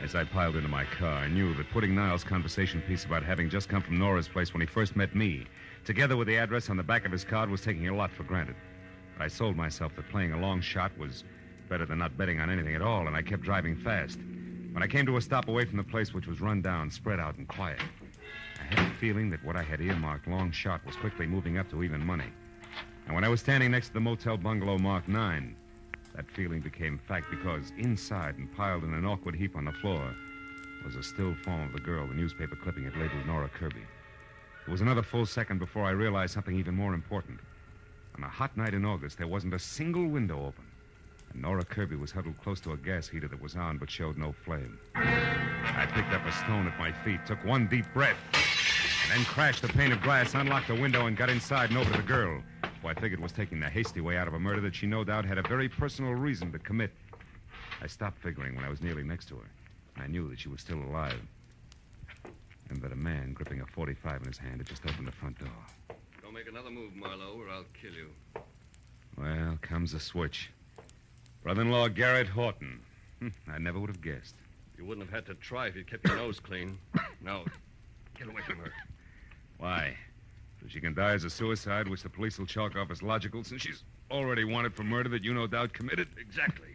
As I piled into my car, I knew that putting Niles' conversation piece about having just come from Nora's place when he first met me, together with the address on the back of his card, was taking a lot for granted. But I sold myself that playing a long shot was better than not betting on anything at all, and I kept driving fast. When I came to a stop away from the place, which was run down, spread out, and quiet, I had a feeling that what I had earmarked long shot was quickly moving up to even money. And when I was standing next to the motel bungalow marked 9, that feeling became fact because inside and piled in an awkward heap on the floor was a still form of the girl the newspaper clipping had labeled Nora Kirby. It was another full second before I realized something even more important. On a hot night in August, there wasn't a single window open, and Nora Kirby was huddled close to a gas heater that was on but showed no flame. I picked up a stone at my feet, took one deep breath, and then crashed the pane of glass, unlocked the window, and got inside and over to the girl, who I figured was taking the hasty way out of a murder that she no doubt had a very personal reason to commit. I stopped figuring when I was nearly next to her. I knew that she was still alive, and that a man gripping a .45 in his hand had just opened the front door. Don't make another move, Marlowe, or I'll kill you. Well, comes the switch. Brother-in-law Garrett Horton. I never would have guessed. You wouldn't have had to try if you'd kept your nose clean. Now, get away from her. Why? So she can die as a suicide, which the police will chalk off as logical, since she's already wanted for murder that you no doubt committed? Exactly.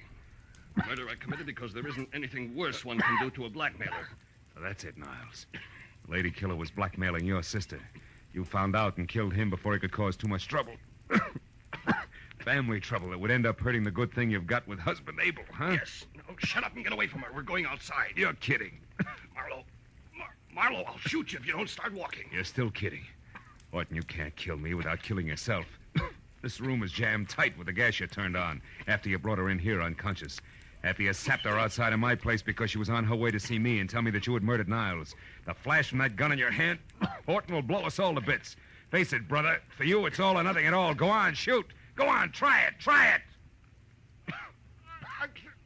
Murder I committed because there isn't anything worse one can do to a blackmailer. So that's it, Niles. The lady killer was blackmailing your sister. You found out and killed him before he could cause too much trouble. Family trouble that would end up hurting the good thing you've got with husband Abel, huh? Yes. No, shut up and get away from her. We're going outside. You're kidding. Marlowe. Marlowe, I'll shoot you if you don't start walking. You're still kidding. Horton, you can't kill me without killing yourself. This room is jammed tight with the gas you turned on after you brought her in here unconscious. After you sapped her outside of my place because she was on her way to see me and tell me that you had murdered Niles. The flash from that gun in your hand, Horton will blow us all to bits. Face it, brother. For you, it's all or nothing at all. Go on, shoot. Go on, try it.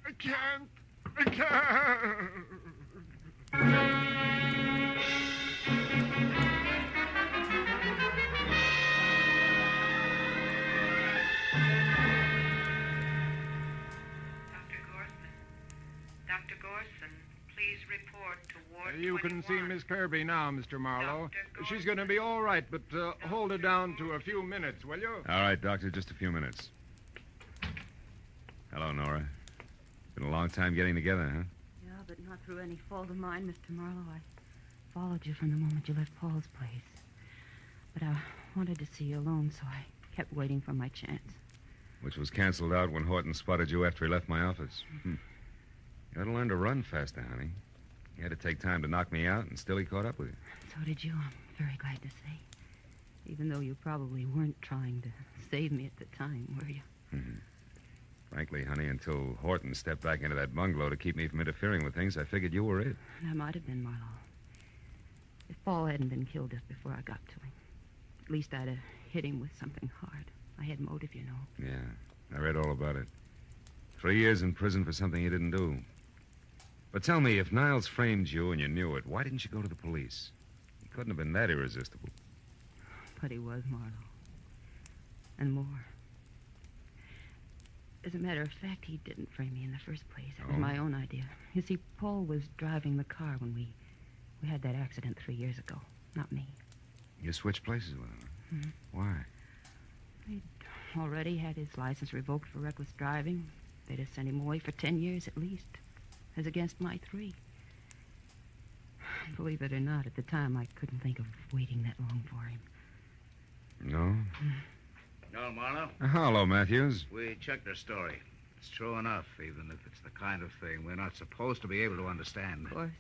I can't. I can't. Dr. Gorson, please report to Ward You can see Miss Kirby now, Mr. Marlowe. She's going to be all right, but hold her down to a few minutes, will you? All right, Doctor, just a few minutes. Hello, Nora. Been a long time getting together, huh? Yeah, but not through any fault of mine, Mr. Marlowe. I followed you from the moment you left Paul's place. But I wanted to see you alone, so I kept waiting for my chance. Which was canceled out when Horton spotted you after he left my office. You ought to learn to run faster, honey. You had to take time to knock me out, and still he caught up with you. So did you, I'm very glad to say. Even though you probably weren't trying to save me at the time, were you? Frankly, honey, until Horton stepped back into that bungalow to keep me from interfering with things, I figured you were it. I might have been, Marlowe. If Paul hadn't been killed just before I got to him, at least I'd have hit him with something hard. I had motive, you know. Yeah, I read all about it. 3 years in prison for something you didn't do. But tell me, if Niles framed you and you knew it, why didn't you go to the police? He couldn't have been that irresistible. But he was, Marlowe. And more. As a matter of fact, he didn't frame me in the first place. It was my own idea. You see, Paul was driving the car when we had that accident 3 years ago. Not me. You switched places with him? Why? He'd already had his license revoked for reckless driving. They'd have sent him away for 10 years at least, as against my 3. Believe it or not, at the time, I couldn't think of waiting that long for him. No? No, Marlowe? Hello, Matthews. We checked her story. It's true enough, even if it's the kind of thing we're not supposed to be able to understand. Of course.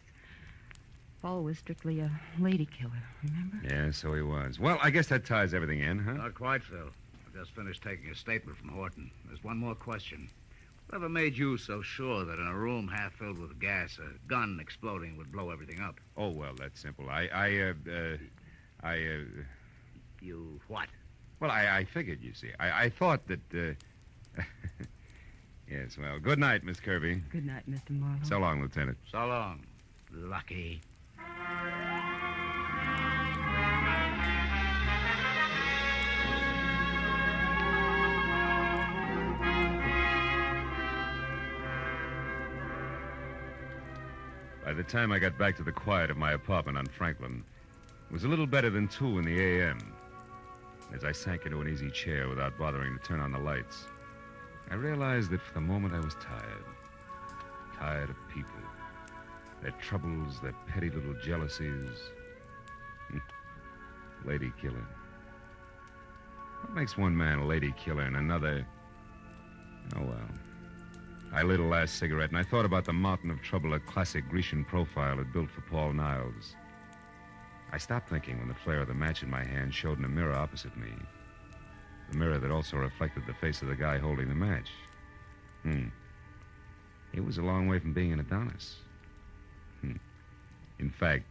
Paul was strictly a lady killer, remember? Yeah, so he was. Well, I guess that ties everything in, huh? Not quite, Phil. I just finished taking a statement from Horton. There's one more question. Whatever made you so sure that in a room half filled with gas, a gun exploding would blow everything up? Oh, well, that's simple. You what? Well, I figured, you see. I thought that, Yes, well, good night, Miss Kirby. Good night, Mr. Marlowe. So long, Lieutenant. So long. Lucky. By the time I got back to the quiet of my apartment on Franklin, it was a little better than 2 in the a.m. As I sank into an easy chair without bothering to turn on the lights, I realized that for the moment I was tired. Tired of people. Their troubles, their petty little jealousies. Lady killer. What makes one man a lady killer and another... Oh, well. I lit a last cigarette, and I thought about the mountain of trouble a classic Grecian profile had built for Paul Niles. I stopped thinking when the flare of the match in my hand showed in a mirror opposite me. The mirror that also reflected the face of the guy holding the match. He was a long way from being an Adonis. In fact,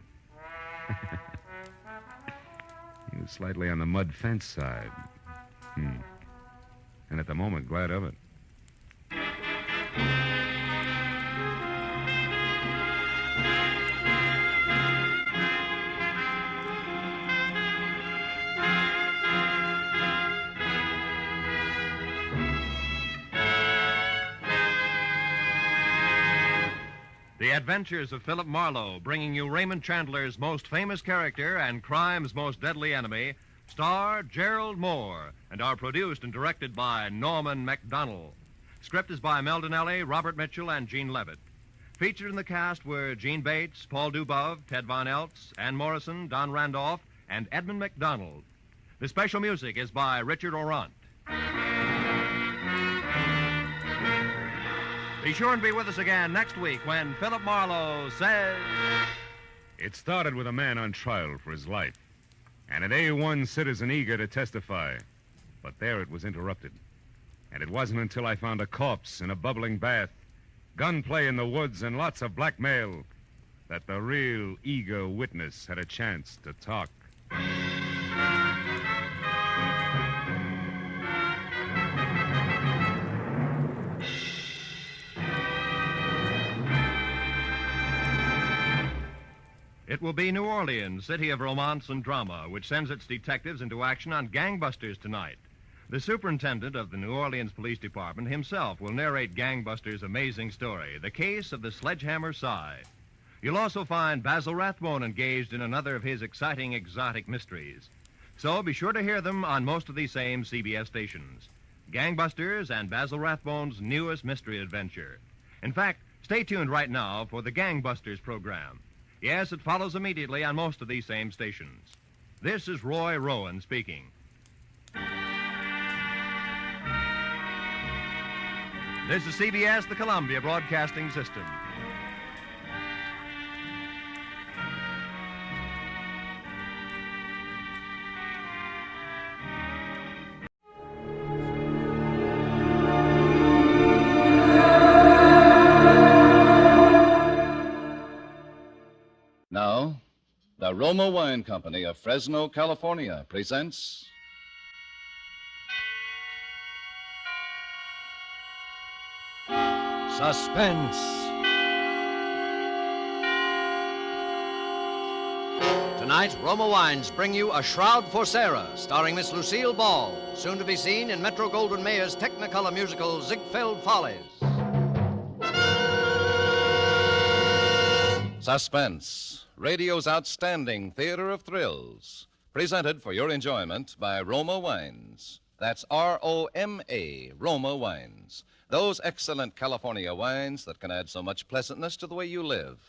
he was slightly on the mud fence side. And at the moment, glad of it. The Adventures of Philip Marlowe, bringing you Raymond Chandler's most famous character and crime's most deadly enemy, star Gerald Moore, and are produced and directed by Norman MacDonald. Script is by Mel Donnelly, Robert Mitchell, and Gene Levitt. Featured in the cast were Gene Bates, Paul Dubov, Ted Von Eltz, Ann Morrison, Don Randolph, and Edmund MacDonald. The special music is by Richard Orant. Be sure and be with us again next week when Philip Marlowe says... It started with a man on trial for his life, and an A1 citizen eager to testify. But there it was interrupted. And it wasn't until I found a corpse in a bubbling bath, gunplay in the woods, and lots of blackmail that the real eager witness had a chance to talk. It will be New Orleans, city of romance and drama, which sends its detectives into action on gangbusters tonight. The superintendent of the New Orleans Police Department himself will narrate Gangbusters' amazing story, The Case of the Sledgehammer Sigh. You'll also find Basil Rathbone engaged in another of his exciting exotic mysteries. So be sure to hear them on most of these same CBS stations. Gangbusters and Basil Rathbone's newest mystery adventure. In fact, stay tuned right now for the Gangbusters program. Yes, it follows immediately on most of these same stations. This is Roy Rowan speaking. This is CBS, the Columbia Broadcasting System. Now, the Roma Wine Company of Fresno, California presents Suspense. Tonight, Roma Wines bring you A Shroud for Sarah, starring Miss Lucille Ball, soon to be seen in Metro-Goldwyn-Mayer's Technicolor musical Ziegfeld Follies. Suspense, radio's outstanding theater of thrills, presented for your enjoyment by Roma Wines. That's R-O-M-A, Roma Wines. Those excellent California wines that can add so much pleasantness to the way you live,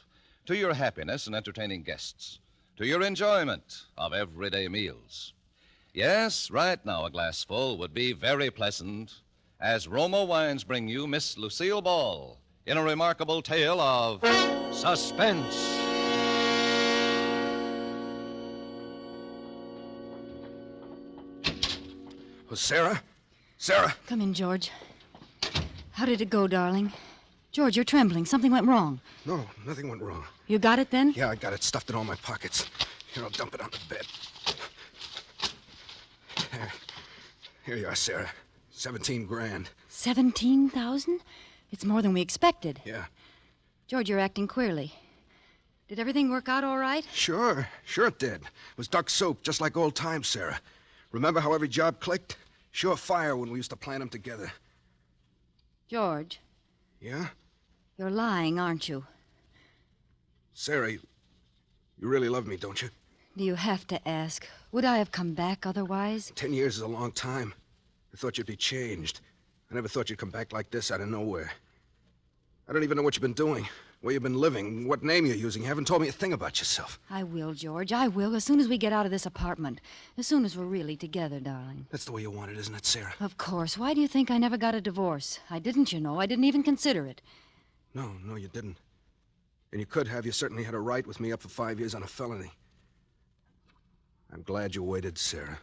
to your happiness in entertaining guests, to your enjoyment of everyday meals. Yes, right now a glassful would be very pleasant, as Roma Wines bring you Miss Lucille Ball in a remarkable tale of suspense. Oh, Sarah? Sarah! Come in, George. How did it go, darling? George, you're trembling. Something went wrong. No, nothing went wrong. You got it then? Yeah, I got it stuffed in all my pockets. Here, I'll dump it on the bed. Here you are, Sarah. 17 grand. 17,000? It's more than we expected. Yeah. George, you're acting queerly. Did everything work out all right? Sure it did. It was duck soup, just like old times, Sarah. Remember how every job clicked? Sure fire when we used to plan them together. George. Yeah? You're lying, aren't you? Sarah, you really love me, don't you? Do you have to ask? Would I have come back otherwise? 10 years is a long time. I thought you'd be changed. I never thought you'd come back like this out of nowhere. I don't even know what you've been doing, where you've been living, what name you're using. You haven't told me a thing about yourself. I will, George. I will, as soon as we get out of this apartment. As soon as we're really together, darling. That's the way you want it, isn't it, Sarah? Of course. Why do you think I never got a divorce? I didn't, you know. I didn't even consider it. No, you didn't. And you could have. You certainly had a right with me up for 5 years on a felony. I'm glad you waited, Sarah.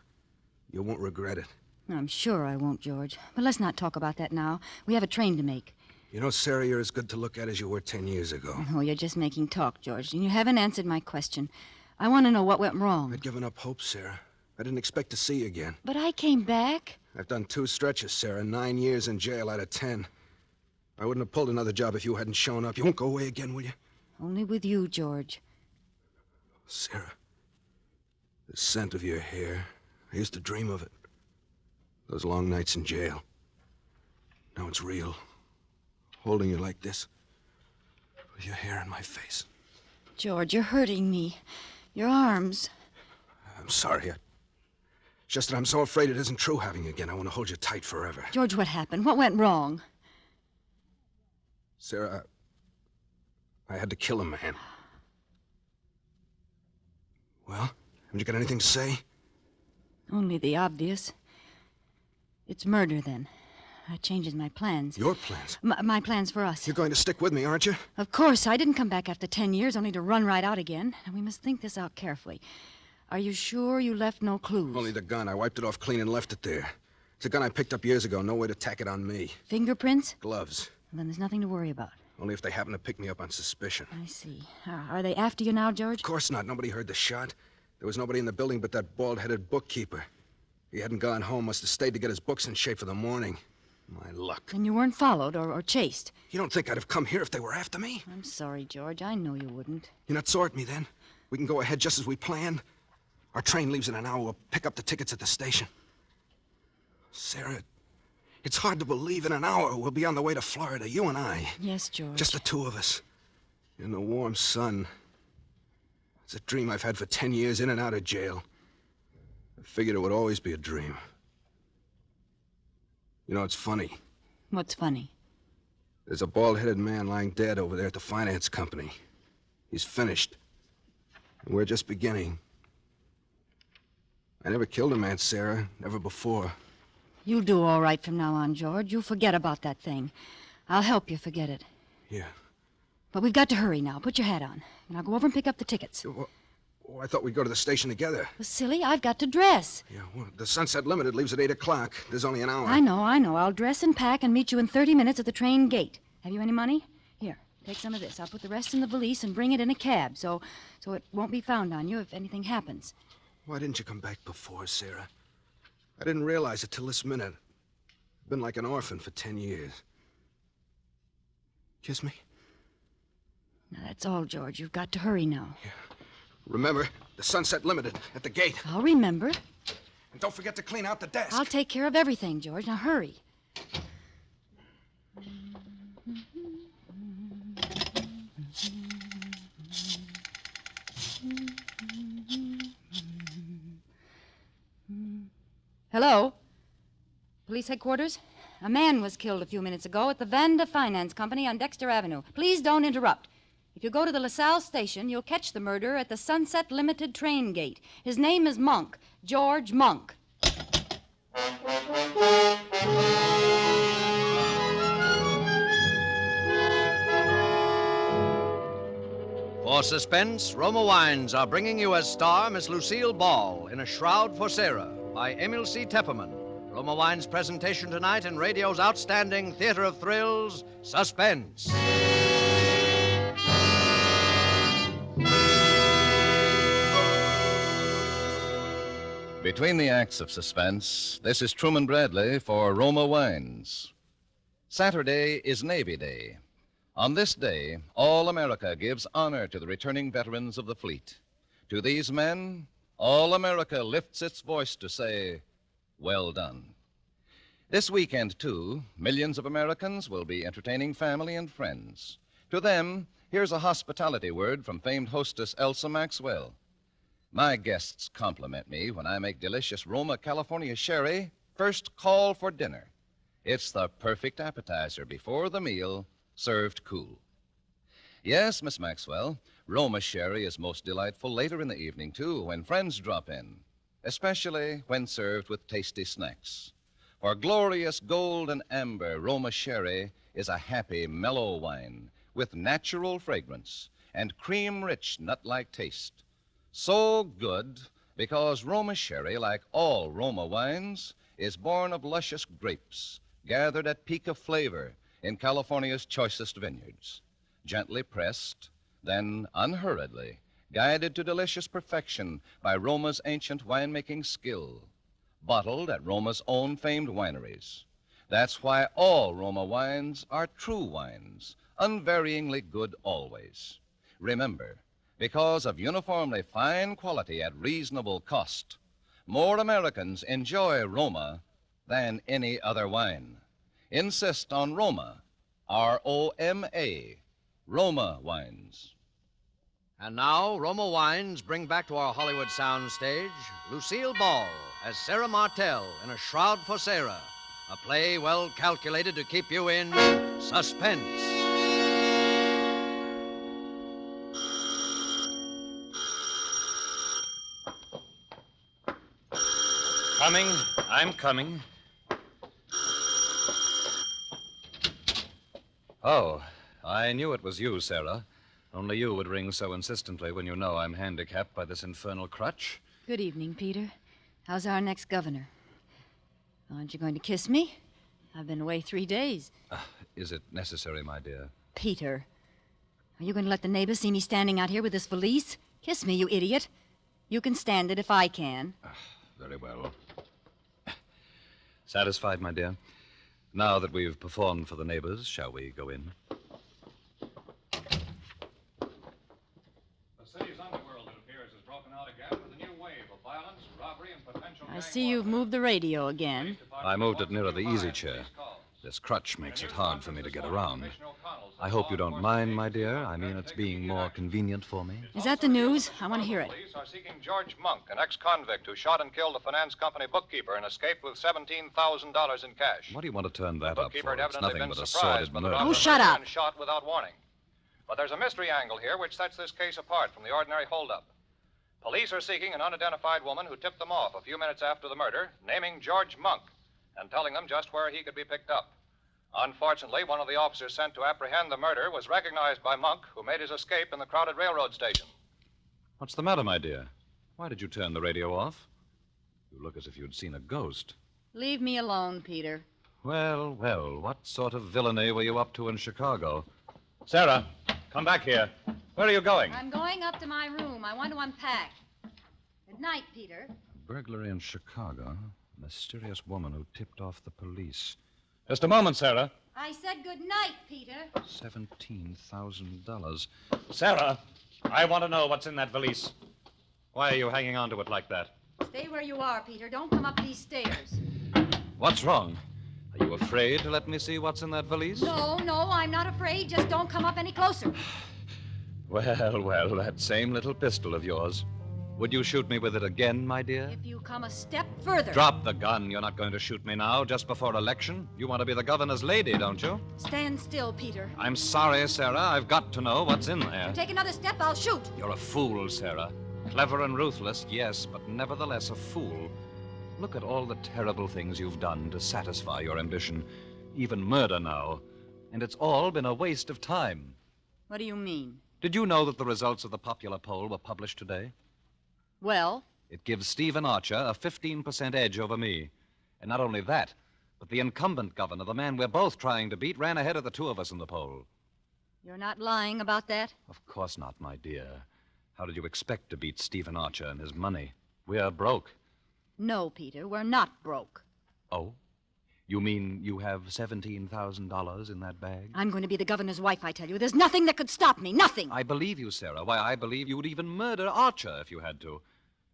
You won't regret it. I'm sure I won't, George. But let's not talk about that now. We have a train to make. You know, Sarah, you're as good to look at as you were 10 years ago. Oh, you're just making talk, George. And you haven't answered my question. I want to know what went wrong. I'd given up hope, Sarah. I didn't expect to see you again. But I came back. I've done 2 stretches, Sarah. 9 years in jail out of 10. I wouldn't have pulled another job if you hadn't shown up. You won't go away again, will you? Only with you, George. Sarah, the scent of your hair. I used to dream of it. Those long nights in jail. Now it's real. Holding you like this. With your hair in my face. George, you're hurting me. Your arms. I'm sorry. It's just that I'm so afraid it isn't true having you again. I want to hold you tight forever. George, what happened? What went wrong? Sarah, I had to kill a man. Well, haven't you got anything to say? Only the obvious. It's murder, then. That changes my plans. Your plans? My plans for us. You're going to stick with me, aren't you? Of course. I didn't come back after 10 years only to run right out again. And we must think this out carefully. Are you sure you left no clues? Only the gun. I wiped it off clean and left it there. It's a gun I picked up years ago. No way to tack it on me. Fingerprints? Gloves. Then there's nothing to worry about. Only if they happen to pick me up on suspicion. I see. Are they after you now, George? Of course not. Nobody heard the shot. There was nobody in the building but that bald-headed bookkeeper. He hadn't gone home. Must have stayed to get his books in shape for the morning. My luck. And you weren't followed or chased? You don't think I'd have come here if they were after me? I'm sorry, George. I know you wouldn't. You're not sore at me, then? We can go ahead just as we planned. Our train leaves in an hour. We'll pick up the tickets at the station. Sarah, it's hard to believe in an hour we'll be on the way to Florida, you and I. Yes, George. Just the two of us. In the warm sun. It's a dream I've had for 10 years in and out of jail. I figured it would always be a dream. You know, it's funny. What's funny? There's a bald-headed man lying dead over there at the finance company. He's finished. And we're just beginning. I never killed a man, Sarah. Never before. You'll do all right from now on, George. You'll forget about that thing. I'll help you forget it. Yeah. But we've got to hurry now. Put your hat on. And I'll go over and pick up the tickets. Oh, I thought we'd go to the station together. Well, silly, I've got to dress. Yeah, well, the Sunset Limited leaves at 8 o'clock. There's only an hour. I know. I'll dress and pack and meet you in 30 minutes at the train gate. Have you any money? Here, take some of this. I'll put the rest in the valise and bring it in a cab so it won't be found on you if anything happens. Why didn't you come back before, Sarah? I didn't realize it till this minute. I've been like an orphan for 10 years. Kiss me? Now, that's all, George. You've got to hurry now. Yeah. Remember, the Sunset Limited at the gate. I'll remember. And don't forget to clean out the desk. I'll take care of everything, George. Now, hurry. Hello? Police headquarters? A man was killed a few minutes ago at the Vanda Finance Company on Dexter Avenue. Please don't interrupt. If you go to the LaSalle station, you'll catch the murderer at the Sunset Limited train gate. His name is Monk, George Monk. For Suspense, Roma Wines are bringing you as star Miss Lucille Ball in A Shroud for Sarah by Emil C. Tepperman. Roma Wines' presentation tonight in radio's outstanding theater of thrills, Suspense. Between the acts of Suspense, this is Truman Bradley for Roma Wines. Saturday is Navy Day. On this day, all America gives honor to the returning veterans of the fleet. To these men, all America lifts its voice to say, well done. This weekend, too, millions of Americans will be entertaining family and friends. To them, here's a hospitality word from famed hostess Elsa Maxwell. My guests compliment me when I make delicious Roma California sherry first call for dinner. It's the perfect appetizer before the meal, served cool. Yes, Miss Maxwell, Roma sherry is most delightful later in the evening, too, when friends drop in, especially when served with tasty snacks. For glorious gold and amber, Roma sherry is a happy, mellow wine with natural fragrance and cream-rich, nut-like taste. So good because Roma sherry, like all Roma wines, is born of luscious grapes gathered at peak of flavor in California's choicest vineyards. Gently pressed, then unhurriedly guided to delicious perfection by Roma's ancient winemaking skill. Bottled at Roma's own famed wineries. That's why all Roma wines are true wines, unvaryingly good always. Remember, because of uniformly fine quality at reasonable cost, more Americans enjoy Roma than any other wine. Insist on Roma, R-O-M-A, Roma wines. And now, Roma Wines bring back to our Hollywood soundstage Lucille Ball as Sarah Martell in A Shroud for Sarah, a play well calculated to keep you in suspense. Coming. I'm coming. Oh, I knew it was you, Sarah. Only you would ring so insistently when you know I'm handicapped by this infernal crutch. Good evening, Peter. How's our next governor? Aren't you going to kiss me? I've been away 3 days. Is it necessary, my dear? Peter, are you going to let the neighbors see me standing out here with this valise? Kiss me, you idiot. You can stand it if I can. Very well. Satisfied, my dear? Now that we've performed for the neighbors, shall we go in? I see you've moved the radio again. I moved it nearer the easy chair. This crutch makes it hard for me to get around. I hope you don't mind, my dear. I mean, it's being more convenient for me. Is that the news? I want to hear it. Police are seeking George Monk, an ex-convict who shot and killed the finance company bookkeeper and escaped with $17,000 in cash. What do you want to turn that up for? It's nothing but a sordid murder. Oh, shut up. Shot without warning. But there's a mystery angle here which sets this case apart from the ordinary holdup. Police are seeking an unidentified woman who tipped them off a few minutes after the murder, naming George Monk and telling them just where he could be picked up. Unfortunately, one of the officers sent to apprehend the murder was recognized by Monk, who made his escape in the crowded railroad station. What's the matter, my dear? Why did you turn the radio off? You look as if you'd seen a ghost. Leave me alone, Peter. Well, what sort of villainy were you up to in Chicago? Sarah, come back here. Where are you going? I'm going up to my room. I want to unpack. Good night, Peter. Burglary in Chicago. A mysterious woman who tipped off the police. Just a moment, Sarah. I said good night, Peter. $17,000. Sarah, I want to know what's in that valise. Why are you hanging on to it like that? Stay where you are, Peter. Don't come up these stairs. What's wrong? Are you afraid to let me see what's in that valise? No, I'm not afraid. Just don't come up any closer. Well, that same little pistol of yours. Would you shoot me with it again, my dear? If you come a step further. Drop the gun. You're not going to shoot me now, just before election. You want to be the governor's lady, don't you? Stand still, Peter. I'm sorry, Sarah. I've got to know what's in there. You take another step, I'll shoot. You're a fool, Sarah. Clever and ruthless, yes, but nevertheless a fool. Look at all the terrible things you've done to satisfy your ambition. Even murder now. And it's all been a waste of time. What do you mean? Did you know that the results of the popular poll were published today? Well? It gives Stephen Archer a 15% edge over me. And not only that, but the incumbent governor, the man we're both trying to beat, ran ahead of the two of us in the poll. You're not lying about that? Of course not, my dear. How did you expect to beat Stephen Archer and his money? We're broke. No, Peter, we're not broke. Oh? You mean you have $17,000 in that bag? I'm going to be the governor's wife, I tell you. There's nothing that could stop me. Nothing. I believe you, Sarah. Why, I believe you would even murder Archer if you had to.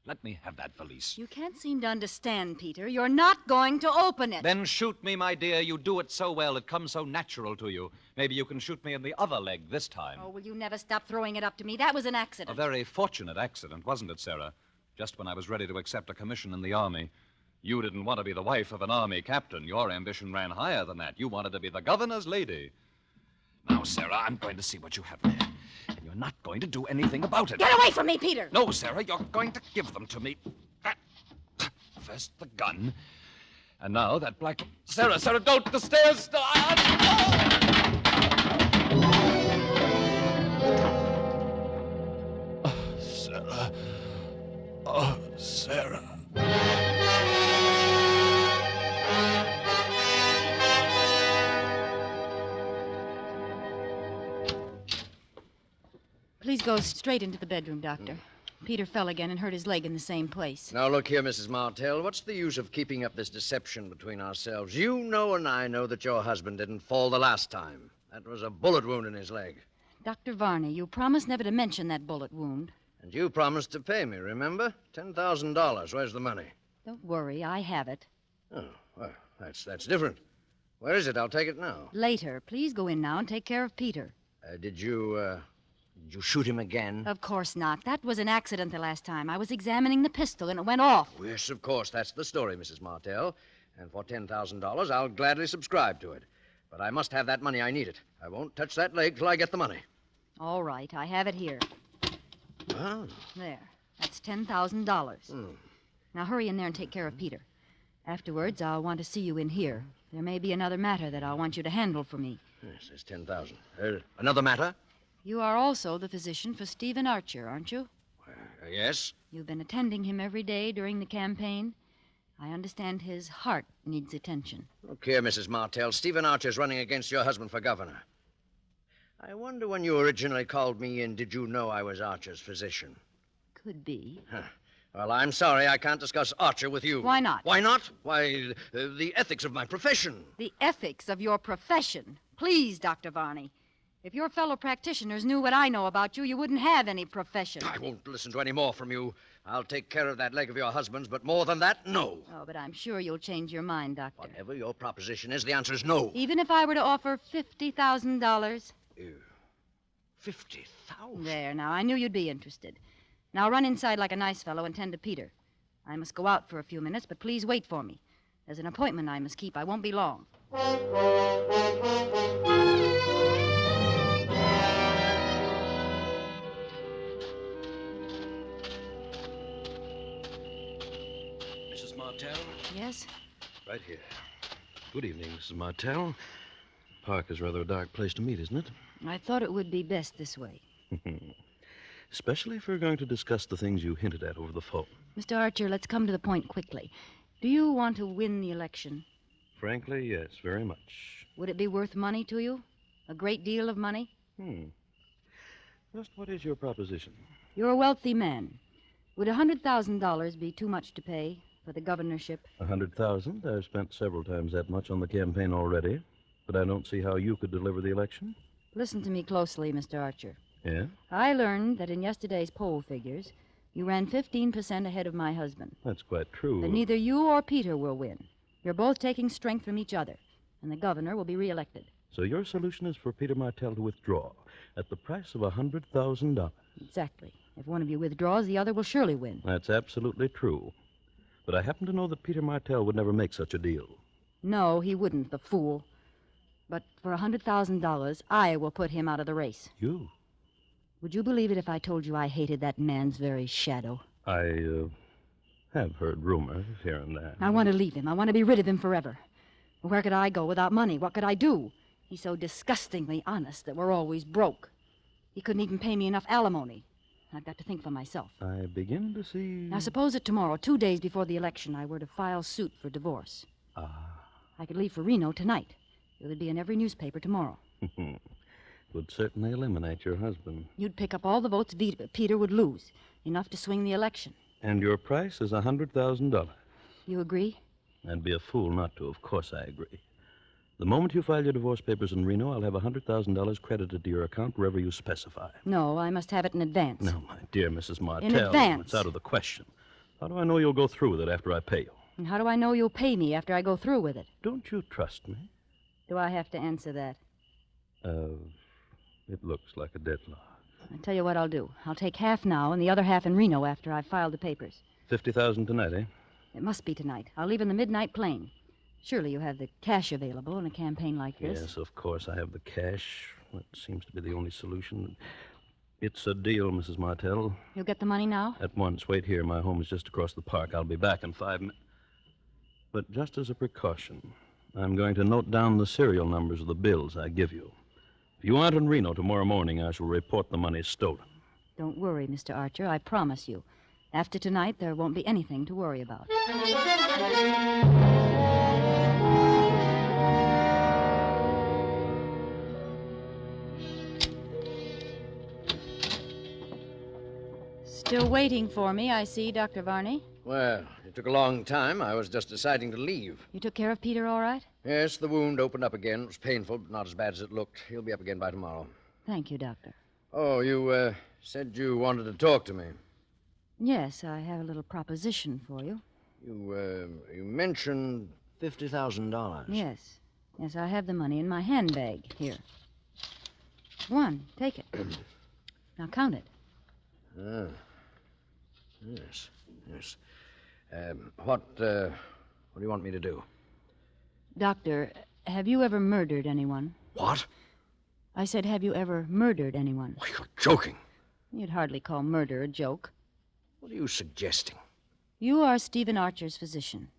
Let me have that valise. You can't seem to understand, Peter. You're not going to open it. Then shoot me, my dear. You do it so well. It comes so natural to you. Maybe you can shoot me in the other leg this time. Oh, will you never stop throwing it up to me? That was an accident. A very fortunate accident, wasn't it, Sarah? Just when I was ready to accept a commission in the Army. You didn't want to be the wife of an Army captain. Your ambition ran higher than that. You wanted to be the governor's lady. Now, Sarah, I'm going to see what you have there. And you're not going to do anything about it. Get away from me, Peter! No, Sarah, you're going to give them to me. First the gun. And now that black... Sarah, don't! The stairs! Sarah. Oh, Sarah. Please go straight into the bedroom, Doctor. Peter fell again and hurt his leg in the same place. Now, look here, Mrs. Martell. What's the use of keeping up this deception between ourselves? You know and I know that your husband didn't fall the last time. That was a bullet wound in his leg. Dr. Varney, you promised never to mention that bullet wound. And you promised to pay me, remember? $10,000. Where's the money? Don't worry, I have it. Oh, well, that's different. Where is it? I'll take it now. Later. Please go in now and take care of Peter. Did you shoot him again? Of course not. That was an accident the last time. I was examining the pistol and it went off. Oh, yes, of course. That's the story, Mrs. Martell. And for $10,000, I'll gladly subscribe to it. But I must have that money. I need it. I won't touch that leg till I get the money. All right. I have it here. Oh. There. That's $10,000. Now hurry in there and take care of Peter. Afterwards, I'll want to see you in here. There may be another matter that I'll want you to handle for me. Yes, there's $10,000. Another matter? You are also the physician for Stephen Archer, aren't you? Yes. You've been attending him every day during the campaign. I understand his heart needs attention. Look here, Mrs. Martell. Stephen Archer's running against your husband for governor. I wonder when you originally called me in, did you know I was Archer's physician? Could be. Huh. Well, I'm sorry I can't discuss Archer with you. Why not? Why not? Why, the ethics of my profession. The ethics of your profession. Please, Dr. Varney. If your fellow practitioners knew what I know about you, you wouldn't have any profession. I won't listen to any more from you. I'll take care of that leg of your husband's, but more than that, no. Oh, but I'm sure you'll change your mind, Doctor. Whatever your proposition is, the answer is no. Even if I were to offer $50,000? 50,000? There, now, I knew you'd be interested. Now run inside like a nice fellow and tend to Peter. I must go out for a few minutes, but please wait for me. There's an appointment I must keep. I won't be long. Mrs. Martell? Yes? Right here. Good evening, Mrs. Martell. Park is rather a dark place to meet, isn't it? I thought it would be best this way. Especially if we're going to discuss the things you hinted at over the phone. Mr. Archer, let's come to the point quickly. Do you want to win the election? Frankly, yes, very much. Would it be worth money to you? A great deal of money? Just what is your proposition? You're a wealthy man. Would $100,000 be too much to pay for the governorship? 100,000? I've spent several times that much on the campaign already. But I don't see how you could deliver the election. Listen to me closely, Mr. Archer. Yeah? I learned that in yesterday's poll figures, you ran 15% ahead of my husband. That's quite true. That neither you or Peter will win. You're both taking strength from each other, and the governor will be reelected. So your solution is for Peter Martell to withdraw at the price of $100,000. Exactly. If one of you withdraws, the other will surely win. That's absolutely true. But I happen to know that Peter Martell would never make such a deal. No, he wouldn't, the fool. But for $100,000, I will put him out of the race. You? Would you believe it if I told you I hated that man's very shadow? I have heard rumors here and there. I want to leave him. I want to be rid of him forever. Where could I go without money? What could I do? He's so disgustingly honest that we're always broke. He couldn't even pay me enough alimony. I've got to think for myself. I begin to see... Now, suppose that tomorrow, 2 days before the election, I were to file suit for divorce. I could leave for Reno tonight. It would be in every newspaper tomorrow. Would certainly eliminate your husband. You'd pick up all the votes Peter would lose, enough to swing the election. And your price is $100,000. You agree? I'd be a fool not to. Of course I agree. The moment you file your divorce papers in Reno, I'll have $100,000 credited to your account wherever you specify. No, I must have it in advance. No, my dear Mrs. Martell. In advance. It's out of the question. How do I know you'll go through with it after I pay you? And how do I know you'll pay me after I go through with it? Don't you trust me? Do I have to answer that? It looks like a deadlock. I'll tell you what I'll do. I'll take half now and the other half in Reno after I've filed the papers. $50,000 tonight, eh? It must be tonight. I'll leave in the midnight plane. Surely you have the cash available in a campaign like this. Yes, of course I have the cash. That seems to be the only solution. It's a deal, Mrs. Martell. You'll get the money now? At once. Wait here. My home is just across the park. I'll be back in 5 minutes. But just as a precaution, I'm going to note down the serial numbers of the bills I give you. If you aren't in Reno tomorrow morning, I shall report the money stolen. Don't worry, Mr. Archer. I promise you. After tonight, there won't be anything to worry about. Still waiting for me, I see, Dr. Varney. Well, it took a long time. I was just deciding to leave. You took care of Peter all right? Yes, the wound opened up again. It was painful, but not as bad as it looked. He'll be up again by tomorrow. Thank you, Doctor. Oh, you said you wanted to talk to me. Yes, I have a little proposition for you. You mentioned $50,000. Yes. Yes, I have the money in my handbag. Here. One. Take it. Now count it. Yes. Yes. What do you want me to do? Doctor, have you ever murdered anyone? What? I said, have you ever murdered anyone? Why, you're joking. You'd hardly call murder a joke. What are you suggesting? You are Stephen Archer's physician.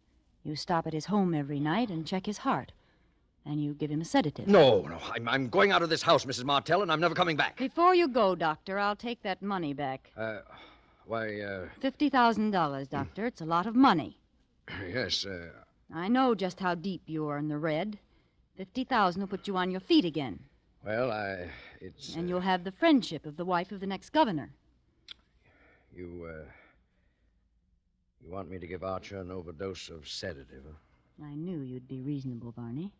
You stop at his home every night and check his heart. And you give him a sedative. No. I'm going out of this house, Mrs. Martell, and I'm never coming back. Before you go, Doctor, I'll take that money back. $50,000, Doctor. It's a lot of money. Yes, I know just how deep you are in the red. 50,000 will put you on your feet again. Well, And you'll have the friendship of the wife of the next governor. You want me to give Archer an overdose of sedative, huh? I knew you'd be reasonable, Varney.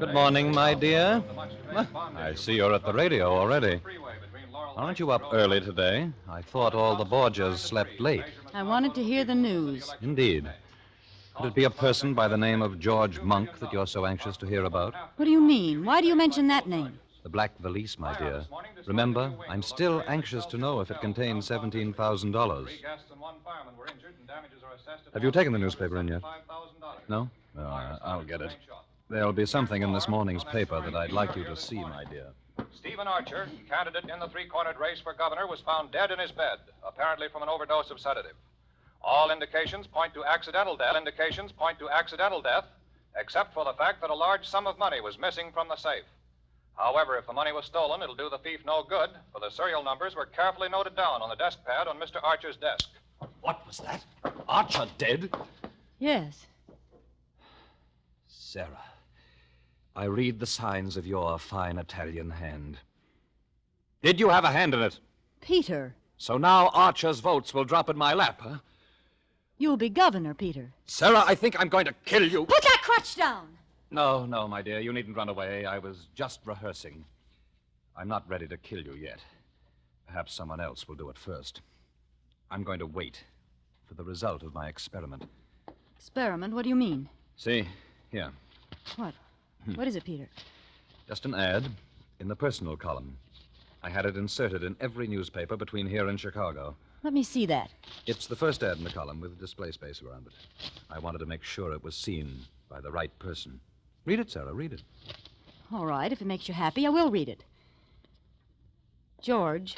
Good morning, my dear. I see you're at the radio already. Aren't you up early today? I thought all the Borgias slept late. I wanted to hear the news. Indeed. Could it be a person by the name of George Monk that you're so anxious to hear about? What do you mean? Why do you mention that name? The black valise, my dear. Remember, I'm still anxious to know if it contains $17,000. Have you taken the newspaper in yet? No? I'll get it. There'll be something in this morning's paper that I'd like you to see, my dear. Stephen Archer, candidate in the three-cornered race for governor, was found dead in his bed, apparently from an overdose of sedative. All indications point to accidental death. Except for the fact that a large sum of money was missing from the safe. However, if the money was stolen, it'll do the thief no good, for the serial numbers were carefully noted down on the desk pad on Mr. Archer's desk. What was that? Archer dead? Yes. Sarah, I read the signs of your fine Italian hand. Did you have a hand in it? Peter. So now Archer's votes will drop in my lap, huh? You'll be governor, Peter. Sarah, I think I'm going to kill you. Put that crutch down! No, my dear. You needn't run away. I was just rehearsing. I'm not ready to kill you yet. Perhaps someone else will do it first. I'm going to wait for the result of my experiment. Experiment? What do you mean? See? Here. What? What is it, Peter? Just an ad in the personal column. I had it inserted in every newspaper between here and Chicago. Let me see that. It's the first ad in the column with display space around it. I wanted to make sure it was seen by the right person. Read it, Sarah, read it. All right, if it makes you happy, I will read it. George,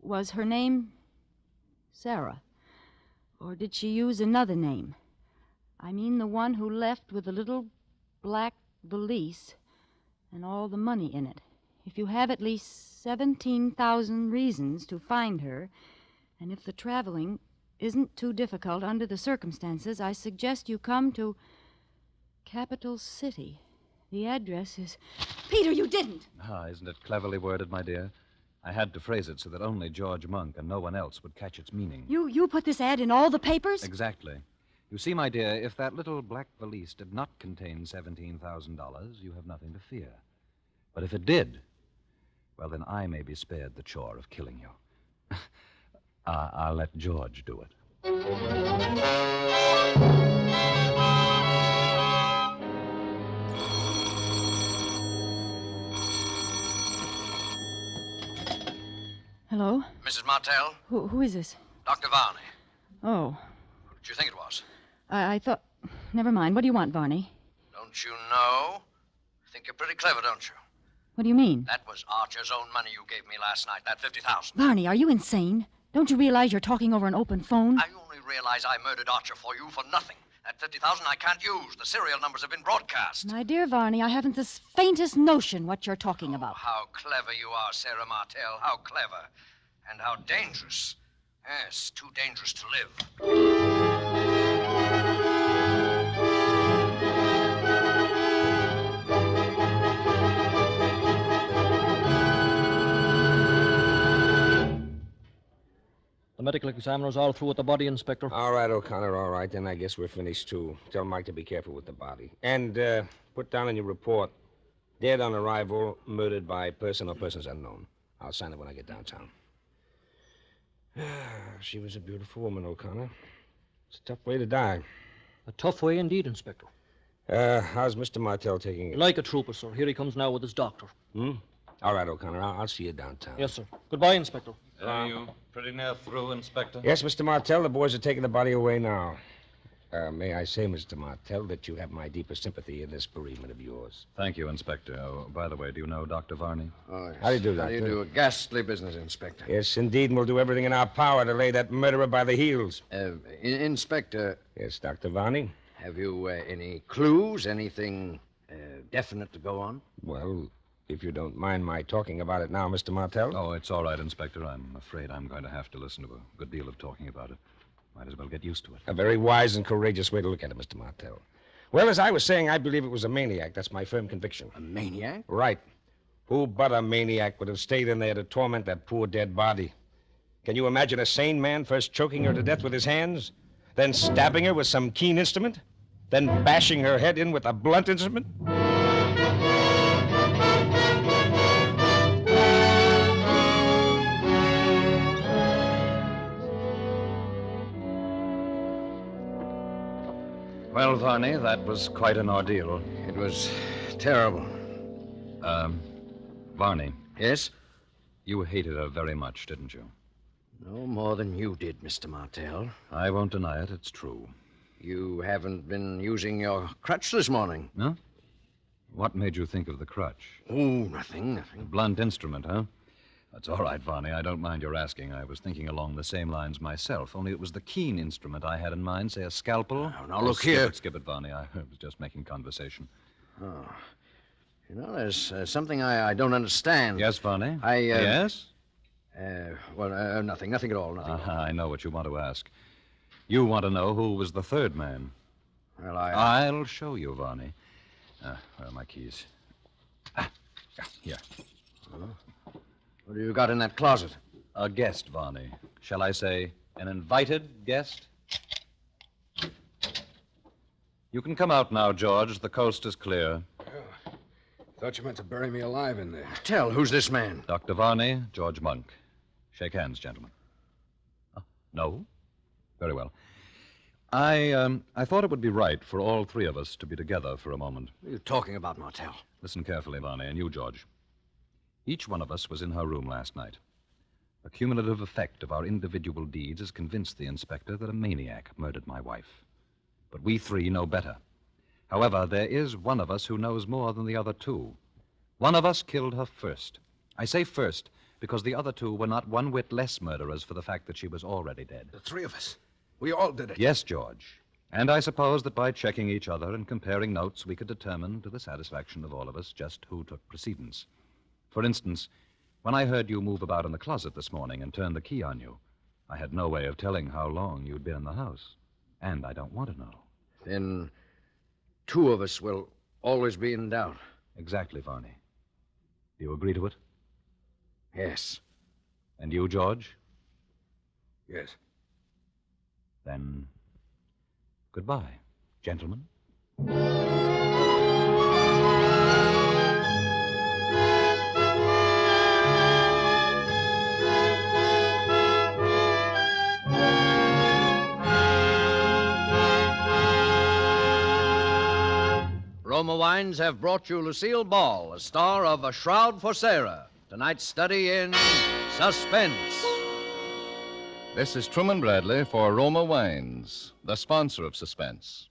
was her name Sarah? Or did she use another name? I mean the one who left with the little black valise and all the money in it. If you have at least 17,000 reasons to find her, and if the traveling isn't too difficult under the circumstances, I suggest you come to Capital City. The address is... Peter, you didn't! Isn't it cleverly worded, my dear? I had to phrase it so that only George Monk and no one else would catch its meaning. You put this ad in all the papers? Exactly. You see, my dear, if that little black valise did not contain $17,000, you have nothing to fear. But if it did, well, then I may be spared the chore of killing you. I'll let George do it. Hello? Mrs. Martell? Who is this? Dr. Varney. Oh. What did you think it was? I thought... Never mind. What do you want, Varney? Don't you know? Think you're pretty clever, don't you? What do you mean? That was Archer's own money you gave me last night, that $50,000. Varney, are you insane? Don't you realize you're talking over an open phone? I only realize I murdered Archer for you for nothing. That $50,000 I can't use. The serial numbers have been broadcast. My dear Varney, I haven't the faintest notion what you're talking about. How clever you are, Sarah Martell. How clever. And how dangerous. Yes, too dangerous to live. The medical examiner's all through with the body, Inspector. All right, O'Connor, all right. Then I guess we're finished, too. Tell Mike to be careful with the body. And put down in your report, dead on arrival, murdered by person or persons unknown. I'll sign it when I get downtown. She was a beautiful woman, O'Connor. It's a tough way to die. A tough way indeed, Inspector. How's Mr. Martell taking it? Like a trooper, sir. Here he comes now with his doctor. All right, O'Connor. I'll see you downtown. Yes, sir. Goodbye, Inspector. Are you pretty near through, Inspector? Yes, Mr. Martell. The boys are taking the body away now. May I say, Mr. Martell, that you have my deepest sympathy in this bereavement of yours. Thank you, Inspector. Oh, by the way, do you know Dr. Varney? Oh, yes. How do you do, Doctor? How do you do? A ghastly business, Inspector. Yes, indeed, and we'll do everything in our power to lay that murderer by the heels. Inspector. Yes, Dr. Varney? Have you any clues, anything definite to go on? Well, if you don't mind my talking about it now, Mr. Martell. Oh, it's all right, Inspector. I'm afraid I'm going to have to listen to a good deal of talking about it. Might as well get used to it. A very wise and courageous way to look at it, Mr. Martell. Well, as I was saying, I believe it was a maniac. That's my firm conviction. A maniac? Right. Who but a maniac would have stayed in there to torment that poor dead body? Can you imagine a sane man first choking her to death with his hands, then stabbing her with some keen instrument, then bashing her head in with a blunt instrument? Well, Varney, that was quite an ordeal. It was terrible. Varney. Yes? You hated her very much, didn't you? No more than you did, Mr. Martell. I won't deny it. It's true. You haven't been using your crutch this morning. No? What made you think of the crutch? Oh, nothing. A blunt instrument, huh? That's all right, Varney. I don't mind your asking. I was thinking along the same lines myself, only it was the keen instrument I had in mind, say a scalpel. Now, look here. Skip it, Varney. I was just making conversation. Oh. You know, there's something I don't understand. Yes, Varney? Yes? Nothing. Nothing at all. Nothing. I know what you want to ask. You want to know who was the third man. Well, I'll show you, Varney. Where are my keys? Here. What do you got in that closet? A guest, Varney. Shall I say an invited guest? You can come out now, George. The coast is clear. Thought you meant to bury me alive in there. Tell, who's this man? Dr. Varney, George Monk. Shake hands, gentlemen. No? Very well. I thought it would be right for all three of us to be together for a moment. What are you talking about, Martell? Listen carefully, Varney, and you, George. Each one of us was in her room last night. The cumulative effect of our individual deeds has convinced the inspector that a maniac murdered my wife. But we three know better. However, there is one of us who knows more than the other two. One of us killed her first. I say first because the other two were not one whit less murderers for the fact that she was already dead. The three of us. We all did it. Yes, George. And I suppose that by checking each other and comparing notes, we could determine, to the satisfaction of all of us, just who took precedence. For instance, when I heard you move about in the closet this morning and turn the key on you, I had no way of telling how long you'd been in the house. And I don't want to know. Then two of us will always be in doubt. Exactly, Varney. Do you agree to it? Yes. And you, George? Yes. Then, goodbye, gentlemen. Roma Wines have brought you Lucille Ball, a star of A Shroud for Sarah. Tonight's study in Suspense. This is Truman Bradley for Roma Wines, the sponsor of Suspense.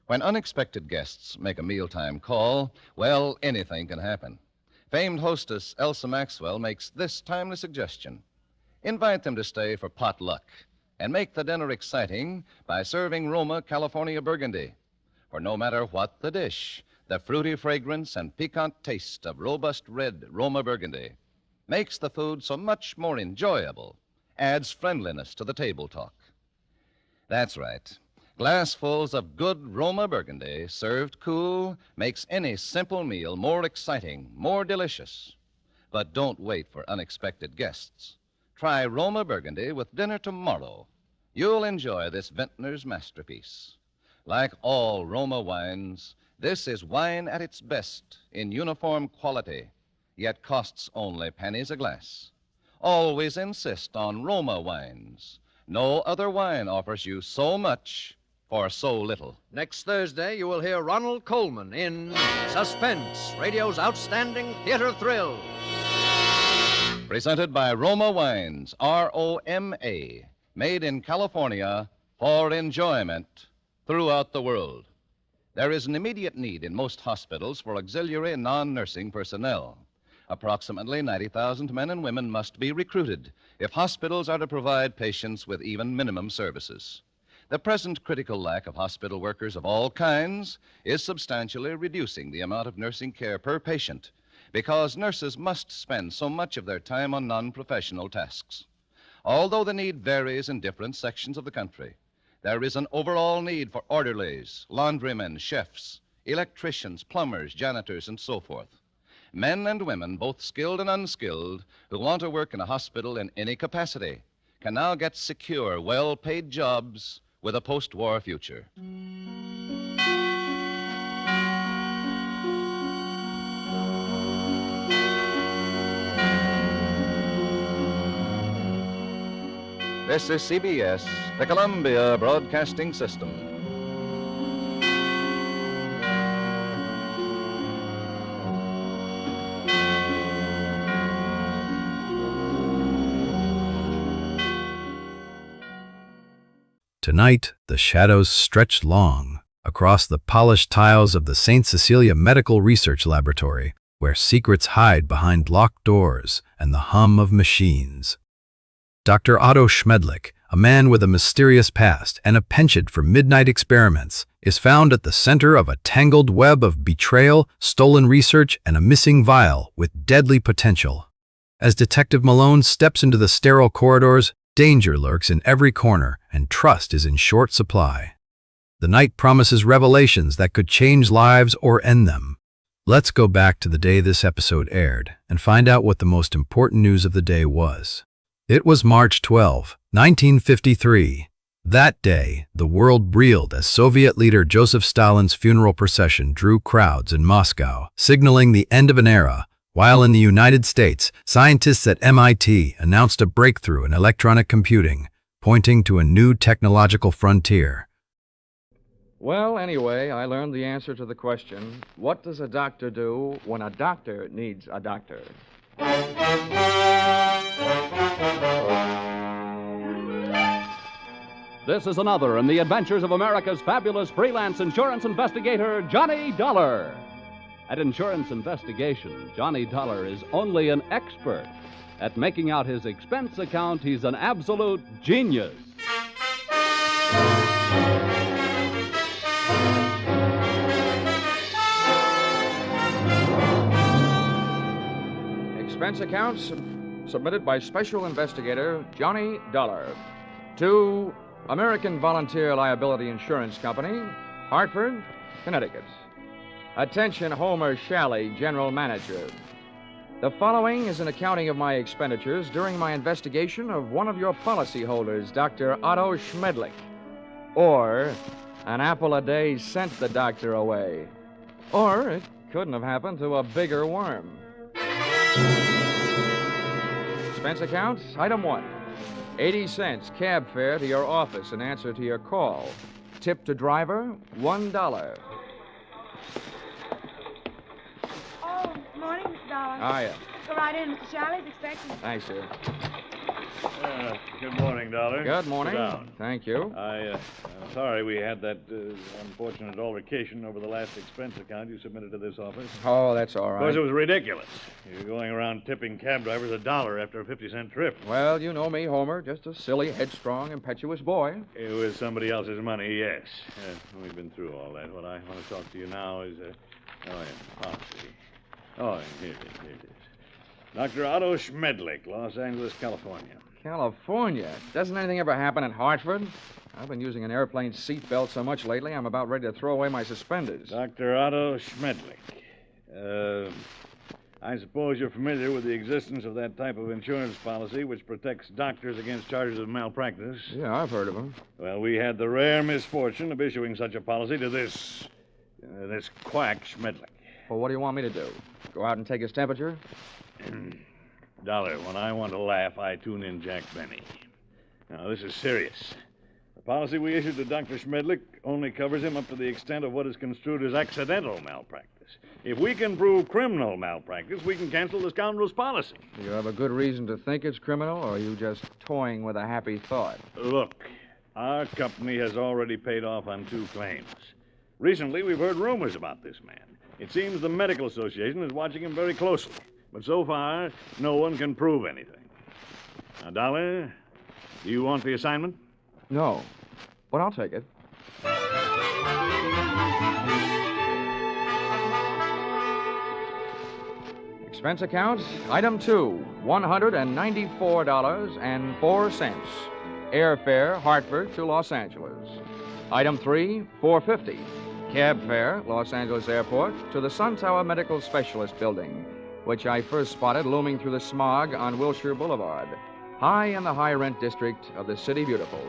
When unexpected guests make a mealtime call, well, anything can happen. Famed hostess Elsa Maxwell makes this timely suggestion. Invite them to stay for potluck and make the dinner exciting by serving Roma California Burgundy. For no matter what the dish, the fruity fragrance and piquant taste of robust red Roma Burgundy makes the food so much more enjoyable, adds friendliness to the table talk. That's right. Glassfuls of good Roma Burgundy, served cool, makes any simple meal more exciting, more delicious. But don't wait for unexpected guests. Try Roma Burgundy with dinner tomorrow. You'll enjoy this vintner's masterpiece. Like all Roma wines, this is wine at its best in uniform quality, yet costs only pennies a glass. Always insist on Roma wines. No other wine offers you so much for so little. Next Thursday, you will hear Ronald Coleman in Suspense, radio's outstanding theater thrill. Presented by Roma Wines, R-O-M-A, made in California for enjoyment throughout the world. There is an immediate need in most hospitals for auxiliary non-nursing personnel. Approximately 90,000 men and women must be recruited if hospitals are to provide patients with even minimum services. The present critical lack of hospital workers of all kinds is substantially reducing the amount of nursing care per patient because nurses must spend so much of their time on non-professional tasks. Although the need varies in different sections of the country, there is an overall need for orderlies, laundrymen, chefs, electricians, plumbers, janitors, and so forth. Men and women, both skilled and unskilled, who want to work in a hospital in any capacity, can now get secure, well-paid jobs with a post-war future. This is CBS, the Columbia Broadcasting System. Tonight, the shadows stretched long across the polished tiles of the St. Cecilia Medical Research Laboratory, where secrets hide behind locked doors and the hum of machines. Dr. Otto Schmedlich, a man with a mysterious past and a penchant for midnight experiments, is found at the center of a tangled web of betrayal, stolen research, and a missing vial with deadly potential. As Detective Malone steps into the sterile corridors, danger lurks in every corner, and trust is in short supply. The night promises revelations that could change lives or end them. Let's go back to the day this episode aired and find out what the most important news of the day was. It was March 12, 1953. That day, the world reeled as Soviet leader Joseph Stalin's funeral procession drew crowds in Moscow, signaling the end of an era, while in the United States, scientists at MIT announced a breakthrough in electronic computing, pointing to a new technological frontier. Well, anyway, I learned the answer to the question, what does a doctor do when a doctor needs a doctor? This is another in the adventures of America's fabulous freelance insurance investigator, Johnny Dolar. At insurance investigation, Johnny Dolar is only an expert. At making out his expense account, he's an absolute genius. Expense accounts submitted by Special Investigator Johnny Dolar to American Volunteer Liability Insurance Company, Hartford, Connecticut. Attention, Homer Shalley, General Manager. The following is an accounting of my expenditures during my investigation of one of your policyholders, Dr. Otto Schmedlich. Or, an apple a day sent the doctor away. Or, it couldn't have happened to a bigger worm. Expense account, item 1. 80 cents cab fare to your office in answer to your call. Tip to driver, $1. Oh, morning, Mr. Dolar. Hiya. Go right in. Mr. Shalley's expecting you. Thanks, sir. Good morning, Dollar. Good morning. Sit down. Thank you. I'm sorry we had that unfortunate altercation over the last expense account you submitted to this office. Oh, that's all Of right. course, it was ridiculous. You're going around tipping cab drivers $1 after a 50-cent trip. Well, you know me, Homer. Just a silly, headstrong, impetuous boy. It was somebody else's money, yes. We've been through all that. What I want to talk to you now is, policy. Oh, here it is. Dr. Otto Schmedlich, Los Angeles, California. California? Doesn't anything ever happen in Hartford? I've been using an airplane seatbelt so much lately, I'm about ready to throw away my suspenders. Dr. Otto Schmedlich. I suppose you're familiar with the existence of that type of insurance policy which protects doctors against charges of malpractice. Yeah, I've heard of them. Well, we had the rare misfortune of issuing such a policy to this quack Schmedlich. Well, what do you want me to do? Go out and take his temperature? Dollar, when I want to laugh, I tune in Jack Benny. Now, this is serious. The policy we issued to Dr. Schmedlich only covers him up to the extent of what is construed as accidental malpractice. If we can prove criminal malpractice, we can cancel the scoundrel's policy. Do you have a good reason to think it's criminal, or are you just toying with a happy thought? Look, our company has already paid off on 2 claims. Recently, we've heard rumors about this man. It seems the Medical Association is watching him very closely. But so far, no one can prove anything. Now, Dollar, do you want the assignment? No, but I'll take it. Expense account, item 2, $194.04. Airfare, Hartford to Los Angeles. Item 3, $4.50. Cab fare, Los Angeles Airport to the Sun Tower Medical Specialist Building, which I first spotted looming through the smog on Wilshire Boulevard, high in the high-rent district of the City Beautiful.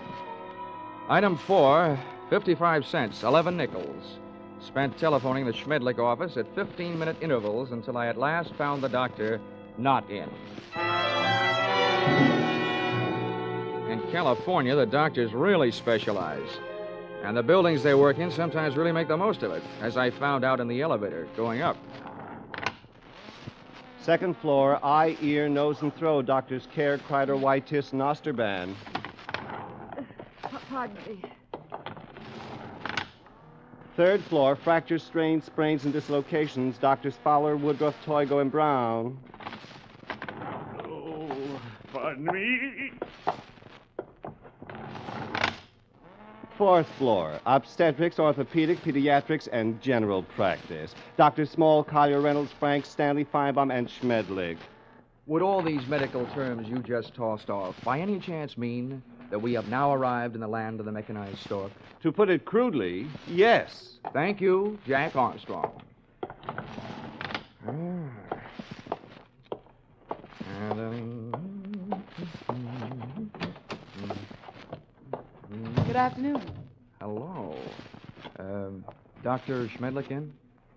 Item 4, 55 cents, 11 nickels. Spent telephoning the Schmedlich office at 15-minute intervals until I at last found the doctor not in. In California, the doctors really specialize. And the buildings they work in sometimes really make the most of it, as I found out in the elevator going up. Second floor, eye, ear, nose, and throat. Doctors Care, Kreider, Whitetis, and Osterban. Pardon me. Third floor, fractures, strains, sprains, and dislocations. Doctors Fowler, Woodruff, Toigo, and Brown. Oh, pardon me. Fourth floor, obstetrics, orthopedic, pediatrics, and general practice. Dr. Small, Collier, Reynolds, Frank, Stanley, Feinbaum, and Schmedlich. Would all these medical terms you just tossed off by any chance mean that we have now arrived in the land of the mechanized stork? To put it crudely, yes. Thank you, Jack Armstrong. Good afternoon. Hello. Dr. Schmedlich in?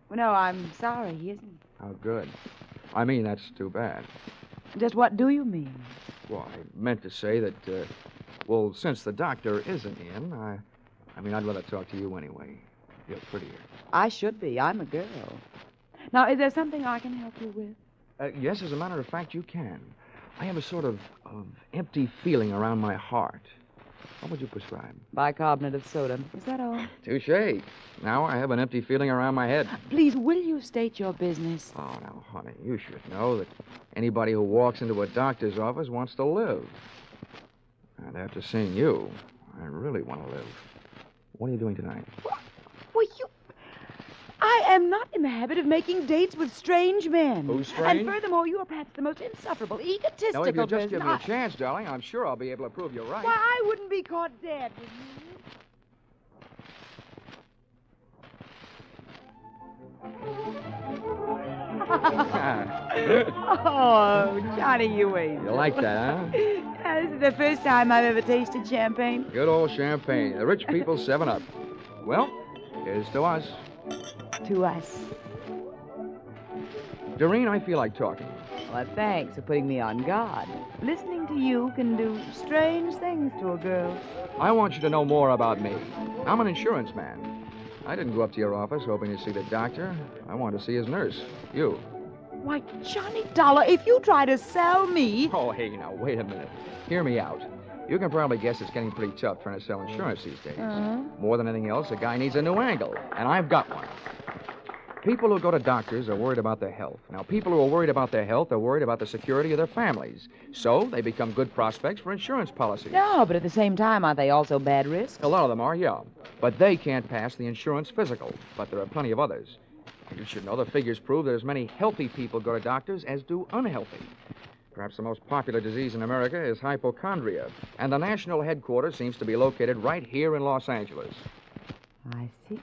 Well, no, I'm sorry, he isn't. How good. I mean, that's too bad. Just what do you mean? Well, I meant to say that, since the doctor isn't in, I'd rather talk to you anyway. You're prettier. I should be. I'm a girl. Now, is there something I can help you with? Yes, as a matter of fact, you can. I have a sort of empty feeling around my heart. What would you prescribe? Bicarbonate of soda. Is that all? Touche. Now I have an empty feeling around my head. Please, will you state your business? Oh, now, honey, you should know that anybody who walks into a doctor's office wants to live. And after seeing you, I really want to live. What are you doing tonight? Well, I am not in the habit of making dates with strange men. Who's strange? And furthermore, you are perhaps the most insufferable, egotistical Now, if you just person. give me a chance, darling, I'm sure I'll be able to prove you're right. Why, I wouldn't be caught dead, would you? Oh, Johnny, you ain't. You like that, huh? Yeah, this is the first time I've ever tasted champagne. Good old champagne. The rich people 7-Up. Well, here's to us. To us. Doreen, I feel like talking. Well, thanks for putting me on guard. Listening to you can do strange things to a girl. I want you to know more about me. I'm an insurance man. I didn't go up to your office hoping to see the doctor. I wanted to see his nurse. You. Why, Johnny Dollar, if you try to sell me... Oh, hey, now, wait a minute. Hear me out. You can probably guess it's getting pretty tough trying to sell insurance these days. More than anything else, a guy needs a new angle, and I've got one. People who go to doctors are worried about their health. Now, people who are worried about their health are worried about the security of their families. So they become good prospects for insurance policies. No, but at the same time, aren't they also bad risks? A lot of them are, yeah. But they can't pass the insurance physical. But there are plenty of others. You should know the figures prove that as many healthy people go to doctors as do unhealthy. Perhaps the most popular disease in America is hypochondria, and the national headquarters seems to be located right here in Los Angeles. I see.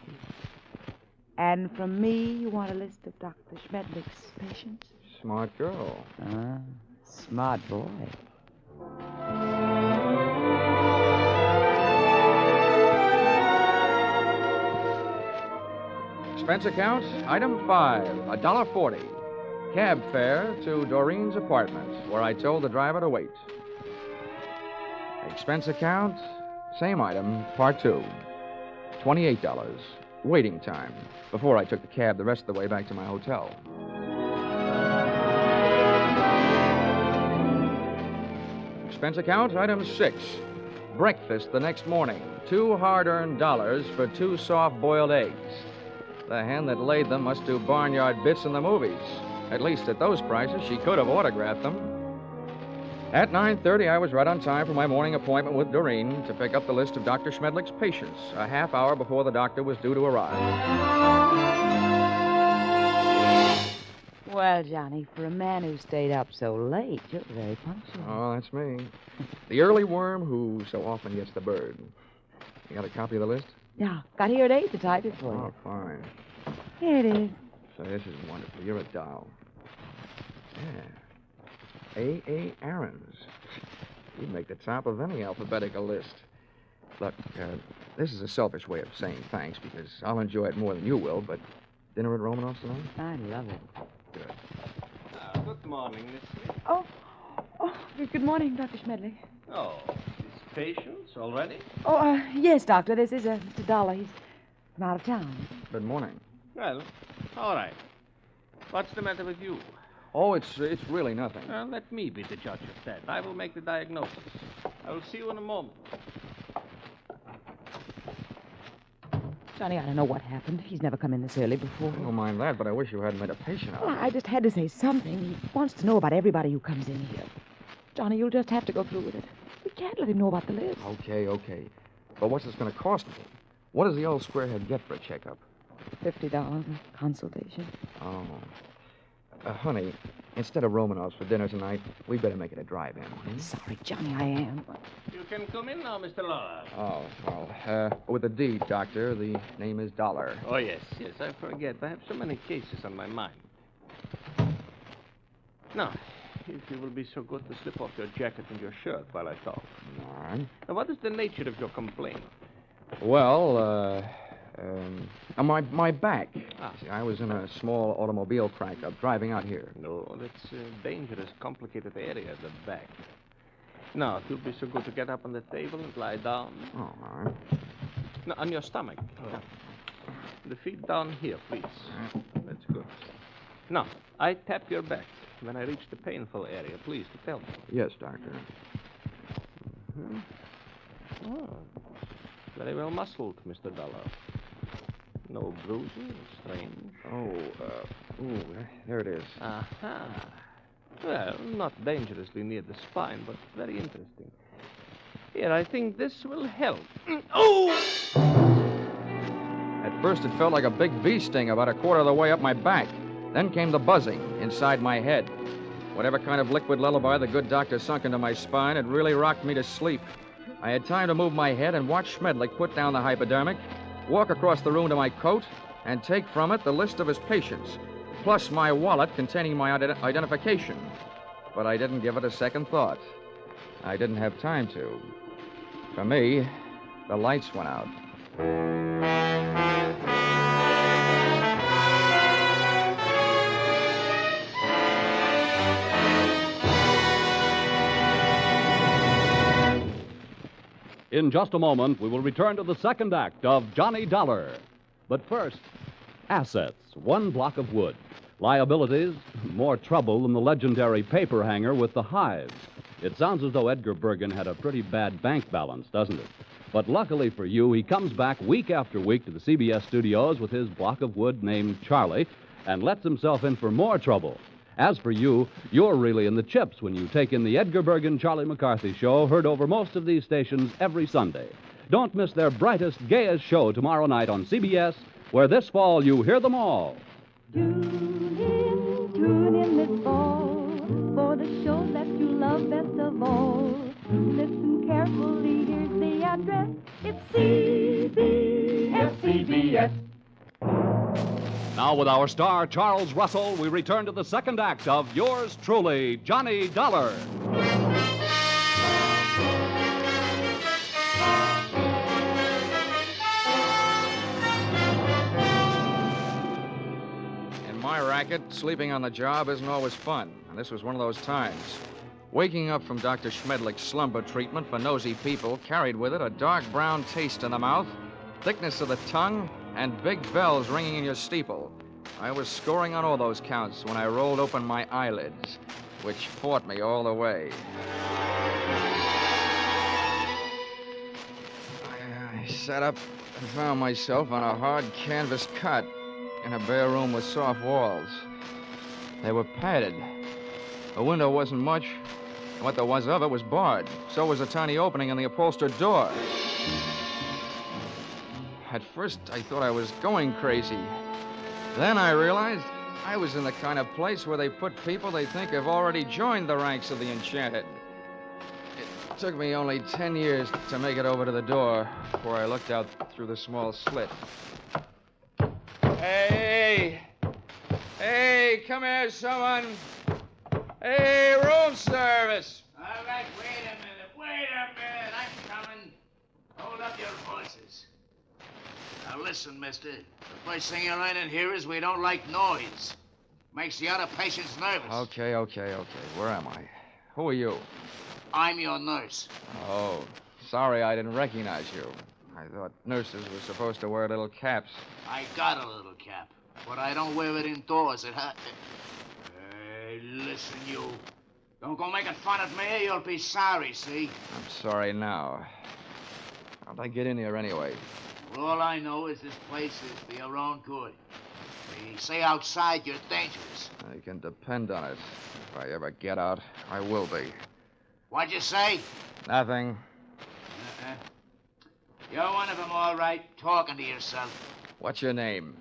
And from me, you want a list of Dr. Schmedlich's patients? Smart girl. Smart boy. Expense account, item 5, $1.40. Cab fare to Doreen's apartment, where I told the driver to wait. Expense account, same item, part 2, $28. Waiting time, before I took the cab the rest of the way back to my hotel. Expense account, item 6. Breakfast the next morning, 2 hard-earned dollars for 2 soft-boiled eggs. The hen that laid them must do barnyard bits in the movies. At least at those prices, she could have autographed them. At 9:30, I was right on time for my morning appointment with Doreen to pick up the list of Dr. Schmedlich's patients, a half hour before the doctor was due to arrive. Well, Johnny, for a man who stayed up so late, you're very punctual. Oh, that's me. The early worm who so often gets the bird. You got a copy of the list? Yeah, got here at 8 to type it for you. Oh, fine. Here it is. So this is wonderful. You're a doll. Yeah. A. Aarons. You'd make the top of any alphabetical list. Look, this is a selfish way of saying thanks because I'll enjoy it more than you will, but dinner at Romanoff's tonight? I love it. Good. Good morning, Miss Smith. Oh, good morning, Dr. Schmedlich. Oh, these patients already? Oh, yes, Doctor. This is Mr. Dollar. He's from out of town. Good morning. Well, all right. What's the matter with you? Oh, it's really nothing. Let me be the judge of that. I will make the diagnosis. I will see you in a moment. Johnny, I don't know what happened. He's never come in this early before. I don't mind that, but I wish you hadn't made a patient out of Well, it. I just had to say something. He wants to know about everybody who comes in here. Johnny, you'll just have to go through with it. We can't let him know about the list. Okay. But what's this going to cost me? What does the old squarehead get for a checkup? $50 a consultation. Oh. Honey, instead of Romanovs for dinner tonight, we better make it a drive-in. Sorry, Johnny, I am. You can come in now, Mr. Lower. Oh, well, with a D, Doctor. The name is Dolar. Oh, yes, I forget. I have so many cases on my mind. Now, if you will be so good to slip off your jacket and your shirt while I talk. All right. Now, what is the nature of your complaint? Well, my back. See, I was in a small automobile crack-up driving out here. No, that's a dangerous, complicated area, the back. Now, if you'll be so good to get up on the table and lie down. Oh, all right. Now, on your stomach. Now, the feet down here, please. That's good. Now, I tap your back. When I reach the painful area, please, to tell me. Yes, Doctor. Mm-hmm. Oh, very well muscled, Mr. Dollar. No bruises, strange. Oh, there it is. Aha. Well, not dangerously near the spine, but very interesting. Here, I think this will help. Oh! At first, it felt like a big bee sting about a quarter of the way up my back. Then came the buzzing inside my head. Whatever kind of liquid lullaby the good doctor sunk into my spine, it really rocked me to sleep. I had time to move my head and watch Schmedlich put down the hypodermic, walk across the room to my coat, and take from it the list of his patients, plus my wallet containing my identification. But I didn't give it a second thought. I didn't have time to. For me, the lights went out. In just a moment, we will return to the second act of Johnny Dollar. But first, assets, one block of wood. Liabilities, more trouble than the legendary paper hanger with the hives. It sounds as though Edgar Bergen had a pretty bad bank balance, doesn't it? But luckily for you, he comes back week after week to the CBS studios with his block of wood named Charlie and lets himself in for more trouble. As for you, you're really in the chips when you take in the Edgar Bergen Charlie McCarthy show, heard over most of these stations every Sunday. Don't miss their brightest, gayest show tomorrow night on CBS, where this fall you hear them all. Tune in this fall for the show that you love best of all. Listen carefully, here's the address. It's CBS. Now, with our star, Charles Russell, we return to the second act of yours truly, Johnny Dollar. In my racket, sleeping on the job isn't always fun, and this was one of those times. Waking up from Dr. Schmedlich's slumber treatment for nosy people carried with it a dark brown taste in the mouth, thickness of the tongue, and big bells ringing in your steeple. I was scoring on all those counts when I rolled open my eyelids, which fought me all the way. I sat up and found myself on a hard canvas cot in a bare room with soft walls. They were padded. The window wasn't much, and what there was of it was barred. So was a tiny opening in the upholstered door. At first, I thought I was going crazy. Then I realized I was in the kind of place where they put people they think have already joined the ranks of the enchanted. It took me only 10 years to make it over to the door before I looked out through the small slit. Hey! Hey, come here, someone! Hey, room service! All right, wait a minute. I'm coming. Hold up your voices. Now listen, mister. The first thing you learn in here is we don't like noise. Makes the other patients nervous. Okay. Where am I? Who are you? I'm your nurse. Oh, sorry I didn't recognize you. I thought nurses were supposed to wear little caps. I got a little cap, but I don't wear it indoors. Hey, listen, you. Don't go making fun of me. You'll be sorry, see? I'm sorry now. How'd I get in here anyway? Well, all I know is this place is for your own good. They say outside you're dangerous. You can depend on it. If I ever get out, I will be. What'd you say? Nothing. You're one of them, all right, talking to yourself. What's your name?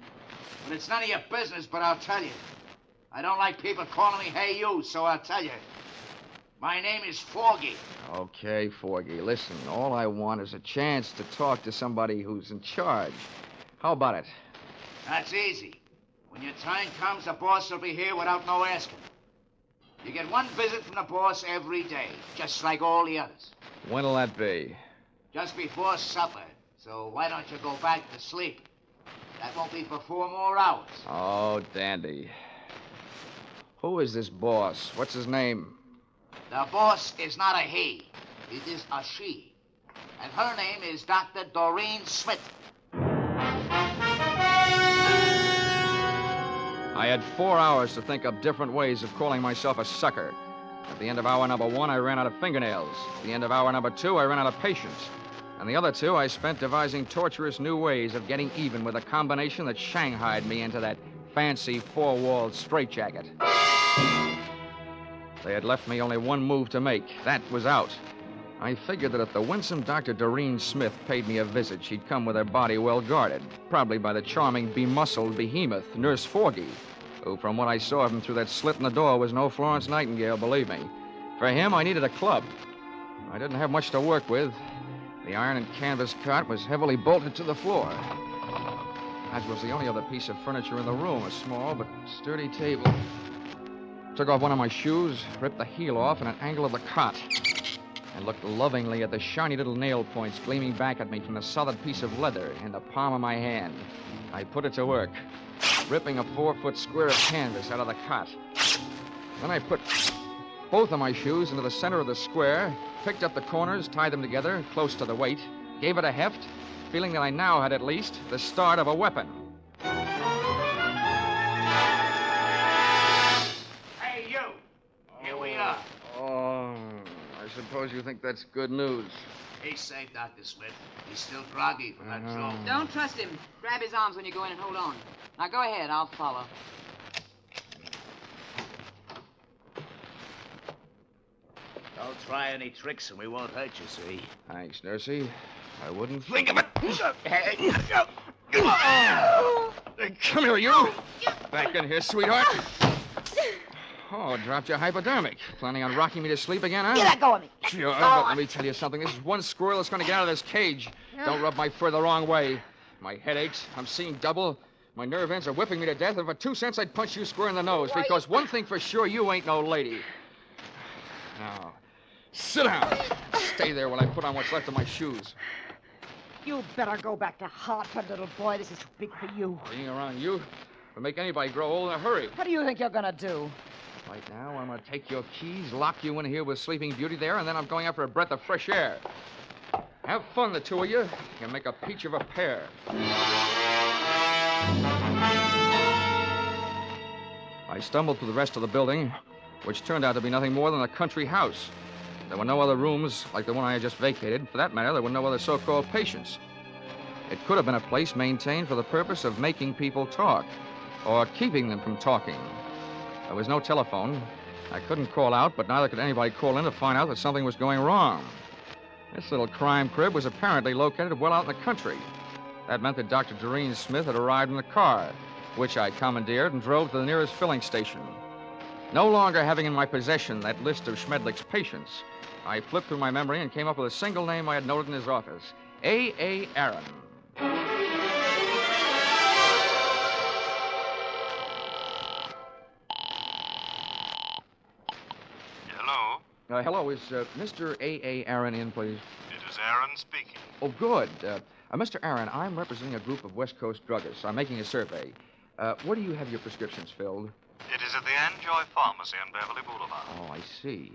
Well, it's none of your business, but I'll tell you. I don't like people calling me hey you, so I'll tell you. My name is Foggy. Okay, Forgy. Listen, all I want is a chance to talk to somebody who's in charge. How about it? That's easy. When your time comes, the boss will be here without no asking. You get one visit from the boss every day, just like all the others. When'll that be? Just before supper. So why don't you go back to sleep? That won't be for 4 more hours. Oh, dandy. Who is this boss? What's his name? The boss is not a he. It is a she. And her name is Dr. Doreen Smith. I had 4 hours to think up different ways of calling myself a sucker. At the end of hour number 1, I ran out of fingernails. At the end of hour number 2, I ran out of patience. And the other 2, I spent devising torturous new ways of getting even with a combination that shanghaied me into that fancy 4-walled straitjacket. They had left me only one move to make. That was out. I figured that if the winsome Dr. Doreen Smith paid me a visit, she'd come with her body well guarded, probably by the charming, bemuscled behemoth, Nurse Foggy, who, from what I saw of him through that slit in the door, was no Florence Nightingale, believe me. For him, I needed a club. I didn't have much to work with. The iron and canvas cot was heavily bolted to the floor, as was the only other piece of furniture in the room, a small but sturdy table. Took off one of my shoes, ripped the heel off in an angle of the cot, and looked lovingly at the shiny little nail points gleaming back at me from the solid piece of leather in the palm of my hand. I put it to work, ripping a 4-foot square of canvas out of the cot. Then I put both of my shoes into the center of the square, picked up the corners, tied them together close to the weight, gave it a heft, feeling that I now had at least the start of a weapon. Hey, you! Here we are. Oh, I suppose you think that's good news. He's safe, Dr. Smith. He's still groggy from that joke. Don't trust him. Grab his arms when you go in and hold on. Now go ahead, I'll follow. Don't try any tricks and we won't hurt you, see? Thanks, Nursey. I wouldn't think of it. Come here, you. Back in here, sweetheart. Oh, dropped your hypodermic. Planning on rocking me to sleep again, huh? You let go of me. Sure, but let me tell you something. This is one squirrel that's going to get out of this cage. Don't rub my fur the wrong way. My head aches. I'm seeing double. My nerve ends are whipping me to death, and for 2 cents I'd punch you square in the nose, because one thing for sure, you ain't no lady. Now, sit down. Stay there while I put on what's left of my shoes. You better go back to Hartford, little boy. This is too big for you. Being around you will make anybody grow old in a hurry. What do you think you're gonna do? Right now, I'm going to take your keys, lock you in here with Sleeping Beauty there, and then I'm going out for a breath of fresh air. Have fun, the two of you. You make a peach of a pair. I stumbled through the rest of the building, which turned out to be nothing more than a country house. There were no other rooms like the one I had just vacated. For that matter, there were no other so-called patients. It could have been a place maintained for the purpose of making people talk, or keeping them from talking. There was no telephone. I couldn't call out, but neither could anybody call in to find out that something was going wrong. This little crime crib was apparently located well out in the country. That meant that Dr. Doreen Smith had arrived in the car, which I commandeered and drove to the nearest filling station. No longer having in my possession that list of Schmedlich's patients, I flipped through my memory and came up with a single name I had noted in his office, A.A. Aaron. Hello? Hello, is Mr. A.A. Aaron in, please? It is Aaron speaking. Oh, good. Mr. Aaron, I'm representing a group of West Coast druggists. I'm making a survey. Where do you have your prescriptions filled? It is at the Enjoy Pharmacy on Beverly Boulevard. Oh, I see.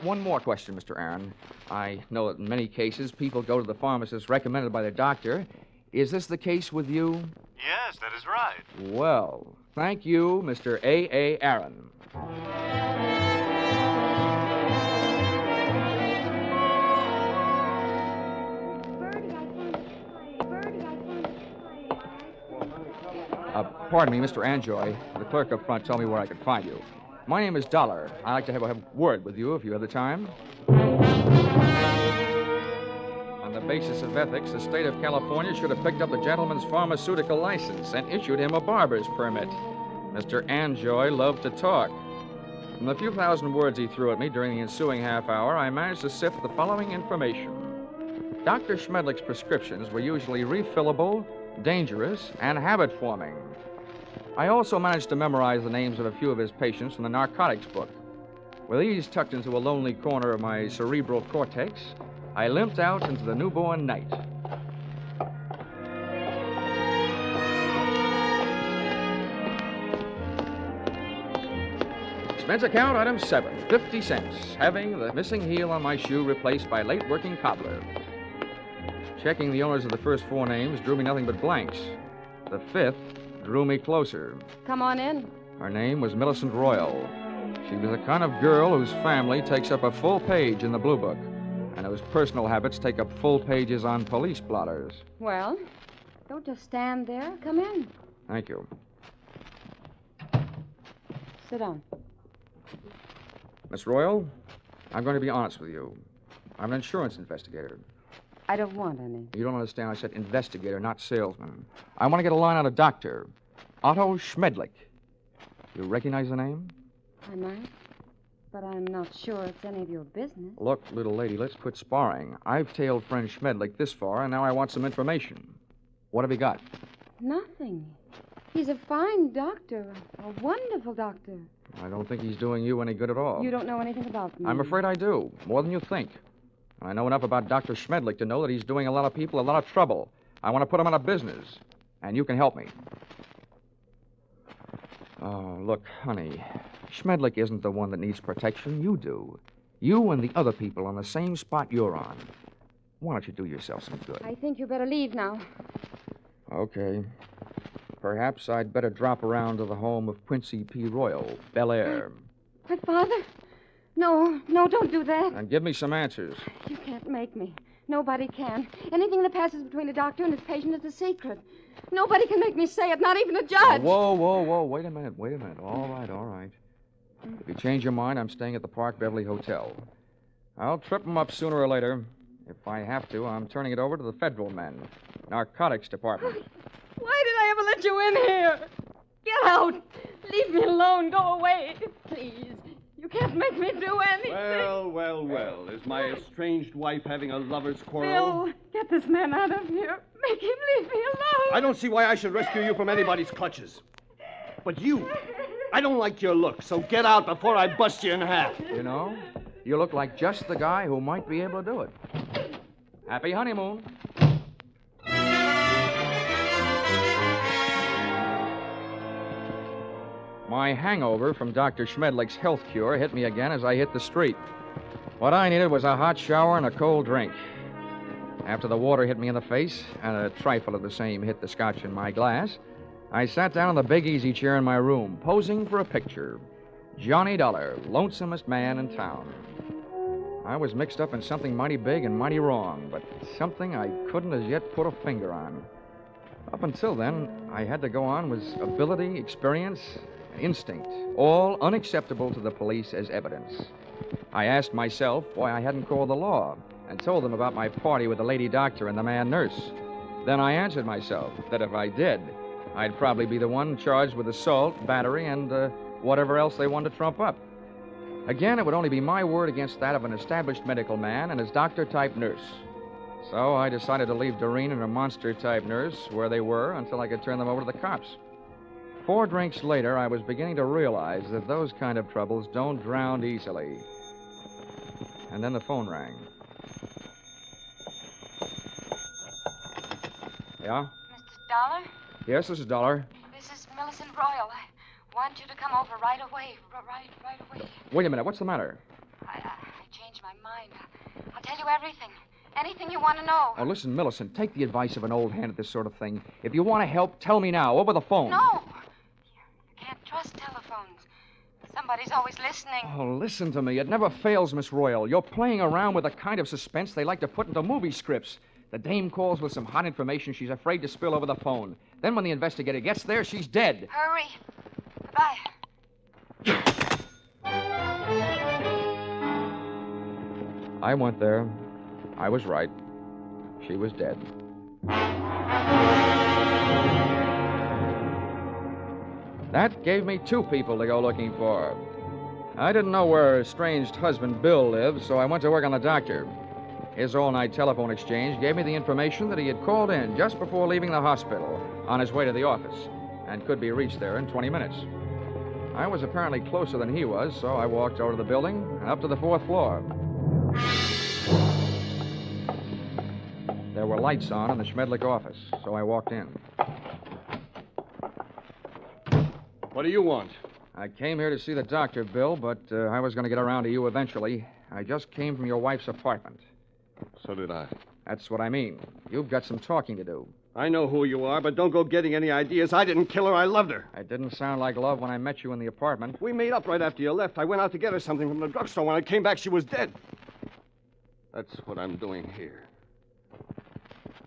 One more question, Mr. Aaron. I know that in many cases people go to the pharmacist recommended by their doctor. Is this the case with you? Yes, that is right. Well, thank you, Mr. A.A. Aaron. Pardon me, Mr. Anjoy. The clerk up front told me where I could find you. My name is Dolar. I'd like to have a word with you if you have the time. On the basis of ethics, the state of California should have picked up the gentleman's pharmaceutical license and issued him a barber's permit. Mr. Anjoy loved to talk. From the few thousand words he threw at me during the ensuing half hour, I managed to sift the following information. Dr. Schmedlich's prescriptions were usually refillable, dangerous, and habit-forming. I also managed to memorize the names of a few of his patients from the narcotics book. With these tucked into a lonely corner of my cerebral cortex, I limped out into the newborn night. Expense account item 7, 50 cents, having the missing heel on my shoe replaced by late working cobbler. Checking the owners of the first 4 names drew me nothing but blanks. The 5th drew me closer. Come on in. Her name was Millicent Royal. She was the kind of girl whose family takes up a full page in the Blue Book, and whose personal habits take up full pages on police blotters. Well, don't just stand there. Come in. Thank you. Sit down. Miss Royal, I'm going to be honest with you. I'm an insurance investigator. I don't want any. You don't understand. I said investigator, not salesman. I want to get a line on a doctor. Otto Schmedlich. You recognize the name? I might, but I'm not sure it's any of your business. Look, little lady, let's quit sparring. I've tailed friend Schmedlich this far, and now I want some information. What have you got? Nothing. He's a fine doctor, a wonderful doctor. I don't think he's doing you any good at all. You don't know anything about me. I'm afraid I do, more than you think. I know enough about Dr. Schmedlich to know that he's doing a lot of people a lot of trouble. I want to put him out of business, and you can help me. Oh, look, honey, Schmedlich isn't the one that needs protection. You do. You and the other people on the same spot you're on. Why don't you do yourself some good? I think you better leave now. Okay. Perhaps I'd better drop around to the home of Quincy P. Royal, Bel Air. My father? No, don't do that. And give me some answers. You can't make me. Nobody can. Anything that passes between a doctor and his patient is a secret. Nobody can make me say it, not even a judge. Whoa. Wait a minute. All right. If you change your mind, I'm staying at the Park Beverly Hotel. I'll trip them up sooner or later. If I have to, I'm turning it over to the federal men. Narcotics Department. Why did I ever let you in here? Get out. Leave me alone. Go away. Please. You can't make me do anything. Well. Is my estranged wife having a lover's quarrel? Bill, get this man out of here. Make him leave me alone. I don't see why I should rescue you from anybody's clutches. But you, I don't like your look, so get out before I bust you in half. You know, you look like just the guy who might be able to do it. Happy honeymoon. My hangover from Dr. Schmedlich's health cure hit me again as I hit the street. What I needed was a hot shower and a cold drink. After the water hit me in the face, and a trifle of the same hit the scotch in my glass, I sat down in the big easy chair in my room, posing for a picture. Johnny Dollar, lonesomest man in town. I was mixed up in something mighty big and mighty wrong, but something I couldn't as yet put a finger on. Up until then, I had to go on with ability, experience, instinct, all unacceptable to the police as evidence. I asked myself why I hadn't called the law and told them about my party with the lady doctor and the man nurse. Then I answered myself that if I did, I'd probably be the one charged with assault, battery, and whatever else they wanted to trump up. Again, it would only be my word against that of an established medical man and his doctor-type nurse. So I decided to leave Doreen and her monster-type nurse where they were until I could turn them over to the cops. 4 drinks later, I was beginning to realize that those kind of troubles don't drown easily. And then the phone rang. Yeah? Mr. Dollar? Yes, this is Dollar. This is Millicent Royal. I want you to come over right away. Right away. Wait a minute. What's the matter? I changed my mind. I'll tell you everything. Anything you want to know. Oh, listen, Millicent, take the advice of an old hand at this sort of thing. If you want to help, tell me now, over the phone. No. You can't trust telephones. Somebody's always listening. Oh, listen to me. It never fails, Miss Royal. You're playing around with the kind of suspense they like to put into movie scripts. The dame calls with some hot information she's afraid to spill over the phone. Then when the investigator gets there, she's dead. Hurry. Goodbye. I went there. I was right. She was dead. That gave me 2 people to go looking for. I didn't know where her estranged husband, Bill, lived, so I went to work on the doctor. His all-night telephone exchange gave me the information that he had called in just before leaving the hospital on his way to the office and could be reached there in 20 minutes. I was apparently closer than he was, so I walked over to the building and up to the 4th floor. There were lights on in the Schmedlich office, so I walked in. What do you want? I came here to see the doctor, Bill, but I was going to get around to you eventually. I just came from your wife's apartment. So did I. That's what I mean. You've got some talking to do. I know who you are, but don't go getting any ideas. I didn't kill her. I loved her. It didn't sound like love when I met you in the apartment. We made up right after you left. I went out to get her something from the drugstore. When I came back, she was dead. That's what I'm doing here.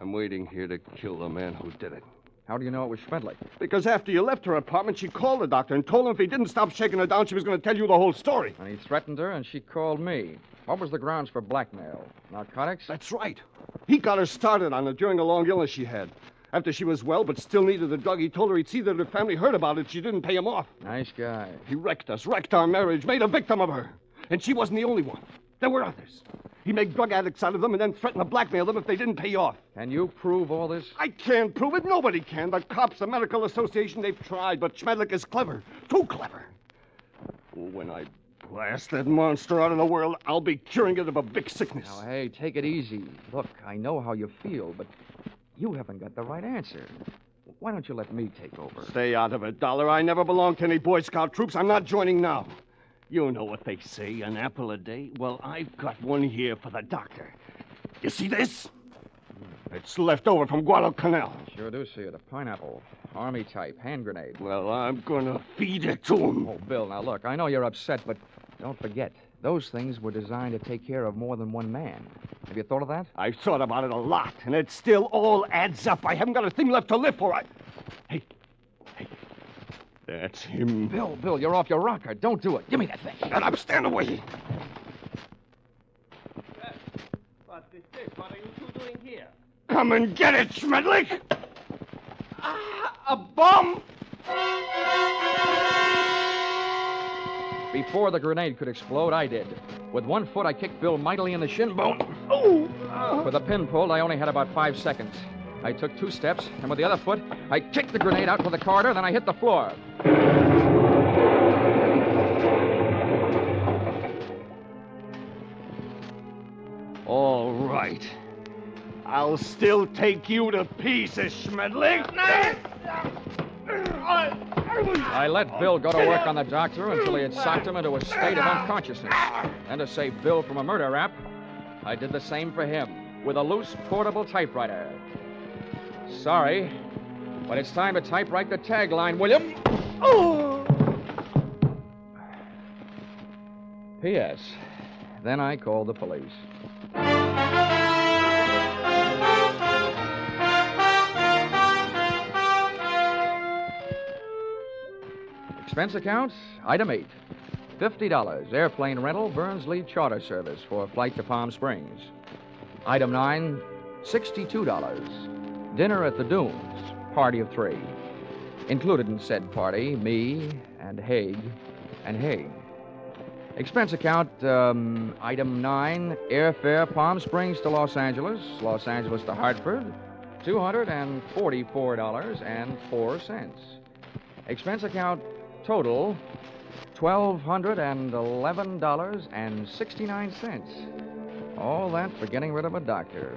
I'm waiting here to kill the man who did it. How do you know it was Schmedlich? Because after you left her apartment, she called the doctor and told him if he didn't stop shaking her down, she was going to tell you the whole story. And he threatened her, and she called me. What was the grounds for blackmail? Narcotics? That's right. He got her started on it during a long illness she had. After she was well but still needed the drug, he told her he'd see that her family heard about it. She didn't pay him off. Nice guy. He wrecked us, wrecked our marriage, made a victim of her. And she wasn't the only one. There were others. He made drug addicts out of them and then threatened to blackmail them if they didn't pay off. Can you prove all this? I can't prove it. Nobody can. The cops, the medical association, they've tried. But Schmedlich is clever. Too clever. When I blast that monster out of the world, I'll be curing it of a big sickness. Now, hey, take it easy. Look, I know how you feel, but you haven't got the right answer. Why don't you let me take over? Stay out of it, Dolar. I never belonged to any Boy Scout troops. I'm not joining now. You know what they say, an apple a day? Well, I've got one here for the doctor. You see this? It's left over from Guadalcanal. Sure do see it. A pineapple. Army type. Hand grenade. Well, I'm gonna feed it to him. Oh, Bill, now look, I know you're upset, but don't forget, those things were designed to take care of more than one man. Have you thought of that? I've thought about it a lot, and it still all adds up. I haven't got a thing left to live for. Hey. That's him. Bill, you're off your rocker. Don't do it. Give me that thing. Shut up. Stand away. What is this? What are you two doing here? Come and get it, Schmedlich! A bomb! Before the grenade could explode, I did. With one foot, I kicked Bill mightily in the shin bone. With the pin pulled, I only had about 5 seconds. I took 2 steps, and with the other foot, I kicked the grenade out to the corridor, then I hit the floor. All right. I'll still take you to pieces, Schmedlich. I let Bill go to work on the doctor until he had socked him into a state of unconsciousness. And to save Bill from a murder rap, I did the same for him with a loose portable typewriter. Sorry, but it's time to typewrite the tagline, William. Oh! P.S. Then I called the police. Expense account, item 8. $50, airplane rental, Burnsley charter service for a flight to Palm Springs. Item 9, $62. Dinner at the Dunes, party of 3. Included in said party, me and Haig and Haig. Expense account, item 9, airfare Palm Springs to Los Angeles to Hartford, $244.04. Expense account total, $1,211.69. All that for getting rid of a doctor.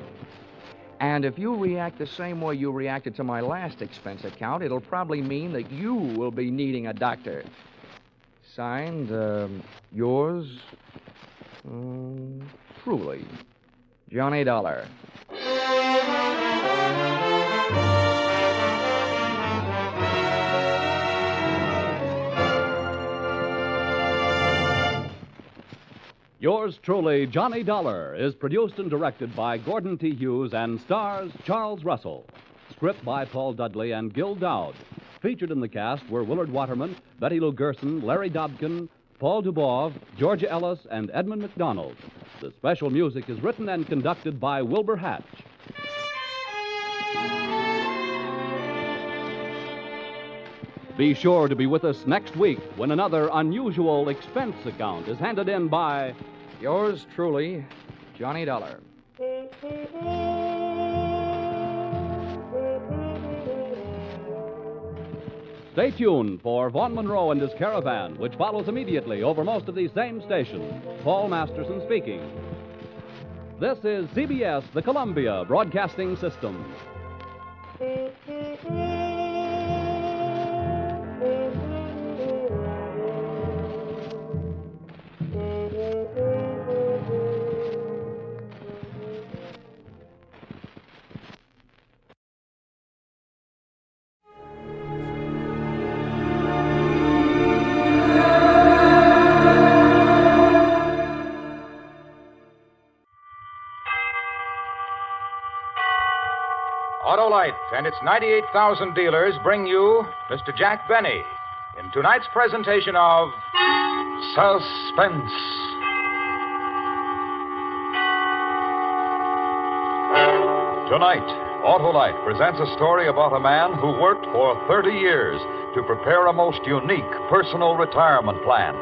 And if you react the same way you reacted to my last expense account, it'll probably mean that you will be needing a doctor. Signed, yours, truly, Johnny Dollar. Yours truly, Johnny Dollar, is produced and directed by Gordon T. Hughes and stars Charles Russell. Script by Paul Dudley and Gil Dowd. Featured in the cast were Willard Waterman, Betty Lou Gerson, Larry Dobkin, Paul Dubov, Georgia Ellis, and Edmund McDonald. The special music is written and conducted by Wilbur Hatch. Be sure to be with us next week when another unusual expense account is handed in by Yours truly, Johnny Dollar. Stay tuned for Vaughn Monroe and his Caravan, which follows immediately over most of these same stations. Paul Masterson speaking. This is CBS, the Columbia Broadcasting System. Autolite and its 98,000 dealers bring you Mr. Jack Benny in tonight's presentation of Suspense. Tonight, Autolite presents a story about a man who worked for 30 years to prepare a most unique personal retirement plan.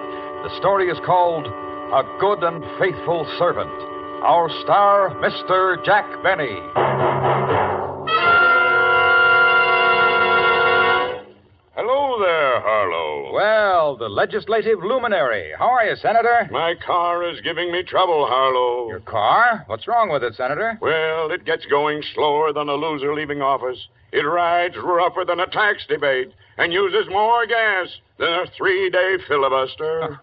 The story is called A Good and Faithful Servant. Our star, Mr. Jack Benny. Hello there, Harlow. Well, the legislative luminary. How are you, Senator? My car is giving me trouble, Harlow. Your car? What's wrong with it, Senator? Well, it gets going slower than a loser leaving office. It rides rougher than a tax debate and uses more gas than a 3-day filibuster.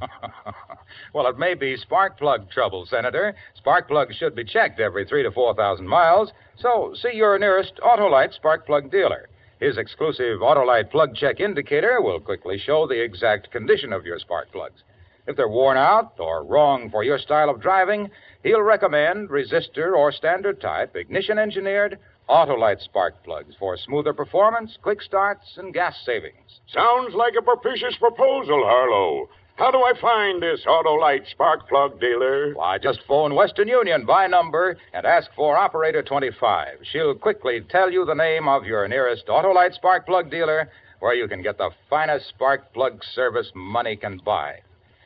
Well, it may be spark plug trouble, Senator. Spark plugs should be checked every 3,000 to 4,000 miles, so see your nearest Autolite spark plug dealer. His exclusive Autolite plug check indicator will quickly show the exact condition of your spark plugs. If they're worn out or wrong for your style of driving, he'll recommend resistor or standard type, ignition engineered Autolite spark plugs for smoother performance, quick starts, and gas savings. Sounds like a propitious proposal, Harlow. How do I find this Autolite spark plug dealer? Why, just phone Western Union by number and ask for Operator 25. She'll quickly tell you the name of your nearest Autolite spark plug dealer where you can get the finest spark plug service money can buy.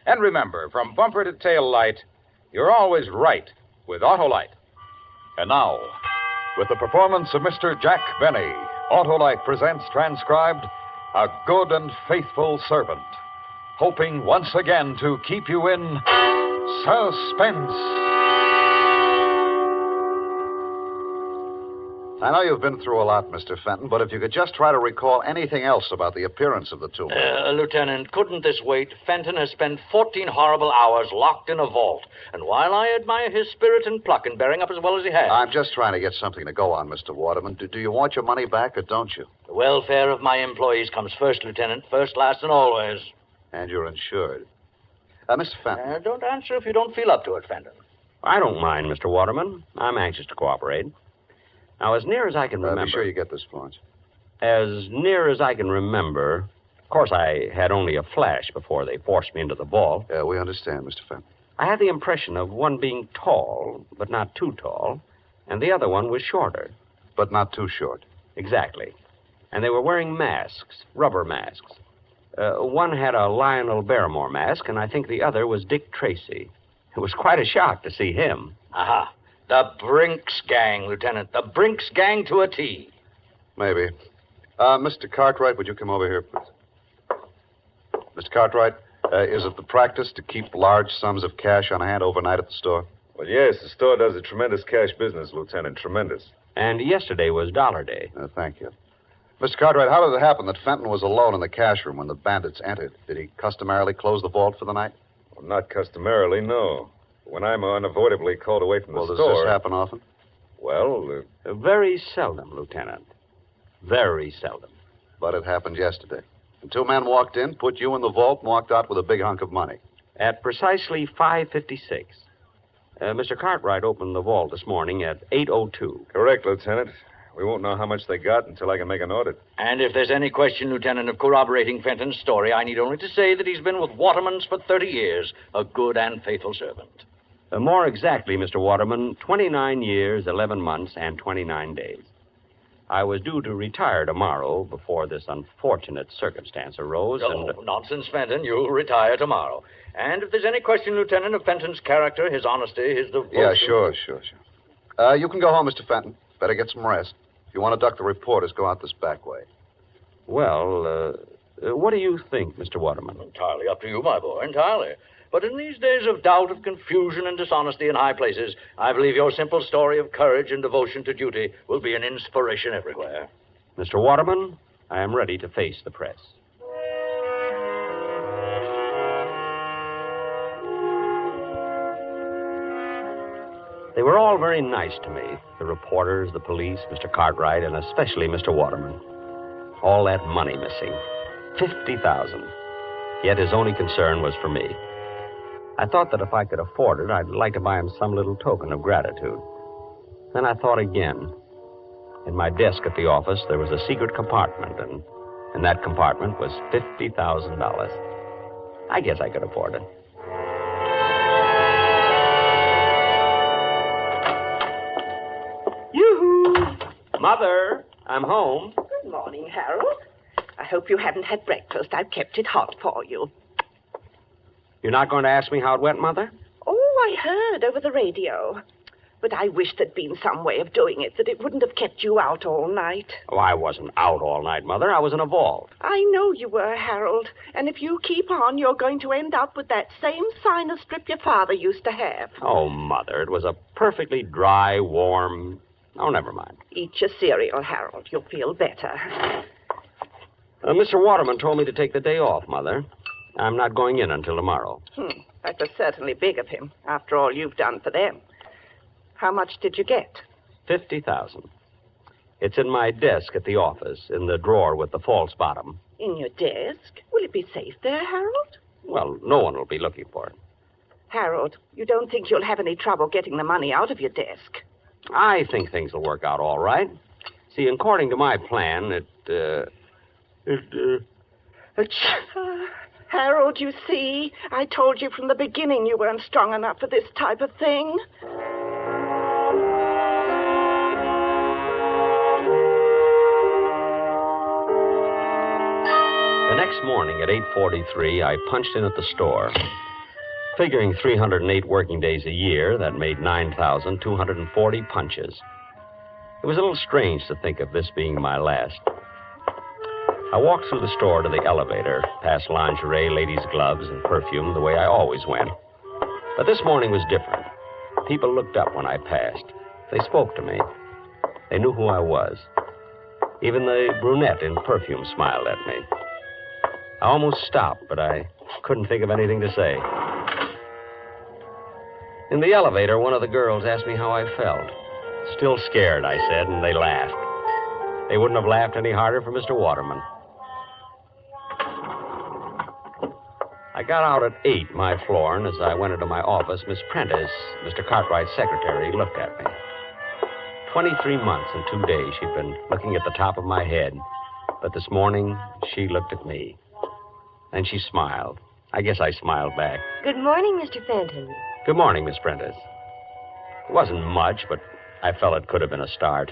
And remember, from bumper to tail light, you're always right with Autolite. And now, with the performance of Mr. Jack Benny, Autolite presents transcribed A Good and Faithful Servant, hoping once again to keep you in suspense. I know you've been through a lot, Mr. Fenton, but if you could just try to recall anything else about the appearance of the two men. Lieutenant, couldn't this wait? Fenton has spent 14 horrible hours locked in a vault. And while I admire his spirit and pluck in bearing up as well as he has... I'm just trying to get something to go on, Mr. Waterman. Do you want your money back or don't you? The welfare of my employees comes first, Lieutenant. First, last, and always. And you're insured. Mr. Fenton. Don't answer if you don't feel up to it, Fenton. I don't mind, Mr. Waterman. I'm anxious to cooperate. Now, as near as I can remember... Be sure you get this, Florence. As near as I can remember... Of course, I had only a flash before they forced me into the vault. Yeah, we understand, Mr. Fenton. I had the impression of one being tall, but not too tall, and the other one was shorter. But not too short. Exactly. And they were wearing masks, rubber masks. One had a Lionel Barrymore mask, and I think the other was Dick Tracy. It was quite a shock to see him. Aha. The Brinks gang, Lieutenant. The Brinks gang to a T. Maybe. Mr. Cartwright, would you come over here, please? Mr. Cartwright, is it the practice to keep large sums of cash on hand overnight at the store? Well, yes, the store does a tremendous cash business, Lieutenant. Tremendous. And yesterday was Dollar Day. Thank you. Mr. Cartwright, how did it happen that Fenton was alone in the cash room when the bandits entered? Did he customarily close the vault for the night? Well, not customarily, no. When I'm unavoidably called away from the store... Well, does this happen often? Well, Very seldom, Lieutenant. Very seldom. But it happened yesterday. And two men walked in, put you in the vault, and walked out with a big hunk of money. At precisely 5:56. Mr. Cartwright opened the vault this morning at 8:02. Correct, Lieutenant. We won't know how much they got until I can make an audit. And if there's any question, Lieutenant, of corroborating Fenton's story, I need only to say that he's been with Waterman's for 30 years, a good and faithful servant. More exactly, Mr. Waterman, 29 years, 11 months, and 29 days. I was due to retire tomorrow before this unfortunate circumstance arose, Oh, nonsense, Fenton. You'll retire tomorrow. And if there's any question, Lieutenant, of Fenton's character, his honesty, his devotion... Yeah, sure. You can go home, Mr. Fenton. Better get some rest. If you want to duck the reporters, go out this back way. Well, what do you think, Mr. Waterman? Entirely up to you, my boy, entirely. But in these days of doubt, of confusion, and dishonesty in high places, I believe your simple story of courage and devotion to duty will be an inspiration everywhere. Mr. Waterman, I am ready to face the press. They were all very nice to me. The reporters, the police, Mr. Cartwright, and especially Mr. Waterman. All that money missing. $50,000. Yet his only concern was for me. I thought that if I could afford it, I'd like to buy him some little token of gratitude. Then I thought again. In my desk at the office, there was a secret compartment, and in that compartment was $50,000. I guess I could afford it. Yoo-hoo! Mother, I'm home. Good morning, Harold. I hope you haven't had breakfast. I've kept it hot for you. You're not going to ask me how it went, Mother? Oh, I heard over the radio. But I wish there'd been some way of doing it that it wouldn't have kept you out all night. Oh, I wasn't out all night, Mother. I was in a vault. I know you were, Harold. And if you keep on, you're going to end up with that same sinus strip your father used to have. Oh, Mother, it was a perfectly dry, warm... Oh, never mind. Eat your cereal, Harold. You'll feel better. Mr. Waterman told me to take the day off, Mother. I'm not going in until tomorrow. That was certainly big of him, after all you've done for them. How much did you get? $50,000. It's in my desk at the office, in the drawer with the false bottom. In your desk? Will it be safe there, Harold? Well, no one will be looking for it. Harold, you don't think you'll have any trouble getting the money out of your desk? I think things will work out all right. See, according to my plan, Harold, you see, I told you from the beginning you weren't strong enough for this type of thing. The next morning at 8:43, I punched in at the store. Figuring 308 working days a year, that made 9,240 punches. It was a little strange to think of this being my last. I walked through the store to the elevator, past lingerie, ladies' gloves, and perfume the way I always went. But this morning was different. People looked up when I passed. They spoke to me. They knew who I was. Even the brunette in perfume smiled at me. I almost stopped, but I couldn't think of anything to say. In the elevator, one of the girls asked me how I felt. Still scared, I said, and they laughed. They wouldn't have laughed any harder for Mr. Waterman. I got out at 8, my floor, and as I went into my office, Miss Prentice, Mr. Cartwright's secretary, looked at me. 23 months and 2 days she'd been looking at the top of my head. But this morning, she looked at me. And she smiled. I guess I smiled back. Good morning, Mr. Fenton. Good morning, Miss Prentice. It wasn't much, but I felt it could have been a start.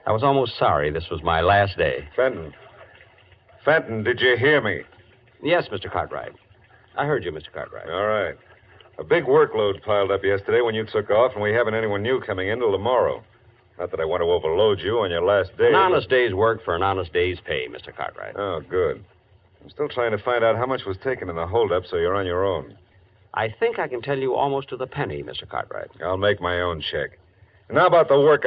I was almost sorry this was my last day. Fenton, did you hear me? Yes, Mr. Cartwright. I heard you, Mr. Cartwright. All right. A big workload piled up yesterday when you took off, and we haven't anyone new coming in till tomorrow. Not that I want to overload you on your last day. An honest day's work for an honest day's pay, Mr. Cartwright. Oh, good. I'm still trying to find out how much was taken in the holdup, so you're on your own. I think I can tell you almost to the penny, Mr. Cartwright. I'll make my own check. And how about the work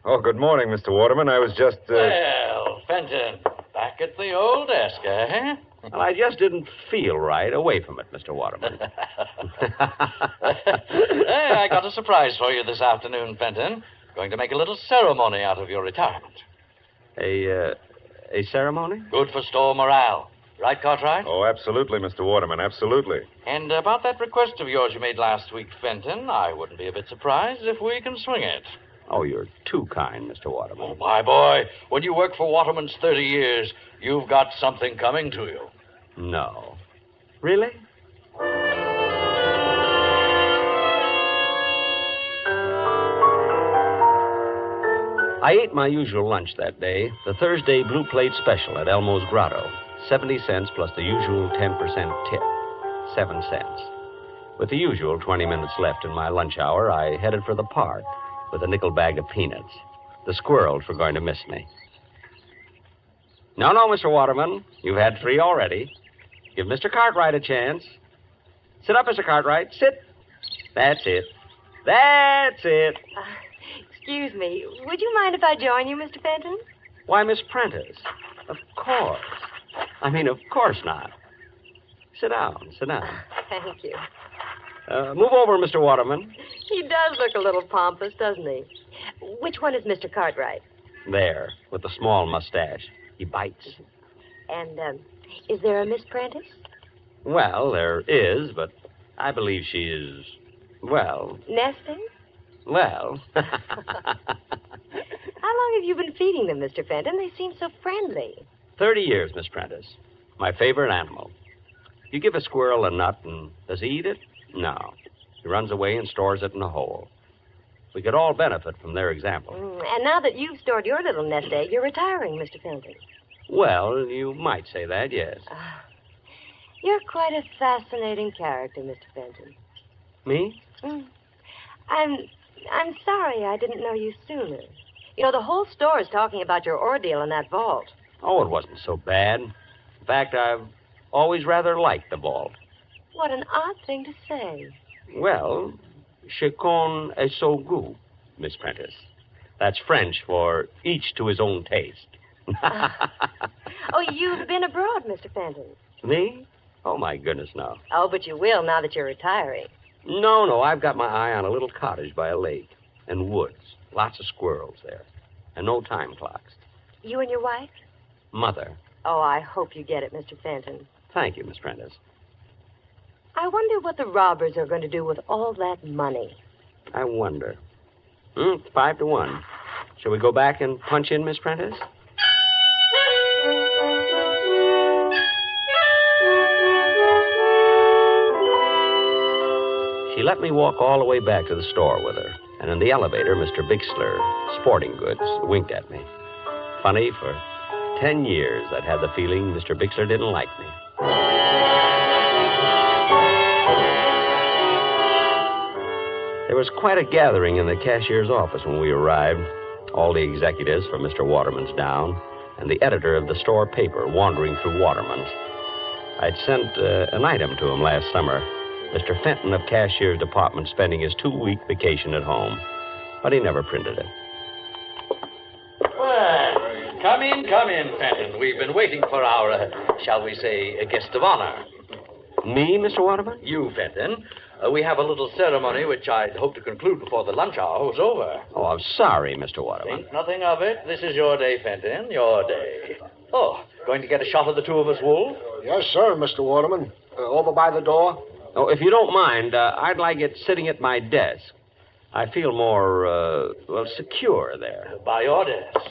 Oh, good morning, Mr. Waterman. I was just, Well, Fenton, back at the old desk, eh? Well, I just didn't feel right away from it, Mr. Waterman. Hey, I got a surprise for you this afternoon, Fenton. Going to make a little ceremony out of your retirement. A ceremony? Good for store morale. Right, Cartwright? Oh, absolutely, Mr. Waterman, absolutely. And about that request of yours you made last week, Fenton, I wouldn't be a bit surprised if we can swing it. Oh, you're too kind, Mr. Waterman. Oh, my boy, when you work for Waterman's 30 years, you've got something coming to you. No. Really? I ate my usual lunch that day, the Thursday Blue Plate Special at Elmo's Grotto. 70 cents plus the usual 10% tip. 7 cents. With the usual 20 minutes left in my lunch hour, I headed for the park with a nickel bag of peanuts. The squirrels were going to miss me. No, Mr. Waterman. You've had 3 already. Give Mr. Cartwright a chance. Sit up, Mr. Cartwright. Sit. That's it. That's it. Excuse me. Would you mind if I join you, Mr. Fenton? Why, Miss Prentice. Of course. Of course not. Sit down. Thank you. Move over, Mr. Waterman. He does look a little pompous, doesn't he? Which one is Mr. Cartwright? There, with the small mustache. He bites. And, is there a Miss Prentice? Well, there is, but I believe she is, well... Nesting? Well... How long have you been feeding them, Mr. Fenton? They seem so friendly. 30 years, Miss Prentice. My favorite animal. You give a squirrel a nut, and does he eat it? No. He runs away and stores it in a hole. We could all benefit from their example. And now that you've stored your little nest egg, you're retiring, Mr. Fenton. Well, you might say that, yes. You're quite a fascinating character, Mr. Fenton. Me? I'm sorry I didn't know you sooner. You know, the whole store is talking about your ordeal in that vault. Oh, it wasn't so bad. In fact, I've always rather liked the vault. What an odd thing to say. Well, chacun est son goût, Miss Prentice. That's French for each to his own taste. Oh, you've been abroad, Mr. Fenton. Me? Oh, my goodness, no. Oh, but you will now that you're retiring. No, I've got my eye on a little cottage by a lake and woods. Lots of squirrels there. And no time clocks. You and your wife? Mother. Oh, I hope you get it, Mr. Fenton. Thank you, Miss Prentice. I wonder what the robbers are going to do with all that money. I wonder. It's 5-1. Shall we go back and punch in, Miss Prentice? She let me walk all the way back to the store with her. And in the elevator, Mr. Bixler, Sporting Goods, winked at me. Funny, for 10 years I'd had the feeling Mr. Bixler didn't like me. There was quite a gathering in the cashier's office when we arrived. All the executives from Mr. Waterman's down, and the editor of the store paper wandering through Waterman's. I'd sent an item to him last summer. Mr. Fenton of Cashier's Department spending his 2-week vacation at home. But he never printed it. Well, come in, Fenton. We've been waiting for our, shall we say, a guest of honor. Me, Mr. Waterman? You, Fenton. We have a little ceremony which I'd hope to conclude before the lunch hour was over. Oh, I'm sorry, Mr. Waterman. Think nothing of it. This is your day, Fenton, your day. Oh, going to get a shot of the two of us, Wolf? Yes, sir, Mr. Waterman. Over by the door. Oh, if you don't mind, I'd like it sitting at my desk. I feel more, secure there. By your desk.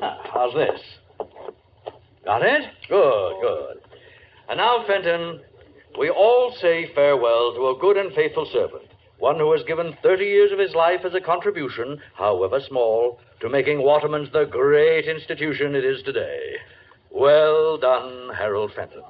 How's this? Got it? Good. And now, Fenton, we all say farewell to a good and faithful servant, one who has given 30 years of his life as a contribution, however small, to making Waterman's the great institution it is today. Well done, Harold Fenton.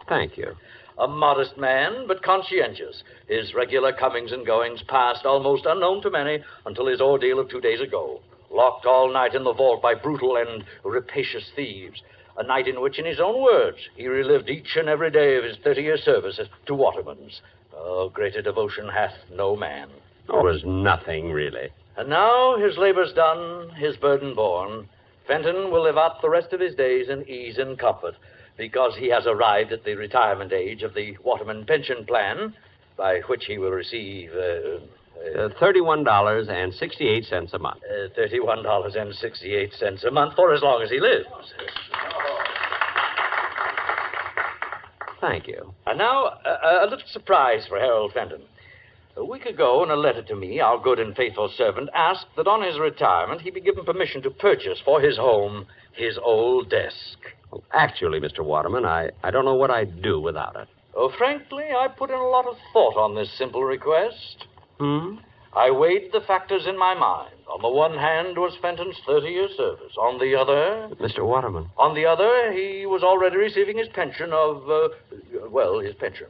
Thank you. A modest man, but conscientious. His regular comings and goings passed almost unknown to many until his ordeal of 2 days ago. Locked all night in the vault by brutal and rapacious thieves. A night in which, in his own words, he relived each and every day of his 30-year service to Waterman's. Oh, greater devotion hath no man. Oh, it was nothing, really. And now, his labor's done, his burden borne, Fenton will live out the rest of his days in ease and comfort, because he has arrived at the retirement age of the Waterman pension plan, by which he will receive $31.68 a month. $31.68 a month for as long as he lives. Thank you. And now, a little surprise for Harold Fenton. A week ago, in a letter to me, our good and faithful servant asked that on his retirement he be given permission to purchase for his home his old desk. Well, actually, Mr. Waterman, I don't know what I'd do without it. Oh, frankly, I put in a lot of thought on this simple request. Hmm? I weighed the factors in my mind. On the one hand was Fenton's 30-year service. On the other... Mr. Waterman. On the other, he was already receiving his pension of, his pension.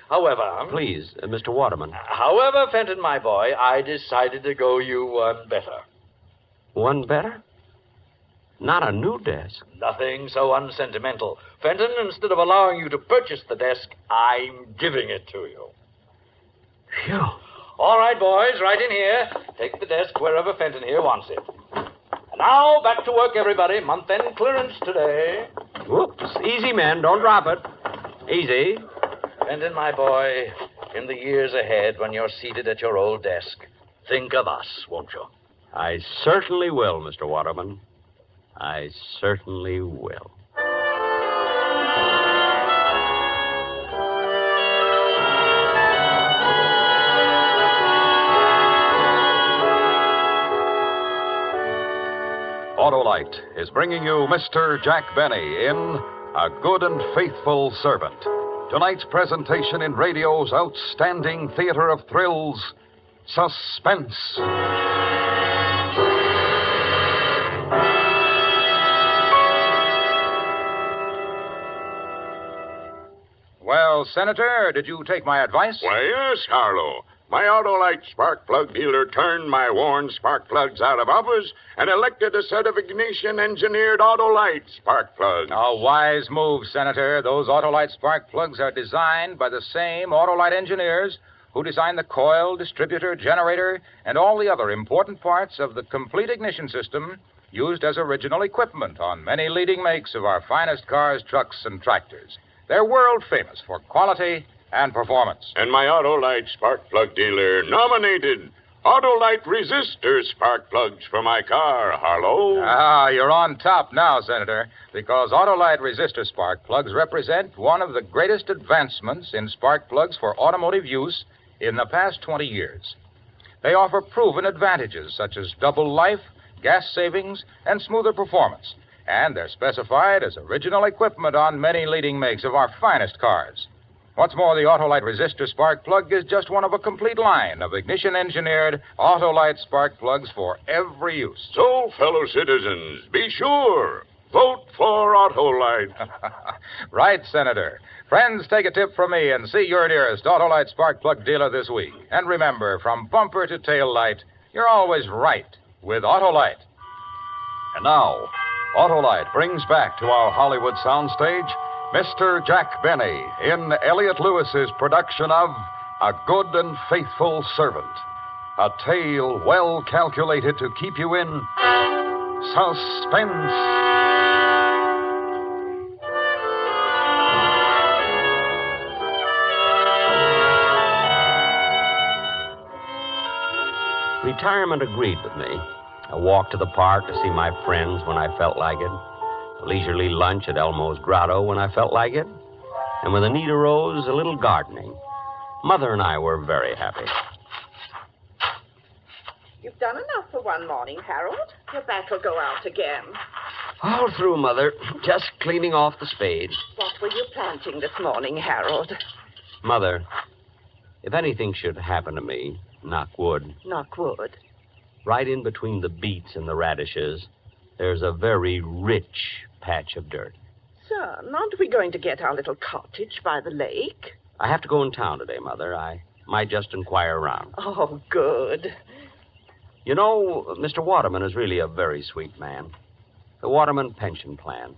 However... Please, Mr. Waterman. However, Fenton, my boy, I decided to go you one better. One better? Not a new desk. Nothing so unsentimental. Fenton, instead of allowing you to purchase the desk, I'm giving it to you. Phew. All right, boys, right in here. Take the desk wherever Fenton here wants it. Now, back to work, everybody. Month-end clearance today. Whoops. Easy, men. Don't drop it. Easy. Fenton, my boy, in the years ahead, when you're seated at your old desk, think of us, won't you? I certainly will, Mr. Waterman. I certainly will. Autolite is bringing you Mr. Jack Benny in A Good and Faithful Servant. Tonight's presentation in radio's outstanding theater of thrills, Suspense. Well, Senator, did you take my advice? Why, yes, Harlow. My Autolite spark plug dealer turned my worn spark plugs out of office and elected a set of ignition-engineered Autolite spark plugs. A wise move, Senator. Those Autolite spark plugs are designed by the same Autolite engineers who designed the coil, distributor, generator, and all the other important parts of the complete ignition system used as original equipment on many leading makes of our finest cars, trucks, and tractors. They're world famous for quality and performance. And my Autolite spark plug dealer nominated Autolite resistor spark plugs for my car, Harlow. Ah, you're on top now, Senator, because Autolite resistor spark plugs represent one of the greatest advancements in spark plugs for automotive use in the past 20 years. They offer proven advantages such as double life, gas savings, and smoother performance. And they're specified as original equipment on many leading makes of our finest cars. What's more, the Autolite resistor spark plug is just one of a complete line of ignition-engineered Autolite spark plugs for every use. So, fellow citizens, be sure, vote for Autolite. Right, Senator. Friends, take a tip from me and see your nearest Autolite spark plug dealer this week. And remember, from bumper to tail light, you're always right with Autolite. And now, Autolite brings back to our Hollywood soundstage Mr. Jack Benny in Elliot Lewis's production of A Good and Faithful Servant, a tale well calculated to keep you in suspense. Retirement agreed with me. A walk to the park to see my friends when I felt like it. A leisurely lunch at Elmo's Grotto when I felt like it. And when the need arose, a little gardening. Mother and I were very happy. You've done enough for one morning, Harold. Your back will go out again. All through, Mother. Just cleaning off the spade. What were you planting this morning, Harold? Mother, if anything should happen to me, knock wood, Knock wood. right in between the beets and the radishes, there's a very rich patch of dirt. Son, aren't we going to get our little cottage by the lake? I have to go in town today, Mother. I might just inquire around. Oh, good. You know, Mr. Waterman is really a very sweet man. The Waterman pension plan.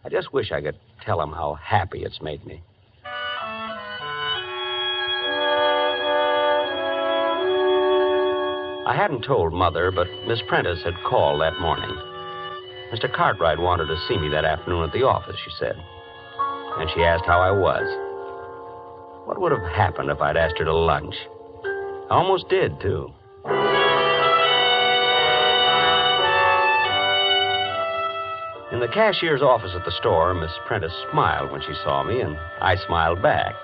I just wish I could tell him how happy it's made me. I hadn't told Mother, but Miss Prentice had called that morning. Mr. Cartwright wanted to see me that afternoon at the office, she said. And she asked how I was. What would have happened if I'd asked her to lunch? I almost did, too. In the cashier's office at the store, Miss Prentice smiled when she saw me, and I smiled back.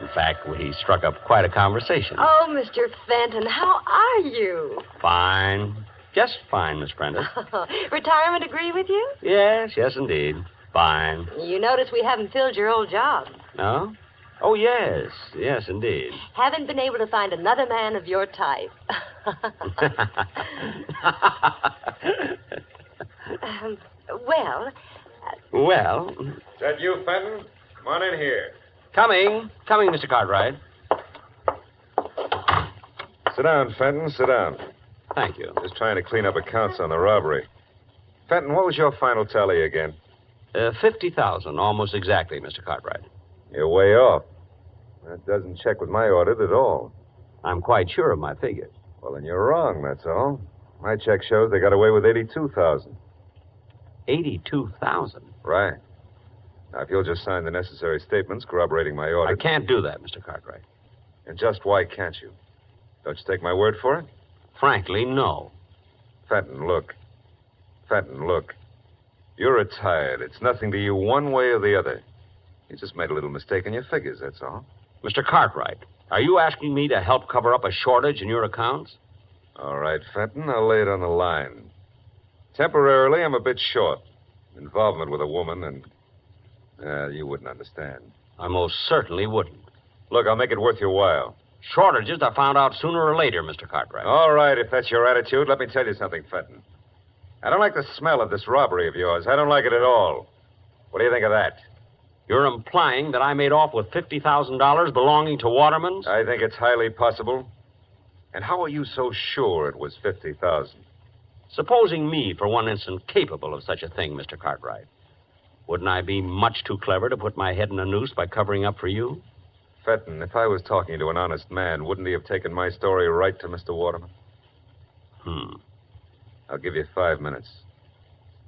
In fact, we struck up quite a conversation. Oh, Mr. Fenton, how are you? Fine. Just fine, Miss Prentice. Retirement agree with you? Yes, indeed. Fine. You notice we haven't filled your old job. No? Oh, yes, indeed. Haven't been able to find another man of your type. Well... Well... Is that you, Fenton? Come on in here. Coming, Mr. Cartwright. Sit down, Fenton, sit down. Thank you. Just trying to clean up accounts on the robbery. Fenton, what was your final tally again? 50,000, almost exactly, Mr. Cartwright. You're way off. That doesn't check with my audit at all. I'm quite sure of my figures. Well, then you're wrong, that's all. My check shows they got away with 82,000. 82,000? Right. Now, if you'll just sign the necessary statements corroborating my audit... I can't do that, Mr. Cartwright. And just why can't you? Don't you take my word for it? Frankly, no. Fenton, look. You're retired. It's nothing to you one way or the other. You just made a little mistake in your figures, that's all. Mr. Cartwright, are you asking me to help cover up a shortage in your accounts? All right, Fenton, I'll lay it on the line. Temporarily, I'm a bit short. Involvement with a woman, and you wouldn't understand. I most certainly wouldn't. Look, I'll make it worth your while. Shortages are found out sooner or later, Mr. Cartwright. All right, if that's your attitude, let me tell you something, Fenton. I don't like the smell of this robbery of yours. I don't like it at all. What do you think of that? You're implying that I made off with $50,000 belonging to Waterman's? I think it's highly possible. And how are you so sure it was 50,000? Supposing me, for one instant, capable of such a thing, Mr. Cartwright, wouldn't I be much too clever to put my head in a noose by covering up for you? Fenton, if I was talking to an honest man, wouldn't he have taken my story right to Mr. Waterman? I'll give you 5 minutes.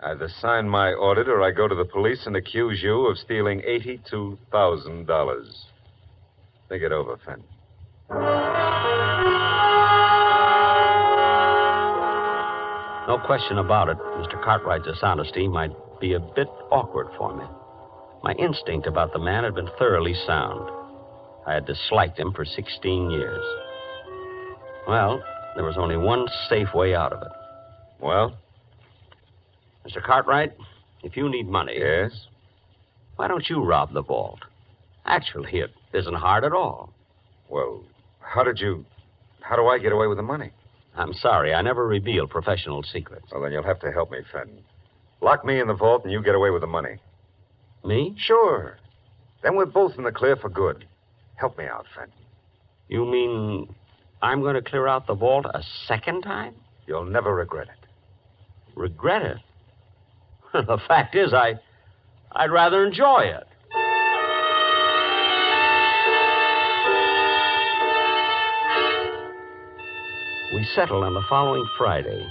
Either sign my audit or I go to the police and accuse you of stealing $82,000. Think it over, Fenton. No question about it, Mr. Cartwright's dishonesty might be a bit awkward for me. My instinct about the man had been thoroughly sound. I had disliked him for 16 years. Well, there was only one safe way out of it. Well? Mr. Cartwright, if you need money... Yes? Why don't you rob the vault? Actually, it isn't hard at all. Well, how do I get away with the money? I'm sorry, I never reveal professional secrets. Well, then you'll have to help me, Fenton. Lock me in the vault and you get away with the money. Me? Sure. Then we're both in the clear for good. Help me out, Fenton. You mean I'm going to clear out the vault a second time? You'll never regret it. Regret it? The fact is, I'd rather enjoy it. We settled on the following Friday.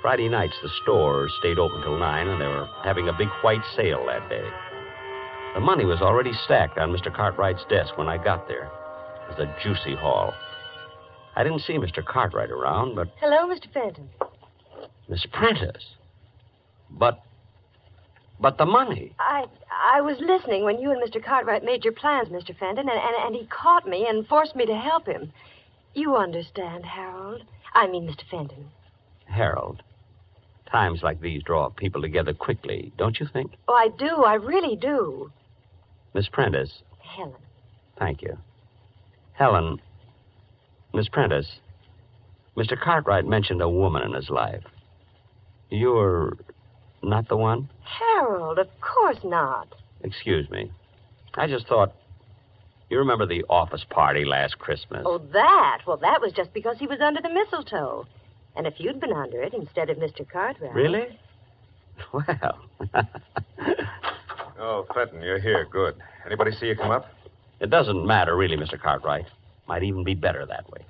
Friday nights, the store stayed open till 9, and they were having a big white sale that day. The money was already stacked on Mr. Cartwright's desk when I got there. It was a juicy haul. I didn't see Mr. Cartwright around, but... Hello, Mr. Fenton. Miss Prentice. But the money. I was listening when you and Mr. Cartwright made your plans, Mr. Fenton, and he caught me and forced me to help him. You understand, Harold. I mean, Mr. Fenton. Harold. Times like these draw people together quickly, don't you think? Oh, I do. I really do. Miss Prentice. Helen. Thank you. Helen. Miss Prentice. Mr. Cartwright mentioned a woman in his life. You're not the one? Harold, of course not. Excuse me. I just thought... You remember the office party last Christmas? Oh, that? Well, that was just because he was under the mistletoe. And if you'd been under it instead of Mr. Cartwright... Really? Well... Oh, Fenton, you're here. Good. Anybody see you come up? It doesn't matter, really, Mr. Cartwright. Might even be better that way.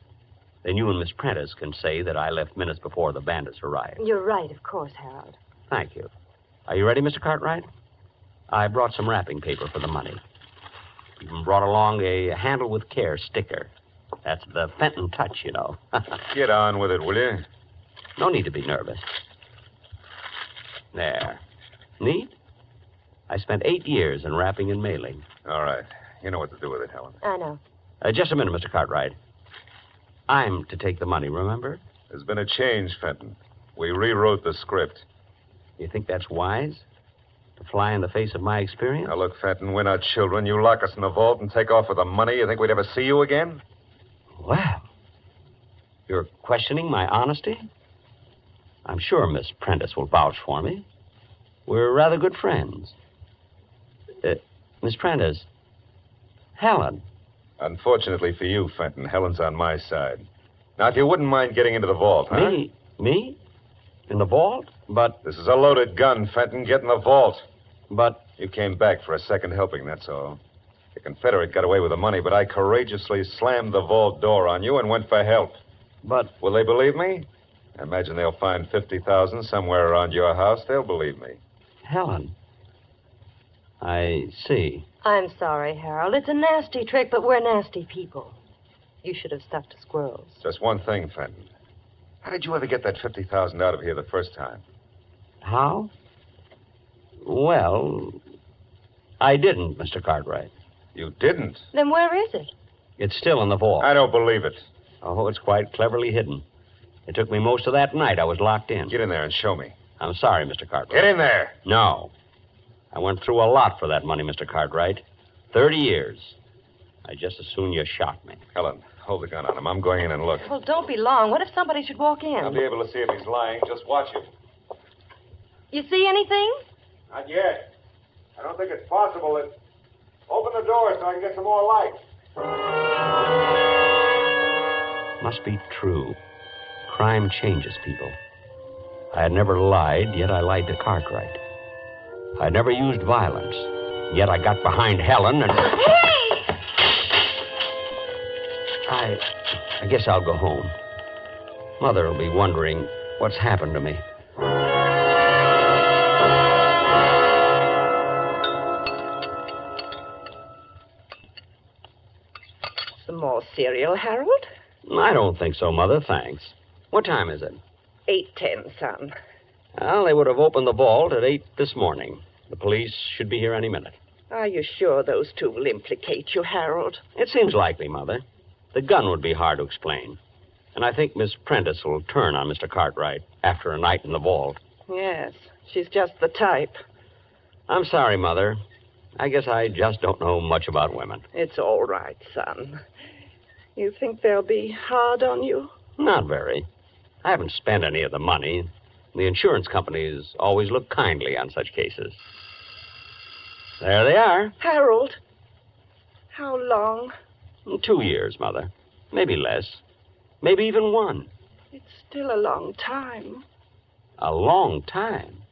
Then you and Miss Prentice can say that I left minutes before the bandits arrived. You're right, of course, Harold. Thank you. Are you ready, Mr. Cartwright? I brought some wrapping paper for the money. Even brought along a handle with care sticker. That's the Fenton touch, you know. Get on with it, will you? No need to be nervous. There. Neat? I spent 8 years in wrapping and mailing. All right. You know what to do with it, Helen. I know. Just a minute, Mr. Cartwright. I'm to take the money, remember? There's been a change, Fenton. We rewrote the script. You think that's wise? To fly in the face of my experience? Now, look, Fenton, we're not children. You lock us in the vault and take off with the money. You think we'd ever see you again? Well, you're questioning my honesty? I'm sure Miss Prentice will vouch for me. We're rather good friends. Miss Prentice, Helen. Unfortunately for you, Fenton, Helen's on my side. Now, if you wouldn't mind getting into the vault, huh? Me? In the vault? But... This is a loaded gun, Fenton. Get in the vault. But... You came back for a second helping, that's all. The Confederate got away with the money, but I courageously slammed the vault door on you and went for help. But... Will they believe me? I imagine they'll find $50,000 somewhere around your house. They'll believe me. Helen. I see. I'm sorry, Harold. It's a nasty trick, but we're nasty people. You should have stuck to squirrels. Just one thing, Fenton. How did you ever get that $50,000 out of here the first time? How? Well, I didn't, Mr. Cartwright. You didn't? Then where is it? It's still in the vault. I don't believe it. Oh, it's quite cleverly hidden. It took me most of that night. I was locked in. Get in there and show me. I'm sorry, Mr. Cartwright. Get in there. No. I went through a lot for that money, Mr. Cartwright. 30 years. I just as soon you shot me. Helen, hold the gun on him. I'm going in and look. Well, don't be long. What if somebody should walk in? I'll be able to see if he's lying. Just watch him. You see anything? Not yet. I don't think it's possible that... Open the door so I can get some more light. Must be true. Crime changes people. I had never lied, yet I lied to Cartwright. I never used violence, yet I got behind Helen and... Hey! I guess I'll go home. Mother will be wondering what's happened to me. Some more cereal, Harold? I don't think so, Mother, thanks. What time is it? 8:10, son. Well, they would have opened the vault at 8 this morning. The police should be here any minute. Are you sure those two will implicate you, Harold? It seems likely, Mother. The gun would be hard to explain. And I think Miss Prentice will turn on Mr. Cartwright after a night in the vault. Yes, she's just the type. I'm sorry, Mother. I guess I just don't know much about women. It's all right, son. You think they'll be hard on you? Not very. I haven't spent any of the money. The insurance companies always look kindly on such cases. There they are. Harold, how long? 2 years, Mother. Maybe less. Maybe even 1. It's still a long time. A long time?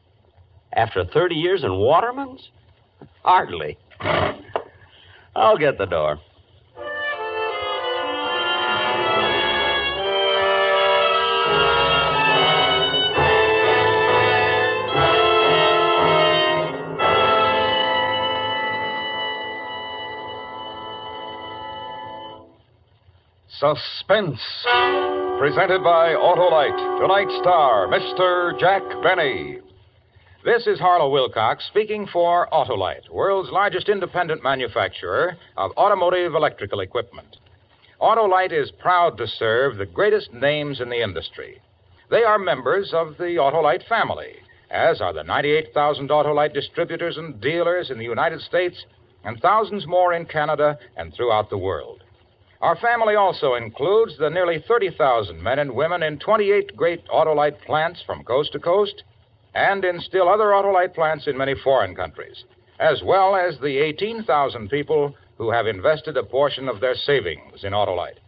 After 30 years in Waterman's? Hardly. I'll get the door. Suspense, presented by Autolite. Tonight's star, Mr. Jack Benny. This is Harlow Wilcox speaking for Autolite, world's largest independent manufacturer of automotive electrical equipment. Autolite is proud to serve the greatest names in the industry. They are members of the Autolite family, as are the 98,000 Autolite distributors and dealers in the United States and thousands more in Canada and throughout the world. Our family also includes the nearly 30,000 men and women in 28 great Autolite plants from coast to coast and in still other Autolite plants in many foreign countries, as well as the 18,000 people who have invested a portion of their savings in Autolite.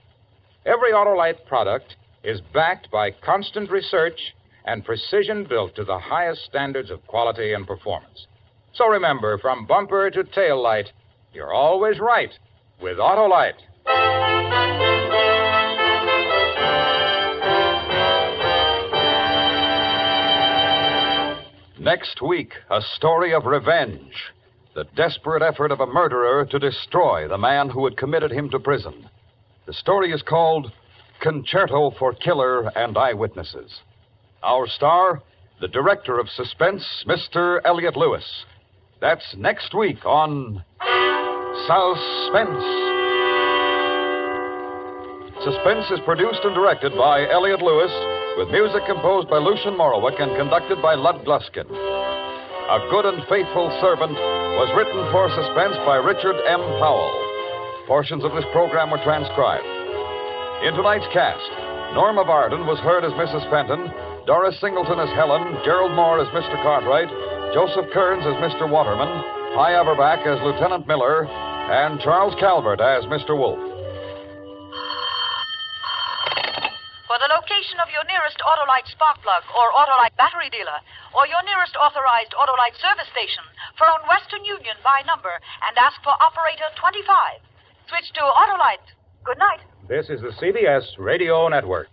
Every Autolite product is backed by constant research and precision built to the highest standards of quality and performance. So remember, from bumper to tail light, you're always right with Autolite. Next week, a story of revenge. The desperate effort of a murderer to destroy the man who had committed him to prison. The story is called Concerto for Killer and Eyewitnesses. Our star, the director of Suspense, Mr. Elliot Lewis. That's next week on Suspense. Suspense is produced and directed by Elliot Lewis, with music composed by Lucien Morawick and conducted by Lud Gluskin. A Good and Faithful Servant was written for Suspense by Richard M. Powell. Portions of this program were transcribed. In tonight's cast, Norma Barden was heard as Mrs. Fenton, Doris Singleton as Helen, Gerald Moore as Mr. Cartwright, Joseph Kearns as Mr. Waterman, Hy Averback as Lieutenant Miller, and Charles Calvert as Mr. Wolfe. For the location of your nearest Autolite spark plug or Autolite battery dealer, or your nearest authorized Autolite service station, phone Western Union by number and ask for operator 25. Switch to Autolite. Good night. This is the CBS Radio Network.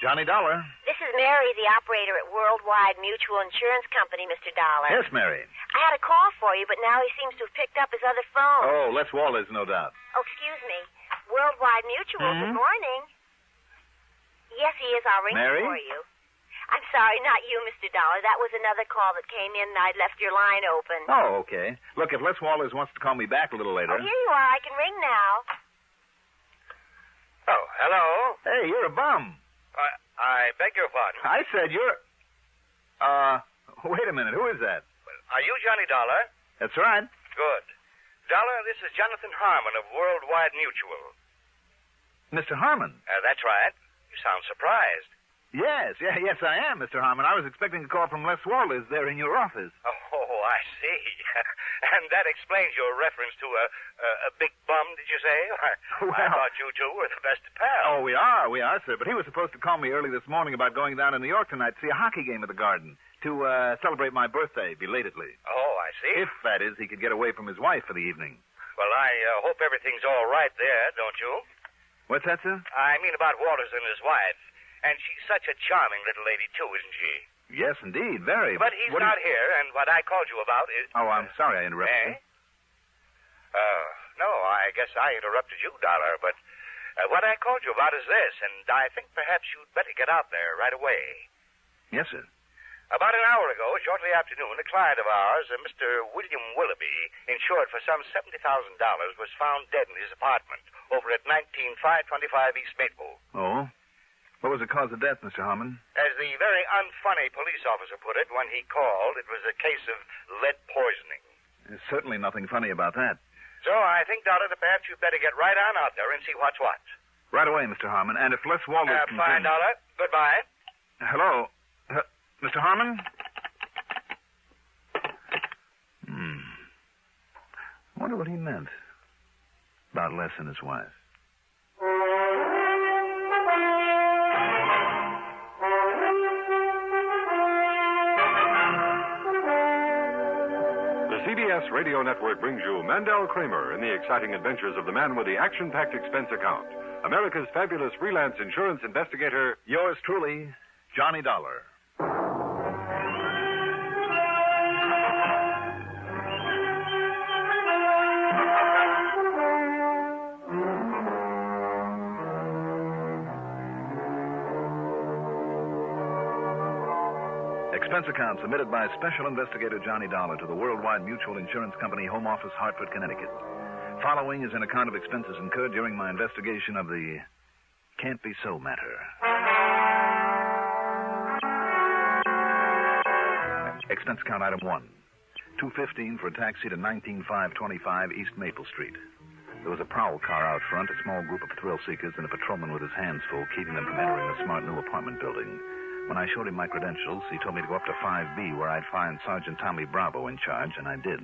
Johnny Dollar. This is Mary, the operator at Worldwide Mutual Insurance Company, Mr. Dollar. Yes, Mary. I had a call for you, but now he seems to have picked up his other phone. Oh, Les Wallace, no doubt. Oh, excuse me. Worldwide Mutual, Good morning. Yes, he is. I'll ring Mary? for you. I'm sorry, not you, Mr. Dollar. That was another call that came in, and I'd left your line open. Oh, okay. Look, if Les Wallace wants to call me back a little later. Oh, here you are. I can ring now. Oh, hello. Hey, you're a bum. I beg your pardon. I said you're... wait a minute. Who is that? Are you Johnny Dollar? That's right. Good. Dollar, this is Jonathan Harmon of Worldwide Mutual. Mr. Harmon? That's right. You sound surprised. Yes, I am, Mr. Harmon. I was expecting a call from Les Wallace there in your office. Oh, I see. And that explains your reference to a big bum, did you say? I thought you two were the best of pals. Oh, we are, sir. But he was supposed to call me early this morning about going down to New York tonight to see a hockey game at the Garden to celebrate my birthday belatedly. Oh, I see. If, that is, he could get away from his wife for the evening. Well, I hope everything's all right there, don't you? What's that, sir? I mean about Waters and his wife. And she's such a charming little lady, too, isn't she? Yes, indeed, very. But he's not here, and what I called you about is... Oh, I'm sorry I interrupted you. No, I guess I interrupted you, Dollar, but what I called you about is this, and I think perhaps you'd better get out there right away. Yes, sir. About an hour ago, shortly after noon, a client of ours, Mr. William Willoughby, insured for some $70,000, was found dead in his apartment over at 19525 East Maple. Oh? What was the cause of death, Mr. Harmon? As the very unfunny police officer put it when he called, it was a case of lead poisoning. There's certainly nothing funny about that. So I think, Dollar, that perhaps you'd better get right on out there and see what's what. Right away, Mr. Harmon. And if Les Wallace can... Fine, Dollar. Goodbye. Hello? Mr. Harmon? I wonder what he meant about Les and his wife. CBS Radio Network brings you Mandel Kramer in the exciting adventures of the man with the action-packed expense account. America's fabulous freelance insurance investigator. Yours truly, Johnny Dollar. Expense account submitted by Special Investigator Johnny Dollar to the Worldwide Mutual Insurance Company, Home Office, Hartford, Connecticut. Following is an account of expenses incurred during my investigation of the Can't Be So matter. Expense account item 1. $2.15 for a taxi to 19525 East Maple Street. There was a prowl car out front, a small group of thrill seekers, and a patrolman with his hands full, keeping them from entering the smart new apartment building. When I showed him my credentials, he told me to go up to 5B, where I'd find Sergeant Tommy Bravo in charge, and I did.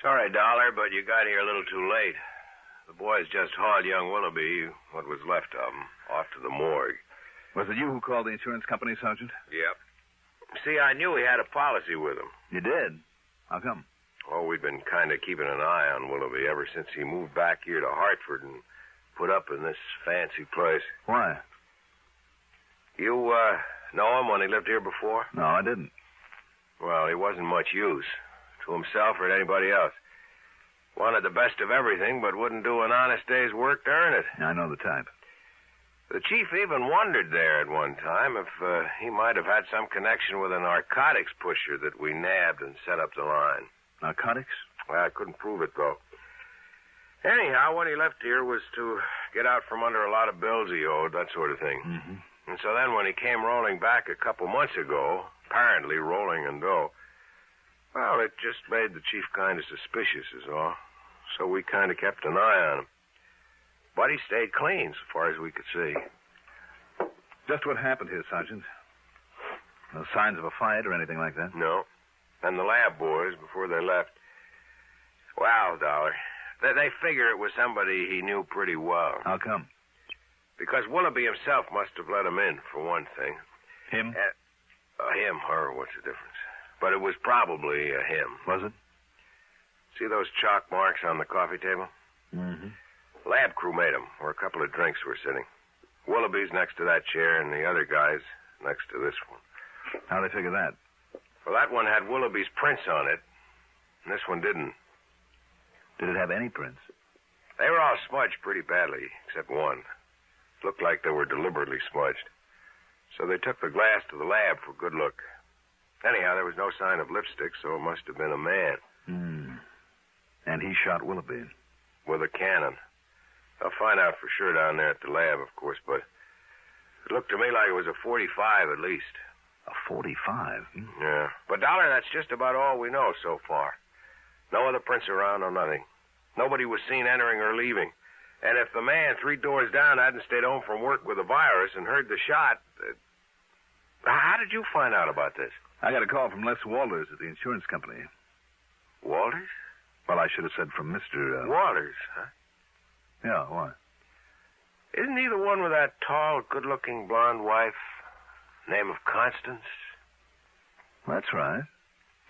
Sorry, Dollar, but you got here a little too late. The boys just hauled young Willoughby, what was left of him, off to the morgue. Was it you who called the insurance company, Sergeant? Yep. See, I knew he had a policy with him. You did? How come? Oh, we'd been kind of keeping an eye on Willoughby ever since he moved back here to Hartford and put up in this fancy place. Why? You, know him when he lived here before? No, I didn't. Well, he wasn't much use to himself or to anybody else. Wanted the best of everything, but wouldn't do an honest day's work to earn it. I know the type. The chief even wondered there at one time if he might have had some connection with a narcotics pusher that we nabbed and set up the line. Narcotics? Well, I couldn't prove it, though. Anyhow, when he left here was to get out from under a lot of bills he owed, that sort of thing. Mm-hmm. And so then when he came rolling back a couple months ago, apparently rolling in dough, well, it just made the chief kind of suspicious is all. So we kind of kept an eye on him. But he stayed clean so far as we could see. Just what happened here, Sergeant? No signs of a fight or anything like that? No. And the lab boys, before they left, wow, Dollar, they figure it was somebody he knew pretty well. How come? Because Willoughby himself must have let him in, for one thing. Him? Him, her, what's the difference? But it was probably him. Was it? See those chalk marks on the coffee table? Mm-hmm. Lab crew made them where a couple of drinks were sitting. Willoughby's next to that chair and the other guy's next to this one. How'd they figure that? Well, that one had Willoughby's prints on it, and this one didn't. Did it have any prints? They were all smudged pretty badly, except one. Looked like they were deliberately smudged. So they took the glass to the lab for good look. Anyhow, there was no sign of lipstick, so it must have been a man. Hmm. And he shot Willoughby? With a cannon. I'll find out for sure down there at the lab, of course, but it looked to me like it was a .45 at least. A .45? Yeah. But, Dollar, that's just about all we know so far. No other prints around or nothing. Nobody was seen entering or leaving. And if the man 3 doors down hadn't stayed home from work with a virus and heard the shot... how did you find out about this? I got a call from Les Walters at the insurance company. Walters? Well, I should have said from Mr. Walters, huh? Yeah, why? Isn't he the one with that tall, good-looking blonde wife? Name of Constance? That's right.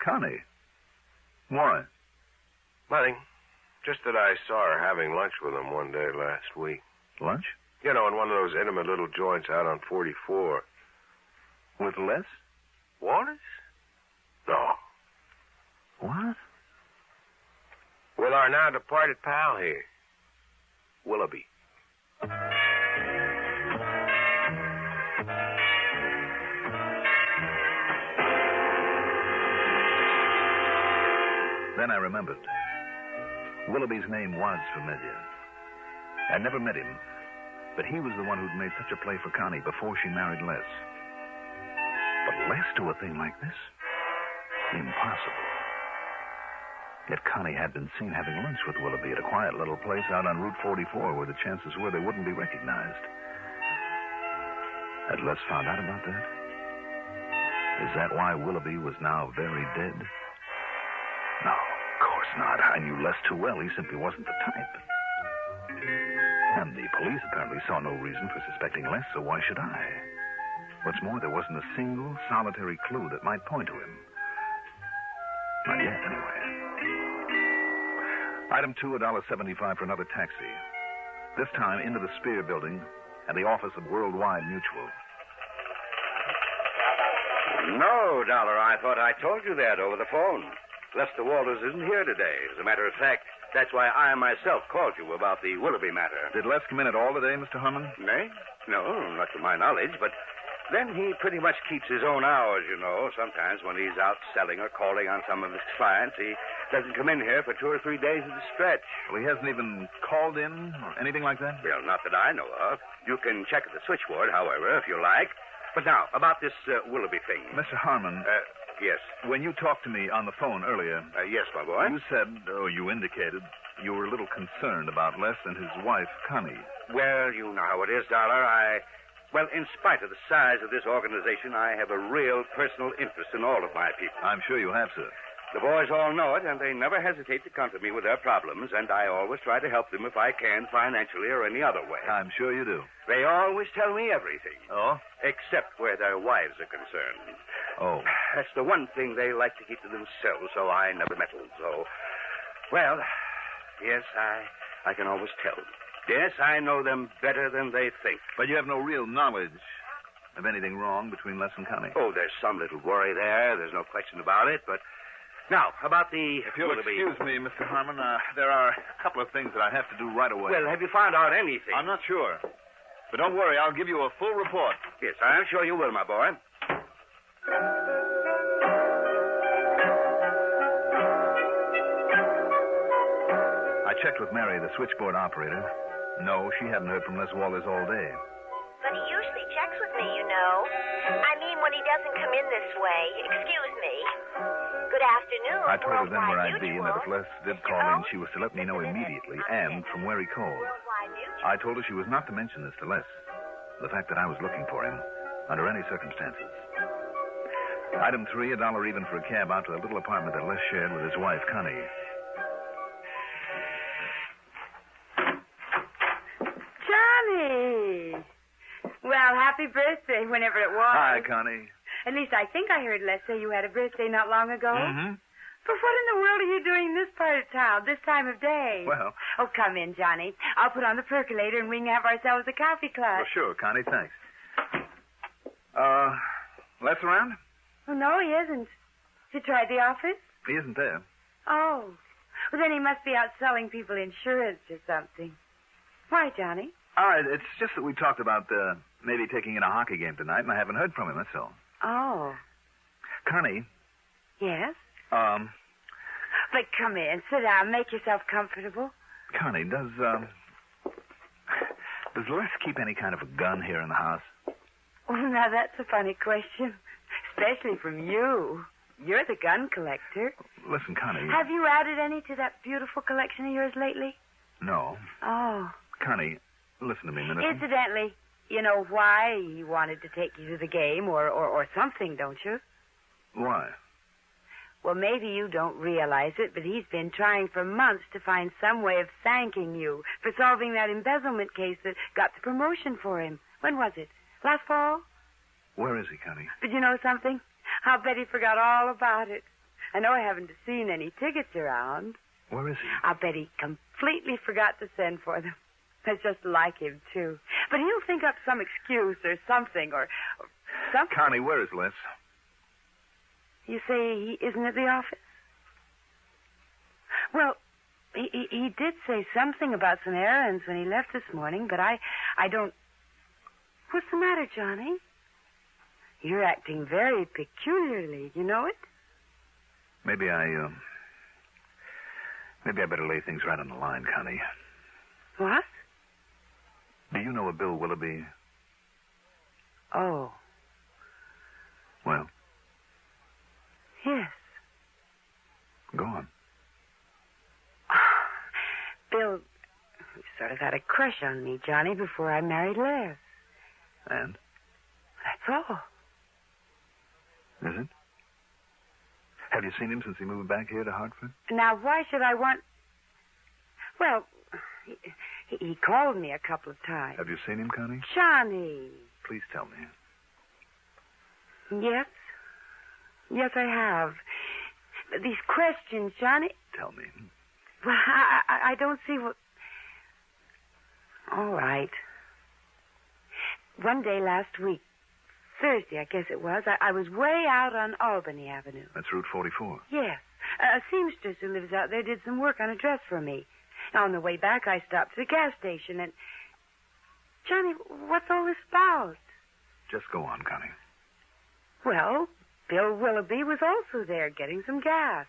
Connie. Why? Nothing. Just that I saw her having lunch with him one day last week. Lunch? You know, in one of those intimate little joints out on 44. With Les? Walters? No. What? With our now departed pal here, Willoughby. Then I remembered. Willoughby's name was familiar. I never met him, but he was the one who'd made such a play for Connie before she married Les. But Les do a thing like this? Impossible. Yet Connie had been seen having lunch with Willoughby at a quiet little place out on Route 44 where the chances were they wouldn't be recognized. Had Les found out about that? Is that why Willoughby was now very dead? No, of course not. I knew Les too well. He simply wasn't the type. And the police apparently saw no reason for suspecting Les, so why should I? What's more, there wasn't a single solitary clue that might point to him. Not yet, anyway. Item 2, $1.75 for another taxi. This time into the Spear Building and the office of Worldwide Mutual. No, Dollar, I thought I told you that over the phone. Lester Walters isn't here today. As a matter of fact, that's why I myself called you about the Willoughby matter. Did Les come in at all today, Mr. Harmon? Nay? No, not to my knowledge, but then he pretty much keeps his own hours, you know. Sometimes when he's out selling or calling on some of his clients, he doesn't come in here for 2 or 3 days at a stretch. Well, he hasn't even called in or anything like that? Well, not that I know of. You can check at the switchboard, however, if you like. But now, about this Willoughby thing. Mr. Harmon. Yes. When you talked to me on the phone earlier... yes, my boy. You said, you indicated, you were a little concerned about Les and his wife, Connie. Well, you know how it is, Dollar. Well, in spite of the size of this organization, I have a real personal interest in all of my people. I'm sure you have, sir. The boys all know it, and they never hesitate to come to me with their problems, and I always try to help them if I can, financially or any other way. I'm sure you do. They always tell me everything. Oh? Except where their wives are concerned. Oh. That's the one thing they like to keep to themselves, so I never meddled. So, well, yes, I can always tell. Yes, I know them better than they think. But you have no real knowledge of anything wrong between Les and Connie. Oh, there's some little worry there. There's no question about it. But now, about the... If you'll excuse me, Mr. Harmon, there are a couple of things that I have to do right away. Well, have you found out anything? I'm not sure. But don't worry, I'll give you a full report. Yes, I'm sure you will, my boy. I checked with Marya, the switchboard operator. No, she hadn't heard from Les Walters all day. But he usually checks with me, you know. I mean, when he doesn't come in this way. Excuse me. Good afternoon. I told her then where I'd be, and that if Les did call in, she was to let me know immediately, and from where he called. I told her she was not to mention this to Les. The fact that I was looking for him, under any circumstances. Item 3, $1 even for a cab out to the little apartment that Les shared with his wife, Connie. Johnny! Well, happy birthday, whenever it was. Hi, Connie. At least I think I heard Les say you had a birthday not long ago. Mm-hmm. But what in the world are you doing in this part of town, this time of day? Well... Oh, come in, Johnny. I'll put on the percolator and we can have ourselves a coffee clutch. Well, sure, Connie, thanks. Les around? Oh, no, he isn't. Have you tried the office? He isn't there. Oh. Well, then he must be out selling people insurance or something. Why, Johnny? It's just that we talked about maybe taking in a hockey game tonight, and I haven't heard from him, that's all. Oh. Connie. Yes? But come in, sit down, make yourself comfortable. Connie, does Les keep any kind of a gun here in the house? Oh, now that's a funny question, especially from you. You're the gun collector. Listen, Connie. Have you added any to that beautiful collection of yours lately? No. Oh. Connie, listen to me a minute. Incidentally, you know why he wanted to take you to the game or something, don't you? Why? Well, maybe you don't realize it, but he's been trying for months to find some way of thanking you for solving that embezzlement case that got the promotion for him. When was it? Last fall? Where is he, Connie? But you know something? I'll bet he forgot all about it. I know I haven't seen any tickets around. Where is he? I'll bet he completely forgot to send for them. That's just like him, too. But he'll think up some excuse or something or something. Connie, where is Les? You say he isn't at the office? Well, he did say something about some errands when he left this morning, but I don't... What's the matter, Johnny? You're acting very peculiarly. You know it? Maybe I better lay things right on the line, Connie. What? Do you know a Bill Willoughby? Oh. Well? Yes. Go on. Bill sort of had a crush on me, Johnny, before I married Les. And? That's all. Is it? Have you seen him since he moved back here to Hartford? Now, why should I want... Well, he called me a couple of times. Have you seen him, Connie? Johnny. Please tell me. Yes. Yes, I have. These questions, Johnny... Tell me. Well, I don't see what... All right. One day last week, Thursday, I guess it was, I was way out on Albany Avenue. That's Route 44. Yes. A seamstress who lives out there did some work on a dress for me. Now, on the way back, I stopped at a gas station and... Johnny, what's all this about? Just go on, Connie. Well, Bill Willoughby was also there getting some gas.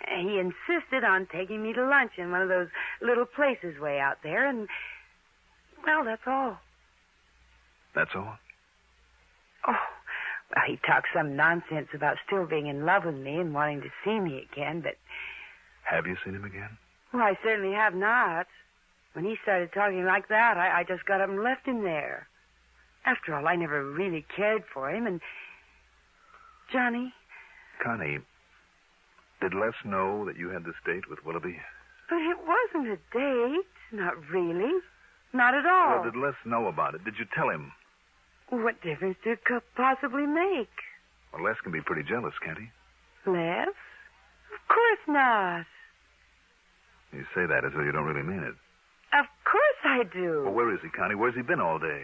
He insisted on taking me to lunch in one of those little places way out there, and... Well, that's all. That's all? Oh, well, he talked some nonsense about still being in love with me and wanting to see me again, but... Have you seen him again? Well, I certainly have not. When he started talking like that, I just got up and left him there. After all, I never really cared for him, and... Johnny? Connie, did Les know that you had this date with Willoughby? But it wasn't a date. Not really. Not at all. Well, did Les know about it? Did you tell him? What difference did it possibly make? Well, Les can be pretty jealous, can't he? Les? Of course not. You say that as though you don't really mean it. Of course I do. Well, where is he, Connie? Where's he been all day?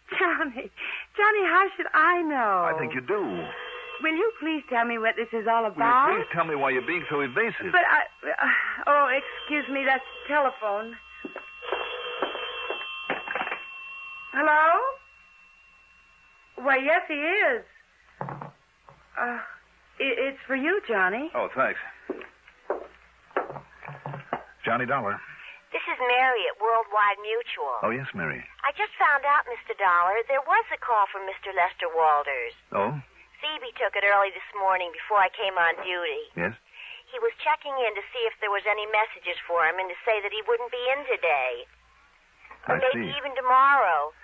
Johnny, how should I know? I think you do. Will you please tell me what this is all about? Will you please tell me why you're being so evasive? But oh, excuse me, that's the telephone. Hello? Why, yes, he is. It's for you, Johnny. Oh, thanks. Johnny Dollar. This is Mary at Worldwide Mutual. Oh, yes, Mary. I just found out, Mr. Dollar, there was a call from Mr. Lester Walters. Oh? Phoebe took it early this morning before I came on duty. Yes? He was checking in to see if there was any messages for him and to say that he wouldn't be in today. Or maybe even tomorrow.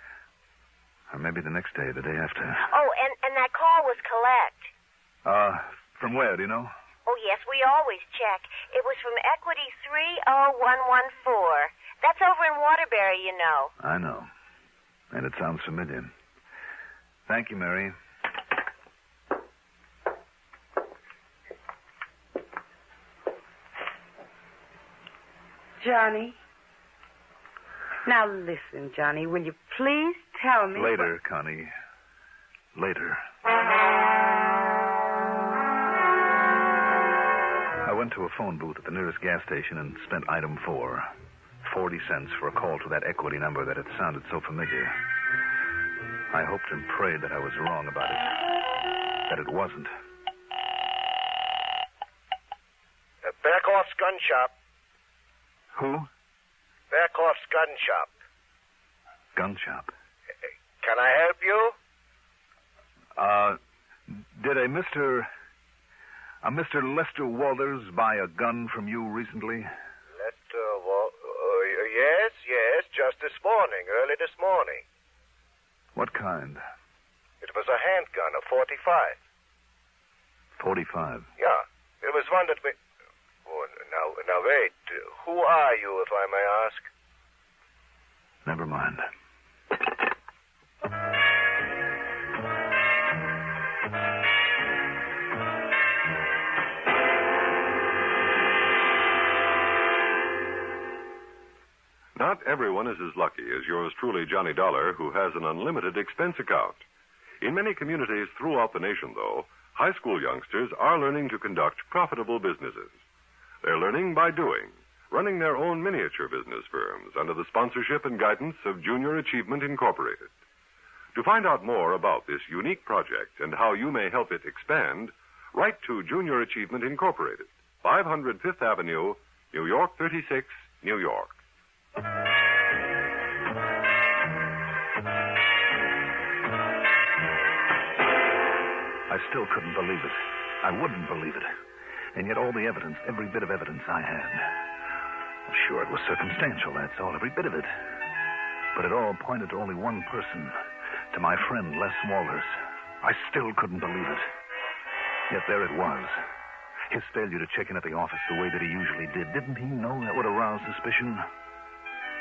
Or maybe the next day, the day after. Oh, and that call was collect. From where, do you know? Oh, yes, we always check. It was from Equity 30114. That's over in Waterbury, you know. I know. And it sounds familiar. Thank you, Mary. Johnny. Now listen, Johnny, will you please tell me... Later, Connie. Later. I went to a phone booth at the nearest gas station and spent item 4. 40 cents for a call to that equity number that had sounded so familiar. I hoped and prayed that I was wrong about it. That it wasn't. Bearcloth's gun shop. Who? Bearcloth's gun shop. Gun shop. Can I help you? Did a Mr. Lester Walters buy a gun from you recently? Yes, just this morning, early this morning. What kind? It was a handgun, a 45. 45? Yeah, it was one that we... Oh, now wait. Who are you, if I may ask? Never mind. Not everyone is as lucky as yours truly, Johnny Dollar, who has an unlimited expense account. In many communities throughout the nation, though, high school youngsters are learning to conduct profitable businesses. They're learning by doing, running their own miniature business firms under the sponsorship and guidance of Junior Achievement Incorporated. To find out more about this unique project and how you may help it expand, write to Junior Achievement Incorporated, 500 Fifth Avenue, New York 36, New York. I still couldn't believe it. I wouldn't believe it. And yet all the evidence, every bit of evidence I had. Sure, it was circumstantial, that's all, every bit of it. But it all pointed to only one person, to my friend Les Walters. I still couldn't believe it. Yet there it was. His failure to check in at the office the way that he usually did. Didn't he know that would arouse suspicion?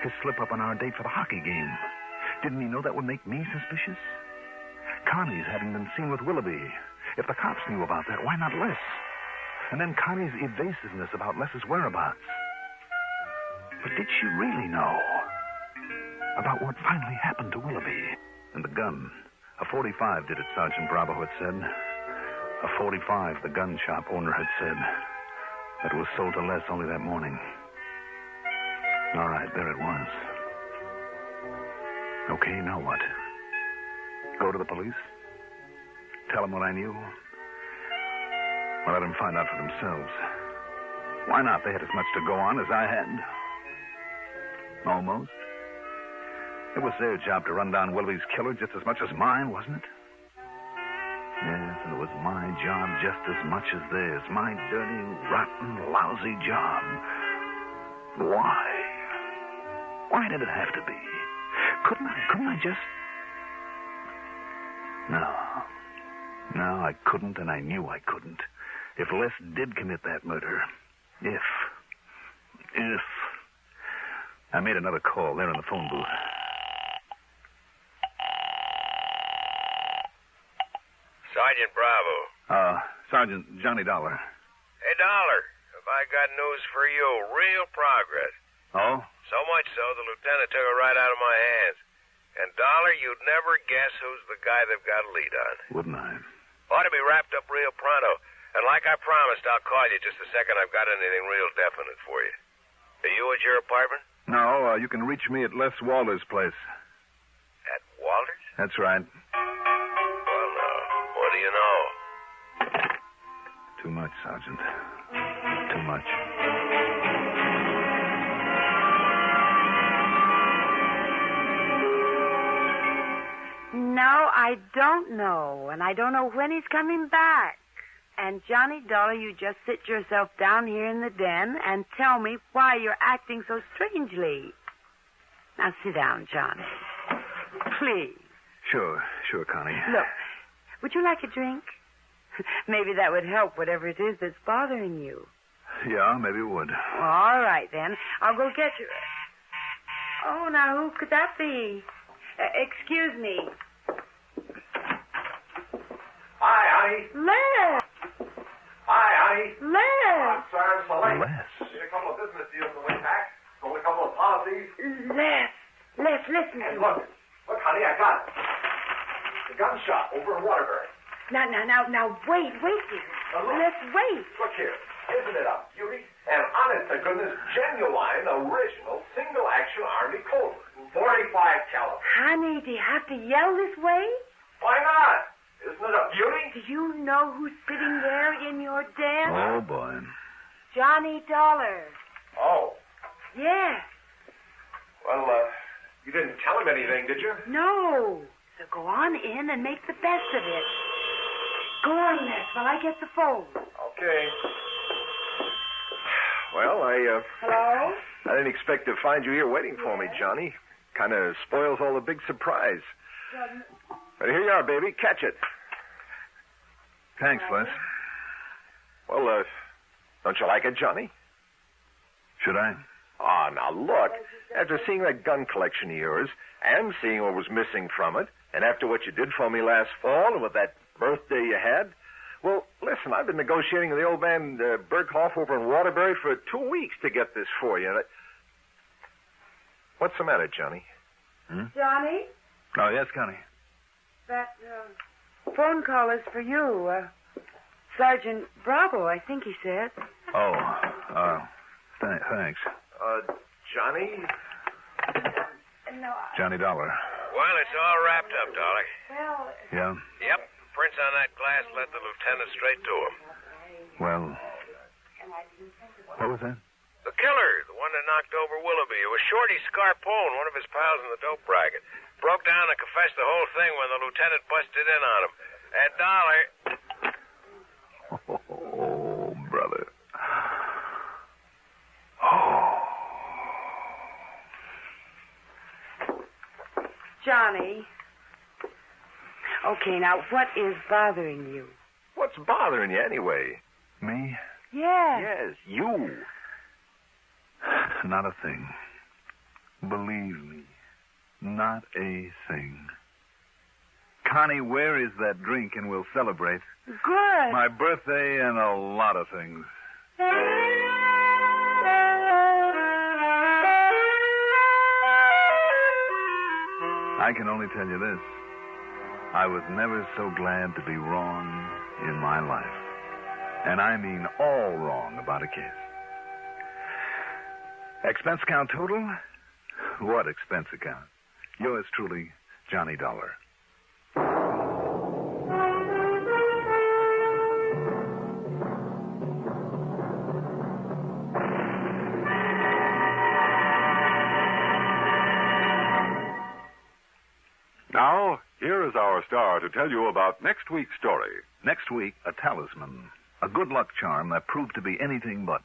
His slip-up on our date for the hockey game. Didn't he know that would make me suspicious? Connie's having been seen with Willoughby. If the cops knew about that, why not Les? And then Connie's evasiveness about Les's whereabouts. But did she really know about what finally happened to Willoughby? And the gun. A 45 did it, Sergeant Bravo had said. A 45, the gun shop owner had said. That was sold to Les only that morning. All right, there it was. Okay, now what? Go to the police? Tell them what I knew? Or let them find out for themselves? Why not? They had as much to go on as I had. Almost. It was their job to run down Willoughby's killer just as much as mine, wasn't it? Yes, and it was my job just as much as theirs. My dirty, rotten, lousy job. Why? Why did it have to be? Couldn't I just... No, I couldn't, and I knew I couldn't. If Les did commit that murder, if... I made another call there in the phone booth. Sergeant Bravo. Sergeant Johnny Dollar. Hey, Dollar, have I got news for you? Real progress. Oh? So much so, the lieutenant took it right out of my hands. And, Dollar, you'd never guess who's the guy they've got a lead on. Wouldn't I? Ought to be wrapped up real pronto. And like I promised, I'll call you just the second I've got anything real definite for you. Are you at your apartment? No, you can reach me at Les Walter's place. At Walter's? That's right. Well, now, what do you know? Too much, Sergeant. Too much. No, I don't know. And I don't know when he's coming back. And, Johnny Dollar, you just sit yourself down here in the den and tell me why you're acting so strangely. Now, sit down, Johnny. Please. Sure, Connie. Look, would you like a drink? Maybe that would help whatever it is that's bothering you. Yeah, maybe it would. Well, all right, then. I'll go get you. Oh, now, who could that be? Excuse me. Hi, honey. Les! Hi, honey. Les! I'm sorry I'm so late. Les? Need a couple of business deals on the way back. Sold a couple of policies. Les, listen. And look, honey, I got it. The gun shop over in Waterbury. Now, wait here. Let's wait. Look here. Isn't it a beauty? And honest to goodness, genuine, original, single-action Army Colt. 45 caliber. Honey, do you have to yell this way? Why not? Isn't it a beauty? Do you know who's sitting there in your den? Oh, boy. Johnny Dollar. Oh. Yes. Well, you didn't tell him anything, did you? No. So go on in and make the best of it. Go on, Les, while I get the phone. Okay. Well, Hello? I didn't expect to find you here waiting for me, Johnny. Kind of spoils all the big surprise. But here you are, baby. Catch it. Thanks, Les. Well, don't you like it, Johnny? Should I? Ah, now look. After seeing that gun collection of yours, and seeing what was missing from it, and after what you did for me last fall, and with that birthday you had, well, listen, I've been negotiating with the old man Berghoff over in Waterbury for 2 weeks to get this for you. What's the matter, Johnny? Johnny? Oh, yes, Connie. That phone call is for you. Sergeant Bravo, I think he said. Oh, thanks. Johnny? No. Johnny Dollar. Well, it's all wrapped up, Dollar. Well... Yeah? Yep. Prints on that glass led the lieutenant straight to him. Well, what was that? The killer, the one that knocked over Willoughby. It was Shorty Scarpone, one of his pals in the dope racket. Broke down and confessed the whole thing when the lieutenant busted in on him. And Dollar... Oh, brother. Oh. Johnny. Okay, now, what is bothering you? What's bothering you anyway? Me? Yes. Yes, you. Not a thing. Believe me, not a thing. Connie, where is that drink and we'll celebrate? Good. My birthday and a lot of things. I can only tell you this. I was never so glad to be wrong in my life. And I mean all wrong about a case. Expense account total? What expense account? Yours truly, Johnny Dollar. Now, here is our star to tell you about next week's story. Next week, a talisman. A good luck charm that proved to be anything but.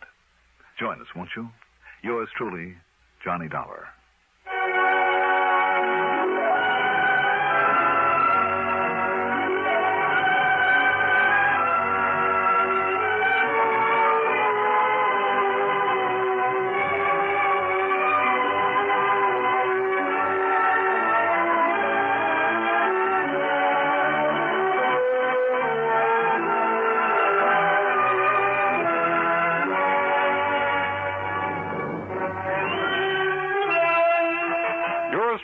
Join us, won't you? Yours truly, Johnny Dollar.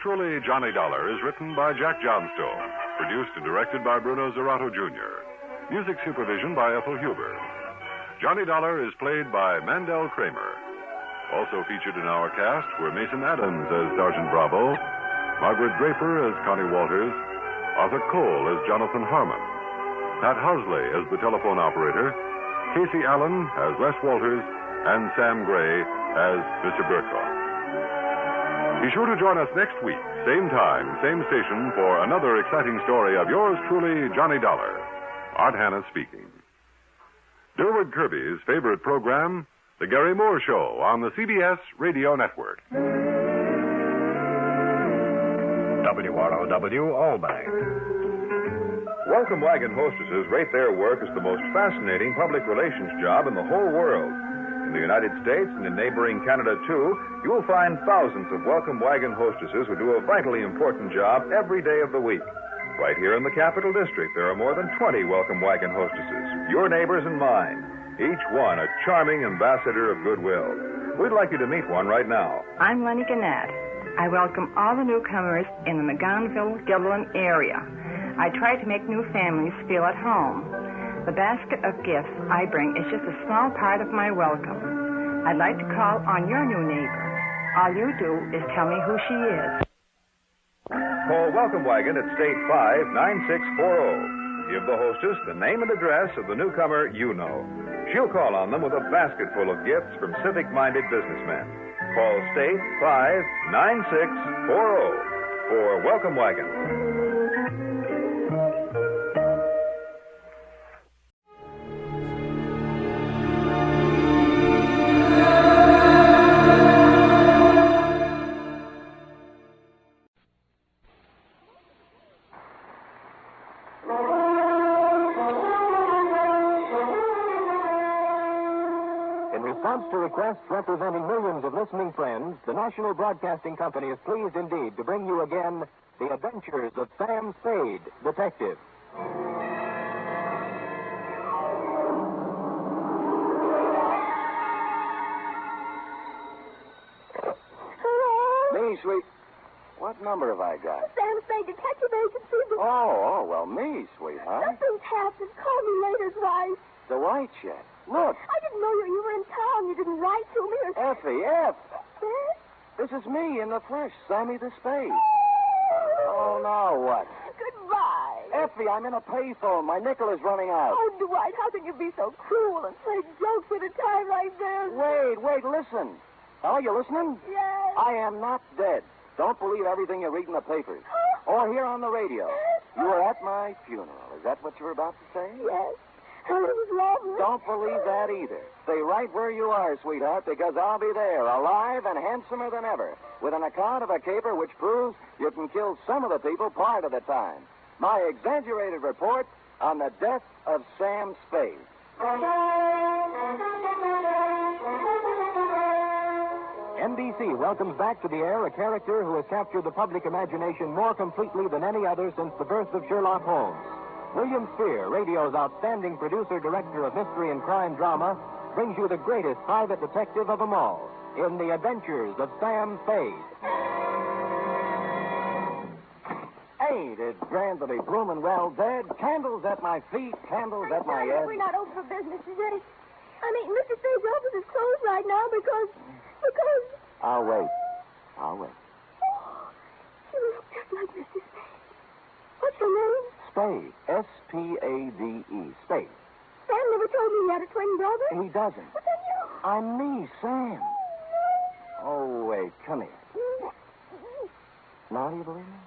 Truly, Johnny Dollar, is written by Jack Johnstone, produced and directed by Bruno Zerato Jr., music supervision by Ethel Huber. Johnny Dollar is played by Mandel Kramer. Also featured in our cast were Mason Adams as Sergeant Bravo, Margaret Draper as Connie Walters, Arthur Cole as Jonathan Harmon, Pat Hosley as the telephone operator, Casey Allen as Les Walters, and Sam Gray as Mr. Burkhoff. Be sure to join us next week, same time, same station, for another exciting story of yours truly, Johnny Dollar. Art Hanna speaking. Durward Kirby's favorite program, The Gary Moore Show, on the CBS Radio Network. WROW, Albany. Welcome wagon hostesses rate their work as the most fascinating public relations job in the whole world. In the United States and in neighboring Canada, too, you will find thousands of welcome wagon hostesses who do a vitally important job every day of the week. Right here in the Capital District, there are more than 20 welcome wagon hostesses, your neighbors and mine, each one a charming ambassador of goodwill. We'd like you to meet one right now. I'm Lenny Gannett. I welcome all the newcomers in the McGonville-Gilliland area. I try to make new families feel at home. The basket of gifts I bring is just a small part of my welcome. I'd like to call on your new neighbor. All you do is tell me who she is. Call Welcome Wagon at State 59640. Give the hostess the name and address of the newcomer you know. She'll call on them with a basket full of gifts from civic-minded businessmen. Call State 59640 for Welcome Wagon. To requests representing millions of listening friends, the National Broadcasting Company is pleased indeed to bring you again The Adventures of Sam Spade, Detective. Me, sweet. What number have I got? Sam Spade, Detective Agency. Well, me, sweetheart. Nothing's happened. Call me later, right? The white yet. Look. I didn't know you were in town. You didn't write to me or... Effie, This is me in the flesh, Sammy the Spade. Oh, now what? Goodbye. Effie, I'm in a payphone. My nickel is running out. Oh, Dwight, how can you be so cruel and play jokes with a time like this? Wait, listen. Oh, you listening? Yes. I am not dead. Don't believe everything you read in the papers or hear on the radio. You were at my funeral. Is that what you were about to say? Yes. It was lovely. Don't believe that either. Stay right where you are, sweetheart, because I'll be there, alive and handsomer than ever, with an account of a caper which proves you can kill some of the people part of the time. My exaggerated report on the death of Sam Spade. NBC welcomes back to the air a character who has captured the public imagination more completely than any other since the birth of Sherlock Holmes. William Spear, radio's outstanding producer-director of mystery and crime drama, brings you the greatest private detective of them all in The Adventures of Sam Spade. Ain't it grand to be bloomin' well dead? Candles at my feet, candles at my head. We're not open for business today. I mean, Mr. Spade's office is closed right now because... I'll wait. You look just like Mr. Spade. What's your name? Spade. S-P-A-D-E. Spade. Sam never told me he had a twin brother. He doesn't. But then you... I'm me, Sam. Oh, wait. Come here. Now do you believe me?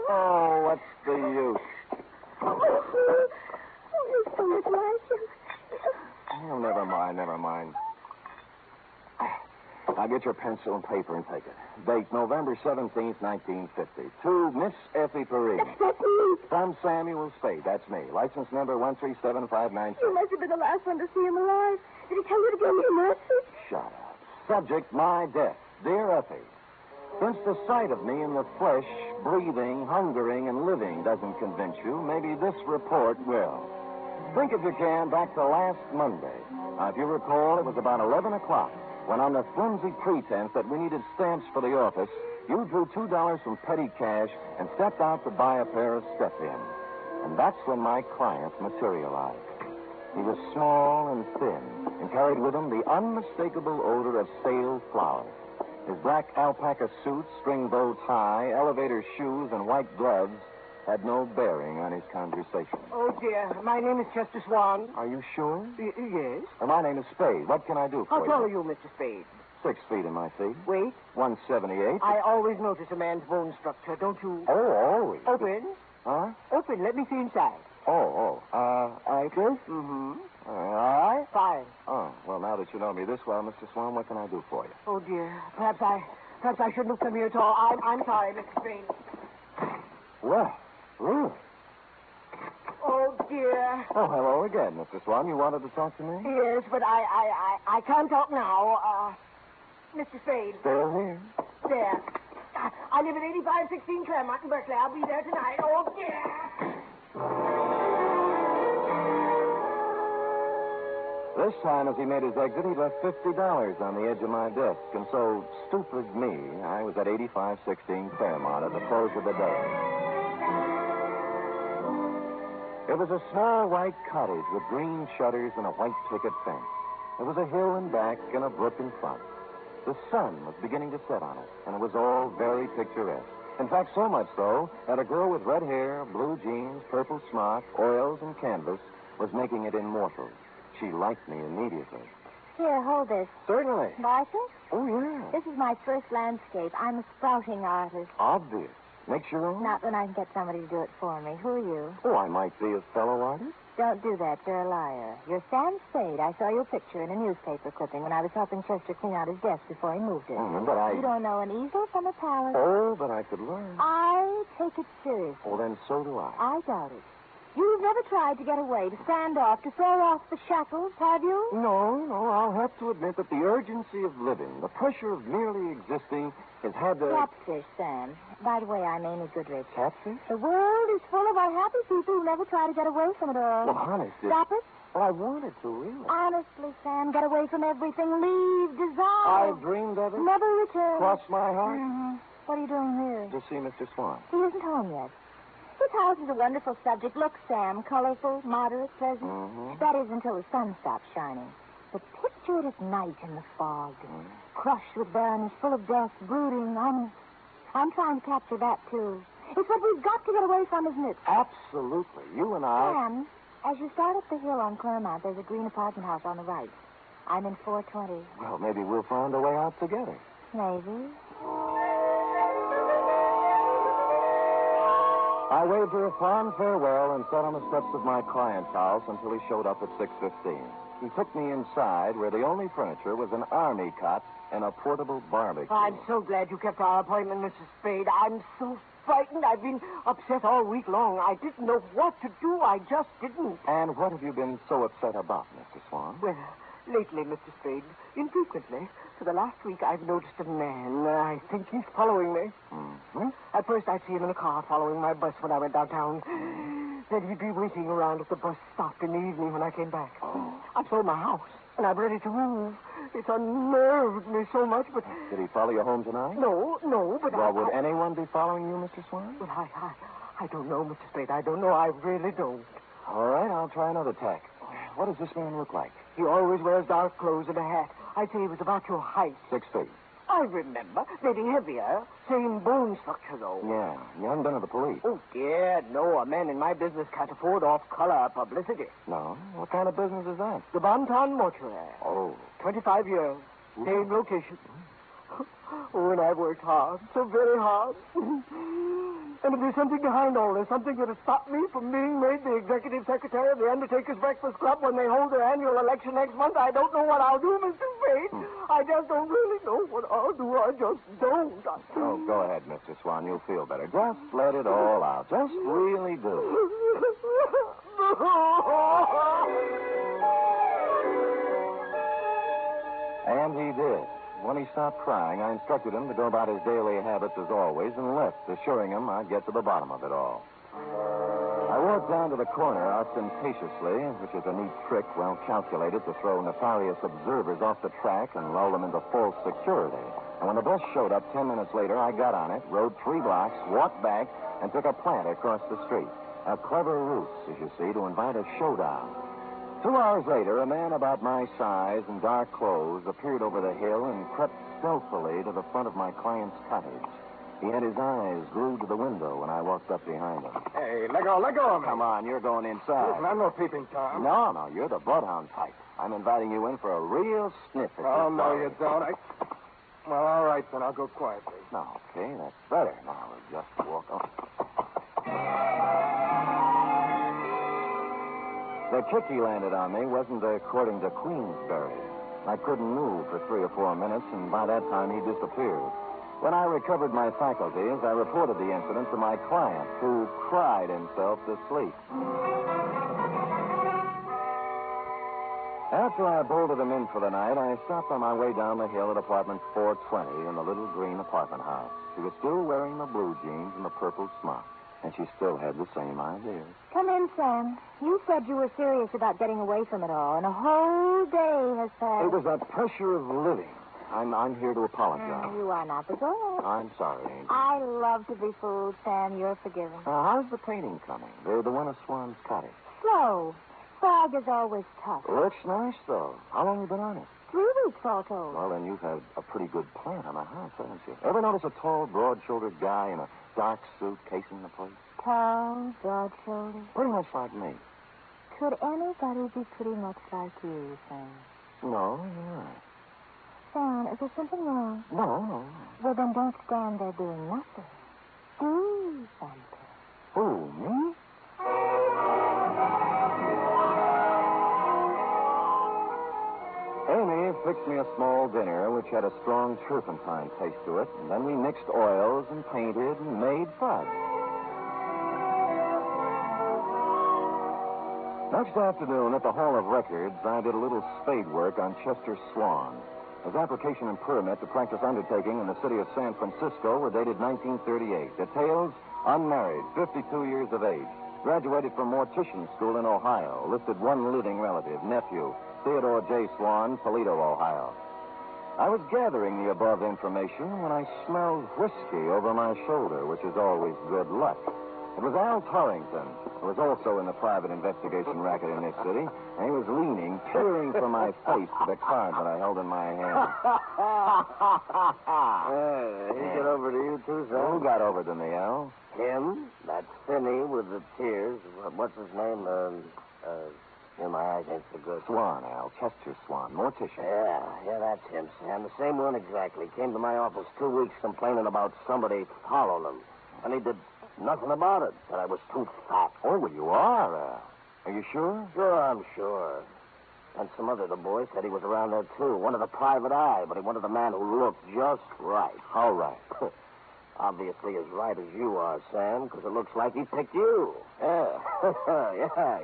Oh, what's the use? Oh, you're so much like him. Oh, never mind. Now get your pencil and paper and take it. Date November 17th, 1950. To Miss Effie Perrine. That's me. From Samuel Spade. That's me. License number 137596. You must have been the last one to see him alive. Did he tell you to give me a message? Shut up. Subject, my death. Dear Effie, since the sight of me in the flesh, breathing, hungering, and living doesn't convince you, maybe this report will. Think, if you can, back to last Monday. Now, if you recall, it was about 11 o'clock when, on the flimsy pretense that we needed stamps for the office, You drew $2 from petty cash and stepped out to buy a pair of step-ins. And that's when my client materialized. He was small and thin and carried with him the unmistakable odor of stale flour. His black alpaca suit, string bow tie, elevator shoes, and white gloves had no bearing on his conversation. Oh, dear. My name is Chester Swan. Are you sure? Yes. Well, my name is Spade. What can I do for How you? tall are you, Mr. Spade? 6 feet in my feet. Weight? 178. I always notice a man's bone structure, don't you? Oh, always. Open. Huh? Open. Let me see inside. I this? Mm-hmm. All right. Fine. Oh, well, now that you know me this well, Mr. Swan, what can I do for you? Oh, dear. Perhaps I shouldn't have come here at all. I'm sorry, Mr. Spade. Well, really? Oh, dear. Oh, hello again, Mr. Swan. You wanted to talk to me? Yes, but I can't talk now. Mr. Spade. Still here. There. I live at 8516 Claremont in Berkeley. I'll be there tonight. Oh, dear. This time, as he made his exit, he left $50 on the edge of my desk. And so, stupid me, I was at 8516 Claremont at the close of the day. It was a small white cottage with green shutters and a white picket fence. There was a hill in back and a brook in front. The sun was beginning to set on it, and it was all very picturesque. In fact, so much so that a girl with red hair, blue jeans, purple smock, oils, and canvas was making it immortal. She liked me immediately. Here, hold this. Certainly. Martha? Oh, yeah. This is my first landscape. I'm a sprouting artist. Obvious. Makes your own? Not when I can get somebody to do it for me. Who are you? Oh, I might be a fellow artist. Don't do that. You're a liar. You're Sam Spade. I saw your picture in a newspaper clipping when I was helping Chester clean out his desk before he moved it. But I... You don't know an easel from a palette. Oh, but I could learn. I take it seriously. Oh, then so do I. I doubt it. You've never tried to get away, to stand off, to throw off the shackles, have you? No. I'll have to admit that the urgency of living, the pressure of merely existing, has had the... Catfish, Sam. By the way, I'm Amy Goodrich. Catfish? The world is full of unhappy people who never try to get away from it all. Well, honest, Stop it? Well, I wanted to, really. Honestly, Sam, get away from everything. Leave, dissolve. I've dreamed of it. Never return. Cross my heart. Mm-hmm. What are you doing here? To see Mr. Swan. He isn't home yet. This house is a wonderful subject. Look, Sam, colorful, moderate, pleasant. Mm-hmm. That is until the sun stops shining. But picture it at night in the fog, crushed with barrenness, full of death, brooding. I'm trying to capture that, too. It's what we've got to get away from, isn't it? Absolutely. You and I... Sam, as you start up the hill on Claremont, there's a green apartment house on the right. I'm in 420. Well, maybe we'll find a way out together. Maybe. I waved her a fond farewell and sat on the steps of my client's house until he showed up at 6:15. He took me inside where the only furniture was an army cot and a portable barbecue. I'm so glad you kept our appointment, Mrs. Spade. I'm so frightened. I've been upset all week long. I didn't know what to do. I just didn't. And what have you been so upset about, Mr. Swan? Well, lately, Mr. Spade, infrequently, for the last week, I've noticed a man. I think he's following me. Mm-hmm. At first, I'd see him in a car following my bus when I went downtown. Then he'd be waiting around at the bus stop in the evening when I came back. I've sold my house, and I'm ready to move. It's unnerved me so much, but... Did he follow you home tonight? No, but Well, would anyone be following you, Mr. Swan? Well, I don't know, Mr. Spade. I don't know. I really don't. All right, I'll try another tack. What does this man look like? He always wears dark clothes and a hat. I'd say he was about your height. 6 feet. I remember. Maybe heavier. Same bone structure, though. Yeah. You haven't been to the police? Oh, dear, no. A man in my business can't afford off-color publicity. No? What kind of business is that? The Bonton Mortuary. Oh. 25 years. Same location. Oh, and I've worked hard. So very hard. And if there's something behind all this, something that has stopped me from being made the executive secretary of the Undertakers Breakfast Club when they hold their annual election next month, I don't know what I'll do, Mr. Spade. I just don't really know what I'll do. I just don't. Oh, go ahead, Mr. Swan. You'll feel better. Just let it all out. Just really do. And he did. When he stopped crying, I instructed him to go about his daily habits as always and left, assuring him I'd get to the bottom of it all. I walked down to the corner ostentatiously, which is a neat trick well calculated to throw nefarious observers off the track and lull them into false security. And when the bus showed up 10 minutes later, I got on it, rode 3 blocks, walked back, and took a plant across the street. A clever ruse, as you see, to invite a showdown. 2 hours later, a man about my size in dark clothes appeared over the hill and crept stealthily to the front of my client's cottage. He had his eyes glued to the window when I walked up behind him. Hey, let go of me. Come on, you're going inside. Listen, I'm no peeping Tom. No, you're the bloodhound type. I'm inviting you in for a real sniff at Oh, your no, dog. you don't. Well, all right, then. I'll go quietly. No, okay, that's better. Now, we'll just walk on. The kick he landed on me wasn't according to Queensberry. I couldn't move for 3 or 4 minutes, and by that time he disappeared. When I recovered my faculties, I reported the incident to my client, who cried himself to sleep. After I bolted him in for the night, I stopped on my way down the hill at apartment 420 in the little green apartment house. She was still wearing the blue jeans and the purple smock, and she still had the same ideas. Come in, Sam. You said you were serious about getting away from it all, and a whole day has passed. It was that pressure of living. I'm here to apologize. You are not the girl. I'm sorry, Angel. I love to be fooled, Sam. You're forgiven. How's the painting coming? The one of Swan's cottage. Slow. Fog is always tough. Looks nice, though. How long have you been on it? 3 weeks, all told. Well, then you've had a pretty good plan on the house, haven't you? Ever notice a tall, broad-shouldered guy in a dark suit casing the place? Tall, broad-shouldered. Pretty much like me. Could anybody be pretty much like you, Sam? No, you're right. Sam, is there something wrong? No. Well, then don't stand there doing nothing. Do something. Who, me? Amy fixed me a small dinner which had a strong turpentine taste to it, and then we mixed oils and painted and made fudge. Next afternoon at the Hall of Records, I did a little spade work on Chester Swan. His application and permit to practice undertaking in the city of San Francisco were dated 1938. Details: unmarried, 52 years of age, graduated from mortician school in Ohio, listed 1 living relative, nephew, Theodore J. Swan, Toledo, Ohio. I was gathering the above information when I smelled whiskey over my shoulder, which is always good luck. It was Al Torrington, who was also in the private investigation racket in this city, and he was leaning, peering from my face to the card that I held in my hand. He got over to you, too, son? Who got over to me, Al? Him? That Finney with the tears. What's his name? My eyes ain't so good. Swan, Al. Chester Swan, mortician. Yeah, that's him, Sam. The same one exactly. Came to my office 2 weeks complaining about somebody following him. And he did nothing about it. Said I was too fat. Oh, well, you are, Al. Are you sure? Sure, I'm sure. And some other the boys said he was around there, too. Wanted a private eye, but he wanted a man who looked just right. How right? Obviously as right as you are, Sam, because it looks like he picked you. Yeah. yeah.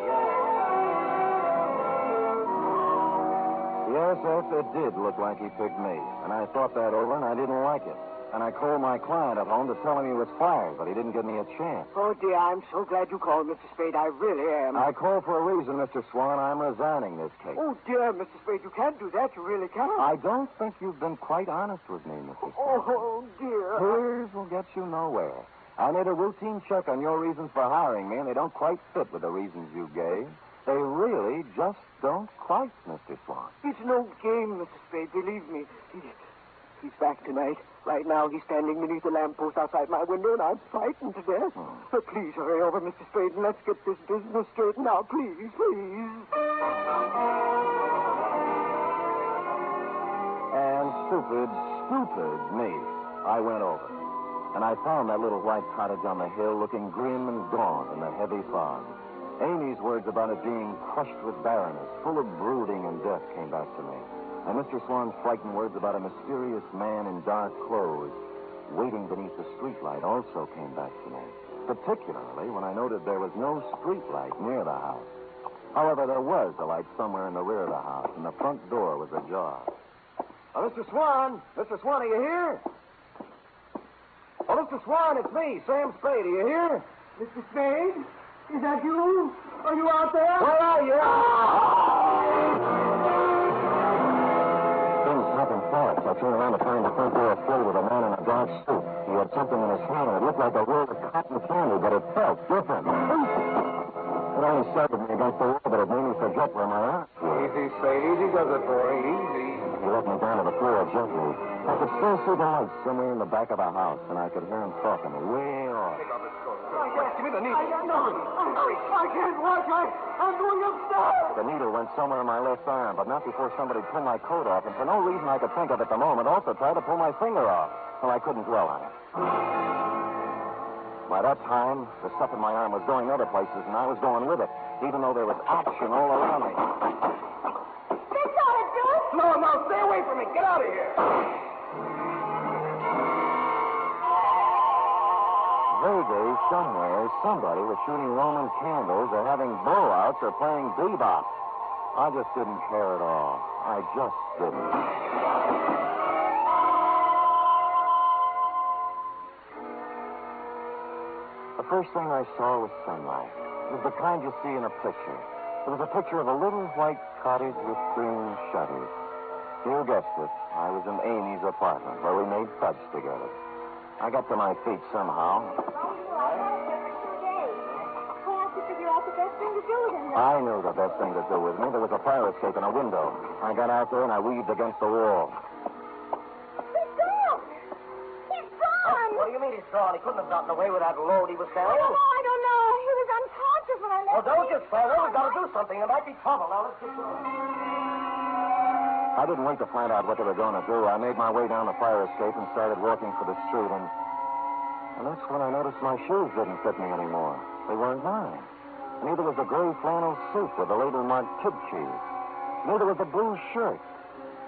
Yes, it did look like he picked me. And I thought that over, and I didn't like it. And I called my client at home to tell him he was fired, but he didn't give me a chance. Oh, dear, I'm so glad you called, Mr. Spade. I really am. I called for a reason, Mr. Swan. I'm resigning this case. Oh, dear, Mr. Spade, you can't do that. You really can't. I don't think you've been quite honest with me, Mr. Swan. Oh, dear. Tears will get you nowhere. I made a routine check on your reasons for hiring me, and they don't quite fit with the reasons you gave. They really just don't quite, Mr. Swan. It's no game, Mr. Spade. Believe me. He's back tonight. Right now, he's standing beneath the lamppost outside my window, and I'm frightened to death. But please hurry over, Mr. Spade, and let's get this business straightened out. Please. And stupid me, I went over. And I found that little white cottage on the hill looking grim and gaunt in the heavy fog. Amy's words about it being crushed with barrenness, full of brooding and death, came back to me. And Mr. Swan's frightened words about a mysterious man in dark clothes waiting beneath the streetlight also came back to me, particularly when I noted there was no streetlight near the house. However, there was a light somewhere in the rear of the house, and the front door was ajar. Mr. Swan! Mr. Swan, are you here? Oh, Mr. Swan, it's me, Sam Spade. Are you here? Mr. Spade? Is that you? Are you out there? Where are you? Things happen fast. I I turned around to find the front door filled with a man in a dark suit. He had something in his hand, and it looked like a roll of cotton candy, but it felt different. It only startled me against the wall, but it made me forget where my arm was. Easy, Spade. Easy does it, boy. Easy. He let me down to the floor gently. I could still see the lights somewhere in the back of the house, and I could hear him talking way off. Give me the needle. No, hurry. I can't watch. I'm going upstairs. The needle went somewhere in my left arm, but not before somebody pulled my coat off, and for no reason I could think of at the moment, also tried to pull my finger off. Well, I couldn't dwell on it. By that time, the stuff in my arm was going other places, and I was going with it, even though there was action all around me. That's all it does. No, stay away from me. Get out of here. Vaguely, somewhere, somebody was shooting Roman candles or having blowouts or playing bebop. I just didn't care at all. I just didn't. The first thing I saw was sunlight. It was the kind you see in a picture. It was a picture of a little white cottage with green shutters. You guessed it. I was in Amy's apartment where we made fudge together. I got to my feet somehow. I knew the best thing to do with me. There was a fire escape in a window. I got out there and I weaved against the wall. He's gone! He's gone! What do you mean he's gone? He couldn't have gotten away with that load he was carrying. I don't know. He was unconscious when I left. Well, don't get further. We've got to do something. There might be trouble. Now, let's get to it. I didn't wait to find out what they were going to do. I made my way down the fire escape and started walking for the street, and that's when I noticed my shoes didn't fit me anymore. They weren't mine. Neither was the gray flannel suit with the label marked Kid Cheese. Neither was the blue shirt.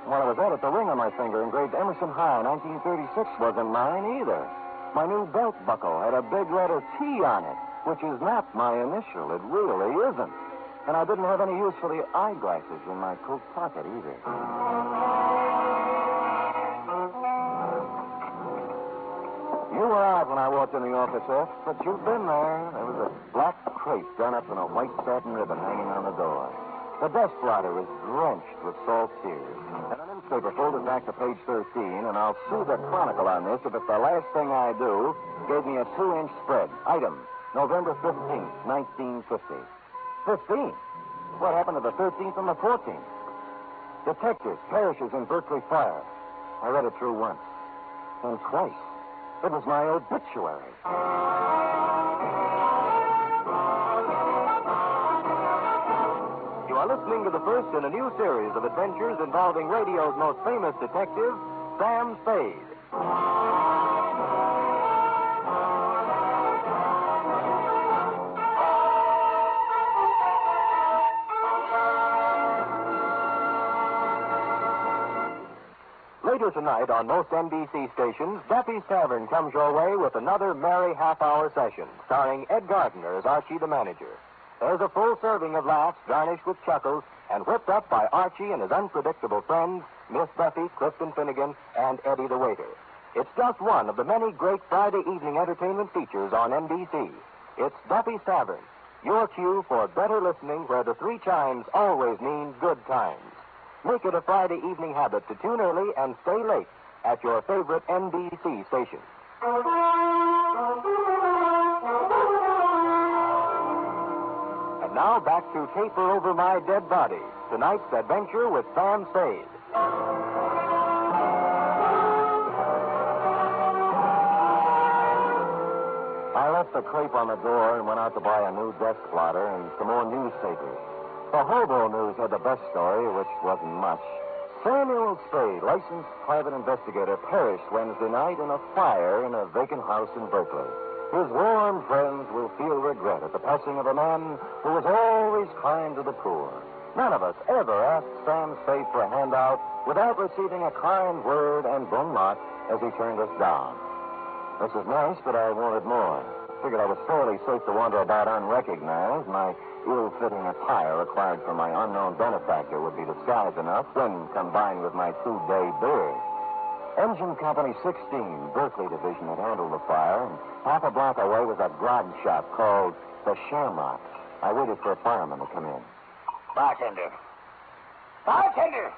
While I was at it, the ring on my finger engraved Emerson High 1936 wasn't mine either. My new belt buckle had a big letter T on it, which is not my initial. It really isn't. And I didn't have any use for the eyeglasses in my coat pocket either. You were out when I walked in the office, F, but you've been there. There was a black crepe done up in a white satin ribbon hanging on the door. The desk blotter was drenched with salt tears. And a newspaper folded back to page 13, and I'll sue the Chronicle on this if it's the last thing I do gave me a 2-inch spread. Item, November 15th, 1950. 15? What happened to the 13th and the 14th? Detectives, perishes in Berkeley fire. I read it through once. And twice. It was my obituary. You are listening to the first in a new series of adventures involving radio's most famous detective, Sam Spade. Later tonight on most NBC stations, Duffy's Tavern comes your way with another merry half-hour session, starring Ed Gardner as Archie the manager. There's a full serving of laughs garnished with chuckles and whipped up by Archie and his unpredictable friends, Miss Duffy, Clifton Finnegan, and Eddie the waiter. It's just one of the many great Friday evening entertainment features on NBC. It's Duffy's Tavern, your cue for better listening where the 3 chimes always mean good times. Make it a Friday evening habit to tune early and stay late at your favorite NBC station. And now back to Caper Over My Dead Body, tonight's adventure with Sam Spade. I left the crepe on the door and went out to buy a new desk blotter and some more newspapers. The Hobo News had the best story, which wasn't much. Samuel Spade, licensed private investigator, perished Wednesday night in a fire in a vacant house in Berkeley. His warm friends will feel regret at the passing of a man who was always kind to the poor. None of us ever asked Sam Spade for a handout without receiving a kind word and bon mot as he turned us down. This is nice, but I wanted more. Figured I was fairly safe to wander about unrecognized. My ill-fitting attire required for my unknown benefactor would be disguise enough when combined with my 2-day beard. Engine Company 16, Berkeley Division, had handled the fire, and half a block away was a grog shop called the Shamrock. I waited for a fireman to come in. Bartender. Bartender!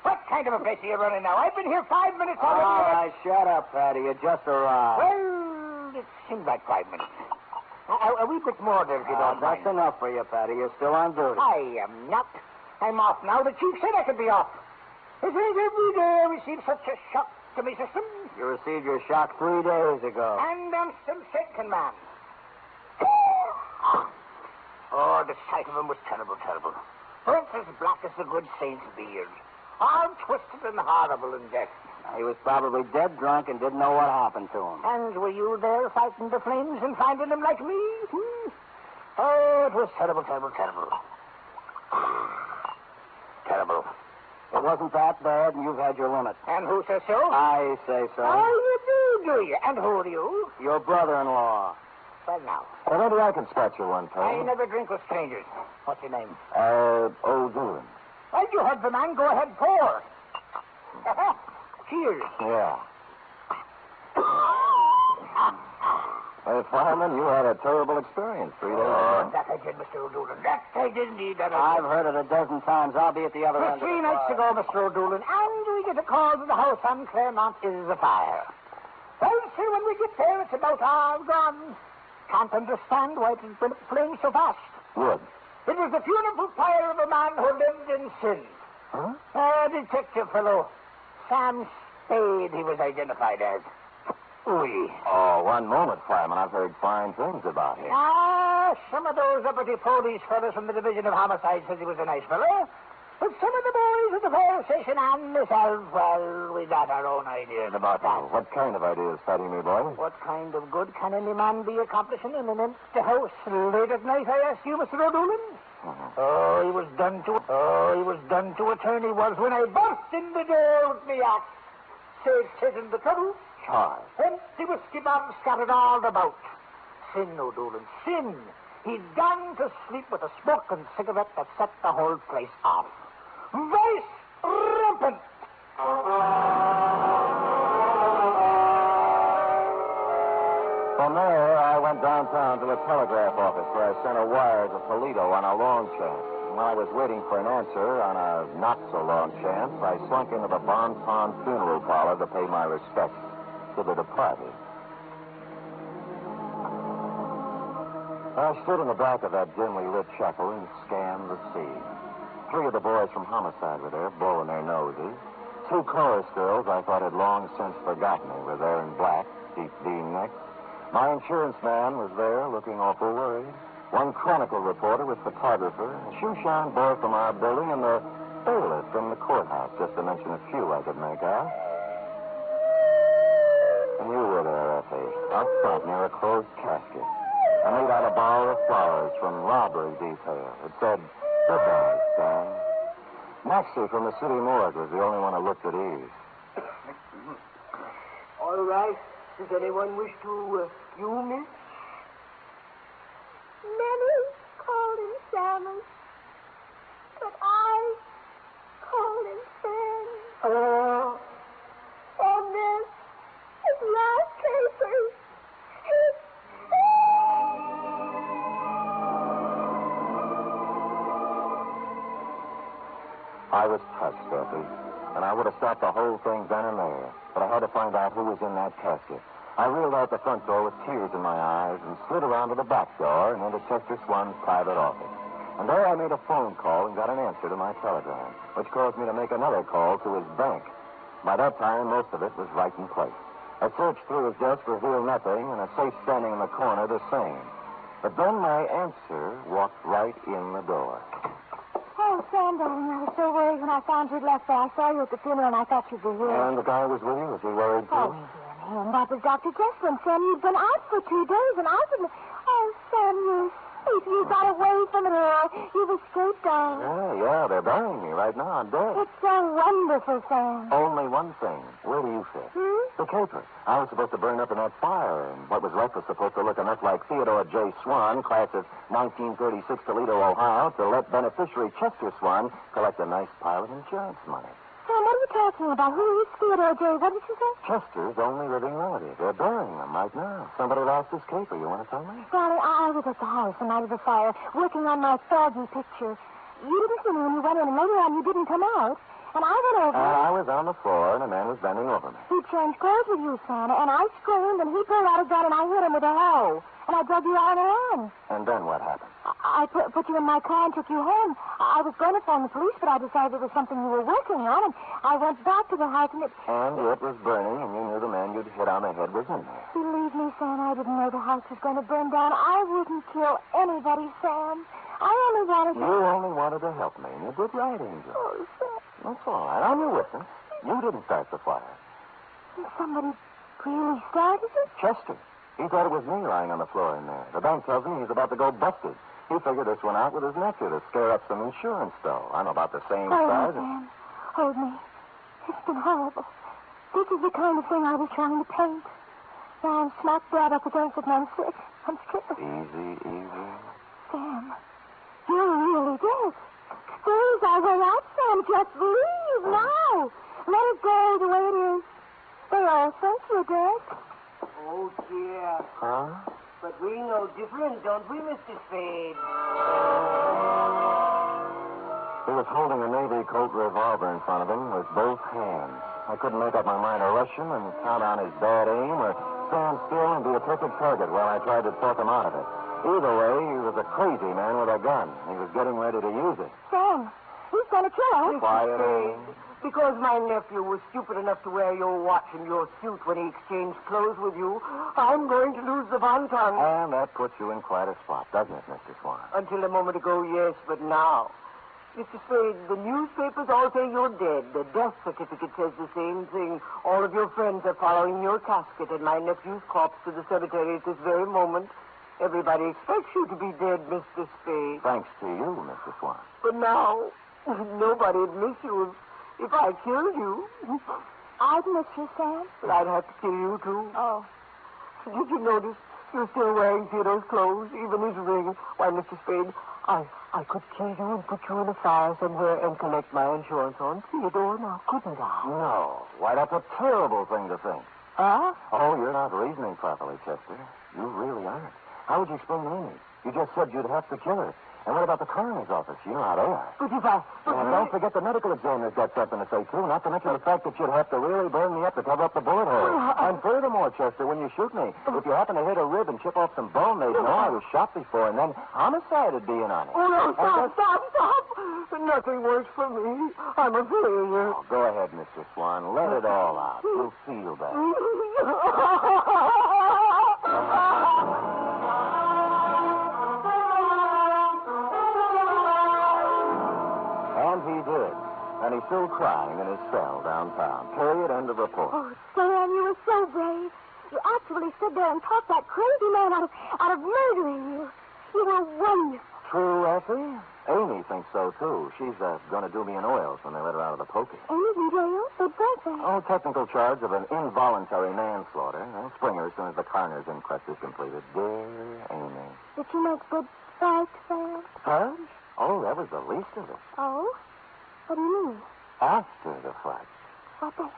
What kind of a place are you running now? I've been here 5 minutes already. All right, shut up, Patty. You just arrived. Well, it seems like 5 minutes. A wee bit more there, if you don't mind. That's enough for you, Patty. You're still on duty. I am not. I'm off now. The chief said I could be off. It is every day I receive such a shock to my system. You received your shock 3 days ago. And I'm still shaking, man. Oh, the sight of him was terrible, terrible. Burnt as black as the good saint's beard. All twisted and horrible in death. He was probably dead drunk and didn't know what happened to him. And were you there fighting the flames and finding him like me? Oh, it was terrible, terrible, terrible. Terrible. It wasn't that bad, and you've had your limit. And who says so? I say so. Oh, you do you? And who are you? Your brother-in-law. Well, now. Well, maybe I can spot you one time. I never drink with strangers. What's your name? O'Dolan. Well, you heard the man. Go ahead, pour. Cheers. Yeah. Hey, fireman, you had a terrible experience 3 days ago. That I did, Mr. O'Dolan. That I did indeed. I've heard it a dozen times. I'll be at the other end of the 3 nights ago, Mr. O'Dolan, and we get a call to the house on Claremont is afire. Well, see, when we get there, it's about all gone. Can't understand why it has been flamed so fast. Wood. It was the funeral pyre of a man who lived in sin. Huh? A detective fellow. Sam Spade, he was identified as. Oui. Oh, one moment, fireman. I've heard fine things about him. Some of those uppity police fellows from the Division of Homicide said he was a nice fellow. But some of the boys at the fire station and myself, well, we got our own ideas about that. What kind of ideas, Fatty, me boy? What kind of good can any man be accomplishing in an empty house late at night, I ask you, Mr. O'Dolan? Oh, he was done to a turn, he was, when I burst in the door with me axe. Said in the trouble. Charge. Empty whiskey bombs scattered all about. Sin, O'Dolan, sin. He'd gone to sleep with a smoking cigarette that set the whole place off. Vice rampant. From there, I went downtown to the telegraph office where I sent a wire to Toledo on a long chance. While I was waiting for an answer on a not-so-long chance, I slunk into the Bon Pond funeral parlor to pay my respects to the departed. I stood in the back of that dimly lit chapel and scanned the scene. 3 of the boys from Homicide were there, blowing their noses. 2 chorus girls I thought had long since forgotten me were there in black, deep V-necks. My insurance man was there, looking awful worried. 1 Chronicle reporter with photographer, a shoeshine boy from our building, and the bailiff from the courthouse, just to mention a few I could make out. And you were there, Effie, up front near a closed casket. I made out a bowl of flowers from robbery detail. It said, "Goodbye, Stan." Maxie from the city morgue was the only one who looked at ease. All right. Does anyone wish to, you, miss? Many called him Sammy, but I called him Sam. And this is last papers. I was touched, Effie, and I would have stopped the whole thing then and there, but I had to find out who was in that casket. I reeled out the front door with tears in my eyes and slid around to the back door and into Chester Swan's private office. And there I made a phone call and got an answer to my telegram, which caused me to make another call to his bank. By that time, most of it was right in place. A search through his desk revealed nothing, and a safe standing in the corner the same. But then my answer walked right in the door. Oh, Sam, darling, I was so worried when I found you'd left there. I saw you at the funeral, and I thought you'd be here. And the guy was with you? Was he worried, too? Oh, dear, and that was Dr. Jesslyn. Sam, you'd been out for 2 days, and I didn't... Oh, Sam, you're sweet. You got away from it all. You've escaped, darling. Yeah, they're burying me right now. I'm dead. It's so wonderful, Sam. Only one thing. Where do you fit? The caper. I was supposed to burn up in that fire, and what was left was supposed to look enough like Theodore J. Swan, class of 1936, Toledo, Ohio, to let beneficiary Chester Swan collect a nice pile of insurance money. Sam, what are you talking about? Who is Theodore J.? What did you say? Chester's only living relative. They're burying him right now. Somebody lost his caper. You want to tell me? Sally, I was at the house the night of the fire, working on my foggy picture. You didn't see me when you went in, and later on you didn't come out. And I went over. I was on the floor, and a man was bending over me. He changed clothes with you, Santa, and I screamed, and he pulled out a gun, and I hit him with a hoe. And I drug you out of the land. And then what happened? I put you in my car and took you home. I was going to phone the police, but I decided it was something you were working on, and I went back to the house, and it was burning, and you knew the man you'd hit on the head was in there. Believe me, Sam, I didn't know the house was going to burn down. I wouldn't kill anybody, Sam. I only wanted to... You only wanted to help me, and you did right, Angel. Oh, Sam. That's all right. I'm your witness. You didn't start the fire. Somebody really started it? Chester. He thought it was me lying on the floor in there. The bank tells me he's about to go busted. He figured this one out with his nephew to scare up some insurance, though. I'm about the same size. Hold me. It's been horrible. This is the kind of thing I was trying to paint. Now I'm smack dab up against it, and I'm sick. I'm stricken. Easy. Sam, you're really dead. Squeeze our way out, Sam. Just leave now. Let it go the way it is. They all think you're dead. Oh, dear. Huh? But we know different, don't we, Mr. Spade? He was holding a Navy Colt revolver in front of him with both hands. I couldn't make up my mind to rush him and count on his bad aim or stand still and be a perfect target while I tried to talk him out of it. Either way, he was a crazy man with a gun. He was getting ready to use it. Sam, he's going to kill us. Quiet, Amy. Because my nephew was stupid enough to wear your watch and your suit when he exchanged clothes with you, I'm going to lose the bon ton. And that puts you in quite a spot, doesn't it, Mr. Swan? Until a moment ago, yes, but now. Mr. Spade, the newspapers all say you're dead. The death certificate says the same thing. All of your friends are following your casket and my nephew's corpse to the cemetery at this very moment. Everybody expects you to be dead, Mr. Spade. Thanks to you, Mr. Swan. But now, nobody'd miss you if I killed you. I'd miss you, Sam. But I'd have to kill you, too. Oh. Did you notice you're still wearing Theodore's clothes, even his ring? Why, Mr. Spade, I could kill you and put you in a fire somewhere and collect my insurance on Theodore now, couldn't I? No. Why, that's a terrible thing to think. Huh? Oh, you're not reasoning properly, Chester. You really aren't. How would you explain to Amy? You just said you'd have to kill her. And what about the coroner's office? You know how they are. But if I... And don't forget the medical examiner's got something to say, too. Not to mention the fact that you'd have to really burn me up to cover up the bullet hole. And furthermore, Chester, when you shoot me, if you happen to hit a rib and chip off some bone, they'd know I was shot before, and then homicide would be in on it. Oh, no, stop. Nothing works for me. I'm a failure. Oh, go ahead, Mr. Swan. Let it all out. You'll feel better. And he did. And he's still crying in his cell downtown. Period. End of report. Oh, Sam, you were so brave. You actually stood there and talked that crazy man out of murdering you. You were wonderful. True, Effie? Amy thinks so, too. She's going to do me in oils when they let her out of the pokey. Amy's in jail? What's that? Oh, technical charge of an involuntary manslaughter. Springer as soon as the coroner's inquest is completed. Dear Amy. Did she make good strikes, Sam? Charge? Oh, that was the least of it. Oh? What do you mean? After the fight. What the...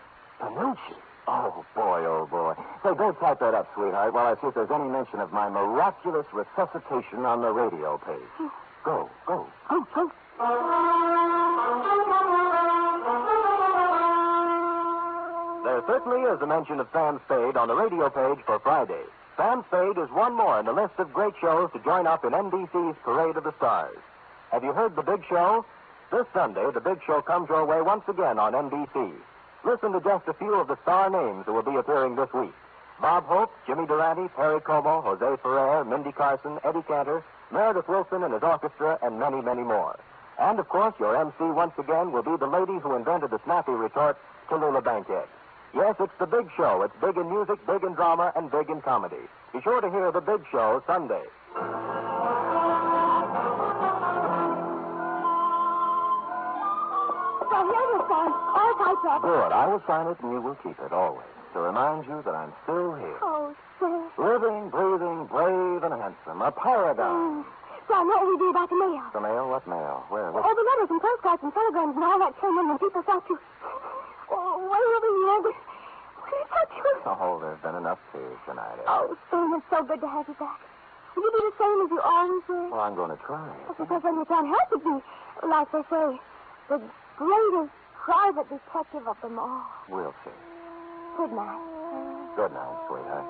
Panucci. Oh, boy. Say, go type that up, sweetheart, while I see if there's any mention of my miraculous resuscitation on the radio page. Go. Oh. There certainly is a mention of Sam Spade on the radio page for Friday. Sam Spade is one more in the list of great shows to join up in NBC's Parade of the Stars. Have you heard The Big Show? This Sunday, The Big Show comes your way once again on NBC. Listen to just a few of the star names who will be appearing this week. Bob Hope, Jimmy Durante, Perry Como, Jose Ferrer, Mindy Carson, Eddie Cantor, Meredith Wilson and his orchestra, and many, many more. And, of course, your MC once again will be the lady who invented the snappy retort, Tallulah Bankhead. Yes, it's The Big Show. It's big in music, big in drama, and big in comedy. Be sure to hear The Big Show Sunday. So here's your sign, all typed up. Good. I will sign it, and you will keep it, always, to remind you that I'm still here. Oh, Sam. Living, breathing, brave, and handsome. A paragon. Sam, what will you do about the mail? The mail? What mail? Where? Oh, the letters and postcards and telegrams and all that came in when people thought you... Oh, way over here. What did I touch you? Oh, there's been enough tears tonight. Oh, Sam, it's so good to have you back. Will you be the same as you always were? Well, I'm going to try. Because when you can't help it be, like they say, the greatest private detective of them all. We'll see. Good night. Good night, sweetheart.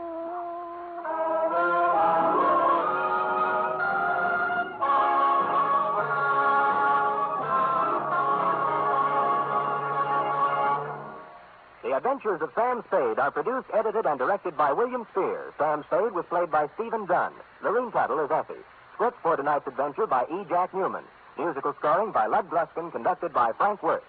The Adventures of Sam Spade are produced, edited, and directed by William Spear. Sam Spade was played by Stephen Dunn. Lorene Tuttle is Effie. Script for tonight's adventure by E. Jack Newman. Musical scoring by Lud Gluskin, conducted by Frank Worth.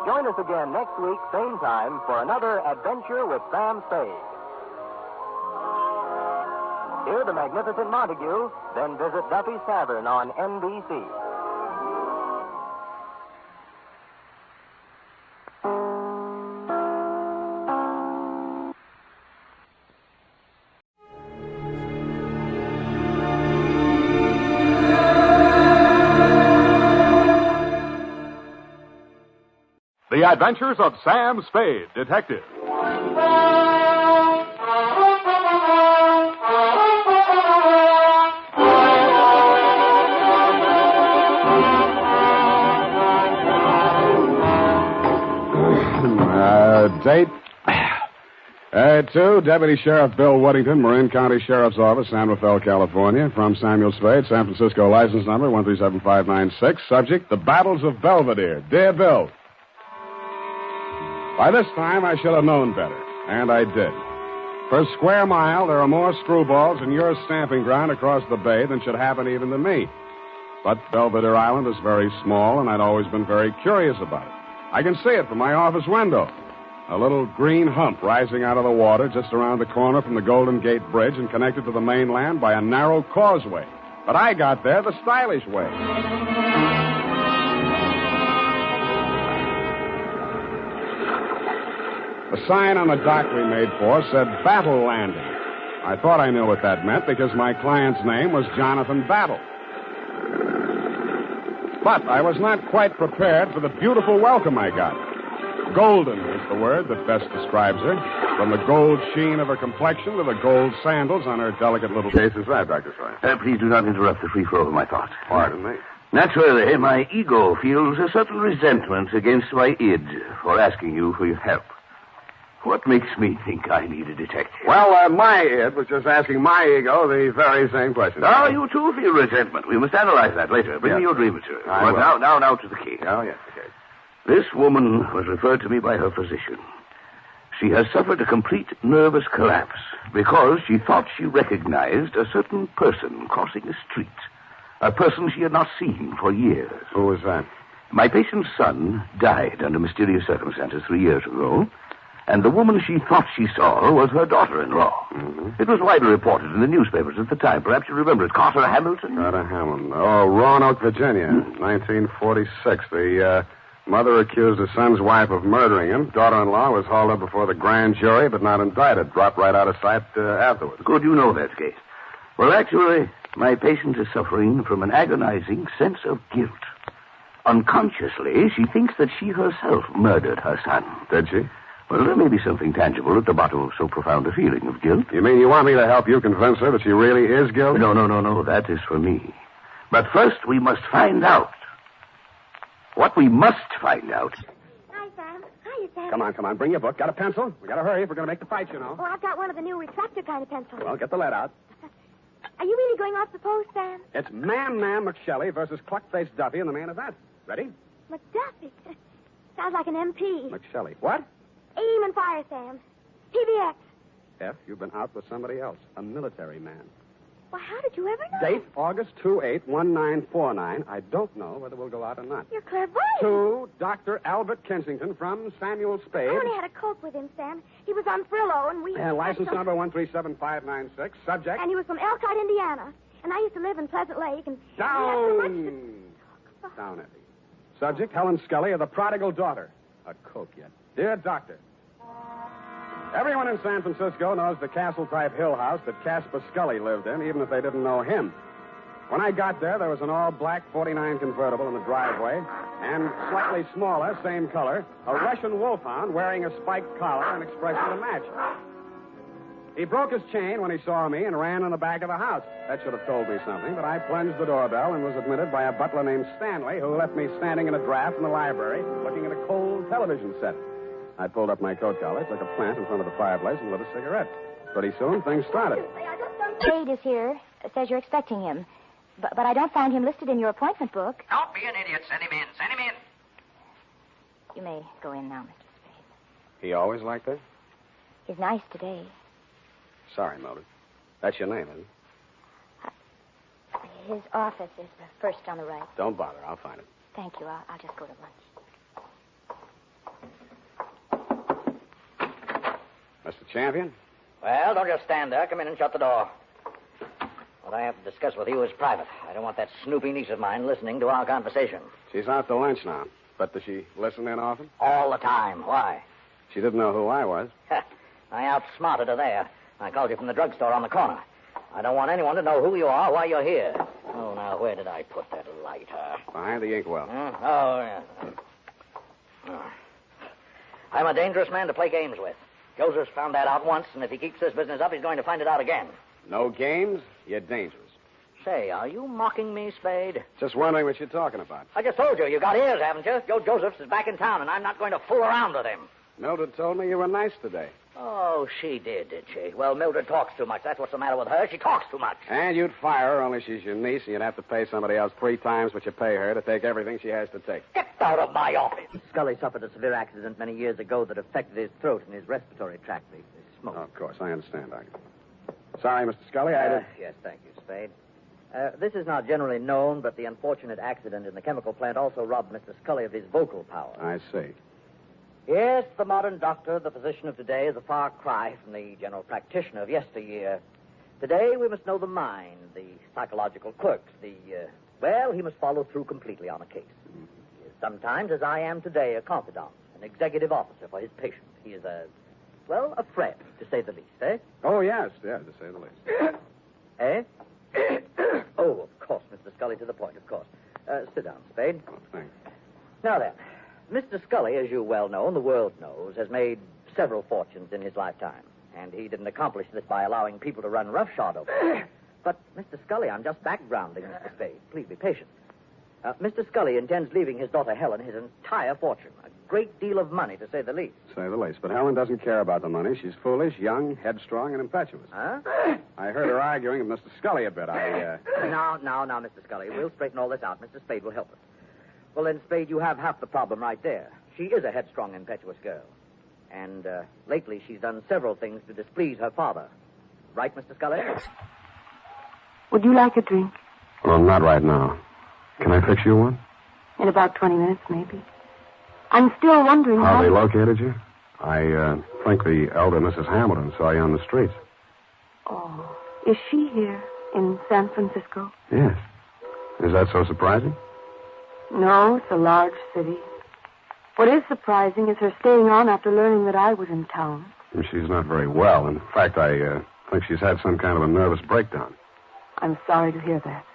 Join us again next week, same time, for another adventure with Sam Spade. Hear the magnificent Montague, then visit Duffy's Tavern on NBC. The Adventures of Sam Spade, Detective. Date. To Deputy Sheriff Bill Woodington, Marin County Sheriff's Office, San Rafael, California. From Samuel Spade, San Francisco, license number 137596. Subject, the Battles of Belvedere. Dear Bill, by this time, I should have known better, and I did. Per square mile, there are more screwballs in your stamping ground across the bay than should happen even to me. But Belvedere Island is very small, and I'd always been very curious about it. I can see it from my office window. A little green hump rising out of the water just around the corner from the Golden Gate Bridge and connected to the mainland by a narrow causeway. But I got there the stylish way. The sign on the dock we made for said Battle Landing. I thought I knew what that meant because my client's name was Jonathan Battle. But I was not quite prepared for the beautiful welcome I got. Golden is the word that best describes her. From the gold sheen of her complexion to the gold sandals on her delicate little face. Is that, Dr. Schroud? Please do not interrupt the free flow of my thoughts. Pardon me. Naturally, my ego feels a certain resentment against my id for asking you for your help. What makes me think I need a detective? Well, my id was just asking my ego the very same question. Oh, you too feel resentment. We must analyze that later. Bring me your dream material. But now to the case. Oh, yes, okay. This woman was referred to me by her physician. She has suffered a complete nervous collapse because she thought she recognized a certain person crossing the street. A person she had not seen for years. Who was that? My patient's son died under mysterious circumstances 3 years ago, and the woman she thought she saw was her daughter-in-law. Mm-hmm. It was widely reported in the newspapers at the time. Perhaps you remember it. Carter Hamilton? Carter Hamilton. Oh, Roanoke, Virginia. 1946. The mother accused her son's wife of murdering him. Daughter-in-law was hauled up before the grand jury, but not indicted. Dropped right out of sight afterwards. Good, you know that case. Well, actually, my patient is suffering from an agonizing sense of guilt. Unconsciously, she thinks that she herself murdered her son. Did she? Well, there may be something tangible at the bottom of so profound a feeling of guilt. You mean you want me to help you convince her that she really is guilty? No. That is for me. But first, we must find out. What we must find out. Hi, Sam. Hiya, Sam. Come on. Bring your book. Got a pencil? We gotta hurry if we're gonna make the fight, you know. Oh, I've got one of the new retractor kind of pencils. Well, get the lead out. Are you really going off the post, Sam? It's Man McShelly versus Cluck-Faced Duffy in the main event. Ready? McDuffie. Sounds like an MP. McShelly. What? Aim and fire, Sam. PBX. F, you've been out with somebody else. A military man. Well, how did you ever know? Date, August 28, 1949. I don't know whether we'll go out or not. You're clairvoyant. To Dr. Albert Kensington from Samuel Spade. I only had a coke with him, Sam. He was on Frillo, and we... And license number 137596. Subject? And he was from Elkhart, Indiana. And I used to live in Pleasant Lake, and... Down! Down, Effie. Subject, Helen Scully of the prodigal daughter. A coke yet. Dear Doctor, everyone in San Francisco knows the castle-type hill house that Caspar Scully lived in, even if they didn't know him. When I got there was an all-black 49 convertible in the driveway, and slightly smaller, same color, a Russian wolfhound wearing a spiked collar and expression to match. He broke his chain when he saw me and ran in the back of the house. That should have told me something, but I plunged the doorbell and was admitted by a butler named Stanley, who left me standing in a draft in the library looking at a cold television set. I pulled up my coat collar, took a plant in front of the fireplace, and lit a cigarette. Pretty soon, things started. Spade is here. Says you're expecting him. But I don't find him listed in your appointment book. Don't be an idiot. Send him in. Send him in. You may go in now, Mr. Spade. He always like that? He's nice today. Sorry, Mildred. That's your name, isn't it? His office is the first on the right. Don't bother. I'll find it. Thank you. I'll just go to lunch. Mr. Champion? Well, don't just stand there. Come in and shut the door. What I have to discuss with you is private. I don't want that snoopy niece of mine listening to our conversation. She's out to lunch now. But does she listen in often? All the time. Why? She didn't know who I was. I outsmarted her there. I called you from the drugstore on the corner. I don't want anyone to know who you are, why you're here. Oh, now, where did I put that lighter? Behind the inkwell. Oh, yeah. Oh. I'm a dangerous man to play games with. Joseph's found that out once, and if he keeps this business up, he's going to find it out again. No games? You're dangerous. Say, are you mocking me, Spade? Just wondering what you're talking about. I just told you. You got ears, haven't you? Joe Josephs is back in town, and I'm not going to fool around with him. Mildred told me you were nice today. Oh, she did she? Well, Mildred talks too much. That's what's the matter with her. She talks too much. And you'd fire her, only she's your niece, and you'd have to pay somebody else 3 times what you pay her to take everything she has to take. Get out of my office. Scully suffered a severe accident many years ago that affected his throat and his respiratory tract. He smoked. Oh, of course, I understand, Doctor. Sorry, Mr. Scully, Yes, thank you, Spade. This is not generally known, but the unfortunate accident in the chemical plant also robbed Mr. Scully of his vocal power. I see. Yes, the modern doctor, the physician of today, is a far cry from the general practitioner of yesteryear. Today, we must know the mind, the psychological quirks, well, he must follow through completely on a case. He is sometimes, as I am today, a confidant, an executive officer for his patient. He is a friend, to say the least, eh? Oh, yes, to say the least. Eh? Oh, of course, Mr. Scully, to the point, of course. Sit down, Spade. Oh, thanks. Now then, Mr. Scully, as you well know, and the world knows, has made several fortunes in his lifetime. And he didn't accomplish this by allowing people to run roughshod over him. But, Mr. Scully, I'm just backgrounding Mr. Spade. Please be patient. Mr. Scully intends leaving his daughter Helen his entire fortune. A great deal of money, to say the least. Say the least. But Helen doesn't care about the money. She's foolish, young, headstrong, and impetuous. Huh? I heard her arguing with Mr. Scully a bit. Now, Mr. Scully. We'll straighten all this out. Mr. Spade will help us. Well, then, Spade, you have half the problem right there. She is a headstrong, impetuous girl. And lately she's done several things to displease her father. Right, Mr. Scully? Would you like a drink? Well, not right now. Can I fix you one? In about 20 minutes, maybe. I'm still wondering how they located you? I think the elder Mrs. Hamilton saw you on the streets. Oh, is she here in San Francisco? Yes. Is that so surprising? No, it's a large city. What is surprising is her staying on after learning that I was in town. She's not very well. In fact, I think she's had some kind of a nervous breakdown. I'm sorry to hear that.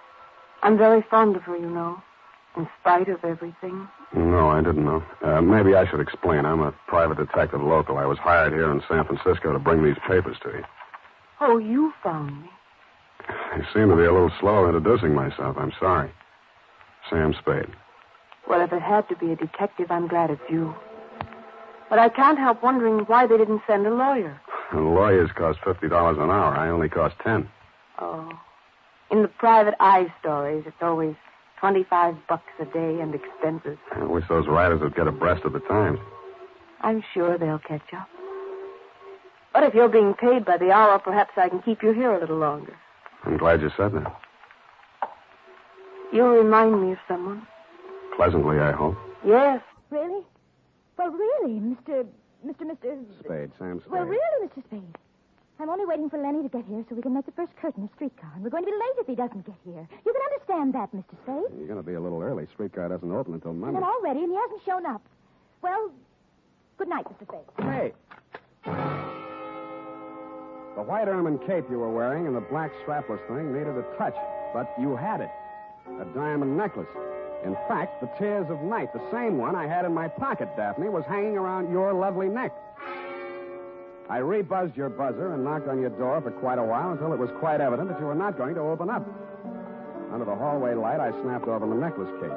I'm very fond of her, you know, in spite of everything. No, I didn't know. Maybe I should explain. I'm a private detective local. I was hired here in San Francisco to bring these papers to you. Oh, you found me. I seem to be a little slow introducing myself. I'm sorry. Sam Spade. Well, if it had to be a detective, I'm glad it's you. But I can't help wondering why they didn't send a lawyer. And lawyers cost $50 an hour. I only cost 10. Oh. In the private eye stories, it's always $25 a day and expenses. I wish those writers would get abreast of the times. I'm sure they'll catch up. But if you're being paid by the hour, perhaps I can keep you here a little longer. I'm glad you said that. You remind me of someone. Pleasantly, I hope. Yes. Really? Well, really, Mr. Spade, Sam Spade. Well, really, Mr. Spade. I'm only waiting for Lenny to get here so we can make the first curtain of streetcar. And we're going to be late if he doesn't get here. You can understand that, Mr. Spade. You're going to be a little early. Streetcar doesn't open until Monday. And then already, and he hasn't shown up. Well, good night, Mr. Spade. Hey. The white ermine cape you were wearing and the black strapless thing needed a touch. But you had it. A diamond necklace. In fact, the Tears of Night, the same one I had in my pocket, Daphne, was hanging around your lovely neck. I rebuzzed your buzzer and knocked on your door for quite a while until it was quite evident that you were not going to open up. Under the hallway light, I snapped over the necklace case.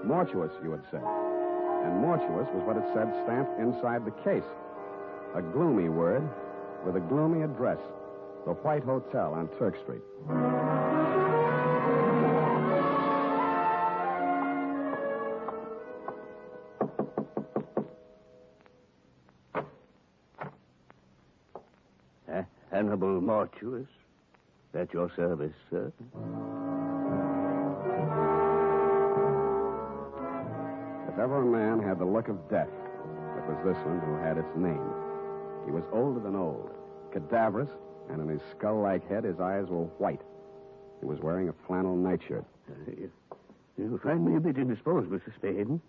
Mortuous, you had said. And mortuous was what it said stamped inside the case. A gloomy word with a gloomy address. The White Hotel on Turk Street. Hannibal Mortuous. At your service, sir. If ever a man had the look of death, it was this one who had its name. He was older than old, cadaverous, and in his skull-like head, his eyes were white. He was wearing a flannel nightshirt. You find me a bit indisposed, Mr. Spade. And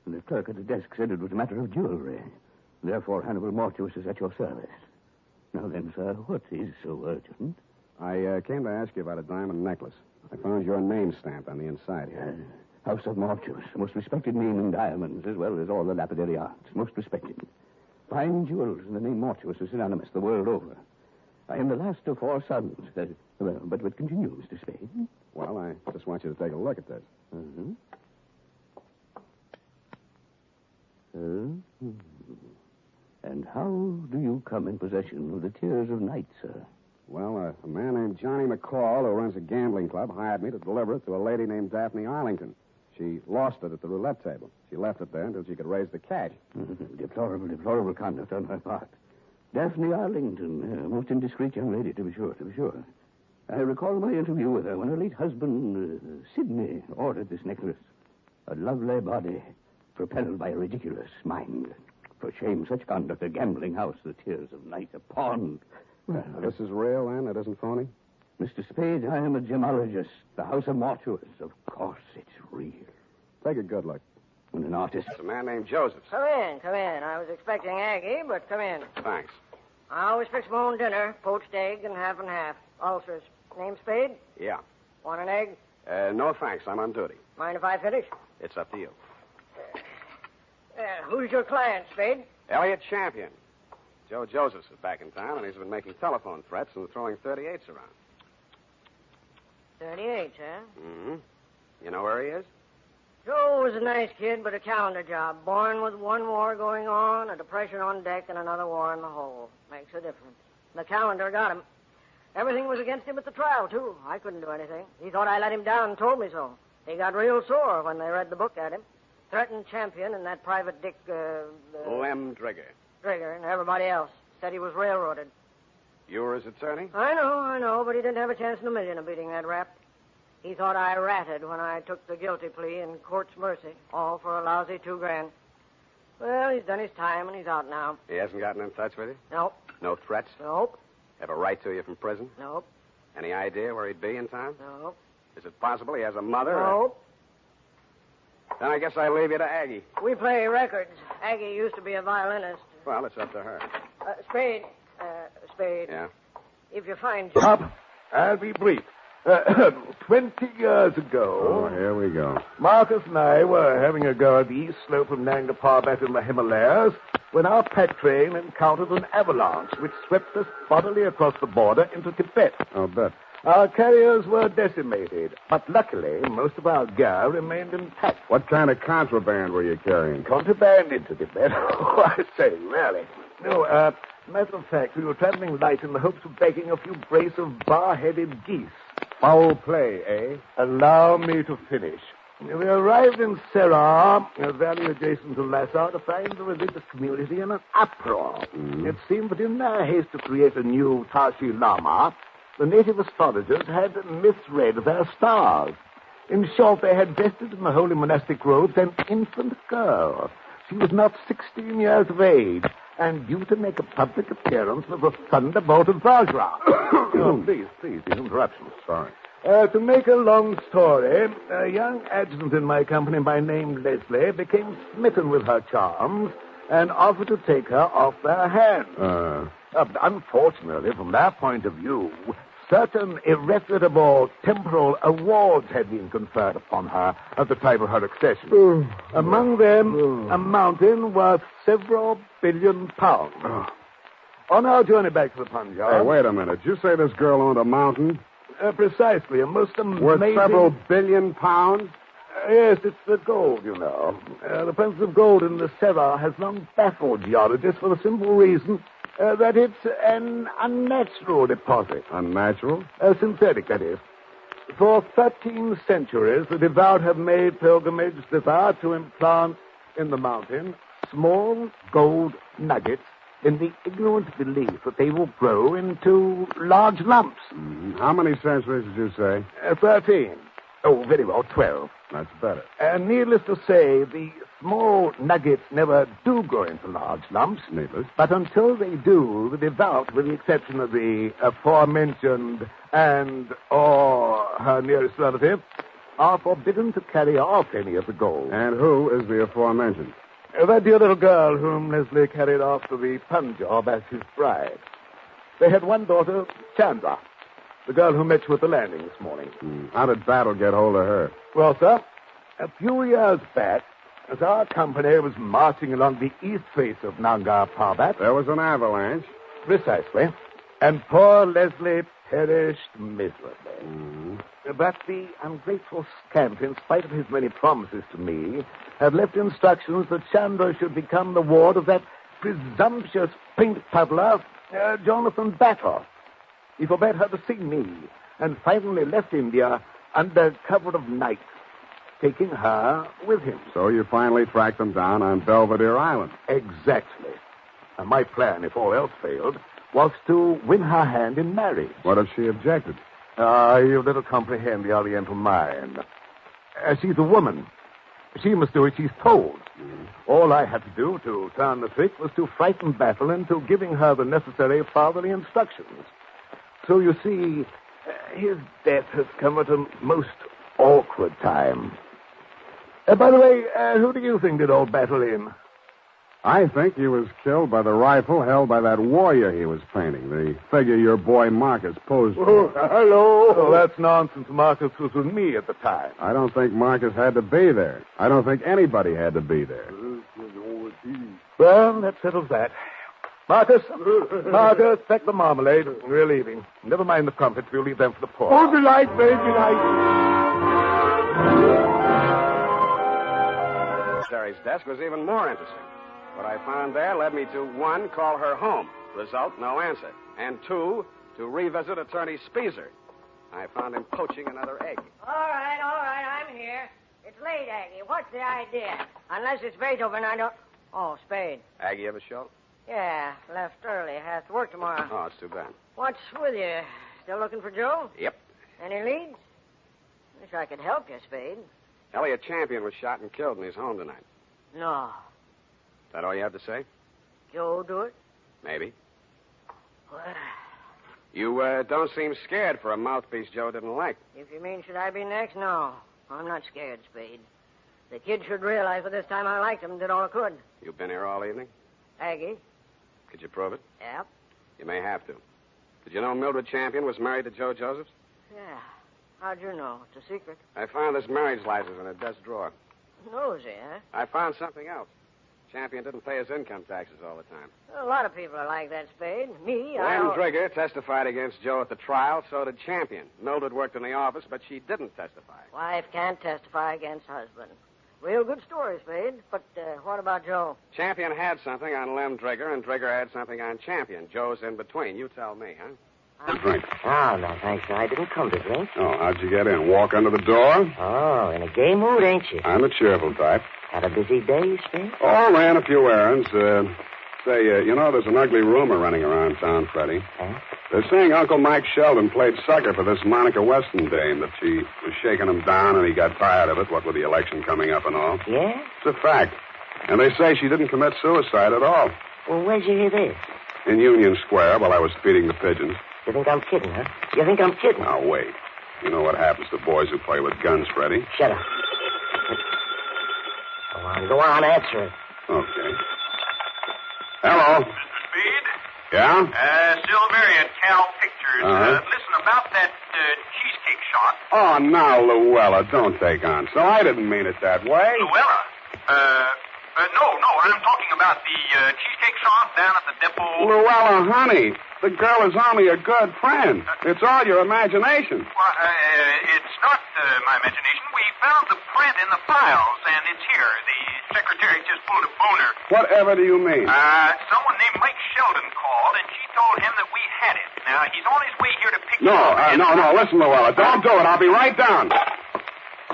the clerk at the desk said it was a matter of jewelry. Therefore, Hannibal Mortuous is at your service. Now then, sir, what is so urgent? I came to ask you about a diamond necklace. I found your name stamped on the inside here. House of Mortuous, most respected name in diamonds, as well as all the lapidary arts. Most respected. Fine jewels, and the name Mortuous is synonymous the world over. I am the last of 4 sons. But what continues to Spade? Well, I just want you to take a look at this. And how do you come in possession of the Tears of Night, sir? Well, a man named Johnny McCloud, who runs a gambling club, hired me to deliver it to a lady named Daphne Arlington. She lost it at the roulette table. She left it there until she could raise the cash. Deplorable conduct on her part. Daphne Arlington, a most indiscreet young lady, to be sure. I recall my interview with her when her late husband, Sidney, ordered this necklace. A lovely body, propelled by a ridiculous mind. For shame, such conduct, a gambling house, the Tears of Night, a pond. Well, this is real, then? It isn't phony? Mr. Spade, I am a gemologist. The House of Mortuous. Of course, it's real. Take a good look. And an artist. It's a man named Joseph. Come in. I was expecting Aggie, but come in. Thanks. I always fix my own dinner. Poached egg and half and half. Ulcers. Name Spade? Yeah. Want an egg? No, thanks. I'm on duty. Mind if I finish? It's up to you. Who's your client, Spade? Elliot Champion. Joe Josephs is back in town, and he's been making telephone threats and throwing 38s around. 38, huh? Mm-hmm. You know where he is? Joe was a nice kid, but a calendar job. Born with one war going on, a depression on deck, and another war in the hole. Makes a difference. The calendar got him. Everything was against him at the trial, too. I couldn't do anything. He thought I let him down and told me so. He got real sore when they read the book at him. Threatened Champion and that private dick, Lem Drigger. Drigger and everybody else. Said he was railroaded. You were his attorney? I know, but he didn't have a chance in a million of beating that rap. He thought I ratted when I took the guilty plea in court's mercy, all for a lousy $2,000. Well, he's done his time, and he's out now. He hasn't gotten in touch with you? Nope. No threats? Nope. Have a right to you from prison? Nope. Any idea where he'd be in town? Nope. Is it possible he has a mother? Nope. Then I guess I leave you to Aggie. We play records. Aggie used to be a violinist. Well, it's up to her. Spade. Spade. Yeah? If you find... Stop. I'll be brief. 20 years ago... Oh, here we go. Marcus and I were having a go at the east slope of Nanga Parbat in the Himalayas when our pack train encountered an avalanche which swept us bodily across the border into Tibet. I'll bet. Our carriers were decimated, but luckily most of our gear remained intact. What kind of contraband were you carrying? Contraband into Tibet? Oh, I say, really. No, matter of fact, we were traveling light in the hopes of bagging a few brace of bar-headed geese. Foul play, eh? Allow me to finish. We arrived in Cellar, a valley adjacent to Lhasa, to find the religious community in an uproar. It seemed that in their haste to create a new Tashi Lama, the native astrologers had misread their stars. In short, they had vested in the holy monastic robes an infant girl. She was not 16 years of age, and due to make a public appearance with a thunderbolt of Vajra. Oh, please, these interruptions. Sorry. To make a long story, a young adjutant in my company by name Leslie became smitten with her charms and offered to take her off their hands. Unfortunately, from their point of view, certain irrefutable temporal awards had been conferred upon her at the time of her accession. Among them, a mountain worth several billion pounds. On our journey back to the Punjab... Hey, wait a minute. Did you say this girl owned a mountain? Precisely. A most amazing... Worth several billion pounds? Yes, it's the gold, you know. The presence of gold in the Cellar has long baffled geologists for the simple reason that it's an unnatural deposit. Unnatural? Synthetic, that is. For 13 centuries, the devout have made pilgrimage thither to implant in the mountain small gold nuggets in the ignorant belief that they will grow into large lumps. How many centuries did you say? 13. Oh, very well, 12. That's better. And needless to say, the small nuggets never do grow into large lumps. Needless. But until they do, the devout, with the exception of the aforementioned or her nearest relative, are forbidden to carry off any of the gold. And who is the aforementioned? That dear little girl whom Leslie carried off to the Punjab as his bride. They had one daughter, Chandra, the girl who met you at the landing this morning. How did Battle get hold of her? Well, sir, a few years back, as our company was marching along the east face of Nanga Parbat... There was an avalanche. Precisely. And poor Leslie perished miserably. But the ungrateful scamp, in spite of his many promises to me, had left instructions that Chandra should become the ward of that presumptuous paint puddler, Jonathan Battle. He forbade her to see me, and finally left India under cover of night, taking her with him. So you finally tracked them down on Belvedere Island. Exactly. And my plan, if all else failed, was to win her hand in marriage. What if she objected? You little comprehend the Oriental mind. She's a woman. She must do as she's told. All I had to do to turn the trick was to frighten Battle into giving her the necessary fatherly instructions. So you see, his death has come at a most awkward time. By the way, who do you think did old Battle in? I think he was killed by the rifle held by that warrior he was painting, the figure your boy Marcus posed for. Hello. Oh, that's nonsense. Marcus was with me at the time. I don't think Marcus had to be there. I don't think anybody had to be there. Well, that settles that. Marcus, pack the marmalade. We're leaving. Never mind the crumpets. We'll leave them for the poor. Oh, delight, very delight. Secretary's desk was even more interesting. What I found there led me to, 1, call her home. Result, no answer. And 2, to revisit Attorney Speezer. I found him poaching another egg. All right, I'm here. It's late, Aggie. What's the idea? Unless it's Beethoven, I don't... Oh, Spade. Aggie ever show? Yeah, left early. Has to work tomorrow. Oh, it's too bad. What's with you? Still looking for Joe? Yep. Any leads? Wish I could help you, Spade. Elliot Champion was shot and killed in his home tonight. No. Is that all you have to say? Joe do it? Maybe. Well, You don't seem scared for a mouthpiece Joe didn't like. if you mean should I be next, no. I'm not scared, Spade. The kid should realize by this time I liked him and did all I could. You've been here all evening? Aggie? Could you prove it? Yep. You may have to. Did you know Mildred Champion was married to Joe Josephs? Yeah. How'd you know? It's a secret. I found this marriage license in a desk drawer. Nosy, huh? I found something else. Champion didn't pay his income taxes all the time. A lot of people are like that, Spade. Me, Lem Drigger testified against Joe at the trial, so did Champion. Mildred worked in the office, but she didn't testify. Wife can't testify against husband. Real good story, Spade. But what about Joe? Champion had something on Lem Drigger, and Drigger had something on Champion. Joe's in between. You tell me, huh? Drink. Oh, no, thanks. I didn't come to drink. Oh, how'd you get in? Walk under the door? Oh, in a gay mood, ain't you? I'm a cheerful type. Had a busy day, Spade? Oh, ran a few errands. You know, there's an ugly rumor running around town, Freddie. Huh? They're saying Uncle Mike Sheldon played sucker for this Monica Weston dame, that she was shaking him down and he got tired of it, what with the election coming up and all. Yeah? It's a fact. And they say she didn't commit suicide at all. Well, where'd you hear this? In Union Square while I was feeding the pigeons. You think I'm kidding, huh? You think I'm kidding? Now, wait. You know what happens to boys who play with guns, Freddie? Shut up. Go on, answer it. Okay. Hello. Mr. Speed? Yeah? Silverian, Cal Pictures. Uh-huh. Listen a about that cheesecake shop. Oh, now, Luella, don't take on. So I didn't mean it that way. Luella? No, I'm talking about the cheesecake shop down at the depot. Luella, honey, the girl is only a good friend. It's all your imagination. Well, it's not my imagination. We found the print in the files, and it's here. The secretary just pulled a boner. Whatever do you mean? Someone named Mike Sheldon called, and she told him that we had it. Now, he's on his way here to pick it up. No. Listen, Luella, don't do it. I'll be right down.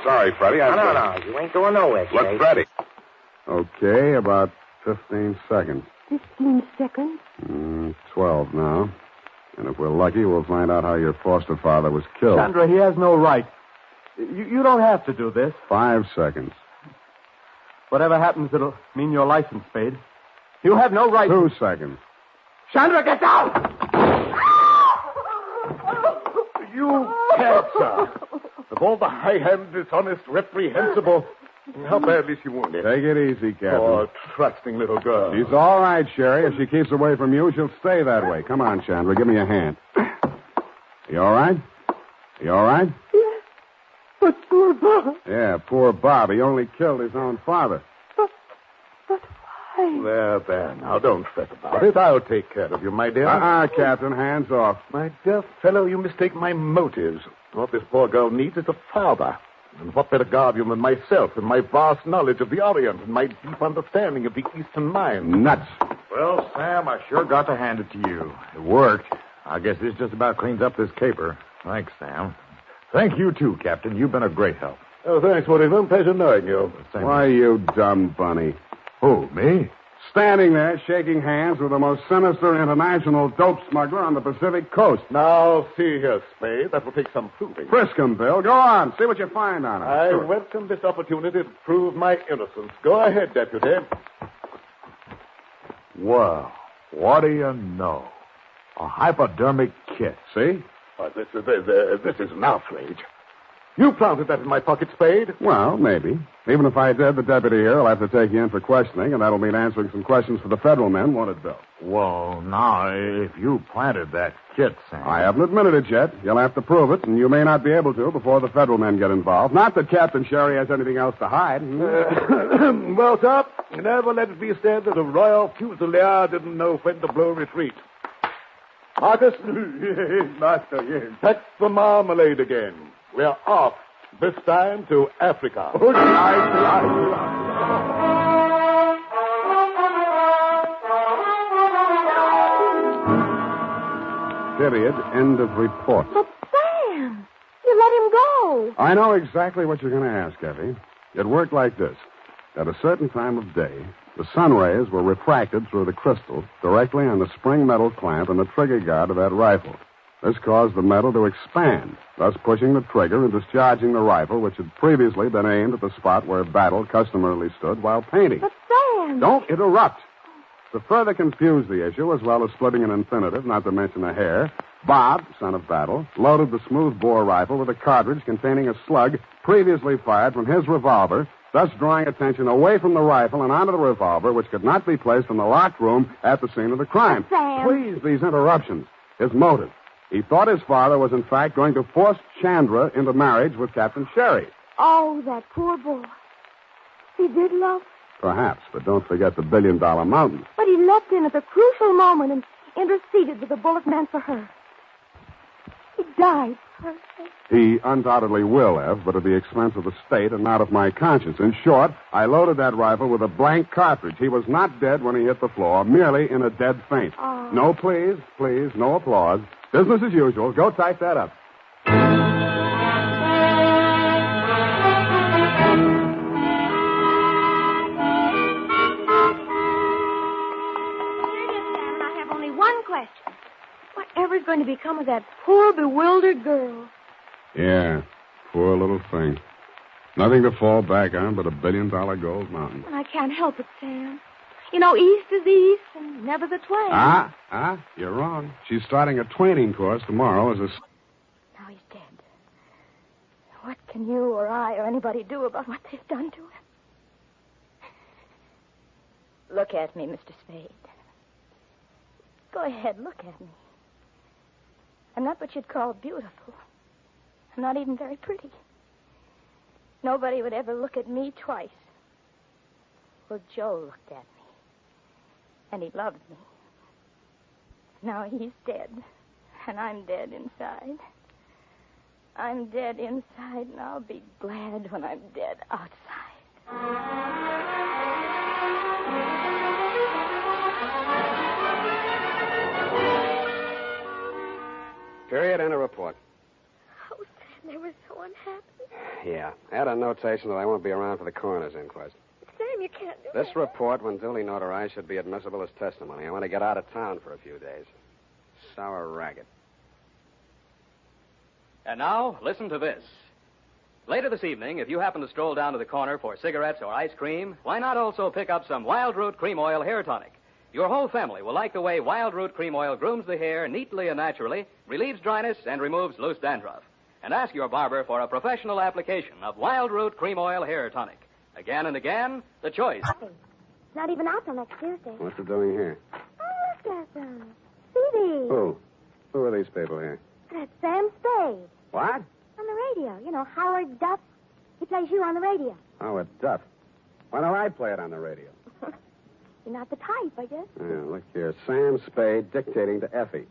Sorry, Freddie. No. You ain't going nowhere, Jay. Look, Freddie. Okay, about 15 seconds. 15 seconds? 12 now. And if we're lucky, we'll find out how your foster father was killed. Chandra, he has no right. You don't have to do this. 5 seconds. Whatever happens, it'll mean your license, Spade. You have no right. 2 seconds. Chandra, get down! You can't, sir. Of all the high-handed, dishonest, reprehensible... How badly is she wounded? Take it easy, Captain. Oh, trusting little girl. She's all right, Sherry. If she keeps away from you, she'll stay that way. Come on, Chandra. Give me a hand. You all right? You all right? Yes. But poor Bob. Yeah, poor Bob. He only killed his own father. But why? There. Now, don't fret about it. I'll take care of you, my dear. Captain. Hands off. My dear fellow, you mistake my motives. What this poor girl needs is a father. And what better guardian than myself and my vast knowledge of the Orient and my deep understanding of the Eastern mind? Nuts. Well, Sam, I sure got to hand it to you. It worked. I guess this just about cleans up this caper. Thanks, Sam. Thank you, too, Captain. You've been a great help. Oh, thanks, Washington. Pleasure knowing you. Why, you dumb bunny. Who, me? Standing there, shaking hands with the most sinister international dope smuggler on the Pacific coast. Now, see here, Spade. That will take some proving. Frisk him, Bill. Go on. See what you find on him. I welcome this opportunity to prove my innocence. Go ahead, Deputy. Well, what do you know? A hypodermic kit. See? This is an outrage. You planted that in my pocket, Spade. Well, maybe. Even if I did, the deputy here will have to take you in for questioning, and that'll mean answering some questions for the federal men, won't it, Bill? Well, now, if you planted that kit, Sam... I haven't admitted it yet. You'll have to prove it, and you may not be able to before the federal men get involved. Not that Captain Sherry has anything else to hide. Well, sir, never let it be said that a royal fusilier didn't know when to blow retreat. Marcus? Master, yes. Pack the marmalade again. We're off, this time to Africa. Period. End of report. But Sam, you let him go. I know exactly what you're going to ask, Effie. It worked like this. At a certain time of day, the sun rays were refracted through the crystal directly on the spring metal clamp and the trigger guard of that rifle. This caused the metal to expand, thus pushing the trigger and discharging the rifle, which had previously been aimed at the spot where Battle customarily stood while painting. But Sam... Don't interrupt. To further confuse the issue, as well as splitting an infinitive, not to mention a hair, Bob, son of Battle, loaded the smooth-bore rifle with a cartridge containing a slug previously fired from his revolver, thus drawing attention away from the rifle and onto the revolver, which could not be placed in the locked room at the scene of the crime. Sam. Please, these interruptions. His motive. He thought his father was, in fact, going to force Chandra into marriage with Captain Sherry. Oh, that poor boy. He did love her. Perhaps, but don't forget the $1 billion mountain. But he leapt in at the crucial moment and interceded with the bullet meant for her. He died for her sake. He undoubtedly will have, but at the expense of the state and not of my conscience. In short, I loaded that rifle with a blank cartridge. He was not dead when he hit the floor, merely in a dead faint. Oh. No please, no applause. Business as usual. Go type that up. I have only one question. Whatever's going to become of that poor, bewildered girl? Yeah, poor little thing. Nothing to fall back on but $1 billion gold mountain. I can't help it, Sam. You know, east is east and never the twain. You're wrong. She's starting a twaining course tomorrow as a... Now he's dead. What can you or I or anybody do about what they've done to him? Look at me, Mr. Spade. Go ahead, look at me. I'm not what you'd call beautiful. I'm not even very pretty. Nobody would ever look at me twice. Well, Joe looked at me. And he loved me. Now he's dead. And I'm dead inside. I'm dead inside, and I'll be glad when I'm dead outside. Period and a report. Oh, Sam, they were so unhappy. Yeah. Add a notation that I won't be around for the coroner's inquest. Sam, you can't do This that. report, when duly notarized, should be admissible as testimony. I want to get out of town for a few days. Sour racket. And now, listen to this. Later this evening, if you happen to stroll down to the corner for cigarettes or ice cream, why not also pick up some Wild Root Cream Oil Hair Tonic? Your whole family will like the way Wild Root Cream Oil grooms the hair neatly and naturally, relieves dryness, and removes loose dandruff. And ask your barber for a professional application of Wild Root Cream Oil Hair Tonic. Again and again, the choice. It's not even out till next Tuesday. What's it doing here? Oh, look at them. Stevie. Who? Who are these people here? That's Sam Spade. What? On the radio. You know, Howard Duff. He plays you on the radio. Oh, a Duff. Why don't I play it on the radio? You're not the type, I guess. Yeah, look here. Sam Spade dictating to Effie.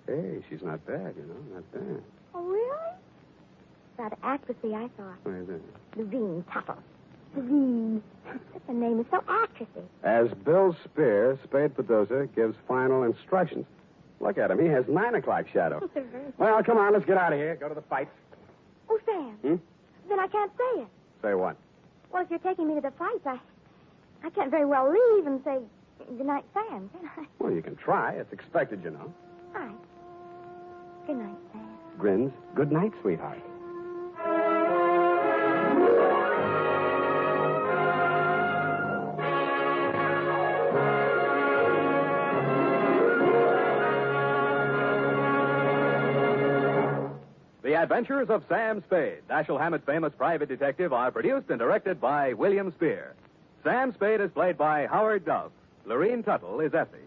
Hey, she's not bad, you know. Not bad. Oh, really? Rather actressy, I thought. What is it? Levine Tuttle. Levine. The name is so actressy. As Bill Spear, Spade producer, gives final instructions. Look at him. He has 9 o'clock shadow. Well, come on. Let's get out of here. Go to the fights. Oh, Sam. Then I can't say it. Say what? Well, if you're taking me to the fights, I can't very well leave and say goodnight, Sam, can I? Well, you can try. It's expected, you know. All right. Good night, Sam. Grins. Good night, sweetheart. The Adventures of Sam Spade, Dashiell Hammett's famous private detective, are produced and directed by William Spear. Sam Spade is played by Howard Duff. Lorene Tuttle is Effie.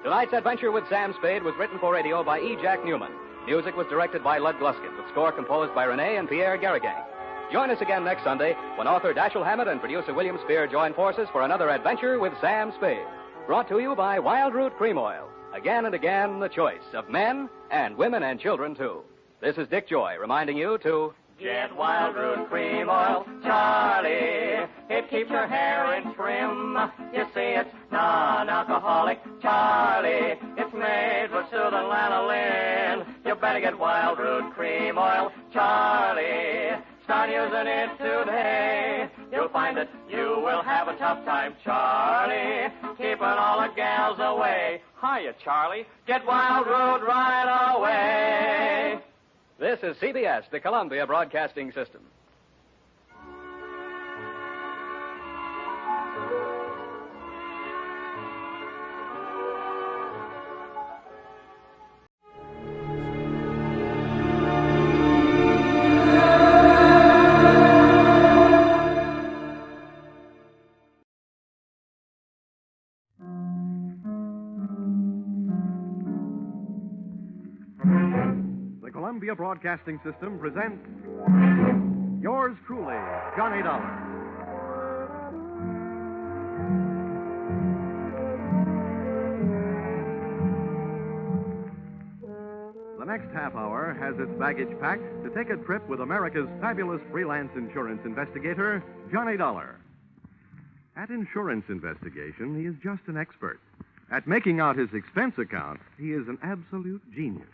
Tonight's adventure with Sam Spade was written for radio by E. Jack Newman. Music was directed by Lud Gluskin, with score composed by Renee and Pierre Garrigang. Join us again next Sunday when author Dashiell Hammett and producer William Spear join forces for another adventure with Sam Spade. Brought to you by Wild Root Cream Oil. Again and again, the choice of men and women and children, too. This is Dick Joy reminding you to get Wild Root Cream Oil, Charlie. It keeps your hair in trim. You see, it's non-alcoholic, Charlie. It's made with soothing lanolin. You better get Wild Root Cream Oil, Charlie. Start using it today. You'll find that you will have a tough time, Charlie, keeping all the gals away. Hiya, Charlie. Get Wild Root right away. This is CBS, the Columbia Broadcasting System. The Columbia Broadcasting System presents yours truly, Johnny Dollar. The next half hour has its baggage packed to take a trip with America's fabulous freelance insurance investigator, Johnny Dollar. At insurance investigation, he is just an expert. At making out his expense account, he is an absolute genius.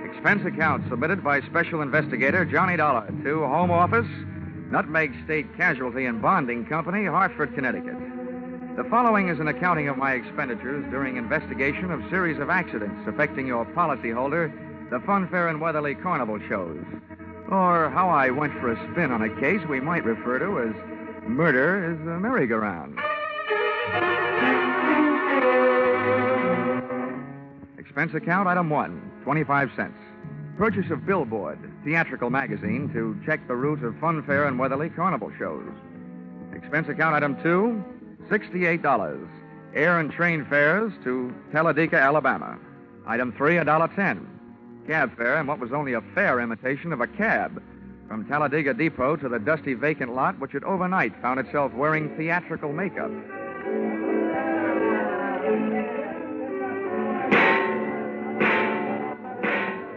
Expense account submitted by Special Investigator Johnny Dollar to Home Office, Nutmeg State Casualty and Bonding Company, Hartford, Connecticut. The following is an accounting of my expenditures during investigation of series of accidents affecting your policyholder, the Funfair and Weatherly Carnival shows, or how I went for a spin on a case we might refer to as Murder is a Merry-Go-Round. Expense account item 1, 25 cents. Purchase of billboard, theatrical magazine to check the route of funfair and weatherly carnival shows. Expense account item 2, $68. Air and train fares to Talladega, Alabama. Item 3, $1.10. Cab fare in what was only a fair imitation of a cab from Talladega Depot to the dusty vacant lot, which had overnight found itself wearing theatrical makeup.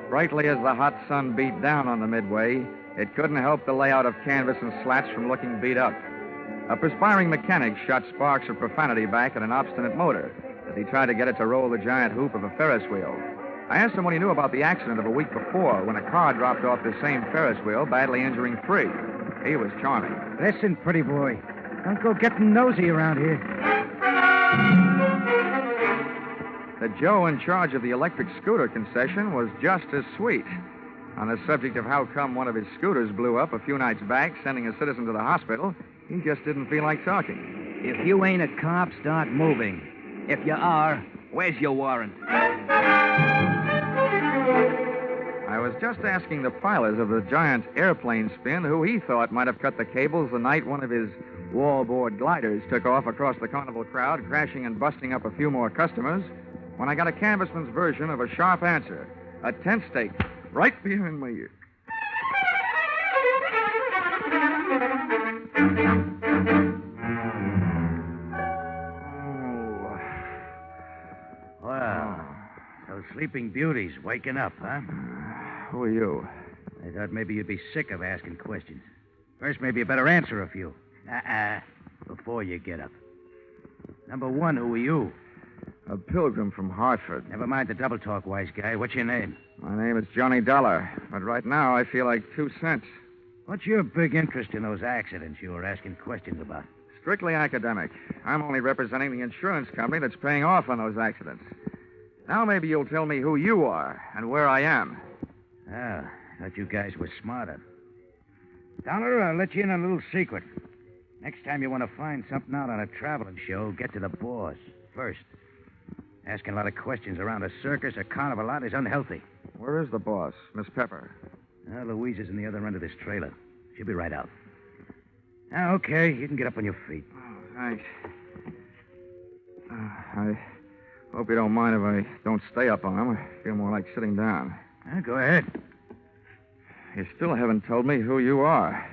Brightly as the hot sun beat down on the midway, it couldn't help the layout of canvas and slats from looking beat up. A perspiring mechanic shot sparks of profanity back at an obstinate motor as he tried to get it to roll the giant hoop of a Ferris wheel. I asked him what he knew about the accident of a week before when a car dropped off the same Ferris wheel, badly injuring 3. He was charming. Listen, pretty boy. Don't go getting nosy around here. The Joe in charge of the electric scooter concession was just as sweet. On the subject of how come one of his scooters blew up a few nights back, sending a citizen to the hospital, he just didn't feel like talking. If you ain't a cop, start moving. If you are, where's your warrant? I was just asking the pilot of the giant airplane spin who he thought might have cut the cables the night one of his wallboard gliders took off across the carnival crowd, crashing and busting up a few more customers, when I got a canvasman's version of a sharp answer. A tent stake right behind my ear. Well, those sleeping beauties waking up, huh? Who are you? I thought maybe you'd be sick of asking questions. First, maybe you better answer a few. Before you get up. Number 1, who are you? A pilgrim from Hartford. Never mind the double talk, wise guy. What's your name? My name is Johnny Dolar, but right now I feel like 2 cents. What's your big interest in those accidents you were asking questions about? Strictly academic. I'm only representing the insurance company that's paying off on those accidents. Now maybe you'll tell me who you are and where I am. Ah, thought you guys were smarter. Dollar, I'll let you in on a little secret. Next time you want to find something out on a traveling show, get to the boss first. Asking a lot of questions around a circus or carnival lot is unhealthy. Where is the boss, Miss Pepper? Louise is in the other end of this trailer. She'll be right out. Now, okay, you can get up on your feet. Oh, thanks. I hope you don't mind if I don't stay up on him. I feel more like sitting down. Go ahead. You still haven't told me who you are.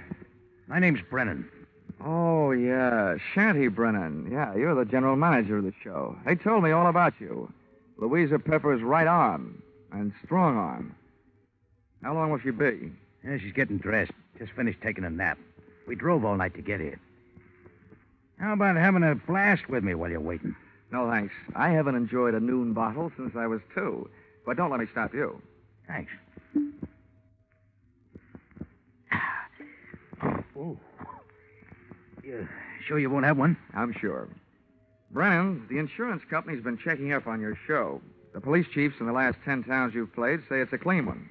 My name's Brennan. Oh, yeah. Shanty Brennan. Yeah, you're the general manager of the show. They told me all about you. Louisa Pepper's right arm and strong arm. How long will she be? Yeah, she's getting dressed. Just finished taking a nap. We drove all night to get here. How about having a blast with me while you're waiting? No, thanks. I haven't enjoyed a noon bottle since I was 2. But don't let me stop you. Thanks. Oh. You sure you won't have one? I'm sure. Brennan, the insurance company's been checking up on your show. The police chiefs in the last 10 towns you've played say it's a clean one.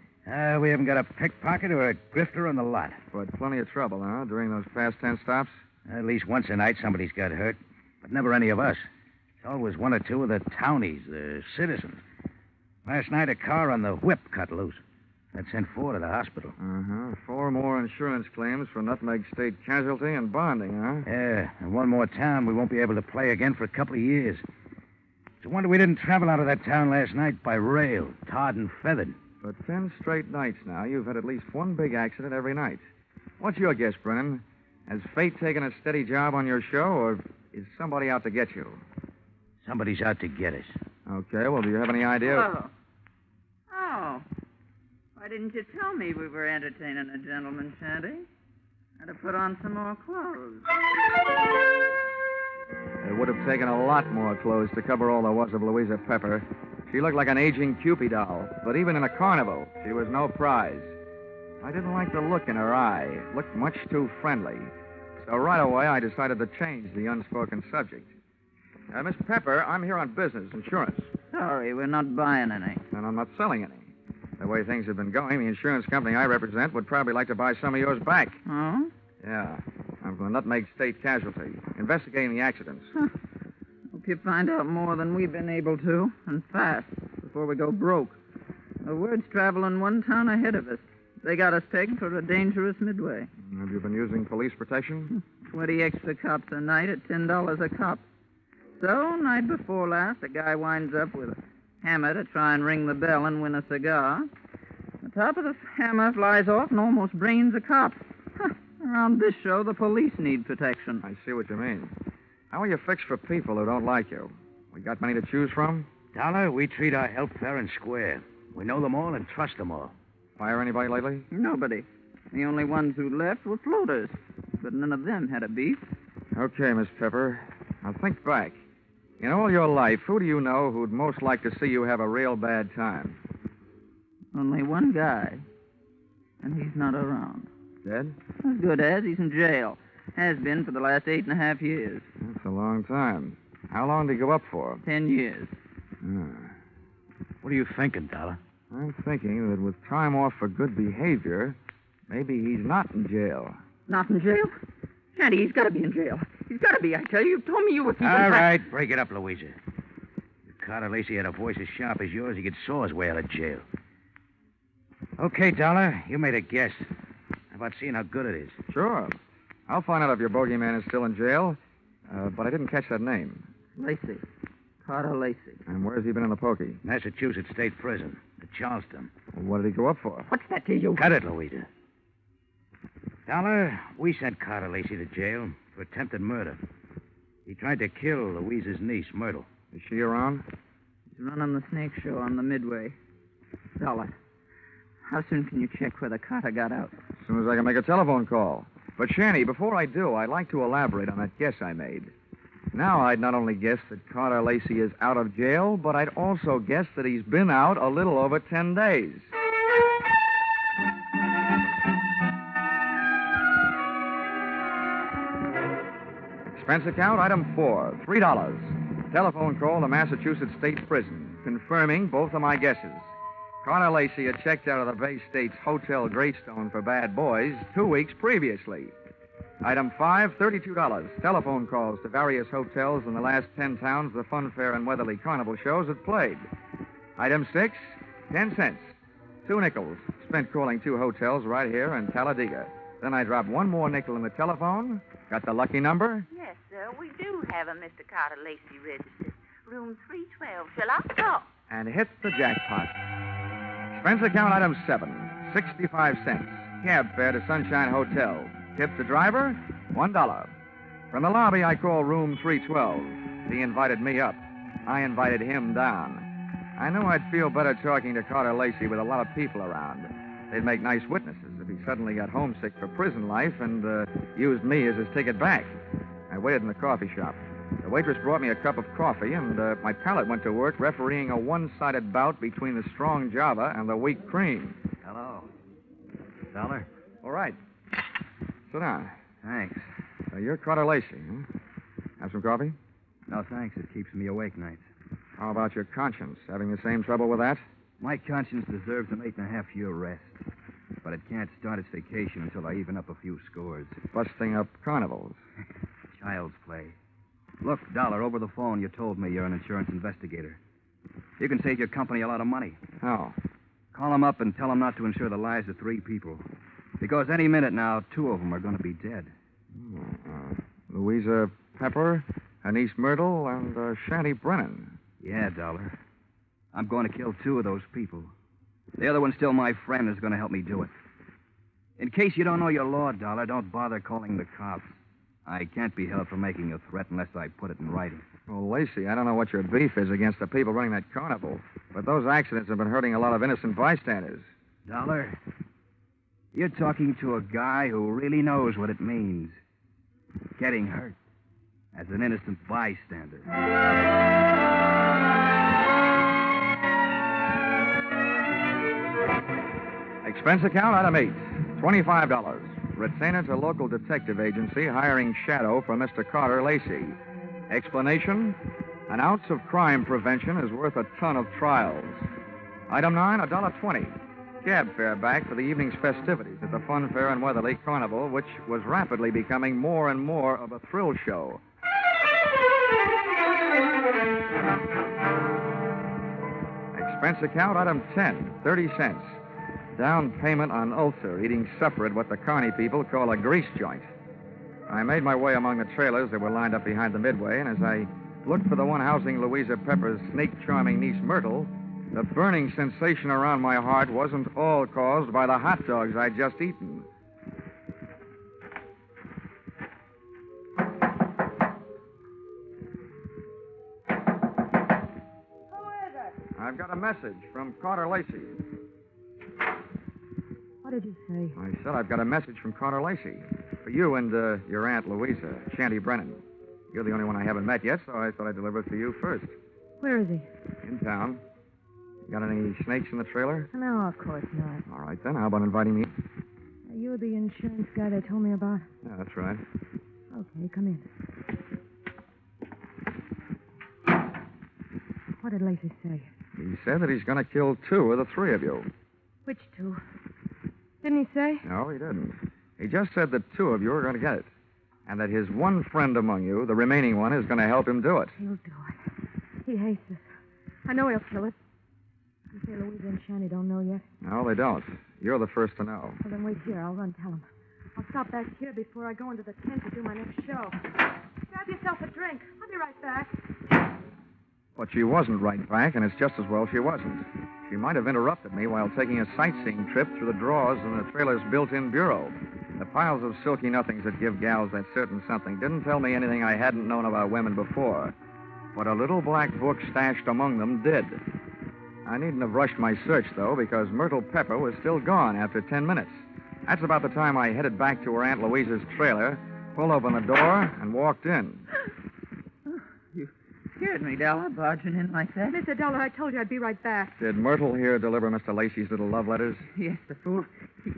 We haven't got a pickpocket or a grifter on the lot. But plenty of trouble, huh, during those past 10 stops? At least once a night somebody's got hurt. But never any of us. It's always 1 or 2 of the townies, the citizens. Last night a car on the whip cut loose. That sent 4 to the hospital. 4 more insurance claims for nutmeg state casualty and bonding, huh? Yeah, and 1 more town we won't be able to play again for a couple of years. It's a wonder we didn't travel out of that town last night by rail, tarred and feathered. For 10 straight nights now, you've had at least 1 big accident every night. What's your guess, Brennan? Has fate taken a steady job on your show, or is somebody out to get you? Somebody's out to get us. Okay, well, do you have any idea? Hello. Oh. Why didn't you tell me we were entertaining a gentleman, Shanty? I'd have put on some more clothes. It would have taken a lot more clothes to cover all there was of Louisa Pepper. She looked like an aging Cupid doll, but even in a carnival, she was no prize. I didn't like the look in her eye. It looked much too friendly. So right away, I decided to change the unspoken subject. Miss Pepper, I'm here on business, insurance. Sorry, we're not buying any. And I'm not selling any. The way things have been going, the insurance company I represent would probably like to buy some of yours back. Oh? Yeah. I'm from the Nutmeg State Casualty, investigating the accidents. Hope you find out more than we've been able to, and fast, before we go broke. The word's traveling 1 town ahead of us. They got us pegged for a dangerous midway. Have you been using police protection? 20 extra cops a night at $10 a cop. So, night before last, a guy winds up with a hammer to try and ring the bell and win a cigar. The top of the hammer flies off and almost brains a cop. Around this show, the police need protection. I see what you mean. How are you fixed for people who don't like you? We got many to choose from? Dollar, we treat our help fair and square. We know them all and trust them all. Fire anybody lately? Nobody. The only ones who left were floaters. But none of them had a beef. Okay, Miss Pepper. Now think back. In all your life, who do you know who'd most like to see you have a real bad time? Only one guy. And he's not around. Dead? As good as. He's in jail. Has been for the last 8.5 years. That's a long time. How long did he go up for? 10 years. What are you thinking, Dollar? I'm thinking that with time off for good behavior, maybe he's not in jail. Not in jail? Shanty, he's got to be in jail. He's got to be, I tell you. You told me you were keeping... All right, break it up, Louisa. If Carter Lacey had a voice as sharp as yours, he could saw his way out of jail. Okay, Dollar, you made a guess. How about seeing how good it is? Sure. I'll find out if your bogeyman is still in jail, but I didn't catch that name. Lacey. Carter Lacey. And where's he been in the pokey? Massachusetts State Prison, at Charleston. Well, what did he go up for? What's that to you? Cut it, Louisa. Dollar, we sent Carter Lacey to jail for attempted murder. He tried to kill Louisa's niece, Myrtle. Is she around? He's running the snake show on the Midway. Dollar, how soon can you check whether Carter got out? As soon as I can make a telephone call. But, Shanny, before I do, I'd like to elaborate on that guess I made. Now I'd not only guess that Carter Lacey is out of jail, but I'd also guess that he's been out a little over 10 days. Expense account, item 4, $3. Telephone call to Massachusetts State Prison, confirming both of my guesses. Carter Lacey had checked out of the Bay State's Hotel Greystone for bad boys 2 weeks previously. Item 5, $32. Telephone calls to various hotels in the last 10 towns the Fun Fair and Weatherly Carnival shows had played. Item 6, 10 cents. 2 nickels spent calling 2 hotels right here in Talladega. Then I dropped 1 more nickel in the telephone, got the lucky number. Yes, sir, we do have a Mr. Carter Lacey registered. Room 312. Shall I stop? And hit the jackpot. Expense account item 7, 65 cents. Cab fare to Sunshine Hotel. Tip the driver, $1. From the lobby, I called room 312. He invited me up. I invited him down. I knew I'd feel better talking to Carter Lacey with a lot of people around. They'd make nice witnesses if he suddenly got homesick for prison life and used me as his ticket back. I waited in the coffee shop. The waitress brought me a cup of coffee, and my palate went to work refereeing a one-sided bout between the strong Java and the weak cream. Hello. Dollar? All right. Sit down. Thanks. So you're Carter Lacey, huh? Have some coffee? No, thanks. It keeps me awake nights. How about your conscience? Having the same trouble with that? My conscience deserves an 8.5-year rest. But it can't start its vacation until I even up a few scores. Busting up carnivals. Child's play. Look, Dollar, over the phone you told me you're an insurance investigator. You can save your company a lot of money. How? Call them up and tell them not to insure the lives of 3 people. Because any minute now, 2 of them are going to be dead. Louisa Pepper, Anise Myrtle, and Shanty Brennan. Yeah, Dollar. I'm going to kill 2 of those people. The other one's still my friend is going to help me do it. In case you don't know your law, Dollar, don't bother calling the cops. I can't be held for making a threat unless I put it in writing. Well, Lacey, I don't know what your beef is against the people running that carnival, but those accidents have been hurting a lot of innocent bystanders. Dollar, you're talking to a guy who really knows what it means. Getting hurt as an innocent bystander. Expense account, item 8, $25. Retainer to local detective agency hiring Shadow for Mr. Carter Lacey. Explanation, an ounce of crime prevention is worth a ton of trials. Item 9, $1.20. Cab fare back for the evening's festivities at the Fun Fair and Weatherly Carnival, which was rapidly becoming more and more of a thrill show. Expense account, item 10, 30 cents. Down payment on ulcer, eating supper at what the Carney people call a grease joint. I made my way among the trailers that were lined up behind the midway, and as I looked for the one housing Louisa Pepper's snake-charming niece Myrtle, the burning sensation around my heart wasn't all caused by the hot dogs I'd just eaten. I've got a message from Carter Lacey. What did you say? I said I've got a message from Carter Lacey. For you and your Aunt Louisa, Shanty Brennan. You're the only one I haven't met yet, so I thought I'd deliver it to you first. Where is he? In town. Got any snakes in the trailer? No, of course not. All right, then. How about inviting me? You're the insurance guy they told me about? Yeah, that's right. Okay, come in. What did Lacey say? He said that he's going to kill 2 of the 3 of you. Which 2? Didn't he say? No, he didn't. He just said that 2 of you are going to get it. And that his one friend among you, the remaining one, is going to help him do it. He'll do it. He hates us. I know he'll kill it. You say Louisa and Shanny don't know yet? No, they don't. You're the first to know. Well, then wait here. I'll run tell him. I'll stop back here before I go into the tent to do my next show. Grab yourself a drink. I'll be right back. But she wasn't right back, and it's just as well she wasn't. She might have interrupted me while taking a sightseeing trip through the drawers in the trailer's built-in bureau. The piles of silky nothings that give gals that certain something didn't tell me anything I hadn't known about women before. But a little black book stashed among them did. I needn't have rushed my search, though, because Myrtle Pepper was still gone after 10 minutes. That's about the time I headed back to her Aunt Louisa's trailer, pulled open the door, and walked in. You scared me, Dollar, barging in like that. Mr. Dollar, I told you I'd be right back. Did Myrtle here deliver Mr. Lacey's little love letters? Yes, the fool.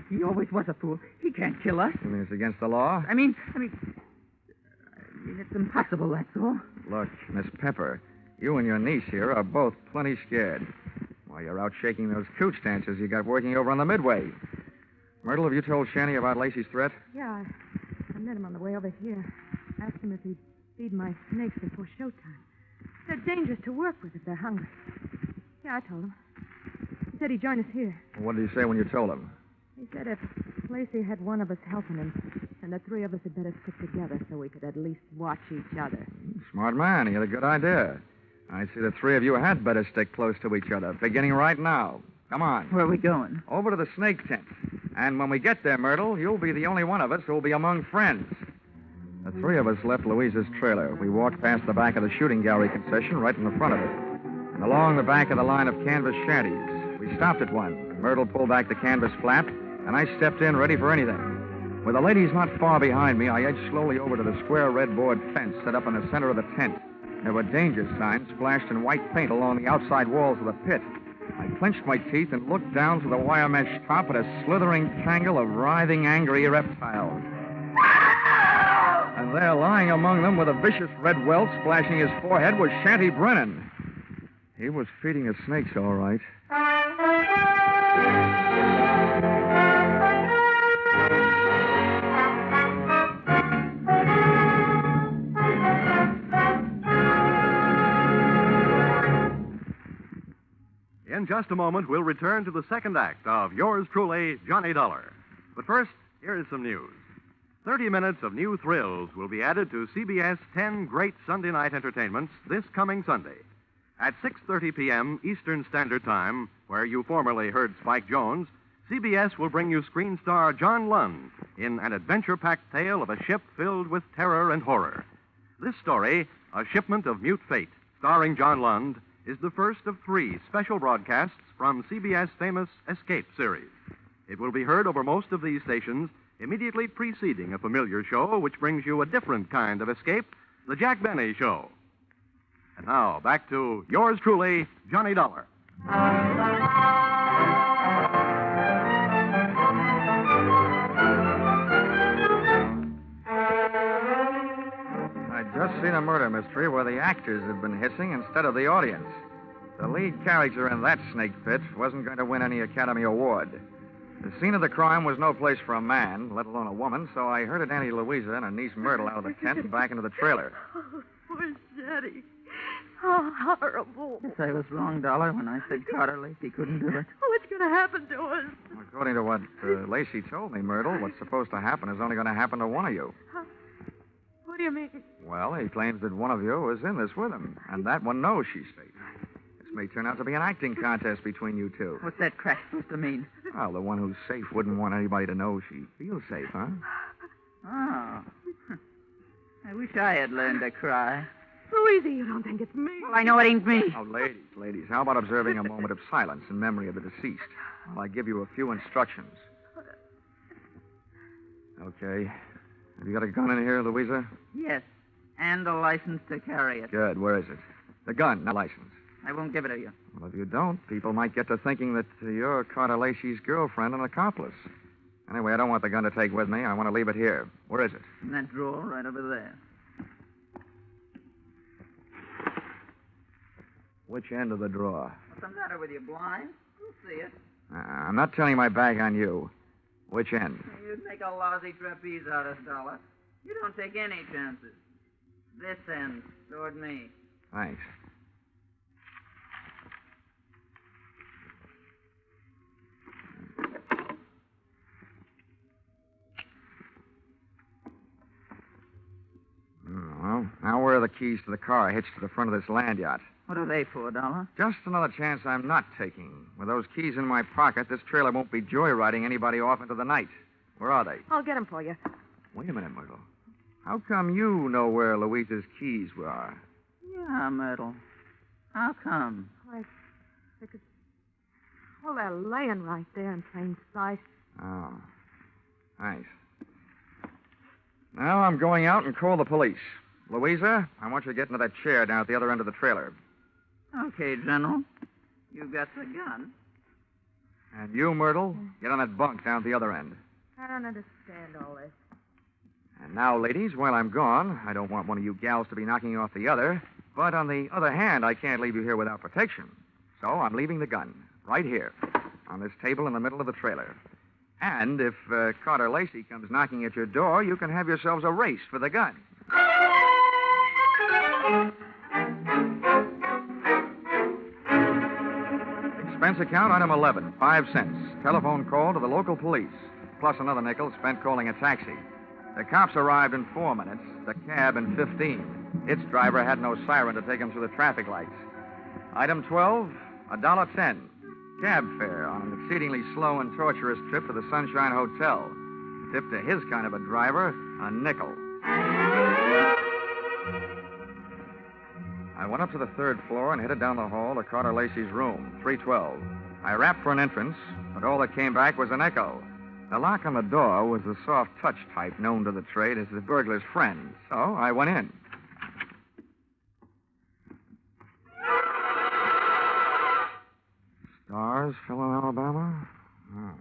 He always was a fool. He can't kill us. You mean it's against the law? I mean, it's impossible, that's all. Look, Miss Pepper, you and your niece here are both plenty scared. While you're out shaking those cooch dancers you got working over on the midway. Myrtle, have you told Shanny about Lacey's threat? Yeah, I met him on the way over here. Asked him if he'd feed my snakes before showtime. They're dangerous to work with if they're hungry. Yeah, I told him. He said he'd join us here. What did he say when you told him? He said if Lacey had one of us helping him, then the 3 of us had better stick together so we could at least watch each other. Smart man. He had a good idea. I see the 3 of you had better stick close to each other, beginning right now. Come on. Where are we going? Over to the snake tent. And when we get there, Myrtle, you'll be the only one of us who'll be among friends. The 3 of us left Louisa's trailer. We walked past the back of the shooting gallery concession right in the front of it. And along the back of the line of canvas shanties. We stopped at one. Myrtle pulled back the canvas flap, and I stepped in ready for anything. With the ladies not far behind me, I edged slowly over to the square red board fence set up in the center of the tent. There were danger signs splashed in white paint along the outside walls of the pit. I clenched my teeth and looked down through the wire mesh top at a slithering tangle of writhing, angry reptiles. And there, lying among them with a vicious red welt splashing his forehead, was Shanty Brennan. He was feeding the snakes, all right. In just a moment, we'll return to the second act of Yours Truly, Johnny Dollar. But first, here is some news. 30 minutes of new thrills will be added to CBS 10 great Sunday night entertainments this coming Sunday. At 6:30 p.m. Eastern Standard Time, where you formerly heard Spike Jones, CBS will bring you screen star John Lund in an adventure-packed tale of a ship filled with terror and horror. This story, A Shipment of Mute Fate, starring John Lund, is the first of 3 special broadcasts from CBS' famous Escape series. It will be heard over most of these stations immediately preceding a familiar show which brings you a different kind of escape, The Jack Benny Show. And now, back to yours truly, Johnny Dollar. I'd just seen a murder mystery where the actors had been hissing instead of the audience. The lead character in that snake pit wasn't going to win any Academy Award. The scene of the crime was no place for a man, let alone a woman, so I herded Auntie Louisa and her niece Myrtle out of the tent and back into the trailer. Oh, poor Shanty. Oh, horrible. Yes, I was wrong, Dollar, when I said Carter Lacey couldn't do it. Oh, what's going to happen to us? According to what Lacey told me, Myrtle, what's supposed to happen is only going to happen to one of you. Huh? What do you mean? Well, he claims that one of you is in this with him, and that one knows she's safe. This may turn out to be an acting contest between you two. What's that crack supposed to mean? Well, the one who's safe wouldn't want anybody to know she feels safe, huh? Oh. I wish I had learned to cry. Louisa, you don't think it's me? Well, I know it ain't me. Oh, ladies, how about observing a moment of silence in memory of the deceased while I give you a few instructions? Okay. Have you got a gun in here, Louisa? Yes, and a license to carry it. Good. Where is it? The gun, not license. I won't give it to you. Well, if you don't, people might get to thinking that you're Carter Lacey's girlfriend and accomplice. Anyway, I don't want the gun to take with me. I want to leave it here. Where is it? In that drawer right over there. Which end of the drawer? What's the matter with you, blind? You'll see it. I'm not turning my back on you. Which end? You'd make a lousy trapeze out of Dollar. You don't take any chances. This end, toward me. Thanks. Well, now where are the keys to the car hitched to the front of this land yacht? What are they for, Dollar? Just another chance I'm not taking. With those keys in my pocket, this trailer won't be joyriding anybody off into the night. Where are they? I'll get them for you. Wait a minute, Myrtle. How come you know where Louisa's keys are? Yeah, Myrtle. How come? Because... Well, they're laying right there in plain sight. Oh. Thanks. Now I'm going out and call the police. Louisa, I want you to get into that chair down at the other end of the trailer. Okay, General. You got the gun. And you, Myrtle, get on that bunk down at the other end. I don't understand all this. And now, ladies, while I'm gone, I don't want one of you gals to be knocking off the other. But on the other hand, I can't leave you here without protection. So I'm leaving the gun right here on this table in the middle of the trailer. And if Carter Lacey comes knocking at your door, you can have yourselves a race for the gun. Expense account item 11, 5 cents. Telephone call to the local police, plus another nickel spent calling a taxi. The cops arrived in 4 minutes, the cab in 15. Its driver had no siren to take him through the traffic lights. Item 12, $1.10. Cab fare on an exceedingly slow and torturous trip to the Sunshine Hotel. Tip to his kind of a driver, a nickel. I went up to the 3rd floor and headed down the hall to Carter Lacey's room, 312. I rapped for an entrance, but all that came back was an echo. The lock on the door was the soft touch type known to the trade as the burglar's friend, so I went in. Stars fell in Alabama? Oh.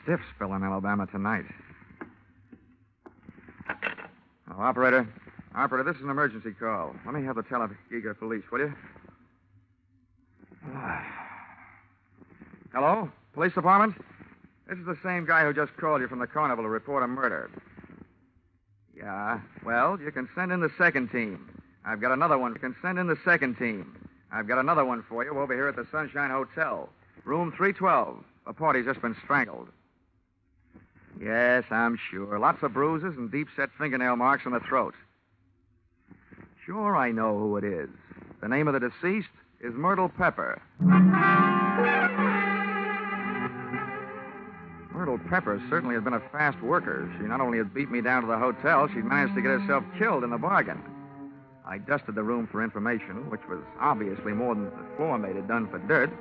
Stiffs fell in Alabama tonight. Oh, Operator, this is an emergency call. Let me have the Tuskegee police, will you? Hello? Police department? This is the same guy who just called you from the carnival to report a murder. Yeah, well, you can send in the 2nd team. I've got another one. You can send in the 2nd team. I've got another one for you over here at the Sunshine Hotel. Room 312. A party's just been strangled. Yes, I'm sure. Lots of bruises and deep-set fingernail marks on the throat. Sure, I know who it is. The name of the deceased is Myrtle Pepper. Myrtle Pepper certainly has been a fast worker. She not only has beat me down to the hotel, she's managed to get herself killed in the bargain. I dusted the room for information, which was obviously more than the floor mate had done for dirt,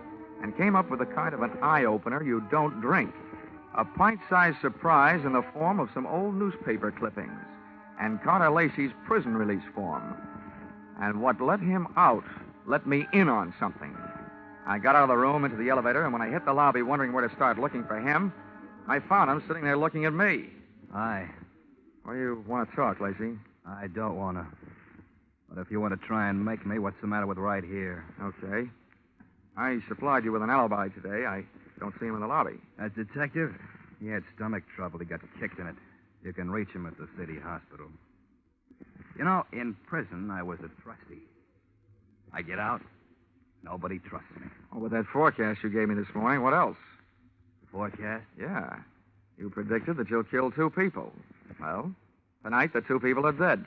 and came up with a kind of an eye-opener you don't drink. A pint-sized surprise in the form of some old newspaper clippings and Carter Lacey's prison release form. And what let him out let me in on something. I got out of the room into the elevator, and when I hit the lobby wondering where to start looking for him, I found him sitting there looking at me. Hi. Why do you want to talk, Lacey? I don't want to. But if you want to try and make me, what's the matter with right here? Okay. I supplied you with an alibi today. I don't see him in the lobby. As detective? He had stomach trouble. He got kicked in it. You can reach him at the city hospital. You know, in prison, I was a trustee. I get out. Nobody trusts me. Oh, with that forecast you gave me this morning, what else? Forecast? Yeah. You predicted that you'll kill 2 people. Well, tonight the 2 people are dead.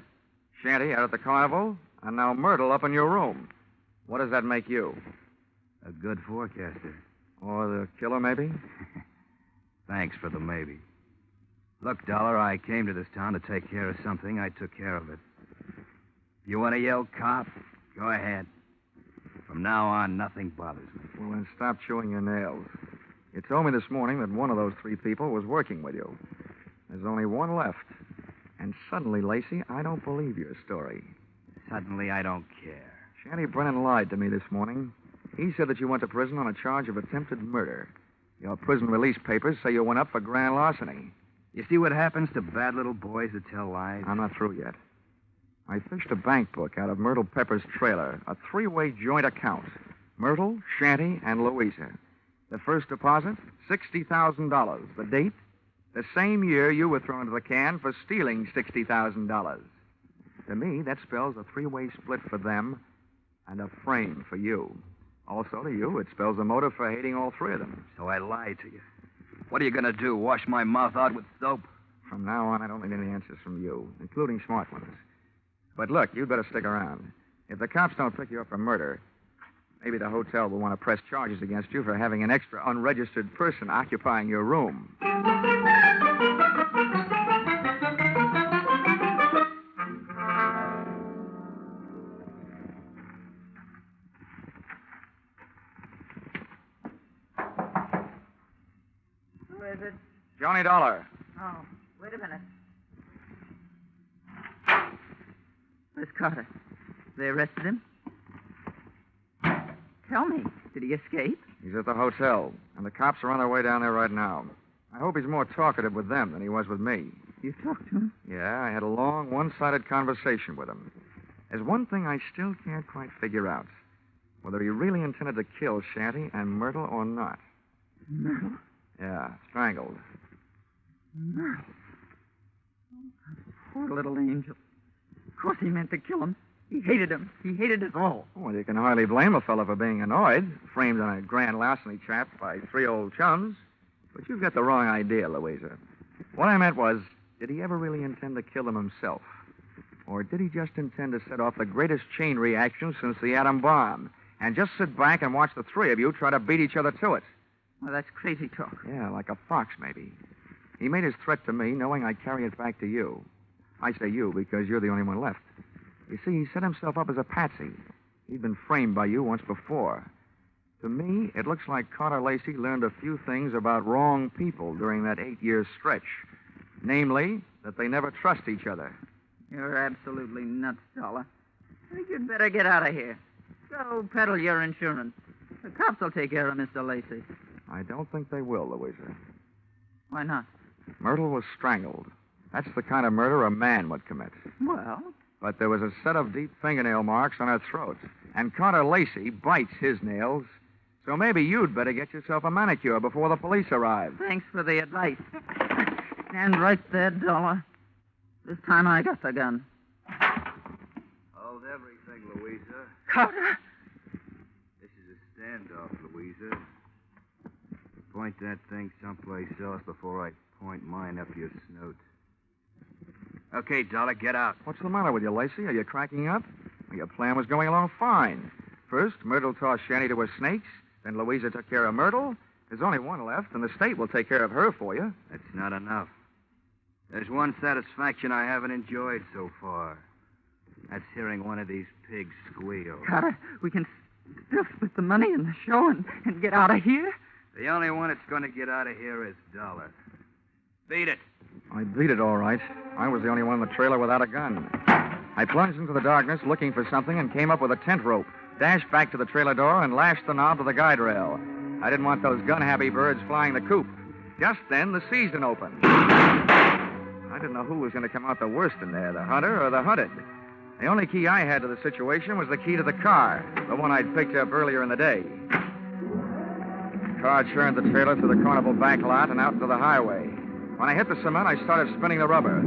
Shanty out at the carnival, and now Myrtle up in your room. What does that make you? A good forecaster. Or the killer, maybe? Thanks for the maybe. Look, Dolar, I came to this town to take care of something. I took care of it. You want to yell cop? Go ahead. From now on, nothing bothers me. Well, then stop chewing your nails. You told me this morning that one of those 3 people was working with you. There's only one left. And suddenly, Lacey, I don't believe your story. Suddenly, I don't care. Shanty Brennan lied to me this morning. He said that you went to prison on a charge of attempted murder. Your prison release papers say you went up for grand larceny. You see what happens to bad little boys that tell lies? I'm not through yet. I fished a bank book out of Myrtle Pepper's trailer, a 3-way joint account. Myrtle, Shanty, and Louisa. The first deposit, $60,000. The date, the same year you were thrown into the can for stealing $60,000. To me, that spells a 3-way split for them and a frame for you. Also, to you, it spells a motive for hating all 3 of them. So I lied to you. What are you going to do, wash my mouth out with soap? From now on, I don't need any answers from you, including smart ones. But look, you'd better stick around. If the cops don't pick you up for murder, maybe the hotel will want to press charges against you for having an extra unregistered person occupying your room. Who is it? Johnny Dolar. Oh, wait a minute. Miss Carter. They arrested him? Tell me, did he escape? He's at the hotel, and the cops are on their way down there right now. I hope he's more talkative with them than he was with me. You talked to him? Yeah, I had a long, one-sided conversation with him. There's one thing I still can't quite figure out. Whether he really intended to kill Shanty and Myrtle or not. Myrtle? Yeah, strangled. Myrtle? Poor little angel. Of course he meant to kill him. He hated him. He hated us all. Well, you can hardly blame a fellow for being annoyed, framed on a grand larceny trap by 3 old chums. But you've got the wrong idea, Louisa. What I meant was, did he ever really intend to kill them himself? Or did he just intend to set off the greatest chain reaction since the atom bomb, and just sit back and watch the 3 of you try to beat each other to it? Well, that's crazy talk. Yeah, like a fox, maybe. He made his threat to me knowing I'd carry it back to you. I say you because you're the only one left. You see, he set himself up as a patsy. He'd been framed by you once before. To me, it looks like Carter Lacey learned a few things about wrong people during that 8-year stretch. Namely, that they never trust each other. You're absolutely nuts, Dolar. I think you'd better get out of here. Go peddle your insurance. The cops will take care of Mr. Lacey. I don't think they will, Louisa. Why not? Myrtle was strangled. That's the kind of murder a man would commit. Well? But there was a set of deep fingernail marks on her throat. And Carter Lacey bites his nails. So maybe you'd better get yourself a manicure before the police arrive. Thanks for the advice. Stand right there, Dolar. This time I got the gun. Hold everything, Louisa. Carter! This is a standoff, Louisa. Point that thing someplace else before I point mine up your snoot. Okay, Dolar, get out. What's the matter with you, Lacey? Are you cracking up? Well, your plan was going along fine. First, Myrtle tossed Shanty to her snakes. Then Louisa took care of Myrtle. There's only one left, and the state will take care of her for you. That's not enough. There's one satisfaction I haven't enjoyed so far. That's hearing one of these pigs squeal. Carter, we can still split the money in the show and get out of here? The only one that's going to get out of here is Dolar. Beat it. I beat it, all right. I was the only one in the trailer without a gun. I plunged into the darkness looking for something and came up with a tent rope, dashed back to the trailer door, and lashed the knob to the guide rail. I didn't want those gun-happy birds flying the coop. Just then, the season opened. I didn't know who was going to come out the worst in there, the hunter or the hunted. The only key I had to the situation was the key to the car, the one I'd picked up earlier in the day. The car churned the trailer through the carnival back lot and out into the highway. When I hit the cement, I started spinning the rubber.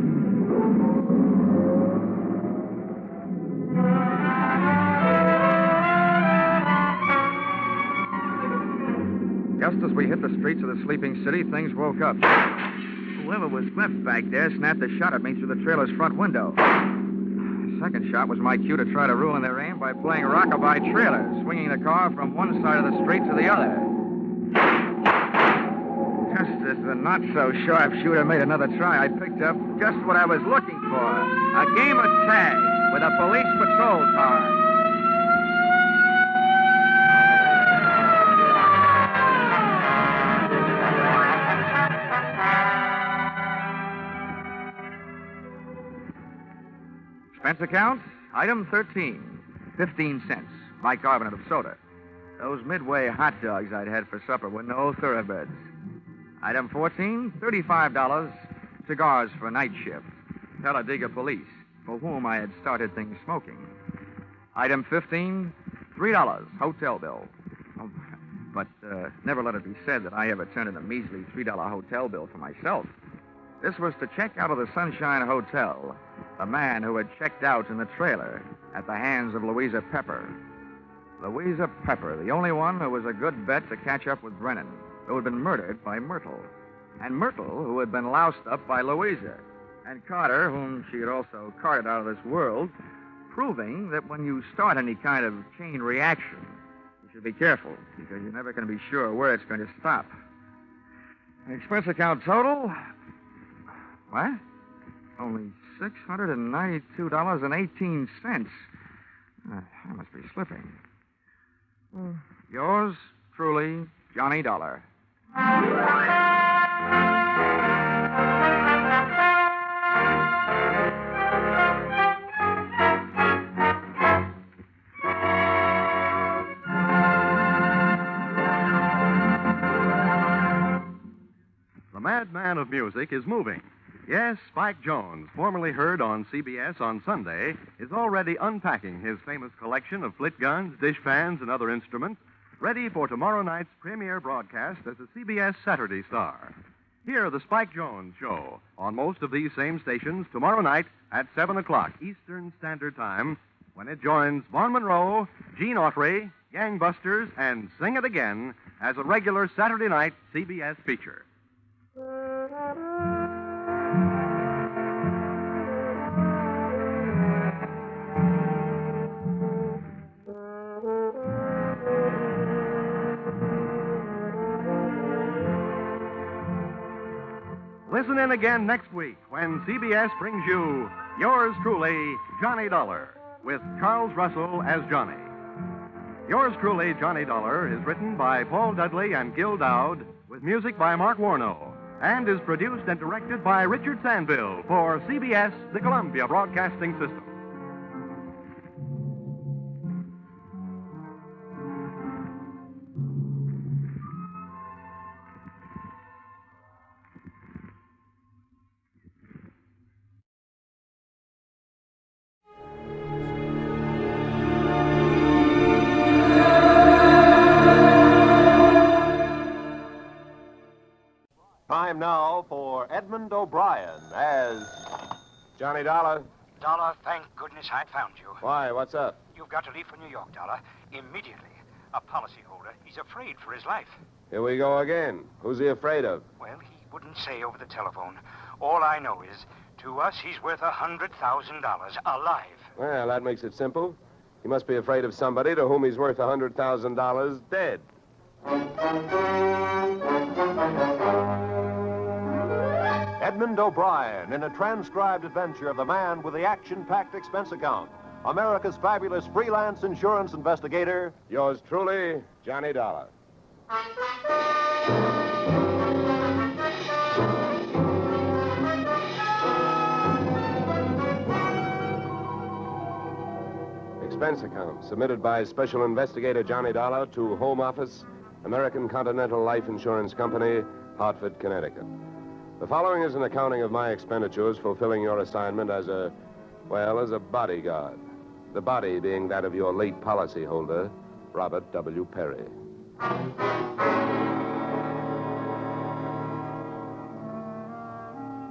Just as we hit the streets of the sleeping city, things woke up. Whoever was left back there snapped a shot at me through the trailer's front window. The second shot was my cue to try to ruin their aim by playing rockabye trailer, swinging the car from one side of the street to the other. Just as the not-so-sharp shooter made another try, I picked up just what I was looking for, a game of tag with a police patrol car. Expense account, item 13, 15 cents, bicarbonate of soda. Those Midway hot dogs I'd had for supper were no thoroughbreds. Item 14, $35, cigars for night shift. Talladega police, for whom I had started things smoking. Item 15, $3, hotel bill. Oh, but never let it be said that I ever turned in a measly $3 hotel bill for myself. This was to check out of the Sunshine Hotel, the man who had checked out in the trailer at the hands of Louisa Pepper. Louisa Pepper, the only one who was a good bet to catch up with Brennan, who had been murdered by Myrtle. And Myrtle, who had been loused up by Louisa. And Carter, whom she had also carted out of this world, proving that when you start any kind of chain reaction, you should be careful, because you're never going to be sure where it's going to stop. Expense account total... What? Only $692.18. I must be slipping. Yours truly, Johnny Dollar. The madman of music is moving. Yes, Spike Jones, formerly heard on CBS on Sunday, is already unpacking his famous collection of flit guns, dishpans, and other instruments, ready for tomorrow night's premiere broadcast as a CBS Saturday star. Hear the Spike Jones Show on most of these same stations tomorrow night at 7 o'clock Eastern Standard Time, when it joins Vaughn Monroe, Gene Autry, Gangbusters, and Sing It Again as a regular Saturday night CBS feature. Listen in again next week when CBS brings you Yours Truly, Johnny Dollar, with Charles Russell as Johnny. Yours Truly, Johnny Dollar is written by Paul Dudley and Gil Dowd, with music by Mark Warnow, and is produced and directed by Richard Sandville for CBS, the Columbia Broadcasting System. Time now for Edmund O'Brien as Johnny Dollar. Dollar, thank goodness I found you. Why, what's up? You've got to leave for New York, Dollar, immediately. A policyholder. He's afraid for his life. Here we go again. Who's he afraid of? Well, he wouldn't say over the telephone. All I know is, to us, he's worth $100,000 alive. Well, that makes it simple. He must be afraid of somebody to whom he's worth $100,000 dead. Edmund O'Brien in a transcribed adventure of the man with the action-packed expense account. America's fabulous freelance insurance investigator. Yours truly, Johnny Dollar. Expense account submitted by Special Investigator Johnny Dollar to Home Office, American Continental Life Insurance Company, Hartford, Connecticut. The following is an accounting of my expenditures fulfilling your assignment as a bodyguard. The body being that of your late policyholder, Robert W. Perry.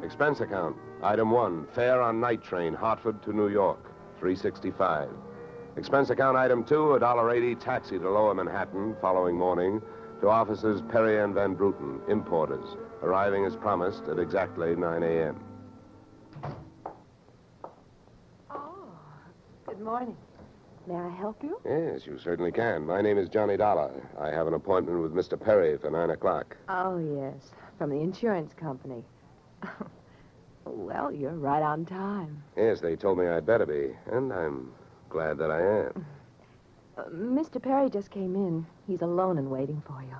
Expense account. Item 1, fare on night train, Hartford to New York, $3.65. Expense account item 2, $1.80 taxi to Lower Manhattan following morning, To officers Perry and Van Bruten, importers, arriving as promised at exactly 9 a.m. Good morning. May I help you? Yes, you certainly can. My name is Johnny Dollar. I have an appointment with Mr. Perry for 9 o'clock. Oh, yes. From the insurance company. Well, you're right on time. Yes, they told me I'd better be, and I'm glad that I am. Mr. Perry just came in. He's alone and waiting for you.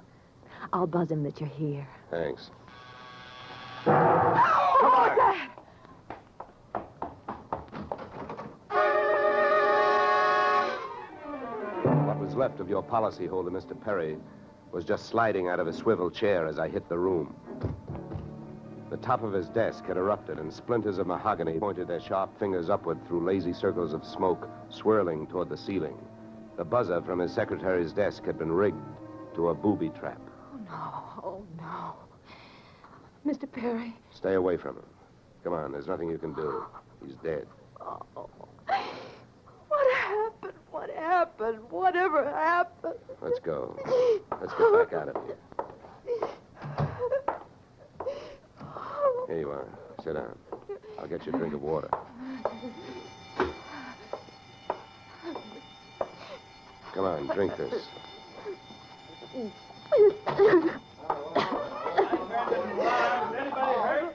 I'll buzz him that you're here. Thanks. Come on, Dad! What was left of your policyholder, Mr. Perry, was just sliding out of a swivel chair as I hit the room. The top of his desk had erupted, and splinters of mahogany pointed their sharp fingers upward through lazy circles of smoke swirling toward the ceiling. The buzzer from his secretary's desk had been rigged to a booby trap. Oh, no. Mr. Perry. Stay away from him. Come on, there's nothing you can do. He's dead. Oh. What happened? What happened? Whatever happened? Let's go. Let's get back out of here. Here you are. Sit down. I'll get you a drink of water. Come on, drink this.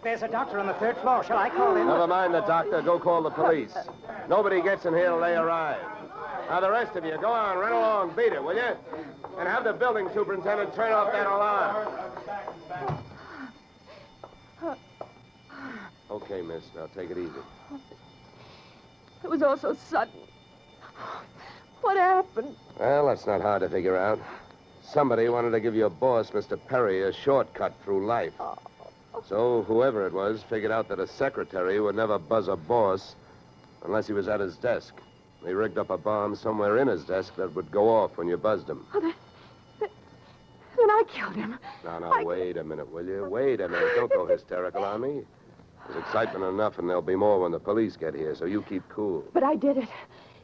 There's a doctor on the third floor. Shall I call him? Never mind the doctor. Go call the police. Nobody gets in here till they arrive. Now, the rest of you, go on, run along, beat it, will you? And have the building superintendent turn off that alarm. Okay, miss. Now, take it easy. It was all so sudden. What happened? Well, that's not hard to figure out. Somebody wanted to give your boss, Mr. Perry, a shortcut through life. So whoever it was figured out that a secretary would never buzz a boss unless he was at his desk. They rigged up a bomb somewhere in his desk that would go off when you buzzed him. Oh, then I killed him. Now, wait a minute, will you? Wait a minute. Don't go hysterical on me. There's excitement enough, and there'll be more when the police get here, so you keep cool. But I did it.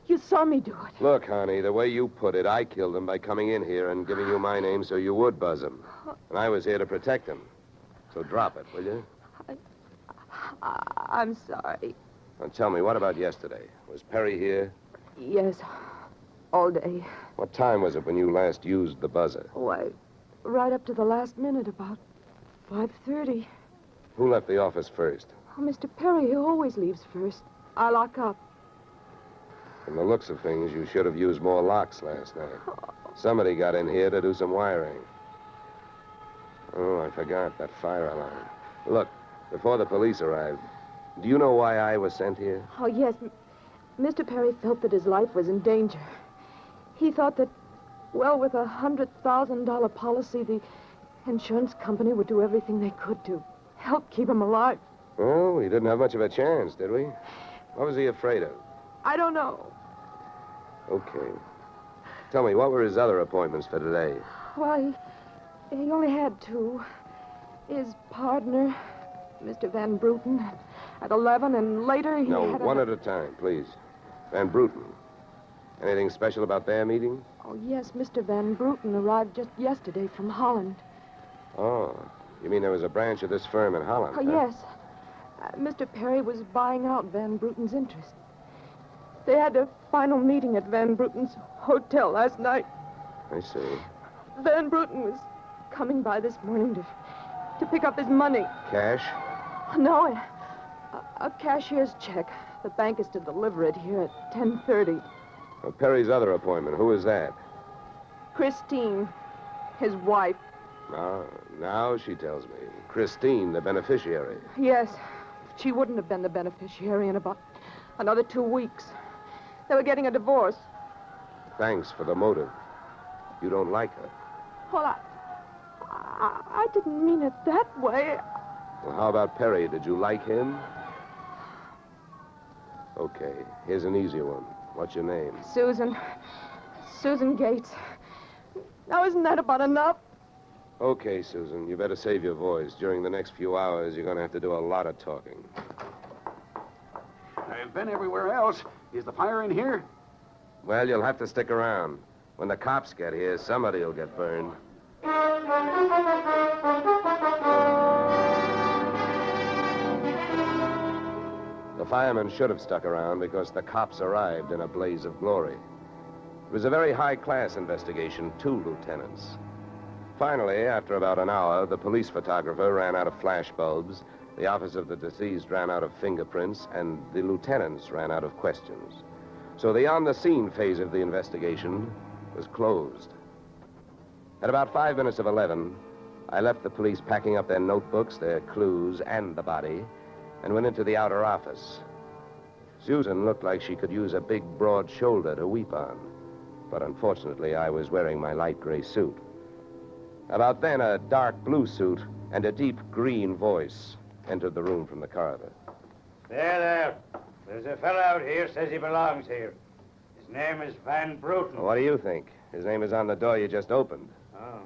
You saw me do it. Look, honey, the way you put it, I killed him by coming in here and giving you my name so you would buzz him. And I was here to protect him. So drop it, will you? I'm sorry. Now tell me, what about yesterday? Was Perry here? Yes, all day. What time was it when you last used the buzzer? Why, right up to the last minute, about 5:30. Who left the office first? Oh, Mr. Perry, he always leaves first. I lock up. From the looks of things, you should have used more locks last night. Somebody got in here to do some wiring. Oh, I forgot that fire alarm. Look, before the police arrived, do you know why I was sent here? Oh, yes. Mr. Perry felt that his life was in danger. He thought that, well, with a $100,000 policy, the insurance company would do everything they could to help keep him alive. Oh, he didn't have much of a chance, did we? What was he afraid of? I don't know. Okay. Tell me, what were his other appointments for today? Well, he only had two. His partner, Mr. Van Bruten, at 11, and later he No, had one at a time, please. Van Bruten. Anything special about their meeting? Oh, yes, Mr. Van Bruten arrived just yesterday from Holland. Oh, you mean there was a branch of this firm in Holland? Oh, huh? yes. Mr. Perry was buying out Van Bruten's interest. They had a final meeting at Van Bruten's hotel last night. I see. Van Bruten was coming by this morning to pick up his money. Cash? No, a cashier's check. The bank is to deliver it here at 10:30. Well, Perry's other appointment, who is that? Christine, his wife. Now she tells me. Christine, the beneficiary. Yes, she wouldn't have been the beneficiary in about another 2 weeks. They were getting a divorce. Thanks for the motive. You don't like her. Well, I didn't mean it that way. Well, how about Perry? Did you like him? Okay, here's an easy one. What's your name? Susan Gates. Now, isn't that about enough? Okay, Susan, you better save your voice. During the next few hours, you're going to have to do a lot of talking. I've been everywhere else. Is the fire in here? Well, you'll have to stick around. When the cops get here, somebody will get burned. The firemen should have stuck around because the cops arrived in a blaze of glory. It was a very high-class investigation, 2 lieutenants. Finally, after about an hour, the police photographer ran out of flash bulbs, the office of the deceased ran out of fingerprints, and the lieutenants ran out of questions. So the on-the-scene phase of the investigation was closed. At about 5 minutes of 11, I left the police packing up their notebooks, their clues, and the body, and went into the outer office. Susan looked like she could use a big, broad shoulder to weep on, but unfortunately, I was wearing my light gray suit. About then, a dark blue suit and a deep green voice entered the room from the corridor. There. There's a fellow out here says he belongs here. His name is Van Bruten. Well, what do you think? His name is on the door you just opened. Oh.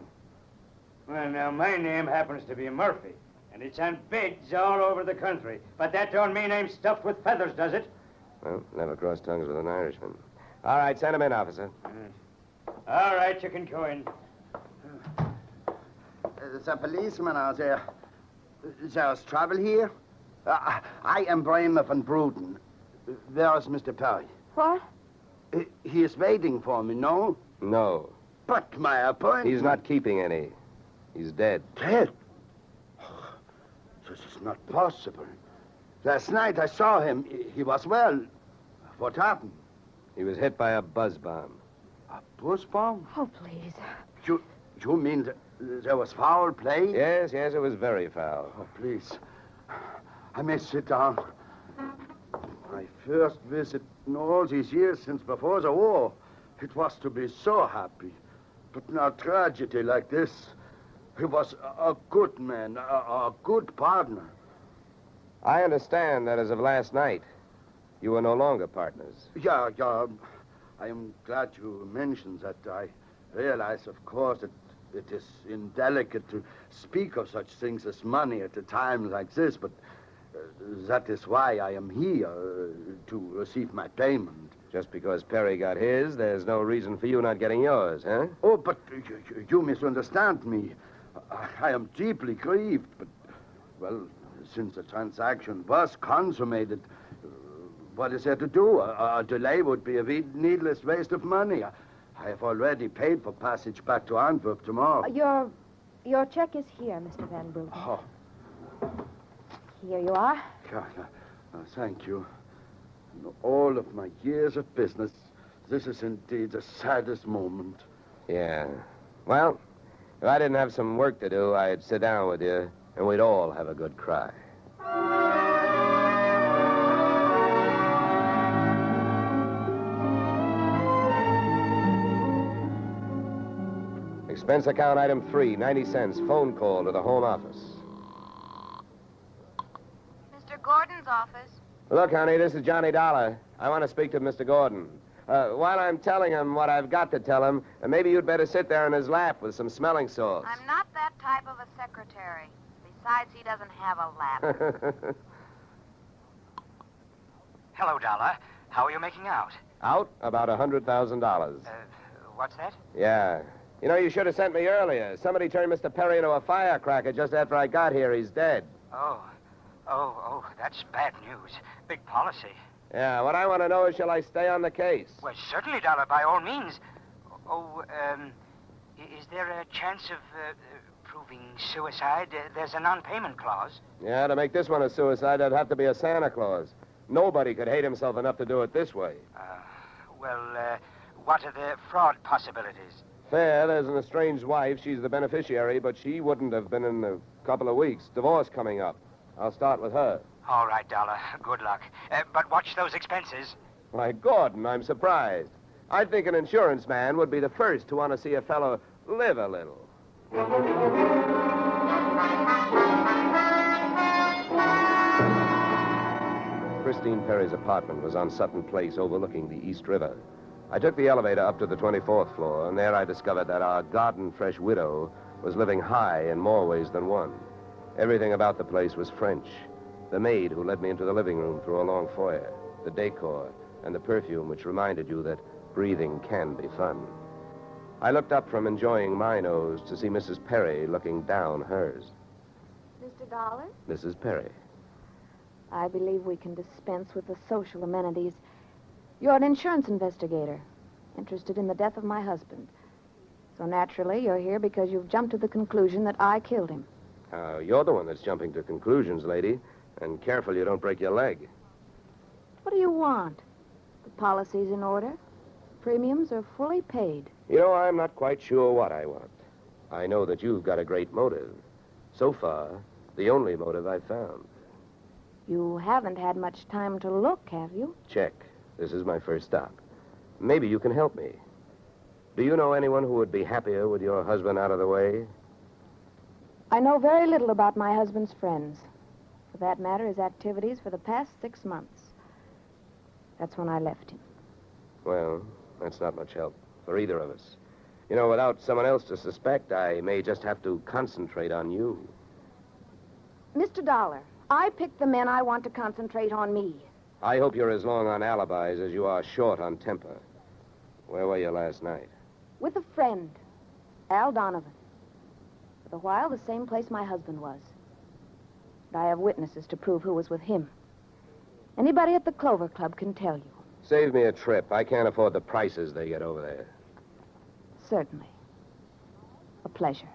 Well, now, my name happens to be Murphy, and it's on bids all over the country. But that don't mean I'm stuffed with feathers, does it? Well, never cross tongues with an Irishman. All right, send him in, officer. All right, you can go in. There's a policeman out there. There's trouble here? I am Brian Van Bruten. Where is Mr. Perry? What? He is waiting for me, no? No. But my appointment... He's not keeping any. He's dead. Dead? This is not possible. Last night I saw him. He was well. What happened? He was hit by a buzz bomb. A buzz bomb? Oh, please. You mean there was foul play? Yes, it was very foul. Oh, please. I may sit down. My first visit in all these years since before the war. It was to be so happy. But now tragedy like this. He was a good man, a good partner. I understand that as of last night, you were no longer partners. Yeah. I am glad you mentioned that. I realize, of course, that it is indelicate to speak of such things as money at a time like this, but that is why I am here, to receive my payment. Just because Perry got his, there's no reason for you not getting yours, huh? Oh, but you misunderstand me. I am deeply grieved, but, well, since the transaction was consummated, what is there to do? A delay would be a needless waste of money. I have already paid for passage back to Antwerp tomorrow. Your check is here, Mr. Van Bruten. Oh. Here you are. Thank you. In all of my years of business, this is indeed the saddest moment. Yeah. Well, if I didn't have some work to do, I'd sit down with you, and we'd all have a good cry. Expense account item 3, 90 cents. Phone call to the home office. Mr. Gordon's office. Look, honey, this is Johnny Dollar. I want to speak to Mr. Gordon. While I'm telling him what I've got to tell him, maybe you'd better sit there in his lap with some smelling salts. I'm not that type of a secretary. Besides, he doesn't have a lap. Hello, Dollar. How are you making out? Out? About $100,000. What's that? Yeah. You know, you should have sent me earlier. Somebody turned Mr. Perry into a firecracker just after I got here. He's dead. Oh, that's bad news. Big policy. Yeah, what I want to know is, shall I stay on the case? Well, certainly, Dollar, by all means. Is there a chance of proving suicide? There's a non-payment clause. Yeah, to make this one a suicide, there'd have to be a Santa Claus. Nobody could hate himself enough to do it this way. What are the fraud possibilities? Fair, there's an estranged wife. She's the beneficiary, but she wouldn't have been in a couple of weeks. Divorce coming up. I'll start with her. All right, Dollar. Good luck. But watch those expenses. Why, Gordon, I'm surprised. I think an insurance man would be the first to want to see a fellow live a little. Christine Perry's apartment was on Sutton Place overlooking the East River. I took the elevator up to the 24th floor, and there I discovered that our garden-fresh widow was living high in more ways than one. Everything about the place was French. The maid who led me into the living room through a long foyer, the decor, and the perfume which reminded you that breathing can be fun. I looked up from enjoying my nose to see Mrs. Perry looking down hers. Mr. Dollar? Mrs. Perry. I believe we can dispense with the social amenities. You're an insurance investigator, interested in the death of my husband. So naturally, you're here because you've jumped to the conclusion that I killed him. You're the one that's jumping to conclusions, lady. And careful you don't break your leg. What do you want? The policy's in order? Premiums are fully paid. You know, I'm not quite sure what I want. I know that you've got a great motive. So far, the only motive I've found. You haven't had much time to look, have you? Check. This is my first stop. Maybe you can help me. Do you know anyone who would be happier with your husband out of the way? I know very little about my husband's friends. For that matter, his activities for the past 6 months. That's when I left him. Well, that's not much help for either of us. You know, without someone else to suspect, I may just have to concentrate on you. Mr. Dollar, I picked the men I want to concentrate on me. I hope you're as long on alibis as you are short on temper. Where were you last night? With a friend, Al Donovan. For a while, the same place my husband was. But I have witnesses to prove who was with him. Anybody at the Clover Club can tell you. Save me a trip. I can't afford the prices they get over there. Certainly. A pleasure.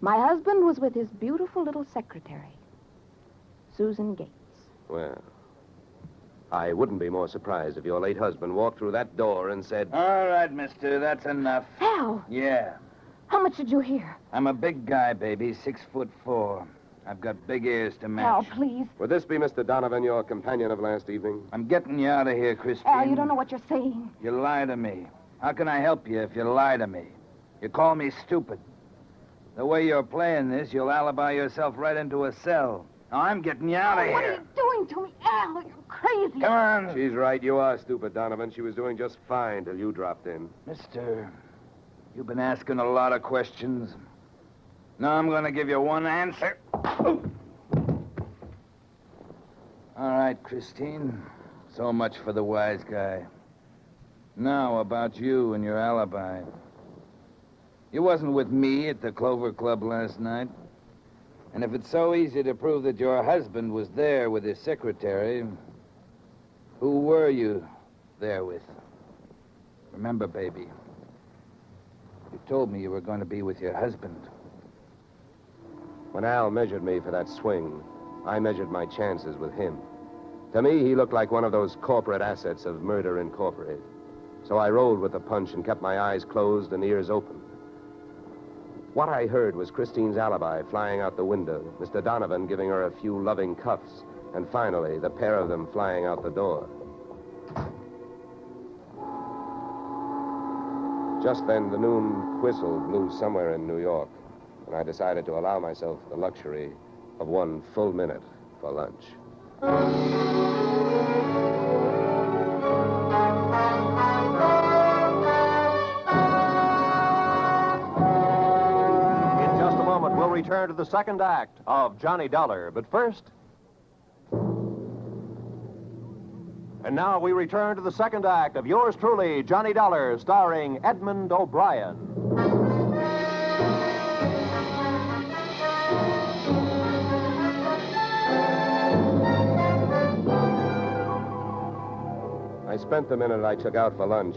My husband was with his beautiful little secretary, Susan Gates. Well, I wouldn't be more surprised if your late husband walked through that door and said... All right, mister, that's enough. Al! Yeah. How much did you hear? I'm a big guy, baby, 6'4". I've got big ears to match. Al, please. Would this be Mr. Donovan, your companion of last evening? I'm getting you out of here, Christine. Al, you don't know what you're saying. You lie to me. How can I help you if you lie to me? You call me stupid. The way you're playing this, you'll alibi yourself right into a cell. Now, I'm getting you out of here. What are you doing to me, Al? You're crazy. Come on. She's right. You are stupid, Donovan. She was doing just fine till you dropped in. Mister, you've been asking a lot of questions. Now I'm going to give you one answer. All right, Christine. So much for the wise guy. Now, about you and your alibi. You wasn't with me at the Clover Club last night. And if it's so easy to prove that your husband was there with his secretary, who were you there with? Remember, baby, you told me you were going to be with your husband. When Al measured me for that swing, I measured my chances with him. To me, he looked like one of those corporate assets of Murder Incorporated. So I rolled with the punch and kept my eyes closed and ears open. What I heard was Christine's alibi flying out the window, Mr. Donovan giving her a few loving cuffs, and finally, the pair of them flying out the door. Just then, the noon whistle blew somewhere in New York, and I decided to allow myself the luxury of 1 full minute for lunch. We'll return to the second act of Johnny Dollar. But first... And now we return to the second act of yours truly, Johnny Dollar, starring Edmund O'Brien. I spent the minute I took out for lunch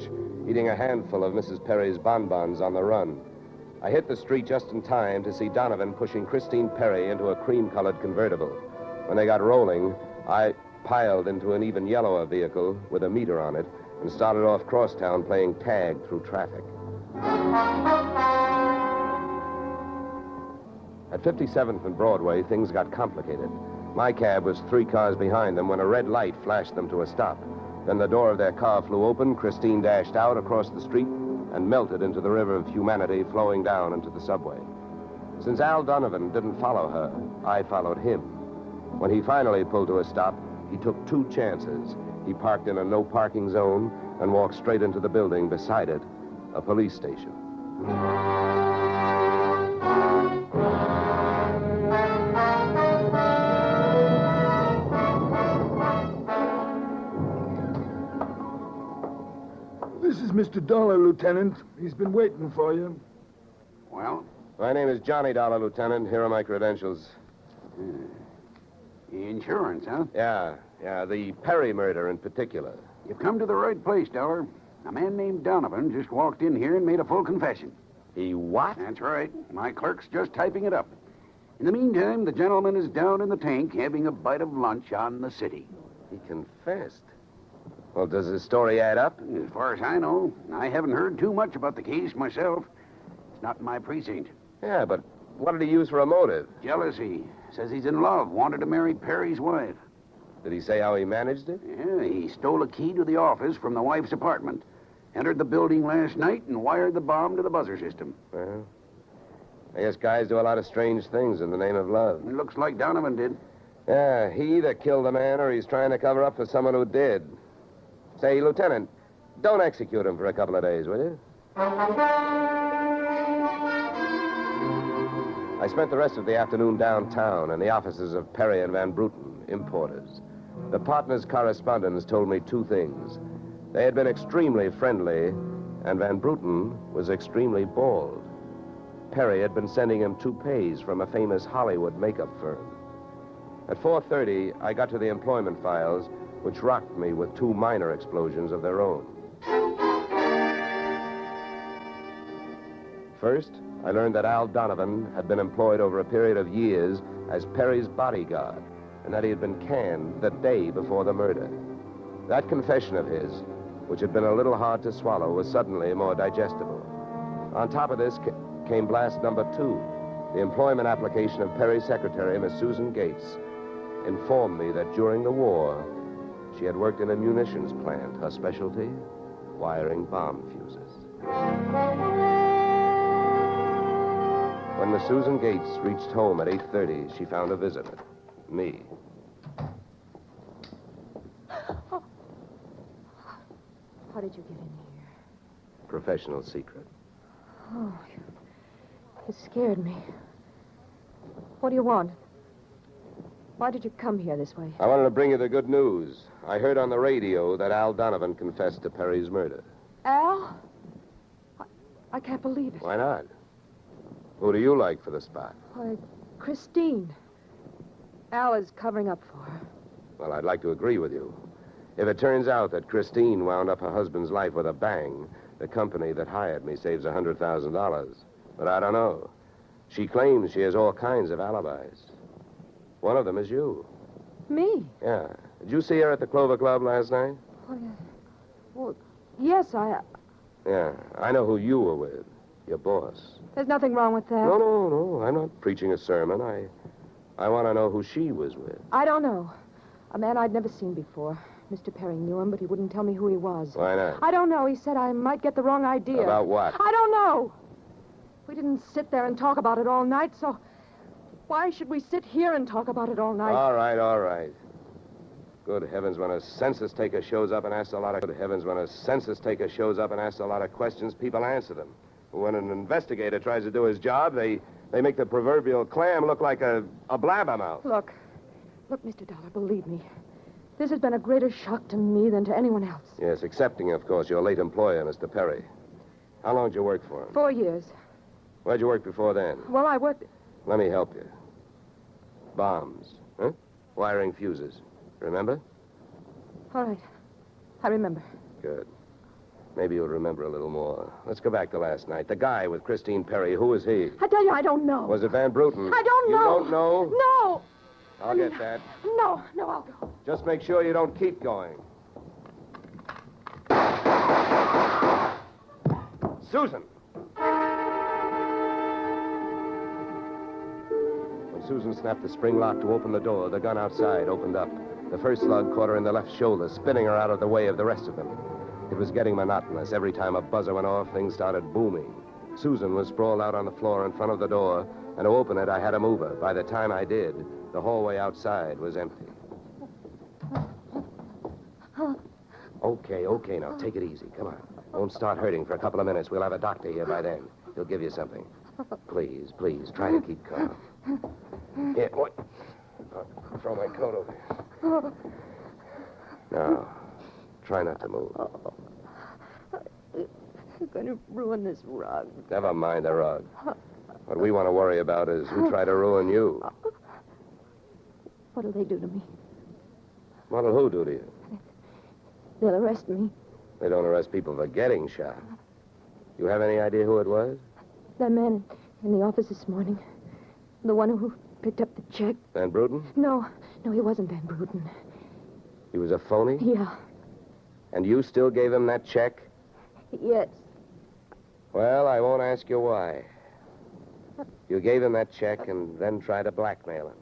eating a handful of Mrs. Perry's bonbons on the run. I hit the street just in time to see Donovan pushing Christine Perry into a cream-colored convertible. When they got rolling, I piled into an even yellower vehicle with a meter on it and started off crosstown playing tag through traffic. At 57th and Broadway, things got complicated. My cab was 3 cars behind them when a red light flashed them to a stop. Then the door of their car flew open, Christine dashed out across the street, and melted into the river of humanity flowing down into the subway. Since Al Donovan didn't follow her, I followed him. When he finally pulled to a stop, he took 2 chances. He parked in a no-parking zone and walked straight into the building beside it, a police station. This is Mr. Dolar, Lieutenant. He's been waiting for you. Well? My name is Johnny Dollar, Lieutenant. Here are my credentials. Insurance, huh? Yeah. The Perry murder in particular. You've come to the right place, Dolar. A man named Donovan just walked in here and made a full confession. He what? That's right. My clerk's just typing it up. In the meantime, the gentleman is down in the tank having a bite of lunch on the city. He confessed. Well, does his story add up? As far as I know, I haven't heard too much about the case myself. It's not in my precinct. Yeah, but what did he use for a motive? Jealousy. Says he's in love, wanted to marry Perry's wife. Did he say how he managed it? Yeah, he stole a key to the office from the wife's apartment, entered the building last night, and wired the bomb to the buzzer system. Well, I guess guys do a lot of strange things in the name of love. It looks like Donovan did. Yeah, he either killed the man or he's trying to cover up for someone who did. Say, Lieutenant, don't execute him for a couple of days, will you? I spent the rest of the afternoon downtown in the offices of Perry and Van Bruten, importers. The partners' correspondents told me two things. They had been extremely friendly, and Van Bruten was extremely bald. Perry had been sending him toupees from a famous Hollywood makeup firm. At 4:30, I got to the employment files, which rocked me with two minor explosions of their own. First, I learned that Al Donovan had been employed over a period of years as Perry's bodyguard, and that he had been canned the day before the murder. That confession of his, which had been a little hard to swallow, was suddenly more digestible. On top of this came blast number 2. The employment application of Perry's secretary, Miss Susan Gates, informed me that during the war, she had worked in a munitions plant, her specialty, wiring bomb fuses. When Miss Susan Gates reached home at 8:30, she found a visitor, me. How did you get in here? Professional secret. Oh, you scared me. What do you want? Why did you come here this way? I wanted to bring you the good news. I heard on the radio that Al Donovan confessed to Perry's murder. Al? I can't believe it. Why not? Who do you like for the spot? Why, Christine. Al is covering up for her. Well, I'd like to agree with you. If it turns out that Christine wound up her husband's life with a bang, the company that hired me saves $100,000. But I don't know. She claims she has all kinds of alibis. One of them is you. Me? Yeah. Did you see her at the Clover Club last night? Well, yes, Yeah. I know who you were with. Your boss. There's nothing wrong with that. No. I'm not preaching a sermon. I want to know who she was with. I don't know. A man I'd never seen before. Mr. Perry knew him, but he wouldn't tell me who he was. Why not? I don't know. He said I might get the wrong idea. About what? I don't know. We didn't sit there and talk about it all night, so why should we sit here and talk about it all night? All right. Good heavens, when a census taker shows up and asks a lot of questions, people answer them. When an investigator tries to do his job, they make the proverbial clam look like a blabbermouth. Look, Mr. Dollar, believe me. This has been a greater shock to me than to anyone else. Yes, excepting, of course, your late employer, Mr. Perry. How long did you work for him? 4 years. Where'd you work before then? Well, I worked... Let me help you. Bombs, huh? Wiring fuses. Remember? All right. I remember. Good. Maybe you'll remember a little more. Let's go back to last night. The guy with Christine Perry, who was he? I tell you, I don't know. Was it Van Bruten? I don't know. You don't know? No. I'll get that. No, I'll go. Just make sure you don't keep going. Susan! When Susan snapped the spring lock to open the door, the gun outside opened up. The first slug caught her in the left shoulder, spinning her out of the way of the rest of them. It was getting monotonous. Every time a buzzer went off, things started booming. Susan was sprawled out on the floor in front of the door, and to open it, I had to move her. By the time I did, the hallway outside was empty. Okay, now, take it easy. Come on. Won't start hurting for a couple of minutes. We'll have a doctor here by then. He'll give you something. Please, try to keep calm. Here, what? I'll throw my coat over here. Now, try not to move. going to ruin this rug. Never mind the rug. What we want to worry about is who tried to ruin you. What'll they do to me? What'll who do to you? They'll arrest me. They don't arrest people for getting shot. You have any idea who it was? That man in the office this morning. The one who picked up the check. Van Bruten? No, he wasn't Van Bruten. He was a phony? Yeah. And you still gave him that check? Yes. Well, I won't ask you why. You gave him that check and then tried to blackmail him.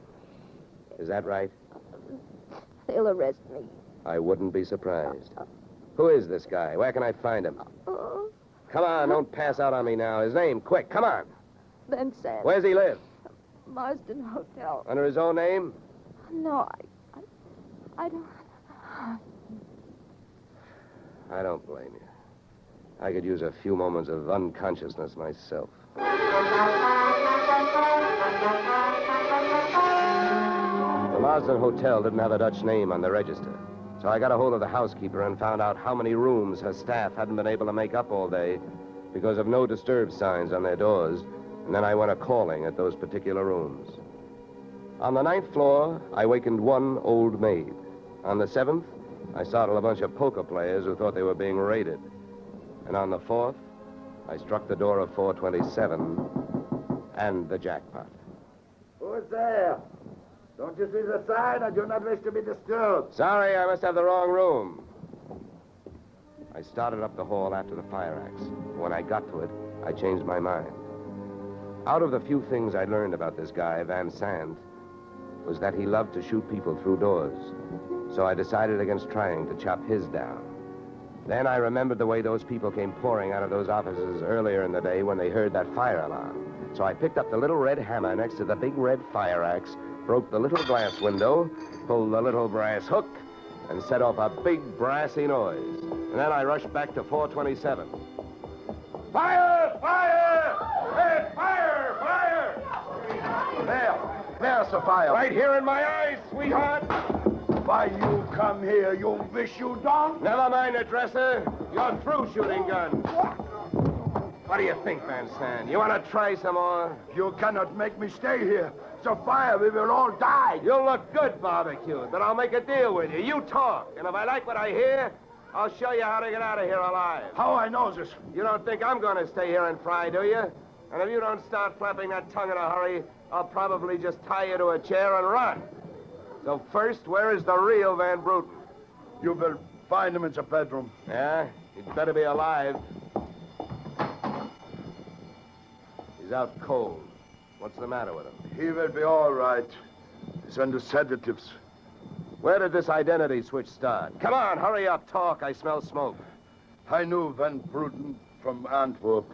Is that right? They'll arrest me. I wouldn't be surprised. Who is this guy? Where can I find him? Come on, don't pass out on me now. His name, quick, come on. Then Sam. Where's he live? Marsden Hotel. Under his own name? No, I don't... I don't blame you. I could use a few moments of unconsciousness myself. The Marsden Hotel didn't have a Dutch name on the register, so I got a hold of the housekeeper and found out how many rooms her staff hadn't been able to make up all day because of no disturb signs on their doors, and then I went a-calling at those particular rooms. On the 9th floor, I wakened one old maid. On the 7th, I startled a bunch of poker players who thought they were being raided. And on the 4th, I struck the door of 427 and the jackpot. Who's there? Don't you see the sign? I do not wish to be disturbed. Sorry, I must have the wrong room. I started up the hall after the fire axe. When I got to it, I changed my mind. Out of the few things I learned about this guy, Van Sant, was that he loved to shoot people through doors. So I decided against trying to chop his down. Then I remembered the way those people came pouring out of those offices earlier in the day when they heard that fire alarm. So I picked up the little red hammer next to the big red fire axe, broke the little glass window, pulled the little brass hook, and set off a big brassy noise. And then I rushed back to 427. Fire! Fire! Hey, fire! Fire! There's the fire. Right here in my eyes, sweetheart. Why you come here, you wish you don't? Never mind the dresser. You're through shooting guns. What do you think, Van Sant? You want to try some more? You cannot make me stay here. It's a fire. We will all die. You'll look good barbecued, but I'll make a deal with you. You talk, and if I like what I hear, I'll show you how to get out of here alive. How I know this? You don't think I'm going to stay here and fry, do you? And if you don't start flapping that tongue in a hurry, I'll probably just tie you to a chair and run. So first, where is the real Van Bruten? You will find him in the bedroom. Yeah? He'd better be alive. He's out cold. What's the matter with him? He will be all right. He's under sedatives. Where did this identity switch start? Come on, hurry up, talk. I smell smoke. I knew Van Bruten from Antwerp.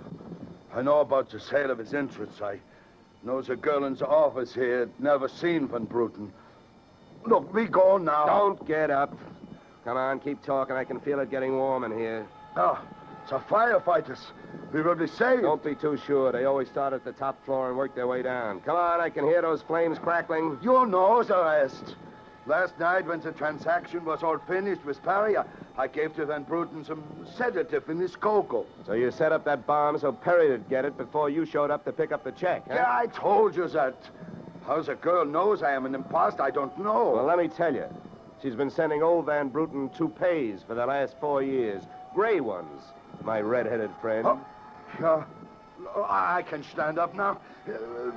I know about the sale of his interests. I know the girl in the office here had never seen Van Bruten. Look, we go now. Don't get up. Come on, keep talking. I can feel it getting warm in here. Ah, the firefighters. We will be safe. Don't be too sure. They always start at the top floor and work their way down. Come on, I can hear those flames crackling. You know the rest. Last night, when the transaction was all finished with Perry, I gave to Van Bruten some sedative in his cocoa. So you set up that bomb so Perry would get it before you showed up to pick up the check, huh? Yeah, I told you that. How the girl knows I am an imposter, I don't know. Well, let me tell you. She's been sending old Van Bruten toupees for the last 4 years. Gray ones, my red-headed friend. Oh, yeah. I can stand up now.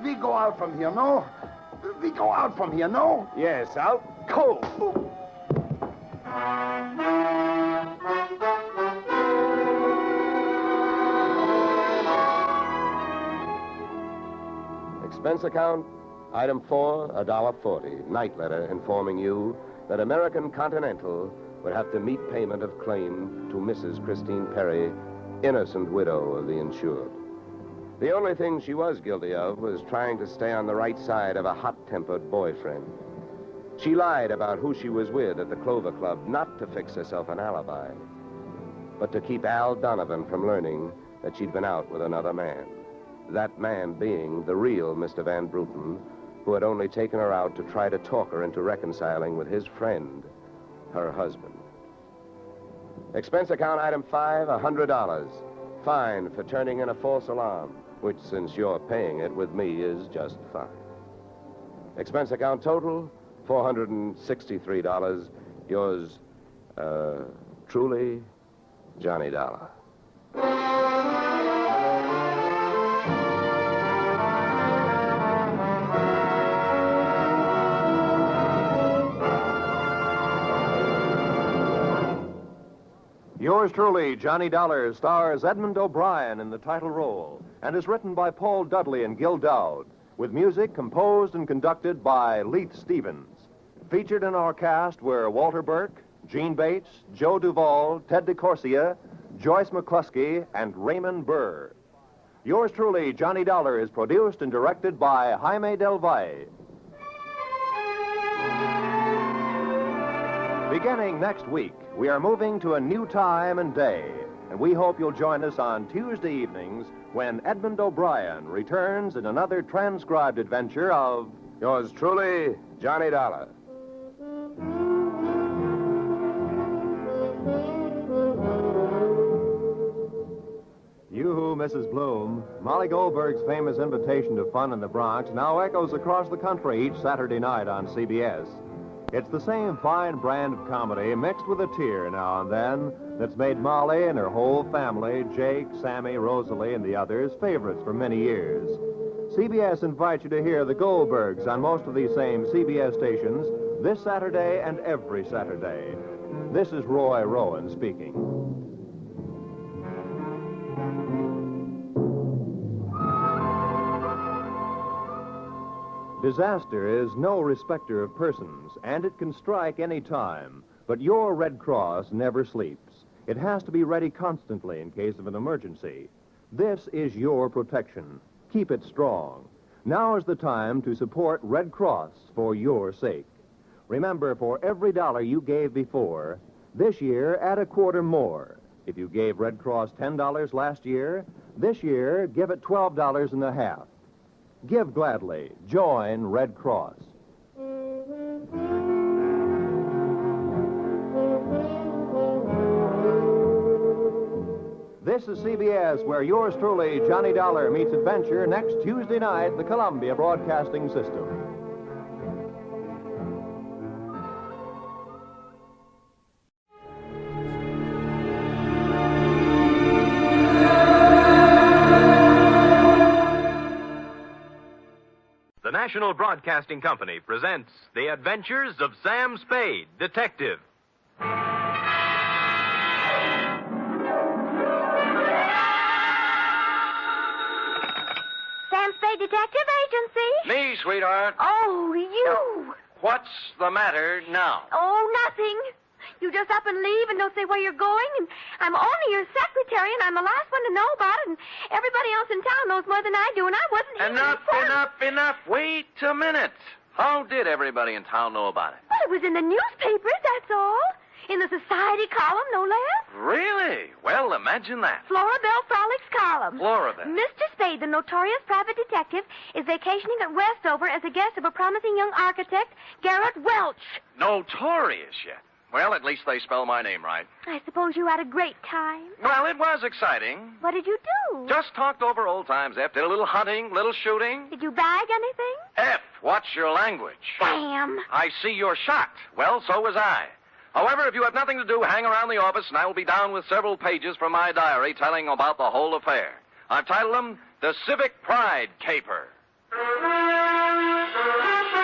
We go out from here, no? We go out from here, no? Yes, out cold. Expense account, item 4, $1.40. Night letter informing you that American Continental would have to meet payment of claim to Mrs. Christine Perry, innocent widow of the insured. The only thing she was guilty of was trying to stay on the right side of a hot-tempered boyfriend. She lied about who she was with at the Clover Club, not to fix herself an alibi, but to keep Al Donovan from learning that she'd been out with another man. That man being the real Mr. Van Bruten, who had only taken her out to try to talk her into reconciling with his friend, her husband. Expense account item 5, $100. fine for turning in a false alarm, which, since you're paying it with me, is just fine. Expense account total, $463. Yours, truly, Johnny Dollar. Yours truly, Johnny Dollar, stars Edmund O'Brien in the title role and is written by Paul Dudley and Gil Dowd, with music composed and conducted by Leith Stevens. Featured in our cast were Walter Burke, Gene Bates, Joe Duvall, Ted DeCorsia, Joyce McCluskey, and Raymond Burr. Yours truly, Johnny Dollar, is produced and directed by Jaime Del Valle. Beginning next week, we are moving to a new time and day, and we hope you'll join us on Tuesday evenings when Edmund O'Brien returns in another transcribed adventure of yours truly, Johnny Dollar. Yoo-hoo, Mrs. Bloom. Molly Goldberg's famous invitation to fun in the Bronx now echoes across the country each Saturday night on CBS. It's the same fine brand of comedy mixed with a tear now and then that's made Molly and her whole family, Jake, Sammy, Rosalie, and the others, favorites for many years. CBS invites you to hear the Goldbergs on most of these same CBS stations this Saturday and every Saturday. This is Roy Rowan speaking. Disaster is no respecter of persons, and it can strike any time. But your Red Cross never sleeps. It has to be ready constantly in case of an emergency. This is your protection. Keep it strong. Now is the time to support Red Cross for your sake. Remember, for every dollar you gave before, this year add a quarter more. If you gave Red Cross $10 last year, this year give it $12.50. Give gladly. Join Red Cross. This is CBS, where yours truly, Johnny Dollar, meets adventure next Tuesday night, the Columbia Broadcasting System. The National Broadcasting Company presents The Adventures of Sam Spade, Detective. Sam Spade Detective Agency? Me, sweetheart. Oh, you. What's the matter now? Oh, nothing. You just up and leave and don't say where you're going, and I'm only your secretary, and I'm the last one to know about it, and everybody else in town knows more than I do, and I wasn't here. Enough. Wait a minute. How did everybody in town know about it? Well, it was in the newspapers, that's all. In the society column, no less. Really? Well, imagine that. Florabelle Frolics column. Florabelle. Mr. Spade, the notorious private detective, is vacationing at Westover as a guest of a promising young architect, Garrett Welch. Notorious yet? Well, at least they spell my name right. I suppose you had a great time. Well, it was exciting. What did you do? Just talked over old times, F. Did a little hunting, little shooting. Did you bag anything? F, what's your language? Sam. I see you're shocked. Well, so was I. However, if you have nothing to do, hang around the office, and I will be down with several pages from my diary telling about the whole affair. I've titled them The Civic Pride Caper.